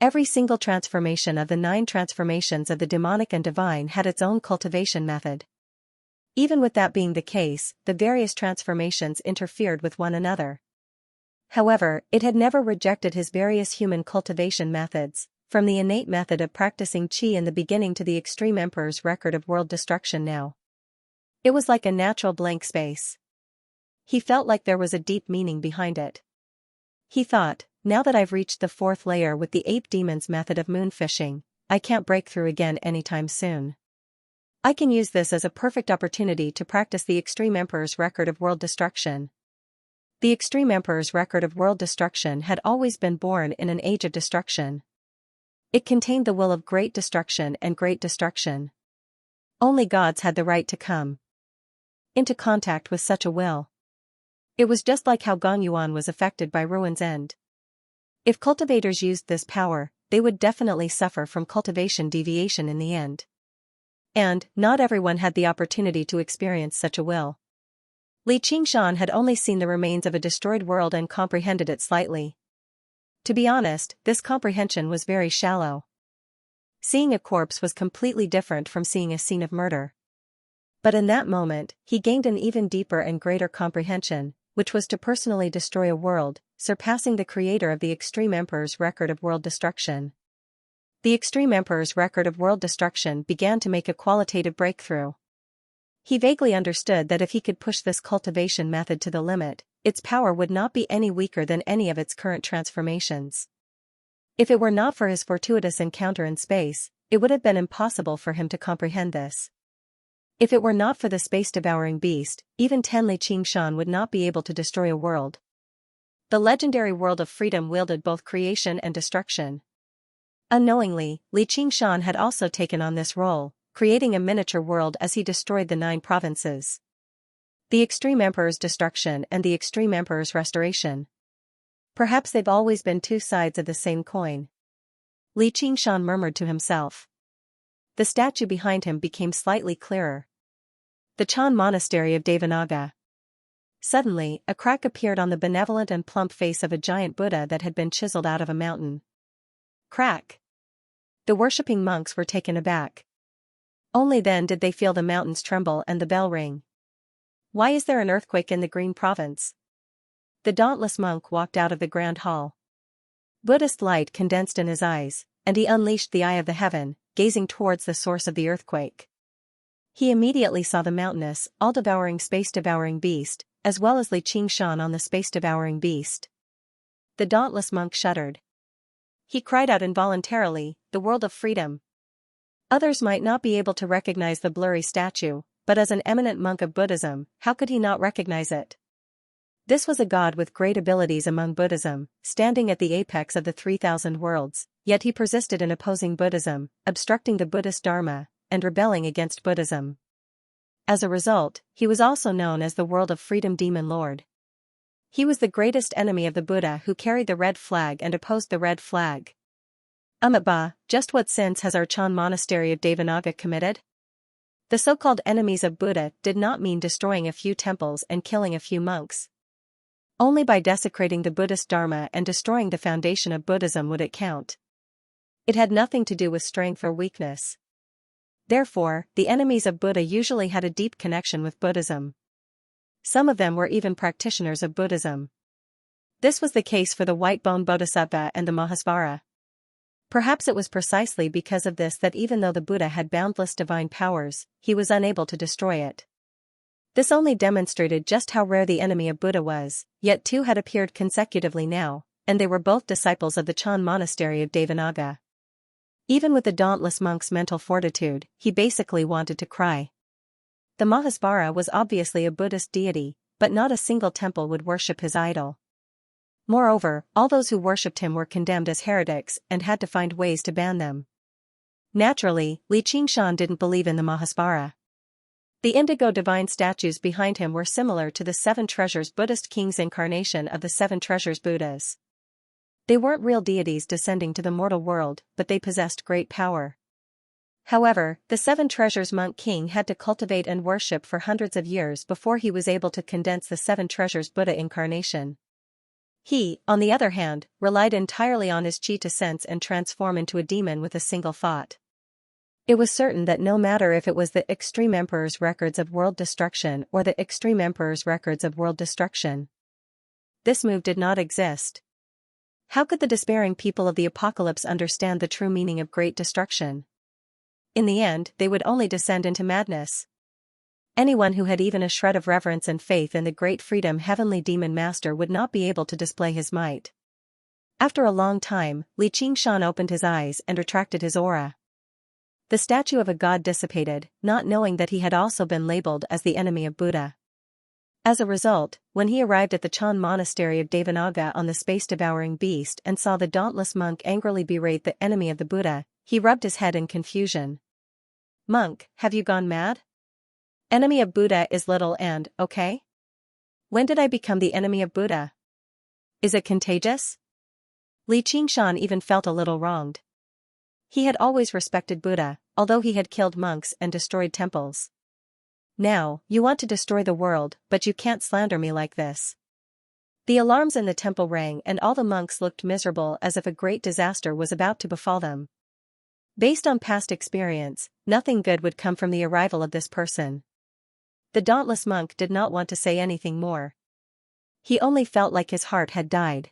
Every single transformation of the 9 transformations of the demonic and divine had its own cultivation method. Even with that being the case, the various transformations interfered with one another. However, it had never rejected his various human cultivation methods, from the innate method of practicing qi in the beginning to the Extreme Emperor's record of world destruction now. It was like a natural blank space. He felt like there was a deep meaning behind it. He thought, now that I've reached the 4th layer with the ape demon's method of moonfishing, I can't break through again anytime soon. I can use this as a perfect opportunity to practice the Extreme Emperor's record of world destruction. The Extreme Emperor's record of world destruction had always been born in an age of destruction. It contained the will of great destruction and great destruction. Only gods had the right to come into contact with such a will. It was just like how Gongyuan was affected by Ruin's end. If cultivators used this power, they would definitely suffer from cultivation deviation in the end. And, not everyone had the opportunity to experience such a will. Li Qingshan had only seen the remains of a destroyed world and comprehended it slightly. To be honest, this comprehension was very shallow. Seeing a corpse was completely different from seeing a scene of murder. But in that moment, he gained an even deeper and greater comprehension, which was to personally destroy a world, surpassing the creator of the Extreme Emperor's record of world destruction. The Extreme Emperor's record of world destruction began to make a qualitative breakthrough. He vaguely understood that if he could push this cultivation method to the limit, its power would not be any weaker than any of its current transformations. If it were not for his fortuitous encounter in space, it would have been impossible for him to comprehend this. If it were not for the space-devouring beast, even Li Qingshan would not be able to destroy a world. The legendary world of freedom wielded both creation and destruction. Unknowingly, Li Qingshan had also taken on this role, creating a miniature world as he destroyed the 9 provinces. The Extreme Emperor's destruction and the Extreme Emperor's restoration. Perhaps they've always been 2 sides of the same coin. Li Qingshan murmured to himself. The statue behind him became slightly clearer. The Chan Monastery of Devanaga. Suddenly, a crack appeared on the benevolent and plump face of a giant Buddha that had been chiseled out of a mountain. Crack! The worshipping monks were taken aback. Only then did they feel the mountains tremble and the bell ring. Why is there an earthquake in the Green Province? The dauntless monk walked out of the grand hall. Buddhist light condensed in his eyes, and he unleashed the eye of the heaven, gazing towards the source of the earthquake. He immediately saw the mountainous, all-devouring space-devouring beast, as well as Li Qingshan on the space-devouring beast. The dauntless monk shuddered. He cried out involuntarily, "The world of freedom!" Others might not be able to recognize the blurry statue, but as an eminent monk of Buddhism, how could he not recognize it? This was a god with great abilities among Buddhism, standing at the apex of the 3,000 worlds, yet he persisted in opposing Buddhism, obstructing the Buddhist Dharma, and rebelling against Buddhism. As a result, he was also known as the World of Freedom Demon Lord. He was the greatest enemy of the Buddha who carried the red flag and opposed the red flag. Just what sins has our Chan monastery of Devanaga committed? The so-called enemies of Buddha did not mean destroying a few temples and killing a few monks. Only by desecrating the Buddhist Dharma and destroying the foundation of Buddhism would it count. It had nothing to do with strength or weakness. Therefore, the enemies of Buddha usually had a deep connection with Buddhism. Some of them were even practitioners of Buddhism. This was the case for the White-Bone Bodhisattva and the Mahasvara. Perhaps it was precisely because of this that even though the Buddha had boundless divine powers, he was unable to destroy it. This only demonstrated just how rare the enemy of Buddha was, yet two had appeared consecutively now, and they were both disciples of the Chan monastery of Devanaga. Even with the dauntless monk's mental fortitude, he basically wanted to cry. The Mahasvara was obviously a Buddhist deity, but not a single temple would worship his idol. Moreover, all those who worshipped him were condemned as heretics and had to find ways to ban them. Naturally, Xianxia didn't believe in the Mahasvara. The indigo divine statues behind him were similar to the Seven Treasures Buddhist king's incarnation of the Seven Treasures Buddhas. They weren't real deities descending to the mortal world, but they possessed great power. However, the Seven Treasures monk king had to cultivate and worship for hundreds of years before he was able to condense the Seven Treasures Buddha incarnation. He, on the other hand, relied entirely on his chi to sense and transform into a demon with a single thought. It was certain that no matter if it was the Extreme Emperor's records of world destruction or the Extreme Emperor's records of world destruction, this move did not exist. How could the despairing people of the apocalypse understand the true meaning of great destruction? In the end, they would only descend into madness. Anyone who had even a shred of reverence and faith in the great freedom heavenly demon master would not be able to display his might. After a long time, Xianxia opened his eyes and retracted his aura. The statue of a god dissipated, not knowing that he had also been labeled as the enemy of Buddha. As a result, when he arrived at the Chan monastery of Devanaga on the space-devouring beast and saw the dauntless monk angrily berate the enemy of the Buddha, he rubbed his head in confusion. "Monk, have you gone mad? Enemy of Buddha is little and, okay? When did I become the enemy of Buddha? Is it contagious?" Xianxia even felt a little wronged. He had always respected Buddha, although he had killed monks and destroyed temples. Now, you want to destroy the world, but you can't slander me like this. The alarms in the temple rang and all the monks looked miserable as if a great disaster was about to befall them. Based on past experience, nothing good would come from the arrival of this person. The dauntless monk did not want to say anything more. He only felt like his heart had died.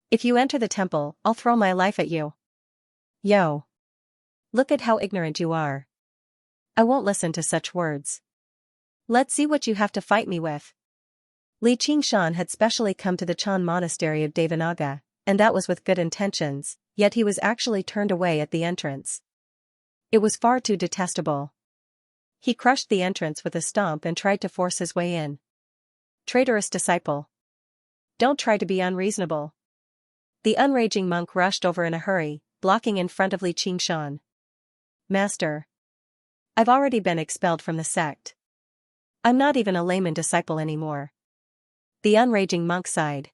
"If you enter the temple, I'll throw my life at you." "Yo. Look at how ignorant you are. I won't listen to such words. Let's see what you have to fight me with." Xianxia had specially come to the Chan monastery of Devanaga, and that was with good intentions, yet he was actually turned away at the entrance. It was far too detestable. He crushed the entrance with a stomp and tried to force his way in. "Traitorous disciple. Don't try to be unreasonable." The unraging monk rushed over in a hurry, blocking in front of Xianxia. "Master. I've already been expelled from the sect. I'm not even a layman disciple anymore." The unraging monk sighed.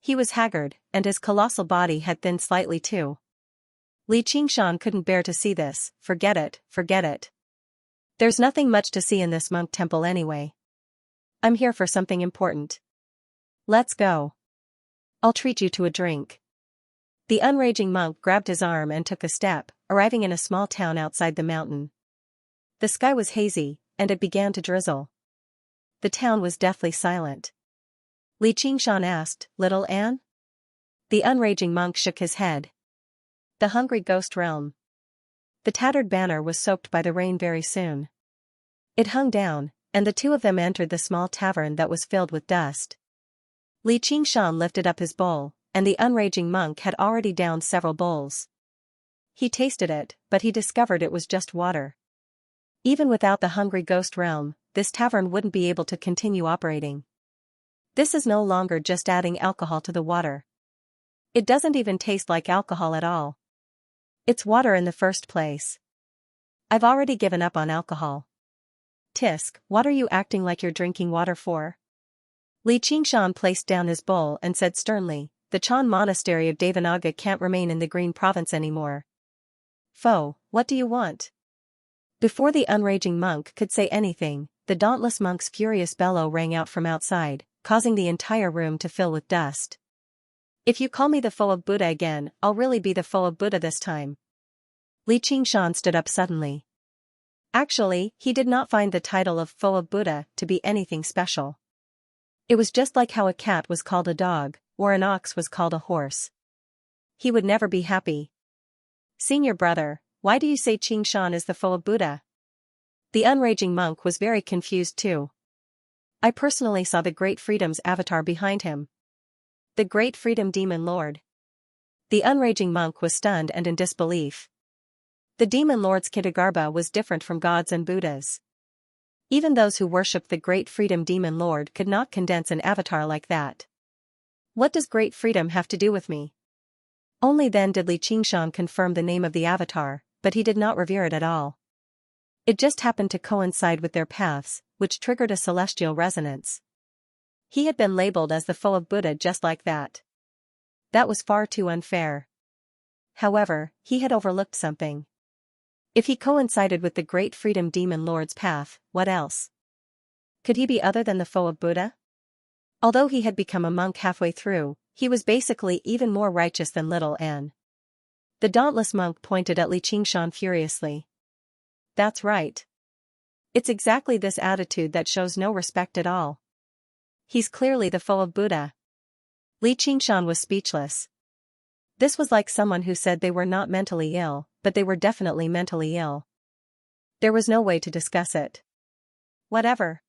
He was haggard, and his colossal body had thinned slightly too. Xianxia couldn't bear to see this. Forget it, forget it. There's nothing much to see in this monk temple anyway. I'm here for something important. Let's go. I'll treat you to a drink." The unraging monk grabbed his arm and took a step, arriving in a small town outside the mountain. The sky was hazy, and it began to drizzle. The town was deathly silent. Xianxia asked, "Little Anne?" The unraging monk shook his head. "The hungry ghost realm." The tattered banner was soaked by the rain very soon. It hung down, and the two of them entered the small tavern that was filled with dust. Xianxia lifted up his bowl, and the unraging monk had already downed several bowls. He tasted it, but he discovered it was just water. Even without the hungry ghost realm, this tavern wouldn't be able to continue operating. This is no longer just adding alcohol to the water. It doesn't even taste like alcohol at all. It's water in the first place. I've already given up on alcohol. Tisk, what are you acting like you're drinking water for? Li Qingshan placed down his bowl and said sternly, the Chan monastery of Devanaga can't remain in the Green Province anymore. Foe, what do you want? Before the unraging monk could say anything, the dauntless monk's furious bellow rang out from outside, causing the entire room to fill with dust. If you call me the foe of Buddha again, I'll really be the foe of Buddha this time. Li Qingshan stood up suddenly. Actually, he did not find the title of foe of Buddha to be anything special. It was just like how a cat was called a dog, or an ox was called a horse. He would never be happy. Senior brother, why do you say Qingshan is the foe of Buddha? The unraging monk was very confused too. I personally saw the Great Freedom's avatar behind him. The Great Freedom Demon Lord. The unraging monk was stunned and in disbelief. The Demon Lord's Kitagarbha was different from gods and Buddhas. Even those who worshipped the Great Freedom Demon Lord could not condense an avatar like that. What does Great Freedom have to do with me? Only then did Li Qingshan confirm the name of the avatar, but he did not revere it at all. It just happened to coincide with their paths, which triggered a celestial resonance. He had been labeled as the foe of Buddha just like that. That was far too unfair. However, he had overlooked something. If he coincided with the Great Freedom Demon Lord's path, what else? Could he be other than the foe of Buddha? Although he had become a monk halfway through, he was basically even more righteous than Little Anne. The dauntless monk pointed at Li Qingshan furiously. That's right. It's exactly this attitude that shows no respect at all. He's clearly the foe of Buddha. Li Qingshan was speechless. This was like someone who said they were not mentally ill, but they were definitely mentally ill. There was no way to discuss it. Whatever.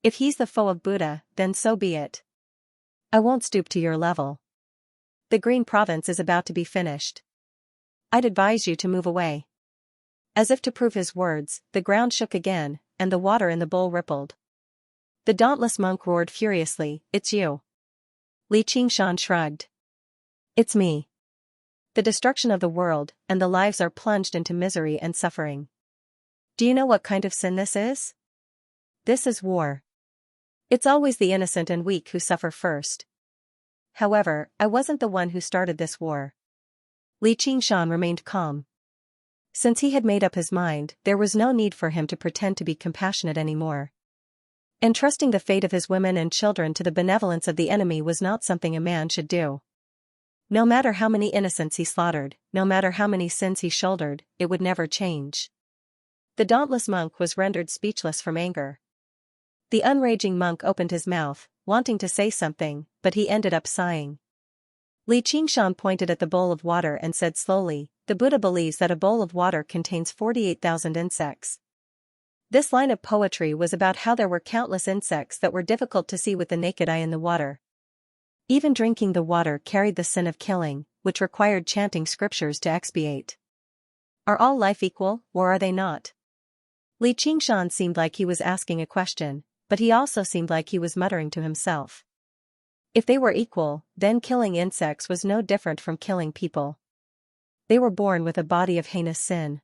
If he's the foe of Buddha, then so be it. I won't stoop to your level. The Green Province is about to be finished. I'd advise you to move away. As if to prove his words, the ground shook again, and the water in the bowl rippled. The dauntless monk roared furiously, "It's you." Li Qingshan shrugged. "It's me. The destruction of the world, and the lives are plunged into misery and suffering. Do you know what kind of sin this is? This is war. It's always the innocent and weak who suffer first. However, I wasn't the one who started this war." Li Qingshan remained calm. Since he had made up his mind, there was no need for him to pretend to be compassionate anymore. Entrusting the fate of his women and children to the benevolence of the enemy was not something a man should do. No matter how many innocents he slaughtered, no matter how many sins he shouldered, it would never change. The dauntless monk was rendered speechless from anger. The unraging monk opened his mouth, wanting to say something, but he ended up sighing. Li Qingshan pointed at the bowl of water and said slowly, "The Buddha believes that a bowl of water contains 48,000 insects." This line of poetry was about how there were countless insects that were difficult to see with the naked eye in the water. Even drinking the water carried the sin of killing, which required chanting scriptures to expiate. Are all life equal, or are they not? Li Qingshan seemed like he was asking a question, but he also seemed like he was muttering to himself. If they were equal, then killing insects was no different from killing people. They were born with a body of heinous sin.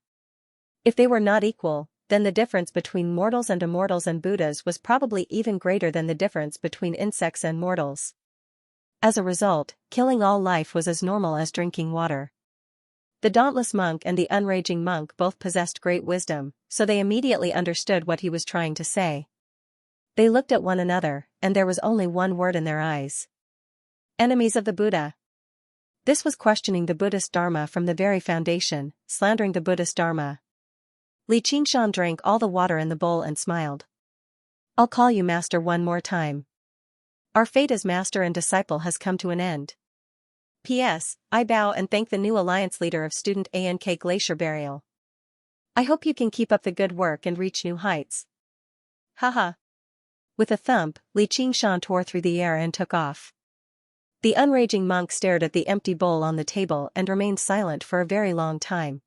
If they were not equal, then the difference between mortals and immortals and Buddhas was probably even greater than the difference between insects and mortals. As a result, killing all life was as normal as drinking water. The dauntless monk and the unraging monk both possessed great wisdom, so they immediately understood what he was trying to say. They looked at one another, and there was only one word in their eyes. Enemies of the Buddha. This was questioning the Buddhist Dharma from the very foundation, slandering the Buddhist Dharma. Li Qingshan drank all the water in the bowl and smiled. "I'll call you master one more time. Our fate as master and disciple has come to an end. P.S. I bow and thank the new alliance leader of Student ANK Glacier Burial. I hope you can keep up the good work and reach new heights." Haha. With a thump, Li Qingshan tore through the air and took off. The unraging monk stared at the empty bowl on the table and remained silent for a very long time.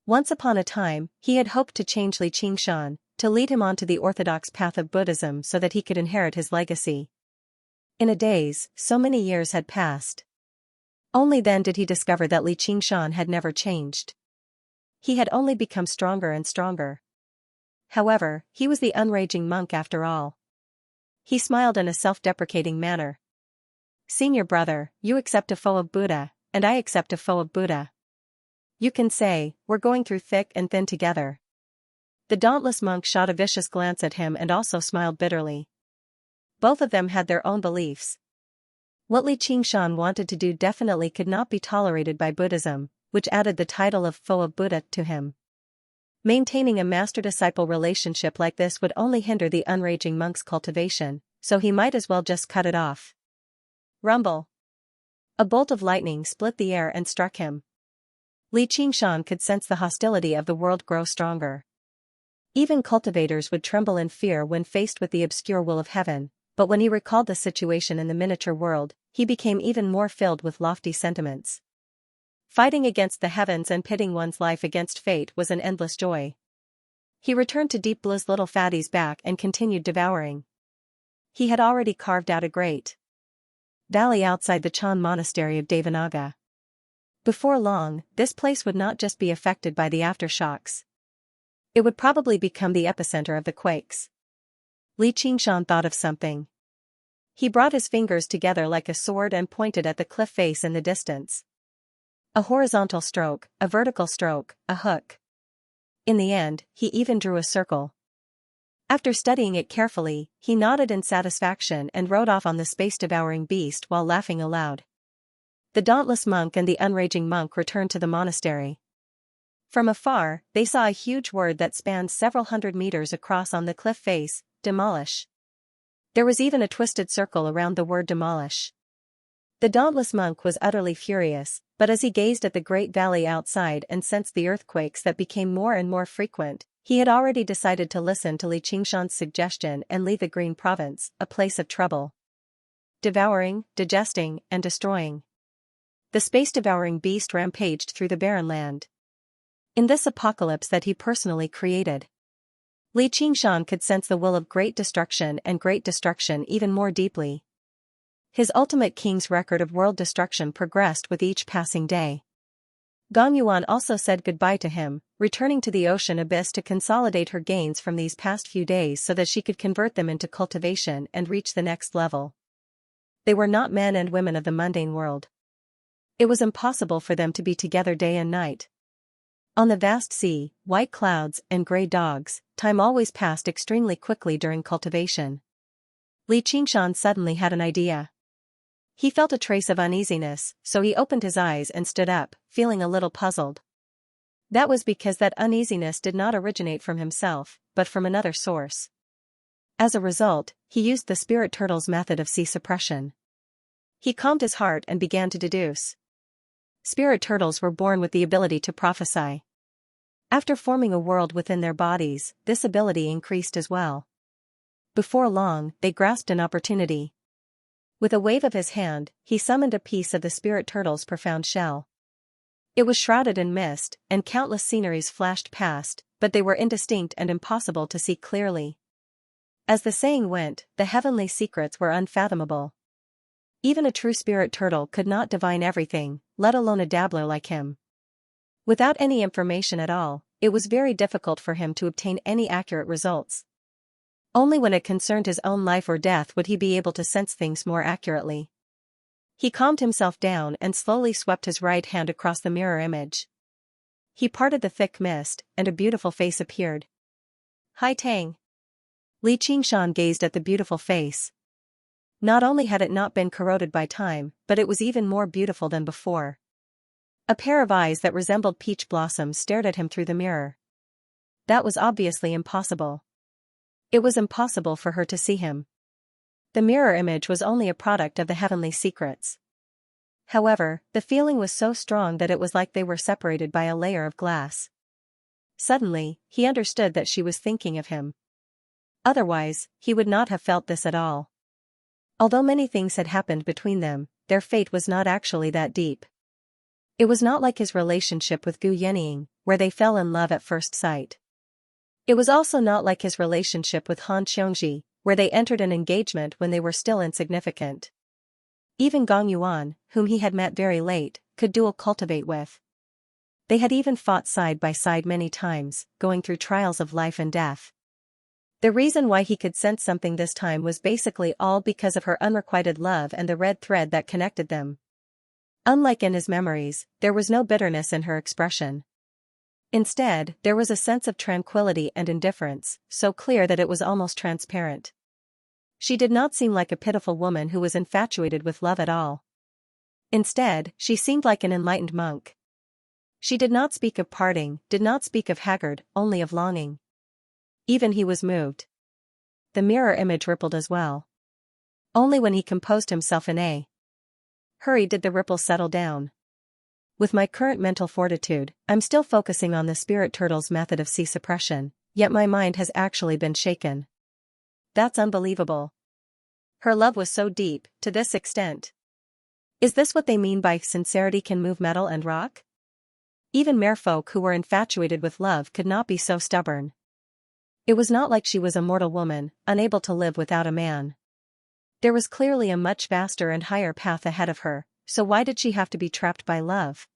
Once upon a time, he had hoped to change Li Qingshan, to lead him onto the orthodox path of Buddhism so that he could inherit his legacy. In a daze, so many years had passed. Only then did he discover that Li Qingshan had never changed. He had only become stronger and stronger. However, he was the unraging monk after all. He smiled in a self-deprecating manner. "Senior brother, you accept a foe of Buddha, and I accept a foe of Buddha. You can say, we're going through thick and thin together." The dauntless monk shot a vicious glance at him and also smiled bitterly. Both of them had their own beliefs. What Li Qingshan wanted to do definitely could not be tolerated by Buddhism, which added the title of foe of Buddha to him. Maintaining a master-disciple relationship like this would only hinder the unraging monk's cultivation, so he might as well just cut it off. Rumble. A bolt of lightning split the air and struck him. Li Qingshan could sense the hostility of the world grow stronger. Even cultivators would tremble in fear when faced with the obscure will of heaven, but when he recalled the situation in the miniature world, he became even more filled with lofty sentiments. Fighting against the heavens and pitting one's life against fate was an endless joy. He returned to Deep Blue's little fatty's back and continued devouring. He had already carved out a great valley outside the Chan monastery of Devanaga. Before long, this place would not just be affected by the aftershocks. It would probably become the epicenter of the quakes. Li Qingshan thought of something. He brought his fingers together like a sword and pointed at the cliff face in the distance. A horizontal stroke, a vertical stroke, a hook. In the end, he even drew a circle. After studying it carefully, he nodded in satisfaction and rode off on the space-devouring beast while laughing aloud. The dauntless monk and the unraging monk returned to the monastery. From afar, they saw a huge word that spanned several hundred meters across on the cliff face: demolish. There was even a twisted circle around the word demolish. The dauntless monk was utterly furious, but as he gazed at the great valley outside and sensed the earthquakes that became more and more frequent, he had already decided to listen to Li Qingshan's suggestion and leave the Green Province, a place of trouble. Devouring, digesting, and destroying. The space-devouring beast rampaged through the barren land. In this apocalypse that he personally created, Li Qingshan could sense the will of great destruction and great destruction even more deeply. His ultimate king's record of world destruction progressed with each passing day. Gong Yuan also said goodbye to him, returning to the ocean abyss to consolidate her gains from these past few days so that she could convert them into cultivation and reach the next level. They were not men and women of the mundane world. It was impossible for them to be together day and night. On the vast sea, white clouds and gray dogs, time always passed extremely quickly during cultivation. Li Qingshan suddenly had an idea. He felt a trace of uneasiness, so he opened his eyes and stood up, feeling a little puzzled. That was because that uneasiness did not originate from himself, but from another source. As a result, he used the spirit turtle's method of sea suppression. He calmed his heart and began to deduce. Spirit turtles were born with the ability to prophesy. After forming a world within their bodies, this ability increased as well. Before long, they grasped an opportunity. With a wave of his hand, he summoned a piece of the spirit turtle's profound shell. It was shrouded in mist, and countless sceneries flashed past, but they were indistinct and impossible to see clearly. As the saying went, the heavenly secrets were unfathomable. Even a true spirit turtle could not divine everything, let alone a dabbler like him. Without any information at all, it was very difficult for him to obtain any accurate results. Only when it concerned his own life or death would he be able to sense things more accurately. He calmed himself down and slowly swept his right hand across the mirror image. He parted the thick mist, and a beautiful face appeared. Hai Tang. Li Qingshan gazed at the beautiful face. Not only had it not been corroded by time, but it was even more beautiful than before. A pair of eyes that resembled peach blossoms stared at him through the mirror. That was obviously impossible. It was impossible for her to see him. The mirror image was only a product of the heavenly secrets. However, the feeling was so strong that it was like they were separated by a layer of glass. Suddenly, he understood that she was thinking of him. Otherwise, he would not have felt this at all. Although many things had happened between them, their fate was not actually that deep. It was not like his relationship with Gu Yenying, where they fell in love at first sight. It was also not like his relationship with Han Xiongji, where they entered an engagement when they were still insignificant. Even Gong Yuan, whom he had met very late, could duel cultivate with. They had even fought side by side many times, going through trials of life and death. The reason why he could sense something this time was basically all because of her unrequited love and the red thread that connected them. Unlike in his memories, there was no bitterness in her expression. Instead, there was a sense of tranquility and indifference, so clear that it was almost transparent. She did not seem like a pitiful woman who was infatuated with love at all. Instead, she seemed like an enlightened monk. She did not speak of parting, did not speak of haggard, only of longing. Even he was moved. The mirror image rippled as well. Only when he composed himself in a hurry did the ripple settle down. With my current mental fortitude, I'm still focusing on the spirit turtle's method of sea suppression, yet my mind has actually been shaken. That's unbelievable. Her love was so deep, to this extent. Is this what they mean by sincerity can move metal and rock? Even merfolk who were infatuated with love could not be so stubborn. It was not like she was a mortal woman, unable to live without a man. There was clearly a much vaster and higher path ahead of her, so why did she have to be trapped by love?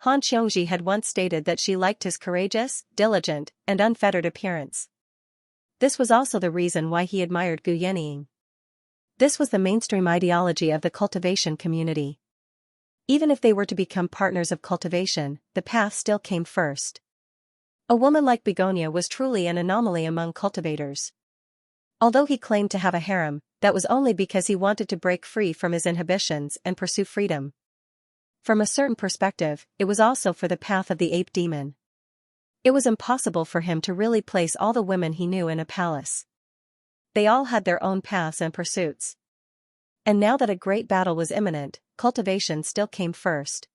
Han Xianxia had once stated that she liked his courageous, diligent, and unfettered appearance. This was also the reason why he admired Gu Yenying. This was the mainstream ideology of the cultivation community. Even if they were to become partners of cultivation, the path still came first. A woman like Begonia was truly an anomaly among cultivators. Although he claimed to have a harem, that was only because he wanted to break free from his inhibitions and pursue freedom. From a certain perspective, it was also for the path of the ape demon. It was impossible for him to really place all the women he knew in a palace. They all had their own paths and pursuits. And now that a great battle was imminent, cultivation still came first.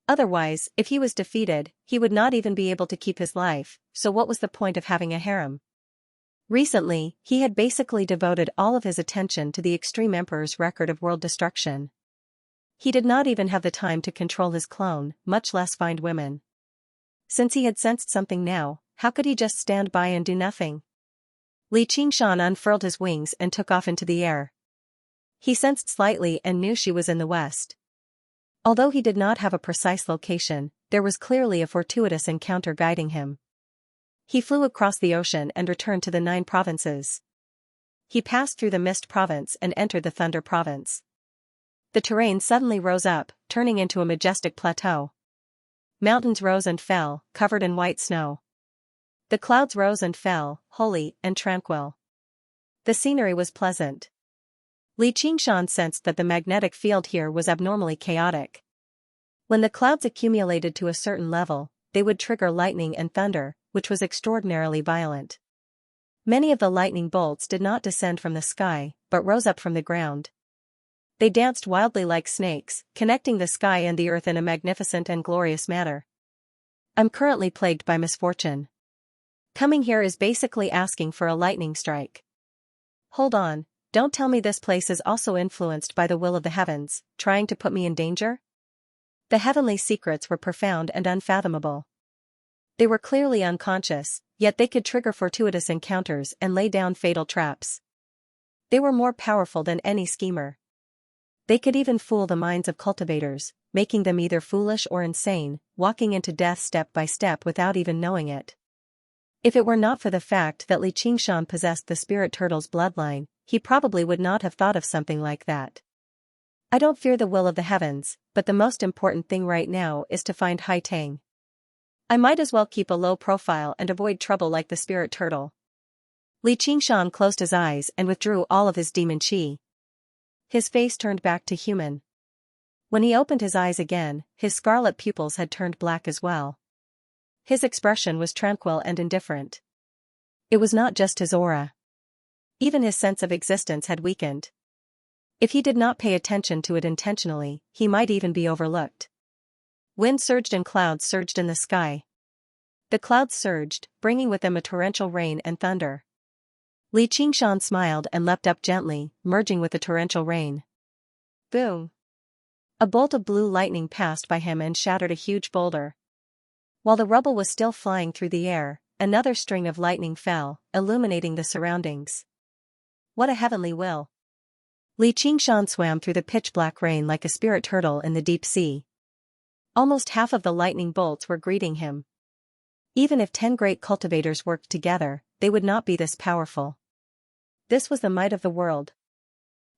Otherwise, if he was defeated, he would not even be able to keep his life, so what was the point of having a harem? Recently, he had basically devoted all of his attention to the Extreme Emperor's record of world destruction. He did not even have the time to control his clone, much less find women. Since he had sensed something now, how could he just stand by and do nothing? Li Qingshan unfurled his wings and took off into the air. He sensed slightly and knew she was in the west. Although he did not have a precise location, there was clearly a fortuitous encounter guiding him. He flew across the ocean and returned to the 9 provinces. He passed through the Mist Province and entered the Thunder Province. The terrain suddenly rose up, turning into a majestic plateau. Mountains rose and fell, covered in white snow. The clouds rose and fell, holy and tranquil. The scenery was pleasant. Li Qingshan sensed that the magnetic field here was abnormally chaotic. When the clouds accumulated to a certain level, they would trigger lightning and thunder, which was extraordinarily violent. Many of the lightning bolts did not descend from the sky, but rose up from the ground. They danced wildly like snakes, connecting the sky and the earth in a magnificent and glorious manner. I'm currently plagued by misfortune. Coming here is basically asking for a lightning strike. Hold on. Don't tell me this place is also influenced by the will of the heavens, trying to put me in danger? The heavenly secrets were profound and unfathomable. They were clearly unconscious, yet they could trigger fortuitous encounters and lay down fatal traps. They were more powerful than any schemer. They could even fool the minds of cultivators, making them either foolish or insane, walking into death step by step without even knowing it. If it were not for the fact that Li Qingshan possessed the spirit turtle's bloodline, he probably would not have thought of something like that. I don't fear the will of the heavens, but the most important thing right now is to find Hai Tang. I might as well keep a low profile and avoid trouble like the spirit turtle. Li Qingshan closed his eyes and withdrew all of his demon qi. His face turned back to human. When he opened his eyes again, his scarlet pupils had turned black as well. His expression was tranquil and indifferent. It was not just his aura. Even his sense of existence had weakened. If he did not pay attention to it intentionally, he might even be overlooked. Wind surged and clouds surged in the sky. The clouds surged, bringing with them a torrential rain and thunder. Li Qingshan smiled and leapt up gently, merging with the torrential rain. Boom! A bolt of blue lightning passed by him and shattered a huge boulder. While the rubble was still flying through the air, another string of lightning fell, illuminating the surroundings. What a heavenly will. Li Qingshan swam through the pitch-black rain like a spirit turtle in the deep sea. Almost half of the lightning bolts were greeting him. Even if 10 great cultivators worked together, they would not be this powerful. This was the might of the world.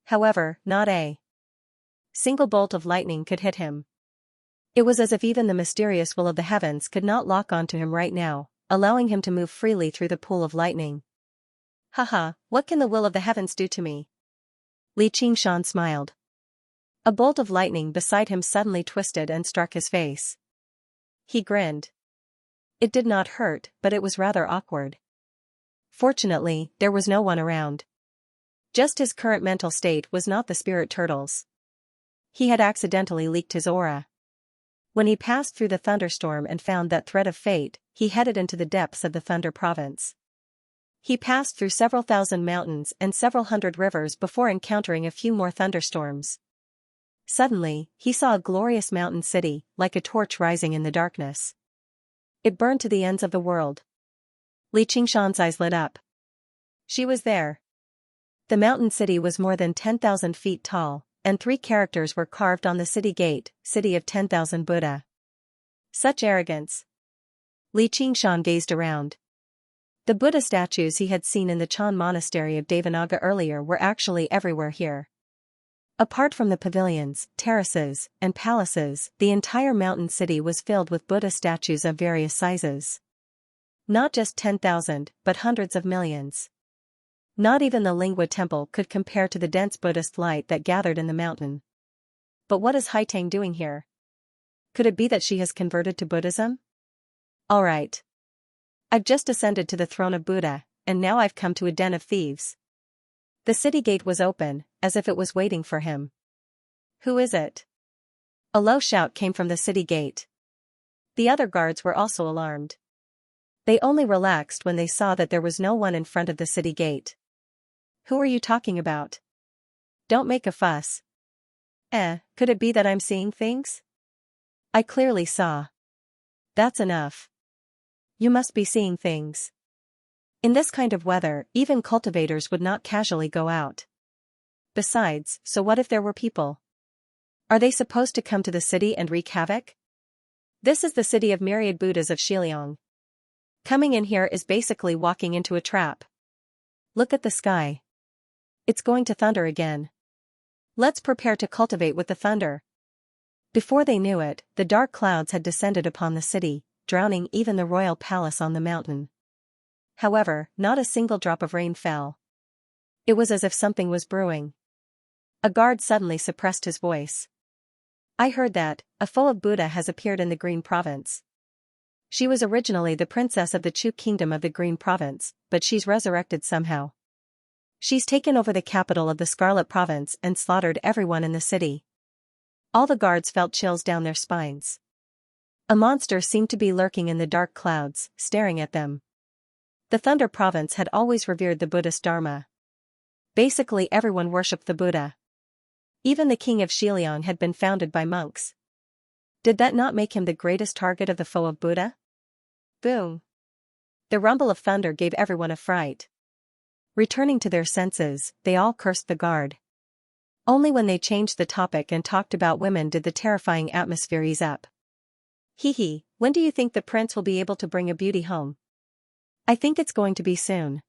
However, not a single bolt of lightning could hit him. It was as if even the mysterious will of the heavens could not lock onto him right now, allowing him to move freely through the pool of lightning. Haha, what can the will of the heavens do to me? Li Qingshan smiled. A bolt of lightning beside him suddenly twisted and struck his face. He grinned. It did not hurt, but it was rather awkward. Fortunately, there was no one around. Just his current mental state was not the spirit turtle's. He had accidentally leaked his aura. When he passed through the thunderstorm and found that thread of fate, he headed into the depths of the Thunder Province. He passed through several thousand mountains and several hundred rivers before encountering a few more thunderstorms. Suddenly, he saw a glorious mountain city, like a torch rising in the darkness. It burned to the ends of the world. Li Qingshan's eyes lit up. She was there. The mountain city was more than 10,000 feet tall, and 3 characters were carved on the city gate, City of 10,000 Buddha. Such arrogance. Li Qingshan gazed around. The Buddha statues he had seen in the Chan monastery of Devanaga earlier were actually everywhere here. Apart from the pavilions, terraces, and palaces, the entire mountain city was filled with Buddha statues of various sizes. Not just 10,000, but hundreds of millions. Not even the Lingua temple could compare to the dense Buddhist light that gathered in the mountain. But what is Haitang doing here? Could it be that she has converted to Buddhism? Alright. I've just ascended to the throne of Buddha, and now I've come to a den of thieves. The city gate was open, as if it was waiting for him. Who is it? A low shout came from the city gate. The other guards were also alarmed. They only relaxed when they saw that there was no one in front of the city gate. Who are you talking about? Don't make a fuss. Could it be that I'm seeing things? I clearly saw. That's enough. You must be seeing things. In this kind of weather, even cultivators would not casually go out. Besides, so what if there were people? Are they supposed to come to the city and wreak havoc? This is the city of myriad Buddhas of Xiliang. Coming in here is basically walking into a trap. Look at the sky. It's going to thunder again. Let's prepare to cultivate with the thunder. Before they knew it, the dark clouds had descended upon the city, drowning even the royal palace on the mountain. However, not a single drop of rain fell. It was as if something was brewing. A guard suddenly suppressed his voice. I heard that a foe of Buddha has appeared in the Green Province. She was originally the princess of the Chu kingdom of the Green Province, but she's resurrected somehow. She's taken over the capital of the Scarlet Province and slaughtered everyone in the city. All the guards felt chills down their spines. A monster seemed to be lurking in the dark clouds, staring at them. The Thunder Province had always revered the Buddhist Dharma. Basically everyone worshipped the Buddha. Even the king of Xiliang had been founded by monks. Did that not make him the greatest target of the foe of Buddha? Boom! The rumble of thunder gave everyone a fright. Returning to their senses, they all cursed the guard. Only when they changed the topic and talked about women did the terrifying atmosphere ease up. Hee, when do you think the prince will be able to bring a beauty home? I think it's going to be soon.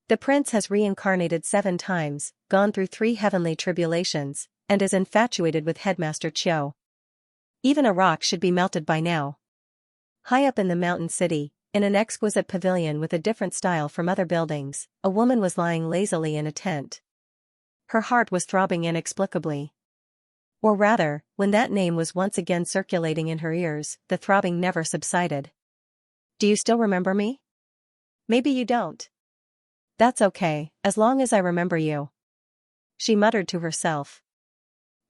The prince has reincarnated 7 times, gone through 3 heavenly tribulations, and is infatuated with Headmaster Chiu. Even a rock should be melted by now. High up in the mountain city, in an exquisite pavilion with a different style from other buildings, a woman was lying lazily in a tent. Her heart was throbbing inexplicably. Or rather, when that name was once again circulating in her ears, the throbbing never subsided. Do you still remember me? Maybe you don't. That's okay, as long as I remember you. She muttered to herself.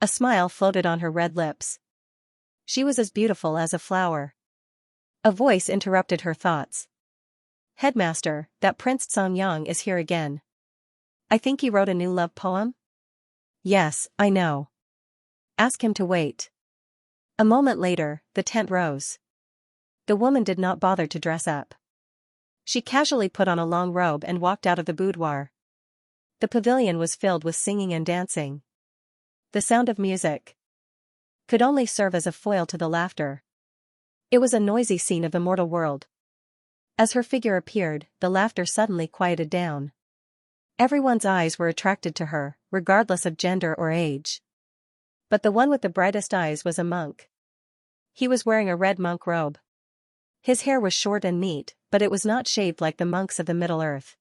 A smile floated on her red lips. She was as beautiful as a flower. A voice interrupted her thoughts. Headmaster, that Prince Songyang is here again. I think he wrote a new love poem? Yes, I know. Ask him to wait. A moment later, the tent rose. The woman did not bother to dress up. She casually put on a long robe and walked out of the boudoir. The pavilion was filled with singing and dancing. The sound of music could only serve as a foil to the laughter. It was a noisy scene of the mortal world. As her figure appeared, the laughter suddenly quieted down. Everyone's eyes were attracted to her, regardless of gender or age. But the one with the brightest eyes was a monk. He was wearing a red monk robe. His hair was short and neat, but it was not shaved like the monks of the Middle-earth.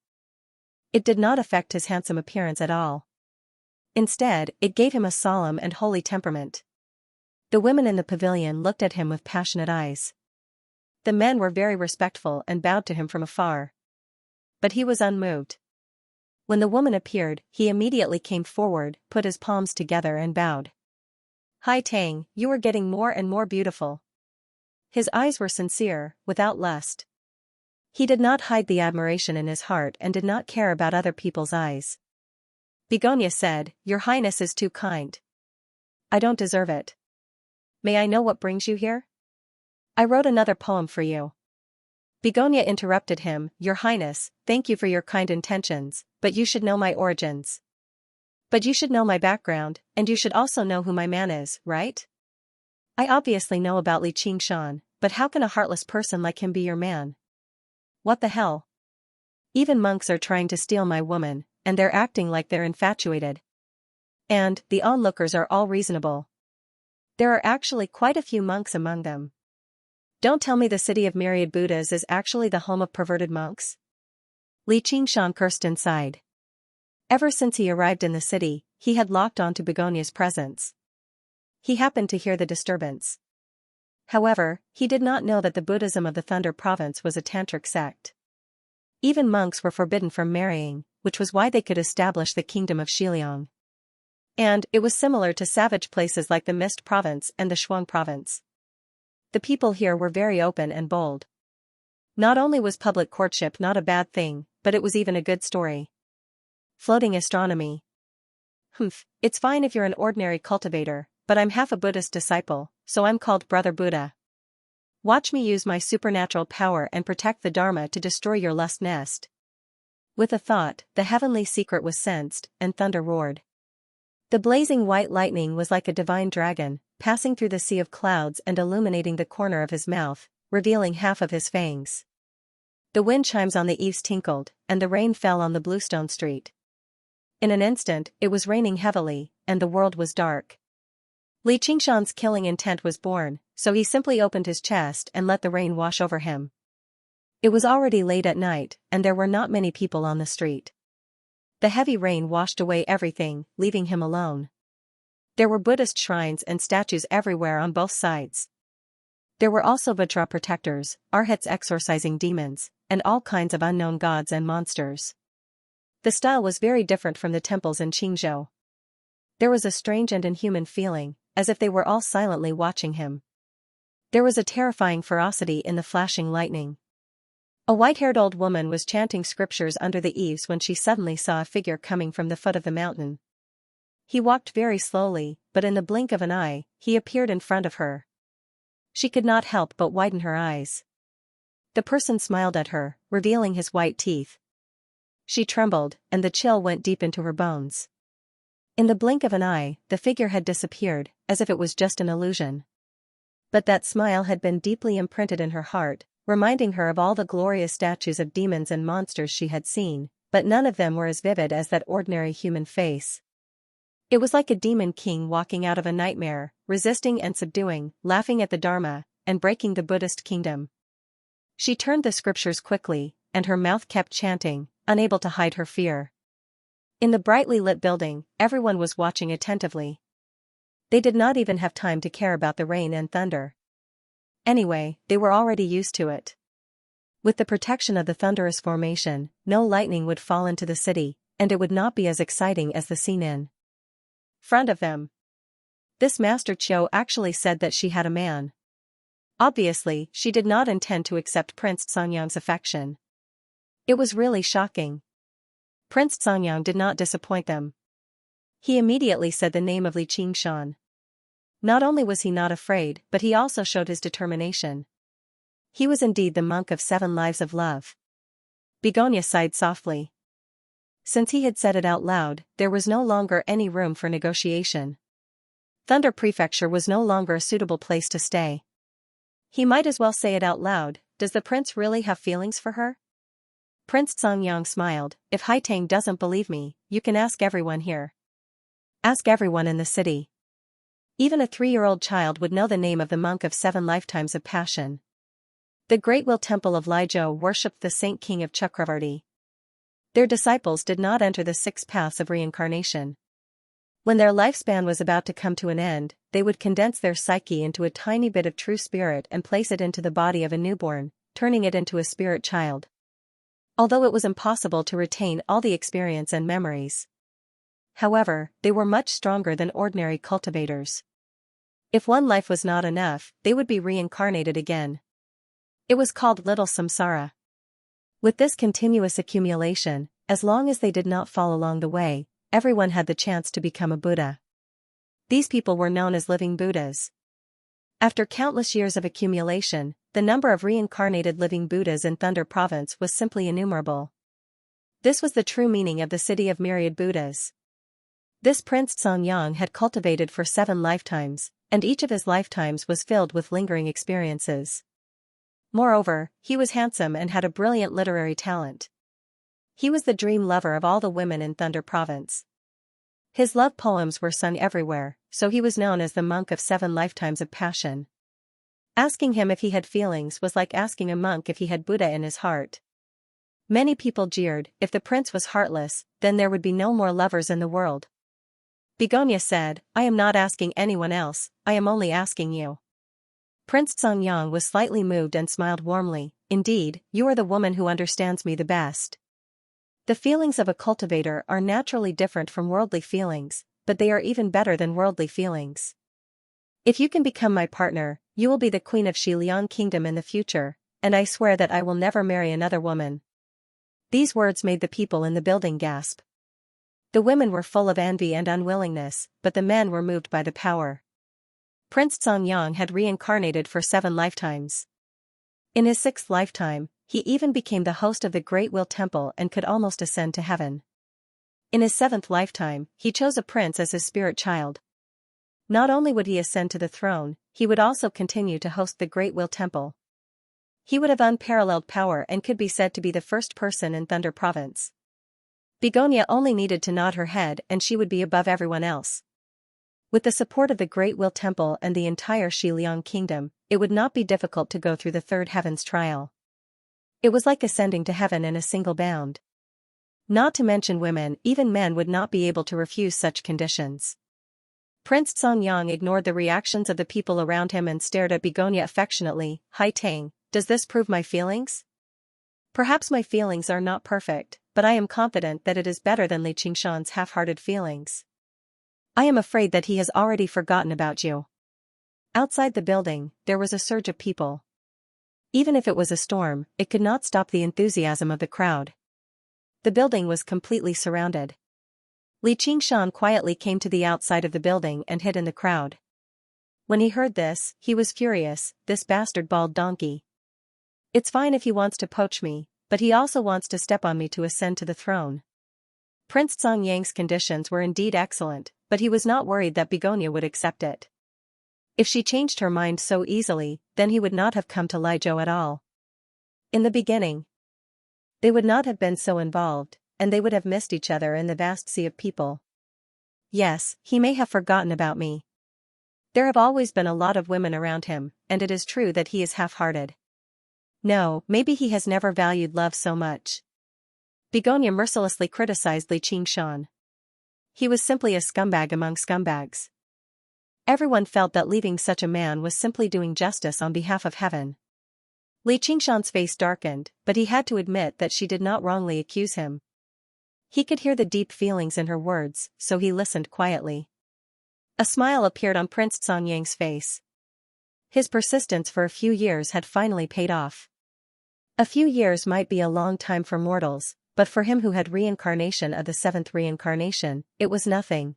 It did not affect his handsome appearance at all. Instead, it gave him a solemn and holy temperament. The women in the pavilion looked at him with passionate eyes. The men were very respectful and bowed to him from afar. But he was unmoved. When the woman appeared, he immediately came forward, put his palms together and bowed. "Hai Tang, you are getting more and more beautiful." His eyes were sincere, without lust. He did not hide the admiration in his heart and did not care about other people's eyes. Begonia said, "Your Highness is too kind. I don't deserve it. May I know what brings you here?" "I wrote another poem for you." Begonia interrupted him, "Your Highness, thank you for your kind intentions, but you should know my origins. But you should know my background, and you should also know who my man is, right? I obviously know about Xianxia, but how can a heartless person like him be your man? What the hell? Even monks are trying to steal my woman, and they're acting like they're infatuated. And the onlookers are all reasonable. There are actually quite a few monks among them. Don't tell me the city of myriad Buddhas is actually the home of perverted monks?" Xianxia cursed inside. Ever since he arrived in the city, he had locked on to Begonia's presence. He happened to hear the disturbance. However, he did not know that the Buddhism of the Thunder Province was a tantric sect. Even monks were forbidden from marrying, which was why they could establish the kingdom of Xiliang. And it was similar to savage places like the Mist Province and the Shuang Province. The people here were very open and bold. Not only was public courtship not a bad thing, but it was even a good story. Floating astronomy. It's fine if you're an ordinary cultivator, but I'm half a Buddhist disciple, so I'm called Brother Buddha. Watch me use my supernatural power and protect the Dharma to destroy your lust nest." With a thought, the heavenly secret was sensed, and thunder roared. The blazing white lightning was like a divine dragon, passing through the sea of clouds and illuminating the corner of his mouth, revealing half of his fangs. The wind chimes on the eaves tinkled, and the rain fell on the bluestone street. In an instant, it was raining heavily, and the world was dark. Xianxia's killing intent was born, so he simply opened his chest and let the rain wash over him. It was already late at night, and there were not many people on the street. The heavy rain washed away everything, leaving him alone. There were Buddhist shrines and statues everywhere on both sides. There were also Vajra protectors, arhats exorcising demons, and all kinds of unknown gods and monsters. The style was very different from the temples in Qingzhou. There was a strange and inhuman feeling, as if they were all silently watching him. There was a terrifying ferocity in the flashing lightning. A white-haired old woman was chanting scriptures under the eaves when she suddenly saw a figure coming from the foot of the mountain. He walked very slowly, but in the blink of an eye, he appeared in front of her. She could not help but widen her eyes. The person smiled at her, revealing his white teeth. She trembled, and the chill went deep into her bones. In the blink of an eye, the figure had disappeared, as if it was just an illusion. But that smile had been deeply imprinted in her heart, reminding her of all the glorious statues of demons and monsters she had seen, but none of them were as vivid as that ordinary human face. It was like a demon king walking out of a nightmare, resisting and subduing, laughing at the Dharma, and breaking the Buddhist kingdom. She turned the scriptures quickly, and her mouth kept chanting, unable to hide her fear. In the brightly lit building, everyone was watching attentively. They did not even have time to care about the rain and thunder. Anyway, they were already used to it. With the protection of the thunderous formation, no lightning would fall into the city, and it would not be as exciting as the scene in front of them. This Master Chiu actually said that she had a man. Obviously, she did not intend to accept Prince Songyang's affection. It was really shocking. Prince Songyang did not disappoint them. He immediately said the name of Xianxia. Not only was he not afraid, but he also showed his determination. He was indeed the monk of 7 lives of love. Begonia sighed softly. Since he had said it out loud, there was no longer any room for negotiation. Thunder Prefecture was no longer a suitable place to stay. He might as well say it out loud. Does the prince really have feelings for her? Prince Xianxia smiled. If Haitang doesn't believe me, you can ask everyone here. Ask everyone in the city. Even a 3-year-old child would know the name of the monk of 7 lifetimes of passion. The Great Will Temple of Lijiao worshipped the Saint King of Chakravarti. Their disciples did not enter the 6 paths of reincarnation. When their lifespan was about to come to an end, they would condense their psyche into a tiny bit of true spirit and place it into the body of a newborn, turning it into a spirit child. Although it was impossible to retain all the experience and memories. However, they were much stronger than ordinary cultivators. If one life was not enough, they would be reincarnated again. It was called Little Samsara. With this continuous accumulation, as long as they did not fall along the way, everyone had the chance to become a Buddha. These people were known as living Buddhas. After countless years of accumulation, the number of reincarnated living Buddhas in Thunder Province was simply innumerable. This was the true meaning of the city of myriad Buddhas. This Prince Xianxia had cultivated for 7 lifetimes, and each of his lifetimes was filled with lingering experiences. Moreover, he was handsome and had a brilliant literary talent. He was the dream lover of all the women in Thunder Province. His love poems were sung everywhere, so he was known as the monk of 7 lifetimes of passion. Asking him if he had feelings was like asking a monk if he had Buddha in his heart. Many people jeered, if the prince was heartless, then there would be no more lovers in the world. Begonia said, I am not asking anyone else, I am only asking you. Prince Xianxia was slightly moved and smiled warmly. Indeed, you are the woman who understands me the best. The feelings of a cultivator are naturally different from worldly feelings, but they are even better than worldly feelings. If you can become my partner, you will be the queen of Xiliang Kingdom in the future, and I swear that I will never marry another woman. These words made the people in the building gasp. The women were full of envy and unwillingness, but the men were moved by the power. Prince Xianxia had reincarnated for 7 lifetimes. In his 6th lifetime, he even became the host of the Great Will Temple and could almost ascend to heaven. In his 7th lifetime, he chose a prince as his spirit child. Not only would he ascend to the throne, he would also continue to host the Great Will Temple. He would have unparalleled power and could be said to be the first person in Thunder Province. Begonia only needed to nod her head and she would be above everyone else. With the support of the Great Will Temple and the entire Xiliang Kingdom, it would not be difficult to go through the 3rd heaven's trial. It was like ascending to heaven in a single bound. Not to mention women, even men would not be able to refuse such conditions. Prince Xianxia ignored the reactions of the people around him and stared at Begonia affectionately. Haitang, does this prove my feelings? Perhaps my feelings are not perfect, but I am confident that it is better than Li Qingshan's half-hearted feelings. I am afraid that he has already forgotten about you. Outside the building, there was a surge of people. Even if it was a storm, it could not stop the enthusiasm of the crowd. The building was completely surrounded. Li Qingshan quietly came to the outside of the building and hid in the crowd. When he heard this, he was furious, this bastard bald donkey. It's fine if he wants to poach me, but he also wants to step on me to ascend to the throne. Prince Xianxia's conditions were indeed excellent, but he was not worried that Begonia would accept it. If she changed her mind so easily, then he would not have come to Lijiao at all. In the beginning, they would not have been so involved, and they would have missed each other in the vast sea of people. Yes, he may have forgotten about me. There have always been a lot of women around him, and it is true that he is half-hearted. No, maybe he has never valued love so much. Begonia mercilessly criticized Li Qingshan. He was simply a scumbag among scumbags. Everyone felt that leaving such a man was simply doing justice on behalf of heaven. Li Qingshan's face darkened, but he had to admit that she did not wrongly accuse him. He could hear the deep feelings in her words, so he listened quietly. A smile appeared on Prince Xianxia's face. His persistence for a few years had finally paid off. A few years might be a long time for mortals, but for him who had reincarnation of the 7th reincarnation, it was nothing.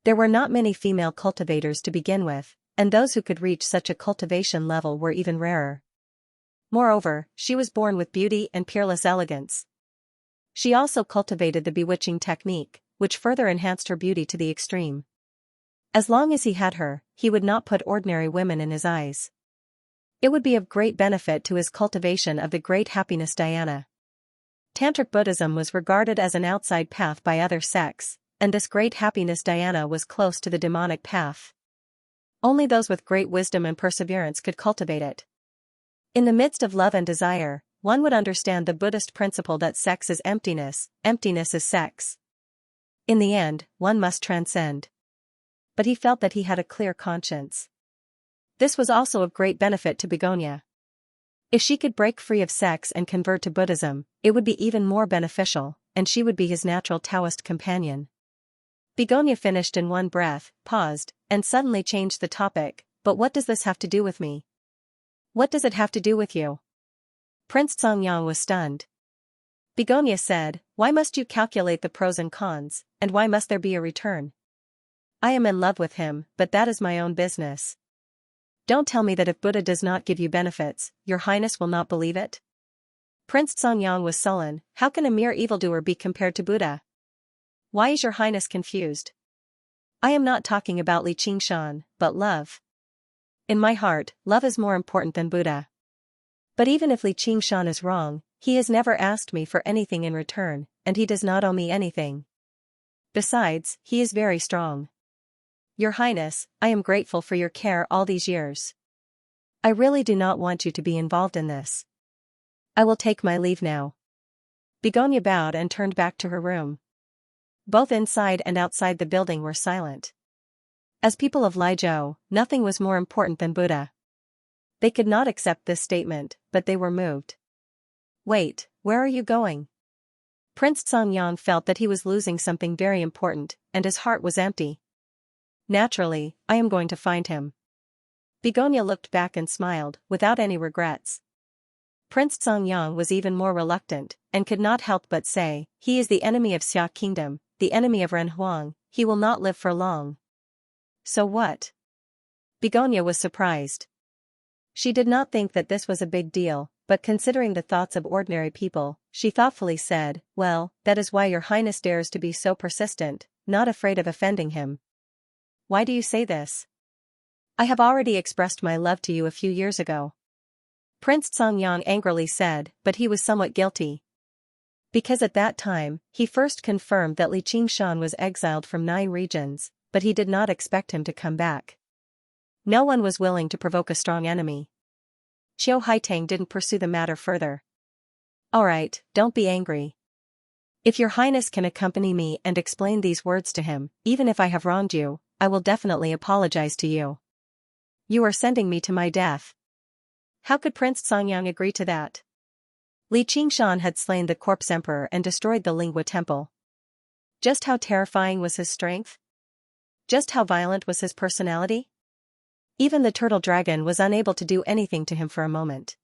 There were not many female cultivators to begin with, and those who could reach such a cultivation level were even rarer. Moreover, she was born with beauty and peerless elegance. She also cultivated the bewitching technique, which further enhanced her beauty to the extreme. As long as he had her, he would not put ordinary women in his eyes. It would be of great benefit to his cultivation of the great happiness dhyana. Tantric Buddhism was regarded as an outside path by other sects, and this great happiness dhyana was close to the demonic path. Only those with great wisdom and perseverance could cultivate it. In the midst of love and desire, one would understand the Buddhist principle that sex is emptiness, emptiness is sex. In the end, one must transcend. But he felt that he had a clear conscience. This was also of great benefit to Begonia. If she could break free of sex and convert to Buddhism, it would be even more beneficial, and she would be his natural Taoist companion. Begonia finished in one breath, paused, and suddenly changed the topic. But what does this have to do with me? What does it have to do with you? Prince Xianxia was stunned. Begonia said, why must you calculate the pros and cons, and why must there be a return? I am in love with him, but that is my own business. Don't tell me that if Buddha does not give you benefits, your highness will not believe it? Prince Xianxia was sullen. How can a mere evildoer be compared to Buddha? Why is your highness confused? I am not talking about Xianxia, but love. In my heart, love is more important than Buddha. But even if Xianxia is wrong, he has never asked me for anything in return, and he does not owe me anything. Besides, he is very strong. Your Highness, I am grateful for your care all these years. I really do not want you to be involved in this. I will take my leave now. Begonia bowed and turned back to her room. Both inside and outside the building were silent. As people of Liuzhou, nothing was more important than Buddha. They could not accept this statement, but they were moved. Wait, where are you going? Prince Xianxia felt that he was losing something very important, and his heart was empty. Naturally, I am going to find him. Begonia looked back and smiled, without any regrets. Prince Xianxia was even more reluctant, and could not help but say, he is the enemy of Xia Kingdom, the enemy of Renhuang, he will not live for long. So what? Begonia was surprised. She did not think that this was a big deal, but considering the thoughts of ordinary people, she thoughtfully said, well, that is why your highness dares to be so persistent, not afraid of offending him. Why do you say this? I have already expressed my love to you a few years ago. Prince Xianxia angrily said, but he was somewhat guilty. Because at that time, he first confirmed that Xianxia was exiled from 9 regions, but he did not expect him to come back. No one was willing to provoke a strong enemy. Qiu Haitang didn't pursue the matter further. Alright, don't be angry. If your highness can accompany me and explain these words to him, even if I have wronged you, I will definitely apologize to you. You are sending me to my death. How could Prince Xianxia agree to that? Xianxia had slain the corpse emperor and destroyed the Lingua temple. Just how terrifying was his strength? Just how violent was his personality? Even the turtle dragon was unable to do anything to him for a moment.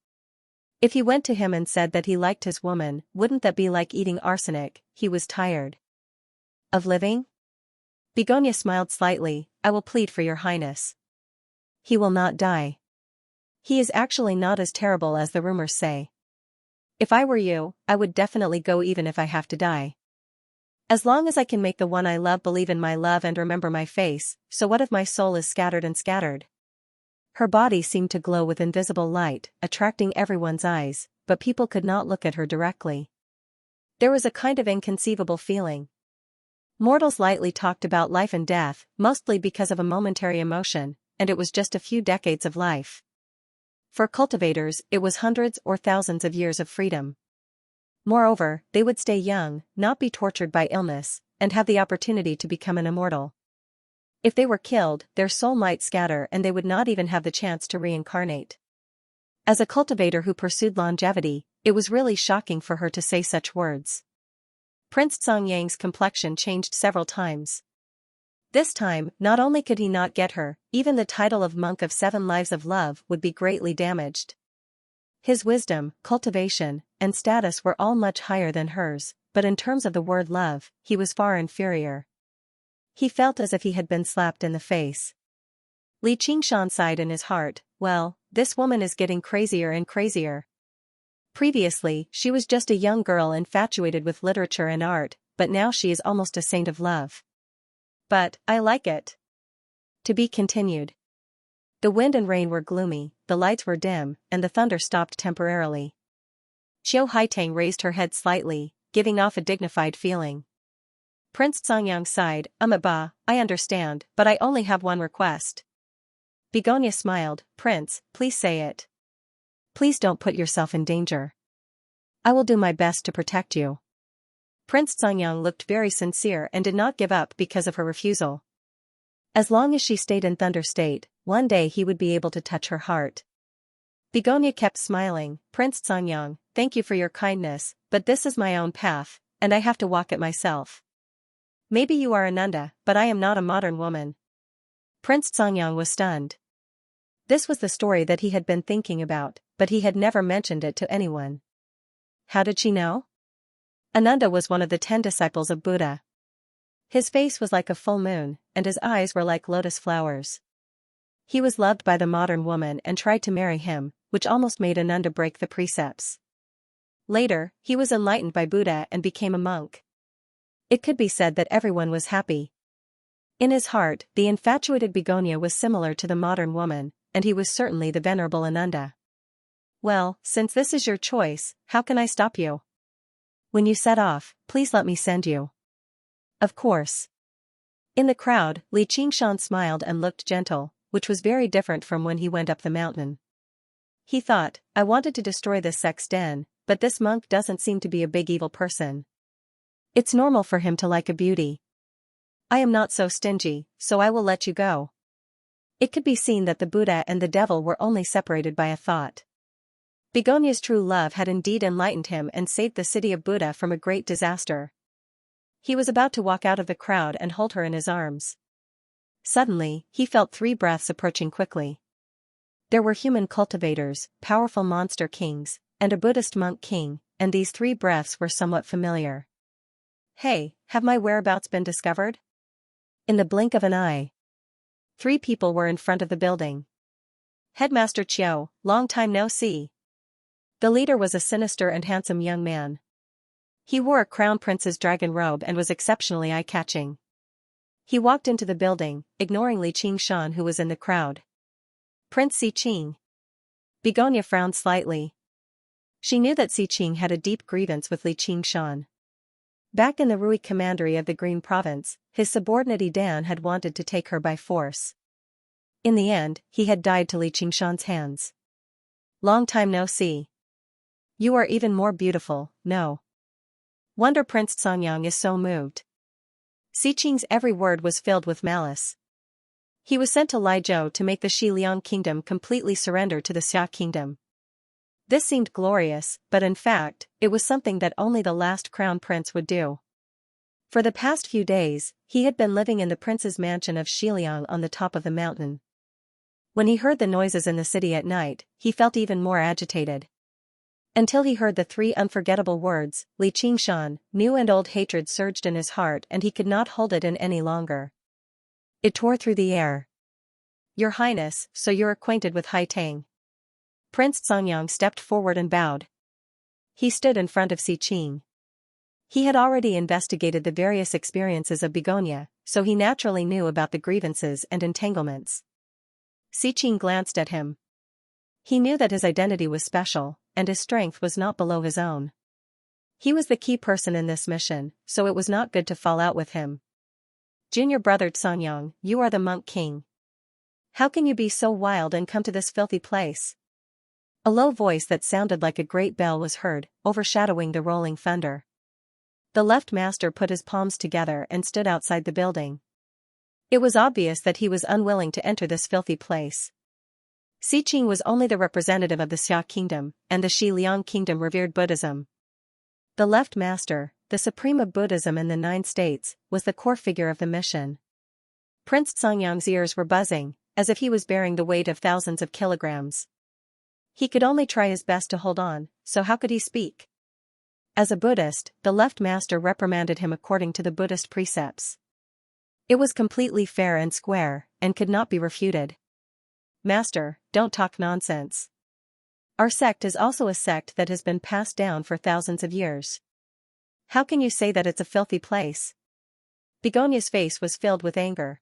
If he went to him and said that he liked his woman, wouldn't that be like eating arsenic? He was tired of living? Begonia smiled slightly. I will plead for your highness. He will not die. He is actually not as terrible as the rumors say. If I were you, I would definitely go even if I have to die. As long as I can make the one I love believe in my love and remember my face, so what if my soul is scattered and scattered? Her body seemed to glow with invisible light, attracting everyone's eyes, but people could not look at her directly. There was a kind of inconceivable feeling. Mortals lightly talked about life and death, mostly because of a momentary emotion, and it was just a few decades of life. For cultivators, it was hundreds or thousands of years of freedom. Moreover, they would stay young, not be tortured by illness, and have the opportunity to become an immortal. If they were killed, their soul might scatter and they would not even have the chance to reincarnate. As a cultivator who pursued longevity, it was really shocking for her to say such words. Prince Xianxia's complexion changed several times. This time, not only could he not get her, even the title of Monk of 7 Lives of Love would be greatly damaged. His wisdom, cultivation, and status were all much higher than hers, but in terms of the word love, he was far inferior. He felt as if he had been slapped in the face. Xianxia sighed in his heart, well, this woman is getting crazier and crazier. Previously, she was just a young girl infatuated with literature and art, but now she is almost a saint of love. But, I like it. To be continued. The wind and rain were gloomy, the lights were dim, and the thunder stopped temporarily. Qiu Haitang raised her head slightly, giving off a dignified feeling. Prince Xianxia sighed, Ba, I understand, but I only have one request. Begonia smiled, Prince, please say it. Please don't put yourself in danger. I will do my best to protect you. Prince Xianxia looked very sincere and did not give up because of her refusal. As long as she stayed in Thunder State, one day he would be able to touch her heart. Begonia kept smiling, Prince Xianxia, thank you for your kindness, but this is my own path, and I have to walk it myself. Maybe you are Ananda, but I am not a modern woman. Prince Xianxia was stunned. This was the story that he had been thinking about, but he had never mentioned it to anyone. How did she know? Ananda was one of the 10 disciples of Buddha. His face was like a full moon, and his eyes were like lotus flowers. He was loved by the modern woman and tried to marry him, which almost made Ananda break the precepts. Later, he was enlightened by Buddha and became a monk. It could be said that everyone was happy. In his heart, the infatuated Begonia was similar to the modern woman, and he was certainly the venerable Ananda. Well, since this is your choice, how can I stop you? When you set off, please let me send you. Of course. In the crowd, Li Qingshan smiled and looked gentle, which was very different from when he went up the mountain. He thought, I wanted to destroy this sex den, but this monk doesn't seem to be a big evil person. It's normal for him to like a beauty. I am not so stingy, so I will let you go. It could be seen that the Buddha and the devil were only separated by a thought. Begonia's true love had indeed enlightened him and saved the city of Buddha from a great disaster. He was about to walk out of the crowd and hold her in his arms. Suddenly, he felt 3 breaths approaching quickly. There were human cultivators, powerful monster kings, and a Buddhist monk king, and these 3 breaths were somewhat familiar. Hey, have my whereabouts been discovered? In the blink of an eye. 3 people were in front of the building. Headmaster Qiu, long time no see. The leader was a sinister and handsome young man. He wore a crown prince's dragon robe and was exceptionally eye-catching. He walked into the building, ignoring Li Qingshan who was in the crowd. Prince Si Qing. Begonia frowned slightly. She knew that Si Qing had a deep grievance with Li Qingshan. Back in the Rui commandery of the Green Province, his subordinate Dan had wanted to take her by force. In the end, he had died to Li Qingshan's hands. Long time no see. You are even more beautiful, no wonder Prince Xianxia is so moved. Si Qing's every word was filled with malice. He was sent to Lizhou to make the Xiliang kingdom completely surrender to the Xia kingdom. This seemed glorious, but in fact, it was something that only the last crown prince would do. For the past few days, he had been living in the prince's mansion of Xiliang on the top of the mountain. When he heard the noises in the city at night, he felt even more agitated. Until he heard the 3 unforgettable words, Li Qingshan, new and old hatred surged in his heart and he could not hold it in any longer. It tore through the air. Your Highness, so you're acquainted with Haitang. Prince Xianxia stepped forward and bowed. He stood in front of Si Qing. He had already investigated the various experiences of Begonia, so he naturally knew about the grievances and entanglements. Si Qing glanced at him. He knew that his identity was special, and his strength was not below his own. He was the key person in this mission, so it was not good to fall out with him. Junior brother Xianxia, you are the monk king. How can you be so wild and come to this filthy place? A low voice that sounded like a great bell was heard, overshadowing the rolling thunder. The left master put his palms together and stood outside the building. It was obvious that he was unwilling to enter this filthy place. Si Qing was only the representative of the Xia kingdom, and the Xiliang kingdom revered Buddhism. The left master, the supreme of Buddhism in the 9 states, was the core figure of the mission. Prince Xianxia's ears were buzzing, as if he was bearing the weight of thousands of kilograms. He could only try his best to hold on, so how could he speak? As a Buddhist, the left master reprimanded him according to the Buddhist precepts. It was completely fair and square, and could not be refuted. Master, don't talk nonsense. Our sect is also a sect that has been passed down for thousands of years. How can you say that it's a filthy place? Begonia's face was filled with anger.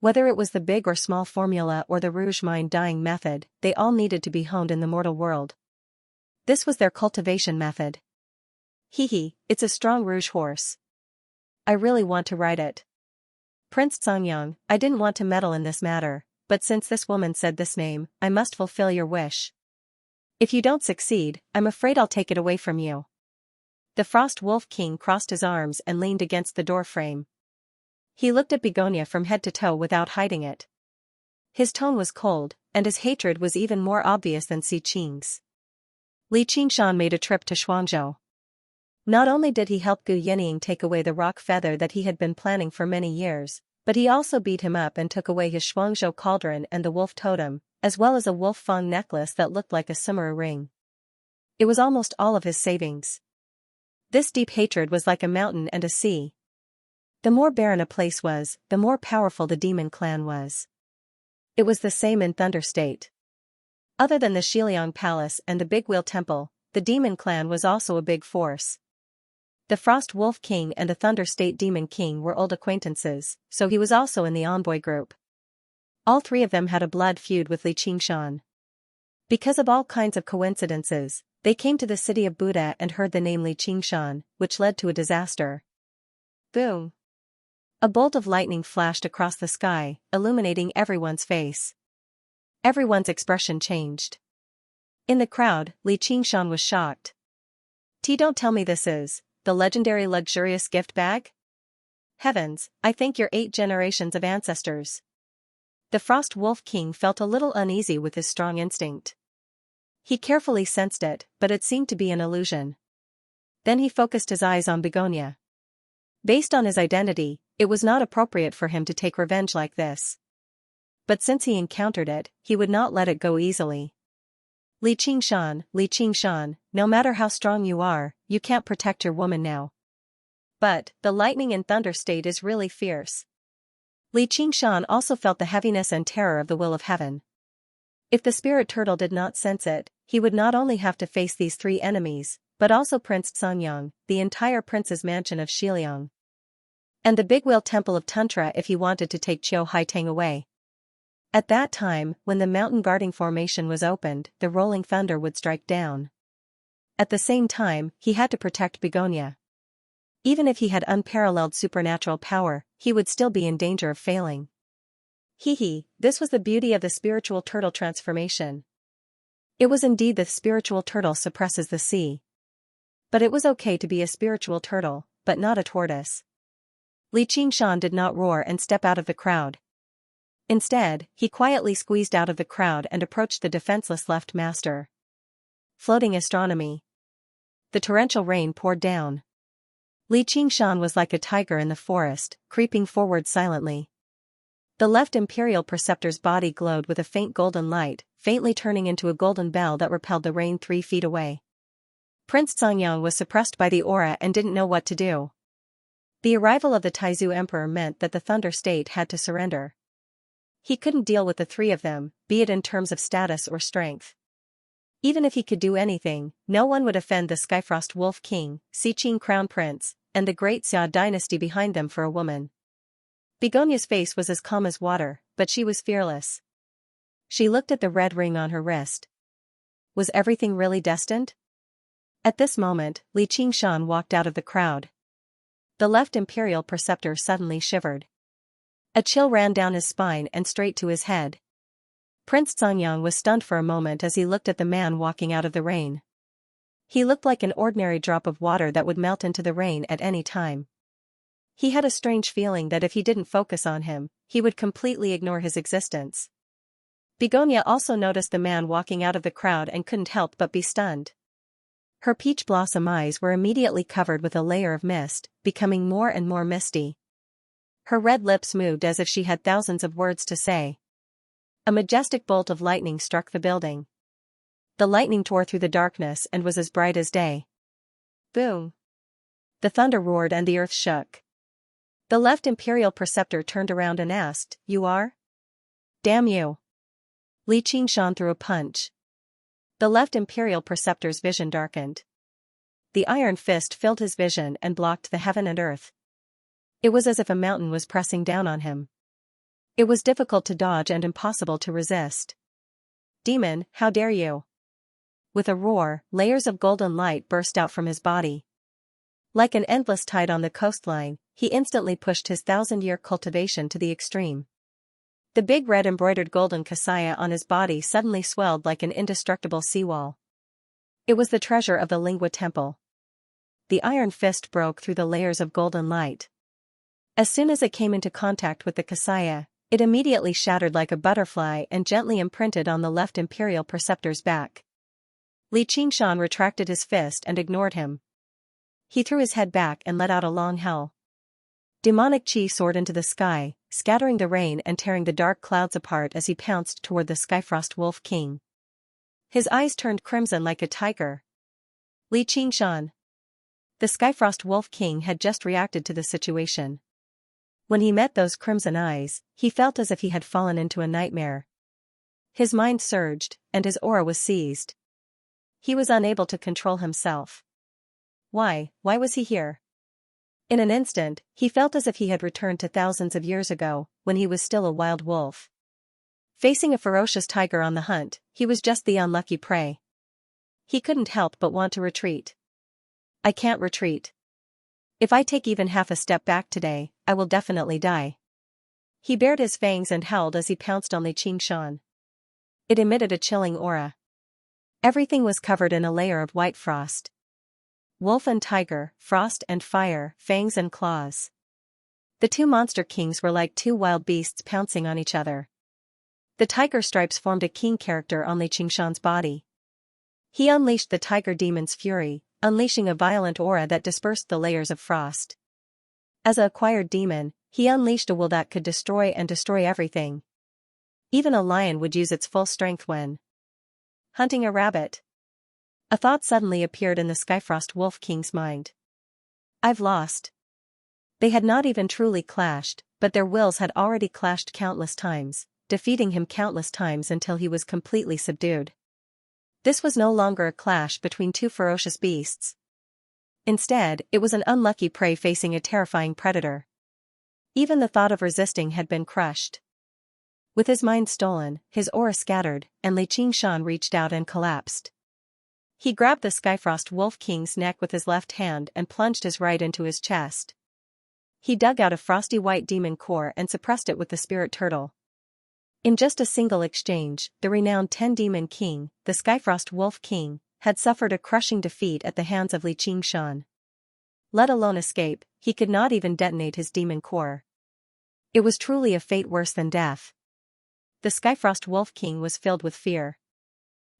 Whether it was the big or small formula or the rouge mind dyeing method, they all needed to be honed in the mortal world. This was their cultivation method. Hee, it's a strong rouge horse. I really want to ride it. Prince Xianxia, I didn't want to meddle in this matter, but since this woman said this name, I must fulfill your wish. If you don't succeed, I'm afraid I'll take it away from you. The Frost Wolf King crossed his arms and leaned against the door frame. He looked at Begonia from head to toe without hiding it. His tone was cold, and his hatred was even more obvious than Xianxia's. Li Qingshan made a trip to Shuangzhou. Not only did he help Gu Yinying take away the rock feather that he had been planning for many years, but he also beat him up and took away his Shuangzhou cauldron and the wolf totem, as well as a wolf fang necklace that looked like a summer ring. It was almost all of his savings. This deep hatred was like a mountain and a sea. The more barren a place was, the more powerful the demon clan was. It was the same in Thunder State. Other than the Shiliang Palace and the Big Wheel Temple, the demon clan was also a big force. The Frost Wolf King and the Thunder State Demon King were old acquaintances, so he was also in the envoy group. All three of them had a blood feud with Li Qingshan. Because of all kinds of coincidences, they came to the city of Buddha and heard the name Li Qingshan, which led to a disaster. Boom! A bolt of lightning flashed across the sky, illuminating everyone's face. Everyone's expression changed. In the crowd, Li Qingshan was shocked. Don't tell me this is the legendary luxurious gift bag? Heavens, I thank your 8 generations of ancestors. The Frost Wolf King felt a little uneasy with his strong instinct. He carefully sensed it, but it seemed to be an illusion. Then he focused his eyes on Begonia. Based on his identity, it was not appropriate for him to take revenge like this. But since he encountered it, he would not let it go easily. Li Qingshan, no matter how strong you are, you can't protect your woman now. But, the lightning in Thunder State is really fierce. Li Qingshan also felt the heaviness and terror of the will of heaven. If the spirit turtle did not sense it, he would not only have to face these 3 enemies, but also Prince Xianxia, the entire prince's mansion of Shiliang, and the Big Wheel Temple of Tantra if he wanted to take Qiu Haitang away. At that time, when the mountain guarding formation was opened, the rolling thunder would strike down. At the same time, he had to protect Begonia. Even if he had unparalleled supernatural power, he would still be in danger of failing. This was the beauty of the spiritual turtle transformation. It was indeed the spiritual turtle suppresses the sea. But it was okay to be a spiritual turtle, but not a tortoise. Li Qingshan did not roar and step out of the crowd. Instead, he quietly squeezed out of the crowd and approached the defenseless left master. Floating astronomy. The torrential rain poured down. Li Qingshan was like a tiger in the forest, creeping forward silently. The left imperial preceptor's body glowed with a faint golden light, faintly turning into a golden bell that repelled the rain 3 feet away. Prince Xianxia was suppressed by the aura and didn't know what to do. The arrival of the Taizu Emperor meant that the Thunder State had to surrender. He couldn't deal with the 3 of them, be it in terms of status or strength. Even if he could do anything, no one would offend the Skyfrost Wolf King, Xiqing Crown Prince, and the great Xia dynasty behind them for a woman. Begonia's face was as calm as water, but she was fearless. She looked at the red ring on her wrist. Was everything really destined? At this moment, Li Qingshan walked out of the crowd. The left imperial preceptor suddenly shivered. A chill ran down his spine and straight to his head. Prince Xianxia was stunned for a moment as he looked at the man walking out of the rain. He looked like an ordinary drop of water that would melt into the rain at any time. He had a strange feeling that if he didn't focus on him, he would completely ignore his existence. Begonia also noticed the man walking out of the crowd and couldn't help but be stunned. Her peach blossom eyes were immediately covered with a layer of mist, becoming more and more misty. Her red lips moved as if she had thousands of words to say. A majestic bolt of lightning struck the building. The lightning tore through the darkness and was as bright as day. Boom! The thunder roared and the earth shook. The left imperial preceptor turned around and asked, "You are?" "Damn you!" Li Qingshan threw a punch. The left imperial preceptor's vision darkened. The iron fist filled his vision and blocked the heaven and earth. It was as if a mountain was pressing down on him. It was difficult to dodge and impossible to resist. "Demon, how dare you!" With a roar, layers of golden light burst out from his body. Like an endless tide on the coastline, he instantly pushed his 1,000-year cultivation to the extreme. The big red embroidered golden Xianxia on his body suddenly swelled like an indestructible seawall. It was the treasure of the Lingua Temple. The iron fist broke through the layers of golden light. As soon as it came into contact with the Xianxia, it immediately shattered like a butterfly and gently imprinted on the left imperial preceptor's back. Xianxia retracted his fist and ignored him. He threw his head back and let out a long howl. Demonic chi soared into the sky, scattering the rain and tearing the dark clouds apart as he pounced toward the Skyfrost Wolf King. His eyes turned crimson like a tiger. Xianxia. The Skyfrost Wolf King had just reacted to the situation. When he met those crimson eyes, he felt as if he had fallen into a nightmare. His mind surged, and his aura was seized. He was unable to control himself. Why was he here? In an instant, he felt as if he had returned to thousands of years ago, when he was still a wild wolf. Facing a ferocious tiger on the hunt, he was just the unlucky prey. He couldn't help but want to retreat. "I can't retreat. If I take even half a step back today, I will definitely die." He bared his fangs and howled as he pounced on Xianxia. It emitted a chilling aura. Everything was covered in a layer of white frost. Wolf and tiger, frost and fire, fangs and claws. The two monster kings were like two wild beasts pouncing on each other. The tiger stripes formed a king character on Xianxia's body. He unleashed the tiger demon's fury, unleashing a violent aura that dispersed the layers of frost. As an acquired demon, he unleashed a will that could destroy everything. Even a lion would use its full strength when hunting a rabbit. A thought suddenly appeared in the Skyfrost Wolf King's mind. "I've lost." They had not even truly clashed, but their wills had already clashed countless times, defeating him countless times until he was completely subdued. This was no longer a clash between two ferocious beasts. Instead, it was an unlucky prey facing a terrifying predator. Even the thought of resisting had been crushed. With his mind stolen, his aura scattered, and Xianxia reached out and collapsed. He grabbed the Skyfrost Wolf King's neck with his left hand and plunged his right into his chest. He dug out a frosty white demon core and suppressed it with the spirit turtle. In just a single exchange, the renowned 10-demon king, the Skyfrost Wolf King, had suffered a crushing defeat at the hands of Xianxia. Let alone escape, he could not even detonate his demon core. It was truly a fate worse than death. The Skyfrost Wolf King was filled with fear.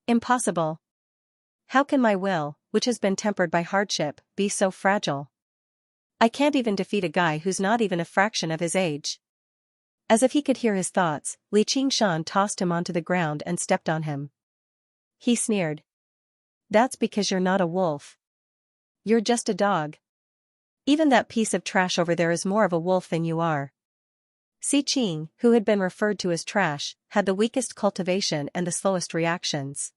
"Impossible. How can my will, which has been tempered by hardship, be so fragile? I can't even defeat a guy who's not even a fraction of his age." As if he could hear his thoughts, Xianxia tossed him onto the ground and stepped on him. He sneered. "That's because you're not a wolf. You're just a dog. Even that piece of trash over there is more of a wolf than you are." Xiqing, who had been referred to as trash, had the weakest cultivation and the slowest reactions.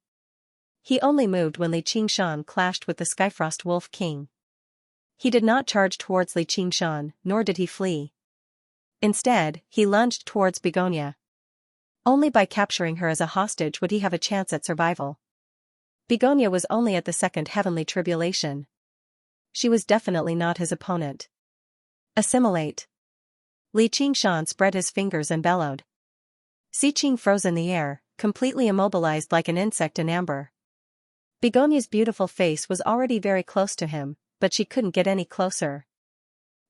He only moved when Xianxia clashed with the Skyfrost Wolf King. He did not charge towards Xianxia, nor did he flee. Instead, he lunged towards Begonia. Only by capturing her as a hostage would he have a chance at survival. Begonia was only at the second heavenly tribulation. She was definitely not his opponent. "Assimilate." Xianxia spread his fingers and bellowed. Xiqing froze in the air, completely immobilized like an insect in amber. Begonia's beautiful face was already very close to him, but she couldn't get any closer.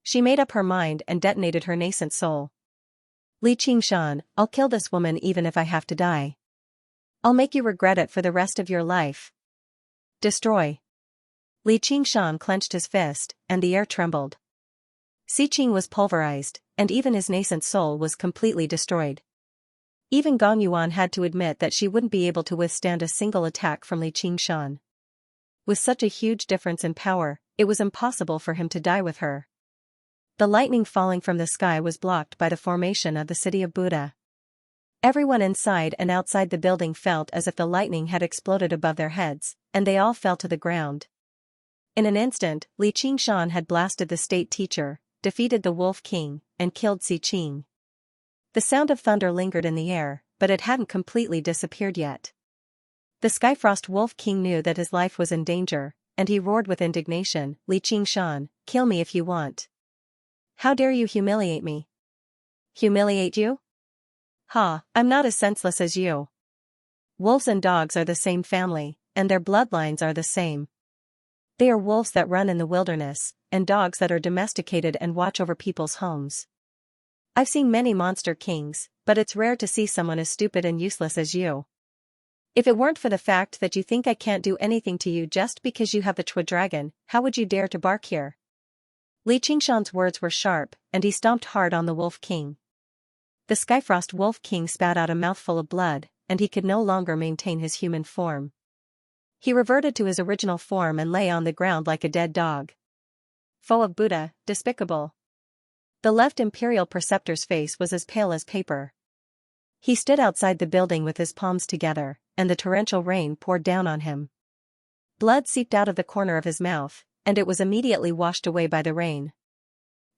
She made up her mind and detonated her nascent soul. "Xianxia, I'll kill this woman even if I have to die. I'll make you regret it for the rest of your life. Destroy." Xianxia clenched his fist, and the air trembled. Xiqing was pulverized, and even his nascent soul was completely destroyed. Even Gong Yuan had to admit that she wouldn't be able to withstand a single attack from Xianxia. With such a huge difference in power, it was impossible for him to die with her. The lightning falling from the sky was blocked by the formation of the city of Buddha. Everyone inside and outside the building felt as if the lightning had exploded above their heads, and they all fell to the ground. In an instant, Li Qingshan had blasted the state teacher, defeated the Wolf King, and killed Si Qing. The sound of thunder lingered in the air, but it hadn't completely disappeared yet. The Skyfrost Wolf King knew that his life was in danger, and he roared with indignation, "Li Qingshan, kill me if you want. How dare you humiliate me?" "Humiliate you? Ha, I'm not as senseless as you. Wolves and dogs are the same family, and their bloodlines are the same. They are wolves that run in the wilderness, and dogs that are domesticated and watch over people's homes. I've seen many monster kings, but it's rare to see someone as stupid and useless as you. If it weren't for the fact that you think I can't do anything to you just because you have the Chua dragon, how would you dare to bark here?" Li Qingshan's words were sharp, and he stomped hard on the Wolf King. The Skyfrost Wolf King spat out a mouthful of blood, and he could no longer maintain his human form. He reverted to his original form and lay on the ground like a dead dog. Foe of Buddha, despicable. The left Imperial Preceptor's face was as pale as paper. He stood outside the building with his palms together, and the torrential rain poured down on him. Blood seeped out of the corner of his mouth, and it was immediately washed away by the rain.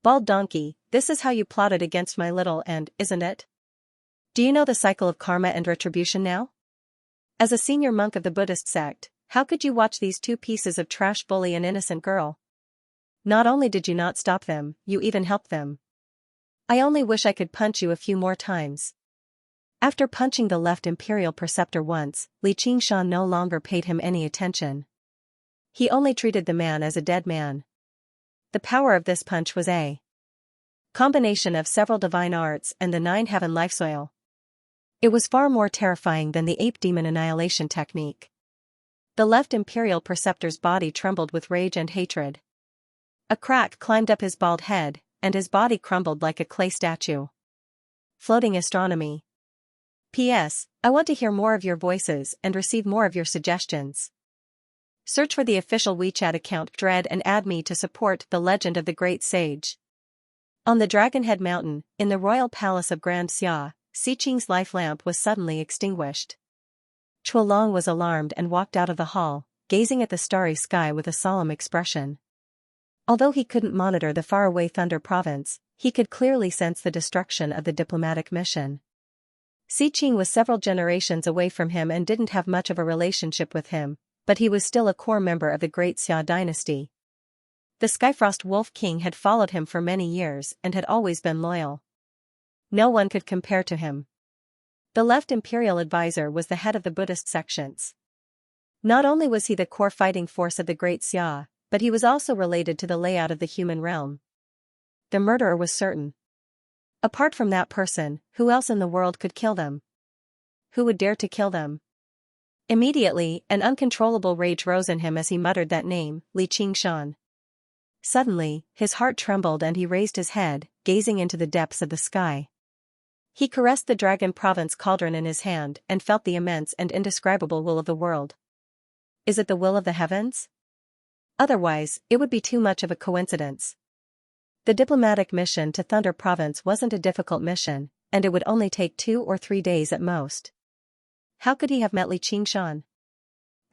"Bald donkey, this is how you plotted against my little end, isn't it? Do you know the cycle of karma and retribution now? As a senior monk of the Buddhist sect, how could you watch these two pieces of trash bully an innocent girl? Not only did you not stop them, you even helped them. I only wish I could punch you a few more times." After punching the left Imperial Preceptor once, Li Qingshan no longer paid him any attention. He only treated the man as a dead man. The power of this punch was a combination of several divine arts and the 9-heaven life soil. It was far more terrifying than the ape demon annihilation technique. The left Imperial Preceptor's body trembled with rage and hatred. A crack climbed up his bald head, and his body crumbled like a clay statue. Floating astronomy. P.S. I want to hear more of your voices and receive more of your suggestions. Search for the official WeChat account Dread and add me to support the legend of the great sage. On the Dragonhead Mountain, in the royal palace of Grand Xia, Si Qing's life lamp was suddenly extinguished. Chualong was alarmed and walked out of the hall, gazing at the starry sky with a solemn expression. Although he couldn't monitor the faraway Thunder Province, he could clearly sense the destruction of the diplomatic mission. Si Qing was several generations away from him and didn't have much of a relationship with him, but he was still a core member of the Great Xia dynasty. The Skyfrost Wolf King had followed him for many years and had always been loyal. No one could compare to him. The left Imperial Advisor was the head of the Buddhist sections. Not only was he the core fighting force of the Great Xia, but he was also related to the layout of the human realm. The murderer was certain. Apart from that person, who else in the world could kill them? Who would dare to kill them? Immediately, an uncontrollable rage rose in him as he muttered that name, Li Qingshan. Suddenly, his heart trembled and he raised his head, gazing into the depths of the sky. He caressed the Dragon Province cauldron in his hand and felt the immense and indescribable will of the world. Is it the will of the heavens? Otherwise, it would be too much of a coincidence. The diplomatic mission to Thunder Province wasn't a difficult mission, and it would only take 2 or 3 days at most. How could he have met Li Qingshan?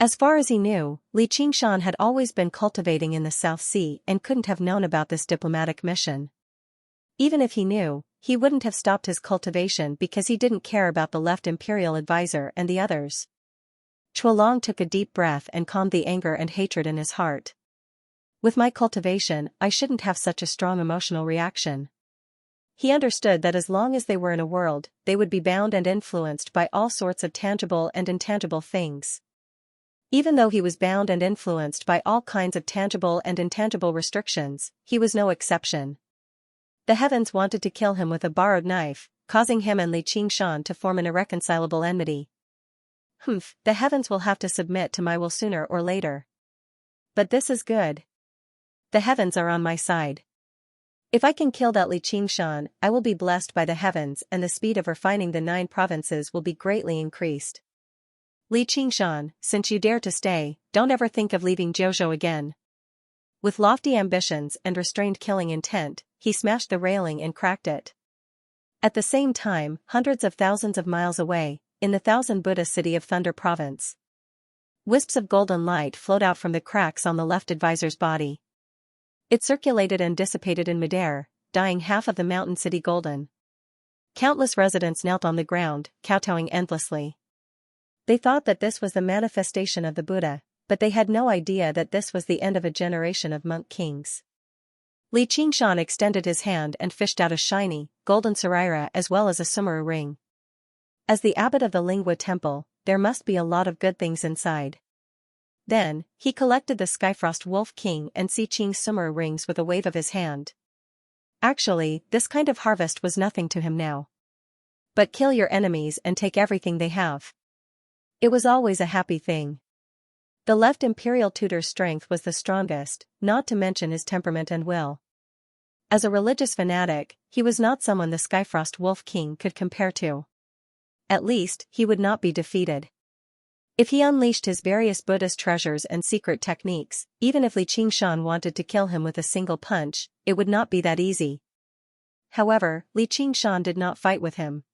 As far as he knew, Li Qingshan had always been cultivating in the South Sea and couldn't have known about this diplomatic mission. Even if he knew, he wouldn't have stopped his cultivation because he didn't care about the left Imperial Advisor and the others. Chualong took a deep breath and calmed the anger and hatred in his heart. With my cultivation, I shouldn't have such a strong emotional reaction. He understood that as long as they were in a world, they would be bound and influenced by all sorts of tangible and intangible things. Even though he was bound and influenced by all kinds of tangible and intangible restrictions, he was no exception. The heavens wanted to kill him with a borrowed knife, causing him and Li Qingshan to form an irreconcilable enmity. The heavens will have to submit to my will sooner or later. But this is good. The heavens are on my side. If I can kill that Li Qingshan, I will be blessed by the heavens and the speed of refining the 9 provinces will be greatly increased. Li Qingshan, since you dare to stay, don't ever think of leaving Jiuzhou again. With lofty ambitions and restrained killing intent, he smashed the railing and cracked it. At the same time, hundreds of thousands of miles away, in the Thousand Buddha city of Thunder Province, wisps of golden light flowed out from the cracks on the left advisor's body. It circulated and dissipated in midair, dyeing half of the mountain city golden. Countless residents knelt on the ground, kowtowing endlessly. They thought that this was the manifestation of the Buddha, but they had no idea that this was the end of a generation of monk kings. Li Qingshan extended his hand and fished out a shiny, golden saraira as well as a sumaru ring. As the abbot of the Lingua temple, there must be a lot of good things inside. Then, he collected the Skyfrost Wolf King and Si Ching sumaru rings with a wave of his hand. Actually, this kind of harvest was nothing to him now. But kill your enemies and take everything they have. It was always a happy thing. The left imperial tutor's strength was the strongest, not to mention his temperament and will. As a religious fanatic, he was not someone the Skyfrost Wolf King could compare to. At least, he would not be defeated. If he unleashed his various Buddhist treasures and secret techniques, even if Li Qingshan wanted to kill him with a single punch, it would not be that easy. However, Li Qingshan did not fight with him.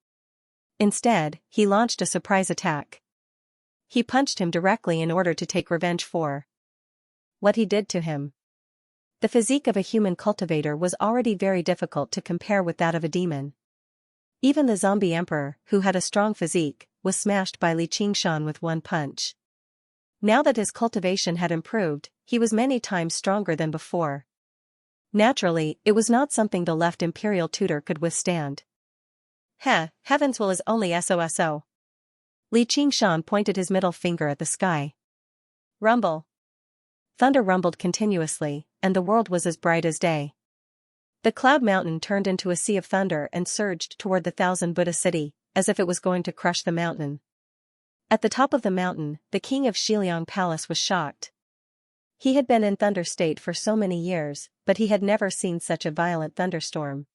Instead, he launched a surprise attack. He punched him directly in order to take revenge for what he did to him. The physique of a human cultivator was already very difficult to compare with that of a demon. Even the zombie emperor, who had a strong physique, was smashed by Li Qingshan with one punch. Now that his cultivation had improved, he was many times stronger than before. Naturally, it was not something the left imperial tutor could withstand. Heaven's will is only SOSO. Li Qingshan pointed his middle finger at the sky. Rumble. Thunder rumbled continuously, and the world was as bright as day. The cloud mountain turned into a sea of thunder and surged toward the Thousand Buddha city, as if it was going to crush the mountain. At the top of the mountain, the king of Xiliang Palace was shocked. He had been in thunder state for so many years, but he had never seen such a violent thunderstorm.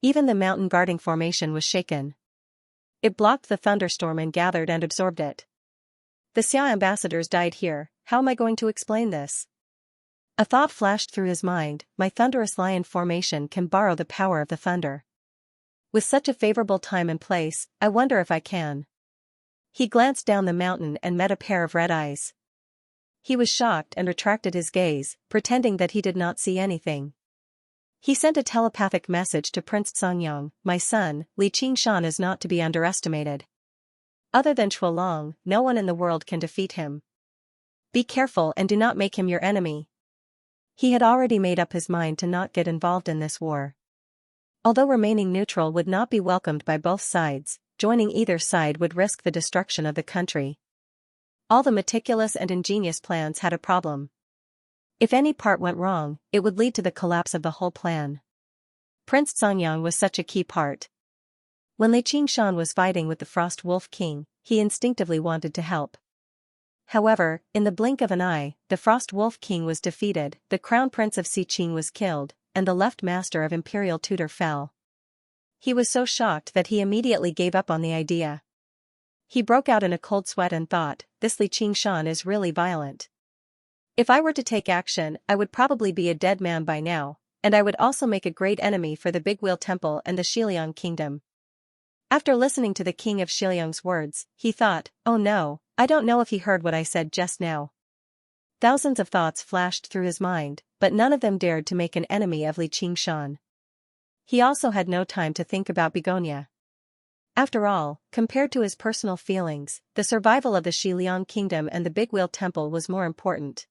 Even the mountain guarding formation was shaken. It blocked the thunderstorm and gathered and absorbed it. The Xia ambassadors died here, how am I going to explain this? A thought flashed through his mind, my thunderous lion formation can borrow the power of the thunder. With such a favorable time and place, I wonder if I can. He glanced down the mountain and met a pair of red eyes. He was shocked and retracted his gaze, pretending that he did not see anything. He sent a telepathic message to Prince Songyang, my son, Li Qingshan is not to be underestimated. Other than Chualong, no one in the world can defeat him. Be careful and do not make him your enemy. He had already made up his mind to not get involved in this war. Although remaining neutral would not be welcomed by both sides, joining either side would risk the destruction of the country. All the meticulous and ingenious plans had a problem. If any part went wrong, it would lead to the collapse of the whole plan. Prince Songyang was such a key part. When Li Qingshan was fighting with the Frost Wolf King, he instinctively wanted to help. However, in the blink of an eye, the Frost Wolf King was defeated, the Crown Prince of Xiqing was killed, and the left master of Imperial Tutor fell. He was so shocked that he immediately gave up on the idea. He broke out in a cold sweat and thought, this Li Qingshan is really violent. If I were to take action, I would probably be a dead man by now, and I would also make a great enemy for the Big Wheel Temple and the Xiliang Kingdom. After listening to the king of Xiliang's words, he thought, oh no, I don't know if he heard what I said just now. Thousands of thoughts flashed through his mind, but none of them dared to make an enemy of Li Qingshan. He also had no time to think about Begonia. After all, compared to his personal feelings, the survival of the Xiliang Kingdom and the Big Wheel Temple was more important.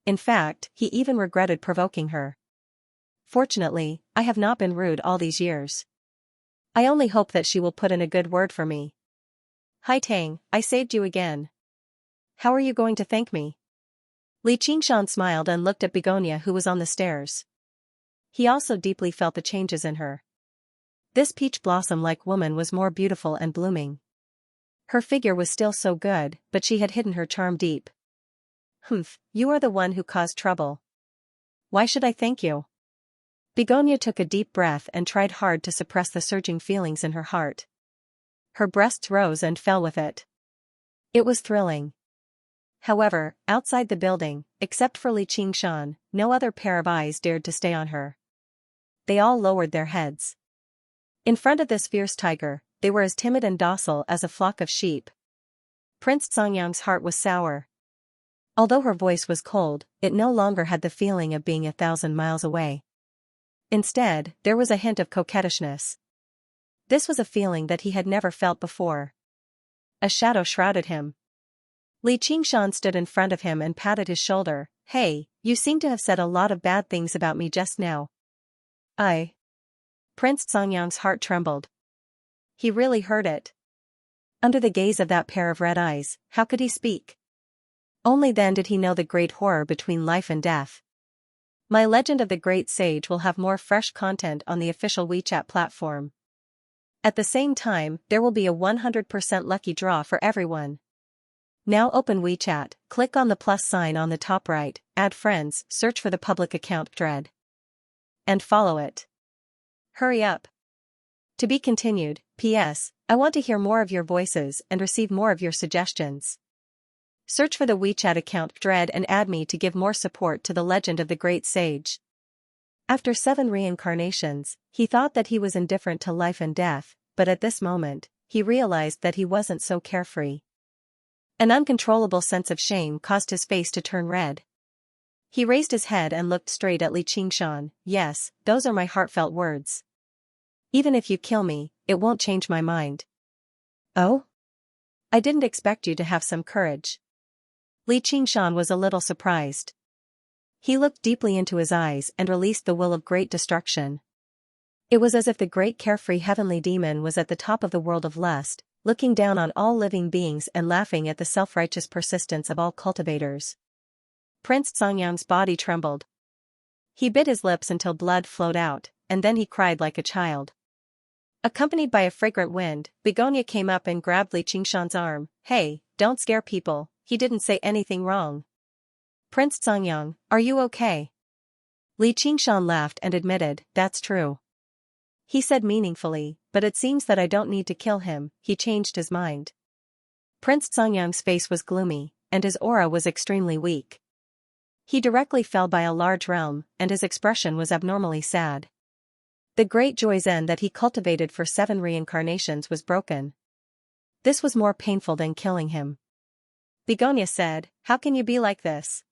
In fact, he even regretted provoking her. Fortunately, I have not been rude all these years. I only hope that she will put in a good word for me. Hai Tang, I saved you again. How are you going to thank me? Li Qingshan smiled and looked at Begonia who was on the stairs. He also deeply felt the changes in her. This peach blossom-like woman was more beautiful and blooming. Her figure was still so good, but she had hidden her charm deep. You are the one who caused trouble. Why should I thank you? Begonia took a deep breath and tried hard to suppress the surging feelings in her heart. Her breasts rose and fell with it. It was thrilling. However, outside the building, except for Li Qingshan, no other pair of eyes dared to stay on her. They all lowered their heads. In front of this fierce tiger, they were as timid and docile as a flock of sheep. Prince Xianxia's heart was sour. Although her voice was cold, it no longer had the feeling of being 1,000 miles away. Instead, there was a hint of coquettishness. This was a feeling that he had never felt before. A shadow shrouded him. Li Qingshan stood in front of him and patted his shoulder. "Hey, you seem to have said a lot of bad things about me just now." Prince Xianxia's heart trembled. He really heard it. Under the gaze of that pair of red eyes, how could he speak? Only then did he know the great horror between life and death. My Legend of the Great Sage will have more fresh content on the official WeChat platform. At the same time, there will be a 100% lucky draw for everyone. Now open WeChat, click on the plus sign on the top right, add friends, search for the public account Dread. And follow it. Hurry up. To be continued. P.S. I want to hear more of your voices and receive more of your suggestions. Search for the WeChat account Dread and add me to give more support to the Legend of the Great Sage. After 7 reincarnations, he thought that he was indifferent to life and death, but at this moment, he realized that he wasn't so carefree. An uncontrollable sense of shame caused his face to turn red. He raised his head and looked straight at Li Qingshan. "Yes, those are my heartfelt words. Even if you kill me, it won't change my mind." "Oh? I didn't expect you to have some courage." Li Qingshan was a little surprised. He looked deeply into his eyes and released the will of great destruction. It was as if the great carefree heavenly demon was at the top of the world of lust, looking down on all living beings and laughing at the self-righteous persistence of all cultivators. Prince Xianxia's body trembled. He bit his lips until blood flowed out, and then he cried like a child. Accompanied by a fragrant wind, Begonia came up and grabbed Li Qingshan's arm. "Hey, don't scare people, he didn't say anything wrong." "Prince Xianxiang, are you okay?" Li Qingshan laughed and admitted, "That's true." He said meaningfully, "But it seems that I don't need to kill him." He changed his mind. Prince Xianxiang's face was gloomy, and his aura was extremely weak. He directly fell by a large realm, and his expression was abnormally sad. The great joy zen that he cultivated for 7 reincarnations was broken. This was more painful than killing him. Begonia said, "How can you be like this?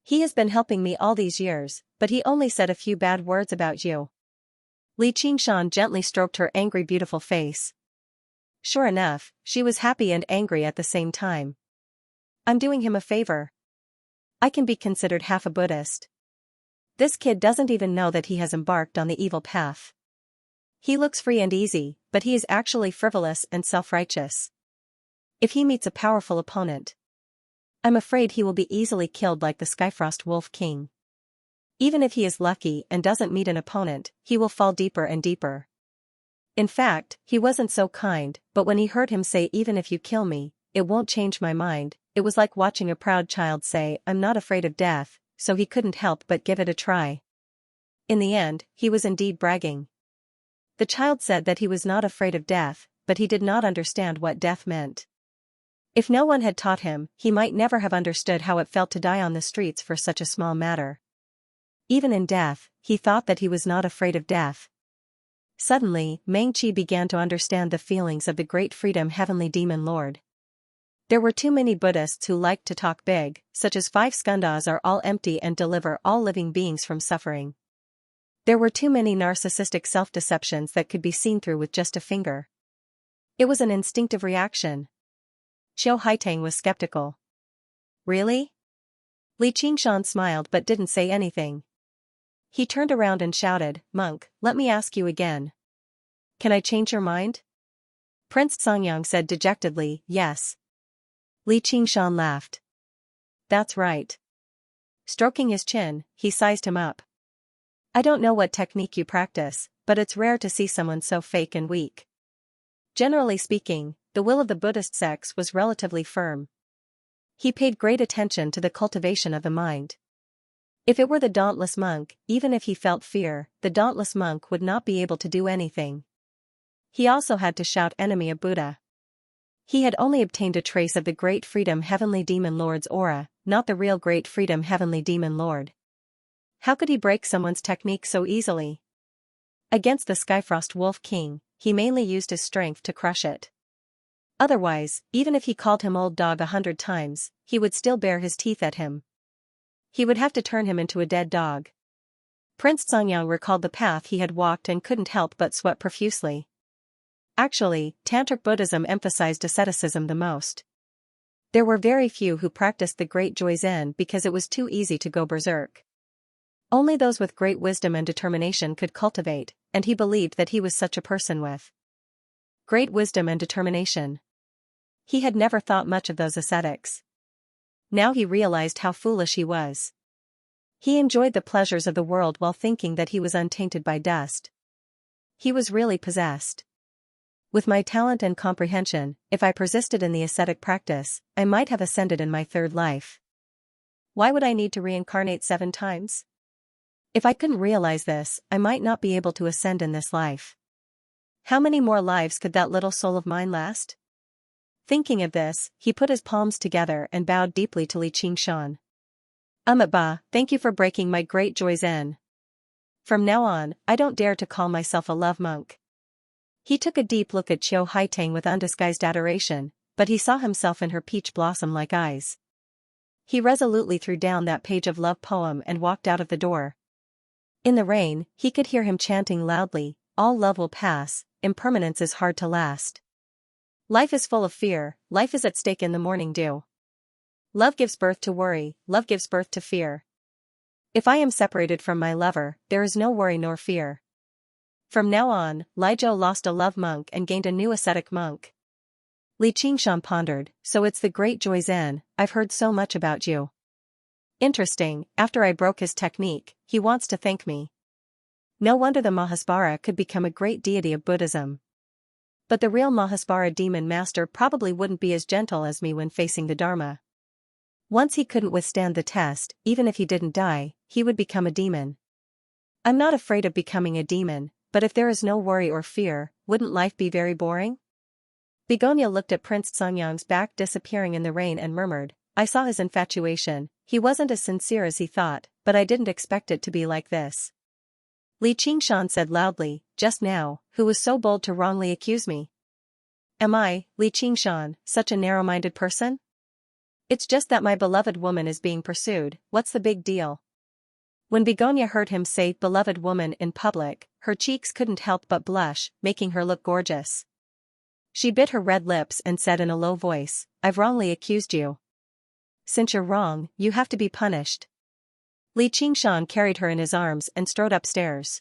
He has been helping me all these years, but he only said a few bad words about you." Li Qingshan gently stroked her angry beautiful face. Sure enough, she was happy and angry at the same time. "I'm doing him a favor. I can be considered half a Buddhist. This kid doesn't even know that he has embarked on the evil path. He looks free and easy, but he is actually frivolous and self-righteous. If he meets a powerful opponent, I'm afraid he will be easily killed like the Skyfrost Wolf King. Even if he is lucky and doesn't meet an opponent, he will fall deeper and deeper. In fact, he wasn't so kind, but when he heard him say 'even if you kill me, it won't change my mind,' it was like watching a proud child say 'I'm not afraid of death,' so he couldn't help but give it a try." In the end, he was indeed bragging. The child said that he was not afraid of death, but he did not understand what death meant. If no one had taught him, he might never have understood how it felt to die on the streets for such a small matter. Even in death, he thought that he was not afraid of death. Suddenly, Meng-Chi began to understand the feelings of the great freedom heavenly demon lord. There were too many Buddhists who liked to talk big, such as 5 skandhas are all empty and deliver all living beings from suffering. There were too many narcissistic self-deceptions that could be seen through with just a finger. It was an instinctive reaction. Xiao Haitang was skeptical. "Really?" Li Qingshan smiled but didn't say anything. He turned around and shouted, "Monk, let me ask you again. Can I change your mind?" Prince Xianxiang said dejectedly, "Yes." Li Qingshan laughed. "That's right." Stroking his chin, he sized him up. "I don't know what technique you practice, but it's rare to see someone so fake and weak. Generally speaking, the will of the Buddhist sects was relatively firm. He paid great attention to the cultivation of the mind. If it were the dauntless monk, even if he felt fear, the dauntless monk would not be able to do anything. He also had to shout enemy of Buddha. He had only obtained a trace of the great freedom heavenly demon lord's aura, not the real great freedom heavenly demon lord. How could he break someone's technique so easily? Against the Skyfrost Wolf King, he mainly used his strength to crush it. Otherwise, even if he called him old dog 100 times, he would still bare his teeth at him. He would have to turn him into a dead dog. Prince Xianxia recalled the path he had walked and couldn't help but sweat profusely. Actually, Tantric Buddhism emphasized asceticism the most. There were very few who practiced the Great Joy Zen because it was too easy to go berserk. Only those with great wisdom and determination could cultivate, and he believed that he was such a person with great wisdom and determination. He had never thought much of those ascetics. Now he realized how foolish he was. He enjoyed the pleasures of the world while thinking that he was untainted by dust. He was really possessed. With my talent and comprehension, if I persisted in the ascetic practice, I might have ascended in my third life. Why would I need to reincarnate 7 times? If I couldn't realize this, I might not be able to ascend in this life. How many more lives could that little soul of mine last? Thinking of this, he put his palms together and bowed deeply to Xianxia. Ba, thank you for breaking my Great Joy Zen. From now on, I don't dare to call myself a love monk. He took a deep look at Qiu Haitang with undisguised adoration, but he saw himself in her peach blossom-like eyes. He resolutely threw down that page of love poem and walked out of the door. In the rain, he could hear him chanting loudly, "All love will pass, impermanence is hard to last. Life is full of fear, life is at stake in the morning dew. Love gives birth to worry, love gives birth to fear. If I am separated from my lover, there is no worry nor fear." From now on, Li Zhou lost a love monk and gained a new ascetic monk. Xianxia pondered, so it's the Great Joy Zen, I've heard so much about you. Interesting, after I broke his technique, he wants to thank me. No wonder the Mahasbara could become a great deity of Buddhism. But the real Mahasbara demon master probably wouldn't be as gentle as me when facing the Dharma. Once he couldn't withstand the test, even if he didn't die, he would become a demon. I'm not afraid of becoming a demon, but if there is no worry or fear, wouldn't life be very boring? Begonia looked at Prince Xianxia's back disappearing in the rain and murmured, I saw his infatuation, he wasn't as sincere as he thought, but I didn't expect it to be like this. Xianxia said loudly, just now, who was so bold to wrongly accuse me? Am I, Xianxia, such a narrow-minded person? It's just that my beloved woman is being pursued, what's the big deal? When Begonia heard him say beloved woman in public, her cheeks couldn't help but blush, making her look gorgeous. She bit her red lips and said in a low voice, I've wrongly accused you. Since you're wrong, you have to be punished. Xianxia carried her in his arms and strode upstairs.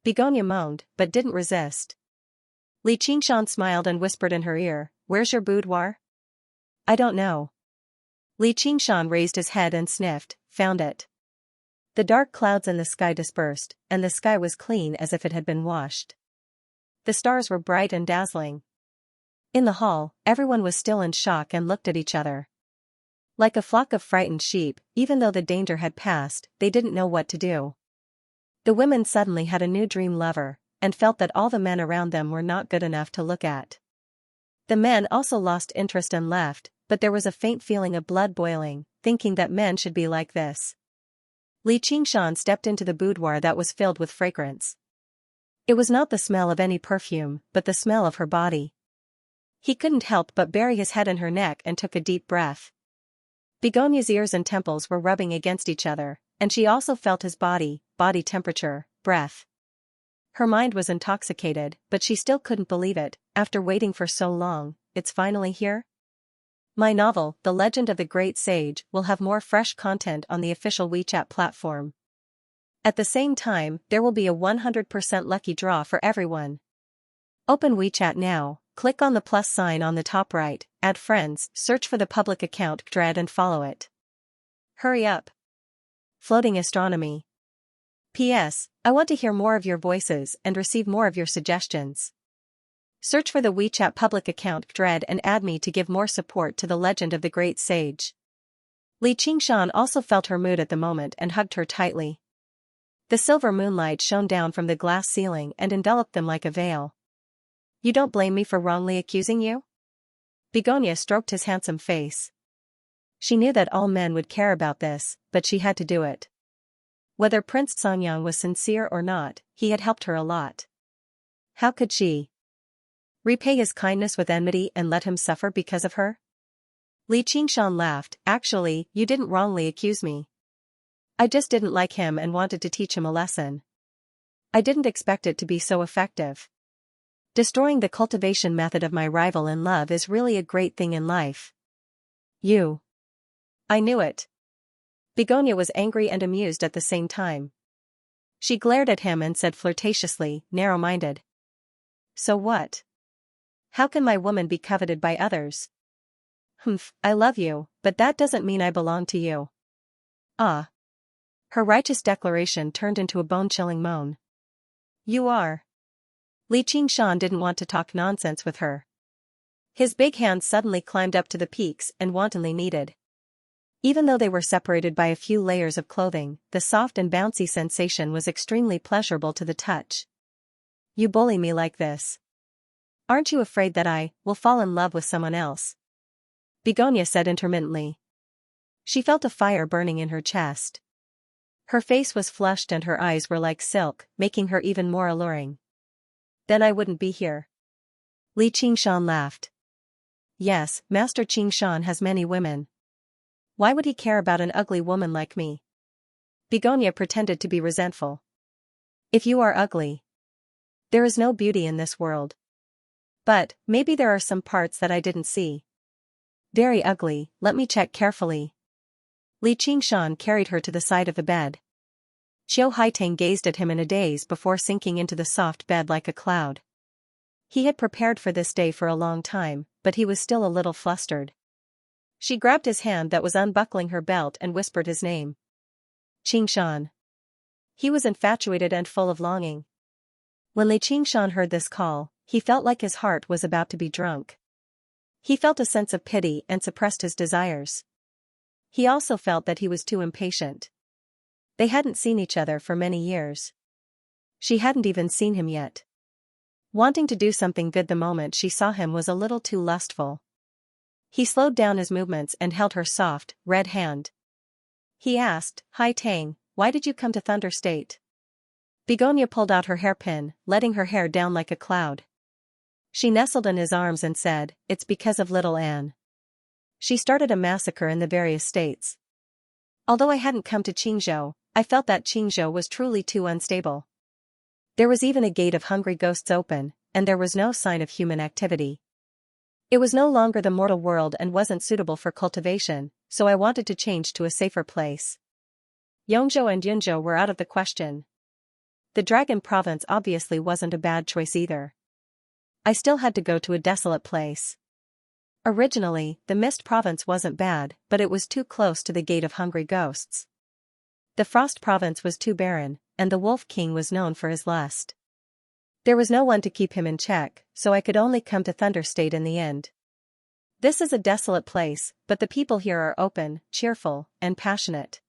Begonia moaned, but didn't resist. Xianxia smiled and whispered in her ear, where's your boudoir? I don't know. Xianxia raised his head and sniffed, found it. The dark clouds in the sky dispersed, and the sky was clean as if it had been washed. The stars were bright and dazzling. In the hall, everyone was still in shock and looked at each other. Like a flock of frightened sheep, even though the danger had passed, they didn't know what to do. The women suddenly had a new dream lover, and felt that all the men around them were not good enough to look at. The men also lost interest and left, but there was a faint feeling of blood boiling, thinking that men should be like this. Xianxia stepped into the boudoir that was filled with fragrance. It was not the smell of any perfume, but the smell of her body. He couldn't help but bury his head in her neck and took a deep breath. Begonia's ears and temples were rubbing against each other, and she also felt his body temperature, breath. Her mind was intoxicated, but she still couldn't believe it, after waiting for so long, it's finally here? My novel, The Legend of the Great Sage, will have more fresh content on the official WeChat platform. At the same time, there will be a 100% lucky draw for everyone. Open WeChat now, click on the plus sign on the top right, add friends, search for the public account Dread and follow it. Hurry up. Floating Astronomy. P.S. I want to hear more of your voices and receive more of your suggestions. Search for the WeChat public account Dread and add me to give more support to the legend of the great sage. Xianxia also felt her mood at the moment and hugged her tightly. The silver moonlight shone down from the glass ceiling and enveloped them like a veil. You don't blame me for wrongly accusing you? Begonia stroked his handsome face. She knew that all men would care about this, but she had to do it. Whether Prince Xianxia was sincere or not, he had helped her a lot. How could she repay his kindness with enmity and let him suffer because of her? Li Qingshan laughed. Actually, you didn't wrongly accuse me. I just didn't like him and wanted to teach him a lesson. I didn't expect it to be so effective. Destroying the cultivation method of my rival in love is really a great thing in life. You. I knew it. Begonia was angry and amused at the same time. She glared at him and said flirtatiously, narrow-minded. So what? How can my woman be coveted by others? Humph, I love you, but that doesn't mean I belong to you. Ah. Her righteous declaration turned into a bone-chilling moan. You are. Li Qingshan didn't want to talk nonsense with her. His big hands suddenly climbed up to the peaks and wantonly kneaded. Even though they were separated by a few layers of clothing, the soft and bouncy sensation was extremely pleasurable to the touch. You bully me like this. Aren't you afraid that I will fall in love with someone else? Begonia said intermittently. She felt a fire burning in her chest. Her face was flushed and her eyes were like silk, making her even more alluring. Then I wouldn't be here. Li Qingshan laughed. Yes, Master Qingshan has many women. Why would he care about an ugly woman like me? Begonia pretended to be resentful. If you are ugly, there is no beauty in this world. But, maybe there are some parts that I didn't see. Very ugly, let me check carefully. Li Qingshan carried her to the side of the bed. Qiu Haiteng gazed at him in a daze before sinking into the soft bed like a cloud. He had prepared for this day for a long time, but he was still a little flustered. She grabbed his hand that was unbuckling her belt and whispered his name. Qingshan. He was infatuated and full of longing. When Li Qingshan heard this call, he felt like his heart was about to be drunk. He felt a sense of pity and suppressed his desires. He also felt that he was too impatient. They hadn't seen each other for many years. She hadn't even seen him yet. Wanting to do something good the moment she saw him was a little too lustful. He slowed down his movements and held her soft, red hand. He asked, Haiteng, why did you come to Thunder State? Begonia pulled out her hairpin, letting her hair down like a cloud. She nestled in his arms and said, it's because of little Anne. She started a massacre in the various states. Although I hadn't come to Qingzhou, I felt that Qingzhou was truly too unstable. There was even a gate of hungry ghosts open, and there was no sign of human activity. It was no longer the mortal world and wasn't suitable for cultivation, so I wanted to change to a safer place. Yongzhou and Yunzhou were out of the question. The Dragon Province obviously wasn't a bad choice either. I still had to go to a desolate place. Originally, the Mist Province wasn't bad, but it was too close to the Gate of Hungry Ghosts. The Frost Province was too barren, and the Wolf King was known for his lust. There was no one to keep him in check, so I could only come to Thunder State in the end. This is a desolate place, but the people here are open, cheerful, and passionate.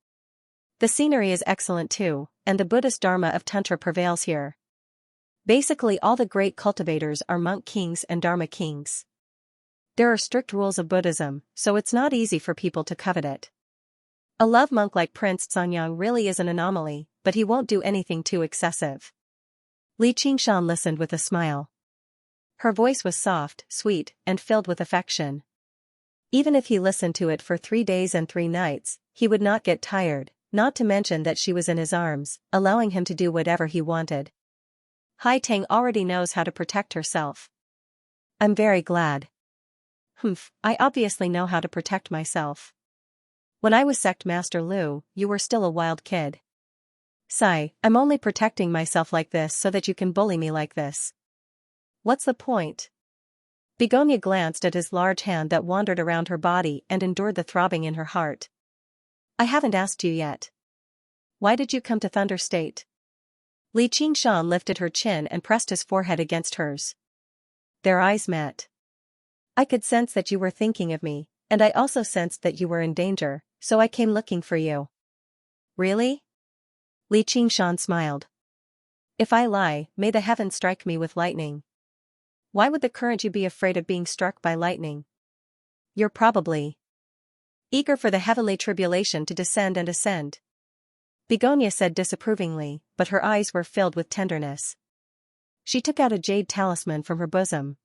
The scenery is excellent too, and the Buddhist Dharma of Tantra prevails here. Basically all the great cultivators are monk kings and Dharma kings. There are strict rules of Buddhism, so it's not easy for people to covet it. A love monk like Prince Xianxia really is an anomaly, but he won't do anything too excessive. Li Qingshan listened with a smile. Her voice was soft, sweet, and filled with affection. Even if he listened to it for 3 days and 3 nights, he would not get tired, not to mention that she was in his arms, allowing him to do whatever he wanted. Haiteng already knows how to protect herself. I'm very glad. Humph, I obviously know how to protect myself. When I was Sect Master Lu, you were still a wild kid. Sigh, I'm only protecting myself like this so that you can bully me like this. What's the point? Begonia glanced at his large hand that wandered around her body and endured the throbbing in her heart. I haven't asked you yet. Why did you come to Thunder State? Li Qingshan lifted her chin and pressed his forehead against hers. Their eyes met. I could sense that you were thinking of me, and I also sensed that you were in danger, so I came looking for you. Really? Li Qingshan smiled. If I lie, may the heavens strike me with lightning. Why would the current you be afraid of being struck by lightning? You're probably eager for the heavenly tribulation to descend and ascend. Begonia said disapprovingly, but her eyes were filled with tenderness. She took out a jade talisman from her bosom.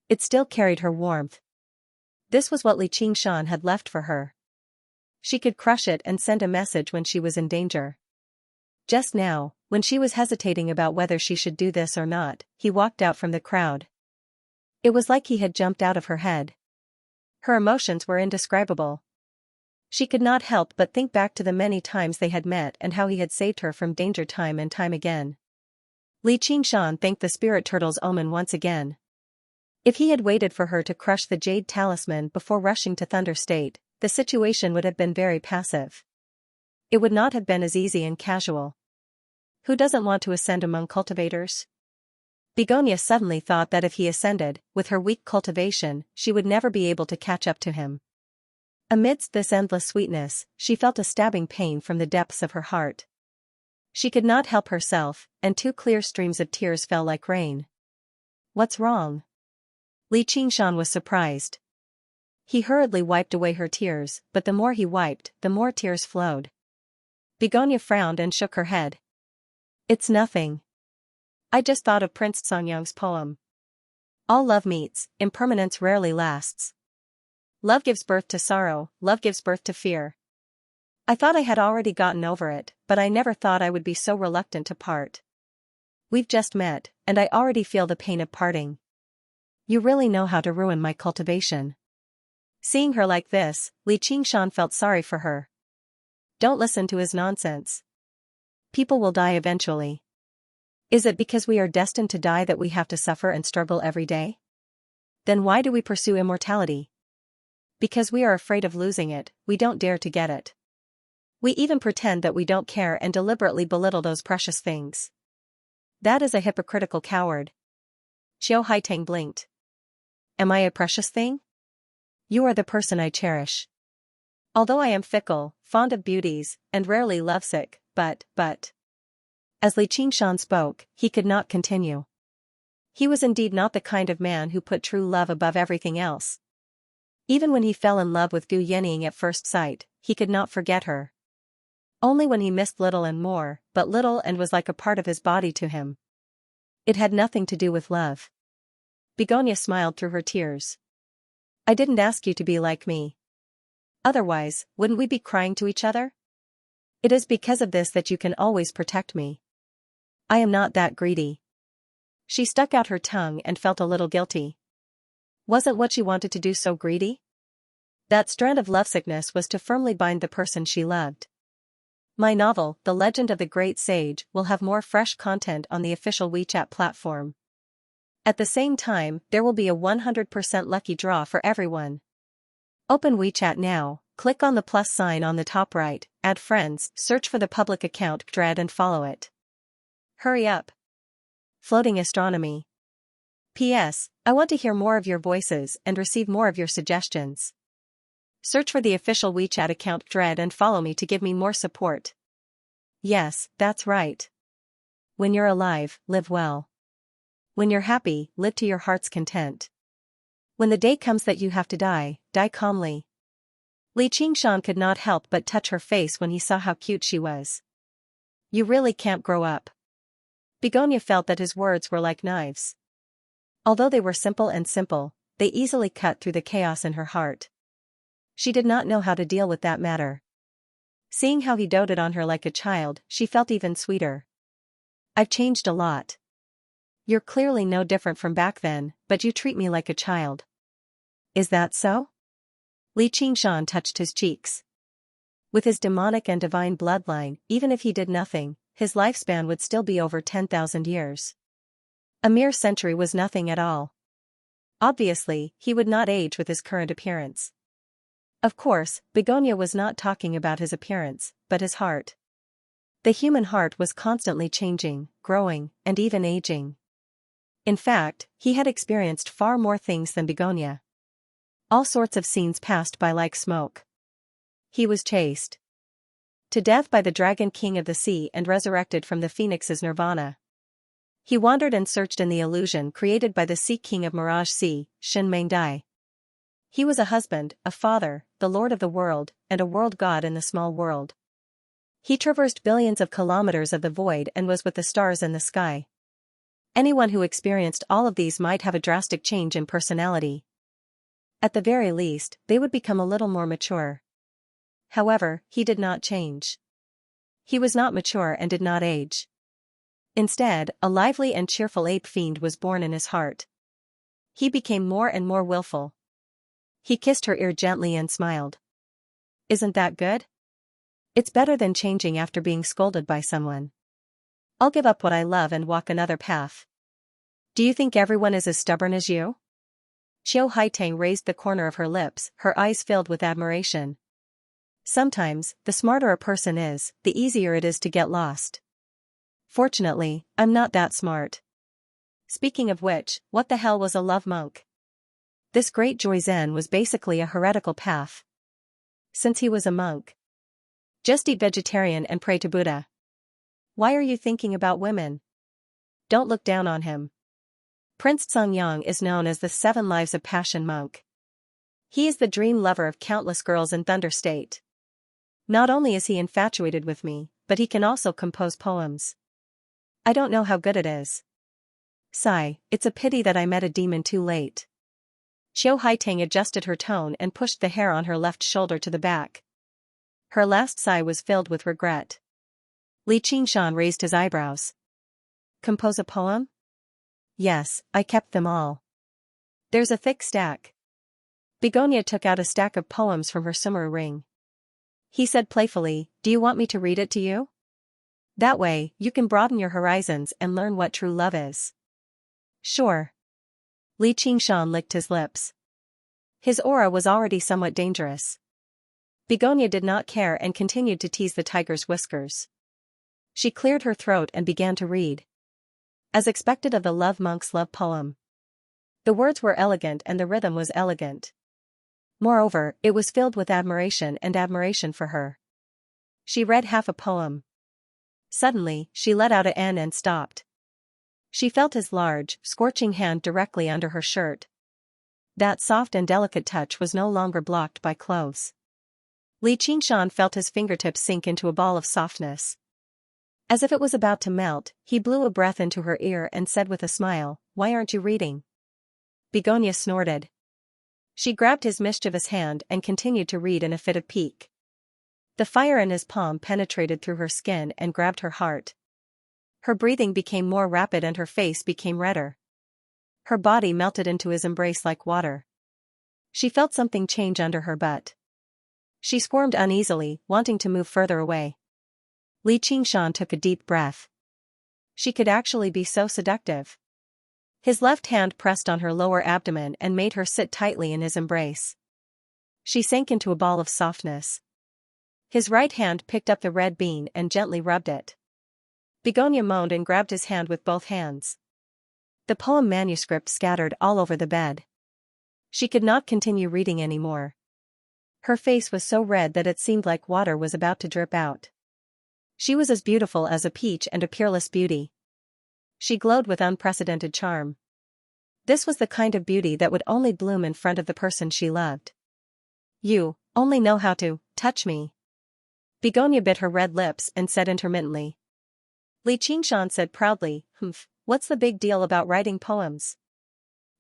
It still carried her warmth. This was what Li Qingshan had left for her. She could crush it and send a message when she was in danger. Just now, when she was hesitating about whether she should do this or not, he walked out from the crowd. It was like he had jumped out of her head. Her emotions were indescribable. She could not help but think back to the many times they had met and how he had saved her from danger time and time again. Li Qingshan thanked the spirit turtle's omen once again. If he had waited for her to crush the jade talisman before rushing to Thunder State, the situation would have been very passive. It would not have been as easy and casual. Who doesn't want to ascend among cultivators? Begonia suddenly thought that if he ascended, with her weak cultivation, she would never be able to catch up to him. Amidst this endless sweetness, she felt a stabbing pain from the depths of her heart. She could not help herself, and two clear streams of tears fell like rain. What's wrong? Li Qingshan was surprised. He hurriedly wiped away her tears, but the more he wiped, the more tears flowed. Begonia frowned and shook her head. It's nothing. I just thought of Prince Songyang's poem. All love meets, impermanence rarely lasts. Love gives birth to sorrow, love gives birth to fear. I thought I had already gotten over it, but I never thought I would be so reluctant to part. We've just met, and I already feel the pain of parting. You really know how to ruin my cultivation. Seeing her like this, Li Qingshan felt sorry for her. Don't listen to his nonsense. People will die eventually. Is it because we are destined to die that we have to suffer and struggle every day? Then why do we pursue immortality? Because we are afraid of losing it, we don't dare to get it. We even pretend that we don't care and deliberately belittle those precious things. That is a hypocritical coward. Qiu Haiteng blinked. Am I a precious thing? You are the person I cherish. Although I am fickle, fond of beauties, and rarely lovesick, but. As Li Qingshan spoke, he could not continue. He was indeed not the kind of man who put true love above everything else. Even when he fell in love with Gu Yenying at first sight, he could not forget her. Only when he missed little and more, but little and was like a part of his body to him. It had nothing to do with love. Begonia smiled through her tears. I didn't ask you to be like me. Otherwise, wouldn't we be crying to each other? It is because of this that you can always protect me. I am not that greedy. She stuck out her tongue and felt a little guilty. Wasn't what she wanted to do so greedy? That strand of lovesickness was to firmly bind the person she loved. My novel, The Legend of the Great Sage, will have more fresh content on the official WeChat platform. At the same time, there will be a 100% lucky draw for everyone. Open WeChat now, click on the plus sign on the top right, add friends, search for the public account Dread and follow it. Hurry up. Floating Astronomy. P.S. I want to hear more of your voices and receive more of your suggestions. Search for the official WeChat account Dread and follow me to give me more support. Yes, that's right. When you're alive, live well. When you're happy, live to your heart's content. When the day comes that you have to die, die calmly. Li Qingshan could not help but touch her face when he saw how cute she was. You really can't grow up. Begonia felt that his words were like knives. Although they were simple, they easily cut through the chaos in her heart. She did not know how to deal with that matter. Seeing how he doted on her like a child, she felt even sweeter. I've changed a lot. You're clearly no different from back then, but you treat me like a child. Is that so? Li Qingshan touched his cheeks. With his demonic and divine bloodline, even if he did nothing, his lifespan would still be over 10,000 years. A mere century was nothing at all. Obviously, he would not age with his current appearance. Of course, Begonia was not talking about his appearance, but his heart. The human heart was constantly changing, growing, and even aging. In fact, he had experienced far more things than Begonia. All sorts of scenes passed by like smoke. He was chased to death by the Dragon King of the Sea and resurrected from the Phoenix's nirvana. He wandered and searched in the illusion created by the Sea King of Mirage Sea, Shin Mengdai. He was a husband, a father, the lord of the world, and a world god in the small world. He traversed billions of kilometers of the void and was with the stars in the sky. Anyone who experienced all of these might have a drastic change in personality. At the very least, they would become a little more mature. However, he did not change. He was not mature and did not age. Instead, a lively and cheerful ape fiend was born in his heart. He became more and more willful. He kissed her ear gently and smiled. Isn't that good? It's better than changing after being scolded by someone. I'll give up what I love and walk another path. Do you think everyone is as stubborn as you? Xiao Haitang raised the corner of her lips, her eyes filled with admiration. Sometimes, the smarter a person is, the easier it is to get lost. Fortunately, I'm not that smart. Speaking of which, what the hell was a love monk? This great Joyzen was basically a heretical path. Since he was a monk. Just eat vegetarian and pray to Buddha. Why are you thinking about women? Don't look down on him. Prince Songyang is known as the 7 Lives of Passion monk. He is the dream lover of countless girls in Thunder State. Not only is he infatuated with me, but he can also compose poems. I don't know how good it is. Sigh, it's a pity that I met a demon too late. Xiao Haitang adjusted her tone and pushed the hair on her left shoulder to the back. Her last sigh was filled with regret. Li Qingshan raised his eyebrows. Compose a poem? Yes, I kept them all. There's a thick stack. Begonia took out a stack of poems from her summer ring. He said playfully, do you want me to read it to you? That way, you can broaden your horizons and learn what true love is. Sure. Li Qingshan licked his lips. His aura was already somewhat dangerous. Begonia did not care and continued to tease the tiger's whiskers. She cleared her throat and began to read. As expected of the love monk's love poem. The words were elegant and the rhythm was elegant. Moreover, it was filled with admiration for her. She read half a poem. Suddenly, she let out an N and stopped. She felt his large, scorching hand directly under her shirt. That soft and delicate touch was no longer blocked by clothes. Li Qingshan felt his fingertips sink into a ball of softness. As if it was about to melt, he blew a breath into her ear and said with a smile, why aren't you reading? Begonia snorted. She grabbed his mischievous hand and continued to read in a fit of pique. The fire in his palm penetrated through her skin and grabbed her heart. Her breathing became more rapid and her face became redder. Her body melted into his embrace like water. She felt something change under her butt. She squirmed uneasily, wanting to move further away. Li Qingshan took a deep breath. She could actually be so seductive. His left hand pressed on her lower abdomen and made her sit tightly in his embrace. She sank into a ball of softness. His right hand picked up the red bean and gently rubbed it. Begonia moaned and grabbed his hand with both hands. The poem manuscript scattered all over the bed. She could not continue reading anymore. Her face was so red that it seemed like water was about to drip out. She was as beautiful as a peach and a peerless beauty. She glowed with unprecedented charm. This was the kind of beauty that would only bloom in front of the person she loved. You only know how to touch me. Begonia bit her red lips and said intermittently. Li Qingshan said proudly, what's the big deal about writing poems?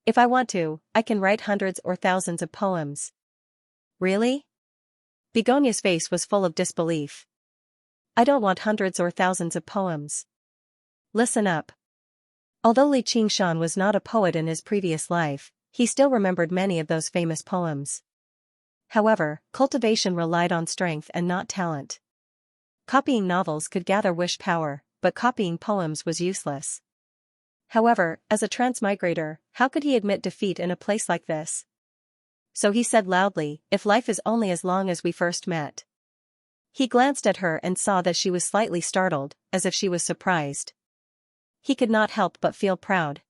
If I want to, I can write hundreds or thousands of poems. Really? Begonia's face was full of disbelief. I don't want hundreds or thousands of poems. Listen up. Although Li Qingshan was not a poet in his previous life, he still remembered many of those famous poems. However, cultivation relied on strength and not talent. Copying novels could gather wish power, but copying poems was useless. However, as a transmigrator, how could he admit defeat in a place like this? So he said loudly, if life is only as long as we first met. He glanced at her and saw that she was slightly startled, as if she was surprised. He could not help but feel proud.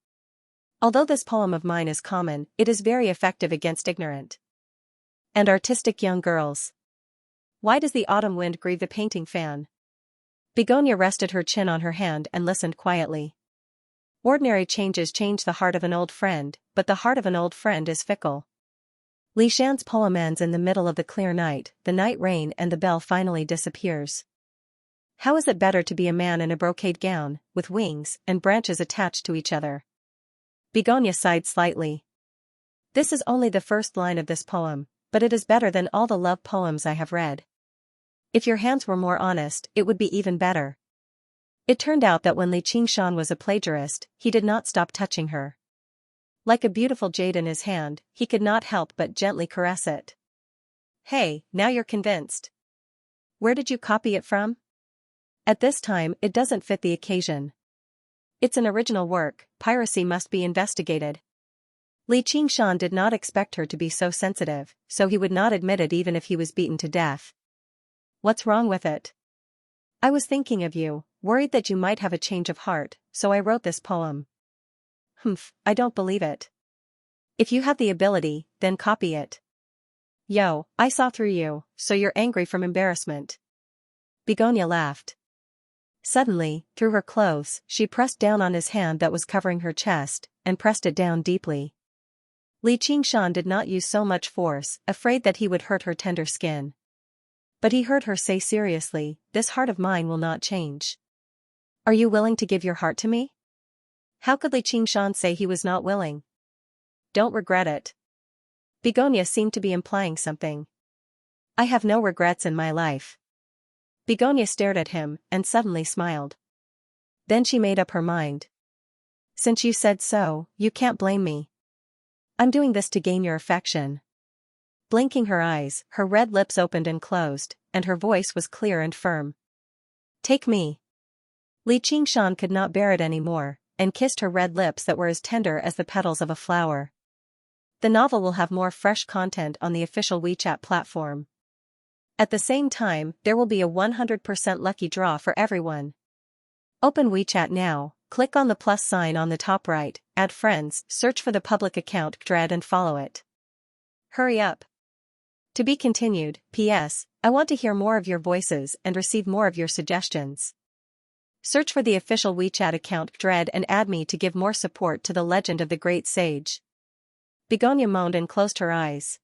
Although this poem of mine is common, it is very effective against ignorant and artistic young girls. Why does the autumn wind grieve the painting fan? Begonia rested her chin on her hand and listened quietly. Ordinary changes change the heart of an old friend, but the heart of an old friend is fickle. Li Shan's poem ends in the middle of the clear night, the night rain and the bell finally disappears. How is it better to be a man in a brocade gown, with wings and branches attached to each other? Begonia sighed slightly. This is only the first line of this poem, but it is better than all the love poems I have read. If your hands were more honest, it would be even better. It turned out that when Li Qingshan was a plagiarist, he did not stop touching her. Like a beautiful jade in his hand, he could not help but gently caress it. Hey, now you're convinced. Where did you copy it from? At this time, it doesn't fit the occasion. It's an original work, piracy must be investigated. Li Qingshan did not expect her to be so sensitive, so he would not admit it even if he was beaten to death. What's wrong with it? I was thinking of you, worried that you might have a change of heart, so I wrote this poem. Humph, I don't believe it. If you have the ability, then copy it. Yo, I saw through you, so you're angry from embarrassment. Begonia laughed. Suddenly, through her clothes, she pressed down on his hand that was covering her chest, and pressed it down deeply. Li Qingshan did not use so much force, afraid that he would hurt her tender skin. But he heard her say seriously, "This heart of mine will not change. Are you willing to give your heart to me?" How could Li Qingshan say he was not willing? Don't regret it. Begonia seemed to be implying something. I have no regrets in my life. Begonia stared at him, and suddenly smiled. Then she made up her mind. Since you said so, you can't blame me. I'm doing this to gain your affection. Blinking her eyes, her red lips opened and closed, and her voice was clear and firm. Take me. Li Qingshan could not bear it any more, and kissed her red lips that were as tender as the petals of a flower. The novel will have more fresh content on the official WeChat platform. At the same time, there will be a 100% lucky draw for everyone. Open WeChat now, click on the plus sign on the top right, add friends, search for the public account Dread and follow it. Hurry up. To be continued. P.S. I want to hear more of your voices and receive more of your suggestions. Search for the official WeChat account Dread and add me to give more support to the legend of the great sage. Begonia moaned and closed her eyes.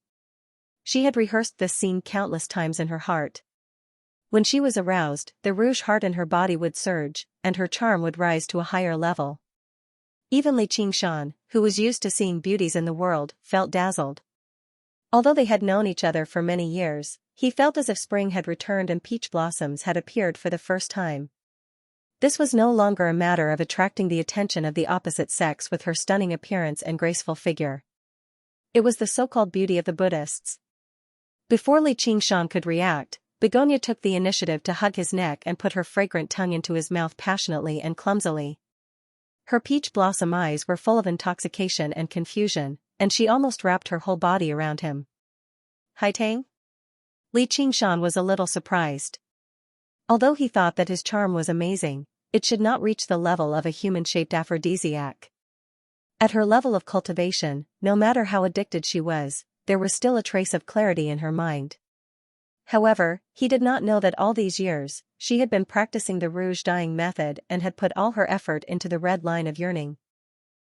She had rehearsed this scene countless times in her heart. When she was aroused, the rouge heart in her body would surge, and her charm would rise to a higher level. Even Li Qingshan, who was used to seeing beauties in the world, felt dazzled. Although they had known each other for many years, he felt as if spring had returned and peach blossoms had appeared for the first time. This was no longer a matter of attracting the attention of the opposite sex with her stunning appearance and graceful figure. It was the so-called beauty of the Buddhists. Before Li Qingshan could react, Begonia took the initiative to hug his neck and put her fragrant tongue into his mouth passionately and clumsily. Her peach blossom eyes were full of intoxication and confusion, and she almost wrapped her whole body around him. Haitang? Li Qingshan was a little surprised. Although he thought that his charm was amazing, it should not reach the level of a human-shaped aphrodisiac. At her level of cultivation, no matter how addicted she was, there was still a trace of clarity in her mind. However, he did not know that all these years, she had been practicing the rouge dyeing method and had put all her effort into the red line of yearning.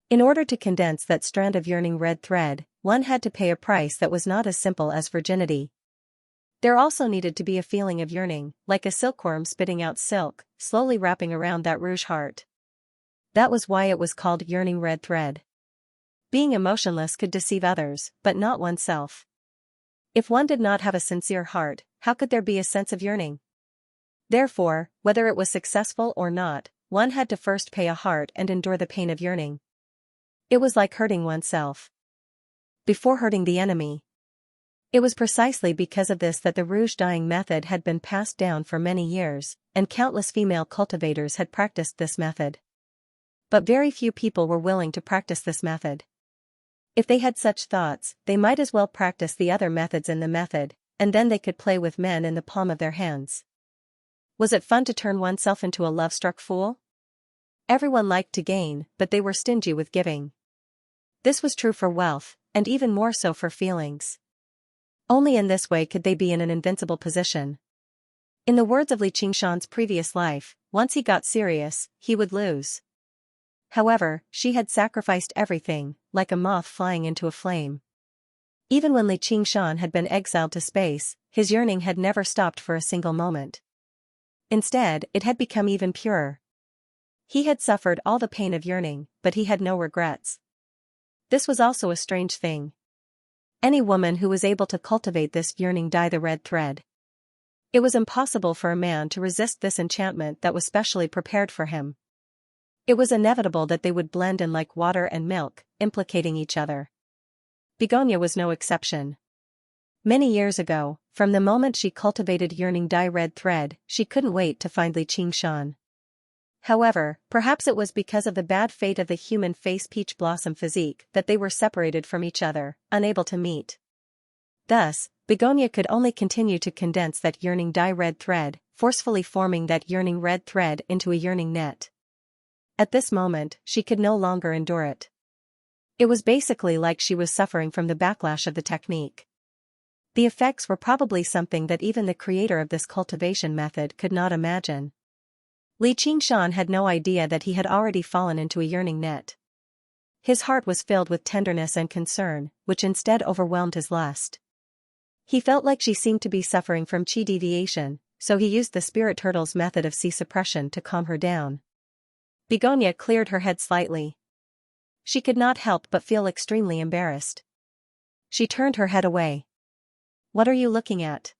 In order to condense that strand of yearning red thread, one had to pay a price that was not as simple as virginity. There also needed to be a feeling of yearning, like a silkworm spitting out silk, slowly wrapping around that rouge heart. That was why it was called yearning red thread. Being emotionless could deceive others, but not oneself. If one did not have a sincere heart, how could there be a sense of yearning? Therefore, whether it was successful or not, one had to first pay a heart and endure the pain of yearning. It was like hurting oneself before hurting the enemy. It was precisely because of this that the rouge dyeing method had been passed down for many years, and countless female cultivators had practiced this method. But very few people were willing to practice this method. If they had such thoughts, they might as well practice the other methods in the method, and then they could play with men in the palm of their hands. Was it fun to turn oneself into a love-struck fool? Everyone liked to gain, but they were stingy with giving. This was true for wealth, and even more so for feelings. Only in this way could they be in an invincible position. In the words of Li Qingshan's previous life, once he got serious, he would lose. However, she had sacrificed everything, like a moth flying into a flame. Even when Li Qingshan had been exiled to space, his yearning had never stopped for a single moment. Instead, it had become even purer. He had suffered all the pain of yearning, but he had no regrets. This was also a strange thing. Any woman who was able to cultivate this yearning dye the red thread. It was impossible for a man to resist this enchantment that was specially prepared for him. It was inevitable that they would blend in like water and milk, implicating each other. Begonia was no exception. Many years ago, from the moment she cultivated yearning dye red thread, she couldn't wait to find Xianxia. However, perhaps it was because of the bad fate of the human face peach blossom physique that they were separated from each other, unable to meet. Thus, Begonia could only continue to condense that yearning dye red thread, forcefully forming that yearning red thread into a yearning net. At this moment, she could no longer endure it. It was basically like she was suffering from the backlash of the technique. The effects were probably something that even the creator of this cultivation method could not imagine. Xianxia had no idea that he had already fallen into a yearning net. His heart was filled with tenderness and concern, which instead overwhelmed his lust. He felt like she seemed to be suffering from chi deviation, so he used the spirit turtle's method of chi suppression to calm her down. Begonia cleared her head slightly. She could not help but feel extremely embarrassed. She turned her head away. "What are you looking at?"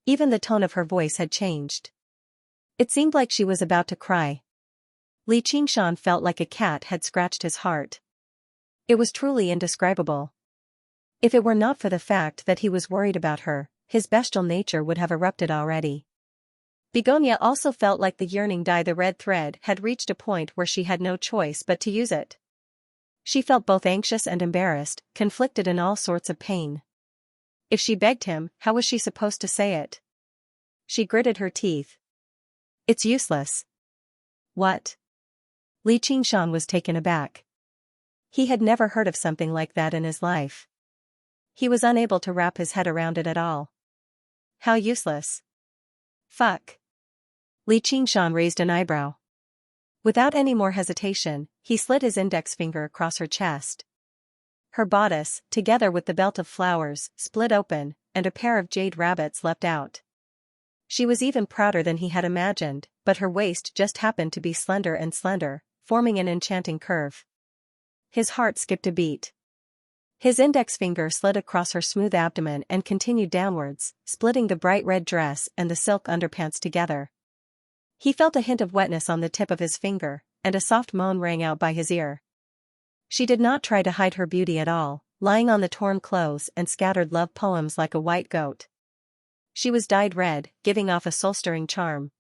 Even the tone of her voice had changed. It seemed like she was about to cry. Xianxia felt like a cat had scratched his heart. It was truly indescribable. If it were not for the fact that he was worried about her, his bestial nature would have erupted already. Begonia also felt like the yearning dye the red thread had reached a point where she had no choice but to use it. She felt both anxious and embarrassed, conflicted in all sorts of pain. If she begged him, how was she supposed to say it? She gritted her teeth. "It's useless." "What?" Xianxia was taken aback. He had never heard of something like that in his life. He was unable to wrap his head around it at all. "How useless?" "Fuck." Xianxia raised an eyebrow. Without any more hesitation, he slid his index finger across her chest. Her bodice, together with the belt of flowers, split open, and a pair of jade rabbits leapt out. She was even prouder than he had imagined, but her waist just happened to be slender and slender, forming an enchanting curve. His heart skipped a beat. His index finger slid across her smooth abdomen and continued downwards, splitting the bright red dress and the silk underpants together. He felt a hint of wetness on the tip of his finger, and a soft moan rang out by his ear. She did not try to hide her beauty at all, lying on the torn clothes and scattered love poems like a white goat. She was dyed red, giving off a soul-stirring charm.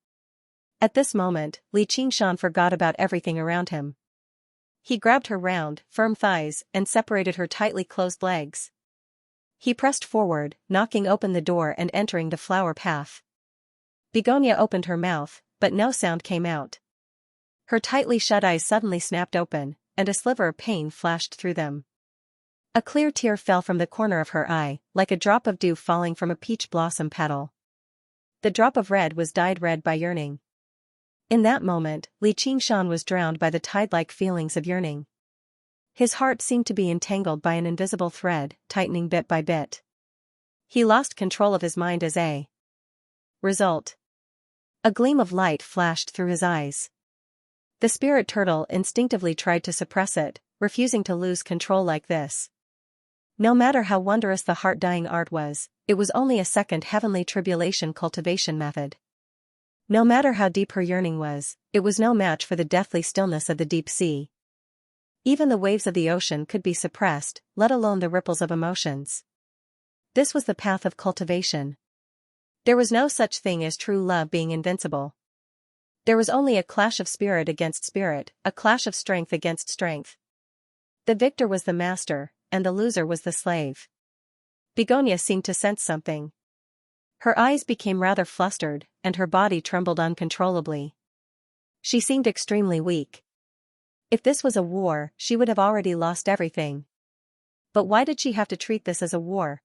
At this moment, Xianxia forgot about everything around him. He grabbed her round, firm thighs and separated her tightly closed legs. He pressed forward, knocking open the door and entering the flower path. Begonia opened her mouth, but no sound came out. Her tightly shut eyes suddenly snapped open, and a sliver of pain flashed through them. A clear tear fell from the corner of her eye, like a drop of dew falling from a peach blossom petal. The drop of red was dyed red by yearning. In that moment, Xianxia was drowned by the tide-like feelings of yearning. His heart seemed to be entangled by an invisible thread, tightening bit by bit. He lost control of his mind as a result. A gleam of light flashed through his eyes. The spirit turtle instinctively tried to suppress it, refusing to lose control like this. No matter how wondrous the heart-dyeing art was, it was only a second heavenly tribulation cultivation method. No matter how deep her yearning was, it was no match for the deathly stillness of the deep sea. Even the waves of the ocean could be suppressed, let alone the ripples of emotions. This was the path of cultivation. There was no such thing as true love being invincible. There was only a clash of spirit against spirit, a clash of strength against strength. The victor was the master, and the loser was the slave. Begonia seemed to sense something. Her eyes became rather flustered, and her body trembled uncontrollably. She seemed extremely weak. If this was a war, she would have already lost everything. But why did she have to treat this as a war?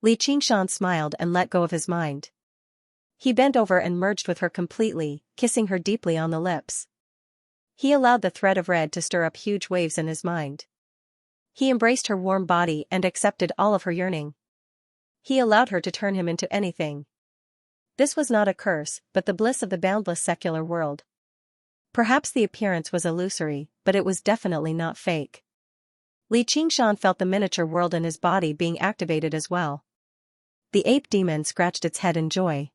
Xianxia smiled and let go of his mind. He bent over and merged with her completely, kissing her deeply on the lips. He allowed the thread of red to stir up huge waves in his mind. He embraced her warm body and accepted all of her yearning. He allowed her to turn him into anything. This was not a curse, but the bliss of the boundless secular world. Perhaps the appearance was illusory, but it was definitely not fake. Li Qingshan felt the miniature world in his body being activated as well. The ape demon scratched its head in joy.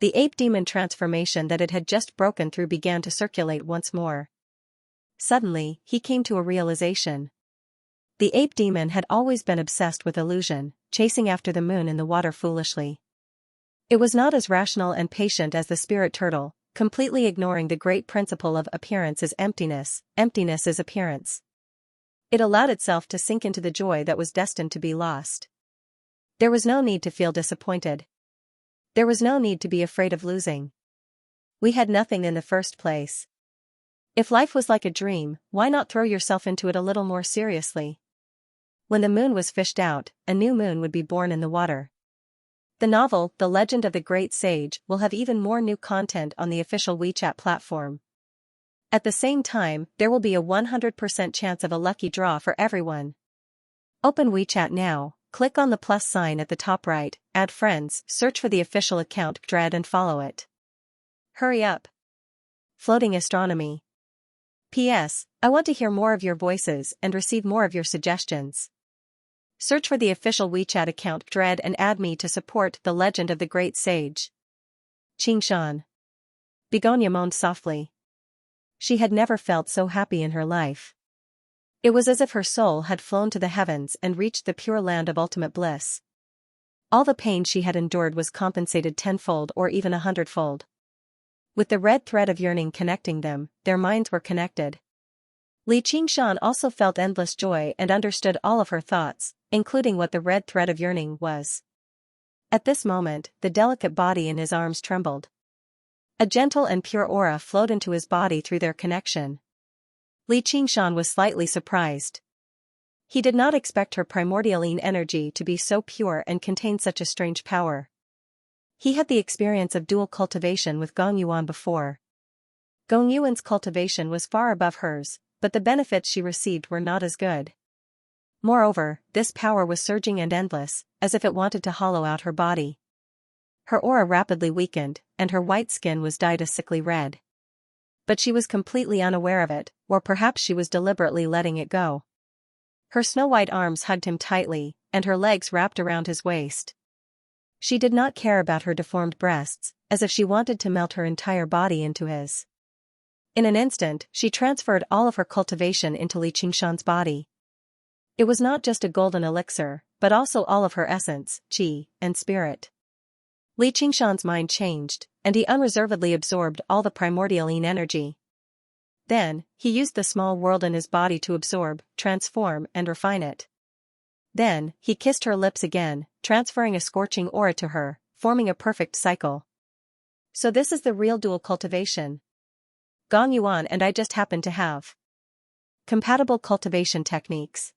The ape demon transformation that it had just broken through began to circulate once more. Suddenly, he came to a realization. The ape demon had always been obsessed with illusion, chasing after the moon in the water foolishly. It was not as rational and patient as the spirit turtle, completely ignoring the great principle of appearance is emptiness, emptiness is appearance. It allowed itself to sink into the joy that was destined to be lost. There was no need to feel disappointed. There was no need to be afraid of losing. We had nothing in the first place. If life was like a dream, why not throw yourself into it a little more seriously? When the moon was fished out, a new moon would be born in the water. The novel, The Legend of the Great Sage, will have even more new content on the official WeChat platform. At the same time, there will be a 100% chance of a lucky draw for everyone. Open WeChat now, click on the plus sign at the top right, add friends, search for the official account Dread and follow it. Hurry up. Floating Astronomy. P.S. I want to hear more of your voices and receive more of your suggestions. Search for the official WeChat account Dread and add me to support The Legend of the Great Sage. Qingshan. Begonia moaned softly. She had never felt so happy in her life. It was as if her soul had flown to the heavens and reached the pure land of ultimate bliss. All the pain she had endured was compensated tenfold or even 100-fold. With the red thread of yearning connecting them, their minds were connected. Li Qingshan also felt endless joy and understood all of her thoughts, including what the red thread of yearning was. At this moment, the delicate body in his arms trembled. A gentle and pure aura flowed into his body through their connection. Li Qingshan was slightly surprised. He did not expect her primordialine energy to be so pure and contain such a strange power. He had the experience of dual cultivation with Gong Yuan before. Gong Yuan's cultivation was far above hers, but the benefits she received were not as good. Moreover, this power was surging and endless, as if it wanted to hollow out her body. Her aura rapidly weakened, and her white skin was dyed a sickly red. But she was completely unaware of it, or perhaps she was deliberately letting it go. Her snow-white arms hugged him tightly, and her legs wrapped around his waist. She did not care about her deformed breasts, as if she wanted to melt her entire body into his. In an instant, she transferred all of her cultivation into Li Qingshan's body. It was not just a golden elixir, but also all of her essence, qi, and spirit. Li Qingshan's mind changed, and he unreservedly absorbed all the primordialine energy. Then, he used the small world in his body to absorb, transform, and refine it. Then, he kissed her lips again, transferring a scorching aura to her, forming a perfect cycle. So this is the real dual cultivation. Gong Yuan and I just happen to have compatible cultivation techniques.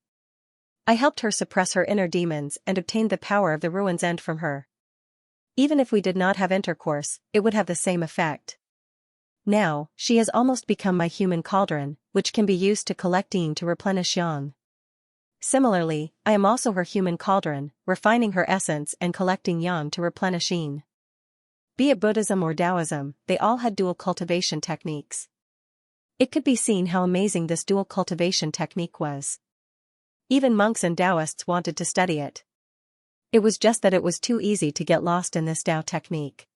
I helped her suppress her inner demons and obtained the power of the ruin's end from her. Even if we did not have intercourse, it would have the same effect. Now, she has almost become my human cauldron, which can be used to collect yin to replenish yang. Similarly, I am also her human cauldron, refining her essence and collecting yang to replenish yin. Be it Buddhism or Taoism, they all had dual cultivation techniques. It could be seen how amazing this dual cultivation technique was. Even monks and Taoists wanted to study it. It was just that it was too easy to get lost in this Tao technique.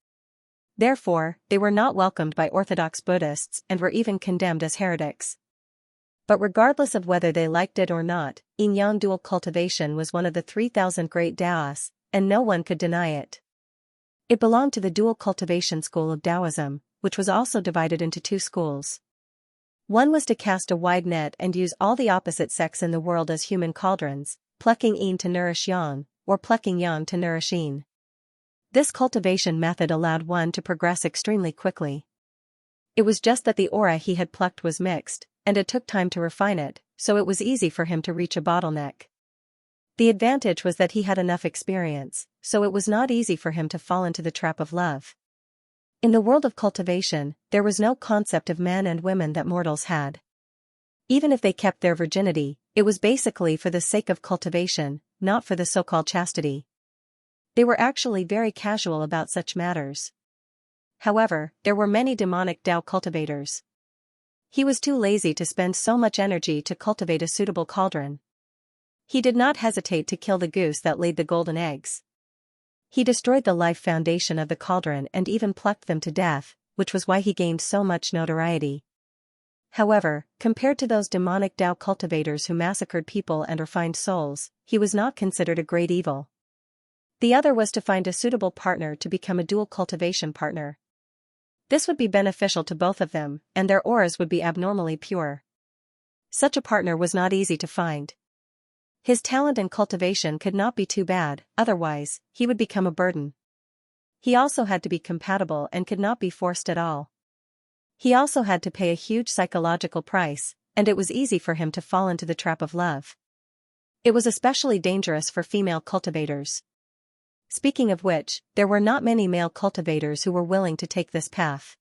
Therefore, they were not welcomed by Orthodox Buddhists and were even condemned as heretics. But regardless of whether they liked it or not, yin-yang dual cultivation was one of the 3,000 great Taoists, and no one could deny it. It belonged to the dual cultivation school of Taoism, which was also divided into two schools. One was to cast a wide net and use all the opposite sex in the world as human cauldrons, plucking yin to nourish yang, or plucking yang to nourish yin. This cultivation method allowed one to progress extremely quickly. It was just that the aura he had plucked was mixed, and it took time to refine it, so it was easy for him to reach a bottleneck. The advantage was that he had enough experience, so it was not easy for him to fall into the trap of love. In the world of cultivation, there was no concept of men and women that mortals had. Even if they kept their virginity, it was basically for the sake of cultivation, not for the so-called chastity. They were actually very casual about such matters. However, there were many demonic Tao cultivators. He was too lazy to spend so much energy to cultivate a suitable cauldron. He did not hesitate to kill the goose that laid the golden eggs. He destroyed the life foundation of the cauldron and even plucked them to death, which was why he gained so much notoriety. However, compared to those demonic Tao cultivators who massacred people and refined souls, he was not considered a great evil. The other was to find a suitable partner to become a dual cultivation partner. This would be beneficial to both of them, and their auras would be abnormally pure. Such a partner was not easy to find. His talent in cultivation could not be too bad, otherwise, he would become a burden. He also had to be compatible and could not be forced at all. He also had to pay a huge psychological price, and it was easy for him to fall into the trap of love. It was especially dangerous for female cultivators. Speaking of which, there were not many male cultivators who were willing to take this path.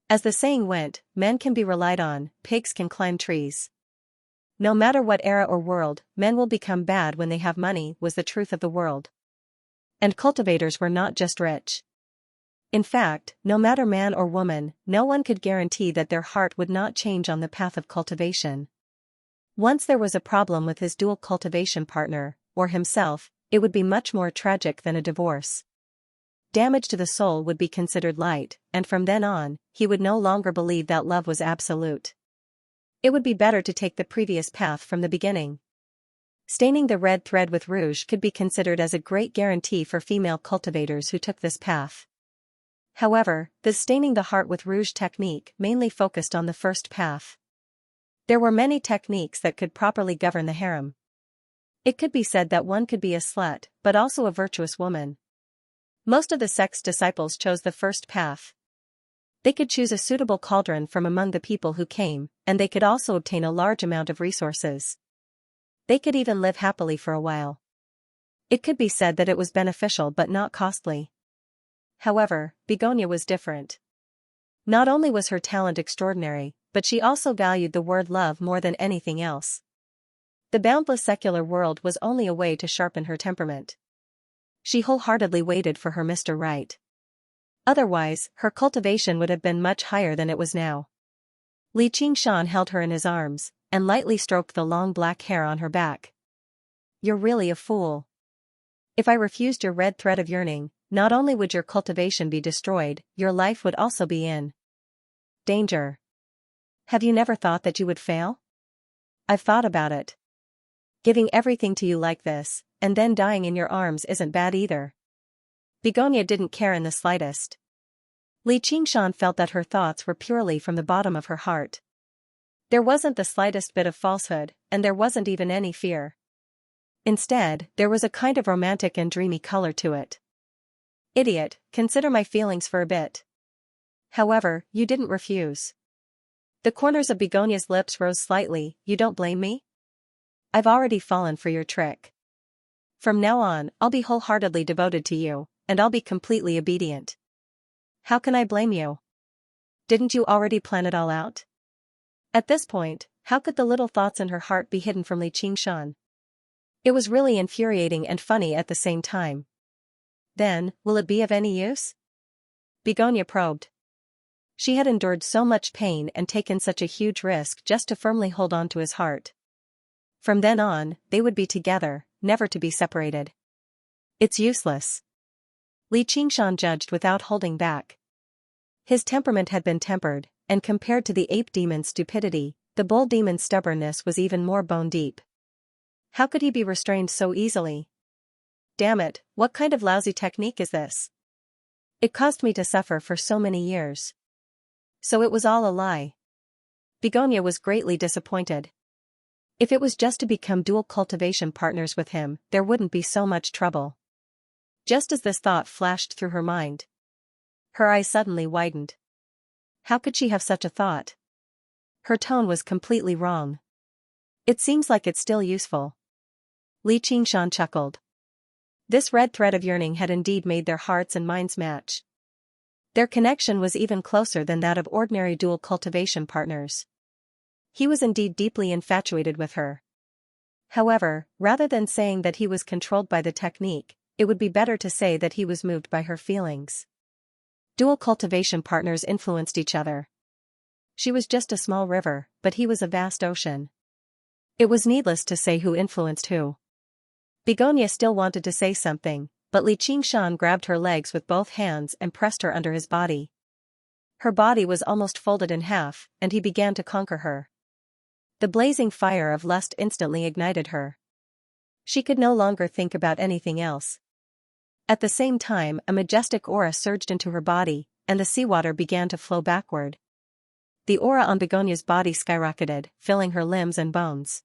As the saying went, men can be relied on, pigs can climb trees. No matter what era or world, men will become bad when they have money was the truth of the world. And cultivators were not just rich. In fact, no matter man or woman, no one could guarantee that their heart would not change on the path of cultivation. Once there was a problem with his dual cultivation partner, or himself, it would be much more tragic than a divorce. Damage to the soul would be considered light, and from then on, he would no longer believe that love was absolute. It would be better to take the previous path from the beginning. Staining the red thread with rouge could be considered as a great guarantee for female cultivators who took this path. However, the staining the heart with rouge technique mainly focused on the first path. There were many techniques that could properly govern the harem. It could be said that one could be a slut, but also a virtuous woman. Most of the sect's disciples chose the first path. They could choose a suitable cauldron from among the people who came, and they could also obtain a large amount of resources. They could even live happily for a while. It could be said that it was beneficial but not costly. However, Begonia was different. Not only was her talent extraordinary, but she also valued the word love more than anything else. The boundless secular world was only a way to sharpen her temperament. She wholeheartedly waited for her Mr. Right. Otherwise, her cultivation would have been much higher than it was now. Li Qingshan held her in his arms, and lightly stroked the long black hair on her back. "You're really a fool. If I refused your red thread of yearning, not only would your cultivation be destroyed, your life would also be in danger. Have you never thought that you would fail?" "I've thought about it. Giving everything to you like this, and then dying in your arms isn't bad either." Begonia didn't care in the slightest. Li Qingshan felt that her thoughts were purely from the bottom of her heart. There wasn't the slightest bit of falsehood, and there wasn't even any fear. Instead, there was a kind of romantic and dreamy color to it. "Idiot, consider my feelings for a bit." However, you didn't refuse. The corners of Begonia's lips rose slightly. "You don't blame me? I've already fallen for your trick. From now on, I'll be wholeheartedly devoted to you, and I'll be completely obedient." "How can I blame you? Didn't you already plan it all out?" At this point, how could the little thoughts in her heart be hidden from Li Qingshan? It was really infuriating and funny at the same time. "Then, will it be of any use?" Begonia probed. She had endured so much pain and taken such a huge risk just to firmly hold on to his heart. From then on, they would be together, never to be separated. "It's useless." Li Qingshan judged without holding back. His temperament had been tempered, and compared to the ape demon's stupidity, the bull demon's stubbornness was even more bone-deep. How could he be restrained so easily? "Damn it, what kind of lousy technique is this? It caused me to suffer for so many years." So it was all a lie. Begonia was greatly disappointed. If it was just to become dual cultivation partners with him, there wouldn't be so much trouble. Just as this thought flashed through her mind, her eyes suddenly widened. How could she have such a thought? Her tone was completely wrong. "It seems like it's still useful." Li Qingshan chuckled. This red thread of yearning had indeed made their hearts and minds match. Their connection was even closer than that of ordinary dual cultivation partners. He was indeed deeply infatuated with her. However, rather than saying that he was controlled by the technique, it would be better to say that he was moved by her feelings. Dual cultivation partners influenced each other. She was just a small river, but he was a vast ocean. It was needless to say who influenced who. Begonia still wanted to say something, but Li Qingshan grabbed her legs with both hands and pressed her under his body. Her body was almost folded in half, and he began to conquer her. The blazing fire of lust instantly ignited her. She could no longer think about anything else. At the same time, a majestic aura surged into her body, and the seawater began to flow backward. The aura on Begonia's body skyrocketed, filling her limbs and bones.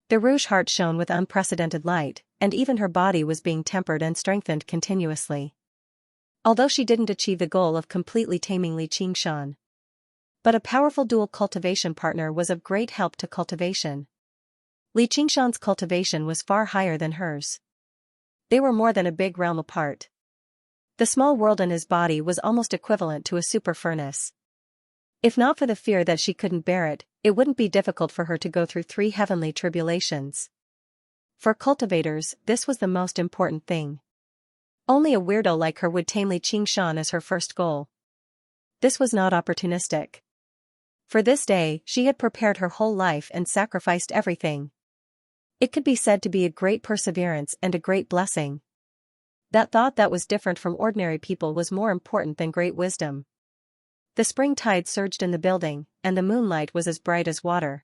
The rouge heart shone with unprecedented light, and even her body was being tempered and strengthened continuously. Although she didn't achieve the goal of completely taming Li Qingshan. But a powerful dual cultivation partner was of great help to Cultivation. Li Qingshan's cultivation was far higher than hers. They were more than a big realm apart. The small world in his body was almost equivalent to a super furnace. If not for the fear that she couldn't bear it, it wouldn't be difficult for her to go through 3 heavenly tribulations. For cultivators, this was the most important thing. Only a weirdo like her would tame Li Qingshan as her first goal. This was not opportunistic. For this day, she had prepared her whole life and sacrificed everything. It could be said to be a great perseverance and a great blessing. That thought that was different from ordinary people was more important than great wisdom. The spring tide surged in the building, and the moonlight was as bright as water.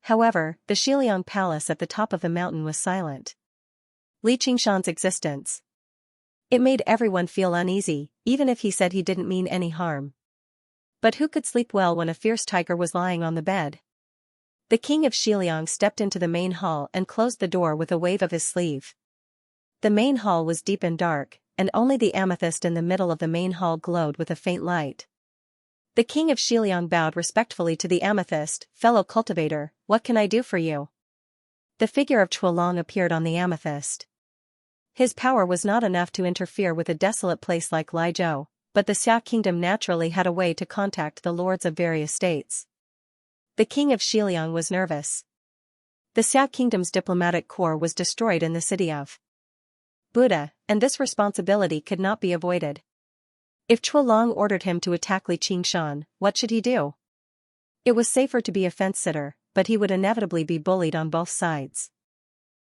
However, the Xiliang palace at the top of the mountain was silent. Li Qingshan's existence. It made everyone feel uneasy, even if he said he didn't mean any harm. But who could sleep well when a fierce tiger was lying on the bed? The king of Xiliang stepped into the main hall and closed the door with a wave of his sleeve. The main hall was deep and dark, and only the amethyst in the middle of the main hall glowed with a faint light. The king of Xiliang bowed respectfully to the amethyst. "Fellow cultivator, what can I do for you?" The figure of Chuolong appeared on the amethyst. His power was not enough to interfere with a desolate place like Lizhou, but the Xia kingdom naturally had a way to contact the lords of various states. The king of Xiliang was nervous. The Xia kingdom's diplomatic corps was destroyed in the city of Buddha, and this responsibility could not be avoided. If Chuolong ordered him to attack Li Qingshan, what should he do? It was safer to be a fence-sitter, but he would inevitably be bullied on both sides.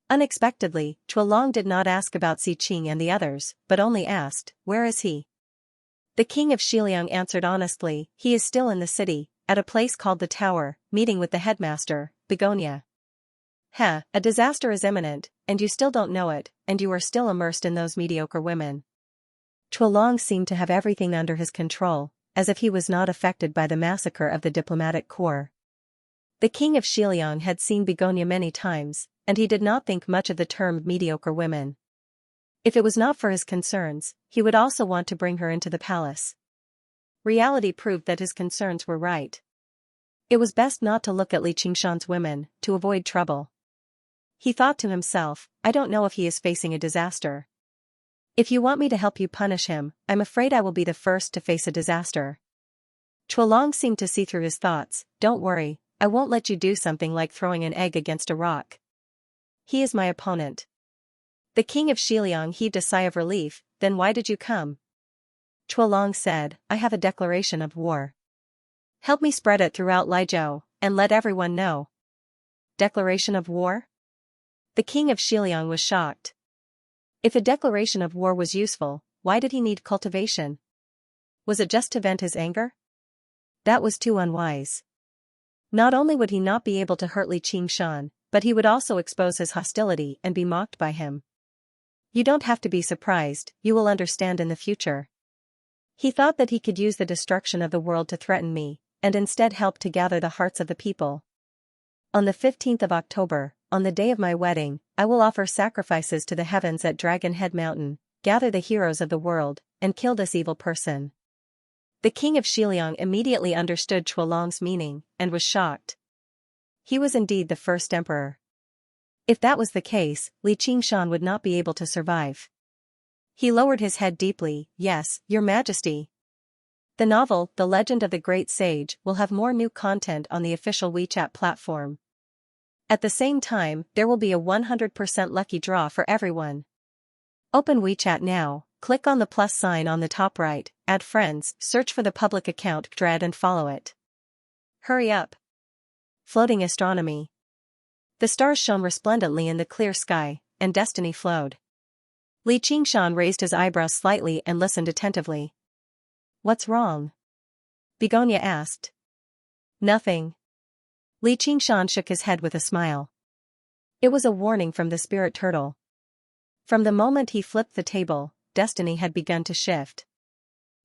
Unexpectedly, Chuolong did not ask about Si Qing and the others, but only asked, "Where is he?" The king of Xiliang answered honestly, "He is still in the city, at a place called the Tower, meeting with the headmaster, Begonia." "Heh, a disaster is imminent, and you still don't know it, and you are still immersed in those mediocre women." Chuolong seemed to have everything under his control, as if he was not affected by the massacre of the diplomatic corps. The king of Xiliang had seen Begonia many times, and he did not think much of the term mediocre women. If it was not for his concerns, he would also want to bring her into the palace. Reality proved that his concerns were right. It was best not to look at Li Qingshan's women, to avoid trouble. He thought to himself, "I don't know if he is facing a disaster. If you want me to help you punish him, I'm afraid I will be the first to face a disaster." Chuolong seemed to see through his thoughts. "Don't worry, I won't let you do something like throwing an egg against a rock. He is my opponent." The king of Xiliang heaved a sigh of relief. "Then why did you come?" Chuolong said, "I have a declaration of war. Help me spread it throughout Lizhou, and let everyone know." Declaration of war? The king of Xiliang was shocked. If a declaration of war was useful, why did he need cultivation? Was it just to vent his anger? That was too unwise. Not only would he not be able to hurt Li Qingshan, but he would also expose his hostility and be mocked by him. "You don't have to be surprised, you will understand in the future." He thought that he could use the destruction of the world to threaten me, and instead help to gather the hearts of the people. On the 15th of October, on the day of my wedding, I will offer sacrifices to the heavens at Dragon Head Mountain, gather the heroes of the world, and kill this evil person. The king of Xiliang immediately understood Chuolong's meaning, and was shocked. He was indeed the first emperor. If that was the case, Li Qingshan would not be able to survive. He lowered his head deeply. "Yes, your majesty. The novel, The Legend of the Great Sage, will have more new content on the official WeChat platform. At the same time, there will be a 100% lucky draw for everyone. Open WeChat now, click on the plus sign on the top right, add friends, search for the public account Dread and follow it. Hurry up. Floating astronomy. The stars shone resplendently in the clear sky, and destiny flowed. Li Qingshan raised his eyebrows slightly and listened attentively. What's wrong? Begonia asked. Nothing. Li Qingshan shook his head with a smile. It was a warning from the spirit turtle. From the moment he flipped the table, destiny had begun to shift.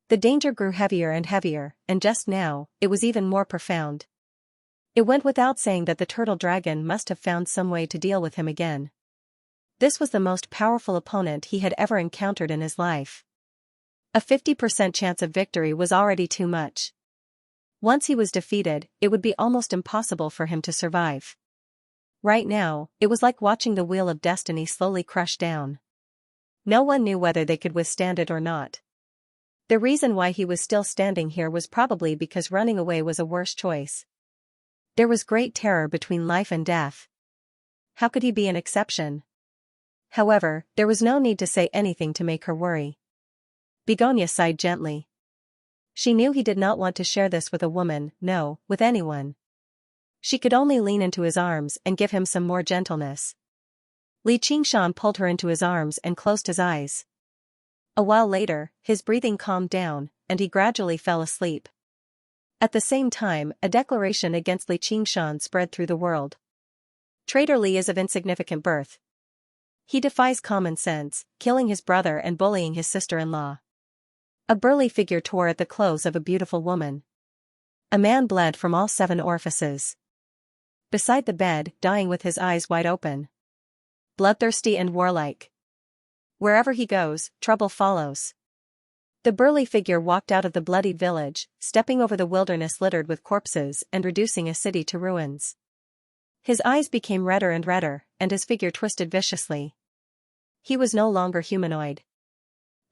The danger grew heavier and heavier, and just now, it was even more profound. It went without saying that the turtle dragon must have found some way to deal with him again. This was the most powerful opponent he had ever encountered in his life. A 50% chance of victory was already too much. Once he was defeated, it would be almost impossible for him to survive. Right now, it was like watching the wheel of destiny slowly crush down. No one knew whether they could withstand it or not. The reason why he was still standing here was probably because running away was a worse choice. There was great terror between life and death. How could he be an exception? However, there was no need to say anything to make her worry. Begonia sighed gently. She knew he did not want to share this with a woman, no, with anyone. She could only lean into his arms and give him some more gentleness. Li Qingshan pulled her into his arms and closed his eyes. A while later, his breathing calmed down, and he gradually fell asleep. At the same time, a declaration against Li Qingshan spread through the world. Traitor Li is of insignificant birth. He defies common sense, killing his brother and bullying his sister-in-law. A burly figure tore at the clothes of a beautiful woman. A man bled from all 7 orifices. Beside the bed, dying with his eyes wide open. Bloodthirsty and warlike. Wherever he goes, trouble follows. The burly figure walked out of the bloodied village, stepping over the wilderness littered with corpses and reducing a city to ruins. His eyes became redder and redder, and his figure twisted viciously. He was no longer humanoid.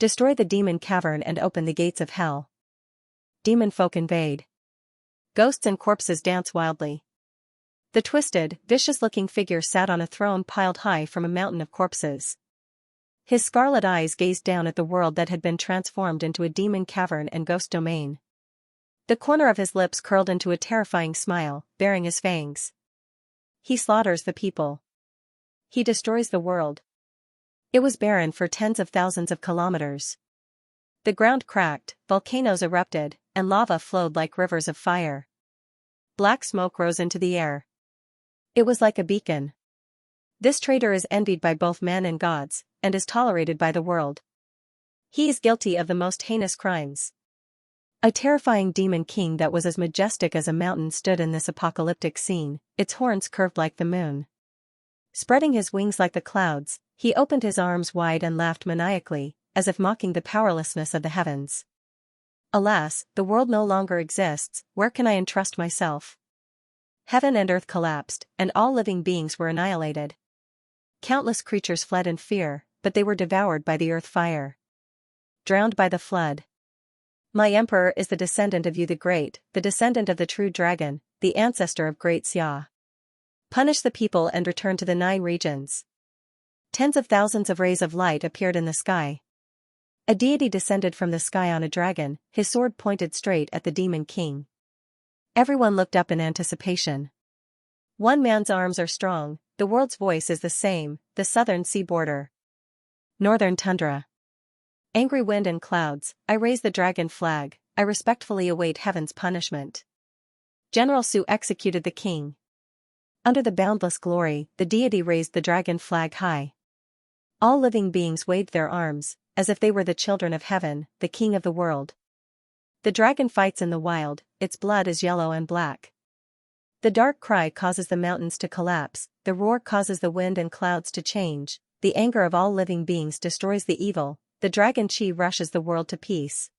Destroy the demon cavern and open the gates of hell. Demon folk invade. Ghosts and corpses dance wildly. The twisted, vicious-looking figure sat on a throne piled high from a mountain of corpses. His scarlet eyes gazed down at the world that had been transformed into a demon cavern and ghost domain. The corner of his lips curled into a terrifying smile, baring his fangs. He slaughters the people. He destroys the world. It was barren for tens of thousands of kilometers. The ground cracked, volcanoes erupted, and lava flowed like rivers of fire. Black smoke rose into the air. It was like a beacon. This traitor is envied by both men and gods, and is tolerated by the world. He is guilty of the most heinous crimes. A terrifying demon king that was as majestic as a mountain stood in this apocalyptic scene, its horns curved like the moon. Spreading his wings like the clouds, he opened his arms wide and laughed maniacally, as if mocking the powerlessness of the heavens. Alas, the world no longer exists, where can I entrust myself? Heaven and earth collapsed, and all living beings were annihilated. Countless creatures fled in fear, but they were devoured by the earth fire. Drowned by the flood. My emperor is the descendant of Yu the Great, the descendant of the true dragon, the ancestor of great Xia. Punish the people and return to the 9 regions. Tens of thousands of rays of light appeared in the sky. A deity descended from the sky on a dragon, his sword pointed straight at the demon king. Everyone looked up in anticipation. One man's arms are strong, the world's voice is the same, the southern sea border. Northern tundra. Angry wind and clouds, I raise the dragon flag, I respectfully await heaven's punishment. General Su executed the king. Under the boundless glory, the deity raised the dragon flag high. All living beings waved their arms, as if they were the children of heaven, the king of the world. The dragon fights in the wild, its blood is yellow and black. The dark cry causes the mountains to collapse, the roar causes the wind and clouds to change, the anger of all living beings destroys the evil, the dragon chi rushes the world to peace.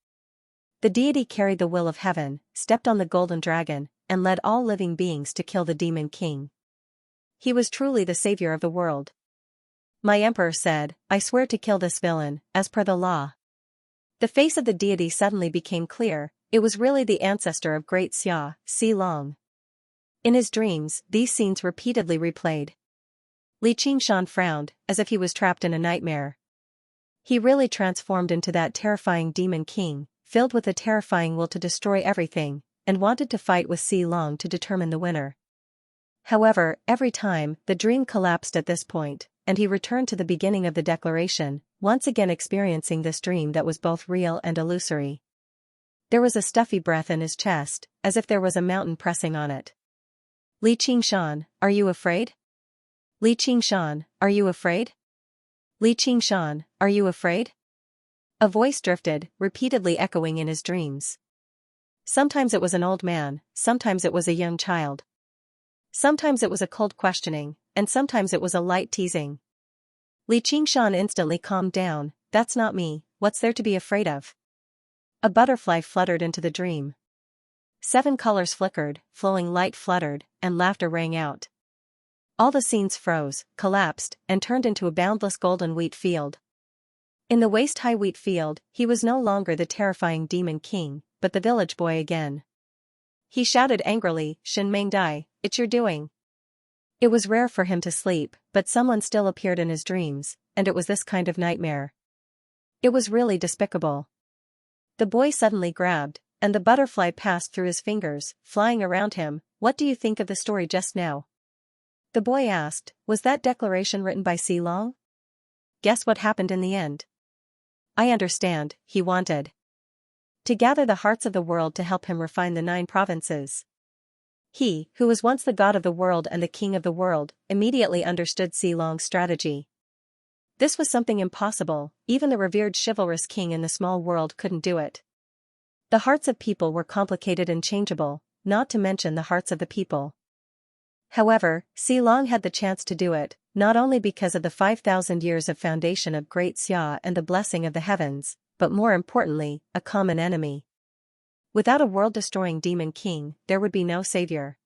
The deity carried the will of heaven, stepped on the golden dragon, and led all living beings to kill the demon king. He was truly the savior of the world. My emperor said, I swear to kill this villain, as per the law. The face of the deity suddenly became clear, it was really the ancestor of great Xia, Si Long. In his dreams, these scenes repeatedly replayed. Li Qingshan frowned, as if he was trapped in a nightmare. He really transformed into that terrifying demon king, filled with a terrifying will to destroy everything, and wanted to fight with Xilong to determine the winner. However, every time, the dream collapsed at this point, and he returned to the beginning of the declaration, once again experiencing this dream that was both real and illusory. There was a stuffy breath in his chest, as if there was a mountain pressing on it. Li Qingshan, are you afraid? Li Qingshan, are you afraid? Li Qingshan, are you afraid? A voice drifted, repeatedly echoing in his dreams. Sometimes it was an old man, sometimes it was a young child. Sometimes it was a cold questioning, and sometimes it was a light teasing. Li Qingshan instantly calmed down. That's not me, what's there to be afraid of? A butterfly fluttered into the dream. 7 colors flickered, flowing light fluttered, and laughter rang out. All the scenes froze, collapsed, and turned into a boundless golden wheat field. In the waist-high wheat field, he was no longer the terrifying demon king, but the village boy again. He shouted angrily, "Shen Mengdai, it's your doing." It was rare for him to sleep, but someone still appeared in his dreams, and it was this kind of nightmare. It was really despicable. The boy suddenly grabbed, and the butterfly passed through his fingers, flying around him. What do you think of the story just now? The boy asked, was that declaration written by Xilong? Guess what happened in the end? I understand, he wanted to gather the hearts of the world to help him refine the 9 provinces. He, who was once the god of the world and the king of the world, immediately understood Xilong's strategy. This was something impossible, even the revered chivalrous king in the small world couldn't do it. The hearts of people were complicated and changeable, not to mention the hearts of the people. However, Xilong had the chance to do it, not only because of the 5,000 years of foundation of Great Xia and the blessing of the heavens, but more importantly, a common enemy. Without a world-destroying demon king, there would be no savior.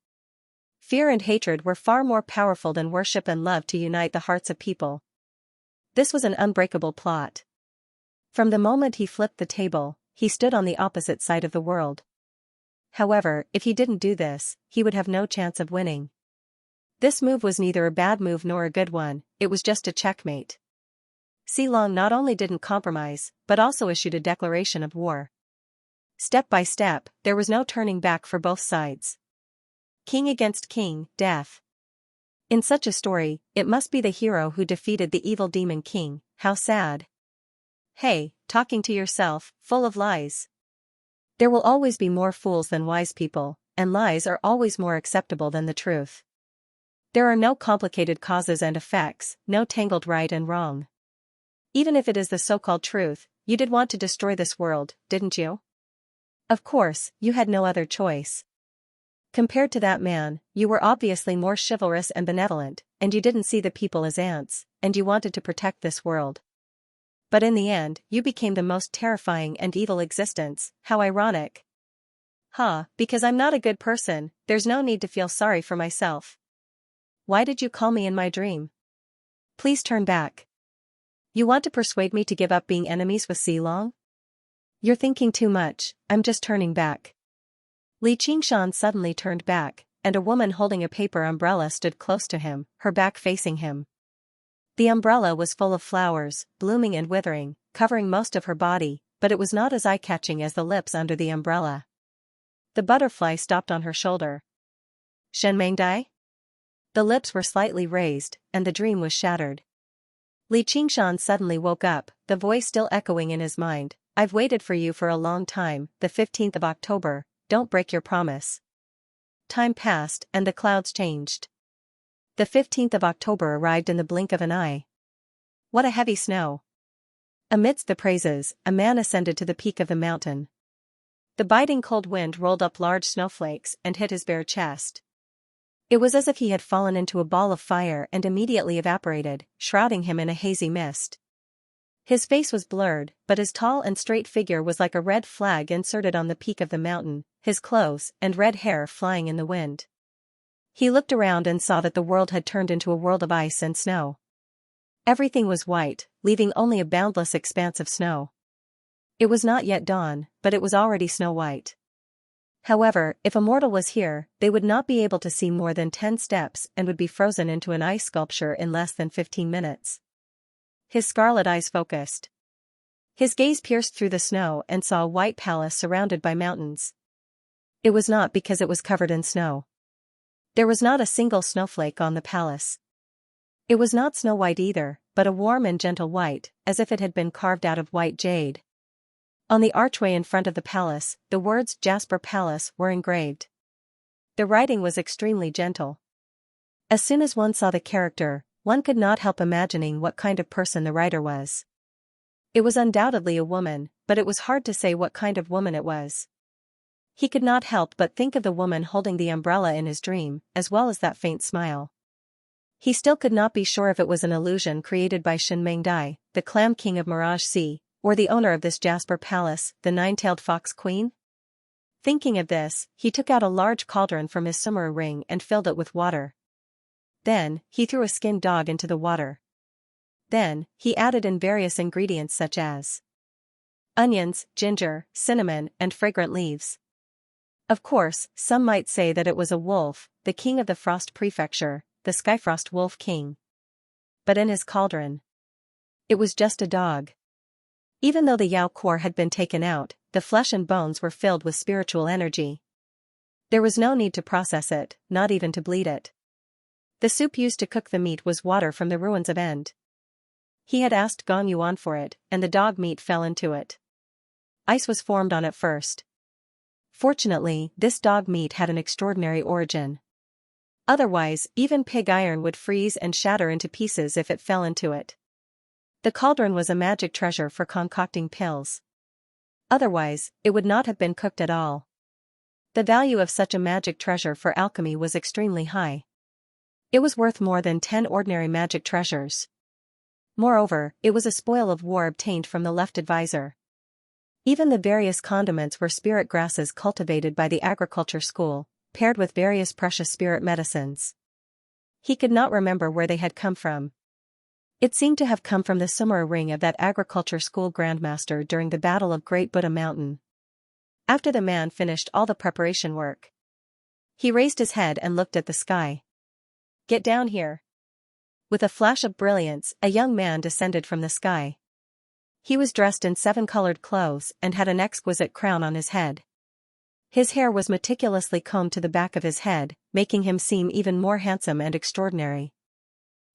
Fear and hatred were far more powerful than worship and love to unite the hearts of people. This was an unbreakable plot. From the moment he flipped the table, he stood on the opposite side of the world. However, if he didn't do this, he would have no chance of winning. This move was neither a bad move nor a good one, it was just a checkmate. Xilong not only didn't compromise, but also issued a declaration of war. Step by step, there was no turning back for both sides. King against king, death. In such a story, it must be the hero who defeated the evil demon king. How sad. Hey, talking to yourself, full of lies. There will always be more fools than wise people, and lies are always more acceptable than the truth. There are no complicated causes and effects, no tangled right and wrong. Even if it is the so-called truth, you did want to destroy this world, didn't you? Of course, you had no other choice. Compared to that man, you were obviously more chivalrous and benevolent, and you didn't see the people as ants, and you wanted to protect this world. But in the end, you became the most terrifying and evil existence. How ironic. Because I'm not a good person, there's no need to feel sorry for myself. Why did you call me in my dream? Please turn back. You want to persuade me to give up being enemies with Xilong? You're thinking too much, I'm just turning back. Li Qingshan suddenly turned back, and a woman holding a paper umbrella stood close to him, her back facing him. The umbrella was full of flowers, blooming and withering, covering most of her body, but it was not as eye-catching as the lips under the umbrella. The butterfly stopped on her shoulder. Shen Mengdai? The lips were slightly raised, and the dream was shattered. Li Qingshan suddenly woke up, the voice still echoing in his mind. I've waited for you for a long time, the 15th of October, don't break your promise. Time passed, and the clouds changed. The 15th of October arrived in the blink of an eye. What a heavy snow. Amidst the praises, a man ascended to the peak of the mountain. The biting cold wind rolled up large snowflakes and hit his bare chest. It was as if he had fallen into a ball of fire and immediately evaporated, shrouding him in a hazy mist. His face was blurred, but his tall and straight figure was like a red flag inserted on the peak of the mountain, his clothes and red hair flying in the wind. He looked around and saw that the world had turned into a world of ice and snow. Everything was white, leaving only a boundless expanse of snow. It was not yet dawn, but it was already snow-white. However, if a mortal was here, they would not be able to see more than 10 steps and would be frozen into an ice sculpture in less than 15 minutes. His scarlet eyes focused. His gaze pierced through the snow and saw a white palace surrounded by mountains. It was not because it was covered in snow. There was not a single snowflake on the palace. It was not snow white either, but a warm and gentle white, as if it had been carved out of white jade. On the archway in front of the palace, the words Jasper Palace were engraved. The writing was extremely gentle. As soon as one saw the character, one could not help imagining what kind of person the writer was. It was undoubtedly a woman, but it was hard to say what kind of woman it was. He could not help but think of the woman holding the umbrella in his dream, as well as that faint smile. He still could not be sure if it was an illusion created by Shin Mengdai, the Clam King of Mirage Sea, or the owner of this Jasper Palace, the Nine-Tailed Fox Queen. Thinking of this, he took out a large cauldron from his summer ring and filled it with water. Then, he threw a skinned dog into the water. Then, he added in various ingredients such as onions, ginger, cinnamon, and fragrant leaves. Of course, some might say that it was a wolf, the king of the Frost Prefecture, the Skyfrost Wolf King. But in his cauldron, it was just a dog. Even though the Yao core had been taken out, the flesh and bones were filled with spiritual energy. There was no need to process it, not even to bleed it. The soup used to cook the meat was water from the ruins of End. He had asked Gong Yuan for it, and the dog meat fell into it. Ice was formed on it first. Fortunately, this dog meat had an extraordinary origin. Otherwise, even pig iron would freeze and shatter into pieces if it fell into it. The cauldron was a magic treasure for concocting pills. Otherwise, it would not have been cooked at all. The value of such a magic treasure for alchemy was extremely high. It was worth more than 10 ordinary magic treasures. Moreover, it was a spoil of war obtained from the left advisor. Even the various condiments were spirit grasses cultivated by the agriculture school, paired with various precious spirit medicines. He could not remember where they had come from. It seemed to have come from the summer ring of that agriculture school grandmaster during the Battle of Great Buddha Mountain. After the man finished all the preparation work, he raised his head and looked at the sky. "Get down here." With a flash of brilliance, a young man descended from the sky. He was dressed in 7-colored clothes and had an exquisite crown on his head. His hair was meticulously combed to the back of his head, making him seem even more handsome and extraordinary.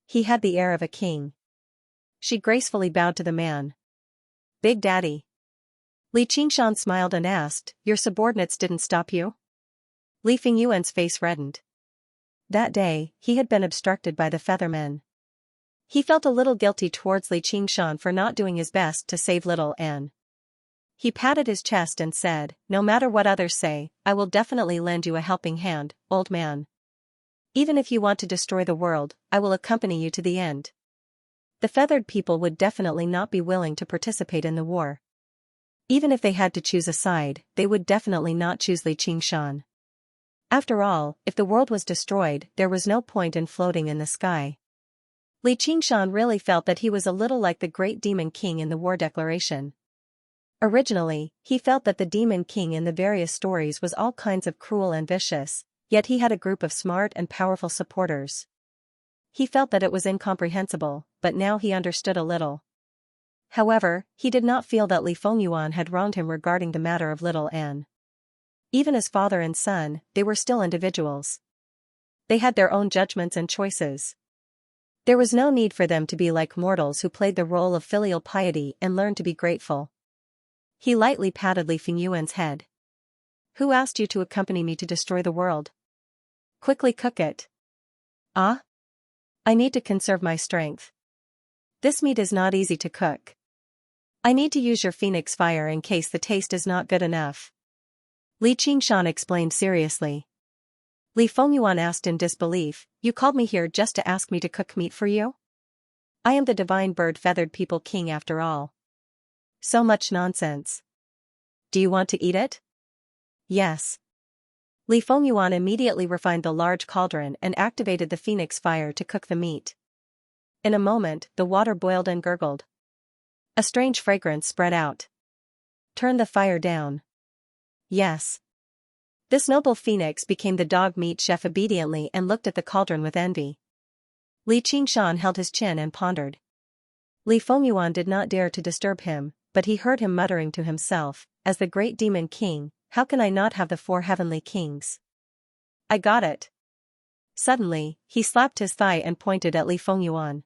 He had the air of a king. She gracefully bowed to the man. "Big Daddy." Li Qingshan smiled and asked, "Your subordinates didn't stop you?" Li Fingyuan's face reddened. That day, he had been obstructed by the Feathermen. He felt a little guilty towards Li Qingshan for not doing his best to save little Anne. He patted his chest and said, "No matter what others say, I will definitely lend you a helping hand, old man. Even if you want to destroy the world, I will accompany you to the end." The feathered people would definitely not be willing to participate in the war. Even if they had to choose a side, they would definitely not choose Li Qingshan. After all, if the world was destroyed, there was no point in floating in the sky. Li Qingshan really felt that he was a little like the great demon king in the war declaration. Originally, he felt that the demon king in the various stories was all kinds of cruel and vicious, yet he had a group of smart and powerful supporters. He felt that it was incomprehensible, but now he understood a little. However, he did not feel that Li Fengyuan had wronged him regarding the matter of little Anne. Even as father and son, they were still individuals. They had their own judgments and choices. There was no need for them to be like mortals who played the role of filial piety and learned to be grateful. He lightly patted Li Fingyuan's head. "Who asked you to accompany me to destroy the world? Quickly cook it." "Ah? I need to conserve my strength. This meat is not easy to cook. I need to use your phoenix fire in case the taste is not good enough." Li Qingshan explained seriously. Li Fengyuan asked in disbelief, "You called me here just to ask me to cook meat for you? I am the divine bird feathered people king after all." "So much nonsense. Do you want to eat it?" "Yes." Li Fengyuan immediately refined the large cauldron and activated the phoenix fire to cook the meat. In a moment, the water boiled and gurgled. A strange fragrance spread out. "Turn the fire down." "Yes." This noble phoenix became the dog meat chef obediently and looked at the cauldron with envy. Li Qingshan held his chin and pondered. Li Fengyuan did not dare to disturb him, but he heard him muttering to himself, as the great demon king, how can I not have the 4 heavenly kings? I got it. Suddenly, he slapped his thigh and pointed at Li Fengyuan.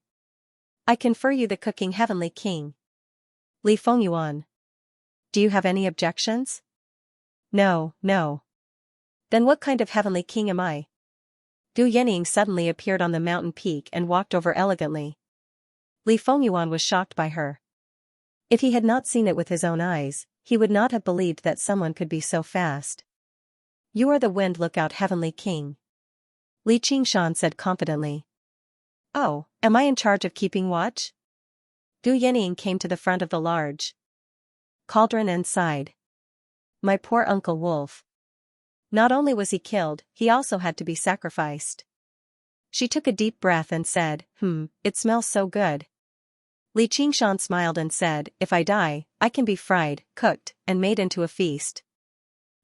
I confer you the cooking heavenly king. Li Fengyuan. Do you have any objections? No, no. Then what kind of heavenly king am I? Du Yening suddenly appeared on the mountain peak and walked over elegantly. Li Fengyuan was shocked by her. If he had not seen it with his own eyes, he would not have believed that someone could be so fast. You are the wind lookout heavenly king. Li Qingshan said confidently. Oh, am I in charge of keeping watch? Du Yening came to the front of the large cauldron and sighed. My poor Uncle Wolf. Not only was he killed, he also had to be sacrificed. She took a deep breath and said, it smells so good. Li Qingshan smiled and said, if I die, I can be fried, cooked, and made into a feast.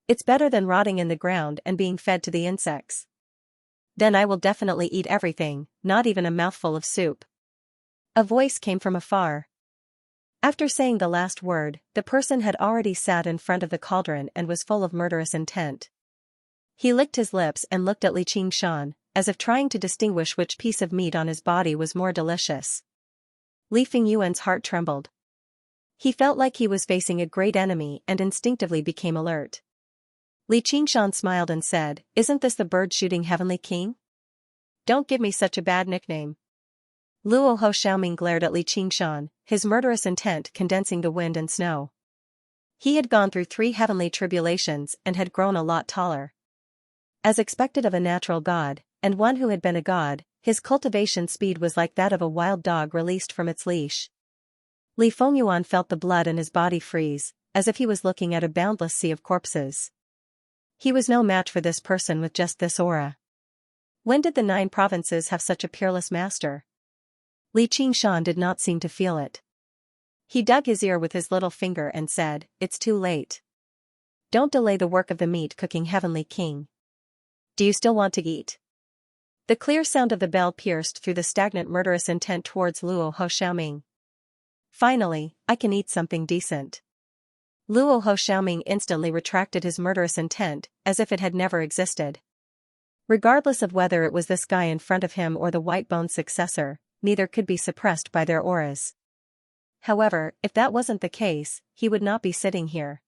It's better than rotting in the ground and being fed to the insects. Then I will definitely eat everything, not even a mouthful of soup. A voice came from afar. After saying the last word, the person had already sat in front of the cauldron and was full of murderous intent. He licked his lips and looked at Li Qingshan, as if trying to distinguish which piece of meat on his body was more delicious. Li Fengyuan's heart trembled. He felt like he was facing a great enemy and instinctively became alert. Li Qingshan smiled and said, isn't this the bird-shooting heavenly king? Don't give me such a bad nickname. Luo Ho Xiaoming glared at Li Qingshan, his murderous intent condensing the wind and snow. He had gone through 3 heavenly tribulations and had grown a lot taller. As expected of a natural god, and one who had been a god, his cultivation speed was like that of a wild dog released from its leash. Li Fengyuan felt the blood in his body freeze, as if he was looking at a boundless sea of corpses. He was no match for this person with just this aura. When did the 9 provinces have such a peerless master? Li Qingshan did not seem to feel it. He dug his ear with his little finger and said, it's too late. Don't delay the work of the meat-cooking heavenly king. Do you still want to eat? The clear sound of the bell pierced through the stagnant murderous intent towards Luo Ho Xiaoming. Finally, I can eat something decent. Luo Ho Xiaoming instantly retracted his murderous intent, as if it had never existed. Regardless of whether it was this guy in front of him or the white-boned successor, neither could be suppressed by their auras. However, if that wasn't the case, he would not be sitting here.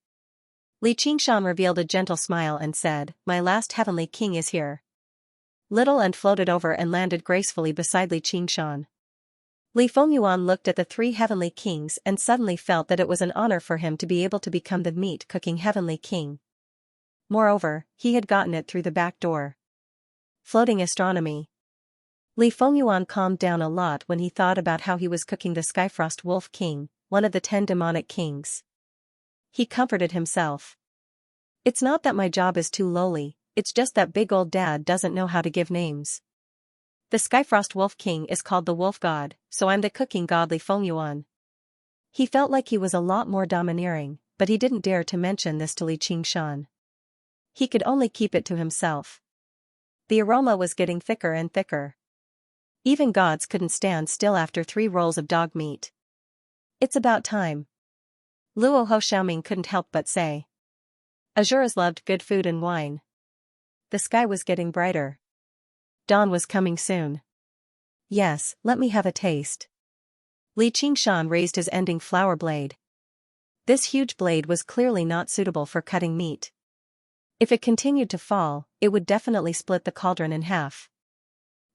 Li Qingshan revealed a gentle smile and said, my last heavenly king is here. Little and floated over and landed gracefully beside Li Qingshan. Li Fengyuan looked at the 3 heavenly kings and suddenly felt that it was an honor for him to be able to become the meat-cooking heavenly king. Moreover, he had gotten it through the back door. Floating astronomy. Li Fengyuan calmed down a lot when he thought about how he was cooking the Skyfrost Wolf King, one of the 10 demonic kings. He comforted himself. It's not that my job is too lowly, it's just that big old dad doesn't know how to give names. The Skyfrost Wolf King is called the Wolf God, so I'm the cooking god Li Fengyuan. He felt like he was a lot more domineering, but he didn't dare to mention this to Li Qingshan. He could only keep it to himself. The aroma was getting thicker and thicker. Even gods couldn't stand still after 3 rolls of dog meat. It's about time. Luo Ho Xiaoming couldn't help but say. Azuras loved good food and wine. The sky was getting brighter. Dawn was coming soon. Yes, let me have a taste. Li Qingshan raised his ending flower blade. This huge blade was clearly not suitable for cutting meat. If it continued to fall, it would definitely split the cauldron in half.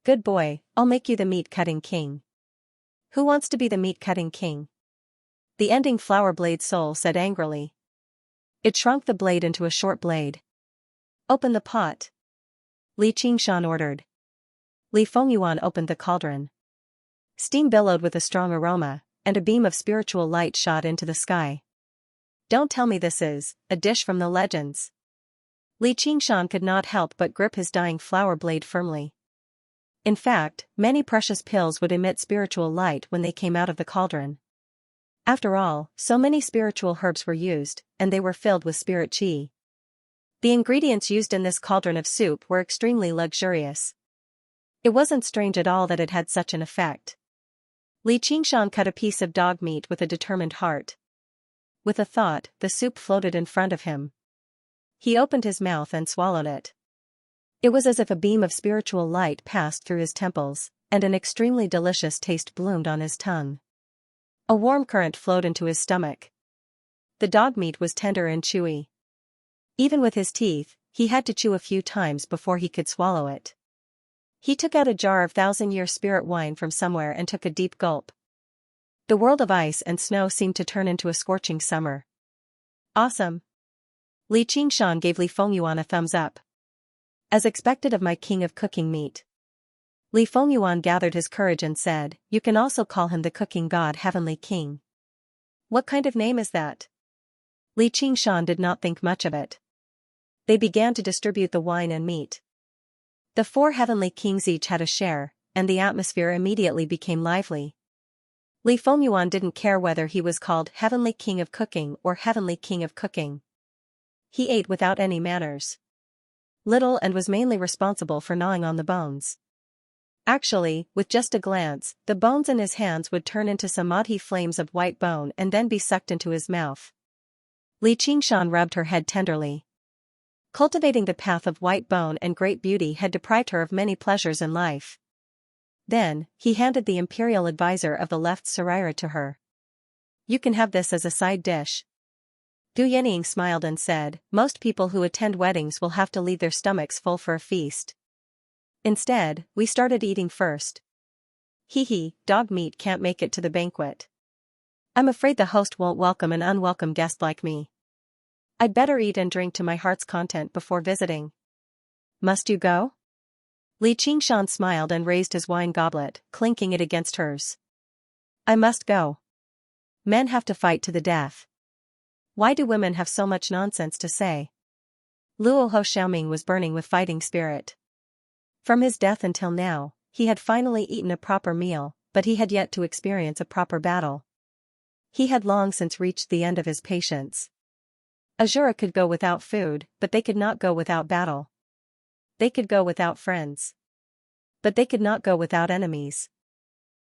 Good boy, I'll make you the meat-cutting king. Who wants to be the meat-cutting king? The ending flower blade soul said angrily. It shrunk the blade into a short blade. Open the pot. Li Qingshan ordered. Li Fengyuan opened the cauldron. Steam billowed with a strong aroma, and a beam of spiritual light shot into the sky. Don't tell me this is a dish from the legends. Li Qingshan could not help but grip his dying flower blade firmly. In fact, many precious pills would emit spiritual light when they came out of the cauldron. After all, so many spiritual herbs were used, and they were filled with spirit qi. The ingredients used in this cauldron of soup were extremely luxurious. It wasn't strange at all that it had such an effect. Li Qingshan cut a piece of dog meat with a determined heart. With a thought, the soup floated in front of him. He opened his mouth and swallowed it. It was as if a beam of spiritual light passed through his temples, and an extremely delicious taste bloomed on his tongue. A warm current flowed into his stomach. The dog meat was tender and chewy. Even with his teeth, he had to chew a few times before he could swallow it. He took out a jar of 1,000-year spirit wine from somewhere and took a deep gulp. The world of ice and snow seemed to turn into a scorching summer. Awesome! Li Qingshan gave Li Fengyuan a thumbs up. As expected of my king of cooking meat. Li Fengyuan gathered his courage and said, you can also call him the cooking god Heavenly King. What kind of name is that? Li Qingshan did not think much of it. They began to distribute the wine and meat. The 4 heavenly kings each had a share, and the atmosphere immediately became lively. Li Fengyuan didn't care whether he was called Heavenly King of Cooking or Heavenly King of Cooking. He ate without any manners. Little and was mainly responsible for gnawing on the bones. Actually, with just a glance, the bones in his hands would turn into samadhi flames of white bone and then be sucked into his mouth. Li Qingshan rubbed her head tenderly. Cultivating the path of white bone and great beauty had deprived her of many pleasures in life. Then, he handed the imperial advisor of the left Saraira to her. You can have this as a side dish. Du Yenying smiled and said, most people who attend weddings will have to leave their stomachs full for a feast. Instead, we started eating first. Hee, dog meat can't make it to the banquet. I'm afraid the host won't welcome an unwelcome guest like me. I'd better eat and drink to my heart's content before visiting. Must you go? Li Qingshan smiled and raised his wine goblet, clinking it against hers. I must go. Men have to fight to the death. Why do women have so much nonsense to say? Luo Ho Xiaoming was burning with fighting spirit. From his death until now, he had finally eaten a proper meal, but he had yet to experience a proper battle. He had long since reached the end of his patience. Azura could go without food, but they could not go without battle. They could go without friends. But they could not go without enemies.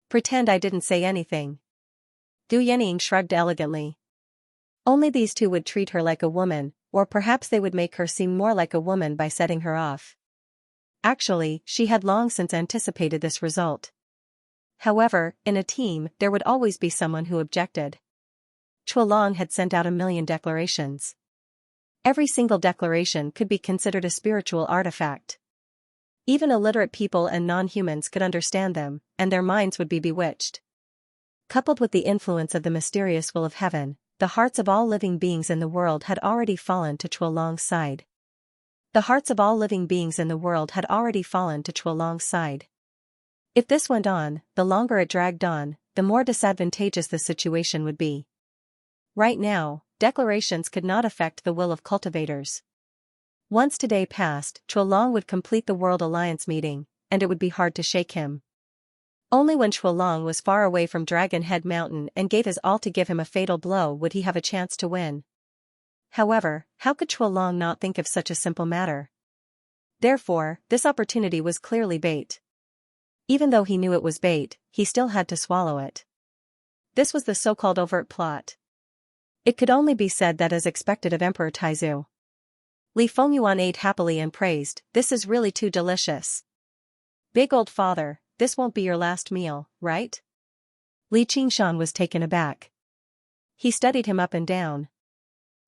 Pretend I didn't say anything. Du Yenying shrugged elegantly. Only these two would treat her like a woman, or perhaps they would make her seem more like a woman by setting her off. Actually, she had long since anticipated this result. However, in a team, there would always be someone who objected. Chuolong had sent out 1,000,000 declarations. Every single declaration could be considered a spiritual artifact. Even illiterate people and non-humans could understand them, and their minds would be bewitched. Coupled with the influence of the mysterious will of heaven, the hearts of all living beings in the world had already fallen to Chuolong's side. The hearts of all living beings in the world had already fallen to Chuolong's side. If this went on, the longer it dragged on, the more disadvantageous the situation would be. Right now, declarations could not affect the will of cultivators. Once today passed, Chuolong would complete the World Alliance meeting, and it would be hard to shake him. Only when Chuolong was far away from Dragon Head Mountain and gave his all to give him a fatal blow would he have a chance to win. However, how could Chuolong not think of such a simple matter? Therefore, this opportunity was clearly bait. Even though he knew it was bait, he still had to swallow it. This was the so-called overt plot. It could only be said that as expected of Emperor Taizu. Li Fengyuan ate happily and praised, this is really too delicious. Big old father, this won't be your last meal, right? Li Qingshan was taken aback. He studied him up and down.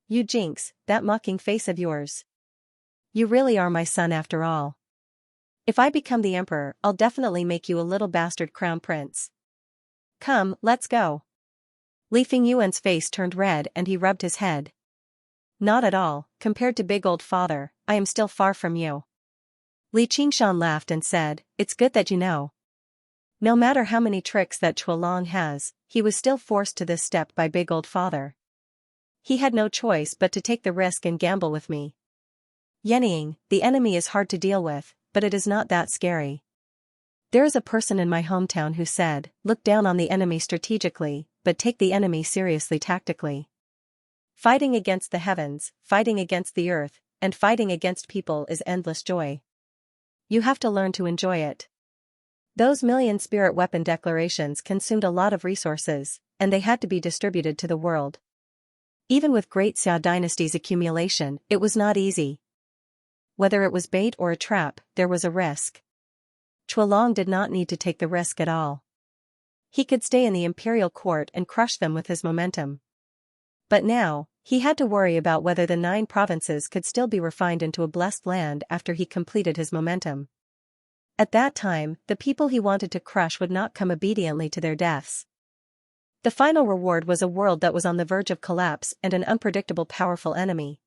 You jinx, that mocking face of yours. You really are my son after all. If I become the emperor, I'll definitely make you a little bastard crown prince. Come, let's go. Li Fengyuan's face turned red and he rubbed his head. Not at all, compared to big old father, I am still far from you. Li Qingshan laughed and said, it's good that you know. No matter how many tricks that Chuolong has, he was still forced to this step by big old father. He had no choice but to take the risk and gamble with me. Yenying, the enemy is hard to deal with, but it is not that scary. There is a person in my hometown who said, look down on the enemy strategically, but take the enemy seriously tactically. Fighting against the heavens, fighting against the earth, and fighting against people is endless joy. You have to learn to enjoy it. Those 1,000,000 spirit weapon declarations consumed a lot of resources, and they had to be distributed to the world. Even with Great Xia dynasty's accumulation, it was not easy. Whether it was bait or a trap, there was a risk. Chuelong did not need to take the risk at all. He could stay in the imperial court and crush them with his momentum. But now, he had to worry about whether the 9 provinces could still be refined into a blessed land after he completed his momentum. At that time, the people he wanted to crush would not come obediently to their deaths. The final reward was a world that was on the verge of collapse and an unpredictable powerful enemy.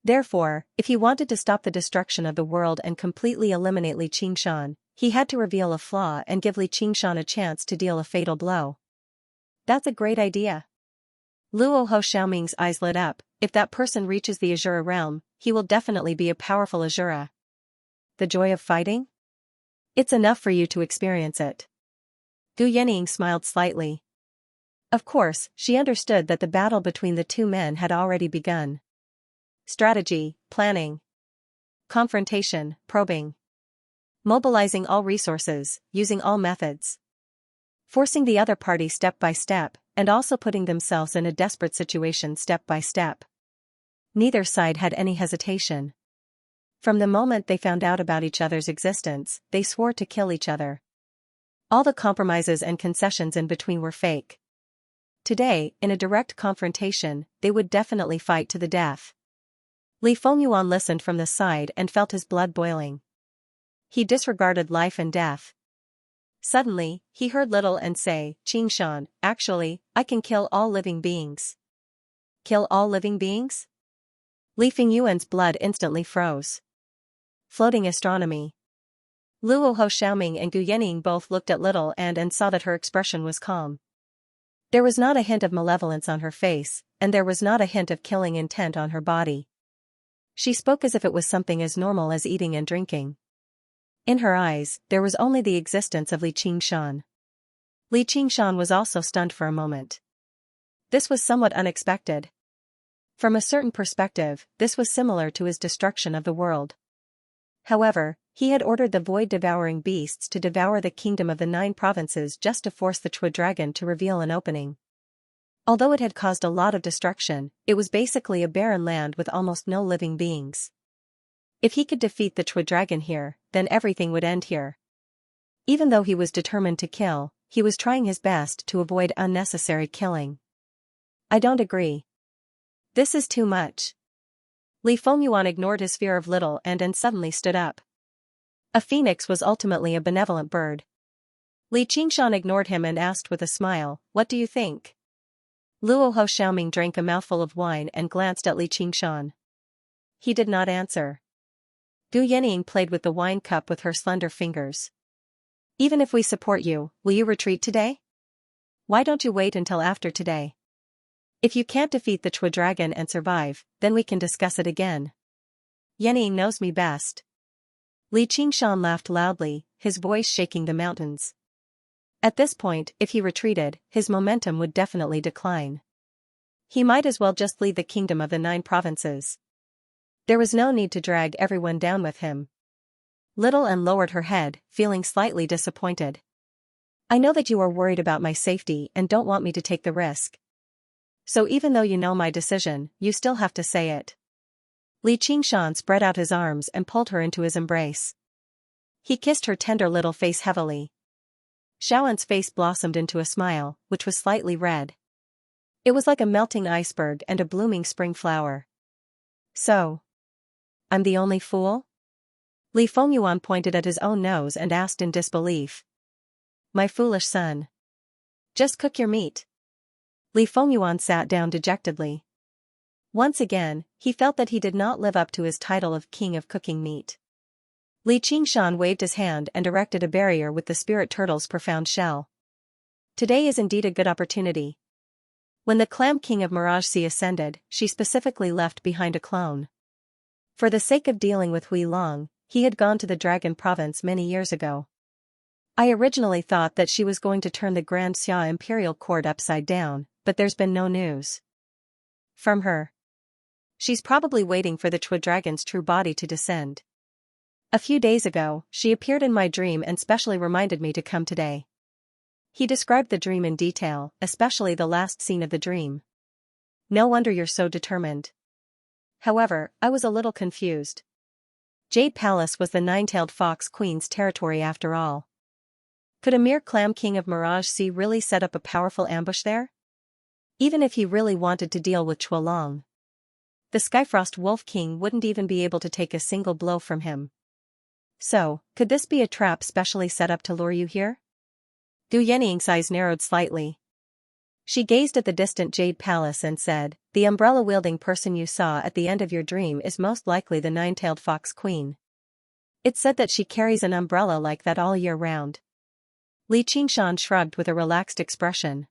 Therefore, if he wanted to stop the destruction of the world and completely eliminate Li Qingshan, he had to reveal a flaw and give Li Qingshan a chance to deal a fatal blow. That's a great idea. Luo Ho Xiaoming's eyes lit up. If that person reaches the Azura realm, he will definitely be a powerful Azura. The joy of fighting? It's enough for you to experience it. Gu Yening smiled slightly. Of course, she understood that the battle between the 2 men had already begun. Strategy, planning, confrontation, probing. Mobilizing all resources, using all methods. Forcing the other party step by step, and also putting themselves in a desperate situation step by step. Neither side had any hesitation. From the moment they found out about each other's existence, they swore to kill each other. All the compromises and concessions in between were fake. Today, in a direct confrontation, they would definitely fight to the death. Li Fengyuan listened from the side and felt his blood boiling. He disregarded life and death. Suddenly, he heard Little and say, Qingshan, actually, I can kill all living beings. Kill all living beings? Li Fengyuan's blood instantly froze. Floating astronomy. Luo Ho Xiaoming and Gu Yening both looked at Little and saw that her expression was calm. There was not a hint of malevolence on her face, and there was not a hint of killing intent on her body. She spoke as if it was something as normal as eating and drinking. In her eyes, there was only the existence of Li Qingshan. Li Qingshan was also stunned for a moment. This was somewhat unexpected. From a certain perspective, this was similar to his destruction of the world. However, he had ordered the void-devouring beasts to devour the kingdom of the 9 provinces just to force the Chua dragon to reveal an opening. Although it had caused a lot of destruction, it was basically a barren land with almost no living beings. If he could defeat the Chua dragon here, then everything would end here. Even though he was determined to kill, he was trying his best to avoid unnecessary killing. I don't agree. This is too much. Li Fengyuan ignored his fear of Little and suddenly stood up. A phoenix was ultimately a benevolent bird. Li Qingshan ignored him and asked with a smile, what do you think? Luo Ho Xiaoming drank a mouthful of wine and glanced at Li Qingshan. He did not answer. Gu Yening played with the wine cup with her slender fingers. Even if we support you, will you retreat today? Why don't you wait until after today? If you can't defeat the Chua dragon and survive, then we can discuss it again. Yening knows me best. Li Qingshan laughed loudly, his voice shaking the mountains. At this point, if he retreated, his momentum would definitely decline. He might as well just leave the kingdom of the 9 provinces. There was no need to drag everyone down with him. Little and lowered her head, feeling slightly disappointed. I know that you are worried about my safety and don't want me to take the risk. So even though you know my decision, you still have to say it. Li Qingshan spread out his arms and pulled her into his embrace. He kissed her tender little face heavily. Xiaoan's face blossomed into a smile, which was slightly red. It was like a melting iceberg and a blooming spring flower. So, I'm the only fool? Li Fengyuan pointed at his own nose and asked in disbelief. My foolish son. Just cook your meat. Li Fengyuan sat down dejectedly. Once again, he felt that he did not live up to his title of king of cooking meat. Li Qingshan waved his hand and erected a barrier with the spirit turtle's profound shell. Today is indeed a good opportunity. When the Clam King of Mirage Sea ascended, she specifically left behind a clone. For the sake of dealing with Hui Long, he had gone to the Dragon Province many years ago. I originally thought that she was going to turn the Grand Xia Imperial Court upside down, but there's been no news from her. She's probably waiting for the Chua dragon's true body to descend. A few days ago, she appeared in my dream and specially reminded me to come today. He described the dream in detail, especially the last scene of the dream. No wonder you're so determined. However, I was a little confused. Jade Palace was the nine-tailed fox queen's territory after all. Could a mere clam king of Mirage Sea really set up a powerful ambush there? Even if he really wanted to deal with Chuelong, the Skyfrost Wolf King wouldn't even be able to take a single blow from him. So, could this be a trap specially set up to lure you here? Du Yening's eyes narrowed slightly. She gazed at the distant Jade Palace and said, "The umbrella-wielding person you saw at the end of your dream is most likely the nine-tailed fox queen. It's said that she carries an umbrella like that all year round." Li Qingshan shrugged with a relaxed expression.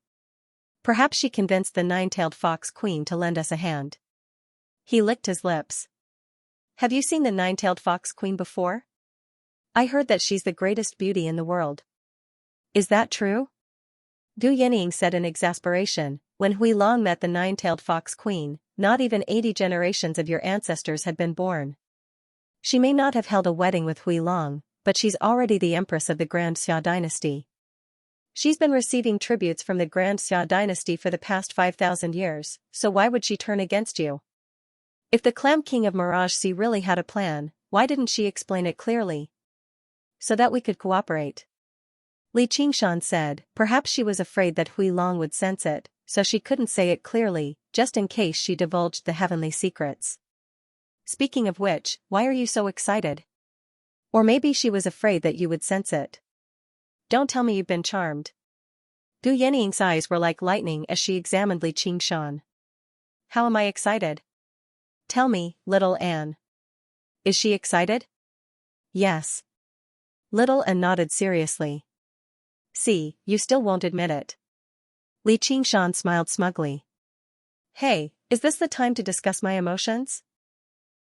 Perhaps she convinced the nine-tailed fox queen to lend us a hand. He licked his lips. Have you seen the nine-tailed fox queen before? I heard that she's the greatest beauty in the world. Is that true? Du Yening said in exasperation, when Huilong met the nine-tailed fox queen, not even 80 generations of your ancestors had been born. She may not have held a wedding with Huilong, but she's already the empress of the Grand Xia dynasty. She's been receiving tributes from the Grand Xia dynasty for the past 5,000 years, so why would she turn against you? If the Clam King of Mirage Sea really had a plan, why didn't she explain it clearly? So that we could cooperate. Li Qingshan said, perhaps she was afraid that Huilong would sense it, so she couldn't say it clearly, just in case she divulged the heavenly secrets. Speaking of which, why are you so excited? Or maybe she was afraid that you would sense it. Don't tell me you've been charmed. Du Yening's eyes were like lightning as she examined Li Qingshan. How am I excited? Tell me, little Anne. Is she excited? Yes. Little Anne nodded seriously. See, you still won't admit it. Li Qingshan smiled smugly. Hey, is this the time to discuss my emotions?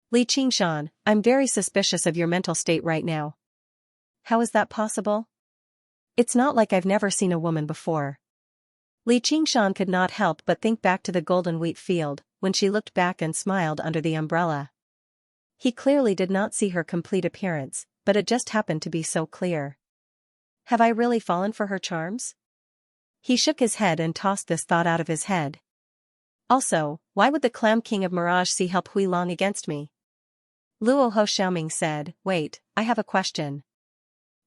Li Qingshan, I'm very suspicious of your mental state right now. How is that possible? It's not like I've never seen a woman before. Li Qingshan could not help but think back to the golden wheat field, when she looked back and smiled under the umbrella. He clearly did not see her complete appearance, but it just happened to be so clear. Have I really fallen for her charms? He shook his head and tossed this thought out of his head. Also, why would the Clam King of Mirage Sea help Huilong against me? Luo Ho Xiaoming said, wait, I have a question.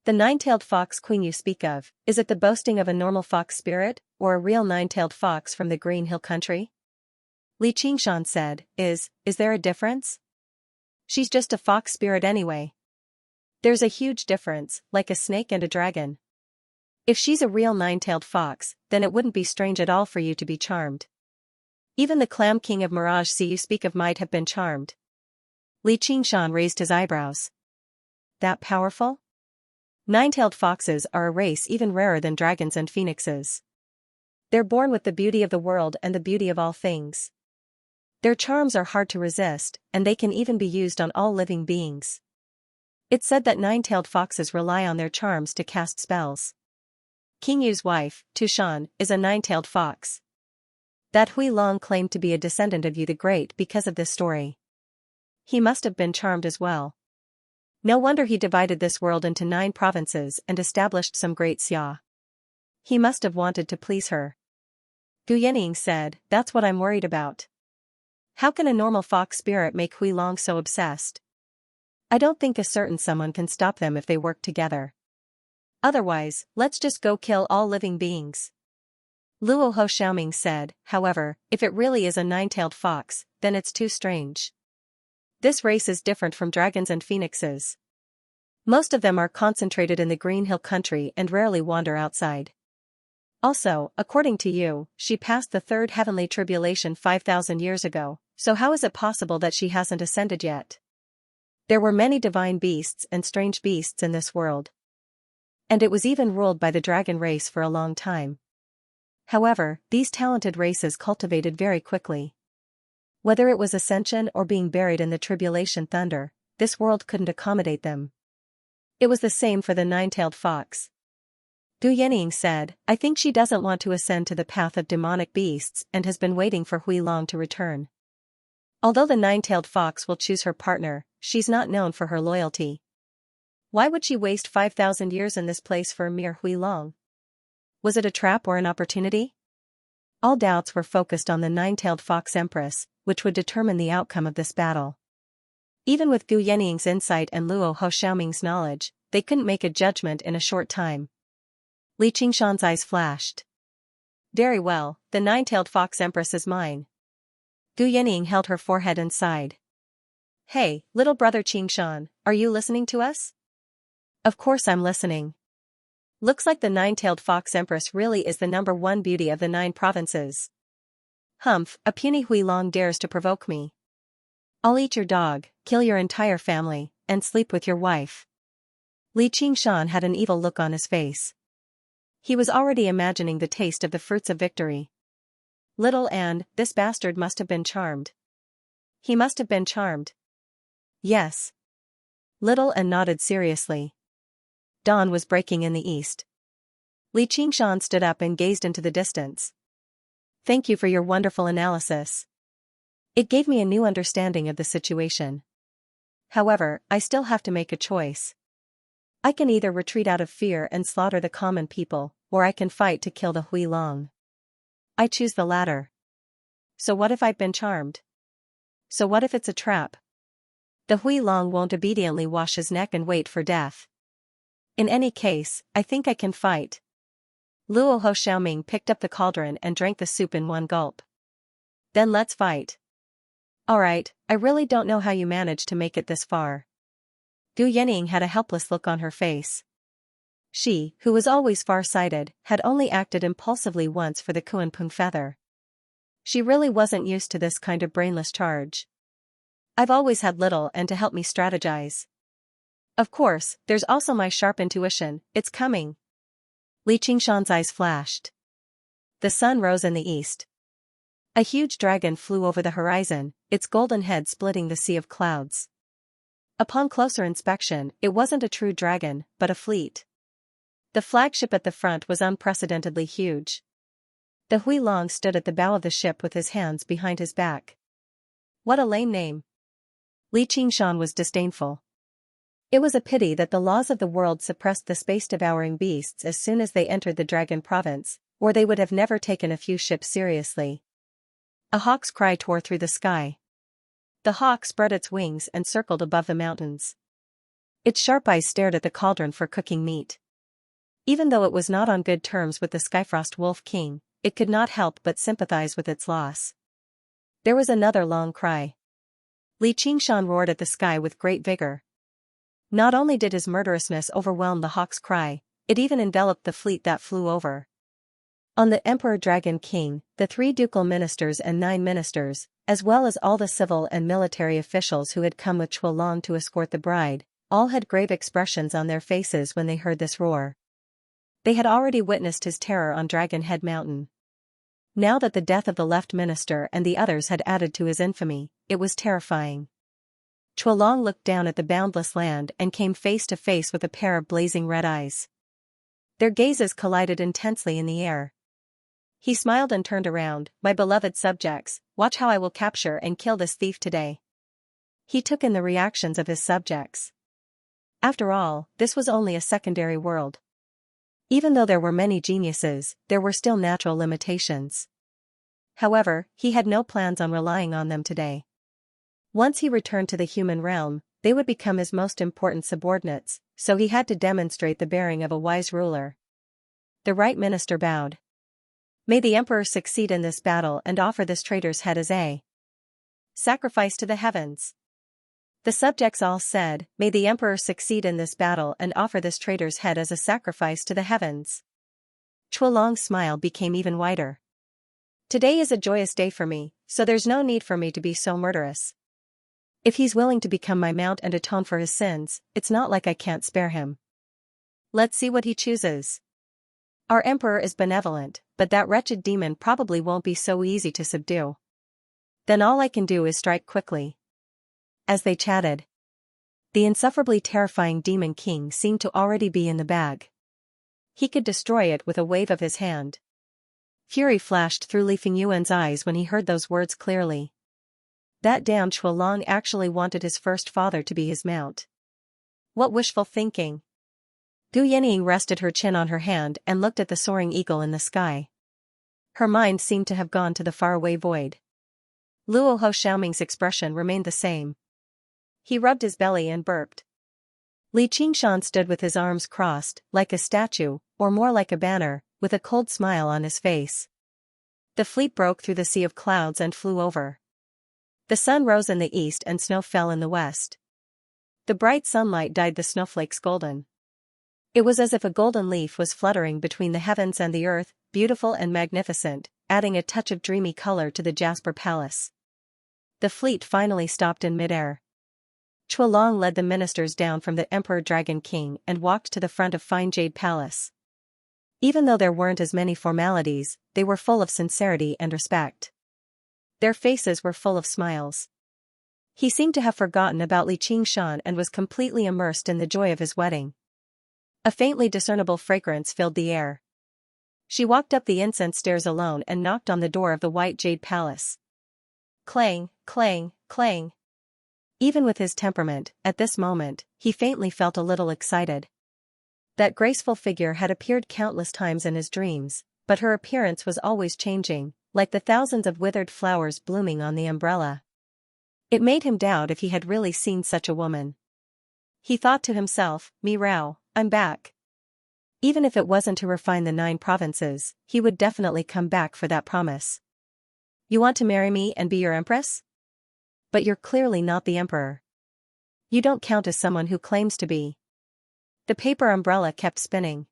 The nine-tailed fox queen you speak of, is it the boasting of a normal fox spirit, or a real nine-tailed fox from the Green Hill country? Li Qingshan said, is there a difference? She's just a fox spirit anyway. There's a huge difference, like a snake and a dragon. If she's a real nine-tailed fox, then it wouldn't be strange at all for you to be charmed. Even the Clam King of Mirage Sea you speak of might have been charmed. Li Qingshan raised his eyebrows. That powerful? Nine-tailed foxes are a race even rarer than dragons and phoenixes. They're born with the beauty of the world and the beauty of all things. Their charms are hard to resist, and they can even be used on all living beings. It's said that nine-tailed foxes rely on their charms to cast spells. King Yu's wife, Tushan, is a nine-tailed fox. That Huilong claimed to be a descendant of Yu the Great because of this story. He must have been charmed as well. No wonder he divided this world into 9 provinces and established some great xia. He must have wanted to please her. Gu Yening said, that's what I'm worried about. How can a normal fox spirit make Huilong so obsessed? I don't think a certain someone can stop them if they work together. Otherwise, let's just go kill all living beings. Luo Ho Xiaoming said, however, if it really is a nine-tailed fox, then it's too strange. This race is different from dragons and phoenixes. Most of them are concentrated in the Green Hill country and rarely wander outside. Also, according to you, she passed the 3rd heavenly tribulation 5,000 years ago, so how is it possible that she hasn't ascended yet? There were many divine beasts and strange beasts in this world. And it was even ruled by the dragon race for a long time. However, these talented races cultivated very quickly. Whether it was ascension or being buried in the tribulation thunder, this world couldn't accommodate them. It was the same for the nine-tailed fox. Du Yening said, I think she doesn't want to ascend to the path of demonic beasts and has been waiting for Huilong to return. Although the nine-tailed fox will choose her partner, she's not known for her loyalty. Why would she waste 5,000 years in this place for a mere Huilong? Was it a trap or an opportunity? All doubts were focused on the nine-tailed fox empress, which would determine the outcome of this battle. Even with Gu Yannying's insight and Luo Xiaoming's knowledge, they couldn't make a judgment in a short time. Li Qingshan's eyes flashed. Very well, the nine-tailed fox empress is mine. Gu Yannying held her forehead and sighed. Hey, little brother Qingshan, are you listening to us? Of course I'm listening. Looks like the nine-tailed fox empress really is the #1 beauty of the 9 provinces. Humph, a puny Huilong dares to provoke me. I'll eat your dog, kill your entire family, and sleep with your wife. Li Qingshan had an evil look on his face. He was already imagining the taste of the fruits of victory. Little and, this bastard must have been charmed. He must have been charmed. Yes. Little and nodded seriously. Dawn was breaking in the east. Li Qingshan stood up and gazed into the distance. Thank you for your wonderful analysis. It gave me a new understanding of the situation. However, I still have to make a choice. I can either retreat out of fear and slaughter the common people, or I can fight to kill the Huilong. I choose the latter. So what if I've been charmed? So what if it's a trap? The Huilong won't obediently wash his neck and wait for death. In any case, I think I can fight. Luo Xiaoming picked up the cauldron and drank the soup in one gulp. Then let's fight. Alright, I really don't know how you managed to make it this far. Gu Yannying had a helpless look on her face. She, who was always far-sighted, had only acted impulsively once for the Kuanping feather. She really wasn't used to this kind of brainless charge. I've always had little and to help me strategize. Of course, there's also my sharp intuition, it's coming. Li Qingshan's eyes flashed. The sun rose in the east. A huge dragon flew over the horizon, its golden head splitting the sea of clouds. Upon closer inspection, it wasn't a true dragon, but a fleet. The flagship at the front was unprecedentedly huge. The Huilong stood at the bow of the ship with his hands behind his back. What a lame name. Li Qingshan was disdainful. It was a pity that the laws of the world suppressed the space-devouring beasts as soon as they entered the Dragon Province, or they would have never taken a few ships seriously. A hawk's cry tore through the sky. The hawk spread its wings and circled above the mountains. Its sharp eyes stared at the cauldron for cooking meat. Even though it was not on good terms with the Skyfrost Wolf King, it could not help but sympathize with its loss. There was another long cry. Li Qingshan roared at the sky with great vigor. Not only did his murderousness overwhelm the hawk's cry, it even enveloped the fleet that flew over. On the Emperor Dragon King, the 3 ducal ministers and 9 ministers, as well as all the civil and military officials who had come with Chuolong to escort the bride, all had grave expressions on their faces when they heard this roar. They had already witnessed his terror on Dragon Head Mountain. Now that the death of the left minister and the others had added to his infamy, it was terrifying. Chuolong looked down at the boundless land and came face to face with a pair of blazing red eyes. Their gazes collided intensely in the air. He smiled and turned around. My beloved subjects, watch how I will capture and kill this thief today. He took in the reactions of his subjects. After all, this was only a secondary world. Even though there were many geniuses, there were still natural limitations. However, he had no plans on relying on them today. Once he returned to the human realm, they would become his most important subordinates, so he had to demonstrate the bearing of a wise ruler. The right minister bowed. May the emperor succeed in this battle and offer this traitor's head as a sacrifice to the heavens. The subjects all said, may the emperor succeed in this battle and offer this traitor's head as a sacrifice to the heavens. Chuolong's smile became even wider. Today is a joyous day for me, so there's no need for me to be so murderous. If he's willing to become my mount and atone for his sins, it's not like I can't spare him. Let's see what he chooses. Our emperor is benevolent, but that wretched demon probably won't be so easy to subdue. Then all I can do is strike quickly. As they chatted, the insufferably terrifying Demon King seemed to already be in the bag. He could destroy it with a wave of his hand. Fury flashed through Li Fingyuan's eyes when he heard those words clearly. That damned Chuolong actually wanted his first father to be his mount. What wishful thinking! Gu Yannying rested her chin on her hand and looked at the soaring eagle in the sky. Her mind seemed to have gone to the faraway void. Luo Ho Xiaoming's expression remained the same. He rubbed his belly and burped. Li Qingshan stood with his arms crossed, like a statue, or more like a banner, with a cold smile on his face. The fleet broke through the sea of clouds and flew over. The sun rose in the east and snow fell in the west. The bright sunlight dyed the snowflakes golden. It was as if a golden leaf was fluttering between the heavens and the earth, beautiful and magnificent, adding a touch of dreamy color to the Jasper Palace. The fleet finally stopped in midair. Chuelong led the ministers down from the Emperor Dragon King and walked to the front of Fine Jade Palace. Even though there weren't as many formalities, they were full of sincerity and respect. Their faces were full of smiles. He seemed to have forgotten about Li Qingshan and was completely immersed in the joy of his wedding. A faintly discernible fragrance filled the air. She walked up the incense stairs alone and knocked on the door of the White Jade Palace. Clang, clang, clang. Even with his temperament, at this moment, he faintly felt a little excited. That graceful figure had appeared countless times in his dreams, but her appearance was always changing, like the thousands of withered flowers blooming on the umbrella. It made him doubt if he had really seen such a woman. He thought to himself, "Me Rao, I'm back." Even if it wasn't to refine the 9 provinces, he would definitely come back for that promise. "You want to marry me and be your empress? But you're clearly not the emperor. You don't count as someone who claims to be." The paper umbrella kept spinning.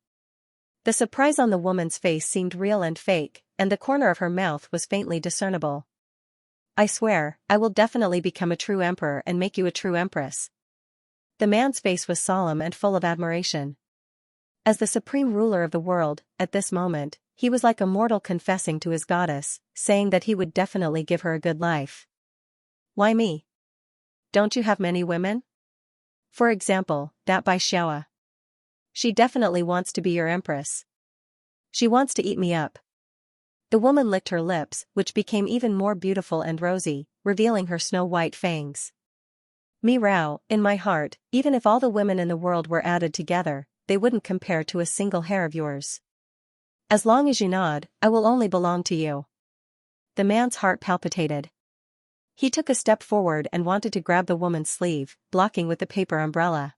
The surprise on the woman's face seemed real and fake, and the corner of her mouth was faintly discernible. "I swear, I will definitely become a true emperor and make you a true empress." The man's face was solemn and full of admiration. As the supreme ruler of the world, at this moment, he was like a mortal confessing to his goddess, saying that he would definitely give her a good life. "Why me? Don't you have many women? For example, that Bai Xiaoa. She definitely wants to be your empress. She wants to eat me up." The woman licked her lips, which became even more beautiful and rosy, revealing her snow-white fangs. "Me Rao, in my heart, even if all the women in the world were added together, they wouldn't compare to a single hair of yours. As long as you nod, I will only belong to you." The man's heart palpitated. He took a step forward and wanted to grab the woman's sleeve, blocking with the paper umbrella.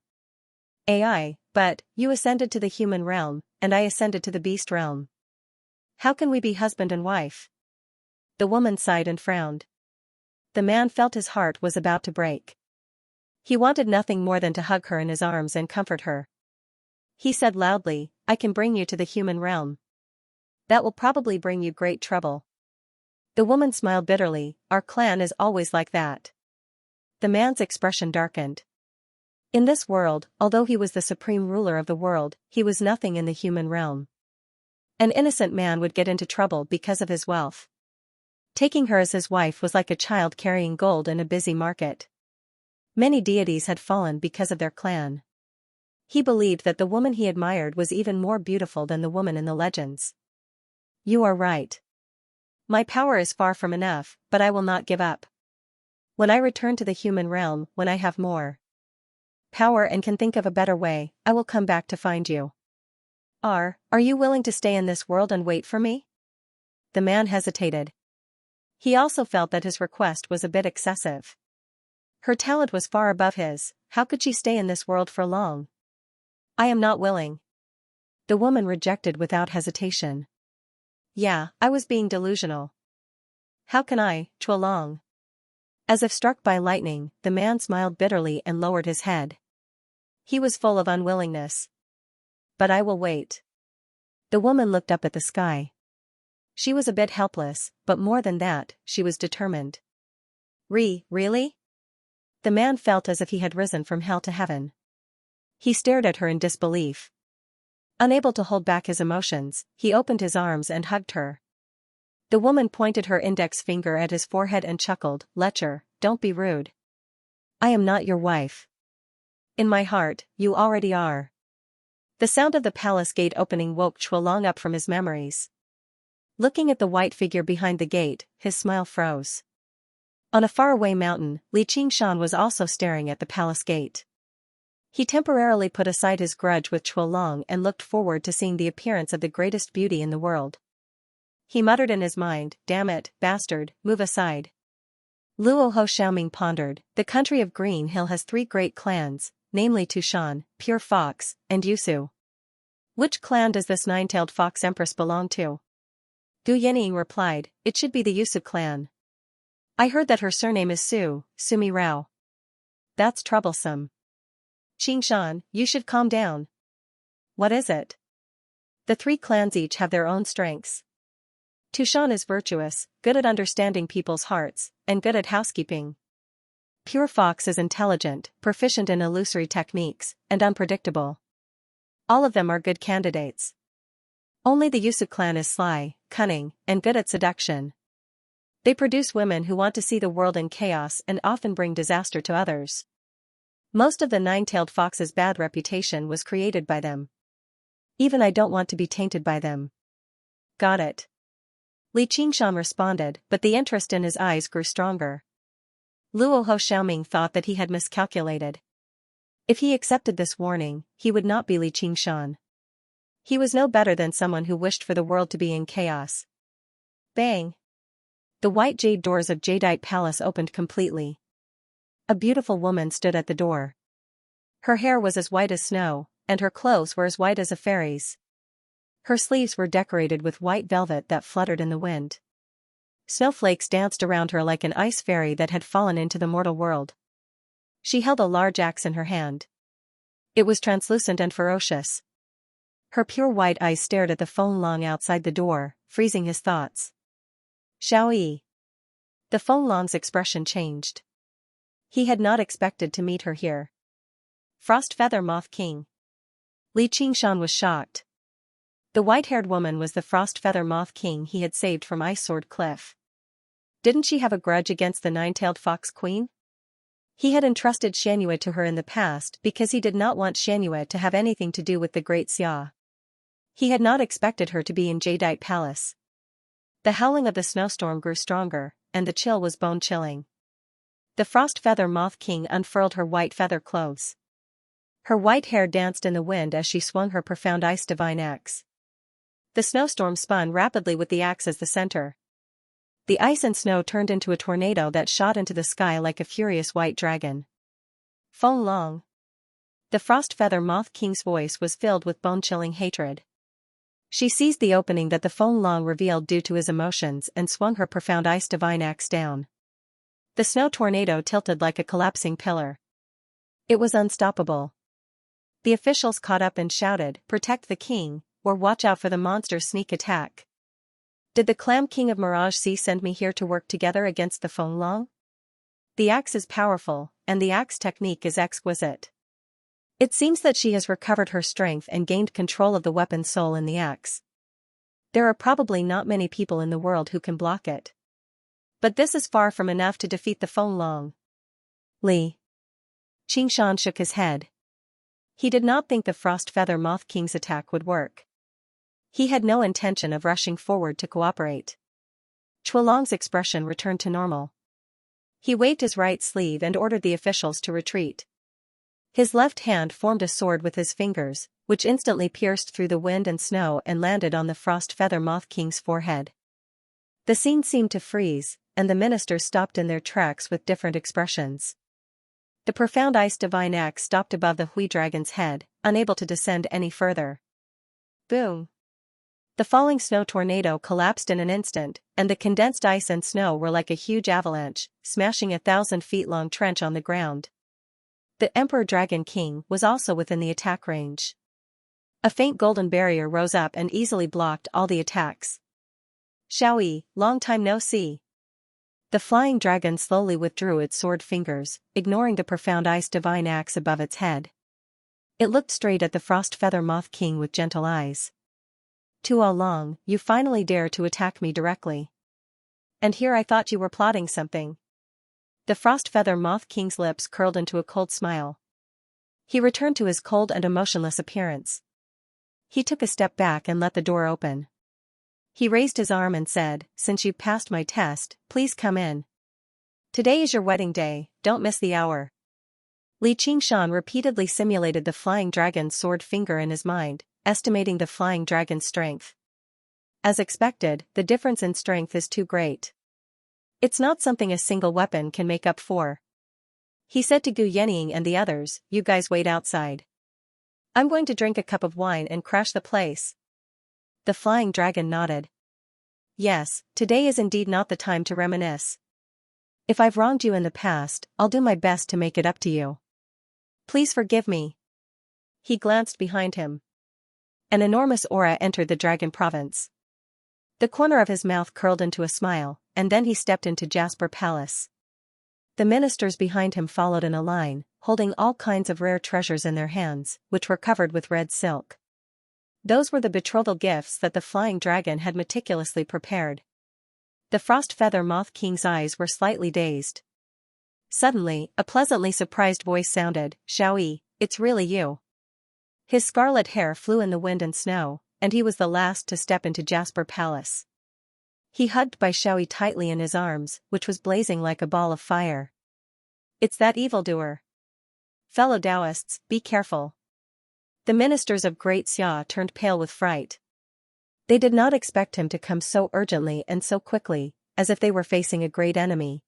"Ai, but, you ascended to the human realm, and I ascended to the beast realm. How can we be husband and wife?" The woman sighed and frowned. The man felt his heart was about to break. He wanted nothing more than to hug her in his arms and comfort her. He said loudly, "I can bring you to the human realm. That will probably bring you great trouble." The woman smiled bitterly, "Our clan is always like that." The man's expression darkened. In this world, although he was the supreme ruler of the world, he was nothing in the human realm. An innocent man would get into trouble because of his wealth. Taking her as his wife was like a child carrying gold in a busy market. Many deities had fallen because of their clan. He believed that the woman he admired was even more beautiful than the woman in the legends. "You are right. My power is far from enough, but I will not give up. When I return to the human realm, when I have more power and can think of a better way, I will come back to find you. Are you willing to stay in this world and wait for me?" The man hesitated. He also felt that his request was a bit excessive. Her talent was far above his, how could she stay in this world for long? "I am not willing." The woman rejected without hesitation. "Yeah, I was being delusional. How can I, Chuelong?" As if struck by lightning, the man smiled bitterly and lowered his head. He was full of unwillingness. "But I will wait." The woman looked up at the sky. She was a bit helpless, but more than that, she was determined. Really? The man felt as if he had risen from hell to heaven. He stared at her in disbelief. Unable to hold back his emotions, he opened his arms and hugged her. The woman pointed her index finger at his forehead and chuckled, "Lecher, don't be rude. I am not your wife. In my heart, you already are." The sound of the palace gate opening woke Chuelong up from his memories. Looking at the white figure behind the gate, his smile froze. On a faraway mountain, Li Qingshan was also staring at the palace gate. He temporarily put aside his grudge with Chuelong and looked forward to seeing the appearance of the greatest beauty in the world. He muttered in his mind, damn it, bastard, move aside. Luo Ho Xiaoming pondered, the country of Green Hill has 3 great clans, namely Tushan, Pure Fox, and Yusu. Which clan does this 9-tailed fox empress belong to? Gu Yinying replied, it should be the Yusu clan. I heard that her surname is Sumi Rao. That's troublesome. Qingshan, you should calm down. What is it? The 3 clans each have their own strengths. Tushan is virtuous, good at understanding people's hearts, and good at housekeeping. Pure Fox is intelligent, proficient in illusory techniques, and unpredictable. All of them are good candidates. Only the Yusu clan is sly, cunning, and good at seduction. They produce women who want to see the world in chaos and often bring disaster to others. Most of the 9-tailed fox's bad reputation was created by them. Even I don't want to be tainted by them. Got it. Li Qingshan responded, but the interest in his eyes grew stronger. Luo Ho Xiaoming thought that he had miscalculated. If he accepted this warning, he would not be Li Qingshan. He was no better than someone who wished for the world to be in chaos. Bang! The white jade doors of Jadeite Palace opened completely. A beautiful woman stood at the door. Her hair was as white as snow, and her clothes were as white as a fairy's. Her sleeves were decorated with white velvet that fluttered in the wind. Snowflakes danced around her like an ice fairy that had fallen into the mortal world. She held a large axe in her hand. It was translucent and ferocious. Her pure white eyes stared at the Feng Long outside the door, freezing his thoughts. Xiao Yi. The Feng Long's expression changed. He had not expected to meet her here. Frost Feather Moth King. Li Qingshan was shocked. The white-haired woman was the Frost Feather Moth King he had saved from Ice Sword Cliff. Didn't she have a grudge against the 9-tailed fox queen? He had entrusted Xianxia to her in the past because he did not want Xianxia to have anything to do with the Great Xia. He had not expected her to be in Jadeite Palace. The howling of the snowstorm grew stronger, and the chill was bone-chilling. The Frost Feather Moth King unfurled her white feather clothes. Her white hair danced in the wind as she swung her profound ice divine axe. The snowstorm spun rapidly with the axe as the center. The ice and snow turned into a tornado that shot into the sky like a furious white dragon. Feng Long. The Frost Feather Moth King's voice was filled with bone-chilling hatred. She seized the opening that the Feng Long revealed due to his emotions and swung her profound ice divine axe down. The snow tornado tilted like a collapsing pillar. It was unstoppable. The officials caught up and shouted, "Protect the king, or watch out for the monster's sneak attack." Did the Clam King of Mirage Sea send me here to work together against the Feng Long? The axe is powerful, and the axe technique is exquisite. It seems that she has recovered her strength and gained control of the weapon soul in the axe. There are probably not many people in the world who can block it. But this is far from enough to defeat the Feng Long. Li Qingshan shook his head. He did not think the Frost Feather Moth King's attack would work. He had no intention of rushing forward to cooperate. Chuolong's expression returned to normal. He waved his right sleeve and ordered the officials to retreat. His left hand formed a sword with his fingers, which instantly pierced through the wind and snow and landed on the Frost Feather Moth King's forehead. The scene seemed to freeze, and the ministers stopped in their tracks with different expressions. The profound ice divine axe stopped above the Hui Dragon's head, unable to descend any further. Boom! The falling snow tornado collapsed in an instant, and the condensed ice and snow were like a huge avalanche, smashing a 1,000-feet-long trench on the ground. The Emperor Dragon King was also within the attack range. A faint golden barrier rose up and easily blocked all the attacks. Xiao Yi, long time no see. The flying dragon slowly withdrew its sword fingers, ignoring the profound ice divine axe above its head. It looked straight at the Frost Feather Moth King with gentle eyes. "Tuo Long, you finally dare to attack me directly. And here I thought you were plotting something." The Frost Feather Moth King's lips curled into a cold smile. He returned to his cold and emotionless appearance. He took a step back and let the door open. He raised his arm and said, "Since you've passed my test, please come in. Today is your wedding day, don't miss the hour." Li Qingshan repeatedly simulated the flying dragon's sword finger in his mind, estimating the flying dragon's strength. As expected, the difference in strength is too great. It's not something a single weapon can make up for. He said to Gu Yenying and the others, "You guys wait outside. I'm going to drink a cup of wine and crash the place." The flying dragon nodded. "Yes, today is indeed not the time to reminisce. If I've wronged you in the past, I'll do my best to make it up to you. Please forgive me." He glanced behind him. An enormous aura entered the dragon province. The corner of his mouth curled into a smile, and then he stepped into Jasper Palace. The ministers behind him followed in a line, holding all kinds of rare treasures in their hands, which were covered with red silk. Those were the betrothal gifts that the flying dragon had meticulously prepared. The frost feather moth king's eyes were slightly dazed. Suddenly, a pleasantly surprised voice sounded, "Xiaoyi, it's really you." His scarlet hair flew in the wind and snow, and he was the last to step into Jasper Palace. He hugged Bai Xiaoyi tightly in his arms, which was blazing like a ball of fire. "It's that evildoer. Fellow Taoists, be careful." The ministers of Great Xia turned pale with fright. They did not expect him to come so urgently and so quickly, as if they were facing a great enemy.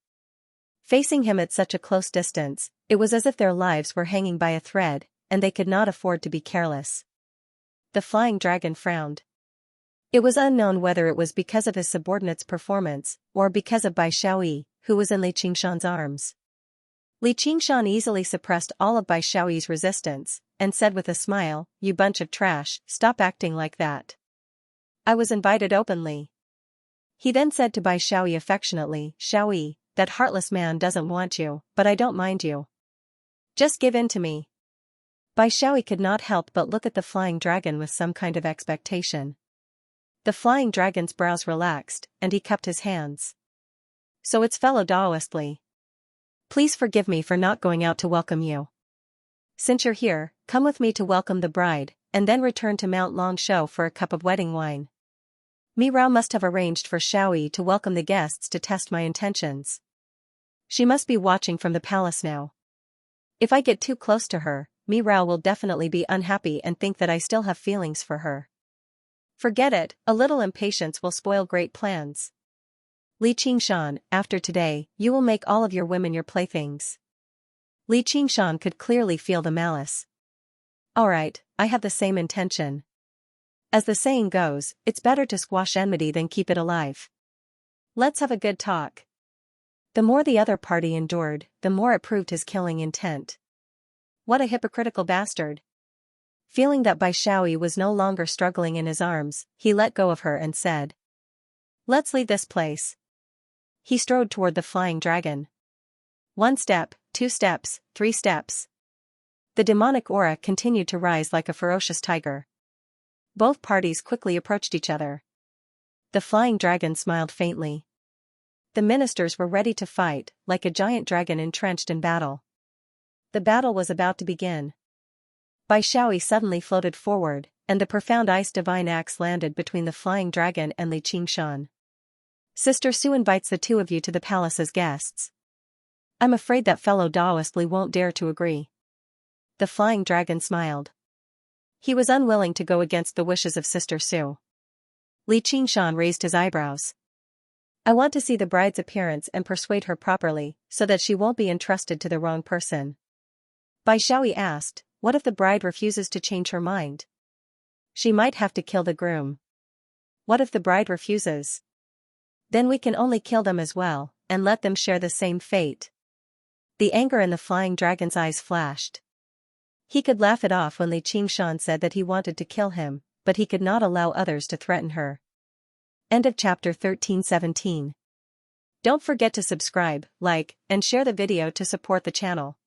Facing him at such a close distance, it was as if their lives were hanging by a thread, and they could not afford to be careless. The flying dragon frowned. It was unknown whether it was because of his subordinate's performance, or because of Bai Xiaoyi, who was in Li Qingshan's arms. Li Qingshan easily suppressed all of Bai Xiaoyi's resistance, and said with a smile, "You bunch of trash, stop acting like that. I was invited openly." He then said to Bai Xiaoyi affectionately, "Xiaoyi, that heartless man doesn't want you, but I don't mind you. Just give in to me." Bai Xiaoyi could not help but look at the flying dragon with some kind of expectation. The flying dragon's brows relaxed, and he cupped his hands. "So it's fellow Daoist Li. Please forgive me for not going out to welcome you. Since you're here, come with me to welcome the bride, and then return to Mount Longshou for a cup of wedding wine. Mi Rao must have arranged for Xiaoyi to welcome the guests to test my intentions. She must be watching from the palace now. If I get too close to her, Mi Rao will definitely be unhappy and think that I still have feelings for her. Forget it, a little impatience will spoil great plans. Li Qingshan, after today, you will make all of your women your playthings." Li Qingshan could clearly feel the malice. "Alright, I have the same intention. As the saying goes, it's better to squash enmity than keep it alive. Let's have a good talk." The more the other party endured, the more it proved his killing intent. What a hypocritical bastard. Feeling that Bai Xiaoyi was no longer struggling in his arms, he let go of her and said, "Let's leave this place." He strode toward the flying dragon. 1 step, 2 steps, 3 steps. The demonic aura continued to rise like a ferocious tiger. Both parties quickly approached each other. The flying dragon smiled faintly. The ministers were ready to fight, like a giant dragon entrenched in battle. The battle was about to begin. Bai Xiaoyi suddenly floated forward, and the profound ice divine axe landed between the flying dragon and Li Qingshan. "Sister Su invites the two of you to the palace as guests. I'm afraid that fellow Daoist Li won't dare to agree." The flying dragon smiled. He was unwilling to go against the wishes of Sister Su. Li Qingshan raised his eyebrows. "I want to see the bride's appearance and persuade her properly, so that she won't be entrusted to the wrong person." Bai Xiaoyi asked, "What if the bride refuses to change her mind?" "She might have to kill the groom." "What if the bride refuses?" "Then we can only kill them as well, and let them share the same fate." The anger in the flying dragon's eyes flashed. He could laugh it off when Li Qingshan said that he wanted to kill him, but he could not allow others to threaten her. End of chapter 13:17. Don't forget to subscribe, like, and share the video to support the channel.